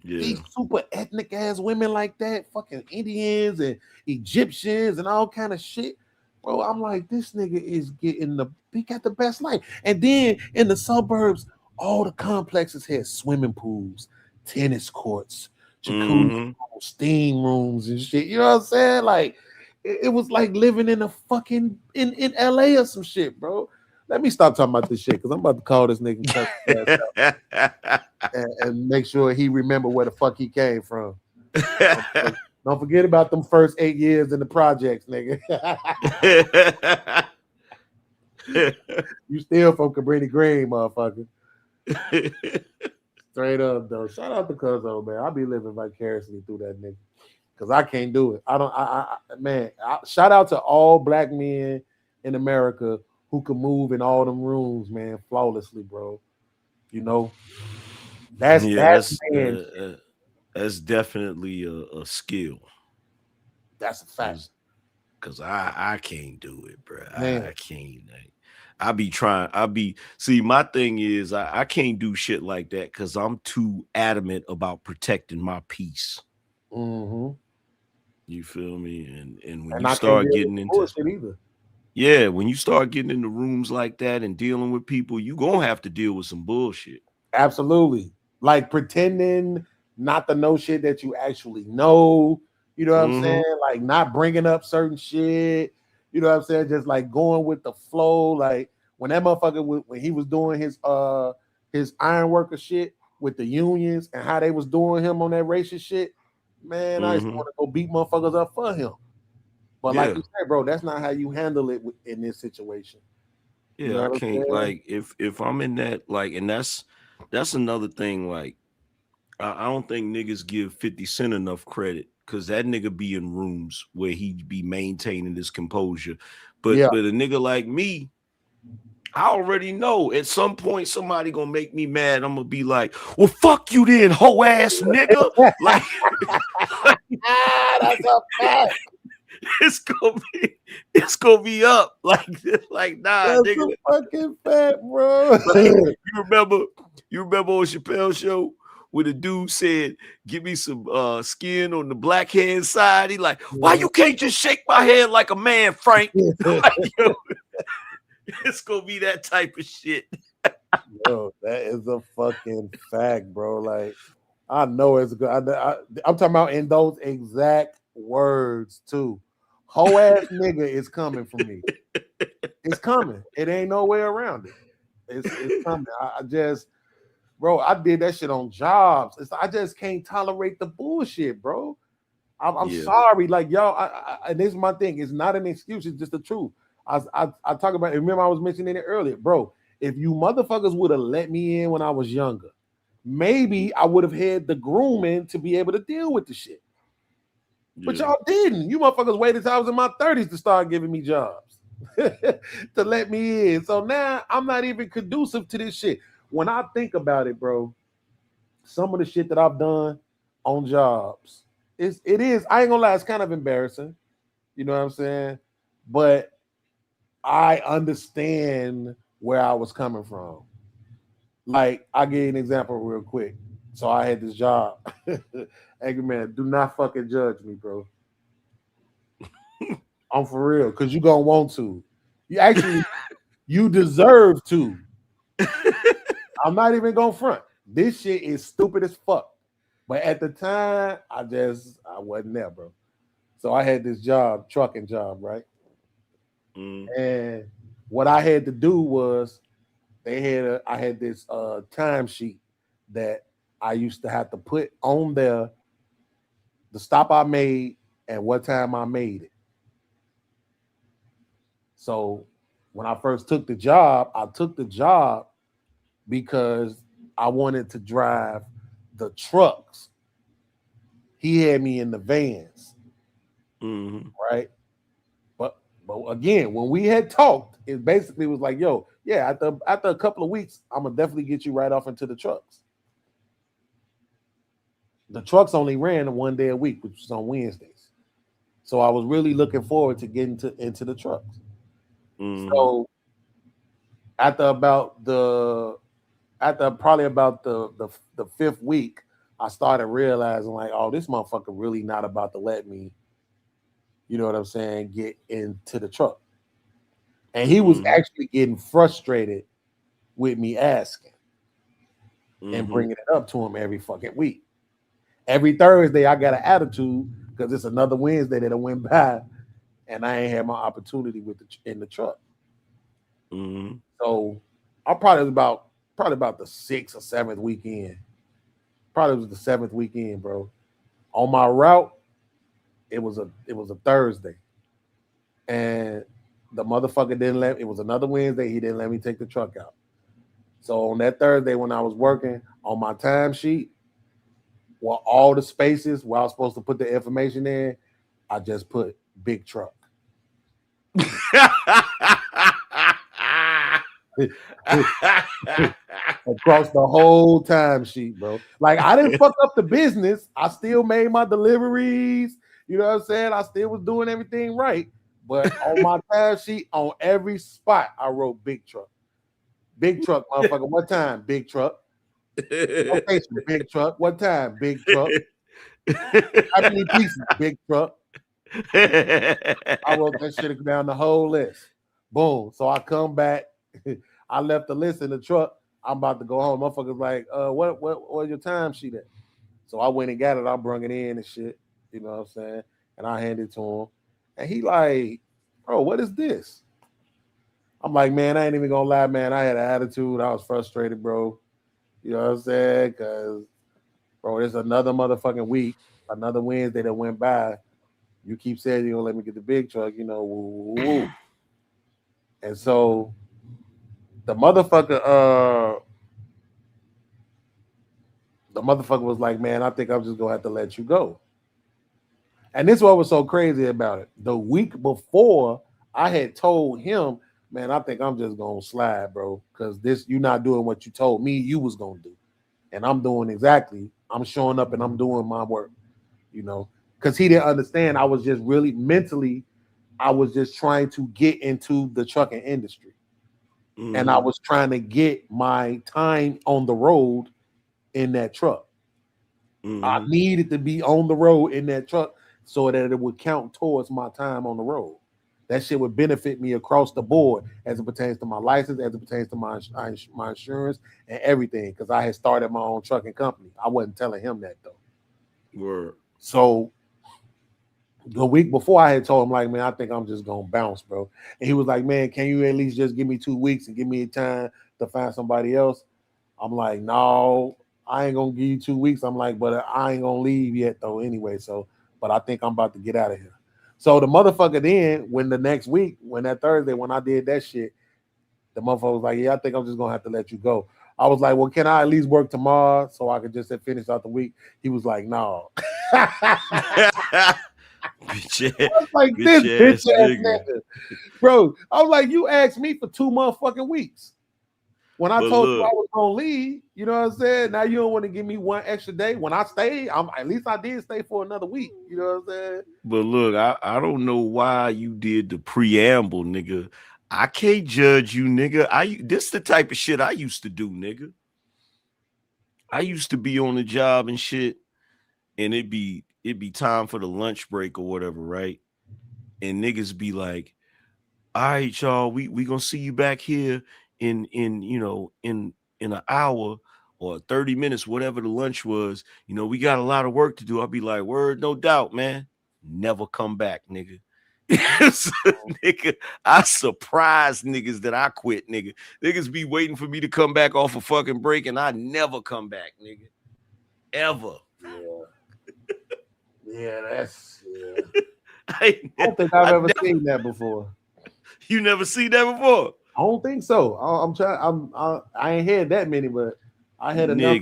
Yeah. These super ethnic ass women like that, fucking Indians and Egyptians and all kind of shit. Bro, I'm like, this nigga is he got the best life. And then in the suburbs, all the complexes had swimming pools, tennis courts, jacuzzi, steam rooms and shit. You know what I'm saying? Like, it was like living in a fucking in LA or some shit, bro. Let me stop talking about this shit because I'm about to call this nigga and make sure he remember where the fuck he came from. Don't forget about them first 8 years in the projects, nigga. You still from Cabrini Green, motherfucker. Straight up, though. Shout out to Cuzzo, man. I be living vicariously through that nigga because I can't do it. Shout out to all black men in America who can move in all them rooms, man, flawlessly, bro. You know, that's definitely a skill. That's a fact. Cause I can't do it, bro. Man. I can't. See, my thing is I can't do shit like that because I'm too adamant about protecting my peace. Mm-hmm. You feel me? And when you start getting into bullshit either. Yeah, when you start getting into rooms like that and dealing with people, you gonna have to deal with some bullshit. Absolutely. Like pretending not to know shit that you actually know. You know what I'm saying? Like not bringing up certain shit. You know what I'm saying? Just like going with the flow. Like when that motherfucker, when he was doing his iron worker shit with the unions and how they was doing him on that racist shit, man, I used to want to go beat motherfuckers up for him. But like you said, bro, that's not how you handle it in this situation. Yeah, you know I can't like if I'm in that, like, and that's another thing. Like, I don't think niggas give 50 Cent enough credit because that nigga be in rooms where he be maintaining his composure. But a nigga like me, I already know at some point somebody gonna make me mad. I'm gonna be like, well, fuck you then, hoe ass nigga. Like, that's a fact. It's gonna be up like nah, that's nigga. A fucking fact, bro. Like, you remember on Chappelle's show where the dude said, "Give me some skin on the black hand side." He like, why you can't just shake my head like a man, Frank? Like, yo, it's gonna be that type of shit. Yo, that is a fucking fact, bro. Like, I know it's good. I'm talking about in those exact words too. Whole ass nigga is coming for me. It's coming. It ain't no way around it. It's coming. bro, I did that shit on jobs. I just can't tolerate the bullshit, bro. I'm sorry, like y'all. And this is my thing. It's not an excuse. It's just the truth. I talk about it. Remember, I was mentioning it earlier, bro. If you motherfuckers would have let me in when I was younger, maybe I would have had the grooming to be able to deal with the shit. But y'all didn't. You motherfuckers waited till I was in my 30s to start giving me jobs to let me in. So now I'm not even conducive to this shit. When I think about it, bro, some of the shit that I've done on jobs, it is, I ain't gonna lie, it's kind of embarrassing. You know what I'm saying? But I understand where I was coming from. Like, I'll give you an example real quick. So I had this job. Angry man, do not fucking judge me, bro. I'm for real, because you're gonna want to. You actually, you deserve to. I'm not even gonna front. This shit is stupid as fuck. But at the time, I wasn't there, bro. So I had this job, trucking job, right? And what I had to do was I had this timesheet that I used to have to put on there the stop I made and what time I made it. So when I first took the job, I took the job because I wanted to drive the trucks. He had me in the vans, right? But again, when we had talked, it basically was like, yo, yeah, after a couple of weeks, I'm gonna definitely get you right off into the trucks. The trucks only ran one day a week, which was on Wednesdays. So I was really looking forward to getting into the trucks. So after probably about the fifth week, I started realizing like, oh, this motherfucker really not about to let me, you know what I'm saying, get into the truck. And he was actually getting frustrated with me asking and bringing it up to him every fucking week. Every Thursday, I got an attitude because it's another Wednesday that I went by and I ain't had my opportunity in the truck. So I probably was about the 6th or 7th weekend. Probably was the 7th weekend, bro. On my route, it was a Thursday. And the motherfucker it was another Wednesday, he didn't let me take the truck out. So on that Thursday when I was working on my timesheet, well, all the spaces where I was supposed to put the information in, I just put big truck. Across the whole timesheet, bro. Like, I didn't fuck up the business. I still made my deliveries. You know what I'm saying? I still was doing everything right. But on my timesheet, on every spot, I wrote big truck. Big truck, motherfucker. What time? Big truck. Location, big truck. What time? Big truck. How many pieces? Big truck. I wrote that shit down the whole list. Boom. So I come back. I left the list in the truck. I'm about to go home. Motherfuckers like, where's your time sheet at? So I went and got it. I brung it in and shit. You know what I'm saying? And I handed it to him. And he like, bro, what is this? I'm like, man, I ain't even gonna lie, man. I had an attitude. I was frustrated, bro. You know what I'm saying? Because, bro, there's another motherfucking week, another Wednesday that went by. You keep saying you're gonna let me get the big truck, you know, woo, woo, woo. And so the motherfucker was like, man, I think I'm just gonna have to let you go. And this is what was so crazy about it. The week before, I had told him, man, I think I'm just gonna slide, bro, because you're not doing what you told me you was gonna do. And I'm doing exactly, I'm showing up and I'm doing my work, you know, because he didn't understand. I was just really mentally, I was just trying to get into the trucking industry. And I was trying to get my time on the road in that truck. I needed to be on the road in that truck so that it would count towards my time on the road. That shit would benefit me across the board as it pertains to my license, as it pertains to my insurance and everything, because I had started my own trucking company. I wasn't telling him that, though. Word. So the week before, I had told him, like, man, I think I'm just going to bounce, bro. And he was like, man, can you at least just give me 2 weeks and give me time to find somebody else? I'm like, no, I ain't gonna give you 2 weeks. I'm like, but I ain't gonna leave yet though anyway. So, but I think I'm about to get out of here. So the motherfucker then, when the next week, when that Thursday, when I did that shit, the motherfucker was like, yeah, I think I'm just gonna have to let you go. I was like, well, can I at least work tomorrow so I could just finish out the week? He was like, no. I was like, this bitch ass nigga. Bro, I was like, you asked me for 2 motherfucking weeks. When I told you I was gonna leave, you know what I'm saying? Now you don't want to give me 1 extra day. When I stayed, at least I did stay for another week. You know what I'm saying? But look, I don't know why you did the preamble, nigga. I can't judge you, nigga. This the type of shit I used to do, nigga. I used to be on the job and shit, and it'd be time for the lunch break or whatever, right? And niggas be like, all right, y'all, we gonna see you back here in an hour or 30 minutes, whatever the lunch was. You know, we got a lot of work to do. I'll be like, word, no doubt, man. Never come back, nigga. So, nigga, I surprised niggas that I quit, nigga. Niggas be waiting for me to come back off a fucking break, and I never come back, nigga. Ever. Yeah, that's I don't think I've ever seen that before. You never seen that before? I don't think so. I ain't had that many, but I had enough.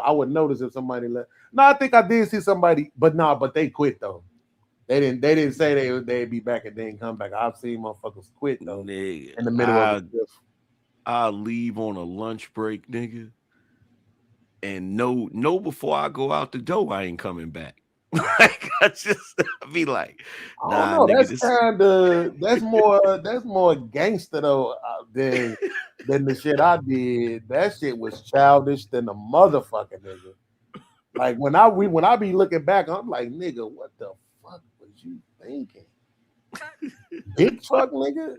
I would notice if somebody left. No, I think I did see somebody, but they quit though. They didn't say they'd be back and then come back. I've seen motherfuckers quit though. Nigga, in the middle of the shift. I'll leave on a lunch break, nigga. And know before I go out the door, I ain't coming back. Like I be like, I don't know. Nigga, that's more gangster though than the shit I did. That shit was childish than a motherfucker, nigga. Like when I be looking back, I'm like, nigga, what the fuck was you thinking? Big truck, nigga.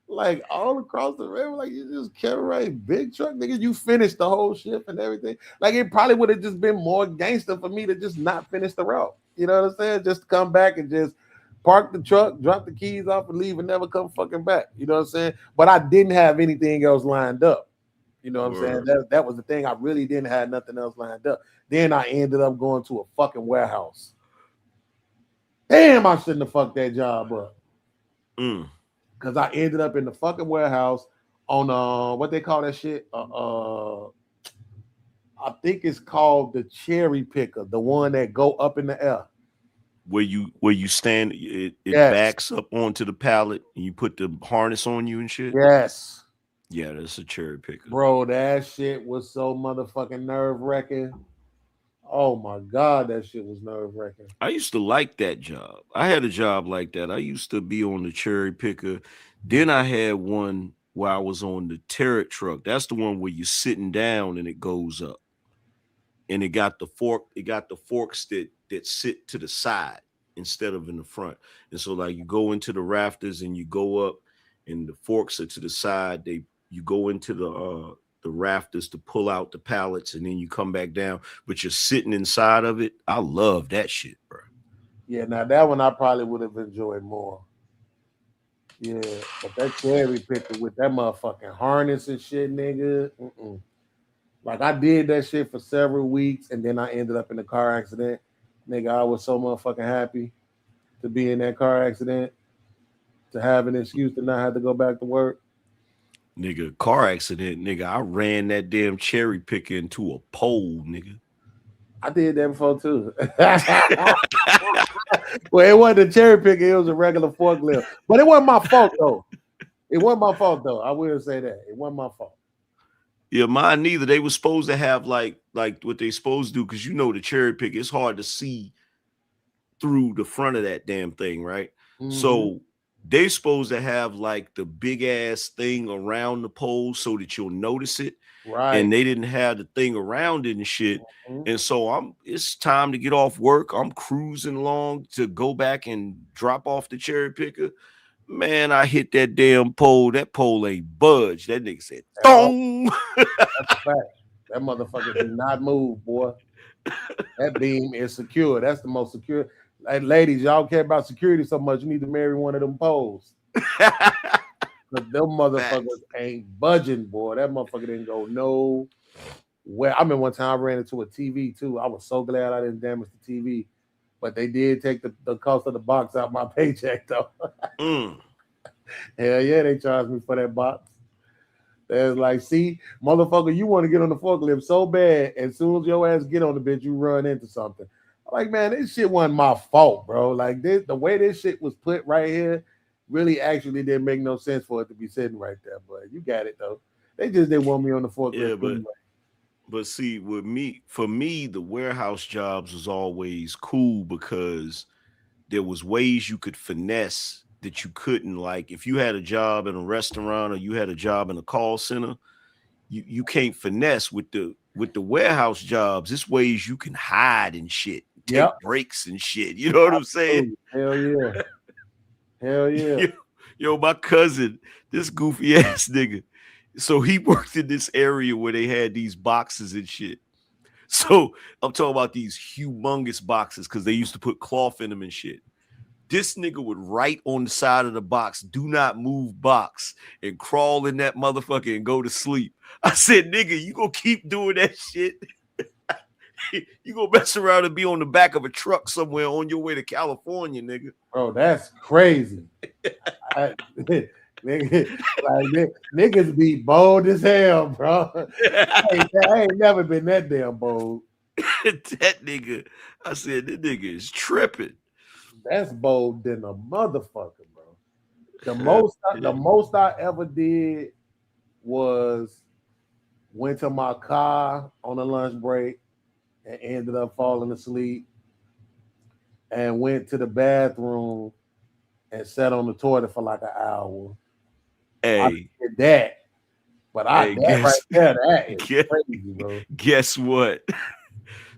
Like all across the river, like you just kept right, big truck, nigga. You finished the whole shift and everything. Like it probably would have just been more gangster for me to just not finish the route. You know what I'm saying? Just to come back and just park the truck, drop the keys off, and leave and never come fucking back. You know what I'm saying? But I didn't have anything else lined up. You know what I'm saying? That was the thing. I really didn't have nothing else lined up. Then I ended up going to a fucking warehouse. Damn, I shouldn't have fucked that job up. Because I ended up in the fucking warehouse on what they call that shit? I think it's called the cherry picker, the one that go up in the air. Where you stand, it backs up onto the pallet and you put the harness on you and shit. Yes. Yeah, that's a cherry picker. Bro, that shit was so motherfucking nerve-wracking. Oh my God, that shit was nerve-wracking. I used to like that job. I had a job like that. I used to be on the cherry picker. Then I had one where I was on the turret truck. That's the one where you're sitting down and it goes up. And it got the forks that sit to the side instead of in the front. And so like you go into the rafters and you go up and the forks are to the side. You go into the rafters to pull out the pallets and then you come back down, but you're sitting inside of it. I love that shit, bro. Yeah, now that one I probably would have enjoyed more. Yeah, but that cherry picker with that motherfucking harness and shit, nigga. Like I did that shit for several weeks and then I ended up in a car accident. Nigga, I was so motherfucking happy to be in that car accident, to have an excuse to not have to go back to work. Nigga, car accident, nigga. I ran that damn cherry picker into a pole, nigga. I did that before too. Well, it wasn't a cherry picker, it was a regular forklift. But it wasn't my fault though. It wasn't my fault though. I will say that. It wasn't my fault. Yeah, mine neither. They were supposed to have like what they supposed to do, because you know the cherry picker, it's hard to see through the front of that damn thing, right? So they supposed to have like the big ass thing around the pole so that you'll notice it. Right. And they didn't have the thing around it and shit. And so it's time to get off work. I'm cruising along to go back and drop off the cherry picker. Man, I hit that damn pole. That pole ain't budged. That nigga said, "Dong." That's a fact. That motherfucker did not move, boy. That beam is secure. That's the most secure. Like, ladies, y'all care about security so much, you need to marry one of them poles. Because them motherfuckers ain't budging, boy. That motherfucker didn't go nowhere. I remember one time I ran into a TV too. I was so glad I didn't damage the TV. But they did take the cost of the box out my paycheck, though. Hell yeah, they charged me for that box. They're like, see, motherfucker, you want to get on the forklift so bad, as soon as your ass get on the bitch, you run into something. I'm like, man, this shit wasn't my fault, bro. Like, the way this shit was put right here really actually didn't make no sense for it to be sitting right there. But you got it, though. They just didn't want me on the forklift anyway. But see, for me, the warehouse jobs was always cool because there was ways you could finesse that you couldn't. Like if you had a job in a restaurant or you had a job in a call center, you can't finesse with the warehouse jobs. It's ways you can hide and shit, take breaks and shit. You know what I'm saying? Hell yeah. Hell yeah. Yo, my cousin, this goofy ass nigga. So he worked in this area where they had these boxes and shit. So I'm talking about these humongous boxes because they used to put cloth in them and shit. This nigga would write on the side of the box, "Do not move box," and crawl in that motherfucker and go to sleep. I said, nigga, you gonna keep doing that shit? You gonna mess around and be on the back of a truck somewhere on your way to California, nigga. Bro, that's crazy. Niggas be bold as hell, bro. I ain't never been that damn bold. That nigga, I said, this nigga is tripping. That's bold than a motherfucker, bro. The most I ever did was went to my car on a lunch break and ended up falling asleep and went to the bathroom and sat on the toilet for like an hour. Hey, I did that. But that is crazy, bro. Guess what?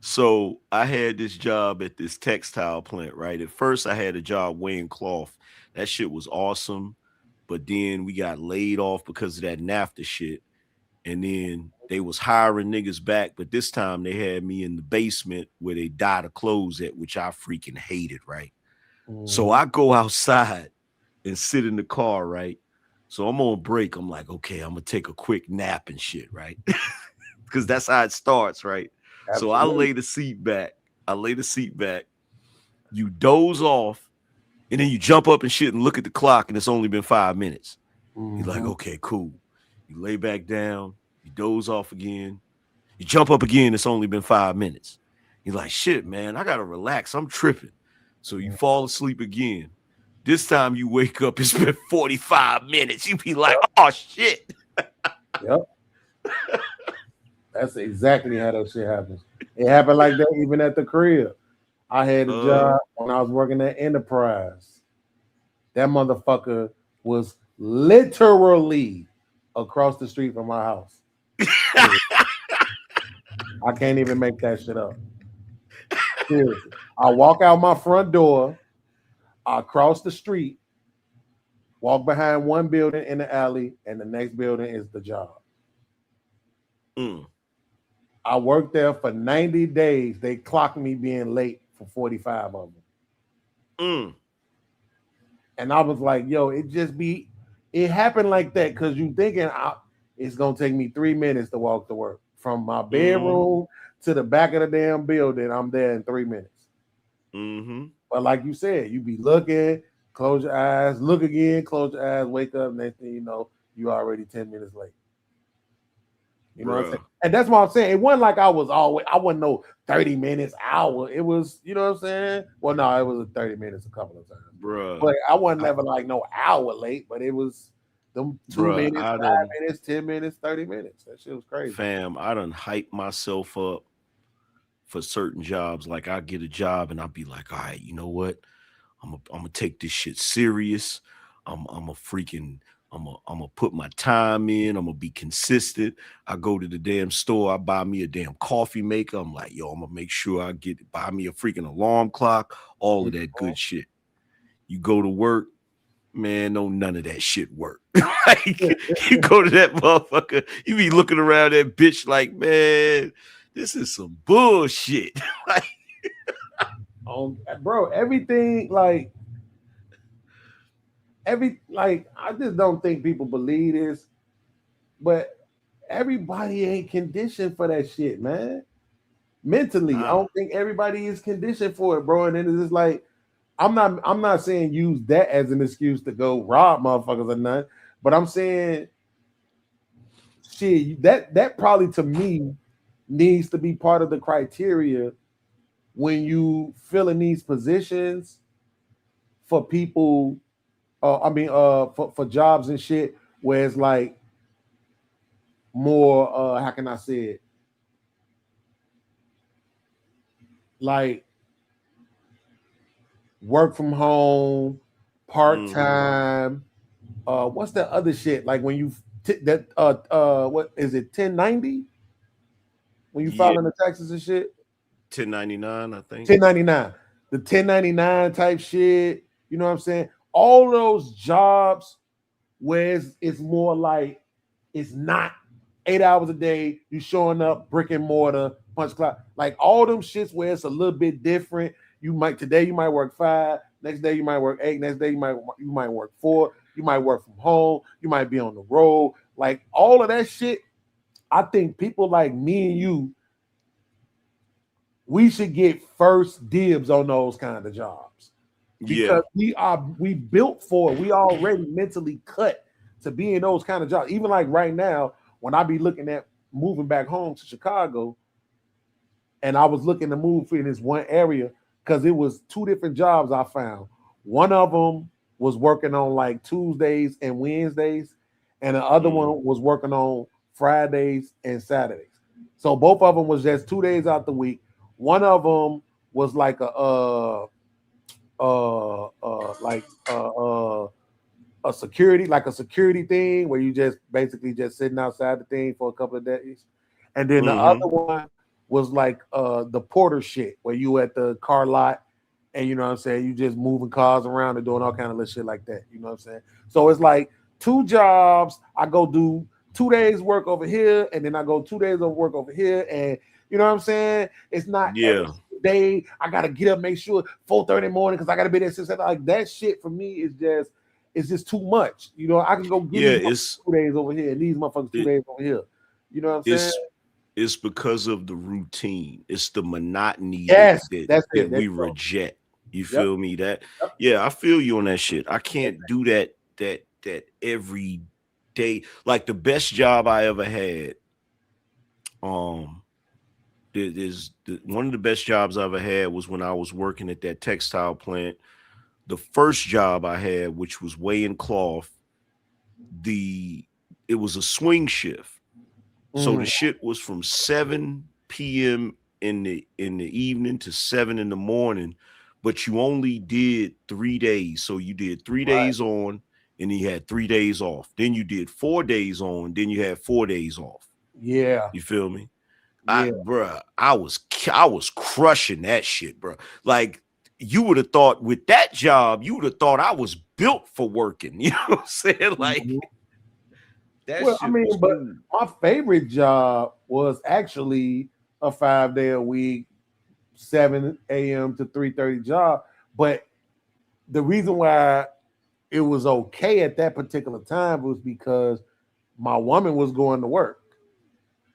So I had this job at this textile plant, right? At first I had a job weighing cloth. That shit was awesome. But then we got laid off because of that NAFTA shit. And then they was hiring niggas back. But this time they had me in the basement where they dye the clothes at, which I freaking hated, right? So I go outside and sit in the car, right? So I'm on break. I'm like, okay, I'm going to take a quick nap and shit, right? Because that's how it starts, right? Absolutely. So I lay the seat back. You doze off, and then you jump up and shit and look at the clock, and it's only been 5 minutes. You're like, okay, cool. You lay back down, you doze off again, you jump up again, it's only been 5 minutes. You're like, shit, man, I gotta relax. I'm tripping. So you fall asleep again. This time you wake up, it's been 45 minutes. You be like, oh shit. Yep. That's exactly how that shit happens. It happened like that even at the crib. I had a job when I was working at Enterprise. That motherfucker was literally across the street from my house. I can't even make that shit up. Seriously. I walk out my front door, I cross the street, walk behind one building in the alley, and the next building is the job. I worked there for 90 days. They clocked me being late for 45 of them. And I was like, yo, it happened like that because you thinking it's going to take me 3 minutes to walk to work. From my bedroom to the back of the damn building, I'm there in 3 minutes. But like you said, you be looking, close your eyes, look again, close your eyes, wake up, next thing you know, you already 10 minutes late. You know what I'm saying? And that's what I'm saying. It wasn't like I wasn't no 30 minutes, hour. It was, you know what I'm saying? Well, no, it was 30 minutes a couple of times. Bruh. But I wasn't never like no hour late, but it was them 2 minutes, 5 minutes, 10 minutes, 30 minutes. That shit was crazy. Fam, I done hype myself up for certain jobs. Like I get a job and I'll be like, all right, you know what? I'm gonna take this shit serious. I'm gonna put my time in. I'm gonna be consistent. I go to the damn store. I buy me a damn coffee maker. I'm like, yo, I'm gonna make sure I buy me a freaking alarm clock. All of that good shit. You go to work, man. No, none of that shit work. Like, you go to that motherfucker. You be looking around that bitch like, man, this is some bullshit. Like, bro, everything like. I just don't think people believe this, but everybody ain't conditioned for that shit, man. Mentally, I don't think everybody is conditioned for it, bro. And then it's just like, I'm not saying use that as an excuse to go rob motherfuckers or nothing, but I'm saying shit, that probably to me needs to be part of the criteria when you fill in these positions for people. For jobs and shit, where it's like more. How can I say it? Like work from home, part time. What's that other shit? Like when you what is it? 1090 when you file in the taxes and shit. 1099, I think. 1099, the 1099 type shit. You know what I'm saying? All those jobs where it's more like it's not 8 hours a day. You showing up brick and mortar, punch clock, like all them shits where it's a little bit different. You might work 5, next day you might work 8, next day you might work 4. You might work from home. You might be on the road. Like all of that shit. I think people like me and you, we should get first dibs on those kind of jobs because we built for it. We already mentally cut to be in those kind of jobs. Even like right now, when I be looking at moving back home to Chicago, and I was looking to move in this one area because it was 2 different jobs I found. One of them was working on like Tuesdays and Wednesdays, and the other one was working on Fridays and Saturdays. So both of them was just 2 days out the week. One of them was like a security thing where you just basically just sitting outside the thing for a couple of days, and then the other one was like the porter shit where you at the car lot and you know what I'm saying, you just moving cars around and doing all kind of little shit like that. You know what I'm saying? So it's like 2 jobs. I go do 2 days work over here, and then I go 2 days of work over here, and you know what I'm saying? It's not every day. I gotta get up, make sure 4:30 in the morning because I gotta be there 6. Like that shit for me is just too much. You know, I can go get these 2 days over here and these motherfuckers 2 days over here. You know what I'm saying? It's because of the routine. It's the monotony that we reject. You feel me? I feel you on that shit. I can't do that every day. Like the best job I ever had, one of the best jobs I ever had was when I was working at that textile plant. The first job I had, which was weighing cloth, it was a swing shift. So the shit was from 7 p.m. in the evening to 7 in the morning, but you only did 3 days. So you did 3 days on, and you had 3 days off. Then you did 4 days on, then you had 4 days off. Yeah. You feel me? I was crushing that shit, bro. Like you would have thought with that job, you would have thought I was built for working. You know what I'm saying? Like but my favorite job was actually a 5-day a week, 7 a.m. to 3:30 job. But the reason why it was okay at that particular time was because my woman was going to work.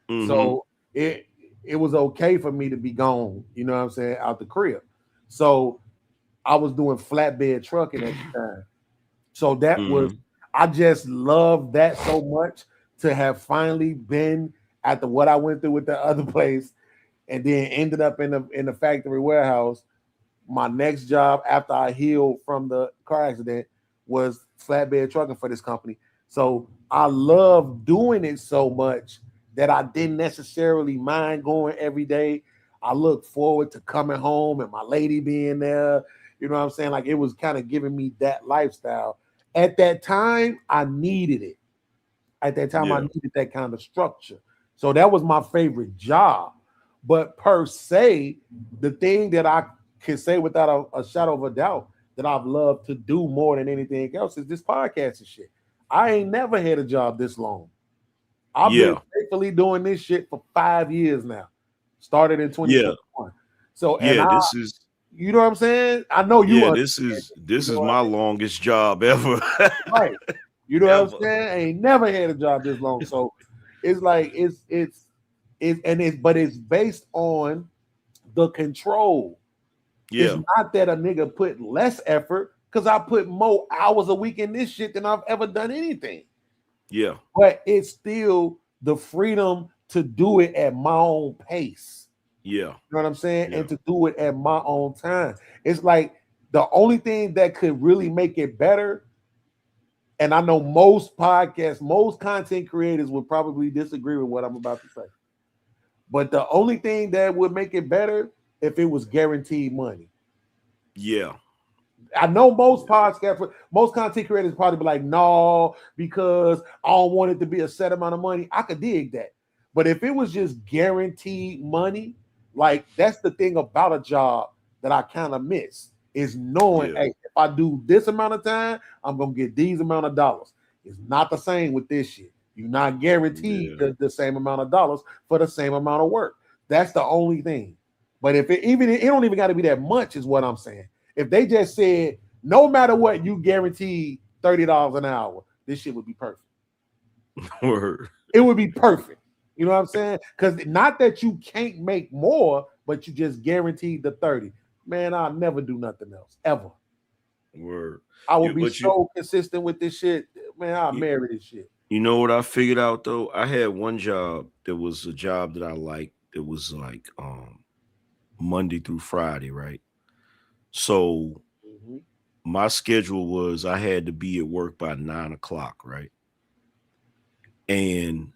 So it was okay for me to be gone, you know what I'm saying, out the crib. So I was doing flatbed trucking at the time. So that was, I just love that so much to have finally been after what I went through with the other place and then ended up in the factory warehouse. My next job after I healed from the car accident was flatbed trucking for this company. So I love doing it so much that I didn't necessarily mind going every day. I look forward to coming home and my lady being there. You know what I'm saying? Like it was kind of giving me that lifestyle. At that time, I needed it. At that time, I needed that kind of structure. So that was my favorite job. But per se, the thing that I can say without a shadow of a doubt that I've loved to do more than anything else is this podcasting shit. I ain't never had a job this long. I've been faithfully doing this shit for 5 years now. Started in 2021. So You know what I'm saying? I know you. Yeah, this is my longest job ever. Right. You know what I'm Ever. saying? I ain't never had a job this long. So it's like but it's based on the control. Yeah. It's not that a nigga put less effort, because I put more hours a week in this shit than I've ever done anything. Yeah. But it's still the freedom to do it at my own pace. Yeah. You know what I'm saying? Yeah. And to do it at my own time. It's like the only thing that could really make it better, and I know most podcasts, most content creators would probably disagree with what I'm about to say, but the only thing that would make it better if it was guaranteed money. Yeah. I know most podcasts, most content creators probably be like, no, because I don't want it to be a set amount of money. I could dig that. But if it was just guaranteed money, like that's the thing about a job that I kind of miss, is knowing, hey, if I do this amount of time, I'm gonna get these amount of dollars. It's not the same with this shit. You're not guaranteed the same amount of dollars for the same amount of work. That's the only thing. But if it don't even got to be that much, is what I'm saying. If they just said, no matter what, you guarantee $30 an hour, this shit would be perfect. Word. It would be perfect. You know what I'm saying? Because not that you can't make more, but you just guaranteed the 30. Man, I'll never do nothing else, ever. Word. I will be so consistent with this shit. Man, I'll marry this shit. You know what I figured out though? I had one job that was a job that I liked. It was like Monday through Friday, right? So my schedule was I had to be at work by 9 o'clock, right? And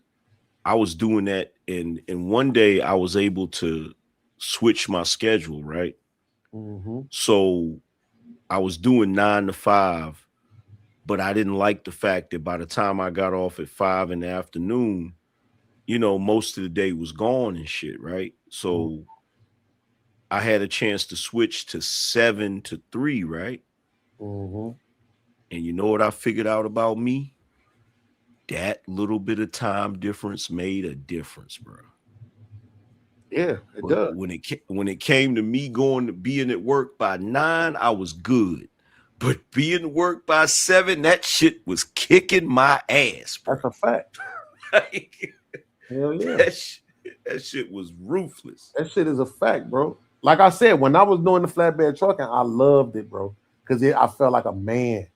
I was doing that, and one day I was able to switch my schedule, right? So I was doing 9 to 5, but I didn't like the fact that by the time I got off at 5 in the afternoon, you know, most of the day was gone and shit, right? So I had a chance to switch to 7 to 3, right? And you know what I figured out about me? That little bit of time difference made a difference, bro. Yeah, it does. When it came to me going to being at work by 9, I was good. But being at work by 7, that shit was kicking my ass, bro. That's a fact. Hell yeah. That shit was ruthless. That shit is a fact, bro. Like I said, when I was doing the flatbed trucking, I loved it, bro. Because I felt like a man.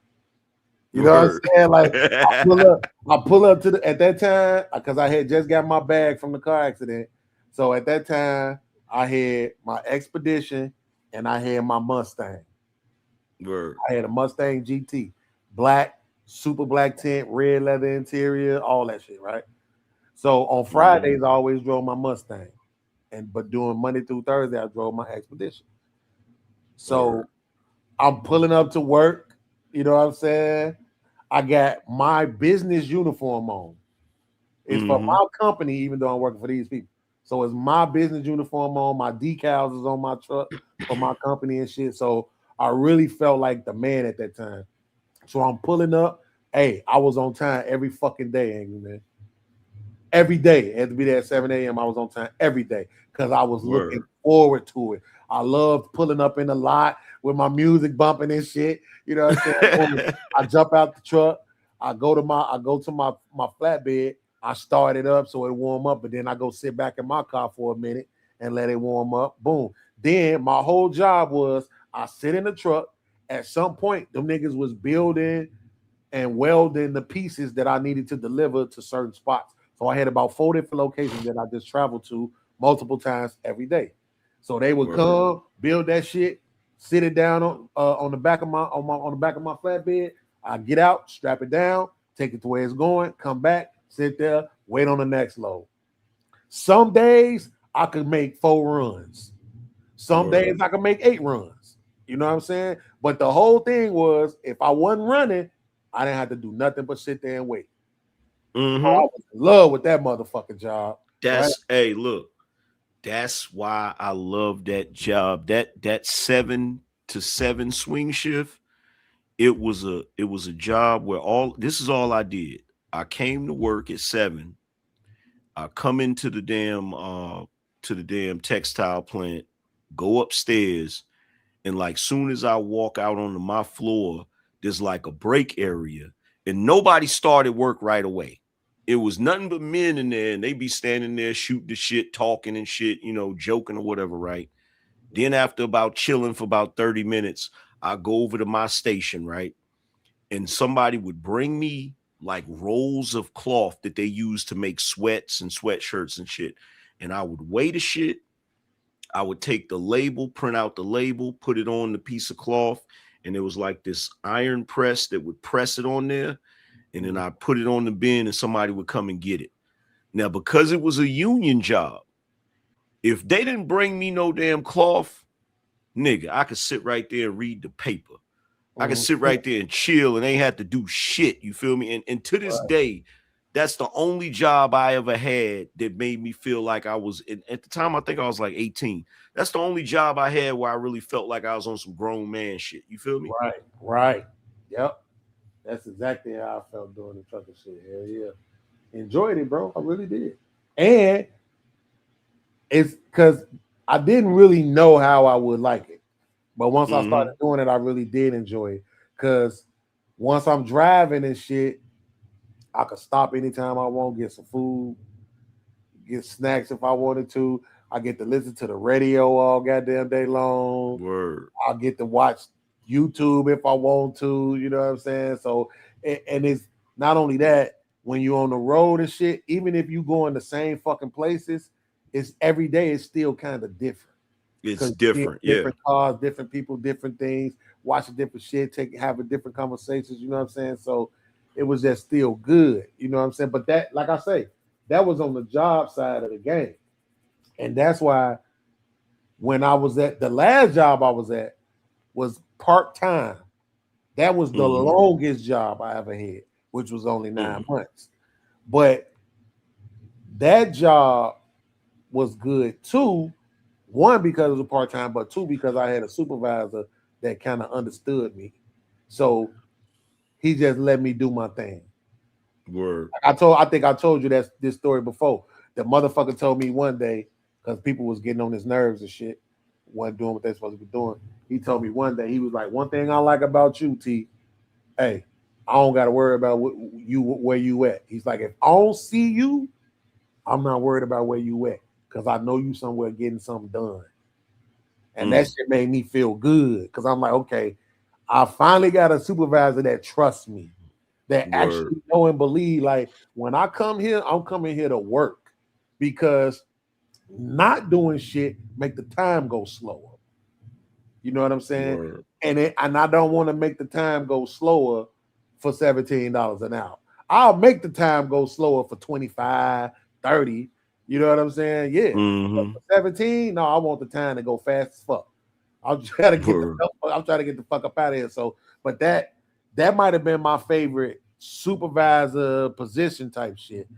You know what I'm saying? Like I pull up to at that time, because I had just got my bag from the car accident. So at that time, I had my Expedition and I had my Mustang. I had a Mustang GT, black, super black tint, red leather interior, all that shit, right? So on Fridays, I always drove my Mustang. But doing Monday through Thursday, I drove my Expedition. So I'm pulling up to work, you know what I'm saying? I got my business uniform on. It's for my company, even though I'm working for these people. So it's my business uniform on, my decals is on my truck for my company and shit. So I really felt like the man at that time. So I'm pulling up. Hey, I was on time every fucking day, Angry Man. Every day. I had to be there at 7 a.m. I was on time every day because I was looking forward to it. I loved pulling up in the lot with my music bumping and shit. You know what I'm saying? I jump out the truck. I go to my flatbed. I start it up so it warm up, but then I go sit back in my car for a minute and let it warm up. Boom. Then my whole job was I sit in the truck. At some point, them niggas was building and welding the pieces that I needed to deliver to certain spots. So I had about 4 different locations that I just traveled to multiple times every day. So they would come, build that shit, sit it down on the back of my flatbed. I get out, strap it down, take it to where it's going, come back, sit there, wait on the next load. Some days I could make 4 runs. Some days I could make 8 runs. You know what I'm saying? But the whole thing was, if I wasn't running, I didn't have to do nothing but sit there and wait. Oh, I was in love with that motherfucking job. Hey, look, that's why I love that job. That 7 to 7 swing shift. It was a job where this is all I did. I came to work at 7. I come into the damn textile plant, go upstairs, And like soon as I walk out onto my floor, there's like a break area, and nobody started work right away. It was nothing but men in there, and they be standing there shooting the shit, talking and shit, you know, joking or whatever, right? Then after about chilling for about 30 minutes, I go over to my station, right? And somebody would bring me like rolls of cloth that they use to make sweats and sweatshirts and shit. And I would weigh the shit. I would take the label, print out the label, put it on the piece of cloth, and there was like this iron press that would press it on there, and then I put it on the bin and somebody would come and get it. Now, because it was a union job, if they didn't bring me no damn cloth, nigga, I could sit right there and read the paper. I could sit right there and chill and ain't have to do shit. You feel me? And to this day, that's the only job I ever had that made me feel like I was at the time. I think I was like 18. That's the only job I had where I really felt like I was on some grown man shit. You feel me? Right. Yep. That's exactly how I felt doing the trucking shit. Hell yeah. Enjoyed it, bro. I really did. And it's because I didn't really know how I would like it. But once I started doing it, I really did enjoy it. Because once I'm driving and shit, I could stop anytime I want, get some food, get snacks if I wanted to. I get to listen to the radio all goddamn day long. Word. I get to watch YouTube if I want to, you know what I'm saying? So, and it's not only that, when you're on the road and shit, even if you go in the same fucking places, it's every day it's still kind of different. It's different, different cars, different people, different things, watching different shit, having different conversations, you know what I'm saying? So it was just still good, you know what I'm saying? But that, like I say, that was on the job side of the game. And that's why when I was at the last job I was at was part-time. That was the longest job I ever had, which was only 9 months. But that job was good too. One, because it was a part-time, but two, because I had a supervisor that kind of understood me. So he just let me do my thing. Word. I think I told you this story before. The motherfucker told me one day, because people was getting on his nerves and shit, wasn't doing what they're supposed to be doing. He told me one day, he was like, one thing I like about you, T, hey, I don't got to worry about where you at. He's like, if I don't see you, I'm not worried about where you at, because I know you somewhere getting something done. And that shit made me feel good, because I'm like, okay, I finally got a supervisor that trusts me, that actually know and believe. Like, when I come here, I'm coming here to work, because not doing shit make the time go slower. You know what I'm saying? And I don't want to make the time go slower for $17 an hour. I'll make the time go slower for 25, 30. You know what I'm saying? Yeah. For 17, no, I want the time to go fast as fuck. I'm trying to get the fuck up out of here. So, but that might have been my favorite supervisor position type shit.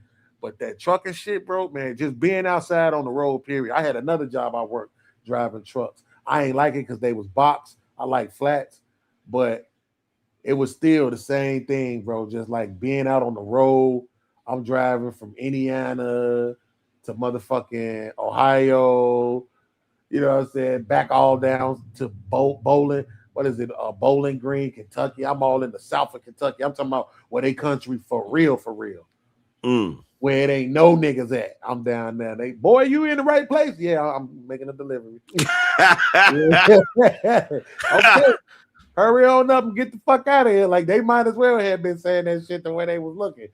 But that trucking shit, bro, man, just being outside on the road, period. I had another job I worked driving trucks. I ain't like it because they was boxed. I like flats, but it was still the same thing, bro. Just like being out on the road. I'm driving from Indiana to motherfucking Ohio, you know what I'm saying? Back all down to Bowling. What is it? Bowling Green, Kentucky. I'm all in the south of Kentucky. I'm talking about where they country for real, for real. Where it ain't no niggas at. I'm down there. Boy, you in the right place? Yeah, I'm making a delivery. Okay. Hurry on up and get the fuck out of here. Like, they might as well have been saying that shit the way they was looking.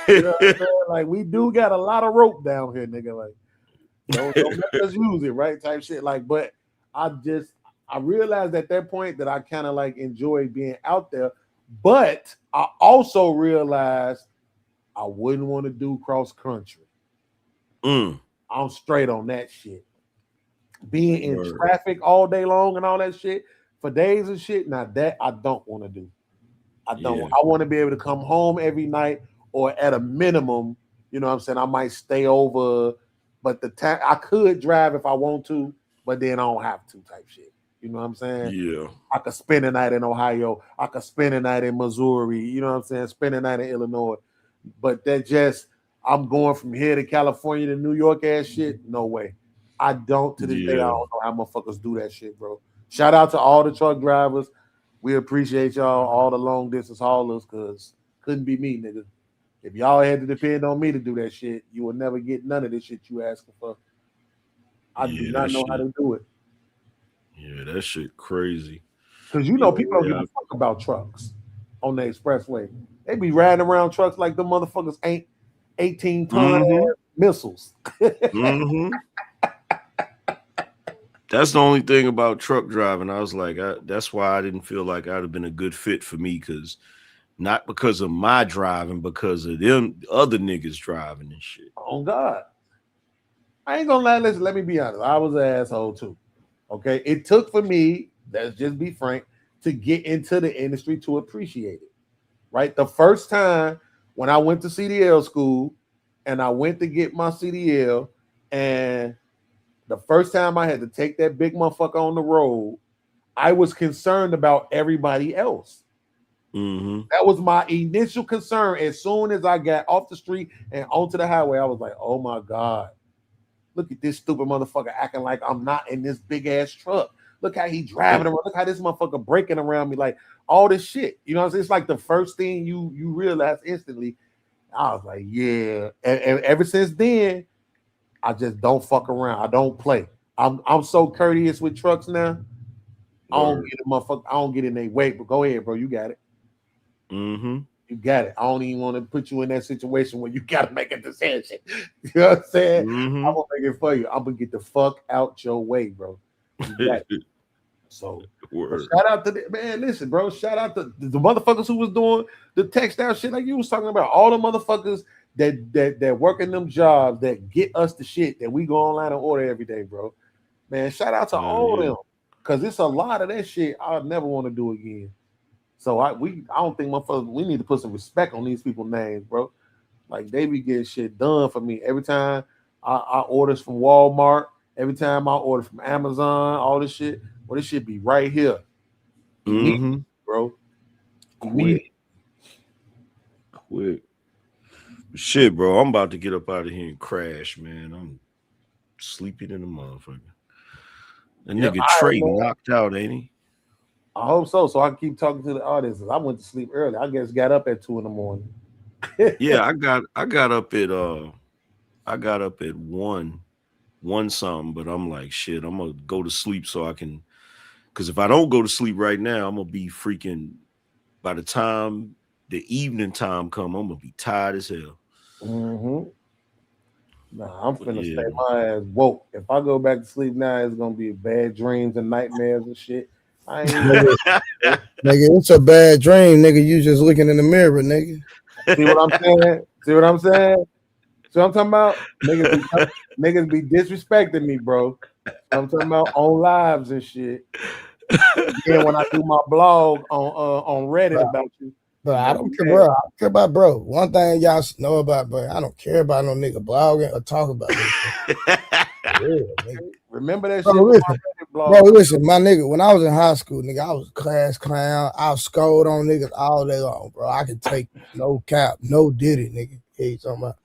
You know what I'm saying? Like, we do got a lot of rope down here, nigga. Like, don't let us use it, right? Type shit. Like, but I realized at that point that I kind of like enjoyed being out there. But I also realized I wouldn't want to do cross country. I'm straight on that shit. Being in traffic all day long and all that shit for days and shit. Now that I don't want to do. I don't. I want to be able to come home every night, or at a minimum, you know what I'm saying, I might stay over, but the time I could drive if I want to, but then I don't have to type shit. You know what I'm saying? Yeah. I could spend a night in Ohio. I could spend a night in Missouri. You know what I'm saying? Spend a night in Illinois. But that just, I'm going from here to California to New York ass shit. No way. I don't, to this day, I don't know how motherfuckers do that shit, bro. Shout out to all the truck drivers. We appreciate y'all, all the long distance haulers, because couldn't be me, nigga. If y'all had to depend on me to do that shit, you would never get none of this shit you asking for. I do not know how to do it. Yeah, that shit crazy. Because you know people don't give a fuck about trucks on the expressway. They be riding around trucks like the motherfuckers ain't 18-ton missiles. That's the only thing about truck driving. I was like, that's why I didn't feel like I'd have been a good fit for me, because not because of my driving, because of them other niggas driving and shit. Oh God. I ain't gonna lie, listen, let me be honest. I was an asshole too. Okay. It took for me, let's just be frank, to get into the industry to appreciate it. Right. The first time when I went to CDL school and I went to get my CDL, and the first time I had to take that big motherfucker on the road, I was concerned about everybody else. That was my initial concern. As soon as I got off the street and onto the highway, I was like, oh my God, look at this stupid motherfucker acting like I'm not in this big ass truck. Look how he driving around. Look how this motherfucker breaking around me. Like all this shit. You know what I'm saying? It's like the first thing you realize instantly. I was like, yeah. And ever since then, I just don't fuck around. I don't play. I'm so courteous with trucks now. I don't get in their way, but go ahead, bro. You got it. You got it. I don't even want to put you in that situation where you got to make a decision. You know what I'm saying? I'm going to make it for you. I'm going to get the fuck out your way, bro. You got it. So shout out to the man. Listen, bro. Shout out to the motherfuckers who was doing the textile shit like you was talking about. All the motherfuckers that work in them jobs that get us the shit that we go online and order every day, bro. Man, shout out to all of them, because it's a lot of that shit I'll never want to do again. So I don't think motherfuckers, we need to put some respect on these people's names, bro. Like they be getting shit done for me every time I orders from Walmart, every time I order from Amazon, all this shit. Well, this shit be right here, bro. Quick. Shit, bro. I'm about to get up out of here and crash, man. I'm sleepy than a motherfucker. That nigga Trey knocked out, ain't he? I hope so. So I can keep talking to the audience. I went to sleep early. I guess got up at 2 a.m. Yeah, I got up at 1 something, but I'm like, shit, I'm gonna go to sleep so I can, because if I don't go to sleep right now, I'm gonna be freaking, by the time the evening time come, I'm gonna be tired as hell. Nah, I'm finna stay my ass woke. If I go back to sleep now, it's gonna be bad dreams and nightmares and shit. I ain't nigga, it's a bad dream, nigga. You just looking in the mirror, nigga. See what I'm saying? See what I'm saying? See what I'm talking about? Niggas be disrespecting me, bro. I'm talking about on lives and shit. Yeah, when I do my blog on Reddit about you. But I don't care, bro. I don't care about bro. One thing y'all know about, bro, I don't care about no nigga blogging or talk about this. Remember that bro, shit? Listen, my nigga, when I was in high school, nigga, I was a class clown. I was scolded on niggas all day long, bro. I could take no cap, no diddy, nigga. Hey, you talking about?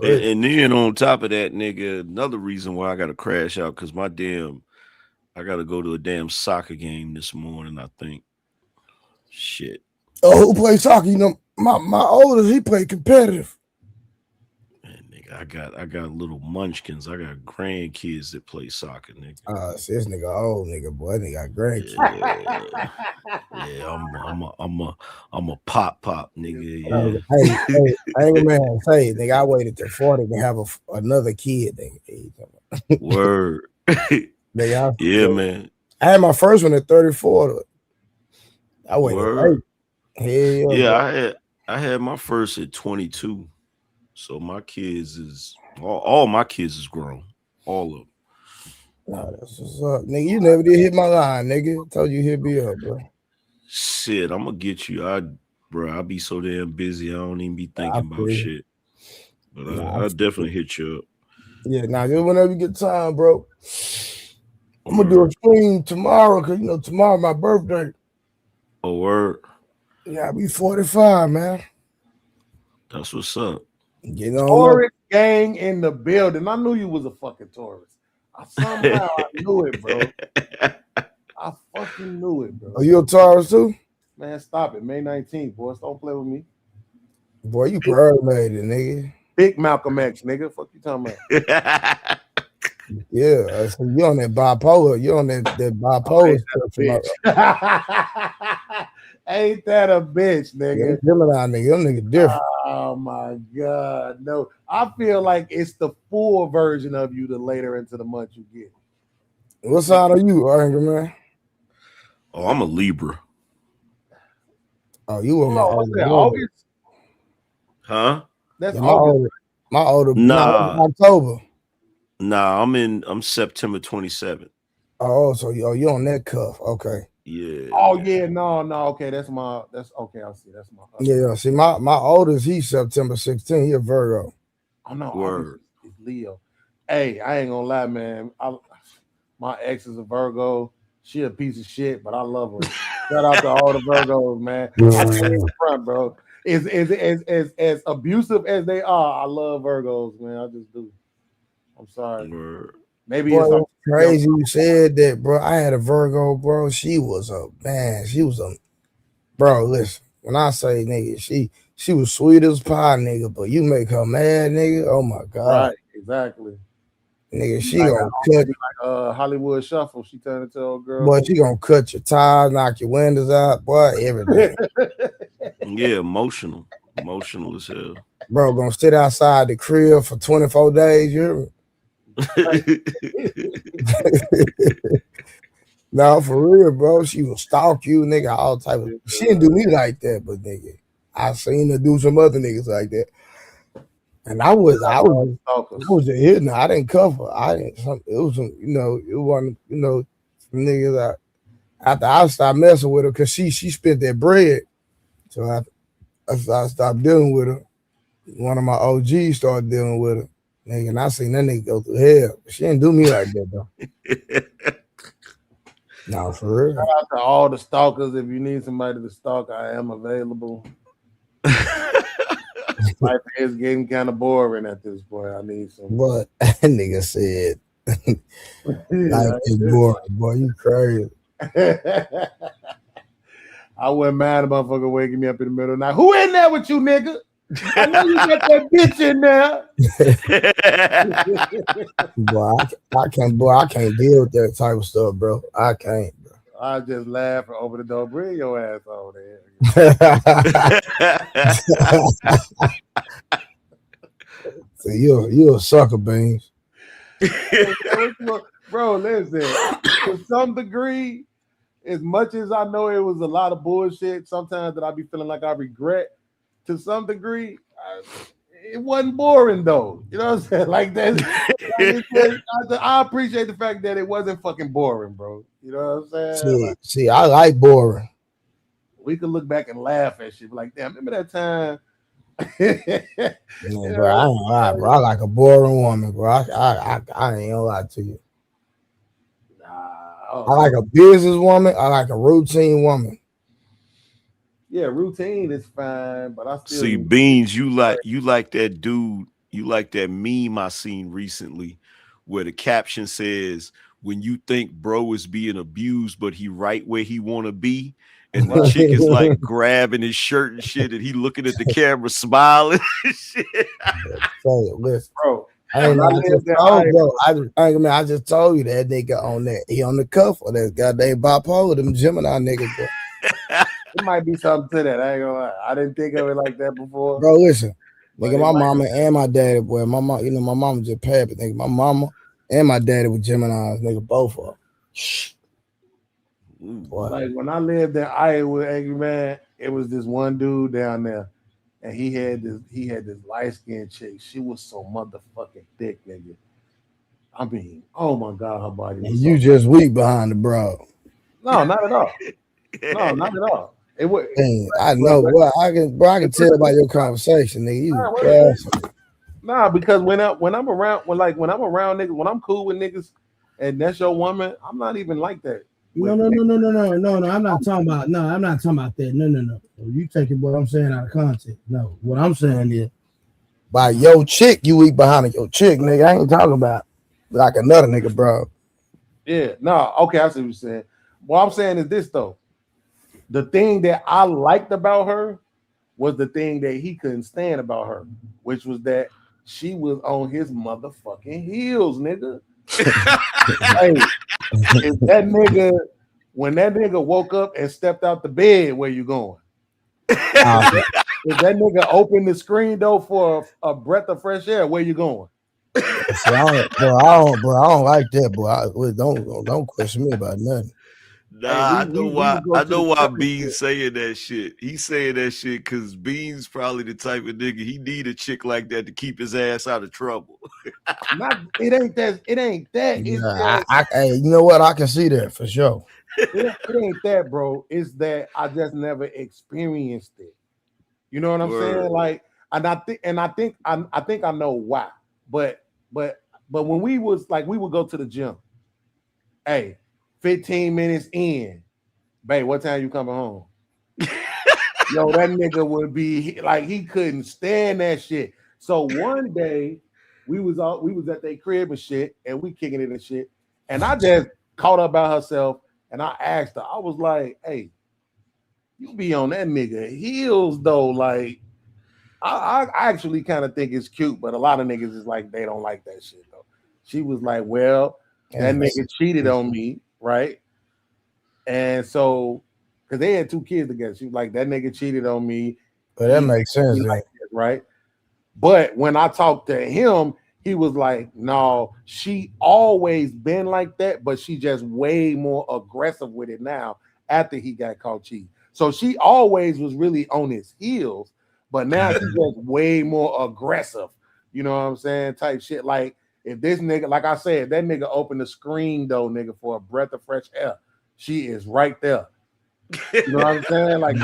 And then on top of that, nigga, another reason why I gotta crash out, because I gotta go to a damn soccer game this morning, I think. Shit. Oh, who plays soccer? You know, my oldest, he played competitive. Man, nigga, I got little munchkins. I got grandkids that play soccer, nigga. See, this nigga old nigga, boy. They got grandkids. Yeah, I'm a pop, nigga. Yeah. Hey, man, say, nigga, I waited till 40 to have another kid, nigga. Word. Nigga, yeah, man. I had my first one at 34. I waited. Hell yeah, I had my first at 22. So my kids is all my kids is grown. All of them. Nah, that's what's up. Nigga, you never did hit my line, nigga. Told you hit me up, bro. Shit, I'm gonna get you. I'll be so damn busy. I don't even be thinking about shit. But I'll definitely hit you up. Yeah, now just whenever you get time, bro. I'm gonna do a stream tomorrow, because you know tomorrow my birthday. Oh, word. Yeah, I'll be 45, man. That's what's up. Taurus gang in the building. I knew you was a fucking Taurus. Somehow I knew it, bro. I fucking knew it, bro. Are you a Taurus too? Man, stop it. May 19th, boys. Don't play with me. Boy, you perverted, nigga. Big Malcolm X, nigga. Fuck you talking about? Yeah, so you on that bipolar. You on that bipolar spectrum. Ain't that a bitch, nigga? Yeah, Gemini nigga. Them nigga different. Oh my god, no. I feel like it's the full version of you the later into the month you get. What side are you, Angry Man? Oh, I'm a Libra. Oh, you were my older brother. August? Huh? That's yeah, August. My older Nah. October. Nah, I'm September 27th. Oh, so you on that cuff. Okay. Yeah. Oh yeah, no, okay. That's okay. I see. That's my Yeah. See, my oldest, he's September 16th. He a Virgo. Oh no, Word. It's Leo. Hey, I ain't gonna lie, man. My ex is a Virgo. She a piece of shit, but I love her. Shout out to all the Virgos, man. I tell you front, bro. As abusive as they are, I love Virgos, man. I just do. I'm sorry. Maybe Boy, it's something crazy you said that, bro. I had a Virgo, bro. She was a bro. Listen, when I say nigga, she was sweet as pie, nigga. But you make her mad, nigga. Oh my god. Right, exactly. Nigga, she like gonna cut. Like Hollywood Shuffle. She turned into a girl. Boy, she gonna cut your tires, knock your windows out, boy. Everything. Yeah, emotional as hell. Bro, gonna sit outside the crib for 24 days. You hear me? No, for real, bro. She will stalk you, nigga, all type of. She didn't do me like that, but nigga, I seen her do some other niggas like that. And I was a hit. I didn't cover. It was some, it wasn't, some niggas that after I stopped messing with her because she spent that bread. So I stopped dealing with her. One of my OGs started dealing with her. Nigga, and I seen that nigga go through hell. She didn't do me like that though. No, for real. Shout out to all the stalkers. If you need somebody to stalk, I am available. Life is getting kind of boring at this point. I need some. But that nigga said, life is boring, boy. You crazy. I wasn't mad about motherfucker waking me up in the middle of the night. Who in there with you, nigga? I know you got that bitch in there. Boy, I can't deal with that type of stuff, bro. I can't, bro. I just laugh and open the door. Bring your ass over there. So you're a sucker, Beans. Bro, listen. To some degree, as much as I know it was a lot of bullshit, sometimes that I be feeling like I regret. To some degree, it wasn't boring though. You know what I'm saying? Like that. I appreciate the fact that it wasn't fucking boring, bro. You know what I'm saying? See, I like boring. We could look back and laugh at shit. Like, damn, remember that time? Bro, I ain't lie, bro. I like a boring woman, bro. I ain't gonna lie to you. I like a business woman. I like a routine woman. Yeah, routine is fine, but I still see Beans. You like that dude. You like that meme I seen recently, where the caption says, "When you think bro is being abused, but he right where he want to be." And the chick is like grabbing his shirt and shit, and he looking at the camera smiling and shit. Listen, bro. I just told you that nigga on that. He on the cuff of that goddamn bipolar, them Gemini niggas. Bro. It might be something to that. I ain't gonna lie. I didn't think of it like that before. Bro, listen. Nigga, my mama and my daddy, boy. My mom, my mama just passed, but nigga, my mama and my daddy were Geminis, nigga, both of them. Like when I lived in Iowa, Angry Man, it was this one dude down there, and he had this light-skinned chick. She was so motherfucking thick, nigga. I mean, oh my god, her body was you just weak behind the bro. No, not at all. No, not at all. It was. I know, bro. I can tell by your conversation, nigga. Nah, because when I'm around niggas, when I'm cool with niggas, and that's your woman, I'm not even like that. No. I'm not talking about. No, I'm not talking about that. No. You taking what I'm saying out of context. No, what I'm saying is, by your chick, you weak behind your chick, nigga. I ain't talking about like another nigga, bro. Yeah, no, okay, I see what you're saying. what I'm saying is this though. The thing that I liked about her was the thing that he couldn't stand about her, which was that she was on his motherfucking heels, nigga. Hey, if that nigga, when that nigga woke up and stepped out the bed, where you going? If that nigga opened the screen door for a breath of fresh air, where you going? See, I don't like that, boy. Don't question me about nothing. Nah, I know why. I know why Beans saying that shit. He's saying that shit because Beans probably the type of nigga he need a chick like that to keep his ass out of trouble. It ain't that. It's Hey, you know what? I can see that for sure. It ain't that, bro. It's that I just never experienced it. You know what I'm saying? Like, and I think I know why. But when we was like, we would go to the gym. Hey, 15 minutes in, babe, what time you coming home? Yo, that nigga would be like, he couldn't stand that shit. So one day we was at their crib and shit, and we kicking it and shit. And I just caught up by herself, and I asked her, I was like, hey, you be on that nigga heels though. Like, I actually kind of think it's cute, but a lot of niggas is like, they don't like that shit though. She was like, well, that nigga cheated on me, right? And so, because they had 2 kids together, she was like, that nigga cheated on me. But that makes sense, like this, right? But when I talked to him, he was like, no, she always been like that, but she just way more aggressive with it now after he got caught cheating. So she always was really on his heels, but now she's just way more aggressive. You know what I'm saying? Type shit. Like, if this nigga, like I said, that nigga opened the screen though, nigga, for a breath of fresh air, she is right there. You know what I'm saying? Like,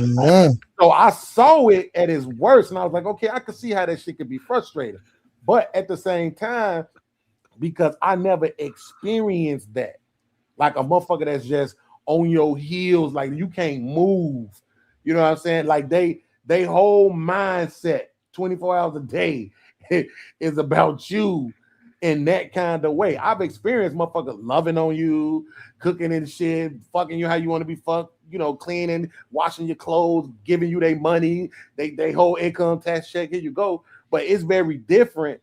so I saw it at its worst, and I was like, okay, I can see how that shit could be frustrating. But at the same time, because I never experienced that, like a motherfucker that's just on your heels, like you can't move. You know what I'm saying? Like they whole mindset 24 hours a day is about you in that kind of way. I've experienced motherfuckers loving on you, cooking and shit, fucking you how you want to be fucked, you know, cleaning, washing your clothes, giving you their money, they whole income tax check, here you go. But it's very different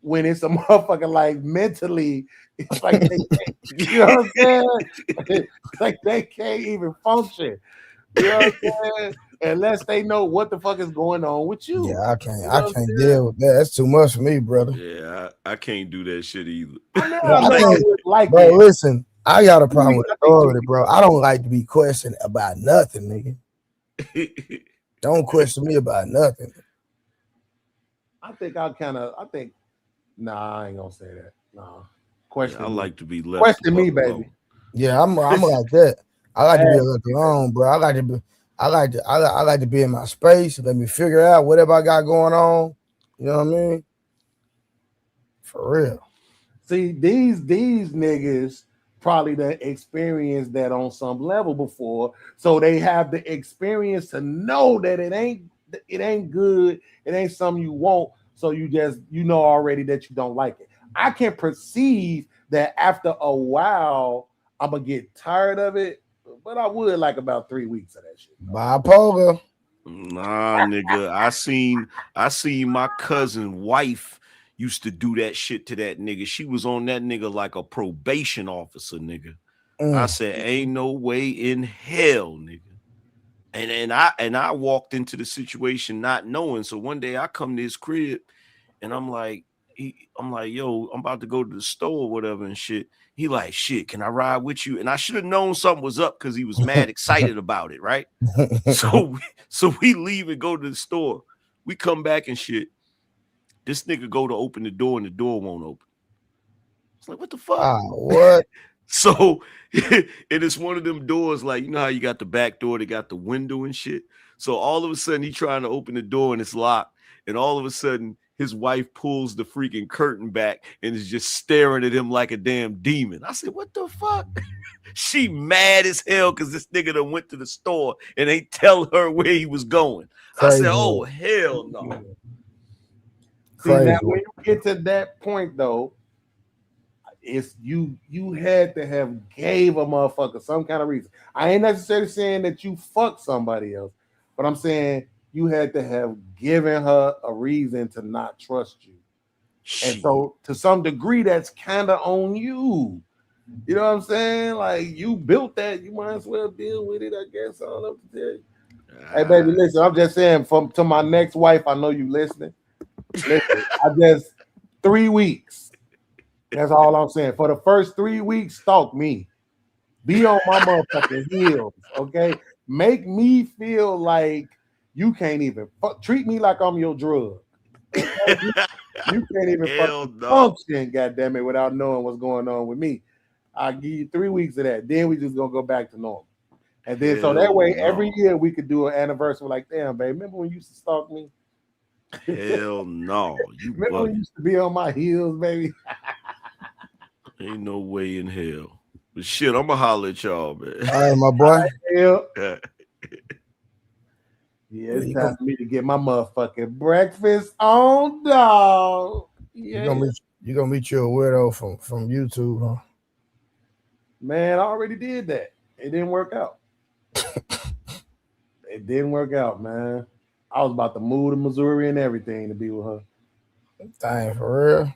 when it's a motherfucker like mentally, it's like they can't, you know what I'm saying? Like they can't even function. You know what I'm saying? Unless they know what the fuck is going on with you. Yeah, I can't deal with that. That's too much for me, brother. Yeah, I can't do that shit either. Bro, listen, I got a problem with authority, bro. I don't like to be questioned about nothing, nigga. Don't question me about nothing. I think, nah, I ain't gonna say that. Nah. Question I me. like to be left. Question me, baby. Alone. Yeah, I'm like that. I like to be left alone, bro. I like to be in my space. Let me figure out whatever I got going on. You know what I mean? For real. See, these niggas probably done experienced that on some level before, so they have the experience to know that it ain't good, it ain't something you want, so you know already that you don't like it. I can perceive that after a while I'm gonna get tired of it, but I would like about 3 weeks of that shit. Bipolar. Nah, nigga. I seen my cousin wife used to do that shit to that nigga. She was on that nigga like a probation officer, nigga. I said, ain't no way in hell, nigga. And I walked into the situation not knowing. So one day I come to his crib and I'm like, yo, I'm about to go to the store or whatever and shit. He like, shit, can I ride with you? And I should have known something was up because he was mad excited about it, right? So we leave and go to the store. We come back and shit. This nigga go to open the door and the door won't open. It's like, what the fuck? What? So it is one of them doors, like, you know how you got the back door, they got the window and shit. So all of a sudden he trying to open the door and it's locked. And all of a sudden his wife pulls the freaking curtain back and is just staring at him like a damn demon. I said, what the fuck? She mad as hell because this nigga done went to the store and ain't tell her where he was going. I said, oh, hell no. See, now when you get to that point though, it's you had to have gave a motherfucker some kind of reason. I ain't necessarily saying that you fucked somebody else, but I'm saying you had to have given her a reason to not trust you. And so to some degree, that's kind of on you. You know what I'm saying? Like you built that, you might as well deal with it, I guess. I don't know what to tell you. Hey baby, listen, I'm just saying to my next wife, I know you listening. Listen, I just 3 weeks. That's all I'm saying. For the first 3 weeks, stalk me. Be on my motherfucking heels, okay? Make me feel like you can't even treat me like I'm your drug. Okay? You can't even fucking function, goddamn it, without knowing what's going on with me. I'll give you 3 weeks of that. Then we just gonna go back to normal. And then so that way every year we could do an anniversary like, damn, babe, remember when you used to stalk me? Hell no. You remember when you used to be on my heels, baby? Ain't no way in hell. But shit, I'm gonna holler at y'all, man. All right, my boy. Yeah, it's time for me to get my motherfucking breakfast on, dog. Yeah. You're gonna meet you a weirdo from YouTube, huh? Man, I already did that. It didn't work out. It didn't work out, man. I was about to move to Missouri and everything to be with her. Dang, for real?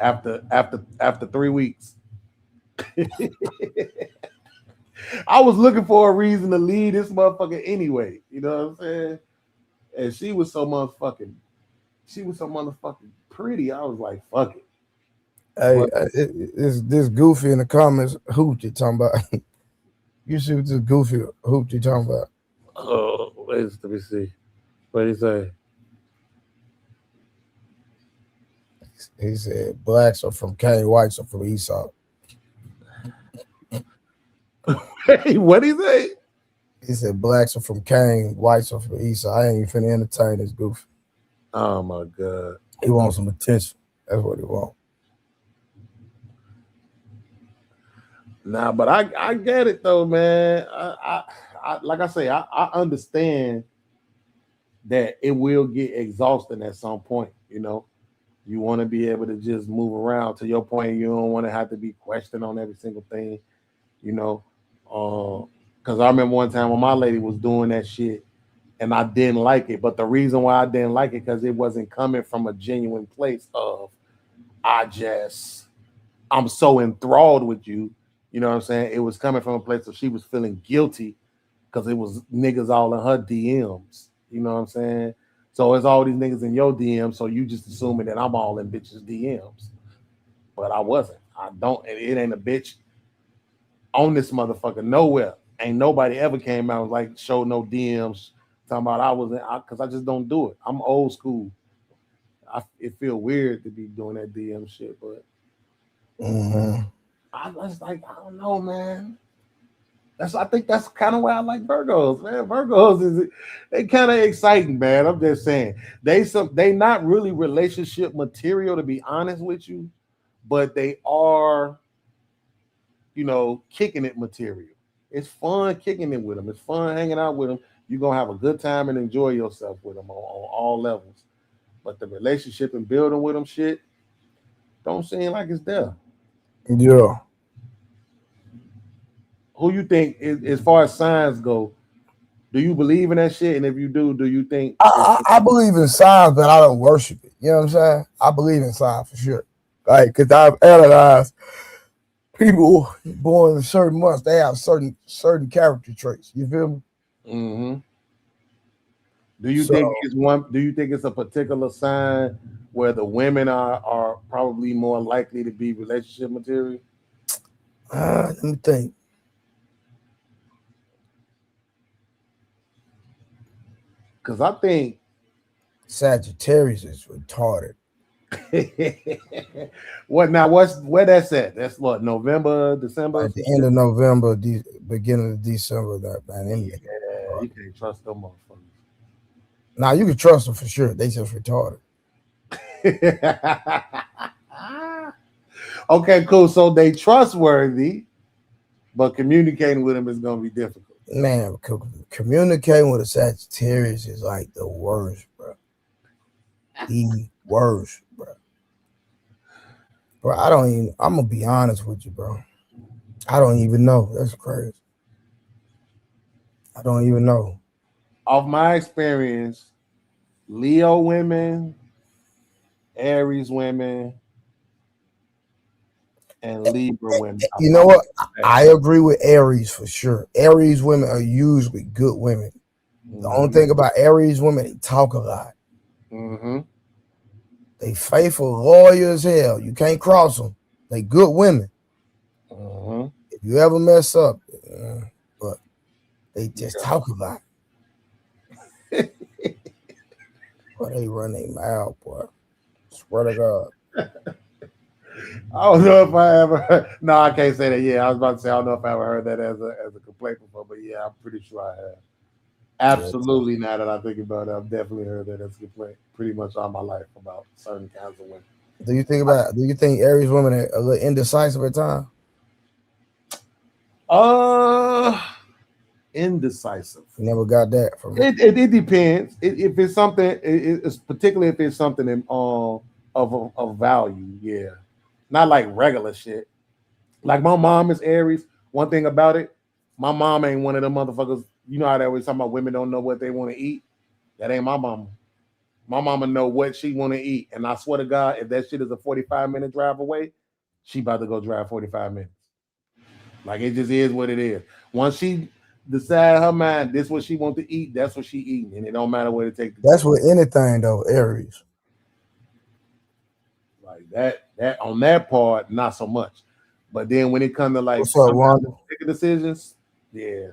After 3 weeks. I was looking for a reason to leave this motherfucker anyway. You know what I'm saying? And she was so motherfucking pretty. I was like, fuck it. Hey, this goofy in the comments, hoot you talking about? You see what this goofy hoot you talking about? Oh, let me see. What did he say? He said blacks are from Cain, whites are from Esau. Hey, what did he say? He said blacks are from Cain, whites are from Esau. I ain't even finna entertain this goofy. Oh my God. He wants some attention. That's what he wants. Nah, but I get it though, man. I like I say, I understand that it will get exhausting at some point. You know, you want to be able to just move around. To your point, you don't want to have to be questioned on every single thing. You know, because I remember one time when my lady was doing that shit, and I didn't like it. But the reason why I didn't like it because it wasn't coming from a genuine place of I'm so enthralled with you. You know what I'm saying? It was coming from a place of she was feeling guilty because it was niggas all in her DMs. You know what I'm saying? So it's all these niggas in your DMs, so you just assuming that I'm all in bitches' DMs. But I wasn't. It ain't a bitch on this motherfucker nowhere. Ain't nobody ever came out and like show no DMs talking about I wasn't, because I just don't do it. I'm old school. It feel weird to be doing that DM shit, but I was like, I don't know, man. I think that's kind of why I like Virgos, man. Virgos they kind of exciting, man. I'm just saying they not really relationship material, to be honest with you, but they are, you know, kicking it material. It's fun kicking it with them. It's fun hanging out with them. You're gonna have a good time and enjoy yourself with them on all levels. But the relationship and building with them shit don't seem like it's there. Yeah. Who you think, as far as signs go, do you believe in that shit? And if you do you think I believe in signs, but I don't worship it. You know what I'm saying? I believe in signs for sure. Like, because I've analyzed people born in certain months, they have certain character traits. You feel me? Mm-hmm. Do you think it's a particular sign where the women are probably more likely to be relationship material? Let me think. Because I think Sagittarius is retarded. What now? Where that's at? That's what, November, December? At the end of November, beginning of December. That man, yeah, you can't trust them motherfuckers. Now you can trust them for sure. They just retarded. Okay, cool. So they trustworthy, but communicating with them is gonna be difficult. Man, communicating with a Sagittarius is like the worst, bro. The worst, bro. Bro, I'm gonna be honest with you, bro. I don't even know. That's crazy. I don't even know. Off my experience, Leo women, Aries women, and Libra women. You know what? I agree with Aries for sure. Aries women are usually good women. The only thing about Aries women, they talk a lot. Mm-hmm. They faithful, loyal as hell. You can't cross them. They good women. Mm-hmm. If you ever mess up, but they just talk a lot. Boy, they run their mouth, boy. Swear to God. I don't know if I ever heard. No, I can't say that. Yeah, I was about to say I don't know if I ever heard that as a complaint before, but yeah, I'm pretty sure I have. Absolutely, now that I think about it, I've definitely heard that as a complaint pretty much all my life about certain kinds of women. Do you think Aries women are a little indecisive at times? Indecisive. Never got that from it depends. If it's something, it's particularly if it's something of value. Yeah, not like regular shit. Like my mom is Aries. One thing about it, my mom ain't one of them motherfuckers. You know how they always talking about women don't know what they want to eat. That ain't my mama. My mama know what she want to eat, and I swear to God, if that shit is a 45-minute drive away, she about to go drive 45 minutes. Like it just is what it is. Once she decide her mind, this what she want to eat, that's what she eating, and it don't matter what it takes. That's with anything though, Aries. Like that on that part, not so much. But then when it comes to like What's up, Wanda? decisions, yeah,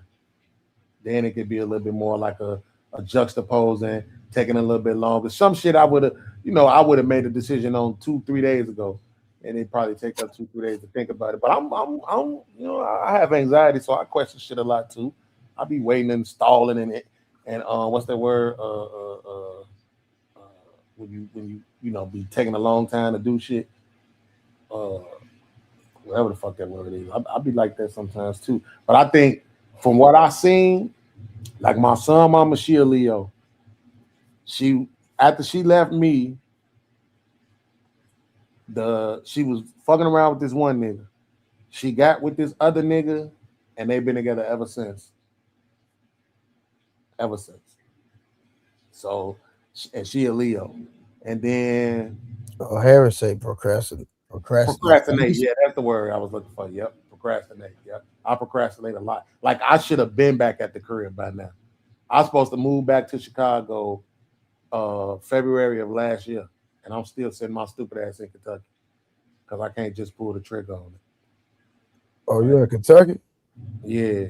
then it could be a little bit more like a juxtaposing, taking a little bit longer. Some shit I would have made a decision on 2-3 days ago, and it probably take up 2-3 days to think about it. But I'm I have anxiety, so I question shit a lot too. I be waiting and stalling in it, and what's that word? When you be taking a long time to do shit. Whatever the fuck that word is. I be like that sometimes too. But I think from what I seen, like my son mama, she a Leo. She after she left me, she was fucking around with this one nigga. She got with this other nigga, and they've been together ever since. Ever since. So, and she a Leo. And then Harris say procrastinate. Procrastinate. Yeah, that's the word I was looking for. Yep. Procrastinate. Yep. I procrastinate a lot. Like I should have been back at the crib by now. I was supposed to move back to Chicago February of last year. And I'm still sitting my stupid ass in Kentucky. Because I can't just pull the trigger on it. Oh, you in Kentucky? Yeah.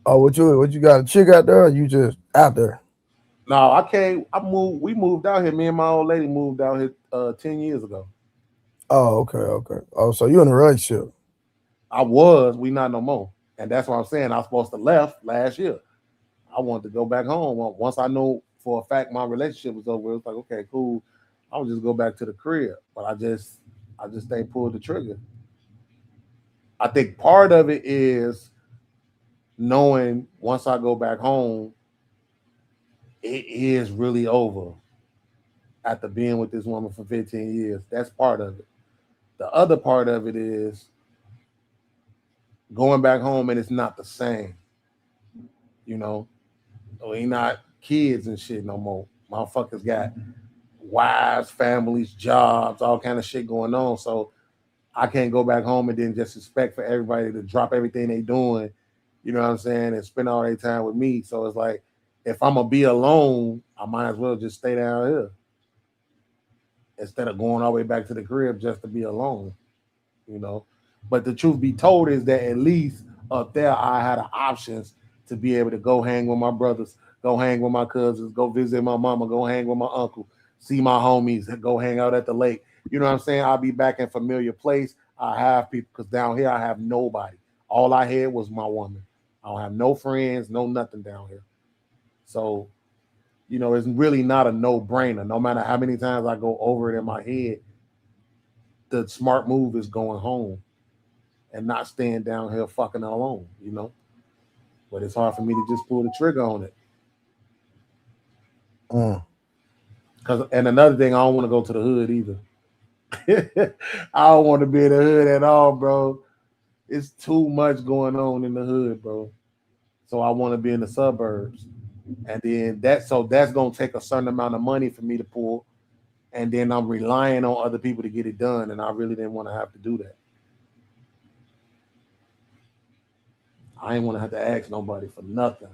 Oh, what you got a chick out there? Or you just out there? No, I can't. We moved out here. Me and my old lady moved out here 10 years ago. Oh, okay. Oh, so you in a relationship? I was. We not no more. And that's what I'm saying. I was supposed to left last year. I wanted to go back home. Once I know for a fact my relationship was over, it was like, okay, cool. I'll just go back to the crib. But I just ain't pulled the trigger. I think part of it is knowing once I go back home, it is really over after being with this woman for 15 years. That's part of it. The other part of it is going back home and it's not the same. You know, we not kids and shit no more. Motherfuckers got wives, families, jobs, all kind of shit going on. So I can't go back home and then just expect for everybody to drop everything they doing, you know what I'm saying, and spend all their time with me. So it's like, if I'm gonna be alone, I might as well just stay down here instead of going all the way back to the crib just to be alone, you know. But the truth be told is that at least up there I had the options to be able to go hang with my brothers, go hang with my cousins, go visit my mama, go hang with my uncle, see my homies, go hang out at the lake. You know what I'm saying? I'll be back in familiar place. I have people, because down here I have nobody. All I had was my woman. I don't have no friends, no nothing down here. So, you know, it's really not a no-brainer. No matter how many times I go over it in my head, the smart move is going home and not staying down here fucking alone, you know. But it's hard for me to just pull the trigger on it. And another thing, I don't want to go to the hood either. I don't want to be in the hood at all, bro. It's too much going on in the hood, bro. So I want to be in the suburbs. And then that's gonna take a certain amount of money for me to pull. And then I'm relying on other people to get it done. And I really didn't want to have to do that. I didn't want to have to ask nobody for nothing.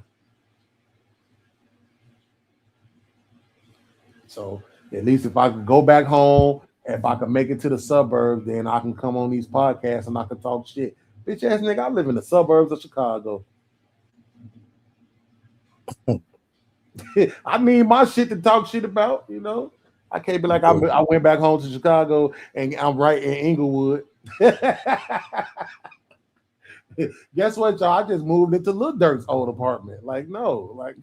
So at least if I could go back home, if I could make it to the suburbs, then I can come on these podcasts and I can talk shit. Bitch ass nigga, I live in the suburbs of Chicago. I need my shit to talk shit about, you know. I can't be like I went back home to Chicago and I'm right in Inglewood. Guess what, y'all? I just moved into Lil Durk's old apartment. Like, no, like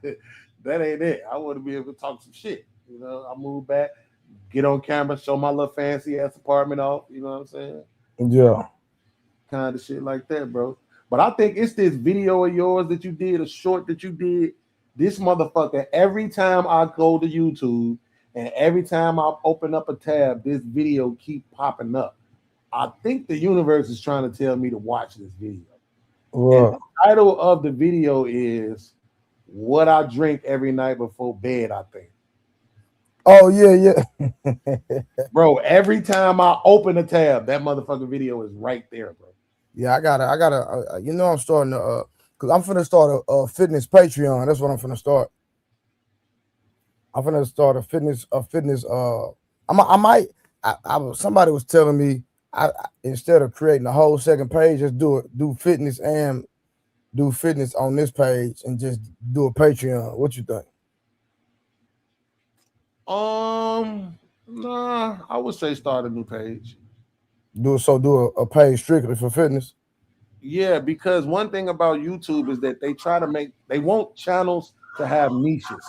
that ain't it. I want to be able to talk some shit. You know, I moved back, get on camera, show my little fancy ass apartment off. You know what I'm saying? Yeah. Kind of shit like that, bro. But I think it's this video of yours that you did, a short that you did. This motherfucker, every time I go to YouTube and every time I open up a tab, this video keep popping up. I think the universe is trying to tell me to watch this video. And the title of the video is What I Drink Every Night Before Bed, I think. Oh, yeah. Bro, every time I open a tab, that motherfucking video is right there, bro. Yeah, I gotta, you know, I'm starting to, cause I'm finna start a fitness Patreon. That's what I'm finna start. I'm finna start a fitness. Somebody was telling me, instead of creating a whole second page, just do fitness and do fitness on this page and just do a Patreon. What you think? Nah, I would say start a new page. Do a page strictly for fitness. Yeah, because one thing about YouTube is that they want channels to have niches.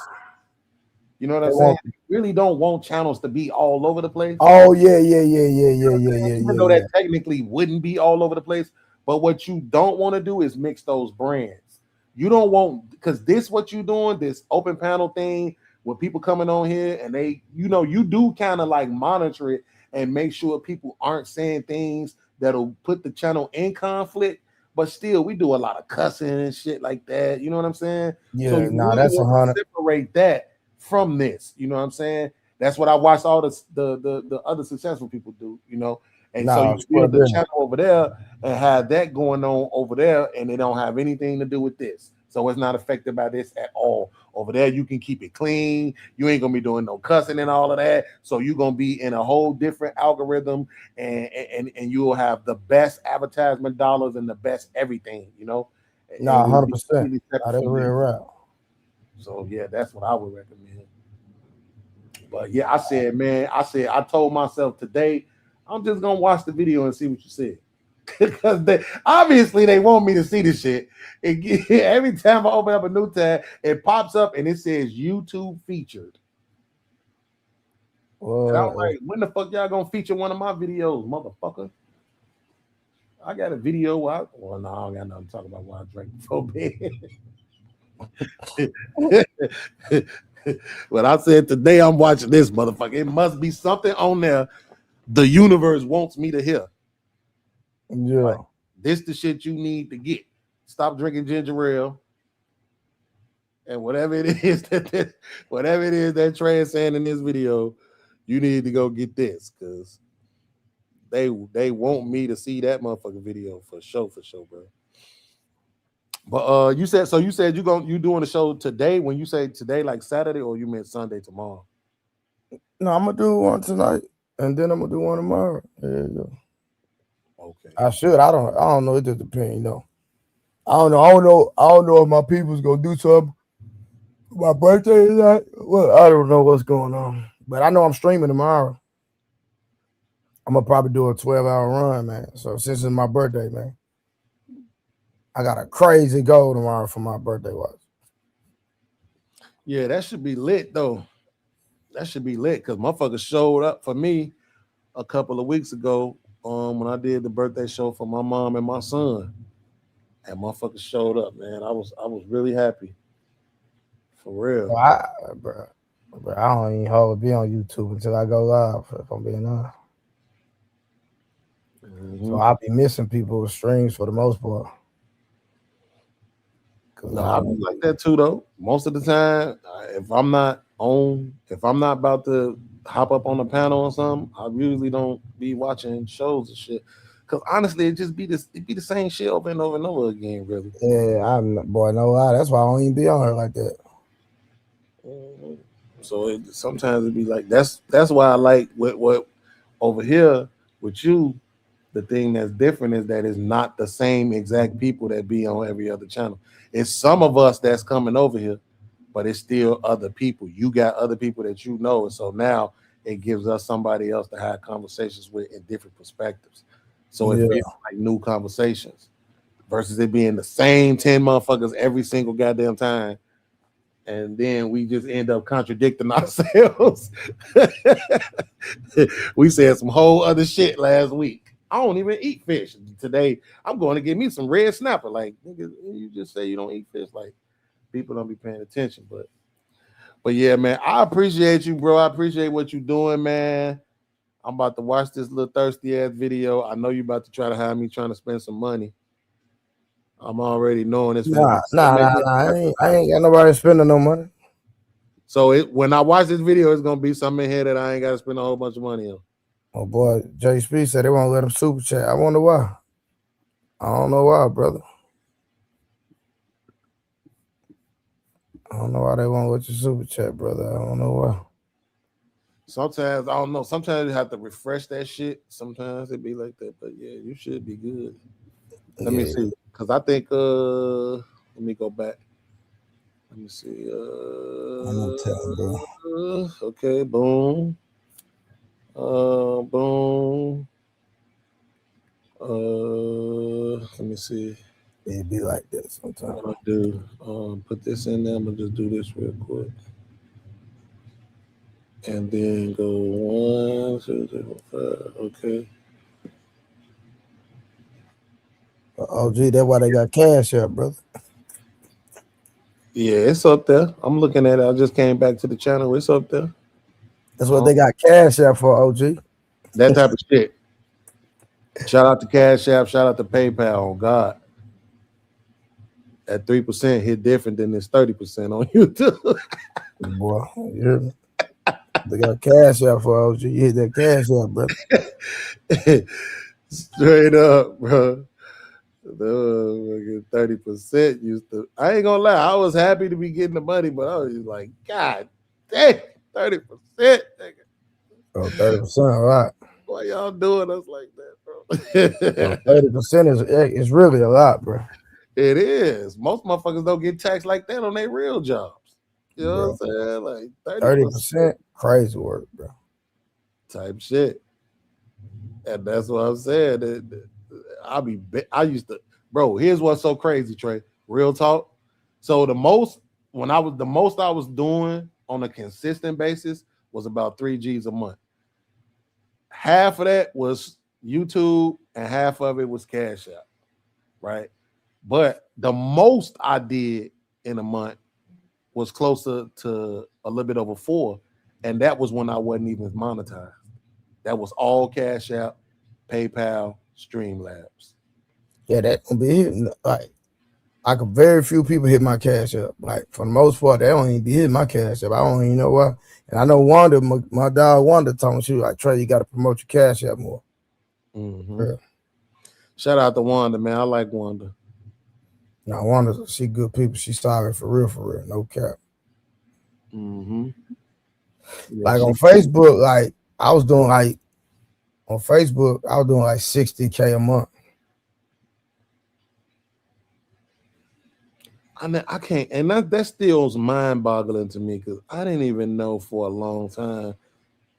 You know what I'm saying? They really don't want channels to be all over the place. Oh, yeah. Even though that technically wouldn't be all over the place, but what you don't want to do is mix those brands. You don't want, because this what you doing, this open panel thing with people coming on here and they, you know, you do kind of like monitor it and make sure people aren't saying things that'll put the channel in conflict. But still, we do a lot of cussing and shit like that. You know what I'm saying? Yeah, so really that's 100. Separate that from this. You know what I'm saying? That's what I watched all the other successful people do. You know, and so you build the channel over there and have that going on over there, and they don't have anything to do with this. So it's not affected by this at all. Over there, you can keep it clean. You ain't gonna be doing no cussing and all of that. So you're gonna be in a whole different algorithm, and you will have the best advertisement dollars and the best everything. You know, 100%. That's real right. So yeah, that's what I would recommend. But yeah, I told myself today, I'm just gonna watch the video and see what you said. Because obviously they want me to see this shit. Every time I open up a new tab, it pops up and it says YouTube featured. And I'm like, when the fuck y'all gonna feature one of my videos, motherfucker? I got a video. No, I don't got nothing to talk about why I drank before bed. But I said today I'm watching this motherfucker. It must be something on there the universe wants me to hear. Yeah. Like, this the shit you need to get. Stop drinking ginger ale. And whatever it is that Trey's saying in this video, you need to go get this, because they want me to see that motherfucking video for sure, bro. But you said you doing the show today. When you say today, like Saturday, or you meant Sunday tomorrow? No, I'm gonna do one tonight, and then I'm gonna do one tomorrow. There you go. Okay. I should. I don't know. It just depends, you know. I don't know if my people's gonna do something for my birthday tonight. Well, I don't know what's going on, but I know I'm streaming tomorrow. I'm gonna probably do a 12-hour run, man. So since it's my birthday, man, I got a crazy goal tomorrow for my birthday watch. Yeah, that should be lit though. That should be lit, because motherfuckers showed up for me a couple of weeks ago when I did the birthday show for my mom and my son. And motherfuckers showed up, man. I was really happy. For real. But I don't even hold be on YouTube until I go live, if I'm being honest. So I'll be missing people's streams for the most part. No, I be like that too, though. Most of the time, if I'm not about to hop up on the panel or something, I usually don't be watching shows and shit. Cause honestly, it be the same shit over and over and over again, really. Yeah, boy, no lie. That's why I don't even be on her like that. So sometimes it be like that's why I like what over here with you. The thing that's different is that it's not the same exact people that be on every other channel. It's some of us that's coming over here, but it's still other people. You got other people that you know, and so now it gives us somebody else to have conversations with in different perspectives. So it feels like new conversations versus it being the same 10 motherfuckers every single goddamn time. And then we just end up contradicting ourselves. We said some whole other shit last week. I don't even eat fish. Today, I'm going to get me some red snapper. Like, nigga, you just say you don't eat fish. Like, people don't be paying attention. But yeah, man, I appreciate you, bro. I appreciate what you're doing, man. I'm about to watch this little thirsty ass video. I know you about to try to have me trying to spend some money. I'm already knowing this. Nah. I ain't got nobody spending no money. So when I watch this video, it's gonna be something in here that I ain't got to spend a whole bunch of money on. Oh boy, JSP said they won't let him super chat. I wonder why. I don't know why, brother. I don't know why they won't let you super chat, brother. I don't know why. Sometimes I don't know. Sometimes you have to refresh that shit. Sometimes it be like that, but yeah, you should be good. Let me see, because I think let me go back. Let me see. I'm gonna tell him, bro. Okay, boom. Boom. Let me see. It be like that sometimes. What I do? Put this in there. I'm gonna just do this real quick, and then go 1, 2, 3, 4, 5. Okay. Oh, gee, that's why they got cash up, brother. Yeah, it's up there. I'm looking at it. I just came back to the channel. It's up there. That's what they got cash up for, OG. That type of shit. Shout out to Cash App. Shout out to PayPal. On God, that 3% hit different than this 30% on YouTube. Boy, you hear me? They got cash out for OG. You hit that cash out, brother. Straight up, bro. The 30% used to. I ain't gonna lie. I was happy to be getting the money, but I was just like, God damn, 30%. Oh, 30%, all right. Why y'all doing us like that, bro? 30% is really a lot, bro. It is. Most motherfuckers don't get taxed like that on their real jobs. You know what I'm saying? Like 30%, crazy work, bro. Type shit. And that's what I'm saying. I used to, bro. Here's what's so crazy, Trey. Real talk. So the most I was doing on a consistent basis was about 3 G's a month. Half of that was YouTube and half of it was Cash App, right? But the most I did in a month was closer to a little bit over 4, and that was when I wasn't even monetized. That was all Cash App, PayPal, Streamlabs. Yeah, that gonna be hitting. Like very few people hit my Cash App. Like for the most part, they don't even be hitting my Cash App. I don't even know why. And I know Wanda, my dog Wanda told me, she was like, Trey, you got to promote your Cash App more. Mm-hmm. Yeah. Shout out to Wanda, man. I like Wanda. No, Wanda, she good people. She solid for real, no cap. Mm-hmm. Yeah, like on Facebook, like I was doing like on Facebook, I was doing like $60K a month. I can't, and that still is mind-boggling to me because I didn't even know for a long time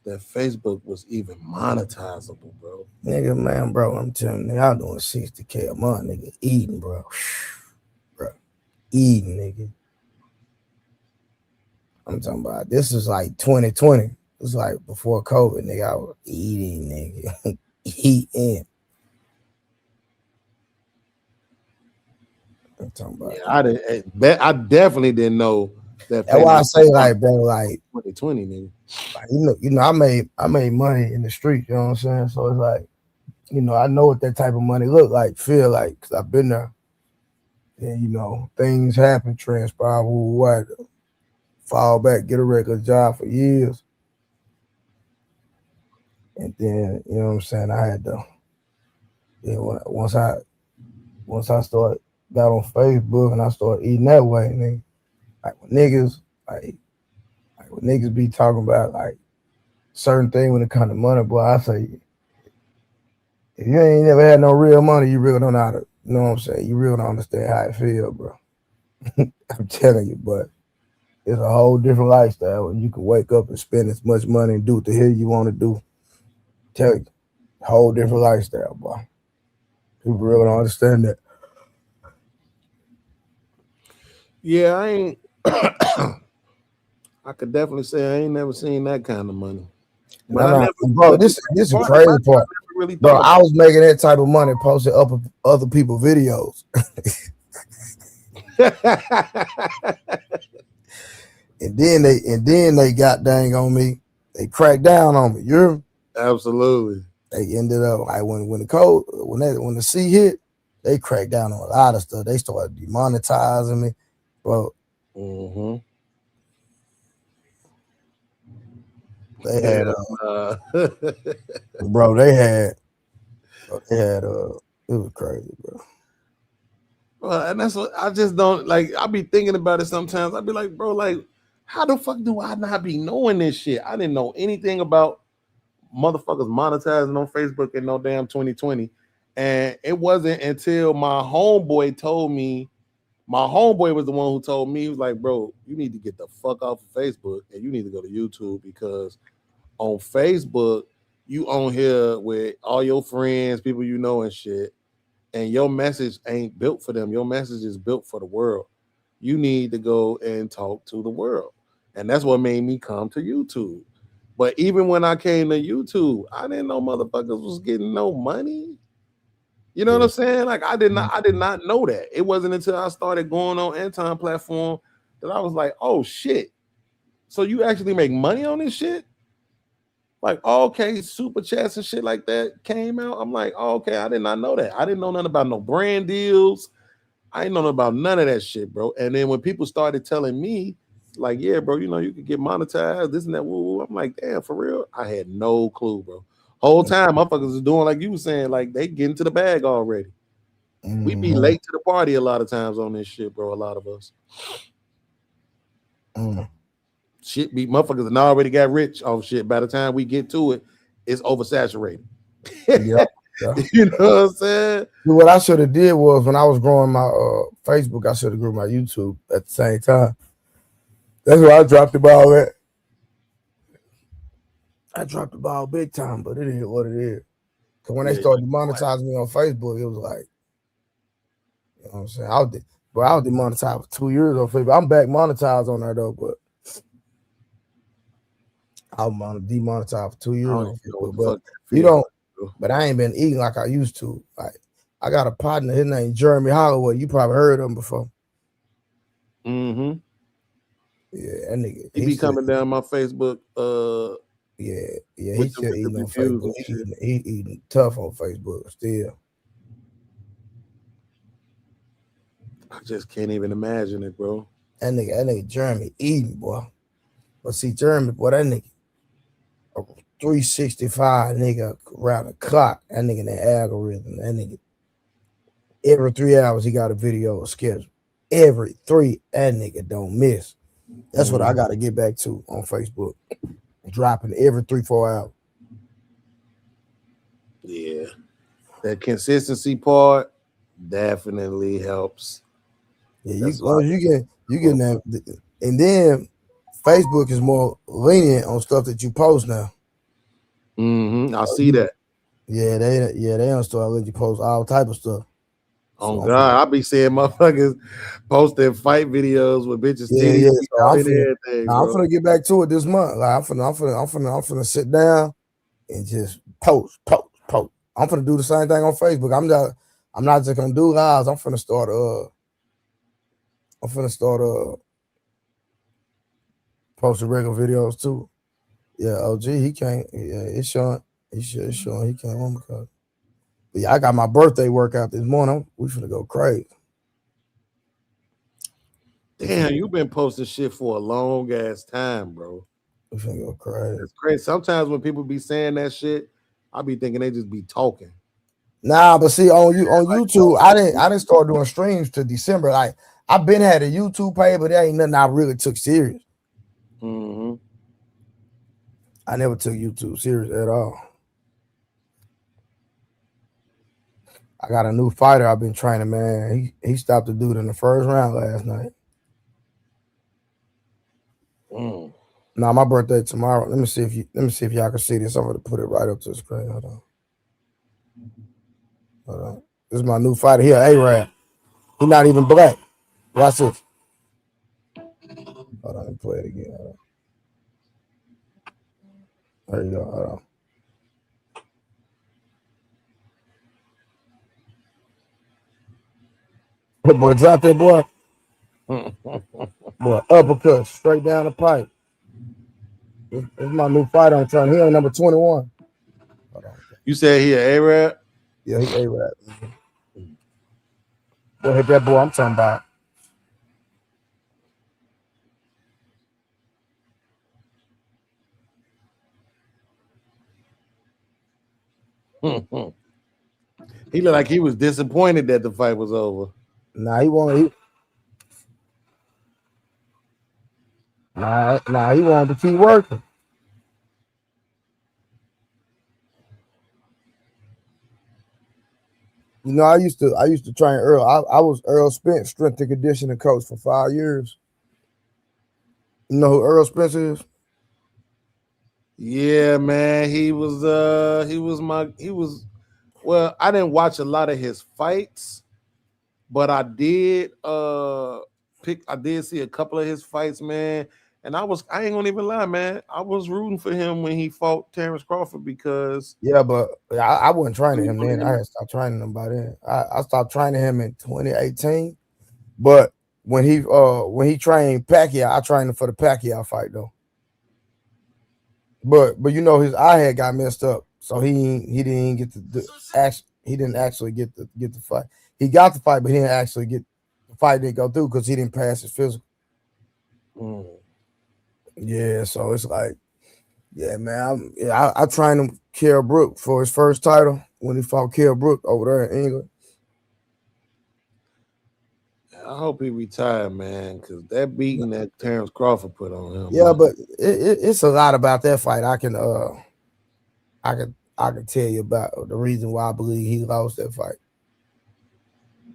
that Facebook was even monetizable, bro. Nigga, man, bro, I'm telling you, I'm doing $60K a month, nigga, eating, bro. Eating, nigga. I'm talking about this is like 2020. It's like before COVID, nigga. I was eating, nigga. Eating. I'm talking about. Yeah, I definitely didn't know That That's why I say, like, bro, like 2020, nigga. Like, I made money in the street. You know what I'm saying? So it's like, I know what that type of money look like, feel like, because I've been there. And things happen, transpire, what, fall back, get a regular job for years. And then, you know what I'm saying, I had to, once I got on Facebook and I started eating that way, and then like when niggas be talking about like certain thing when it comes to money, boy, I say, if you ain't never had no real money, you really don't know how to, you know what I'm saying? You really don't understand how it feel, bro. I'm telling you, but it's a whole different lifestyle when you can wake up and spend as much money and do what the hell you want to do. Tell you, whole different lifestyle, boy. People really don't understand that. Yeah, I ain't. I could definitely say I ain't never seen that kind of money. But I never, bro, this is a crazy part. Really bro, I was making that type of money posting up other people's videos. and then they got dang on me. They cracked down on me. You're absolutely. They ended up like when the C hit, they cracked down on a lot of stuff. They started demonetizing me, bro. Mm-hmm. They had bro. They had it was crazy, bro. Well, and that's what I just don't like. I be thinking about it sometimes. I be like, bro, like, how the fuck do I not be knowing this shit? I didn't know anything about motherfuckers monetizing on Facebook in no damn 2020. And it wasn't until my homeboy told me, my homeboy was the one who told me, he was like, bro, you need to get the fuck off of Facebook and you need to go to YouTube, because on Facebook, you on here with all your friends, people you know and shit, and your message ain't built for them. Your message is built for the world. You need to go and talk to the world. And that's what made me come to YouTube. But even when I came to YouTube, I didn't know motherfuckers was getting no money. You know what I'm saying? Like I did not know that. It wasn't until I started going on Anton platform that I was like, oh shit. So you actually make money on this shit? Like, okay, super chats and shit like that came out. I'm like, oh, okay, I did not know that. I didn't know nothing about no brand deals. I didn't know nothing about none of that shit, bro. And then when people started telling me, like, yeah, bro, you could get monetized, this and that, woo. I'm like, damn, for real? I had no clue, bro. Whole time, motherfuckers is doing like you were saying, like they get into the bag already. We be late to the party a lot of times on this shit, bro. A lot of us. Shit be motherfuckers and already got rich off shit. By the time we get to it, it's oversaturated. Yeah. You know what I'm saying? What I should have did was when I was growing my Facebook, I should have grew my YouTube at the same time. That's why I dropped the ball at. I dropped the ball big time, but it is what it is. Because when they started demonetizing me on Facebook, it was like, you know what I'm saying? I was demonetized for 2 years on Facebook. I'm back monetized on there though, but I was demonetized for 2 years on Facebook. But I ain't been eating like I used to. Like I got a partner, his name Jeremy Holloway. You probably heard of him before. Mm-hmm. Yeah, that nigga. He be coming down my Facebook. Yeah, he still eating on Facebook. He eating tough on Facebook still. I just can't even imagine it, bro. That nigga Jeremy eating, boy. But see, Jeremy, boy, that nigga 365 nigga around the clock. That nigga in the algorithm. That nigga every 3 hours he got a video scheduled. Every 3, that nigga don't miss. That's what I gotta get back to on Facebook. Dropping every 3-4 hours. Yeah. That consistency part definitely helps. Yeah, you get that, and then Facebook is more lenient on stuff that you post now. I see that. Yeah, they don't start letting you post all type of stuff. Oh so God, I be seeing motherfuckers posting fight videos with bitches. Yeah. So I'm finna get back to it this month. Like I'm finna sit down and just post. I'm finna do the same thing on Facebook. I'm not just gonna do lives. I'm finna start Posted regular videos too. Yeah, OG, he can't. Yeah, it's showing. It's showing he can't on because. But yeah, I got my birthday workout this morning. We finna go crazy. Damn, you've been posting shit for a long ass time, bro. We finna go crazy. It's crazy. Sometimes when people be saying that shit, I be thinking they just be talking. Nah, but see on YouTube, I didn't start doing streams till December. Like I've been had a YouTube page, but that ain't nothing I really took serious. Mm-hmm. I never took YouTube serious at all. I got a new fighter I've been training, man. He stopped the dude in the first round last night. Nah, my birthday tomorrow. Let me see if y'all can see this. I'm gonna put it right up to the screen. Hold on. This is my new fighter here, A-Rap. He's not even black. Watch this. Hold on, let me play it again. Hold on. There you go. Hold on. Hey, boy, drop that boy. Boy, uppercut straight down the pipe. This is my new fighter I'm trying. He ain't number 21. You said he an A-Rap? Yeah, he A-Rap. Go hit that boy I'm talking about. He looked like he was disappointed that the fight was over. Nah, he wanted. He wanted to keep working. You know, I used to train Earl. I was Earl Spence, strength and conditioning coach for 5 years. You know who Earl Spence is? Yeah, man. Well, I didn't watch a lot of his fights, but I did see a couple of his fights, man. And I ain't gonna even lie, man. I was rooting for him when he fought Terrence Crawford because Yeah, but I wasn't training him then. I had stopped training him by then. I stopped training him in 2018. But when he trained Pacquiao, I trained him for the Pacquiao fight though. But you know his eye had got messed up, so he didn't get he didn't actually get the fight. He got the fight, but he didn't actually get the fight. Didn't go through because he didn't pass his physical. Yeah, so it's like, yeah, man. I trained him Kell Brook for his first title when he fought Kell Brook over there in England. I hope he retired, man, because that beating that Terrence Crawford put on him. Yeah, but it's a lot about that fight. I can tell you about the reason why I believe he lost that fight.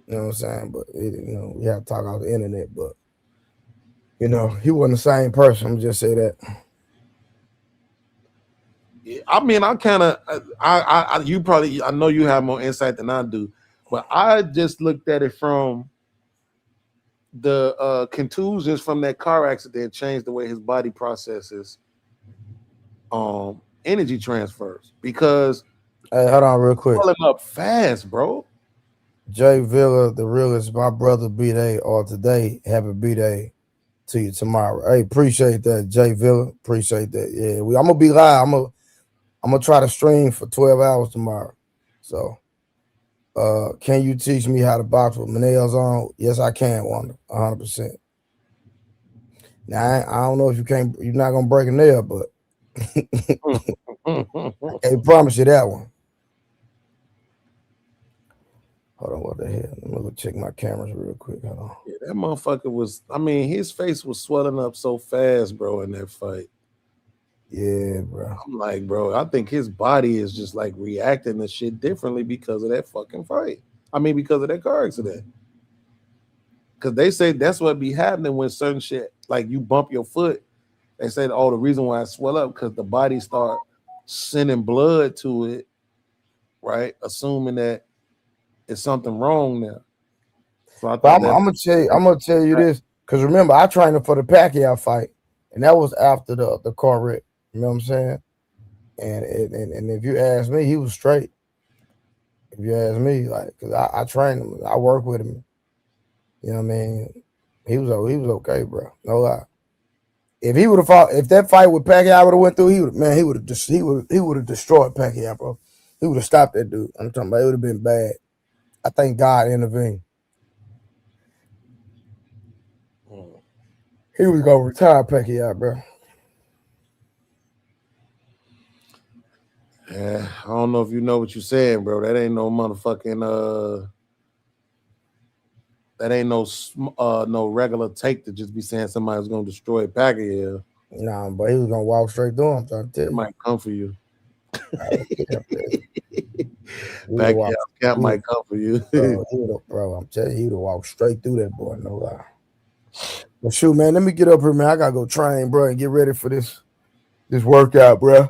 You know what I'm saying? But we have to talk off the internet. But he wasn't the same person. I'm just say that. I mean, I know you have more insight than I do, but I just looked at it from the contusions from that car accident changed the way his body processes energy transfers because hey, hold on real quick. Pulling up fast, bro. Jay Villa, the realest, my brother B-Day or today. Happy B-Day to you tomorrow. Hey, appreciate that, Jay Villa. Appreciate that. Yeah, I'm gonna be live. I'm gonna try to stream for 12 hours tomorrow. So can you teach me how to box with my nails on? Yes, I can, Wanda. 100%. Now I don't know if you're not gonna break a nail, but I can't promise you that one. Hold on, what the hell? Let me go check my cameras real quick. Hold on. Yeah, that motherfucker his face was swelling up so fast, bro, in that fight. Yeah, bro. I'm like, bro, I think his body is just like reacting to shit differently because of that fucking fight. I mean, because of that car accident. Because they say that's what be happening when certain shit, like you bump your foot. They say, the reason why I swell up because the body start sending blood to it, right? Assuming that it's something wrong now. So I'm gonna tell you this, because remember, I trained him for the Pacquiao fight, and that was after the car wreck. You know what I'm saying? And if you ask me, he was straight. If you ask me, like, because I trained him, I work with him. You know what I mean? He was okay, bro. No lie. If he would have fought, if that fight with Pacquiao would have went through, he would have destroyed Pacquiao, bro. He would have stopped that dude. I'm talking about it would have been bad. I think God intervened. He was gonna retire Pacquiao, bro. Yeah, I don't know if you know what you're saying, bro. That ain't no motherfucking that ain't no regular take to just be saying somebody's gonna destroy Pacquiao. Nah, but he was gonna walk straight through him. I'm trying to tell you. It might come for you. Pacquiao cat might come for you. bro, I'm telling you, he would have walked straight through that boy, no lie. But shoot, man, let me get up here, man. I gotta go train, bro, and get ready for this workout, bro.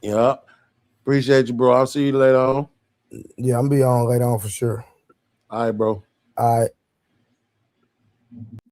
Yeah. Appreciate you, bro. I'll see you later on. Yeah, I'm gonna be on later on for sure. All right, bro. All right.